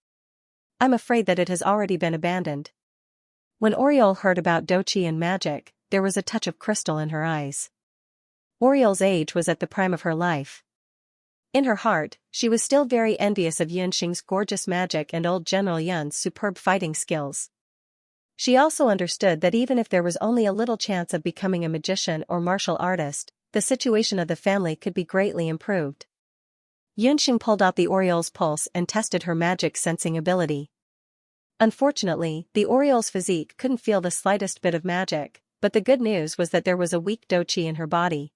I'm afraid that it has already been abandoned. When Oriol heard about doji and magic, there was a touch of crystal in her eyes. Oriol's age was at the prime of her life. In her heart, she was still very envious of Yunxing's gorgeous magic and old General Yun's superb fighting skills. She also understood that even if there was only a little chance of becoming a magician or martial artist, the situation of the family could be greatly improved. Yunxing pulled out the Oriol's pulse and tested her magic sensing ability. Unfortunately, the Oriol's physique couldn't feel the slightest bit of magic, but the good news was that there was a weak doji in her body.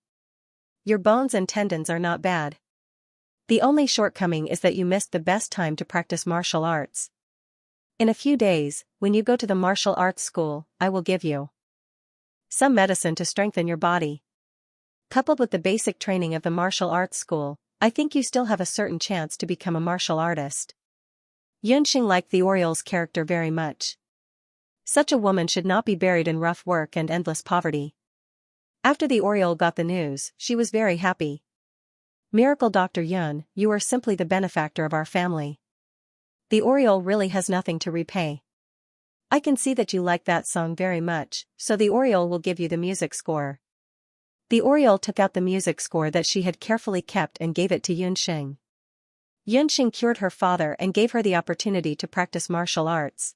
Your bones and tendons are not bad. The only shortcoming is that you missed the best time to practice martial arts. In a few days, when you go to the martial arts school, I will give you some medicine to strengthen your body. Coupled with the basic training of the martial arts school, I think you still have a certain chance to become a martial artist. Yunxing liked the Oriol's character very much. Such a woman should not be buried in rough work and endless poverty. After the Oriol got the news, she was very happy. Miracle Dr. Yun, you are simply the benefactor of our family. The Oriol really has nothing to repay. I can see that you like that song very much, so the Oriol will give you the music score. The Oriol took out the music score that she had carefully kept and gave it to Yunxing. Yunxing cured her father and gave her the opportunity to practice martial arts.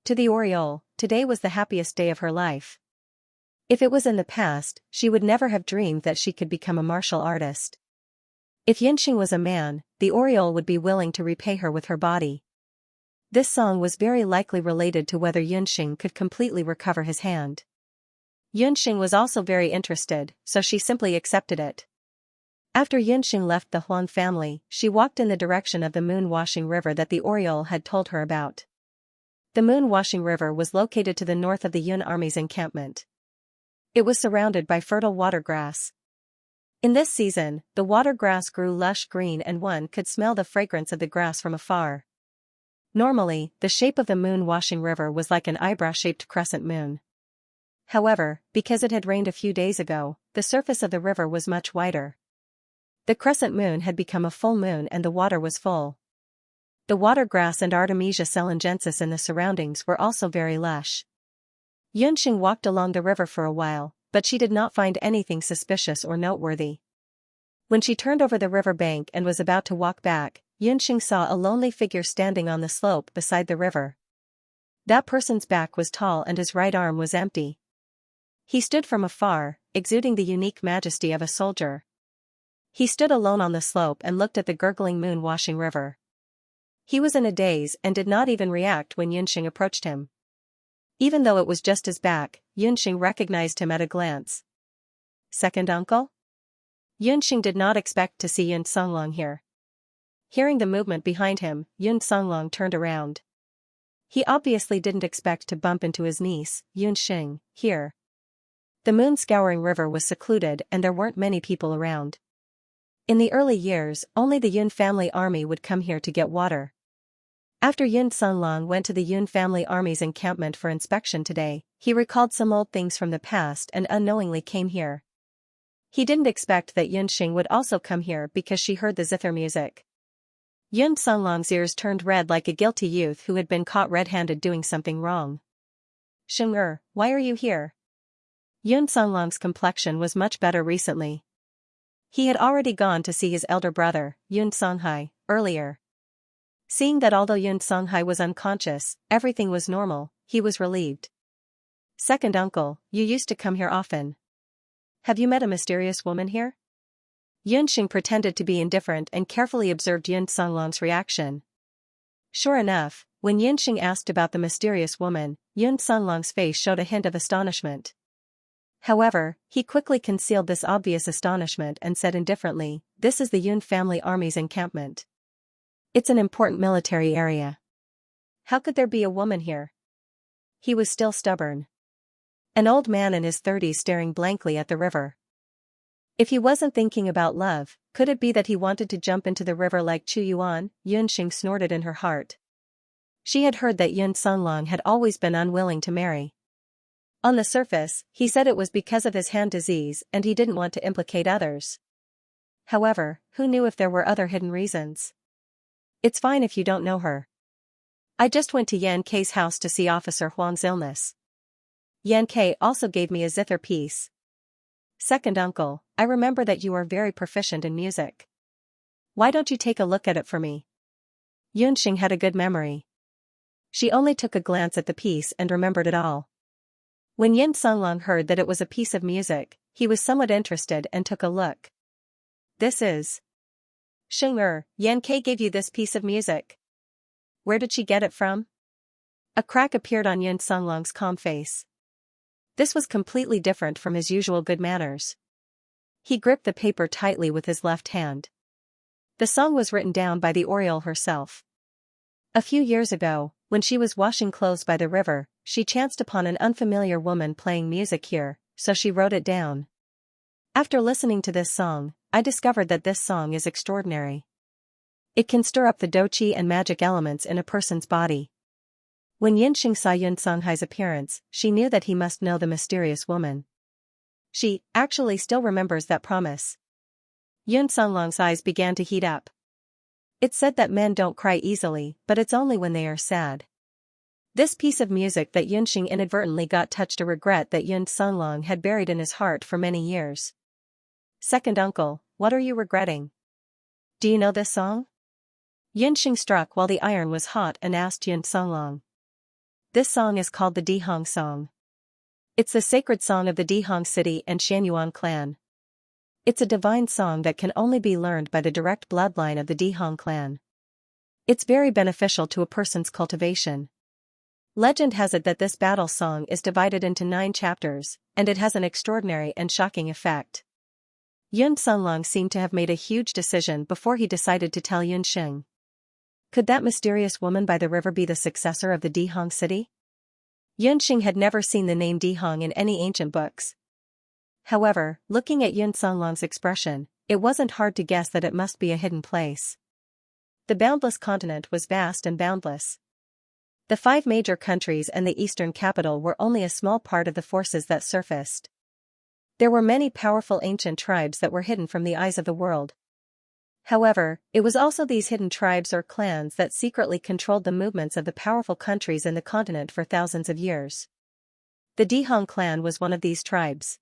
To the Oriol, today was the happiest day of her life. If it was in the past, she would never have dreamed that she could become a martial artist. If Yunxing was a man, the Oriol would be willing to repay her with her body. This song was very likely related to whether Yunxing could completely recover his hand. Yunxing was also very interested, so she simply accepted it. After Yunxing left the Huang family, she walked in the direction of the Moon Washing River that the Oriol had told her about. The Moon Washing River was located to the north of the Yun army's encampment. It was surrounded by fertile water grass. In this season, the water grass grew lush green and one could smell the fragrance of the grass from afar. Normally, the shape of the moon-washing river was like an eyebrow-shaped crescent moon. However, because it had rained a few days ago, the surface of the river was much wider. The crescent moon had become a full moon and the water was full. The water grass and Artemisia selingensis in the surroundings were also very lush. Xianxia walked along the river for a while, but she did not find anything suspicious or noteworthy. When she turned over the river bank and was about to walk back, Xianxia saw a lonely figure standing on the slope beside the river. That person's back was tall and his right arm was empty. He stood from afar, exuding the unique majesty of a soldier. He stood alone on the slope and looked at the gurgling moon-washing river. He was in a daze and did not even react when Xianxia approached him. Even though it was just his back, Xianxia recognized him at a glance. Second uncle? Xianxia did not expect to see Yun Songlong here. Hearing the movement behind him, Yun Songlong turned around. He obviously didn't expect to bump into his niece, Xianxia, here. The moon-scouring river was secluded and there weren't many people around. In the early years, only the Yun family army would come here to get water. After Yun Songlong went to the Yun family army's encampment for inspection today, he recalled some old things from the past and unknowingly came here. He didn't expect that Xianxia would also come here because she heard the zither music. Yun Songlong's ears turned red like a guilty youth who had been caught red-handed doing something wrong. Xianxia, why are you here? Yun Songlong's complexion was much better recently. He had already gone to see his elder brother, Yun Songhai, earlier. Seeing that although Yun Songhai was unconscious, everything was normal, he was relieved. Second uncle, you used to come here often. Have you met a mysterious woman here? Xianxia pretended to be indifferent and carefully observed Yun Songlong's reaction. Sure enough, when Xianxia asked about the mysterious woman, Yun Songlong's face showed a hint of astonishment. However, he quickly concealed this obvious astonishment and said indifferently, "This is the Yun family army's encampment. It's an important military area. How could there be a woman here?" He was still stubborn. An old man in his 30s staring blankly at the river. If he wasn't thinking about love, could it be that he wanted to jump into the river like Chu Yuan? Xianxia snorted in her heart. She had heard that Yun Songlong had always been unwilling to marry. On the surface, he said it was because of his hand disease and he didn't want to implicate others. However, who knew if there were other hidden reasons? It's fine if you don't know her. I just went to Yan Kei's house to see Officer Huang's illness. Yan Kei also gave me a zither piece. Second uncle, I remember that you are very proficient in music. Why don't you take a look at it for me? Xianxia had a good memory. She only took a glance at the piece and remembered it all. When Yun Songlong heard that it was a piece of music, he was somewhat interested and took a look. This is... Xianxia, Yan Kei gave you this piece of music. Where did she get it from? A crack appeared on Yun Songlong's calm face. This was completely different from his usual good manners. He gripped the paper tightly with his left hand. The song was written down by the Oriole herself. A few years ago, when she was washing clothes by the river, she chanced upon an unfamiliar woman playing music here, so she wrote it down. After listening to this song, I discovered that this song is extraordinary. It can stir up the doqi and magic elements in a person's body. When Xianxia saw Yun Songhai's appearance, she knew that he must know the mysterious woman. She, actually still remembers that promise. Yun Songlong's eyes began to heat up. It's said that men don't cry easily, but it's only when they are sad. This piece of music that Xianxia inadvertently got touched a regret that Yun Songlong had buried in his heart for many years. Second uncle, what are you regretting? Do you know this song? Xianxia struck while the iron was hot and asked Yun Songlong. This song is called the Dihong song. It's the sacred song of the Dihong city and Xianyuan clan. It's a divine song that can only be learned by the direct bloodline of the Dihong clan. It's very beneficial to a person's cultivation. Legend has it that this battle song is divided into 9 chapters, and it has an extraordinary and shocking effect. Yun Songlong seemed to have made a huge decision before he decided to tell Xianxia. Could that mysterious woman by the river be the successor of the Dihong city? Xianxia had never seen the name Dihong in any ancient books. However, looking at Yun Songlong's expression, it wasn't hard to guess that it must be a hidden place. The boundless continent was vast and boundless. The 5 major countries and the eastern capital were only a small part of the forces that surfaced. There were many powerful ancient tribes that were hidden from the eyes of the world. However, it was also these hidden tribes or clans that secretly controlled the movements of the powerful countries in the continent for thousands of years. The Dihong clan was one of these tribes.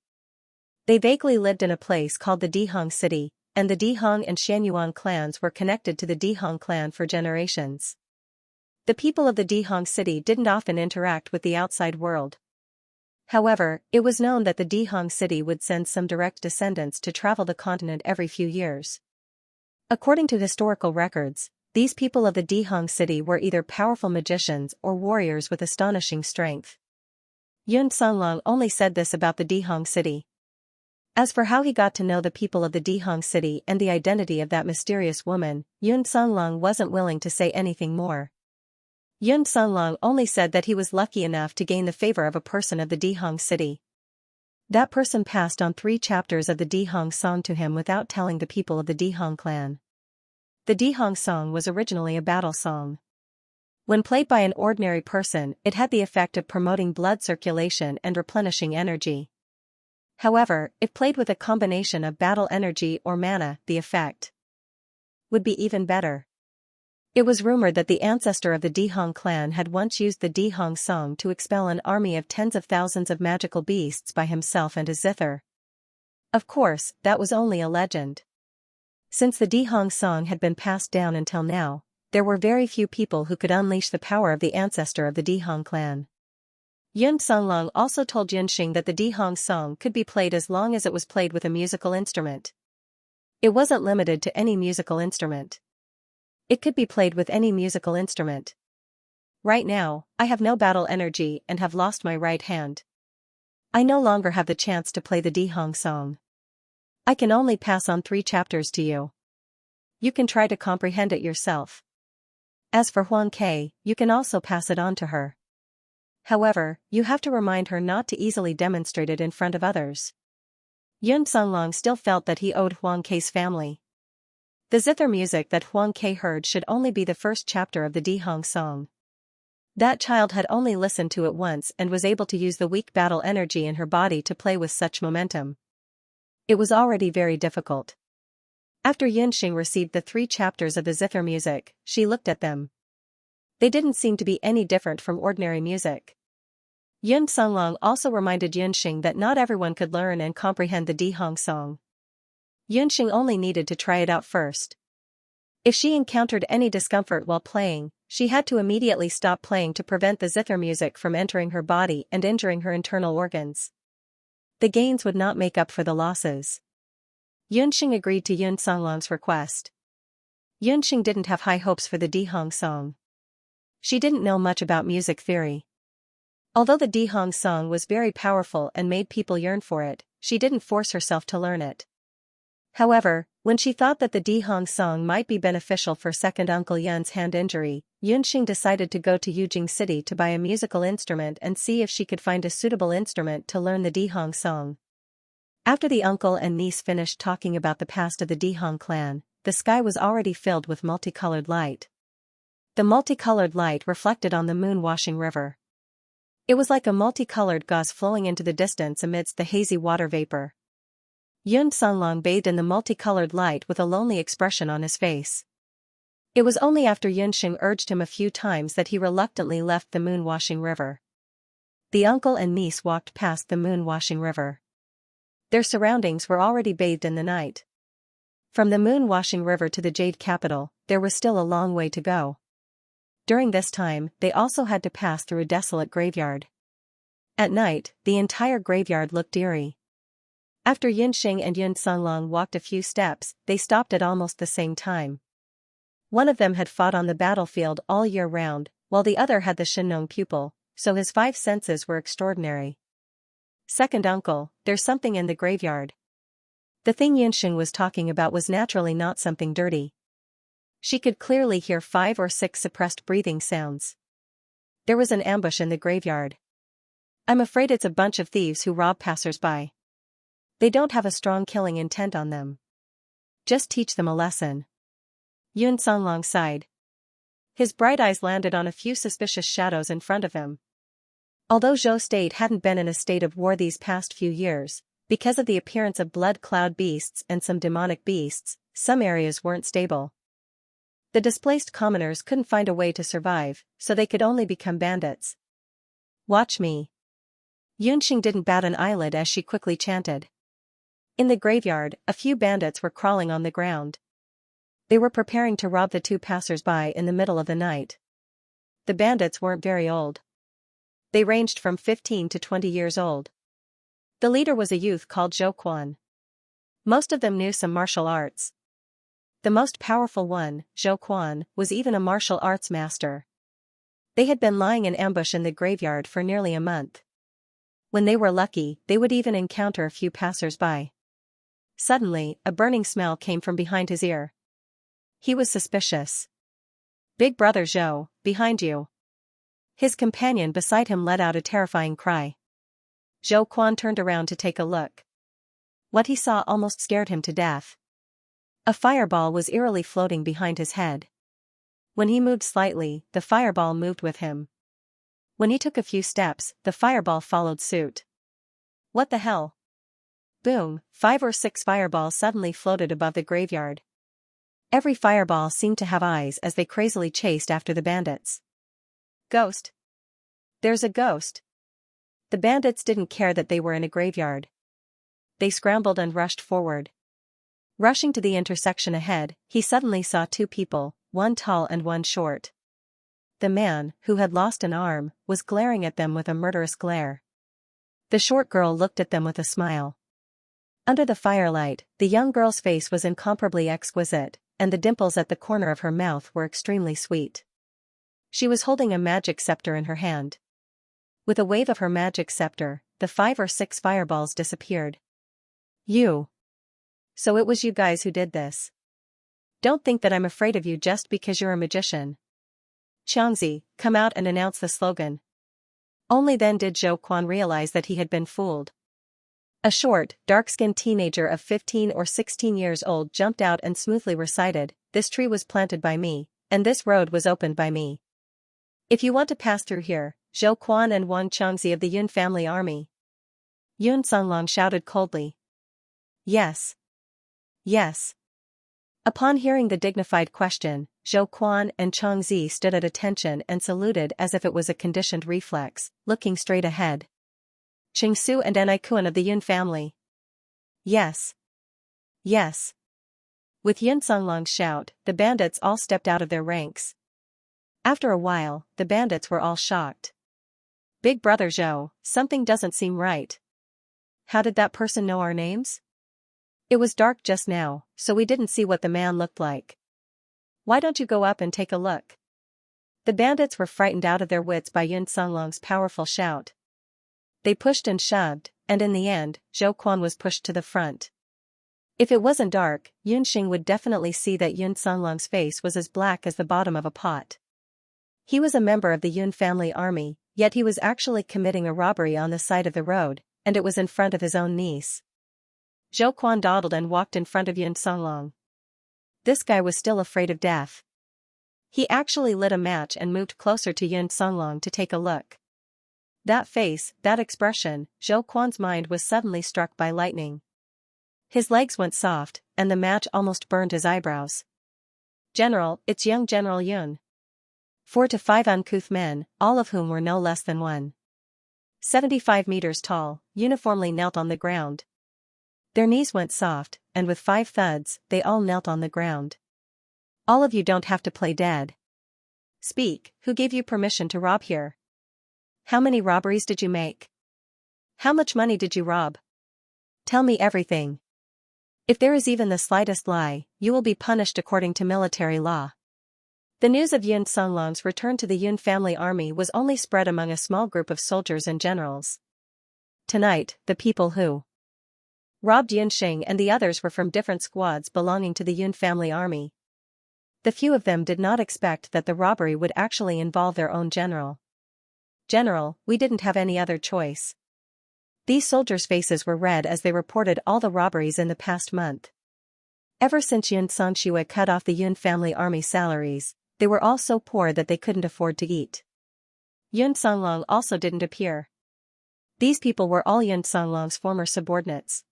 They vaguely lived in a place called the Dihong city, and the Dihong and Xianyuan clans were connected to the Dihong clan for generations. The people of the Dihong city didn't often interact with the outside world. However, it was known that the Dihong city would send some direct descendants to travel the continent every few years. According to historical records, these people of the Dihong city were either powerful magicians or warriors with astonishing strength. Yun Songlong only said this about the Dihong city. As for how he got to know the people of the Dihong city and the identity of that mysterious woman, Yun Songlong wasn't willing to say anything more. Yun Songlong only said that he was lucky enough to gain the favor of a person of the Dihong city. That person passed on 3 chapters of the Dihong song to him without telling the people of the Dihong clan. The Dihong song was originally a battle song. When played by an ordinary person, it had the effect of promoting blood circulation and replenishing energy. However, if played with a combination of battle energy or mana, the effect would be even better. It was rumored that the ancestor of the Dihong clan had once used the Dihong song to expel an army of tens of thousands of magical beasts by himself and his zither. Of course, that was only a legend. Since the Dihong song had been passed down until now, there were very few people who could unleash the power of the ancestor of the Dihong clan. Yun Songlong also told Yunxing that the Dihong song could be played as long as it was played with a musical instrument. It wasn't limited to any musical instrument. It could be played with any musical instrument. Right now, I have no battle energy and have lost my right hand. I no longer have the chance to play the Dihong song. I can only pass on 3 chapters to you. You can try to comprehend it yourself. As for Huang Ke, you can also pass it on to her. However, you have to remind her not to easily demonstrate it in front of others. Yun Songlong still felt that he owed Huang Ke's family. The zither music that Huang Ke heard should only be the first chapter of the Dihong song. That child had only listened to it once and was able to use the weak battle energy in her body to play with such momentum. It was already very difficult. After Yunxing received the 3 chapters of the zither music, she looked at them. They didn't seem to be any different from ordinary music. Yun Songlong also reminded Yunxing that not everyone could learn and comprehend the Dihong song. Yunxing only needed to try it out first. If she encountered any discomfort while playing, she had to immediately stop playing to prevent the zither music from entering her body and injuring her internal organs. The gains would not make up for the losses. Yunxing agreed to Yun Songlong's request. Yunxing didn't have high hopes for the Dihong song. She didn't know much about music theory. Although the Dihong song was very powerful and made people yearn for it, she didn't force herself to learn it. However, when she thought that the Dihong song might be beneficial for second Uncle Yun's hand injury, Yunxing decided to go to Yujing City to buy a musical instrument and see if she could find a suitable instrument to learn the Dihong song. After the uncle and niece finished talking about the past of the Dihong clan, the sky was already filled with multicolored light. The multicolored light reflected on the moon-washing river. It was like a multicolored gauze flowing into the distance amidst the hazy water vapor. Yun Songlong bathed in the multicolored light with a lonely expression on his face. It was only after Yunxing urged him a few times that he reluctantly left the moon-washing river. The uncle and niece walked past the moon-washing river. Their surroundings were already bathed in the night. From the moon-washing river to the Jade capital, there was still a long way to go. During this time, they also had to pass through a desolate graveyard. At night, the entire graveyard looked eerie. After Yunxing and Yun Songlong walked a few steps, they stopped at almost the same time. One of them had fought on the battlefield all year round, while the other had the Shinong pupil, so his 5 senses were extraordinary. Second uncle, there's something in the graveyard. The thing Yunxing was talking about was naturally not something dirty. She could clearly hear 5 or 6 suppressed breathing sounds. There was an ambush in the graveyard. I'm afraid it's a bunch of thieves who rob passers-by. They don't have a strong killing intent on them. Just teach them a lesson. Yun Songlong sighed. His bright eyes landed on a few suspicious shadows in front of him. Although Zhou State hadn't been in a state of war these past few years, because of the appearance of blood cloud beasts and some demonic beasts, some areas weren't stable. The displaced commoners couldn't find a way to survive, so they could only become bandits. Watch me. Yunxing didn't bat an eyelid as she quickly chanted. In the graveyard, a few bandits were crawling on the ground. They were preparing to rob the two passers-by in the middle of the night. The bandits weren't very old. They ranged from 15 to 20 years old. The leader was a youth called Zhou Quan. Most of them knew some martial arts. The most powerful one, Zhou Quan, was even a martial arts master. They had been lying in ambush in the graveyard for nearly a month. When they were lucky, they would even encounter a few passers-by. Suddenly, a burning smell came from behind his ear. He was suspicious. "Big brother Zhou, behind you." His companion beside him let out a terrifying cry. Zhou Quan turned around to take a look. What he saw almost scared him to death. A fireball was eerily floating behind his head. When he moved slightly, the fireball moved with him. When he took a few steps, the fireball followed suit. What the hell? Boom, 5 or 6 fireballs suddenly floated above the graveyard. Every fireball seemed to have eyes as they crazily chased after the bandits. Ghost. There's a ghost. The bandits didn't care that they were in a graveyard. They scrambled and rushed forward. Rushing to the intersection ahead, he suddenly saw 2 people, one tall and one short. The man, who had lost an arm, was glaring at them with a murderous glare. The short girl looked at them with a smile. Under the firelight, the young girl's face was incomparably exquisite, and the dimples at the corner of her mouth were extremely sweet. She was holding a magic scepter in her hand. With a wave of her magic scepter, the 5 or 6 fireballs disappeared. You. So it was you guys who did this. Don't think that I'm afraid of you just because you're a magician. Xianxia, come out and announce the slogan. Only then did Zhou Quan realize that he had been fooled. A short, dark-skinned teenager of 15 or 16 years old jumped out and smoothly recited, "This tree was planted by me, and this road was opened by me. If you want to pass through here, Zhou Quan and Wang Xianxia of the Yun family army." Yun Songlong shouted coldly. Yes. Yes. Upon hearing the dignified question, Zhou Quan and Xianxia stood at attention and saluted as if it was a conditioned reflex, looking straight ahead. Qingsu and Nikuan of the Yun family. Yes. Yes. With Yun Songlong's shout, the bandits all stepped out of their ranks. After a while, the bandits were all shocked. Big brother Zhou, something doesn't seem right. How did that person know our names? It was dark just now, so we didn't see what the man looked like. Why don't you go up and take a look? The bandits were frightened out of their wits by Yun Songlong's powerful shout. They pushed and shoved, and in the end, Zhou Quan was pushed to the front. If it wasn't dark, Yunxing would definitely see that Yun Songlong's face was as black as the bottom of a pot. He was a member of the Yun family army, yet he was actually committing a robbery on the side of the road, and it was in front of his own niece. Zhou Quan dawdled and walked in front of Yun Songlong. This guy was still afraid of death. He actually lit a match and moved closer to Yun Songlong to take a look. That face, that expression, Zhou Quan's mind was suddenly struck by lightning. His legs went soft, and the match almost burned his eyebrows. "General, it's young General Yun." 4 to 5 uncouth men, all of whom were no less than 1.75 meters tall, uniformly knelt on the ground. Their knees went soft, and with 5 thuds, they all knelt on the ground. "All of you don't have to play dead. Speak, who gave you permission to rob here? How many robberies did you make? How much money did you rob? Tell me everything. If there is even the slightest lie, you will be punished according to military law." The news of Yun Songlong's return to the Yun family army was only spread among a small group of soldiers and generals. Tonight, the people who robbed Yunxing and the others were from different squads belonging to the Yun family army. The few of them did not expect that the robbery would actually involve their own general. "General, we didn't have any other choice. These soldiers' faces were red as they reported all the robberies in the past month. Ever since Xianxia cut off the Yun family army salaries, they were all so poor that they couldn't afford to eat. Yun Songlong also didn't appear. These people were all Yun Songlong's former subordinates.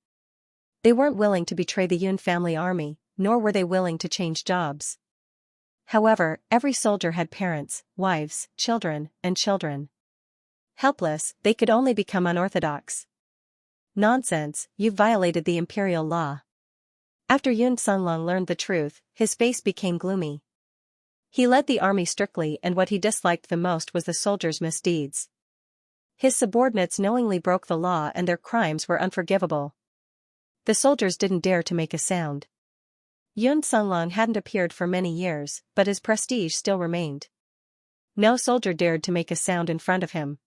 They weren't willing to betray the Yun family army, nor were they willing to change jobs. However, every soldier had parents, wives, children, and children. Helpless, they could only become unorthodox. Nonsense, you've violated the imperial law. After Yun Songlong learned the truth, his face became gloomy. He led the army strictly, and what he disliked the most was the soldiers' misdeeds. His subordinates knowingly broke the law and their crimes were unforgivable. The soldiers didn't dare to make a sound. Yun Songlong hadn't appeared for many years, but his prestige still remained. No soldier dared to make a sound in front of him.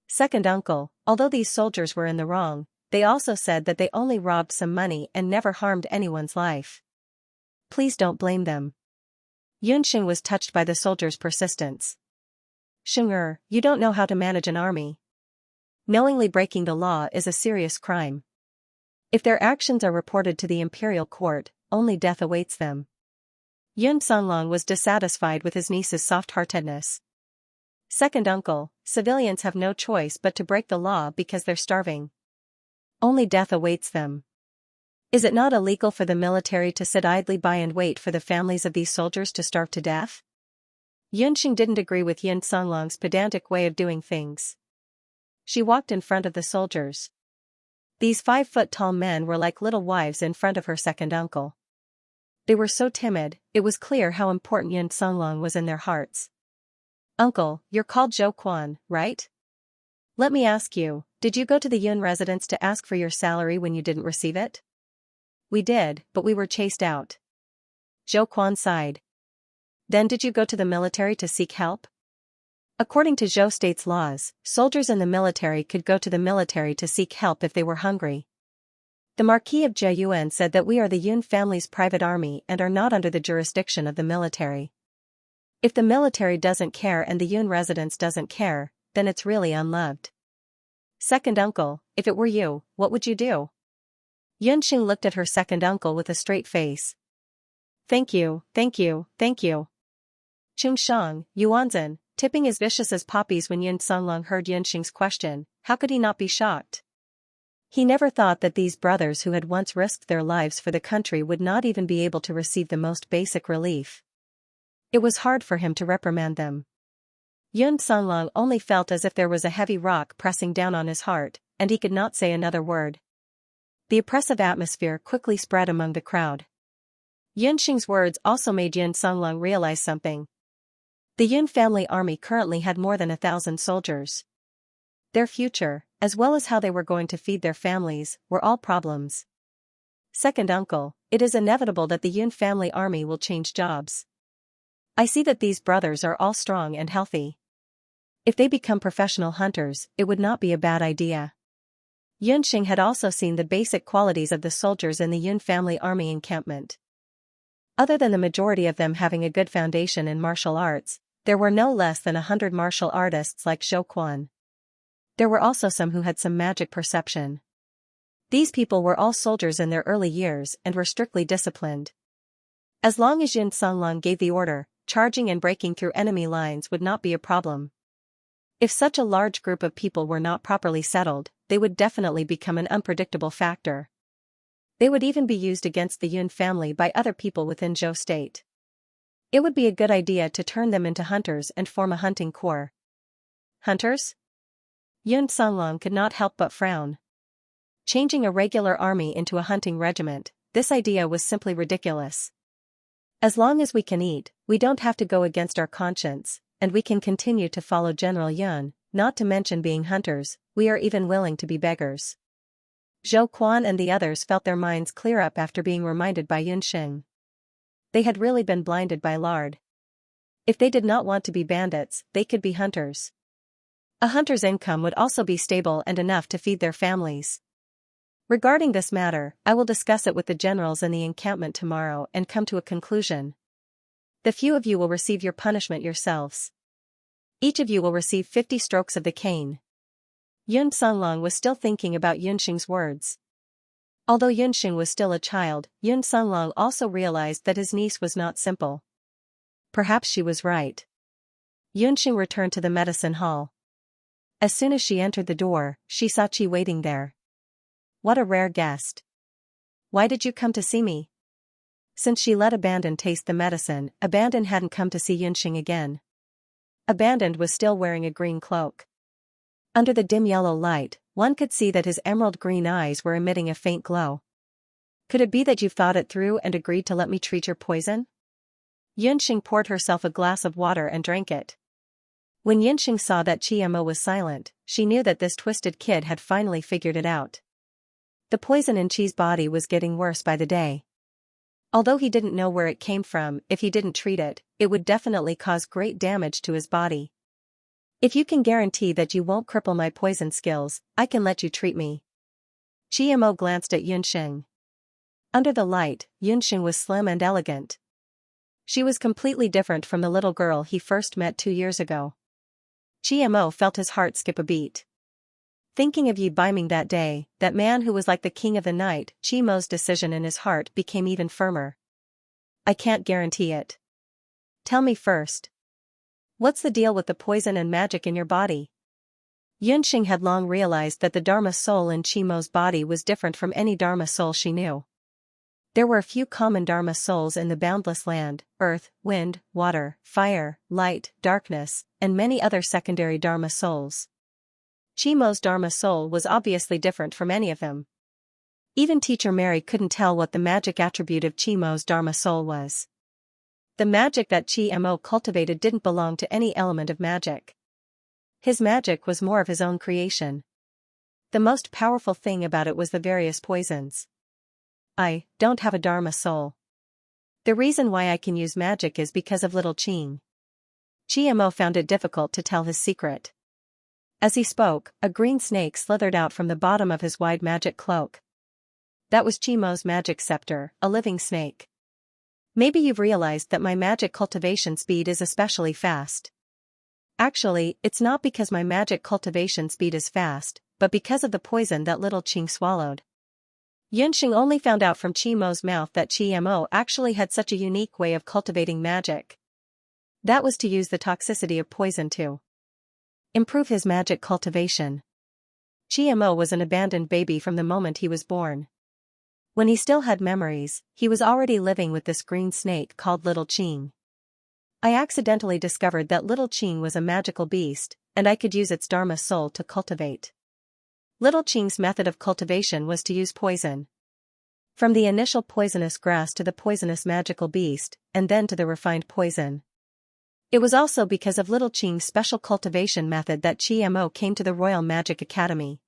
Second uncle, although these soldiers were in the wrong, they also said that they only robbed some money and never harmed anyone's life. Please don't blame them. Yunxing was touched by the soldiers' persistence. Sheng'er, you don't know how to manage an army. Knowingly breaking the law is a serious crime. If their actions are reported to the imperial court, only death awaits them. Yun Songlong was dissatisfied with his niece's soft-heartedness. Second uncle, civilians have no choice but to break the law because they're starving. Only death awaits them. Is it not illegal for the military to sit idly by and wait for the families of these soldiers to starve to death? Yunxing didn't agree with Yun Songlong's pedantic way of doing things. She walked in front of the soldiers. These 5-foot-tall men were like little wives in front of her second uncle. They were so timid, it was clear how important Yun Songlong was in their hearts. Uncle, you're called Zhou Quan, right? Let me ask you, did you go to the Yun residence to ask for your salary when you didn't receive it? We did, but we were chased out. Zhou Quan sighed. Then did you go to the military to seek help? According to Zhou state's laws, soldiers in the military could go to the military to seek help if they were hungry. The Marquis of Jiayuan said that we are the Yun family's private army and are not under the jurisdiction of the military. If the military doesn't care and the Yun residence doesn't care, then it's really unloved. Second uncle, if it were you, what would you do? Yunxing looked at her second uncle with a straight face. Thank you, thank you, thank you. Chungshang, Yuanzhen, tipping as vicious as poppies when Yun Songlong heard Yunxing's question, how could he not be shocked? He never thought that these brothers who had once risked their lives for the country would not even be able to receive the most basic relief. It was hard for him to reprimand them. Yun Songlong only felt as if there was a heavy rock pressing down on his heart, and he could not say another word. The oppressive atmosphere quickly spread among the crowd. Yunxing's words also made Yun Songlong realize something. The Yun family army currently had more than 1,000 soldiers. Their future, as well as how they were going to feed their families, were all problems. Second uncle, it is inevitable that the Yun family army will change jobs. I see that these brothers are all strong and healthy. If they become professional hunters, it would not be a bad idea. Yunxing had also seen the basic qualities of the soldiers in the Yun family army encampment. Other than the majority of them having a good foundation in martial arts, there were no less than 100 martial artists like Zhou Quan. There were also some who had some magic perception. These people were all soldiers in their early years and were strictly disciplined. As long as Yun Songlong gave the order, charging and breaking through enemy lines would not be a problem. If such a large group of people were not properly settled, they would definitely become an unpredictable factor. They would even be used against the Yun family by other people within Zhou state. It would be a good idea to turn them into hunters and form a hunting corps. Hunters? Yun Songlong could not help but frown. Changing a regular army into a hunting regiment, this idea was simply ridiculous. As long as we can eat, we don't have to go against our conscience, and we can continue to follow General Yun, not to mention being hunters, we are even willing to be beggars. Zhou Quan and the others felt their minds clear up after being reminded by Yunxing. They had really been blinded by lard. If they did not want to be bandits, they could be hunters. A hunter's income would also be stable and enough to feed their families. Regarding this matter, I will discuss it with the generals in the encampment tomorrow and come to a conclusion. The few of you will receive your punishment yourselves. Each of you will receive 50 strokes of the cane. Yun Sunlong was still thinking about Yunxing's words. Although Yunxing was still a child, Yun Sunlong also realized that his niece was not simple. Perhaps she was right. Yunxing returned to the medicine hall. As soon as she entered the door, she saw Qi waiting there. What a rare guest. Why did you come to see me? Since she let Abandon taste the medicine, Abandon hadn't come to see Yunxing again. Abandon was still wearing a green cloak. Under the dim yellow light, one could see that his emerald green eyes were emitting a faint glow. Could it be that you've thought it through and agreed to let me treat your poison? Yunxing poured herself a glass of water and drank it. When Yunxing saw that Qiamo was silent, she knew that this twisted kid had finally figured it out. The poison in Qi's body was getting worse by the day. Although he didn't know where it came from, if he didn't treat it, it would definitely cause great damage to his body. If you can guarantee that you won't cripple my poison skills, I can let you treat me. Qiamo glanced at Yunxing. Under the light, Yunxing was slim and elegant. She was completely different from the little girl he first met 2 years ago. Qiamo felt his heart skip a beat. Thinking of Yi Baiming that day, that man who was like the king of the night, Qiamo's decision in his heart became even firmer. I can't guarantee it. Tell me first. What's the deal with the poison and magic in your body? Yunxing had long realized that the Dharma soul in Qiamo's body was different from any Dharma soul she knew. There were a few common Dharma souls in the boundless land: earth, wind, water, fire, light, darkness, and many other secondary Dharma souls. Qiamo's Dharma soul was obviously different from any of them. Even Teacher Mary couldn't tell what the magic attribute of Qiamo's Dharma soul was. The magic that Qiamo cultivated didn't belong to any element of magic. His magic was more of his own creation. The most powerful thing about it was the various poisons. I don't have a Dharma soul. The reason why I can use magic is because of little Qing. Qiamo found it difficult to tell his secret. As he spoke, a green snake slithered out from the bottom of his wide magic cloak. That was Qiamo's magic scepter, a living snake. Maybe you've realized that my magic cultivation speed is especially fast. Actually, it's not because my magic cultivation speed is fast, but because of the poison that little Qing swallowed. Yunxing only found out from Qiamo's mouth that Qiamo actually had such a unique way of cultivating magic. That was to use the toxicity of poison to improve his magic cultivation. Qiamo was an abandoned baby from the moment he was born. When he still had memories, he was already living with this green snake called Little Qing. I accidentally discovered that Little Qing was a magical beast, and I could use its Dharma soul to cultivate. Little Qing's method of cultivation was to use poison. From the initial poisonous grass to the poisonous magical beast, and then to the refined poison. It was also because of Little Qing's special cultivation method that Qiamo came to the Royal Magic Academy.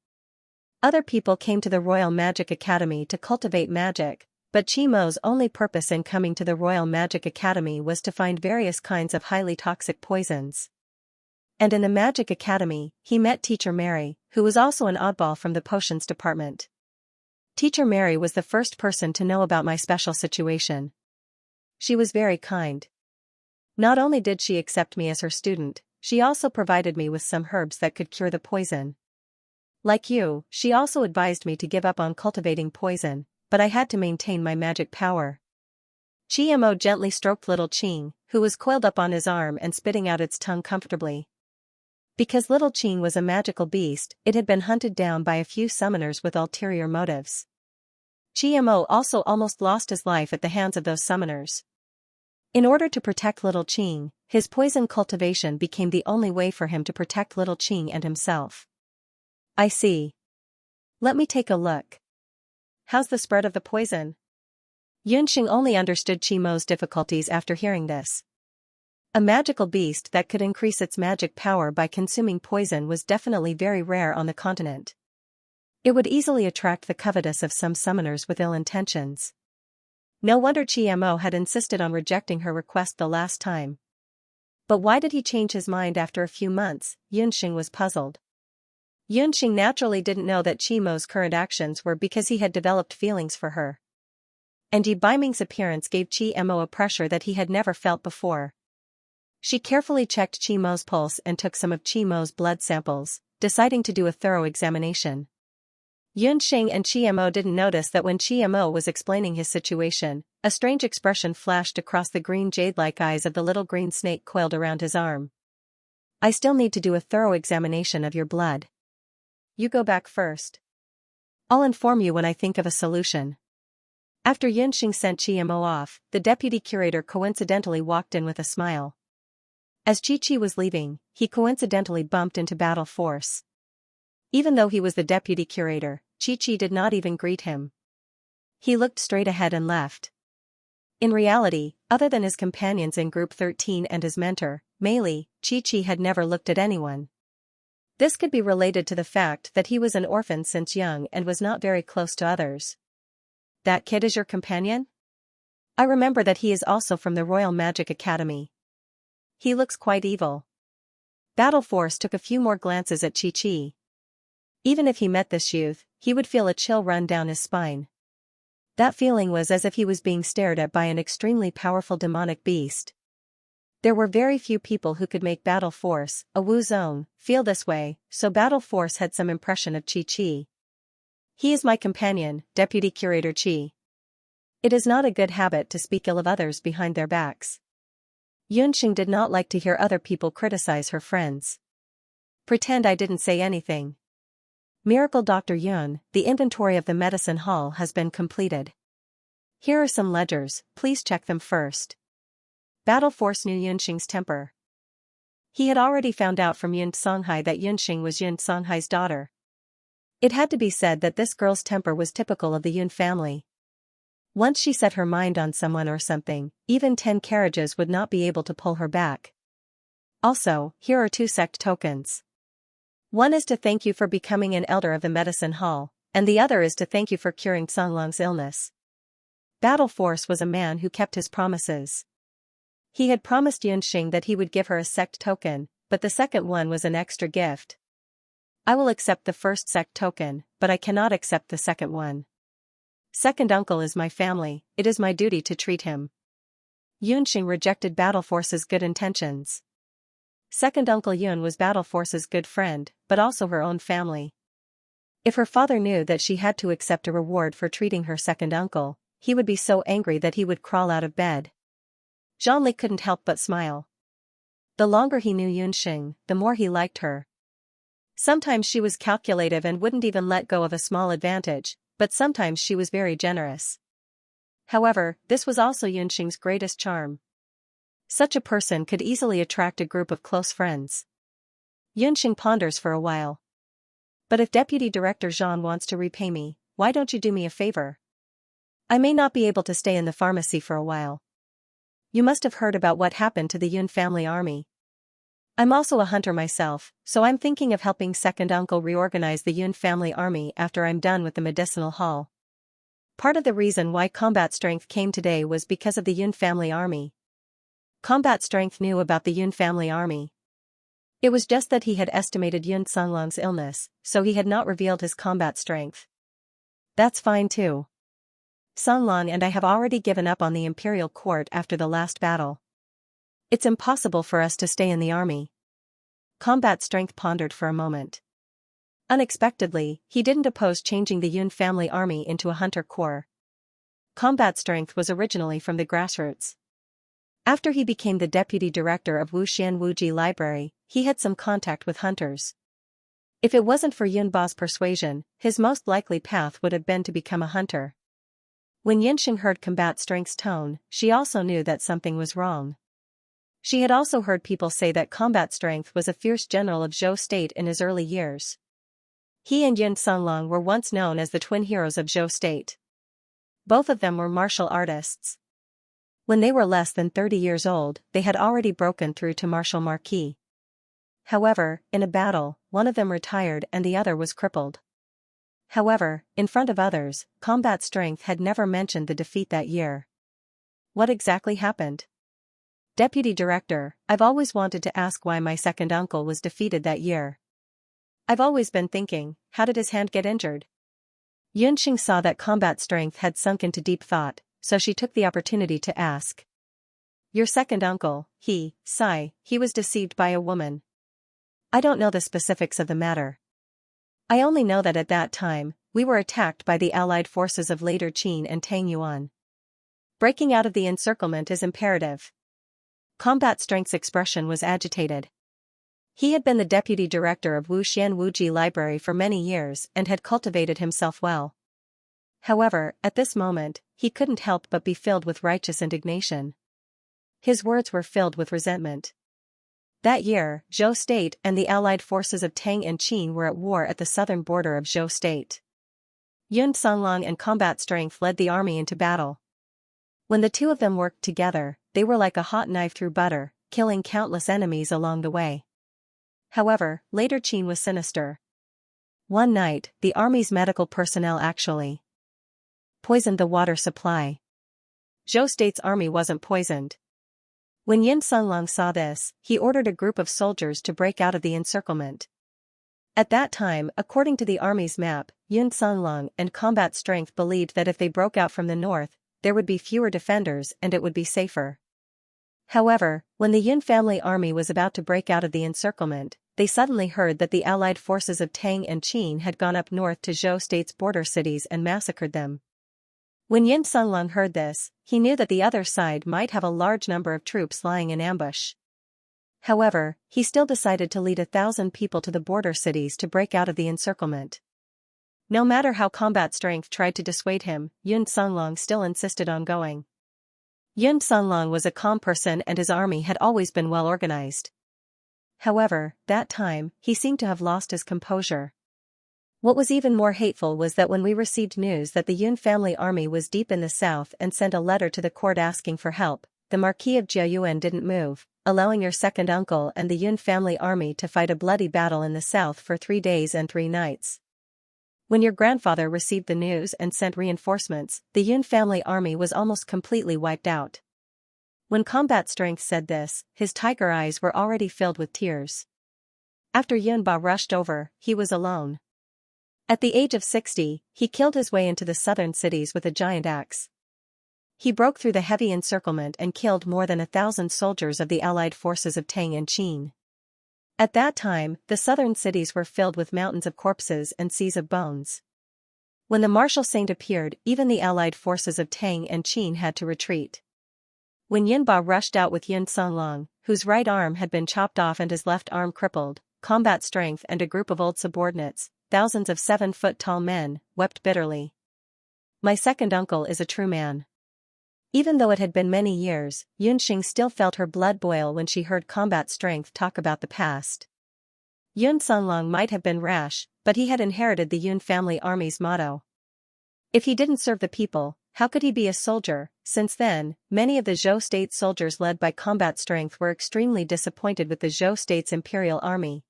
Other people came to the Royal Magic Academy to cultivate magic, but Qiamo's only purpose in coming to the Royal Magic Academy was to find various kinds of highly toxic poisons. And in the Magic Academy, he met Teacher Mary, who was also an oddball from the potions department. Teacher Mary was the first person to know about my special situation. She was very kind. Not only did she accept me as her student, she also provided me with some herbs that could cure the poison. Like you, she also advised me to give up on cultivating poison, but I had to maintain my magic power. Qiamo gently stroked Little Qing, who was coiled up on his arm and spitting out its tongue comfortably. Because Little Qing was a magical beast, it had been hunted down by a few summoners with ulterior motives. Qiamo also almost lost his life at the hands of those summoners. In order to protect Little Qing, his poison cultivation became the only way for him to protect Little Qing and himself. I see. Let me take a look. How's the spread of the poison? Yunxing only understood Qiamo's difficulties after hearing this. A magical beast that could increase its magic power by consuming poison was definitely very rare on the continent. It would easily attract the covetous of some summoners with ill intentions. No wonder Qiamo had insisted on rejecting her request the last time. But why did he change his mind after a few months? Yunxing was puzzled. Yunxing naturally didn't know that Qiamo's current actions were because he had developed feelings for her. And Yi Baiming's appearance gave Qiamo a pressure that he had never felt before. She carefully checked Qiamo's pulse and took some of Qiamo's blood samples, deciding to do a thorough examination. Yunxing and Qiamo didn't notice that when Qiamo was explaining his situation, a strange expression flashed across the green jade-like eyes of the little green snake coiled around his arm. I still need to do a thorough examination of your blood. You go back first. I'll inform you when I think of a solution. After Yunxing sent Qiamo off, the deputy curator coincidentally walked in with a smile. As Chi-Chi was leaving, he coincidentally bumped into Battle Force. Even though he was the deputy curator, Chi-Chi did not even greet him. He looked straight ahead and left. In reality, other than his companions in Group 13 and his mentor, Mei Li, Chi-Chi had never looked at anyone. This could be related to the fact that he was an orphan since young and was not very close to others. That kid is your companion? I remember that he is also from the Royal Magic Academy. He looks quite evil. Battle Force took a few more glances at Chi-Chi. Even if he met this youth, he would feel a chill run down his spine. That feeling was as if he was being stared at by an extremely powerful demonic beast. There were very few people who could make Battle Force, a Wu Zone, feel this way, so Battle Force had some impression of Chi-Chi. He is my companion, Deputy Curator Chi. It is not a good habit to speak ill of others behind their backs. Yunxing did not like to hear other people criticize her friends. Pretend I didn't say anything. Miracle Dr. Yun, the inventory of the medicine hall has been completed. Here are some ledgers, please check them first. Battle Force knew Yunxing's temper. He had already found out from Yun Songhai that Yunxing was Yun Songhai's daughter. It had to be said that this girl's temper was typical of the Yun family. Once she set her mind on someone or something, even 10 carriages would not be able to pull her back. Also, here are 2 sect tokens. One is to thank you for becoming an elder of the medicine hall, and the other is to thank you for curing Songlong's illness. Battle Force was a man who kept his promises. He had promised Yunxing that he would give her a sect token, but the second one was an extra gift. I will accept the first sect token, but I cannot accept the second one. Second uncle is my family, it is my duty to treat him. Yunxing rejected Battle Force's good intentions. Second Uncle Yun was Battle Force's good friend, but also her own family. If her father knew that she had to accept a reward for treating her second uncle, he would be so angry that he would crawl out of bed. Zhongli couldn't help but smile. The longer he knew Yunxing, the more he liked her. Sometimes she was calculative and wouldn't even let go of a small advantage, but sometimes she was very generous. However, this was also Yunxing's greatest charm. Such a person could easily attract a group of close friends. Yunxing ponders for a while. But if Deputy Director Zhang wants to repay me, why don't you do me a favor? I may not be able to stay in the pharmacy for a while. You must have heard about what happened to the Yun family army. I'm also a hunter myself, so I'm thinking of helping second uncle reorganize the Yun family army after I'm done with the medicinal hall. Part of the reason why Combat Strength came today was because of the Yun family army. Combat Strength knew about the Yun family army. It was just that he had estimated Yun Songlong's illness, so he had not revealed his combat strength. That's fine too. Songlong and I have already given up on the Imperial Court after the last battle. It's impossible for us to stay in the army. Combat Strength pondered for a moment. Unexpectedly, he didn't oppose changing the Yun family army into a hunter corps. Combat Strength was originally from the grassroots. After he became the deputy director of Wuxian Wuji Library, he had some contact with hunters. If it wasn't for Yun Ba's persuasion, his most likely path would have been to become a hunter. When Yunxing heard Combat Strength's tone, she also knew that something was wrong. She had also heard people say that Combat Strength was a fierce general of Zhou State in his early years. He and Yun Songlong were once known as the twin heroes of Zhou State. Both of them were martial artists. When they were less than 30 years old, they had already broken through to martial marquis. However, in a battle, one of them retired and the other was crippled. However, in front of others, Combat Strength had never mentioned the defeat that year. What exactly happened? Deputy Director, I've always wanted to ask why my second uncle was defeated that year. I've always been thinking, how did his hand get injured? Yunxing saw that Combat Strength had sunk into deep thought, so she took the opportunity to ask. Your second uncle, he was deceived by a woman. I don't know the specifics of the matter. I only know that at that time, we were attacked by the allied forces of later Qin and Tang Yuan. Breaking out of the encirclement is imperative. Combat Strength's expression was agitated. He had been the deputy director of Wuxian Wuji Library for many years and had cultivated himself well. However, at this moment, he couldn't help but be filled with righteous indignation. His words were filled with resentment. That year, Zhou State and the allied forces of Tang and Qin were at war at the southern border of Zhou State. Yun Songlong and Combat Strength led the army into battle. When the two of them worked together, they were like a hot knife through butter, killing countless enemies along the way. However, later Qin was sinister. One night, the army's medical personnel actually poisoned the water supply. Zhou State's army wasn't poisoned. When Yin Songlong saw this, he ordered a group of soldiers to break out of the encirclement. At that time, according to the army's map, Yin Songlong and Combat Strength believed that if they broke out from the north, there would be fewer defenders and it would be safer. However, when the Yun family army was about to break out of the encirclement, they suddenly heard that the allied forces of Tang and Qin had gone up north to Zhou State's border cities and massacred them. When Yin Songlong heard this, he knew that the other side might have a large number of troops lying in ambush. However, he still decided to lead 1,000 people to the border cities to break out of the encirclement. No matter how Combat Strength tried to dissuade him, Yun Songlong still insisted on going. Yun Songlong was a calm person and his army had always been well organized. However, that time, he seemed to have lost his composure. What was even more hateful was that when we received news that the Yun family army was deep in the south and sent a letter to the court asking for help, the Marquis of Jiayuan didn't move, allowing your second uncle and the Yun family army to fight a bloody battle in the south for 3 days and 3 nights. When your grandfather received the news and sent reinforcements, the Yun family army was almost completely wiped out. When Combat Strength said this, his tiger eyes were already filled with tears. After Yun Ba rushed over, he was alone. At the age of 60, he killed his way into the southern cities with a giant axe. He broke through the heavy encirclement and killed more than 1,000 soldiers of the allied forces of Tang and Qin. At that time, the southern cities were filled with mountains of corpses and seas of bones. When the martial saint appeared, even the allied forces of Tang and Qin had to retreat. When Yinba rushed out with Yun Songlong, whose right arm had been chopped off and his left arm crippled, Combat Strength and a group of old subordinates, thousands of 7-foot-tall men, wept bitterly. My second uncle is a true man. Even though it had been many years, Yunxing still felt her blood boil when she heard Combat Strength talk about the past. Yun Songlong might have been rash, but he had inherited the Yun family army's motto. If he didn't serve the people, how could he be a soldier? Since then, many of the Zhou State soldiers led by Combat Strength were extremely disappointed with the Zhou State's imperial army.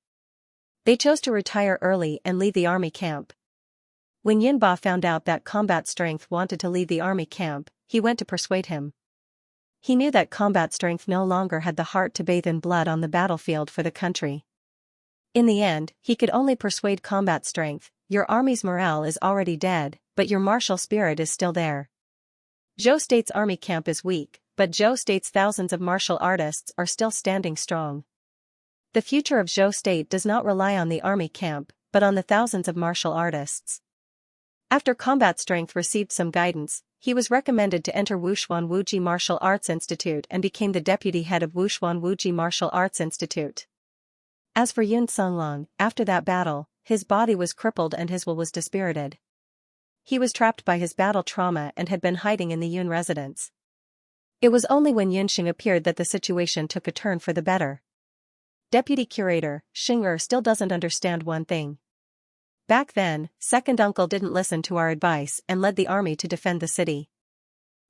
They chose to retire early and leave the army camp. When Yinba found out that Combat Strength wanted to leave the army camp, he went to persuade him. He knew that Combat Strength no longer had the heart to bathe in blood on the battlefield for the country. In the end, he could only persuade Combat Strength, your army's morale is already dead, but your martial spirit is still there. Zhou State's army camp is weak, but Zhou State's thousands of martial artists are still standing strong. The future of Zhou State does not rely on the army camp, but on the thousands of martial artists. After Combat Strength received some guidance, he was recommended to enter Wuxuan Wuji Martial Arts Institute and became the deputy head of Wuxuan Wuji Martial Arts Institute. As for Yun Songlong, after that battle, his body was crippled and his will was dispirited. He was trapped by his battle trauma and had been hiding in the Yun residence. It was only when Yunxing appeared that the situation took a turn for the better. Deputy Curator, Xing'er still doesn't understand one thing. Back then, second uncle didn't listen to our advice and led the army to defend the city.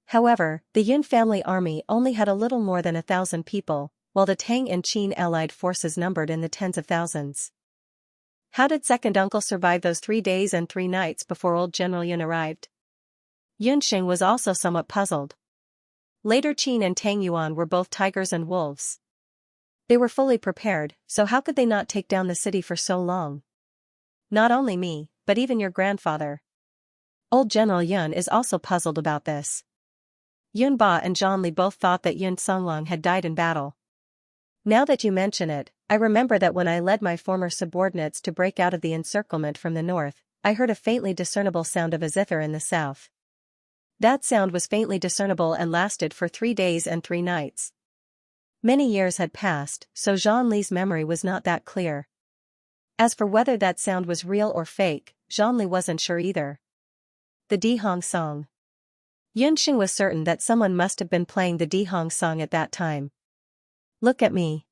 However, the Yun family army only had a little more than 1,000 people, while the Tang and Qin allied forces numbered in the tens of thousands. How did second uncle survive those 3 days and 3 nights before old General Yun arrived? Yunxing was also somewhat puzzled. Later Qin and Tang Yuan were both tigers and wolves. They were fully prepared, so how could they not take down the city for so long? Not only me, but even your grandfather. Old General Yun is also puzzled about this. Yun Ba and Zhang Li both thought that Yun Songlong had died in battle. Now that you mention it, I remember that when I led my former subordinates to break out of the encirclement from the north, I heard a faintly discernible sound of a zither in the south. That sound was faintly discernible and lasted for 3 days and 3 nights. Many years had passed, so Zhang Li's memory was not that clear. As for whether that sound was real or fake, Zhang Li wasn't sure either. The Dihong song. Yunxing was certain that someone must have been playing the Dihong song at that time. Look at me.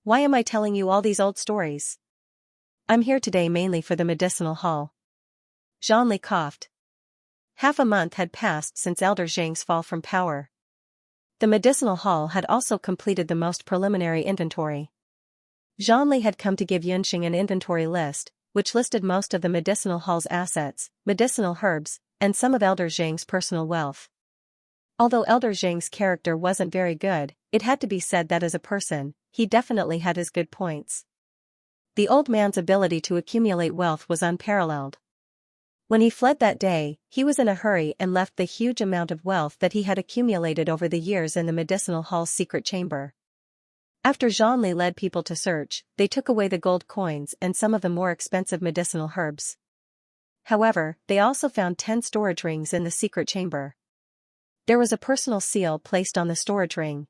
Why am I telling you all these old stories? I'm here today mainly for the medicinal hall. Zhang Li coughed. Half a month had passed since Elder Zhang's fall from power. The medicinal hall had also completed the most preliminary inventory. Zhang Li had come to give Yunxing an inventory list, which listed most of the medicinal hall's assets, medicinal herbs, and some of Elder Zhang's personal wealth. Although Elder Zhang's character wasn't very good, it had to be said that as a person, he definitely had his good points. The old man's ability to accumulate wealth was unparalleled. When he fled that day, he was in a hurry and left the huge amount of wealth that he had accumulated over the years in the medicinal hall's secret chamber. After Zhang Li led people to search, they took away the gold coins and some of the more expensive medicinal herbs. However, they also found 10 storage rings in the secret chamber. There was a personal seal placed on the storage ring.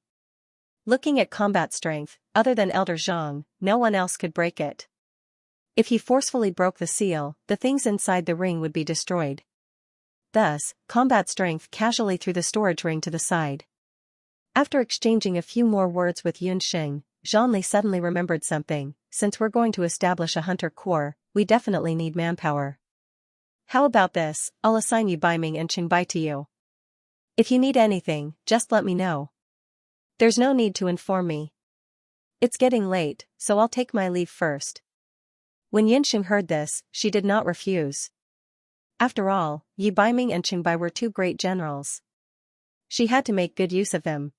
Looking at combat strength, other than Elder Zhang, no one else could break it. If he forcefully broke the seal, the things inside the ring would be destroyed. Thus, combat strength casually threw the storage ring to the side. After exchanging a few more words with Yunxing, Zhang Li suddenly remembered something. Since we're going to establish a hunter corps, we definitely need manpower. How about this? I'll assign you Baiming and Qingbai to you. If you need anything, just let me know. There's no need to inform me. It's getting late, so I'll take my leave first. When Yunxing heard this, she did not refuse. After all, Yi Baiming and Qingbai were 2 great generals. She had to make good use of them.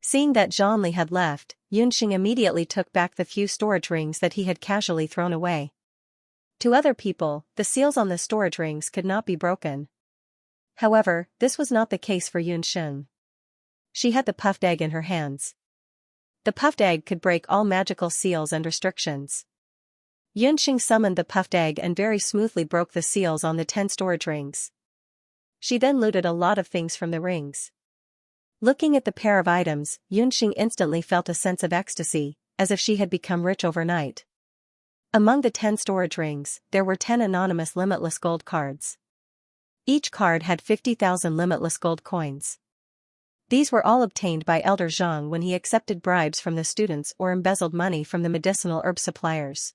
Seeing that Zhang Li had left, Yunxing immediately took back the few storage rings that he had casually thrown away. To other people, the seals on the storage rings could not be broken. However, this was not the case for Yunxing. She had the puffed egg in her hands. The puffed egg could break all magical seals and restrictions. Yunxing summoned the puffed egg and very smoothly broke the seals on the 10 storage rings. She then looted a lot of things from the rings. Looking at the pair of items, Yunxing instantly felt a sense of ecstasy, as if she had become rich overnight. Among the 10 storage rings, there were 10 anonymous limitless gold cards. Each card had 50,000 limitless gold coins. These were all obtained by Elder Zhang when he accepted bribes from the students or embezzled money from the medicinal herb suppliers.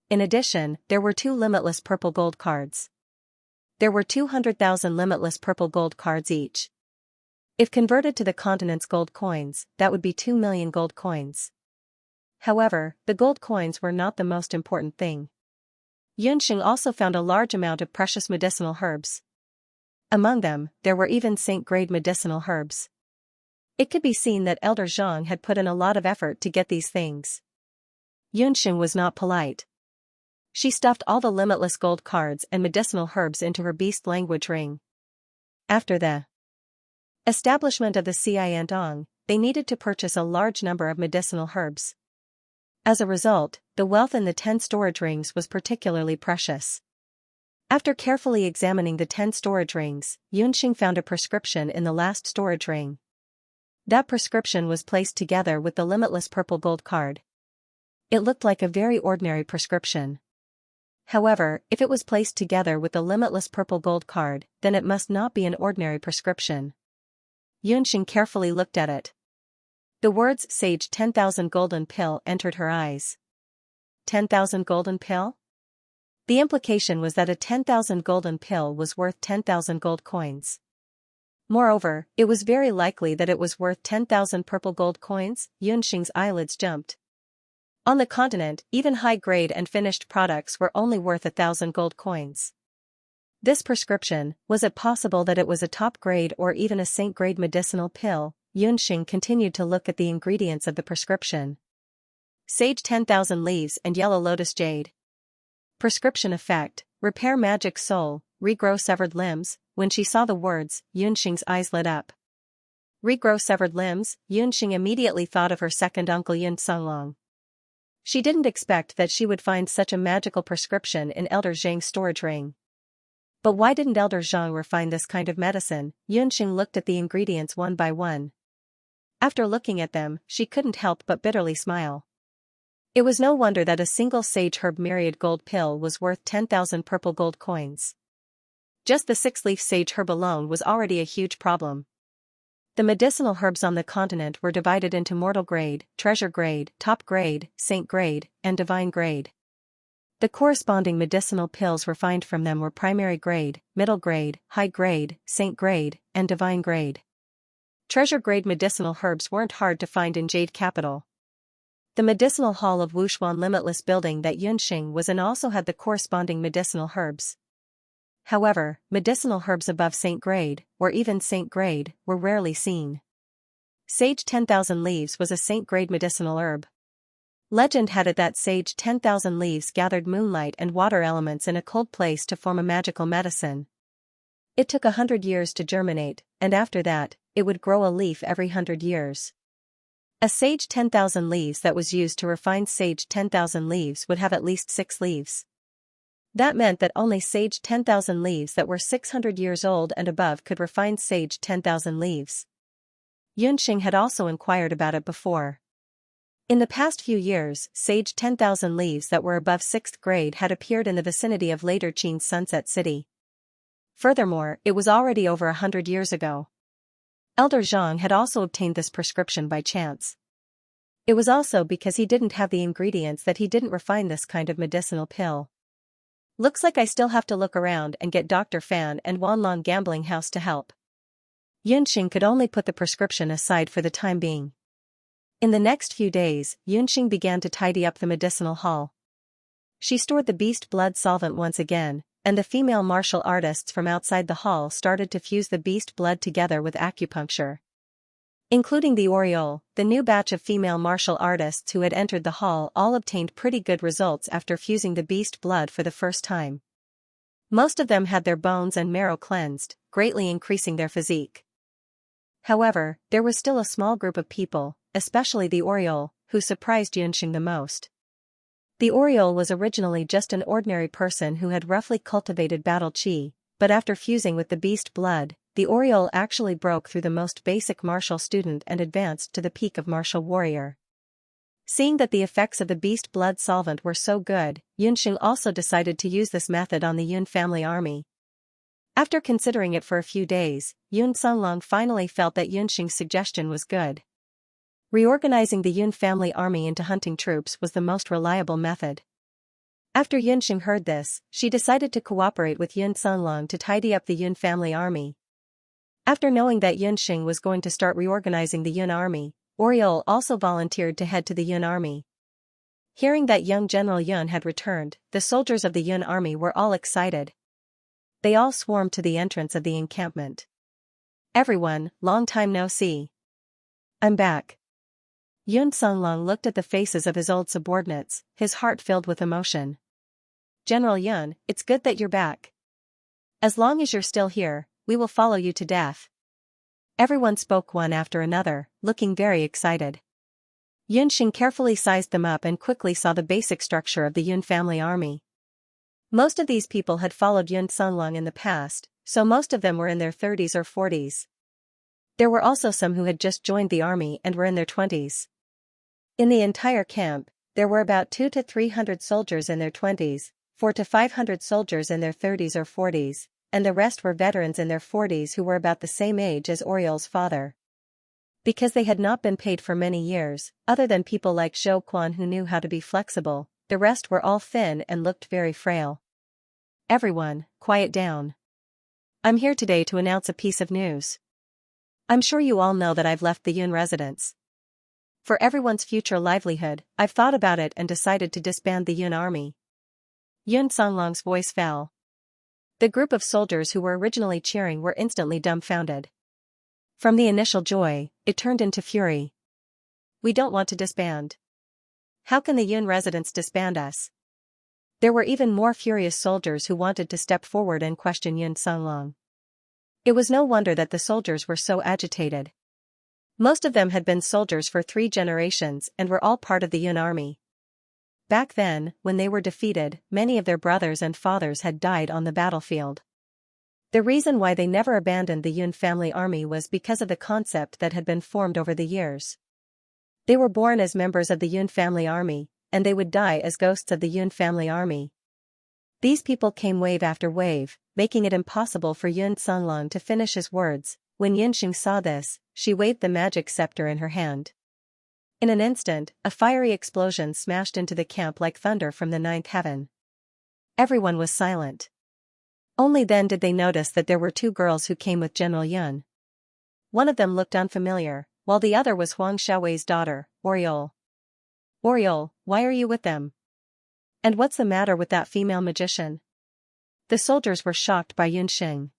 In addition, there were 2 limitless purple gold cards. There were 200,000 limitless purple gold cards each. If converted to the continent's gold coins, that would be 2 million gold coins. However, the gold coins were not the most important thing. Yunxing also found a large amount of precious medicinal herbs. Among them, there were even saint-grade medicinal herbs. It could be seen that Elder Zhang had put in a lot of effort to get these things. Yunxing was not polite. She stuffed all the limitless gold cards and medicinal herbs into her beast language ring. After the establishment of the Xianxia, they needed to purchase a large number of medicinal herbs. As a result, the wealth in the 10 storage rings was particularly precious. After carefully examining the 10 storage rings, Yunxing found a prescription in the last storage ring. That prescription was placed together with the limitless purple gold card. It looked like a very ordinary prescription. However, if it was placed together with the limitless purple gold card, then it must not be an ordinary prescription. Yunxing carefully looked at it. The words "Sage 10,000 Golden Pill" entered her eyes. 10,000 golden pill? The implication was that a 10,000 golden pill was worth 10,000 gold coins. Moreover, it was very likely that it was worth 10,000 purple gold coins. Yunxing's eyelids jumped. On the continent, even high-grade and finished products were only worth 1,000 gold coins. This prescription, was it possible that it was a top-grade or even a saint-grade medicinal pill? Yunxing continued to look at the ingredients of the prescription. Sage 10,000 leaves and yellow lotus jade. Prescription effect, repair magic soul, regrow severed limbs. When she saw the words, Yunxing's eyes lit up. Regrow severed limbs? Yunxing immediately thought of her second uncle Yun Songlong. She didn't expect that she would find such a magical prescription in Elder Zhang's storage ring. But why didn't Elder Zhang refine this kind of medicine? Yunxing looked at the ingredients one by one. After looking at them, she couldn't help but bitterly smile. It was no wonder that a single sage herb myriad gold pill was worth 10,000 purple gold coins. Just the 6-leaf sage herb alone was already a huge problem. The medicinal herbs on the continent were divided into mortal grade, treasure grade, top grade, saint grade, and divine grade. The corresponding medicinal pills refined from them were primary grade, middle grade, high grade, saint grade, and divine grade. Treasure grade medicinal herbs weren't hard to find in Jade Capital. The medicinal hall of Wushuan Limitless building that Yunxing was in also had the corresponding medicinal herbs. However, medicinal herbs above saint grade, or even saint grade, were rarely seen. Sage 10,000 leaves was a saint grade medicinal herb. Legend had it that sage 10,000 leaves gathered moonlight and water elements in a cold place to form a magical medicine. It took 100 years to germinate, and after that, it would grow a leaf every 100 years. A sage 10,000 leaves that was used to refine sage 10,000 leaves would have at least 6 leaves. That meant that only sage 10,000 leaves that were 600 years old and above could refine sage 10,000 leaves. Yunxing had also inquired about it before. In the past few years, sage 10,000 leaves that were above 6th grade had appeared in the vicinity of later Qin's Sunset City. Furthermore, it was already over 100 years ago. Elder Zhang had also obtained this prescription by chance. It was also because he didn't have the ingredients that he didn't refine this kind of medicinal pill. Looks like I still have to look around and get Dr. Fan and Wanlong Gambling House to help. Yunxing could only put the prescription aside for the time being. In the next few days, Yunxing began to tidy up the medicinal hall. She stored the beast blood solvent once again, and the female martial artists from outside the hall started to fuse the beast blood together with acupuncture. Including the Oriole, the new batch of female martial artists who had entered the hall all obtained pretty good results after fusing the beast blood for the first time. Most of them had their bones and marrow cleansed, greatly increasing their physique. However, there was still a small group of people, especially the Oriole, who surprised Yunxing the most. The Oriole was originally just an ordinary person who had roughly cultivated battle chi, but after fusing with the beast blood, the Oriole actually broke through the most basic martial student and advanced to the peak of martial warrior. Seeing that the effects of the beast blood solvent were so good, Yunxing also decided to use this method on the Yun family army. After considering it for a few days, Yun Songlong finally felt that Yunxing's suggestion was good. Reorganizing the Yun family army into hunting troops was the most reliable method. After Yunxing heard this, she decided to cooperate with Yun Songlong to tidy up the Yun family army. After knowing that Yunxing was going to start reorganizing the Yun army, Oriole also volunteered to head to the Yun army. Hearing that young General Yun had returned, the soldiers of the Yun army were all excited. They all swarmed to the entrance of the encampment. "Everyone, long time no see. I'm back." Yun Songlong looked at the faces of his old subordinates, his heart filled with emotion. "General Yun, it's good that you're back. As long as you're still here, we will follow you to death." Everyone spoke one after another, looking very excited. Yunxing carefully sized them up and quickly saw the basic structure of the Yun family army. Most of these people had followed Yun Songlong in the past, so most of them were in their 30s or 40s. There were also some who had just joined the army and were in their 20s. In the entire camp, there were about 200 to 300 soldiers in their 20s, 400 to 500 soldiers in their 30s or 40s, and the rest were veterans in their 40s who were about the same age as Oriole's father. Because they had not been paid for many years, other than people like Zhou Quan who knew how to be flexible, the rest were all thin and looked very frail. "Everyone, quiet down. I'm here today to announce a piece of news. I'm sure you all know that I've left the Yun residence. For everyone's future livelihood, I've thought about it and decided to disband the Yun army." Yun Songlong's voice fell. The group of soldiers who were originally cheering were instantly dumbfounded. From the initial joy, it turned into fury. "We don't want to disband. How can the Yun residents disband us?" There were even more furious soldiers who wanted to step forward and question Yun Songlong. It was no wonder that the soldiers were so agitated. Most of them had been soldiers for 3 generations and were all part of the Yun army. Back then, when they were defeated, many of their brothers and fathers had died on the battlefield. The reason why they never abandoned the Yun family army was because of the concept that had been formed over the years. They were born as members of the Yun family army, and they would die as ghosts of the Yun family army. These people came wave after wave, making it impossible for Yun Songlong to finish his words. When Xianxia saw this, she waved the magic scepter in her hand. In an instant, a fiery explosion smashed into the camp like thunder from the 9th heaven. Everyone was silent. Only then did they notice that there were 2 girls who came with General Yun. One of them looked unfamiliar, while the other was Huang Xiaowei's daughter, Oriole. Oriole, why are you with them? And what's the matter with that female magician? The soldiers were shocked by Yunxing.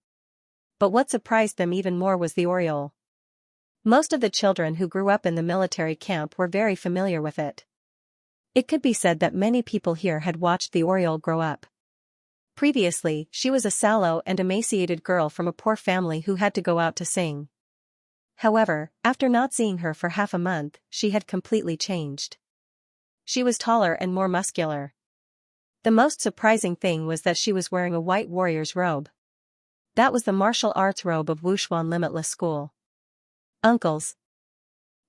But what surprised them even more was the Oriole. Most of the children who grew up in the military camp were very familiar with it. It could be said that many people here had watched the Oriole grow up. Previously, she was a sallow and emaciated girl from a poor family who had to go out to sing. However, after not seeing her for half a month, she had completely changed. She was taller and more muscular. The most surprising thing was that she was wearing a white warrior's robe. That was the martial arts robe of Wushuan Limitless School. Uncles.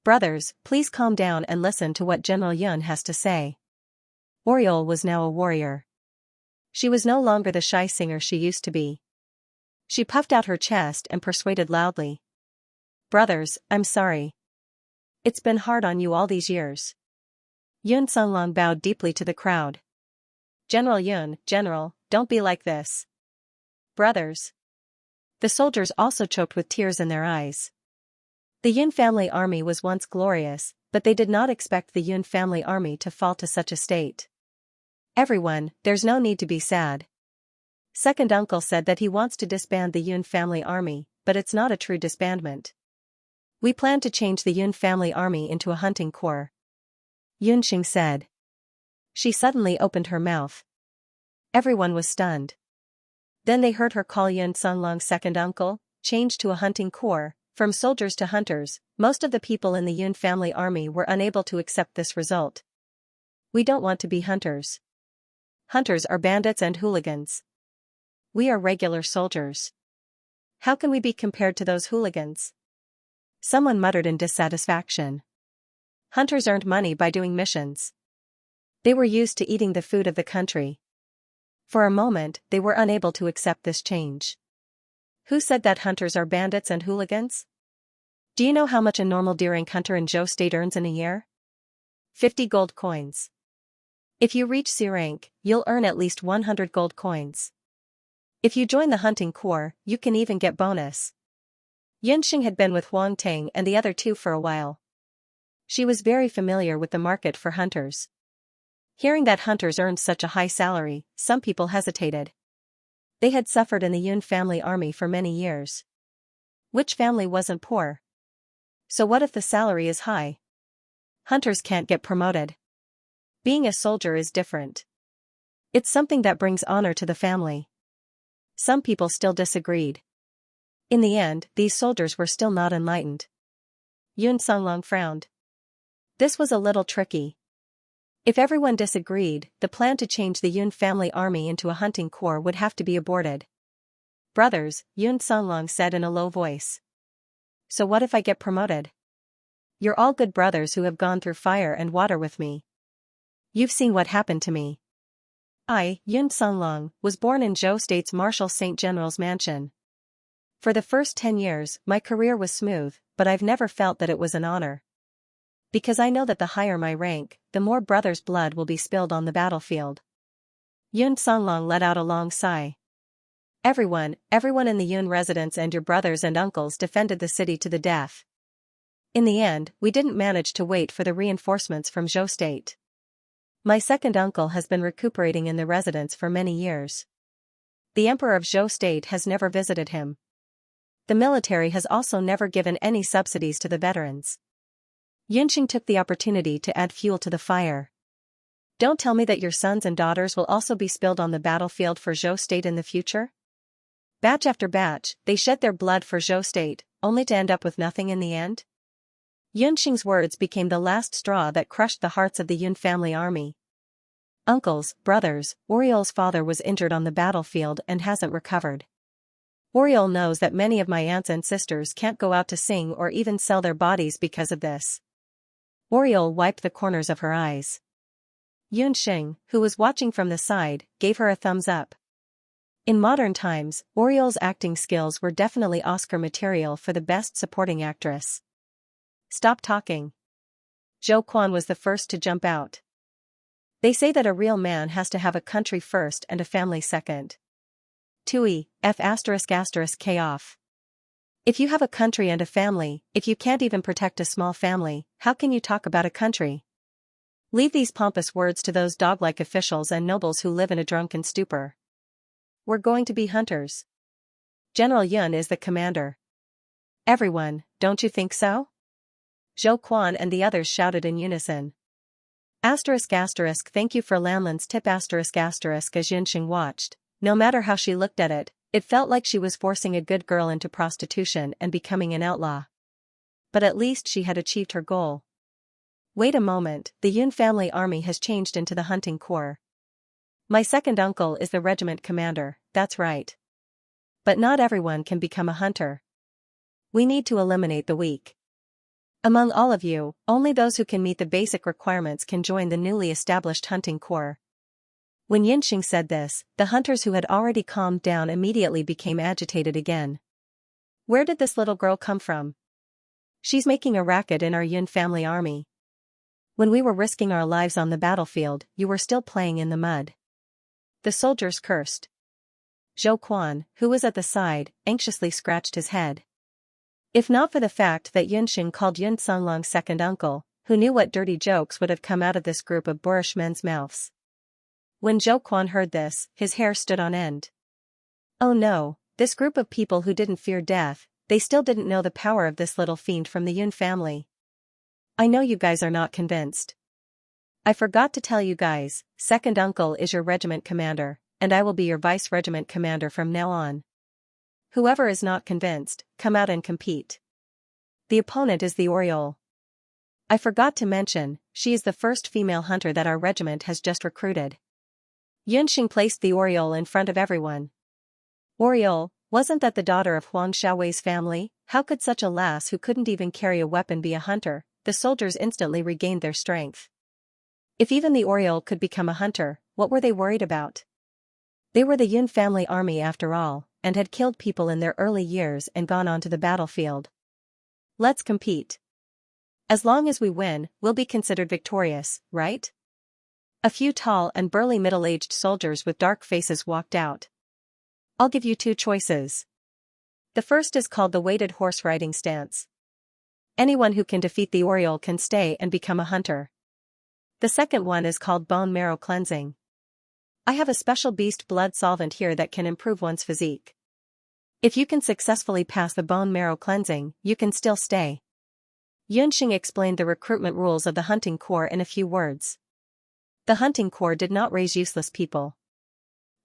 Brothers, please calm down and listen to what General Yun has to say. Oriole was now a warrior. She was no longer the shy singer she used to be. She puffed out her chest and persuaded loudly. Brothers, I'm sorry. It's been hard on you all these years. Yun Songlong bowed deeply to the crowd. General Yun, General, don't be like this. Brothers. The soldiers also choked with tears in their eyes. The Yun family army was once glorious, but they did not expect the Yun family army to fall to such a state. Everyone, there's no need to be sad. Second uncle said that he wants to disband the Yun family army, but it's not a true disbandment. We plan to change the Yun family army into a hunting corps. Yunxing said. She suddenly opened her mouth. Everyone was stunned. Then they heard her call Yun Songlong's second uncle, changed to a hunting corps. From soldiers to hunters, most of the people in the Yun family army were unable to accept this result. We don't want to be hunters. Hunters are bandits and hooligans. We are regular soldiers. How can we be compared to those hooligans? Someone muttered in dissatisfaction. Hunters earned money by doing missions. They were used to eating the food of the country. For a moment, they were unable to accept this change. Who said that hunters are bandits and hooligans? Do you know how much a normal deer rank hunter in Zhou State earns in a year? 50 gold coins. If you reach C rank, you'll earn at least 100 gold coins. If you join the hunting corps, you can even get bonus. Yunxing had been with Huang Tang and the other 2 for a while. She was very familiar with the market for hunters. Hearing that hunters earned such a high salary, some people hesitated. They had suffered in the Yun family army for many years. Which family wasn't poor? So what if the salary is high? Hunters can't get promoted. Being a soldier is different. It's something that brings honor to the family. Some people still disagreed. In the end, these soldiers were still not enlightened. Yun Songlong frowned. This was a little tricky. If everyone disagreed, the plan to change the Yun family army into a hunting corps would have to be aborted. Brothers, Yun Songlong said in a low voice. So what if I get promoted? You're all good brothers who have gone through fire and water with me. You've seen what happened to me. I, Yun Songlong, was born in Zhou State's Marshal St. General's mansion. For the first 10 years, my career was smooth, but I've never felt that it was an honor. Because I know that the higher my rank, the more brothers' blood will be spilled on the battlefield. Yun Songlong let out a long sigh. Everyone in the Yun residence and your brothers and uncles defended the city to the death. In the end, we didn't manage to wait for the reinforcements from Zhou State. My second uncle has been recuperating in the residence for many years. The Emperor of Zhou State has never visited him. The military has also never given any subsidies to the veterans. Yunxing took the opportunity to add fuel to the fire. Don't tell me that your sons and daughters will also be spilled on the battlefield for Zhou State in the future? Batch after batch, they shed their blood for Zhou State, only to end up with nothing in the end? Yunxing's words became the last straw that crushed the hearts of the Yun family army. Uncles, brothers, Oriol's father was injured on the battlefield and hasn't recovered. Oriol knows that many of my aunts and sisters can't go out to sing or even sell their bodies because of this. Oriol wiped the corners of her eyes. Yunxing, who was watching from the side, gave her a thumbs up. In modern times, Oriol's acting skills were definitely Oscar material for the Best Supporting Actress. Stop talking. Zhou Quan was the first to jump out. They say that a real man has to have a country first and a family second. Tui, F*** K off. If you have a country and a family, if you can't even protect a small family, how can you talk about a country? Leave these pompous words to those dog-like officials and nobles who live in a drunken stupor. We're going to be hunters. General Yun is the commander. Everyone, don't you think so? Zhou Quan and the others shouted in unison. Thank you for Lanlan's tip as Yunxing watched. No matter how she looked at it, it felt like she was forcing a good girl into prostitution and becoming an outlaw. But at least she had achieved her goal. Wait a moment, the Yun family army has changed into the hunting corps. My second uncle is the regiment commander, that's right. But not everyone can become a hunter. We need to eliminate the weak. Among all of you, only those who can meet the basic requirements can join the newly established hunting corps. When Yunxing said this, the hunters who had already calmed down immediately became agitated again. Where did this little girl come from? She's making a racket in our Yun family army. When we were risking our lives on the battlefield, you were still playing in the mud. The soldiers cursed. Zhou Quan, who was at the side, anxiously scratched his head. If not for the fact that Yunxing called Yun Songlong second uncle, who knew what dirty jokes would have come out of this group of boorish men's mouths. When Zhou Quan heard this, his hair stood on end. Oh no, this group of people who didn't fear death, they still didn't know the power of this little fiend from the Yun family. I know you guys are not convinced. I forgot to tell you guys, second uncle is your regiment commander, and I will be your vice regiment commander from now on. Whoever is not convinced, come out and compete. The opponent is the Oriole. I forgot to mention, she is the first female hunter that our regiment has just recruited. Yunxing placed the Oriole in front of everyone. Oriole, wasn't that the daughter of Huang Xiaowei's family? How could such a lass who couldn't even carry a weapon be a hunter? The soldiers instantly regained their strength. If even the Oriole could become a hunter, what were they worried about? They were the Yun family army after all, and had killed people in their early years and gone on to the battlefield. Let's compete. As long as we win, we'll be considered victorious, right? A few tall and burly middle-aged soldiers with dark faces walked out. I'll give you two choices. The first is called the weighted horse riding stance. Anyone who can defeat the Oriole can stay and become a hunter. The second one is called bone marrow cleansing. I have a special beast blood solvent here that can improve one's physique. If you can successfully pass the bone marrow cleansing, you can still stay. Yunxing explained the recruitment rules of the hunting corps in a few words. The hunting corps did not raise useless people.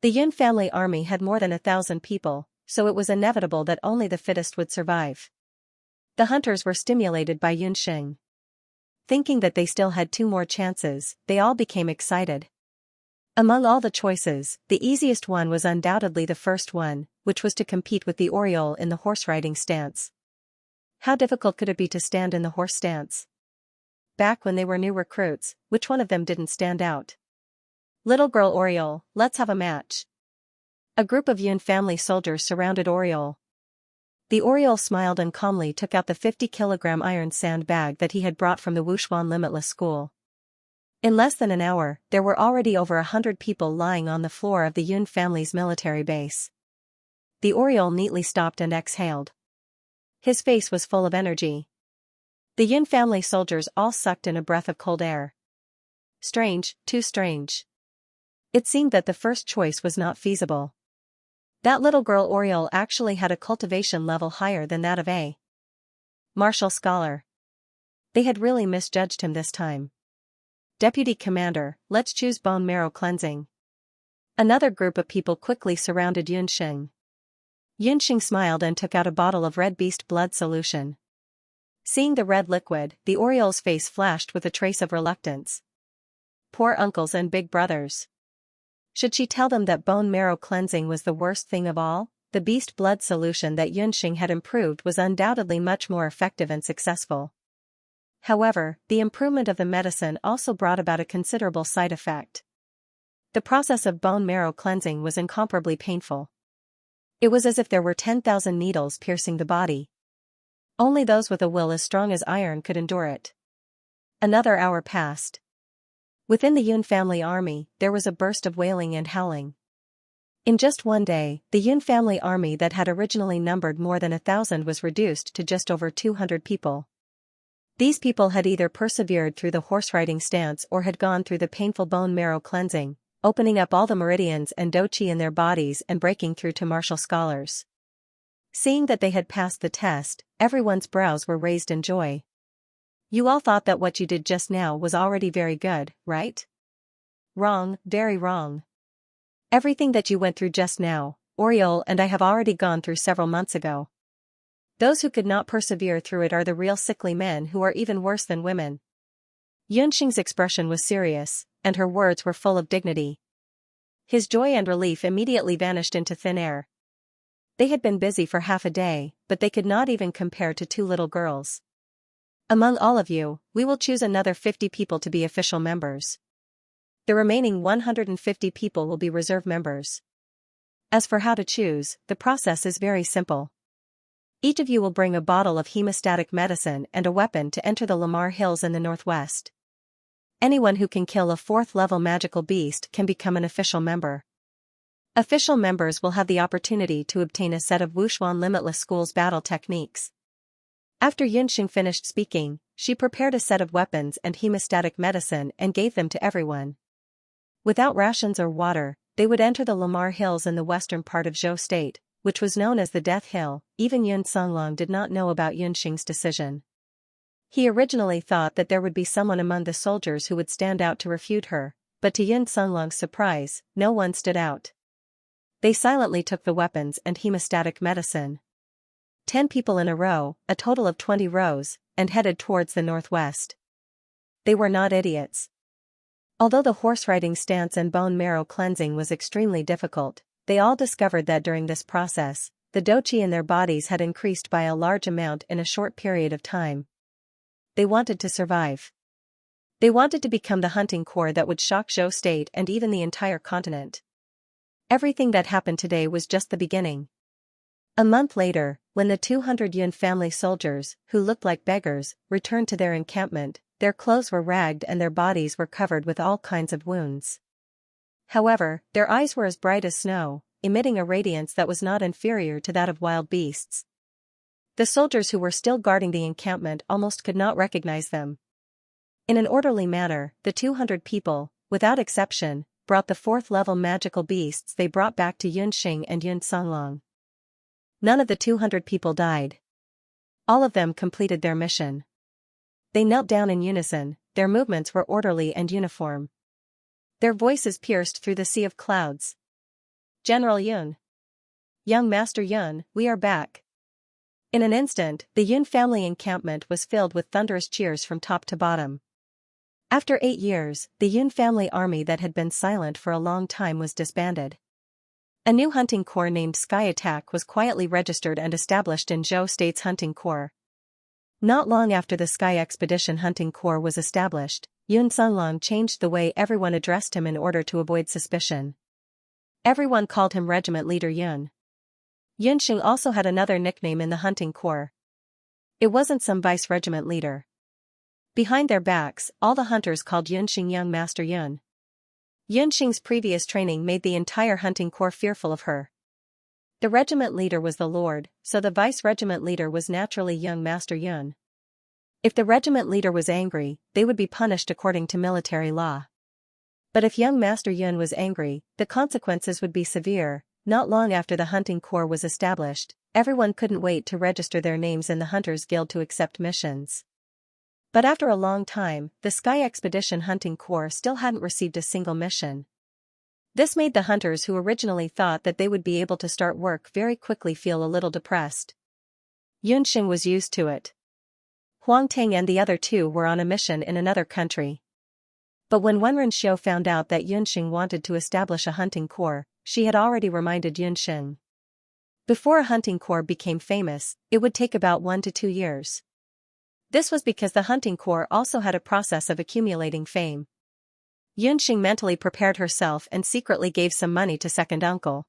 The Yun family army had more than 1,000 people, so it was inevitable that only the fittest would survive. The hunters were stimulated by Yunxing. Thinking that they still had 2 more chances, they all became excited. Among all the choices, the easiest one was undoubtedly the first one, which was to compete with the Oriole in the horse riding stance. How difficult could it be to stand in the horse stance? Back when they were new recruits, which one of them didn't stand out? Little girl Oriole, let's have a match. A group of Yun family soldiers surrounded Oriole. The Oriole smiled and calmly took out the 50-kilogram iron sandbag that he had brought from the Wushuan Limitless School. In less than an hour, there were already over 100 people lying on the floor of the Yun family's military base. The Oriole neatly stopped and exhaled. His face was full of energy. The Yun family soldiers all sucked in a breath of cold air. Strange, too strange. It seemed that the first choice was not feasible. That little girl Oriole actually had a cultivation level higher than that of a martial scholar. They had really misjudged him this time. Deputy Commander, let's choose bone marrow cleansing. Another group of people quickly surrounded Yunxing. Yunxing smiled and took out a bottle of red beast blood solution. Seeing the red liquid, the Oriole's face flashed with a trace of reluctance. Poor uncles and big brothers. Should she tell them that bone marrow cleansing was the worst thing of all? The beast blood solution that Xianxia had improved was undoubtedly much more effective and successful. However, the improvement of the medicine also brought about a considerable side effect. The process of bone marrow cleansing was incomparably painful. It was as if there were 10,000 needles piercing the body. Only those with a will as strong as iron could endure it. Another hour passed. Within the Yun family army, there was a burst of wailing and howling. In just one day, the Yun family army that had originally numbered more than 1,000 was reduced to just over 200 people. These people had either persevered through the horse-riding stance or had gone through the painful bone marrow cleansing, opening up all the meridians and doqi in their bodies and breaking through to martial scholars. Seeing that they had passed the test, everyone's brows were raised in joy. You all thought that what you did just now was already very good, right? Wrong, very wrong. Everything that you went through just now, Oriole and I have already gone through several months ago. Those who could not persevere through it are the real sickly men who are even worse than women. Yunxing's expression was serious, and her words were full of dignity. His joy and relief immediately vanished into thin air. They had been busy for half a day, but they could not even compare to two little girls. Among all of you, we will choose another 50 people to be official members. The remaining 150 people will be reserve members. As for how to choose, the process is very simple. Each of you will bring a bottle of hemostatic medicine and a weapon to enter the Lamar Hills in the northwest. Anyone who can kill a 4th-level magical beast can become an official member. Official members will have the opportunity to obtain a set of Wuxuan Limitless School's battle techniques. After Yunxing finished speaking, she prepared a set of weapons and hemostatic medicine and gave them to everyone. Without rations or water, they would enter the Lamar Hills in the western part of Zhou State, which was known as the Death Hill. Even Yun Songlong did not know about Yunxing's decision. He originally thought that there would be someone among the soldiers who would stand out to refute her, but to Yun Songlong's surprise, no one stood out. They silently took the weapons and hemostatic medicine. 10 people in a row, a total of 20 rows, and headed towards the northwest. They were not idiots. Although the horse-riding stance and bone marrow cleansing was extremely difficult, they all discovered that during this process, the doqi in their bodies had increased by a large amount in a short period of time. They wanted to survive. They wanted to become the hunting corps that would shock Zhou State and even the entire continent. Everything that happened today was just the beginning. A month later, when the 200 Yun family soldiers, who looked like beggars, returned to their encampment, their clothes were ragged and their bodies were covered with all kinds of wounds. However, their eyes were as bright as snow, emitting a radiance that was not inferior to that of wild beasts. The soldiers who were still guarding the encampment almost could not recognize them. In an orderly manner, the 200 people, without exception, brought the 4th-level magical beasts they brought back to Yunxing and Yun Songlong. None of the 200 people died. All of them completed their mission. They knelt down in unison, their movements were orderly and uniform. Their voices pierced through the sea of clouds. General Yun. Young Master Yun, we are back. In an instant, the Yun family encampment was filled with thunderous cheers from top to bottom. After 8 years, the Yun family army that had been silent for a long time was disbanded. A new hunting corps named Sky Attack was quietly registered and established in Zhou State's hunting corps. Not long after the Sky Expedition Hunting Corps was established, Yun Songlong changed the way everyone addressed him in order to avoid suspicion. Everyone called him Regiment Leader Yun. Yunxing also had another nickname in the hunting corps. It wasn't some vice regiment leader. Behind their backs, all the hunters called Yunxing Young Master Yun. Yunxing's previous training made the entire hunting corps fearful of her. The regiment leader was the lord, so the vice-regiment leader was naturally Young Master Yun. If the regiment leader was angry, they would be punished according to military law. But if Young Master Yun was angry, the consequences would be severe. Not long after the hunting corps was established, everyone couldn't wait to register their names in the Hunters Guild to accept missions. But after a long time, the Sky Expedition Hunting Corps still hadn't received a single mission. This made the hunters who originally thought that they would be able to start work very quickly feel a little depressed. Yunxing was used to it. Huang Ting and the other two were on a mission in another country. But when Wenren Xiu found out that Yunxing wanted to establish a hunting corps, she had already reminded Yunxing. Before a hunting corps became famous, it would take about 1 to 2 years. This was because the hunting corps also had a process of accumulating fame. Yunxing mentally prepared herself and secretly gave some money to second uncle.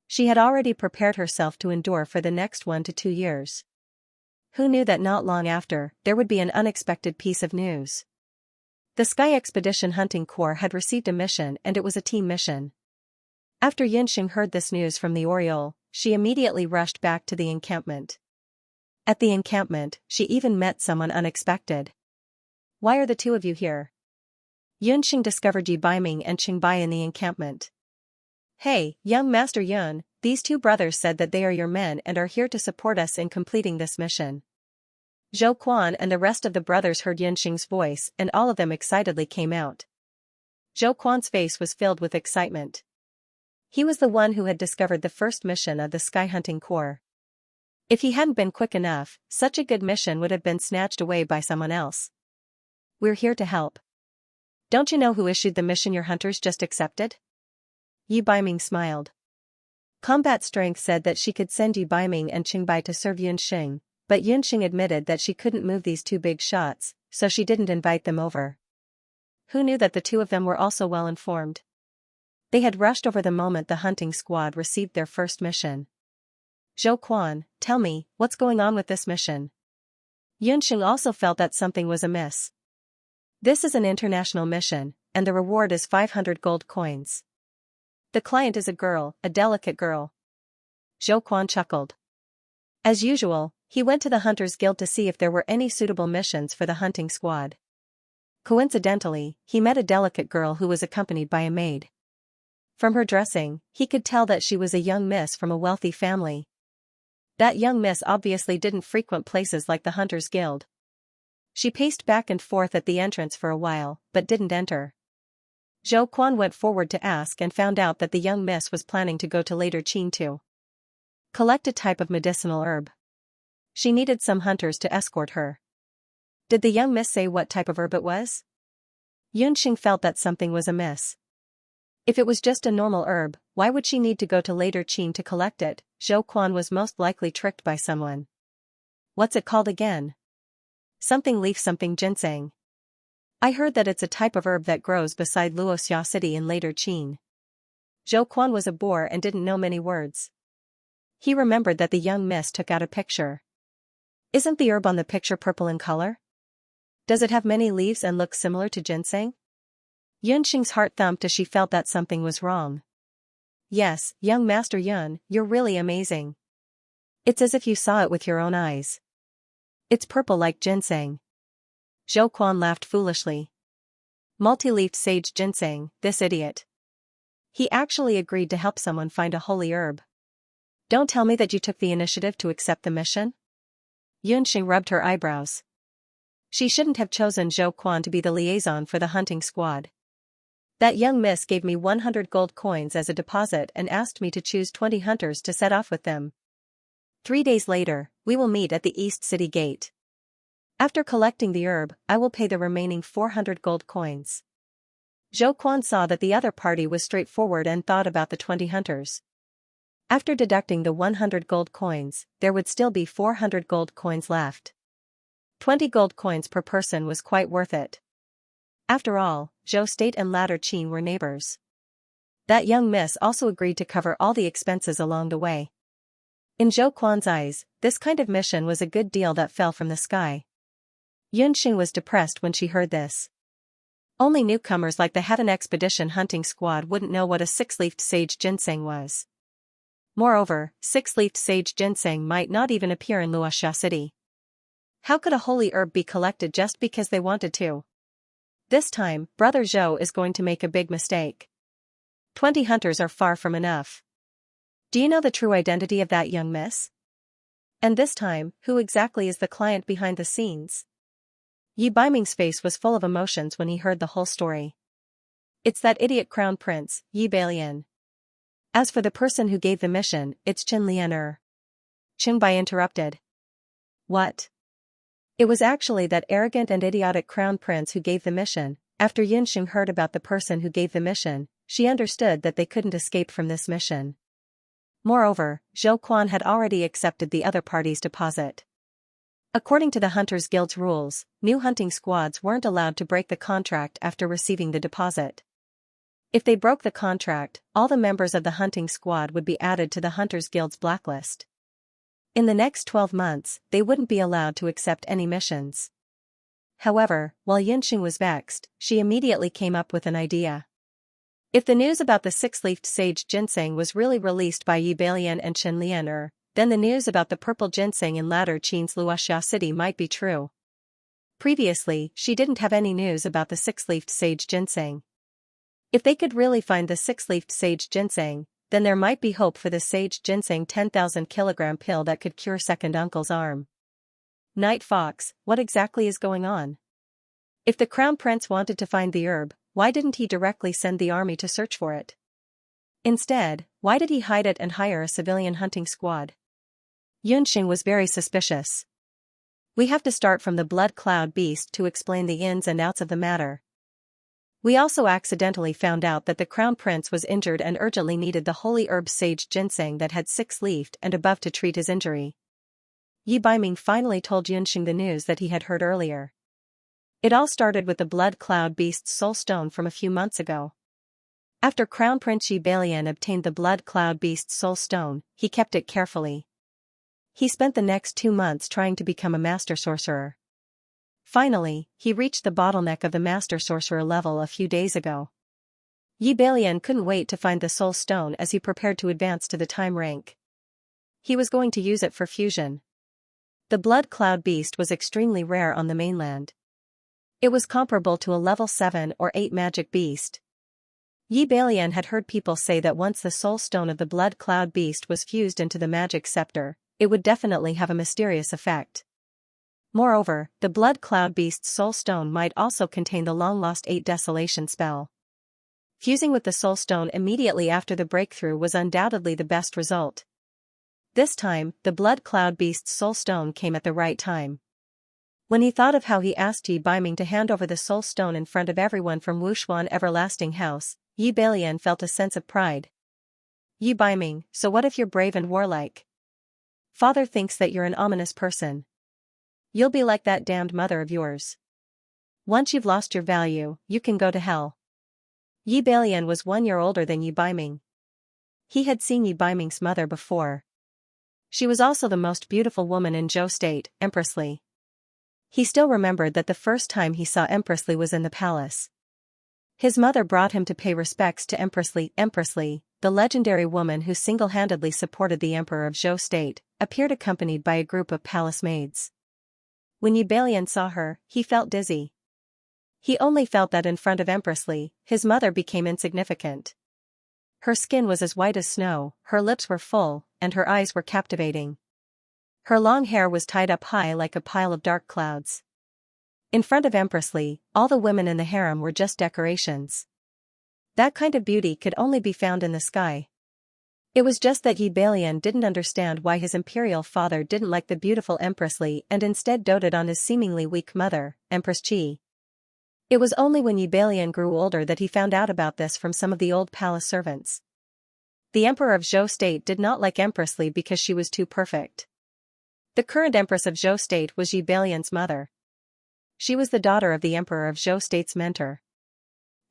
She had already prepared herself to endure for the next 1 to 2 years. Who knew that not long after, there would be an unexpected piece of news? The Sky Expedition Hunting Corps had received a mission, and it was a team mission. After Yunxing heard this news from the Oriole, she immediately rushed back to the encampment. At the encampment, she even met someone unexpected. "Why are the two of you here?" Yunxing discovered Yi Baiming and Qingbai in the encampment. "Hey, young Master Yun, these two brothers said that they are your men and are here to support us in completing this mission." Zhou Quan and the rest of the brothers heard Yunxing's voice, and all of them excitedly came out. Zhou Quan's face was filled with excitement. He was the one who had discovered the first mission of the Sky Hunting Corps. If he hadn't been quick enough, such a good mission would have been snatched away by someone else. "We're here to help. Don't you know who issued the mission your hunters just accepted?" Yi Baiming smiled. Combat Strength said that she could send Yi Baiming and Qingbai to serve Yunxing, but Yunxing admitted that she couldn't move these two big shots, so she didn't invite them over. Who knew that the two of them were also well informed? They had rushed over the moment the hunting squad received their first mission. "Zhou Quan, tell me, what's going on with this mission?" Yunxing also felt that something was amiss. "This is an international mission, and the reward is 500 gold coins. The client is a girl, a delicate girl." Zhou Quan chuckled. As usual, he went to the Hunters Guild to see if there were any suitable missions for the hunting squad. Coincidentally, he met a delicate girl who was accompanied by a maid. From her dressing, he could tell that she was a young miss from a wealthy family. That young miss obviously didn't frequent places like the Hunters Guild. She paced back and forth at the entrance for a while, but didn't enter. Zhou Quan went forward to ask and found out that the young miss was planning to go to later Qin to collect a type of medicinal herb. She needed some hunters to escort her. Did the young miss say what type of herb it was? Yunxing felt that something was amiss. If it was just a normal herb, why would she need to go to later Qin to collect it? Zhou Quan was most likely tricked by someone. "What's it called again?" "Something leaf something ginseng. I heard that it's a type of herb that grows beside Luoxia City in later Qin." Zhou Quan was a boor and didn't know many words. He remembered that the young miss took out a picture. "Isn't the herb on the picture purple in color? Does it have many leaves and look similar to ginseng?" Yunxing's heart thumped as she felt that something was wrong. "Yes, young Master Yun, you're really amazing. It's as if you saw it with your own eyes. It's purple like ginseng." Zhou Quan laughed foolishly. Multi-leafed sage ginseng, this idiot. He actually agreed to help someone find a holy herb. "Don't tell me that you took the initiative to accept the mission?" Yunxing rubbed her eyebrows. She shouldn't have chosen Zhou Quan to be the liaison for the hunting squad. "That young miss gave me 100 gold coins as a deposit and asked me to choose 20 hunters to set off with them. 3 days later, we will meet at the East City Gate. After collecting the herb, I will pay the remaining 400 gold coins." Zhou Quan saw that the other party was straightforward and thought about the 20 hunters. After deducting the 100 gold coins, there would still be 400 gold coins left. 20 gold coins per person was quite worth it. After all, Zhou State and Latter Qin were neighbors. That young miss also agreed to cover all the expenses along the way. In Zhou Quan's eyes, this kind of mission was a good deal that fell from the sky. Yunxing was depressed when she heard this. Only newcomers like the Heaven Expedition hunting squad wouldn't know what a 6-leafed sage ginseng was. Moreover, 6-leafed sage ginseng might not even appear in Luoxia City. How could a holy herb be collected just because they wanted to? This time, Brother Zhou is going to make a big mistake. 20 hunters are far from enough. Do you know the true identity of that young miss? And this time, who exactly is the client behind the scenes? Yi Baiming's face was full of emotions when he heard the whole story. "It's that idiot crown prince, Yi Bailian. As for the person who gave the mission, it's Qin Lianer." Qingbai interrupted. "What? It was actually that arrogant and idiotic crown prince who gave the mission. After Yunxing heard about the person who gave the mission, she understood that they couldn't escape from this mission. Moreover, Zhou Quan had already accepted the other party's deposit. According to the Hunters Guild's rules, new hunting squads weren't allowed to break the contract after receiving the deposit. If they broke the contract, all the members of the hunting squad would be added to the Hunters Guild's blacklist. In the next 12 months, they wouldn't be allowed to accept any missions. However, while Yunxing was vexed, she immediately came up with an idea. If the news about the six-leafed sage ginseng was really released by Yi Balian and Chen Lianer, then the news about the purple ginseng in Latter Qin's Luoxia city might be true. Previously, she didn't have any news about the six-leafed sage ginseng. If they could really find the six-leafed sage ginseng, then there might be hope for the sage ginseng 10,000 kilogram pill that could cure second uncle's arm. Night Fox, what exactly is going on? If the crown prince wanted to find the herb, why didn't he directly send the army to search for it? Instead, why did he hide it and hire a civilian hunting squad? Yunxing was very suspicious. We have to start from the blood cloud beast to explain the ins and outs of the matter. We also accidentally found out that the crown prince was injured and urgently needed the holy herb sage ginseng that had 6-leafed and above to treat his injury. Yi Baiming finally told Yunxing the news that he had heard earlier. It all started with the blood cloud beast's soul stone from a few months ago. After Crown Prince Yi Balian obtained the blood cloud beast's soul stone, he kept it carefully. He spent the next 2 months trying to become a master sorcerer. Finally, he reached the bottleneck of the master sorcerer level a few days ago. Yi Balian couldn't wait to find the soul stone as he prepared to advance to the time rank. He was going to use it for fusion. The blood cloud beast was extremely rare on the mainland. It was comparable to a level 7 or 8 magic beast. Yi Balian had heard people say that once the soul stone of the blood cloud beast was fused into the magic scepter, it would definitely have a mysterious effect. Moreover, the blood cloud beast's soul stone might also contain the long-lost 8 desolation spell. Fusing with the soul stone immediately after the breakthrough was undoubtedly the best result. This time, the blood cloud beast's soul stone came at the right time. When he thought of how he asked Yi Baiming to hand over the soul stone in front of everyone from Wushuan Everlasting House, Yi Balian felt a sense of pride. Yi Baiming, so what if you're brave and warlike? Father thinks that you're an ominous person. You'll be like that damned mother of yours. Once you've lost your value, you can go to hell. Yi Balian was 1 year older than Yi Baiming. He had seen Yi Baiming's mother before. She was also the most beautiful woman in Zhou State, Empress Li. He still remembered that the first time he saw Empress Li was in the palace. His mother brought him to pay respects to Empress Li. Empress Li, the legendary woman who single-handedly supported the Emperor of Zhou State, appeared accompanied by a group of palace maids. When Yi Balian saw her, he felt dizzy. He only felt that in front of Empress Li, his mother became insignificant. Her skin was as white as snow, her lips were full, and her eyes were captivating. Her long hair was tied up high like a pile of dark clouds. In front of Empress Li, all the women in the harem were just decorations. That kind of beauty could only be found in the sky. It was just that Yi Balian didn't understand why his imperial father didn't like the beautiful Empress Li and instead doted on his seemingly weak mother, Empress Qi. It was only when Yi Balian grew older that he found out about this from some of the old palace servants. The Emperor of Zhou State did not like Empress Li because she was too perfect. The current Empress of Zhou State was Yi Balian's mother. She was the daughter of the Emperor of Zhou State's mentor.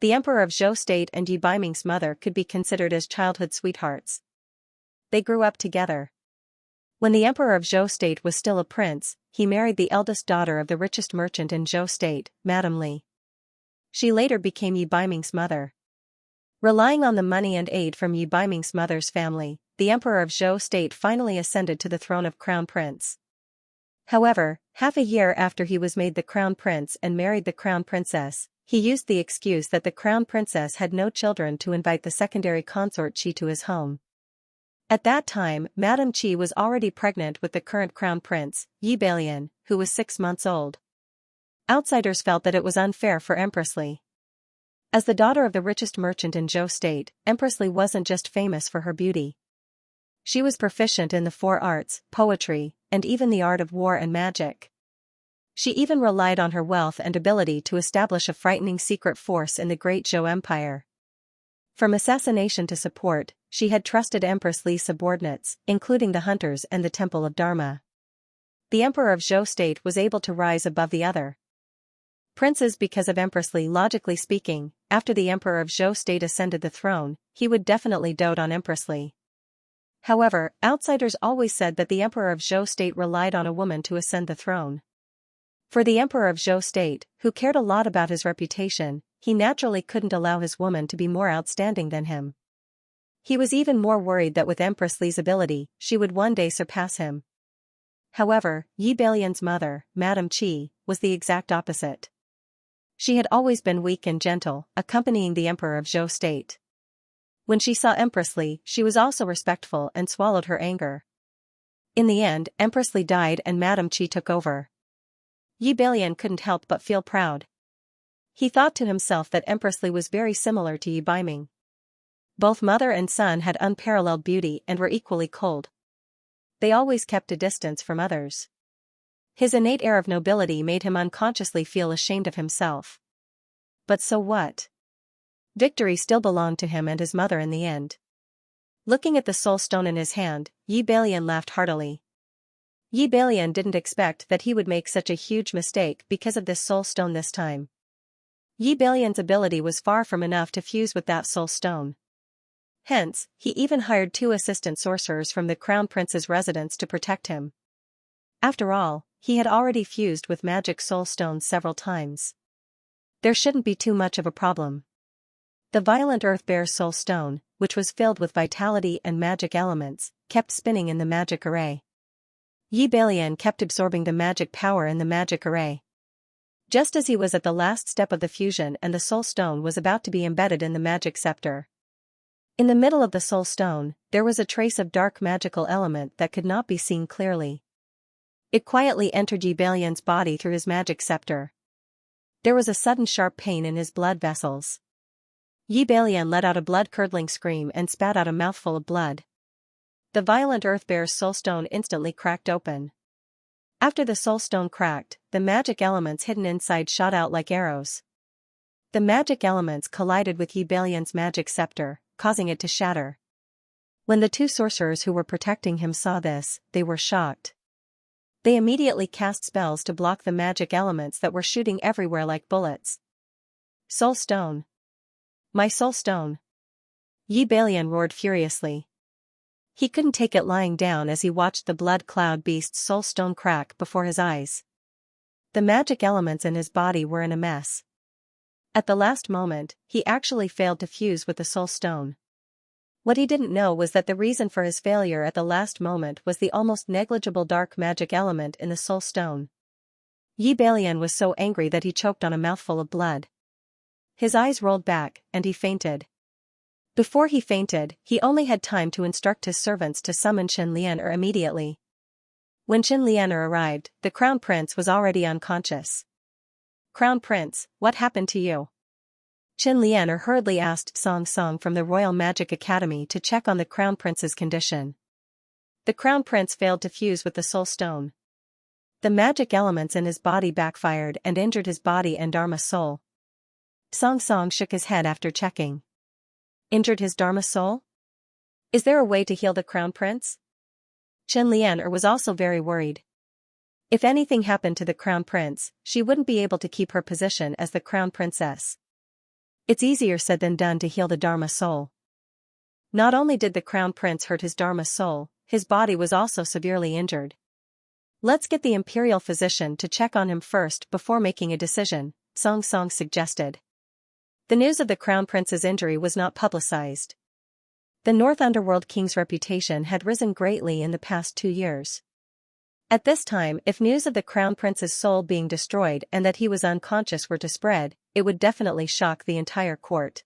The Emperor of Zhou State and Yi Baiming's mother could be considered as childhood sweethearts. They grew up together. When the Emperor of Zhou State was still a prince, he married the eldest daughter of the richest merchant in Zhou State, Madame Li. She later became Yi Baiming's mother. Relying on the money and aid from Yi Baiming's mother's family, the Emperor of Zhou State finally ascended to the throne of Crown Prince. However, half a year after he was made the Crown Prince and married the Crown Princess, he used the excuse that the Crown Princess had no children to invite the secondary consort Qi to his home. At that time, Madame Qi was already pregnant with the current Crown Prince, Yi Balian, who was 6 months old. Outsiders felt that it was unfair for Empress Li. As the daughter of the richest merchant in Zhou State, Empress Li wasn't just famous for her beauty. She was proficient in the 4 arts, poetry, and even the art of war and magic. She even relied on her wealth and ability to establish a frightening secret force in the Great Zhou Empire. From assassination to support, she had trusted Empress Li's subordinates, including the hunters and the Temple of Dharma. The Emperor of Zhou State was able to rise above the other princes because of Empress Li. Logically speaking, after the Emperor of Zhou State ascended the throne, he would definitely dote on Empress Li. However, outsiders always said that the Emperor of Zhou State relied on a woman to ascend the throne. For the Emperor of Zhou State, who cared a lot about his reputation, he naturally couldn't allow his woman to be more outstanding than him. He was even more worried that with Empress Li's ability, she would one day surpass him. However, Yi Balian's mother, Madame Qi, was the exact opposite. She had always been weak and gentle, accompanying the Emperor of Zhou State. When she saw Empress Li, she was also respectful and swallowed her anger. In the end, Empress Li died and Madame Qi took over. Yi Balian couldn't help but feel proud. He thought to himself that Empress Li was very similar to Yi Biming. Both mother and son had unparalleled beauty and were equally cold. They always kept a distance from others. His innate air of nobility made him unconsciously feel ashamed of himself. But so what? Victory still belonged to him and his mother in the end. Looking at the soul stone in his hand, Yi Balian laughed heartily. Yi Balian didn't expect that he would make such a huge mistake because of this soul stone this time. Yi Balian's ability was far from enough to fuse with that soul stone. Hence, he even hired 2 assistant sorcerers from the Crown Prince's residence to protect him. After all, he had already fused with magic soul stones several times. There shouldn't be too much of a problem. The violent Earth Bear's soul stone, which was filled with vitality and magic elements, kept spinning in the magic array. Yi Balian kept absorbing the magic power in the magic array. Just as he was at the last step of the fusion and the soul stone was about to be embedded in the magic scepter. In the middle of the soul stone, there was a trace of dark magical element that could not be seen clearly. It quietly entered Yi Balian's body through his magic scepter. There was a sudden sharp pain in his blood vessels. Yi Balian let out a blood-curdling scream and spat out a mouthful of blood. The violent Earth Bear's soul stone instantly cracked open. After the soul stone cracked, the magic elements hidden inside shot out like arrows. The magic elements collided with Yi Balian's magic scepter, causing it to shatter. When the 2 sorcerers who were protecting him saw this, they were shocked. They immediately cast spells to block the magic elements that were shooting everywhere like bullets. Soul stone. My soul stone. Yi Balian roared furiously. He couldn't take it lying down as he watched the blood cloud beast's soul stone crack before his eyes. The magic elements in his body were in a mess. At the last moment, he actually failed to fuse with the soul stone. What he didn't know was that the reason for his failure at the last moment was the almost negligible dark magic element in the soul stone. Yi Balian was so angry that he choked on a mouthful of blood. His eyes rolled back, and he fainted. Before he fainted, he only had time to instruct his servants to summon Qin Lianer immediately. When Qin Lianer arrived, the Crown Prince was already unconscious. "Crown Prince, what happened to you?" Qin Lianer hurriedly asked Xianxia from the Royal Magic Academy to check on the Crown Prince's condition. The Crown Prince failed to fuse with the soul stone. The magic elements in his body backfired and injured his body and Dharma soul. Xianxia shook his head after checking. Injured his Dharma soul? Is there a way to heal the Crown Prince? Qin Lianer was also very worried. If anything happened to the Crown Prince, she wouldn't be able to keep her position as the Crown Princess. It's easier said than done to heal the Dharma soul. Not only did the Crown Prince hurt his Dharma soul, his body was also severely injured. Let's get the Imperial physician to check on him first before making a decision, Xianxia suggested. The news of the Crown Prince's injury was not publicized. The North Underworld King's reputation had risen greatly in the past 2 years. At this time, if news of the Crown Prince's soul being destroyed and that he was unconscious were to spread, it would definitely shock the entire court.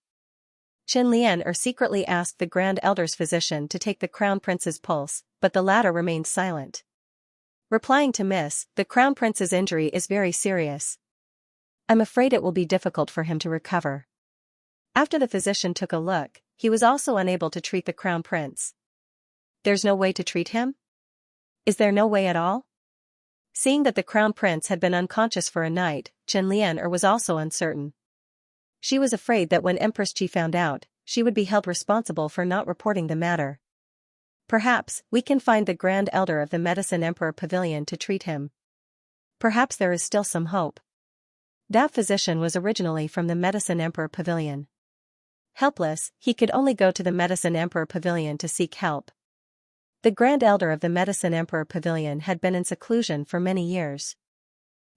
Qin Lianer secretly asked the Grand Elder's physician to take the Crown Prince's pulse, but the latter remained silent. Replying to Miss, the Crown Prince's injury is very serious. I'm afraid it will be difficult for him to recover. After the physician took a look, he was also unable to treat the Crown Prince. There's no way to treat him? Is there no way at all? Seeing that the crown prince had been unconscious for a night, Xianxia was also uncertain. She was afraid that when Empress Qi found out, she would be held responsible for not reporting the matter. Perhaps we can find the Grand Elder of the Medicine Emperor Pavilion to treat him. Perhaps there is still some hope. That physician was originally from the Medicine Emperor Pavilion. Helpless, he could only go to the Medicine Emperor Pavilion to seek help. The Grand Elder of the Medicine Emperor Pavilion had been in seclusion for many years.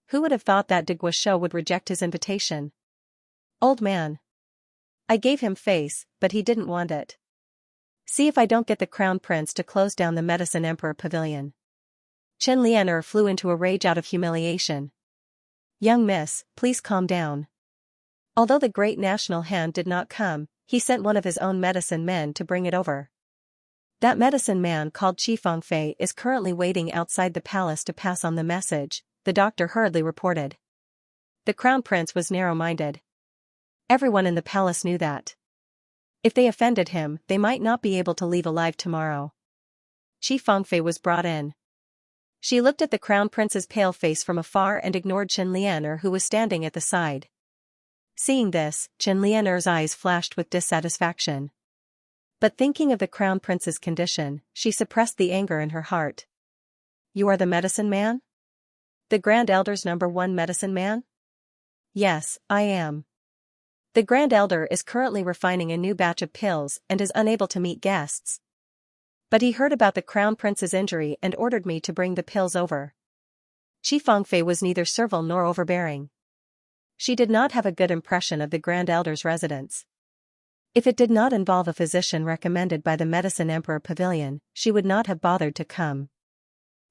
Who would have thought that de Guichot would reject his invitation? Old man. I gave him face, but he didn't want it. See if I don't get the Crown Prince to close down the Medicine Emperor Pavilion. Xianxia flew into a rage out of humiliation. Young miss, please calm down. Although the great national hand did not come, he sent one of his own medicine men to bring it over. That medicine man called Qi Fengfei is currently waiting outside the palace to pass on the message, the doctor hurriedly reported. The Crown Prince was narrow-minded. Everyone in the palace knew that. If they offended him, they might not be able to leave alive tomorrow. Qi Fengfei was brought in. She looked at the Crown Prince's pale face from afar and ignored Xianxia, who was standing at the side. Seeing this, Xianxia's eyes flashed with dissatisfaction. But thinking of the Crown Prince's condition, she suppressed the anger in her heart. You are the medicine man? The Grand Elder's #1 medicine man? Yes, I am. The Grand Elder is currently refining a new batch of pills and is unable to meet guests. But he heard about the Crown Prince's injury and ordered me to bring the pills over. Qi Fengfei was neither servile nor overbearing. She did not have a good impression of the Grand Elder's residence. If it did not involve a physician recommended by the Medicine Emperor Pavilion, she would not have bothered to come.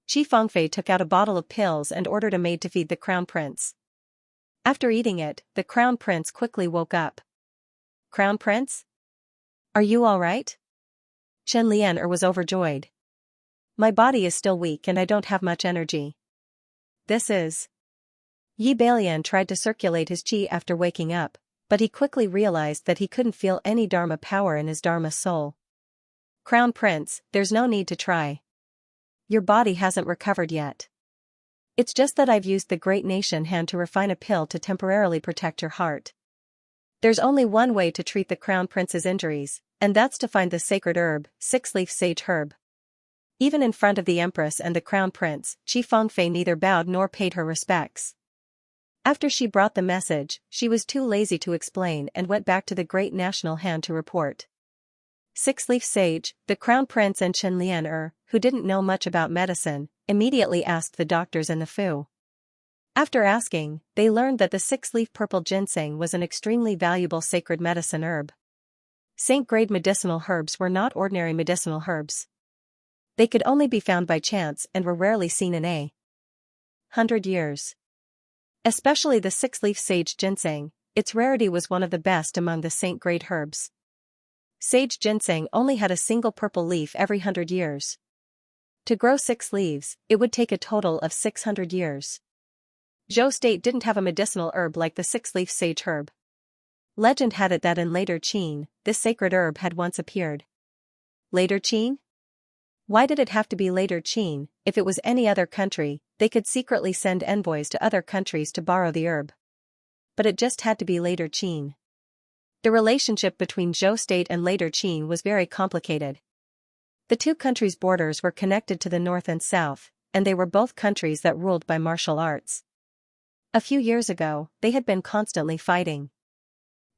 Qi Fengfei took out a bottle of pills and ordered a maid to feed the Crown Prince. After eating it, the Crown Prince quickly woke up. Crown Prince? Are you all right? Xianxia was overjoyed. My body is still weak and I don't have much energy. This is... Yi Balian tried to circulate his qi after waking up, but he quickly realized that he couldn't feel any Dharma power in his Dharma soul. Crown Prince, there's no need to try. Your body hasn't recovered yet. It's just that I've used the great nation hand to refine a pill to temporarily protect your heart. There's only one way to treat the Crown Prince's injuries, and that's to find the sacred herb, 6-leaf sage herb. Even in front of the Empress and the Crown Prince, Qi Fengfei neither bowed nor paid her respects. After she brought the message, she was too lazy to explain and went back to the great national hand to report. 6-leaf sage, the Crown Prince and Xianxia, who didn't know much about medicine, immediately asked the doctors and the Fu. After asking, they learned that the 6-leaf purple ginseng was an extremely valuable sacred medicine herb. Saint-grade medicinal herbs were not ordinary medicinal herbs. They could only be found by chance and were rarely seen in 100 years. Especially the 6-leaf sage ginseng, its rarity was one of the best among the saint-grade herbs. Sage ginseng only had a single purple leaf every 100 years. To grow 6 leaves, it would take a total of 600 years. Zhou State didn't have a medicinal herb like the 6-leaf sage herb. Legend had it that in later Qin, this sacred herb had once appeared. Later Qin? Why did it have to be later Qin? If it was any other country, they could secretly send envoys to other countries to borrow the herb. But it just had to be later Qin. The relationship between Zhou State and later Qin was very complicated. The two countries' borders were connected to the north and south, and they were both countries that ruled by martial arts. A few years ago, they had been constantly fighting.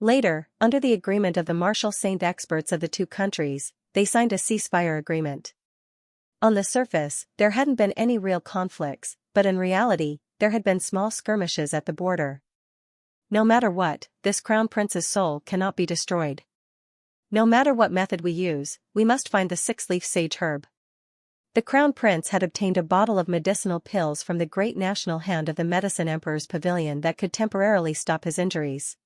Later, under the agreement of the martial saint experts of the two countries, they signed a ceasefire agreement. On the surface, there hadn't been any real conflicts, but in reality, there had been small skirmishes at the border. No matter what, this Crown Prince's soul cannot be destroyed. No matter what method we use, we must find the 6-leaf sage herb. The Crown Prince had obtained a bottle of medicinal pills from the great national hand of the Medicine Emperor's Pavilion that could temporarily stop his injuries.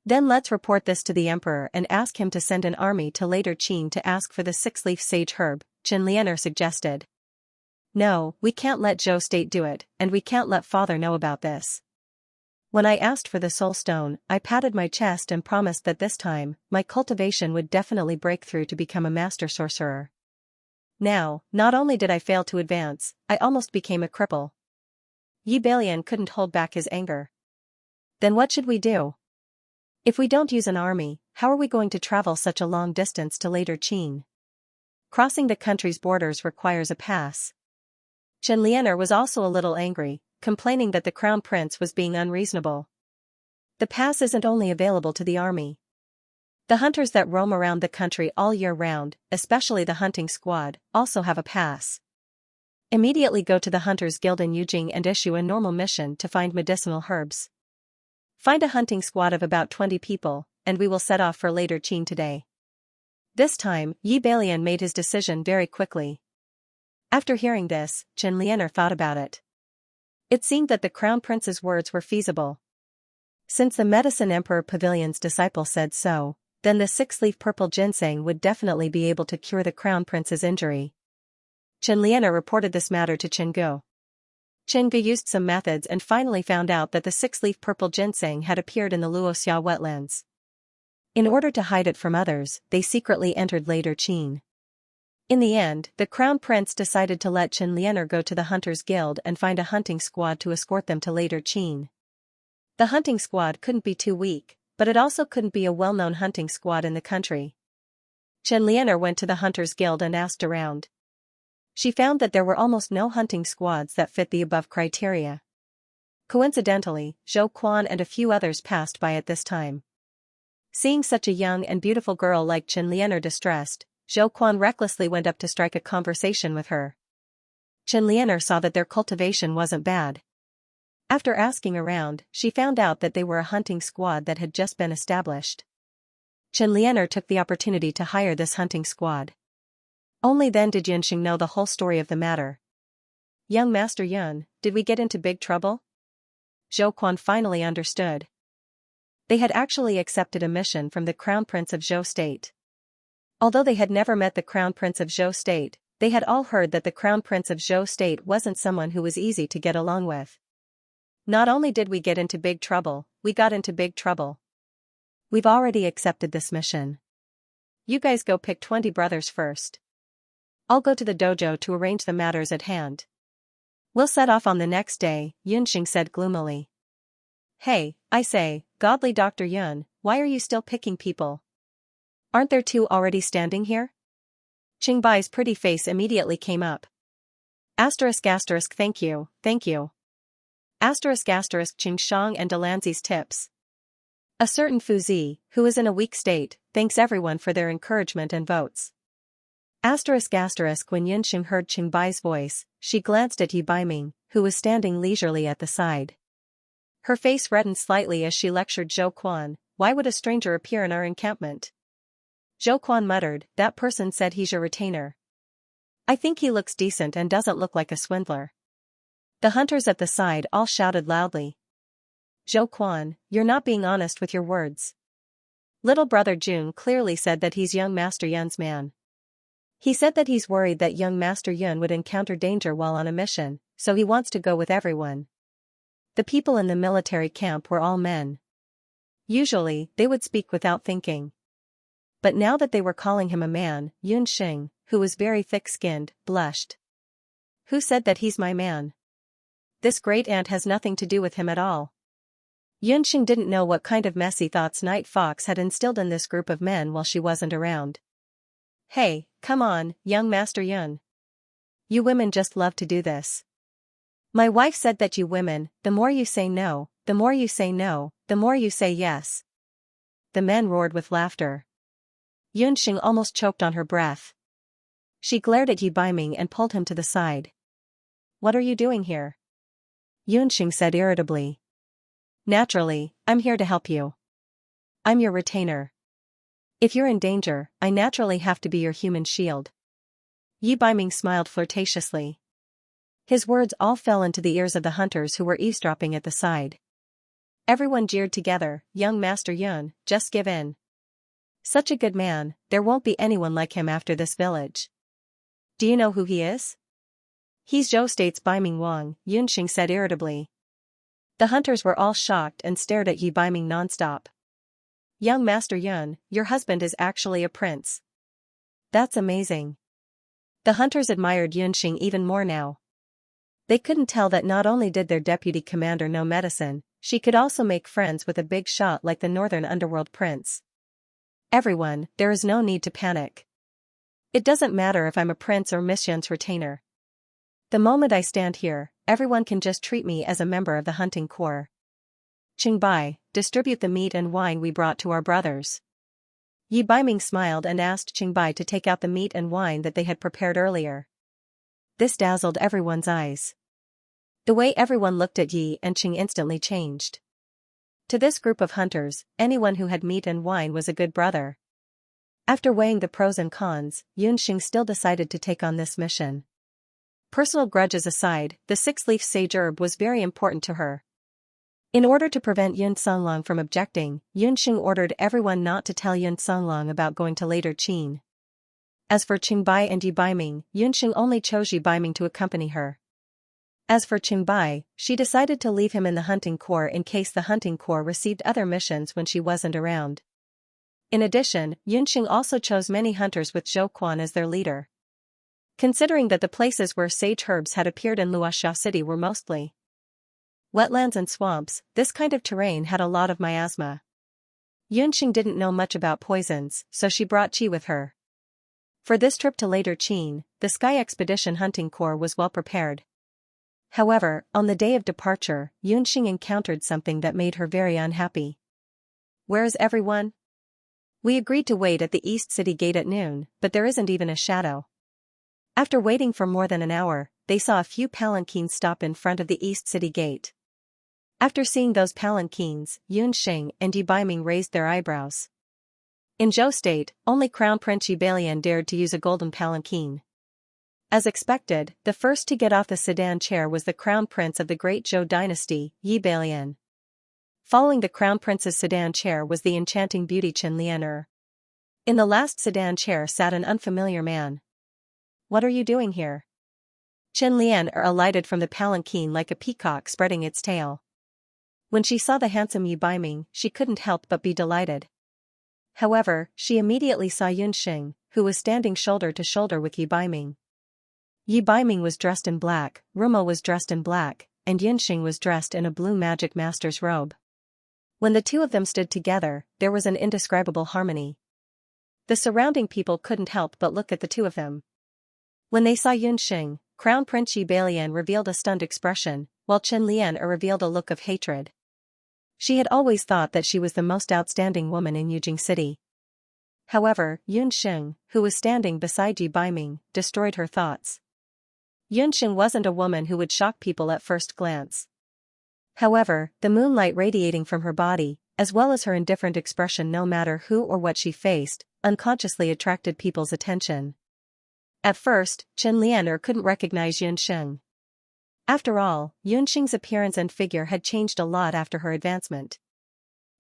Then let's report this to the Emperor and ask him to send an army to later Qin to ask for the 6-leaf sage herb, Xianxia suggested. No, we can't let Zhou State do it, and we can't let Father know about this. When I asked for the soul stone, I patted my chest and promised that this time, my cultivation would definitely break through to become a master sorcerer. Now, not only did I fail to advance, I almost became a cripple. Yi Balian couldn't hold back his anger. Then what should we do? If we don't use an army, how are we going to travel such a long distance to later Qin? Crossing the country's borders requires a pass. Chen Lianer was also a little angry, complaining that the crown prince was being unreasonable. The pass isn't only available to the army. The hunters that roam around the country all year round, especially the hunting squad, also have a pass. Immediately go to the Hunters Guild in Yujing and issue a normal mission to find medicinal herbs. Find a hunting squad of about 20 people, and we will set off for later Qin today. This time, Yi Balian made his decision very quickly. After hearing this, Chen Lianer thought about it. It seemed that the crown prince's words were feasible. Since the Medicine Emperor Pavilion's disciple said so, then the 6-leaf purple ginseng would definitely be able to cure the crown prince's injury. Chen Lianer reported this matter to Chen Gu. Chen Gu used some methods and finally found out that the 6-leaf purple ginseng had appeared in the Luoxia wetlands. In order to hide it from others, they secretly entered later Qin. In the end, the crown prince decided to let Chen Lianer go to the Hunters Guild and find a hunting squad to escort them to later Qin. The hunting squad couldn't be too weak, but it also couldn't be a well-known hunting squad in the country. Chen Lianer went to the Hunters Guild and asked around. She found that there were almost no hunting squads that fit the above criteria. Coincidentally, Zhou Quan and a few others passed by at this time. Seeing such a young and beautiful girl like Chen Lianer distressed, Zhou Quan recklessly went up to strike a conversation with her. Chen Lianer saw that their cultivation wasn't bad. After asking around, she found out that they were a hunting squad that had just been established. Chen Lianer took the opportunity to hire this hunting squad. Only then did Yunxing know the whole story of the matter. Young Master Yun, did we get into big trouble? Zhou Quan finally understood. They had actually accepted a mission from the Crown Prince of Zhou State. Although they had never met the Crown Prince of Zhou State, they had all heard that the Crown Prince of Zhou State wasn't someone who was easy to get along with. Not only did we get into big trouble, we got into big trouble. We've already accepted this mission. You guys go pick 20 brothers first. I'll go to the dojo to arrange the matters at hand. We'll set off on the next day, Yunxing said gloomily. Hey, I say, godly Dr. Yun, why are you still picking people? Aren't there 2 already standing here? Qingbai's pretty face immediately came up. Thank you, thank you. Qingshang and Delanzi's tips. A certain Fuzi, who is in a weak state, thanks everyone for their encouragement and votes. When Yunxing heard Qingbai's voice, she glanced at Yi Baiming, who was standing leisurely at the side. Her face reddened slightly as she lectured Zhou Quan, why would a stranger appear in our encampment? Zhou Quan muttered, that person said he's your retainer. I think he looks decent and doesn't look like a swindler. The hunters at the side all shouted loudly. Zhou Quan, you're not being honest with your words. Little brother Jun clearly said that he's young Master Yun's man. He said that he's worried that young Master Yun would encounter danger while on a mission, so he wants to go with everyone. The people in the military camp were all men. Usually, they would speak without thinking. But now that they were calling him a man, Yunxing, who was very thick-skinned, blushed. Who said that he's my man? This great aunt has nothing to do with him at all. Yunxing didn't know what kind of messy thoughts Night Fox had instilled in this group of men while she wasn't around. Hey, come on, young Master Yun. You women just love to do this. My wife said that you women, the more you say no, the more you say no, the more you say yes. The men roared with laughter. Yunxing almost choked on her breath. She glared at Yi Baiming and pulled him to the side. What are you doing here? Yunxing said irritably. Naturally, I'm here to help you. I'm your retainer. If you're in danger, I naturally have to be your human shield. Yi Baiming smiled flirtatiously. His words all fell into the ears of the hunters who were eavesdropping at the side. Everyone jeered together, young Master Yun, just give in. Such a good man, there won't be anyone like him after this village. Do you know who he is? He's Zhou State's Baiming Wang, Yunxing said irritably. The hunters were all shocked and stared at Yi Baiming nonstop. Young Master Yun, your husband is actually a prince. That's amazing. The hunters admired Yunxing even more now. They couldn't tell that not only did their deputy commander know medicine, she could also make friends with a big shot like the Northern Underworld prince. Everyone, there is no need to panic. It doesn't matter if I'm a prince or Miss Yun's retainer. The moment I stand here, everyone can just treat me as a member of the hunting corps. Qingbai, distribute the meat and wine we brought to our brothers. Yi Baiming smiled and asked Qingbai to take out the meat and wine that they had prepared earlier. This dazzled everyone's eyes. The way everyone looked at Yi and Qing instantly changed. To this group of hunters, anyone who had meat and wine was a good brother. After weighing the pros and cons, Yunxing still decided to take on this mission. Personal grudges aside, the six-leaf sage herb was very important to her. In order to prevent Yun Songlong from objecting, Yunxing ordered everyone not to tell Yun Songlong about going to later Qin. As for Qingbai and Yi Baiming, Yunxing only chose Yi Baiming to accompany her. As for Qingbai, she decided to leave him in the hunting corps in case the hunting corps received other missions when she wasn't around. In addition, Yunxing also chose many hunters with Zhou Quan as their leader. Considering that the places where sage herbs had appeared in Luoxia City were mostly wetlands and swamps, this kind of terrain had a lot of miasma. Yunxing didn't know much about poisons, so she brought Qi with her. For this trip to later Qin, the Sky Expedition Hunting Corps was well prepared. However, on the day of departure, Yunxing encountered something that made her very unhappy. Where is everyone? We agreed to wait at the East City Gate at noon, but there isn't even a shadow. After waiting for more than an hour, they saw a few palanquins stop in front of the East City Gate. After seeing those palanquins, Yunxing and Yi Baiming raised their eyebrows. In Zhou State, only Crown Prince Yi Balian dared to use a golden palanquin. As expected, the first to get off the sedan chair was the Crown Prince of the Great Zhou Dynasty, Yi Balian. Following the Crown Prince's sedan chair was the enchanting beauty Chen Lian. In the last sedan chair sat an unfamiliar man. What are you doing here? Chen Lian alighted from the palanquin like a peacock spreading its tail. When she saw the handsome Yi Baiming, she couldn't help but be delighted. However, she immediately saw Yunxing, who was standing shoulder to shoulder with Yi Baiming. Yi Baiming was dressed in black, Rumo was dressed in black, and Yunxing was dressed in a blue magic master's robe. When the two of them stood together, there was an indescribable harmony. The surrounding people couldn't help but look at the two of them. When they saw Yunxing, Crown Prince Yi Balian revealed a stunned expression, while Chen Lian revealed a look of hatred. She had always thought that she was the most outstanding woman in Yujing City. However, Yunxing, who was standing beside Yi Baiming, destroyed her thoughts. Yunxing wasn't a woman who would shock people at first glance. However, the moonlight radiating from her body, as well as her indifferent expression no matter who or what she faced, unconsciously attracted people's attention. At first, Chen Lian couldn't recognize Yunxing. After all, Yunxing's appearance and figure had changed a lot after her advancement.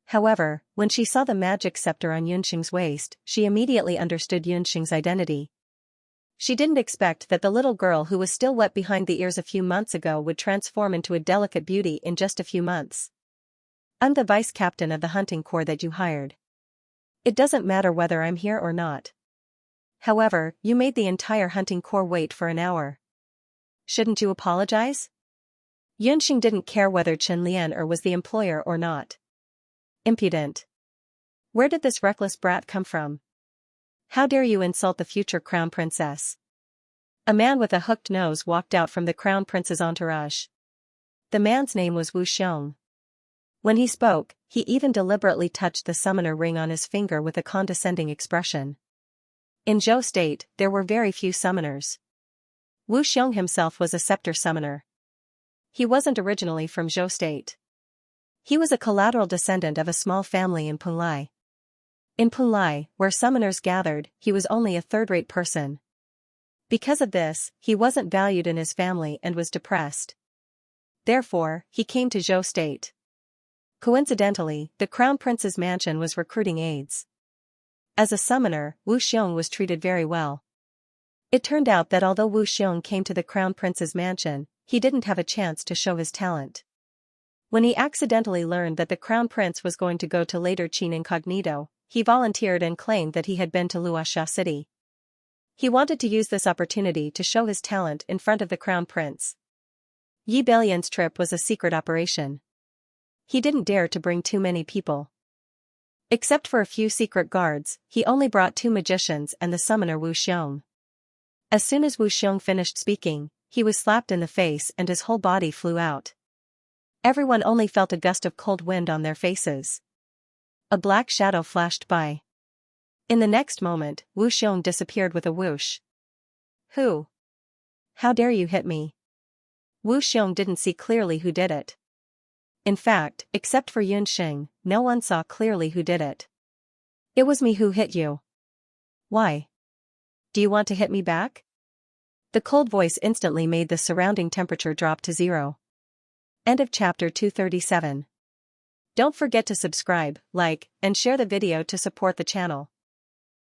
However, when she saw the magic scepter on Yunxing's waist, she immediately understood Yunxing's identity. She didn't expect that the little girl who was still wet behind the ears a few months ago would transform into a delicate beauty in just a few months. I'm the vice captain of the hunting corps that you hired. It doesn't matter whether I'm here or not. However, you made the entire hunting corps wait for an hour. Shouldn't you apologize? Yunxing didn't care whether Chen Lian was the employer or not. Impudent. Where did this reckless brat come from? How dare you insult the future crown princess? A man with a hooked nose walked out from the crown prince's entourage. The man's name was Wu Xiong. When he spoke, he even deliberately touched the summoner ring on his finger with a condescending expression. In Zhou State, there were very few summoners. Wu Xiong himself was a scepter summoner. He wasn't originally from Zhou State. He was a collateral descendant of a small family in Punlai. In Punlai, where summoners gathered, he was only a third-rate person. Because of this, he wasn't valued in his family and was depressed. Therefore, he came to Zhou State. Coincidentally, the Crown Prince's mansion was recruiting aides. As a summoner, Wu Xiong was treated very well. It turned out that although Wu Xiong came to the Crown Prince's mansion, he didn't have a chance to show his talent. When he accidentally learned that the Crown Prince was going to go to later Qin incognito, he volunteered and claimed that he had been to Luoxia City. He wanted to use this opportunity to show his talent in front of the Crown Prince. Yi Bellion's trip was a secret operation. He didn't dare to bring too many people. Except for a few secret guards, he only brought 2 magicians and the summoner Wu Xiong. As soon as Wu Xiong finished speaking, he was slapped in the face and his whole body flew out. Everyone only felt a gust of cold wind on their faces. A black shadow flashed by. In the next moment, Wu Xiong disappeared with a whoosh. Who? How dare you hit me? Wu Xiong didn't see clearly who did it. In fact, except for Yun Xing, no one saw clearly who did it. It was me who hit you. Why? Do you want to hit me back? The cold voice instantly made the surrounding temperature drop to 0. End of chapter 237. Don't forget to subscribe, like, and share the video to support the channel.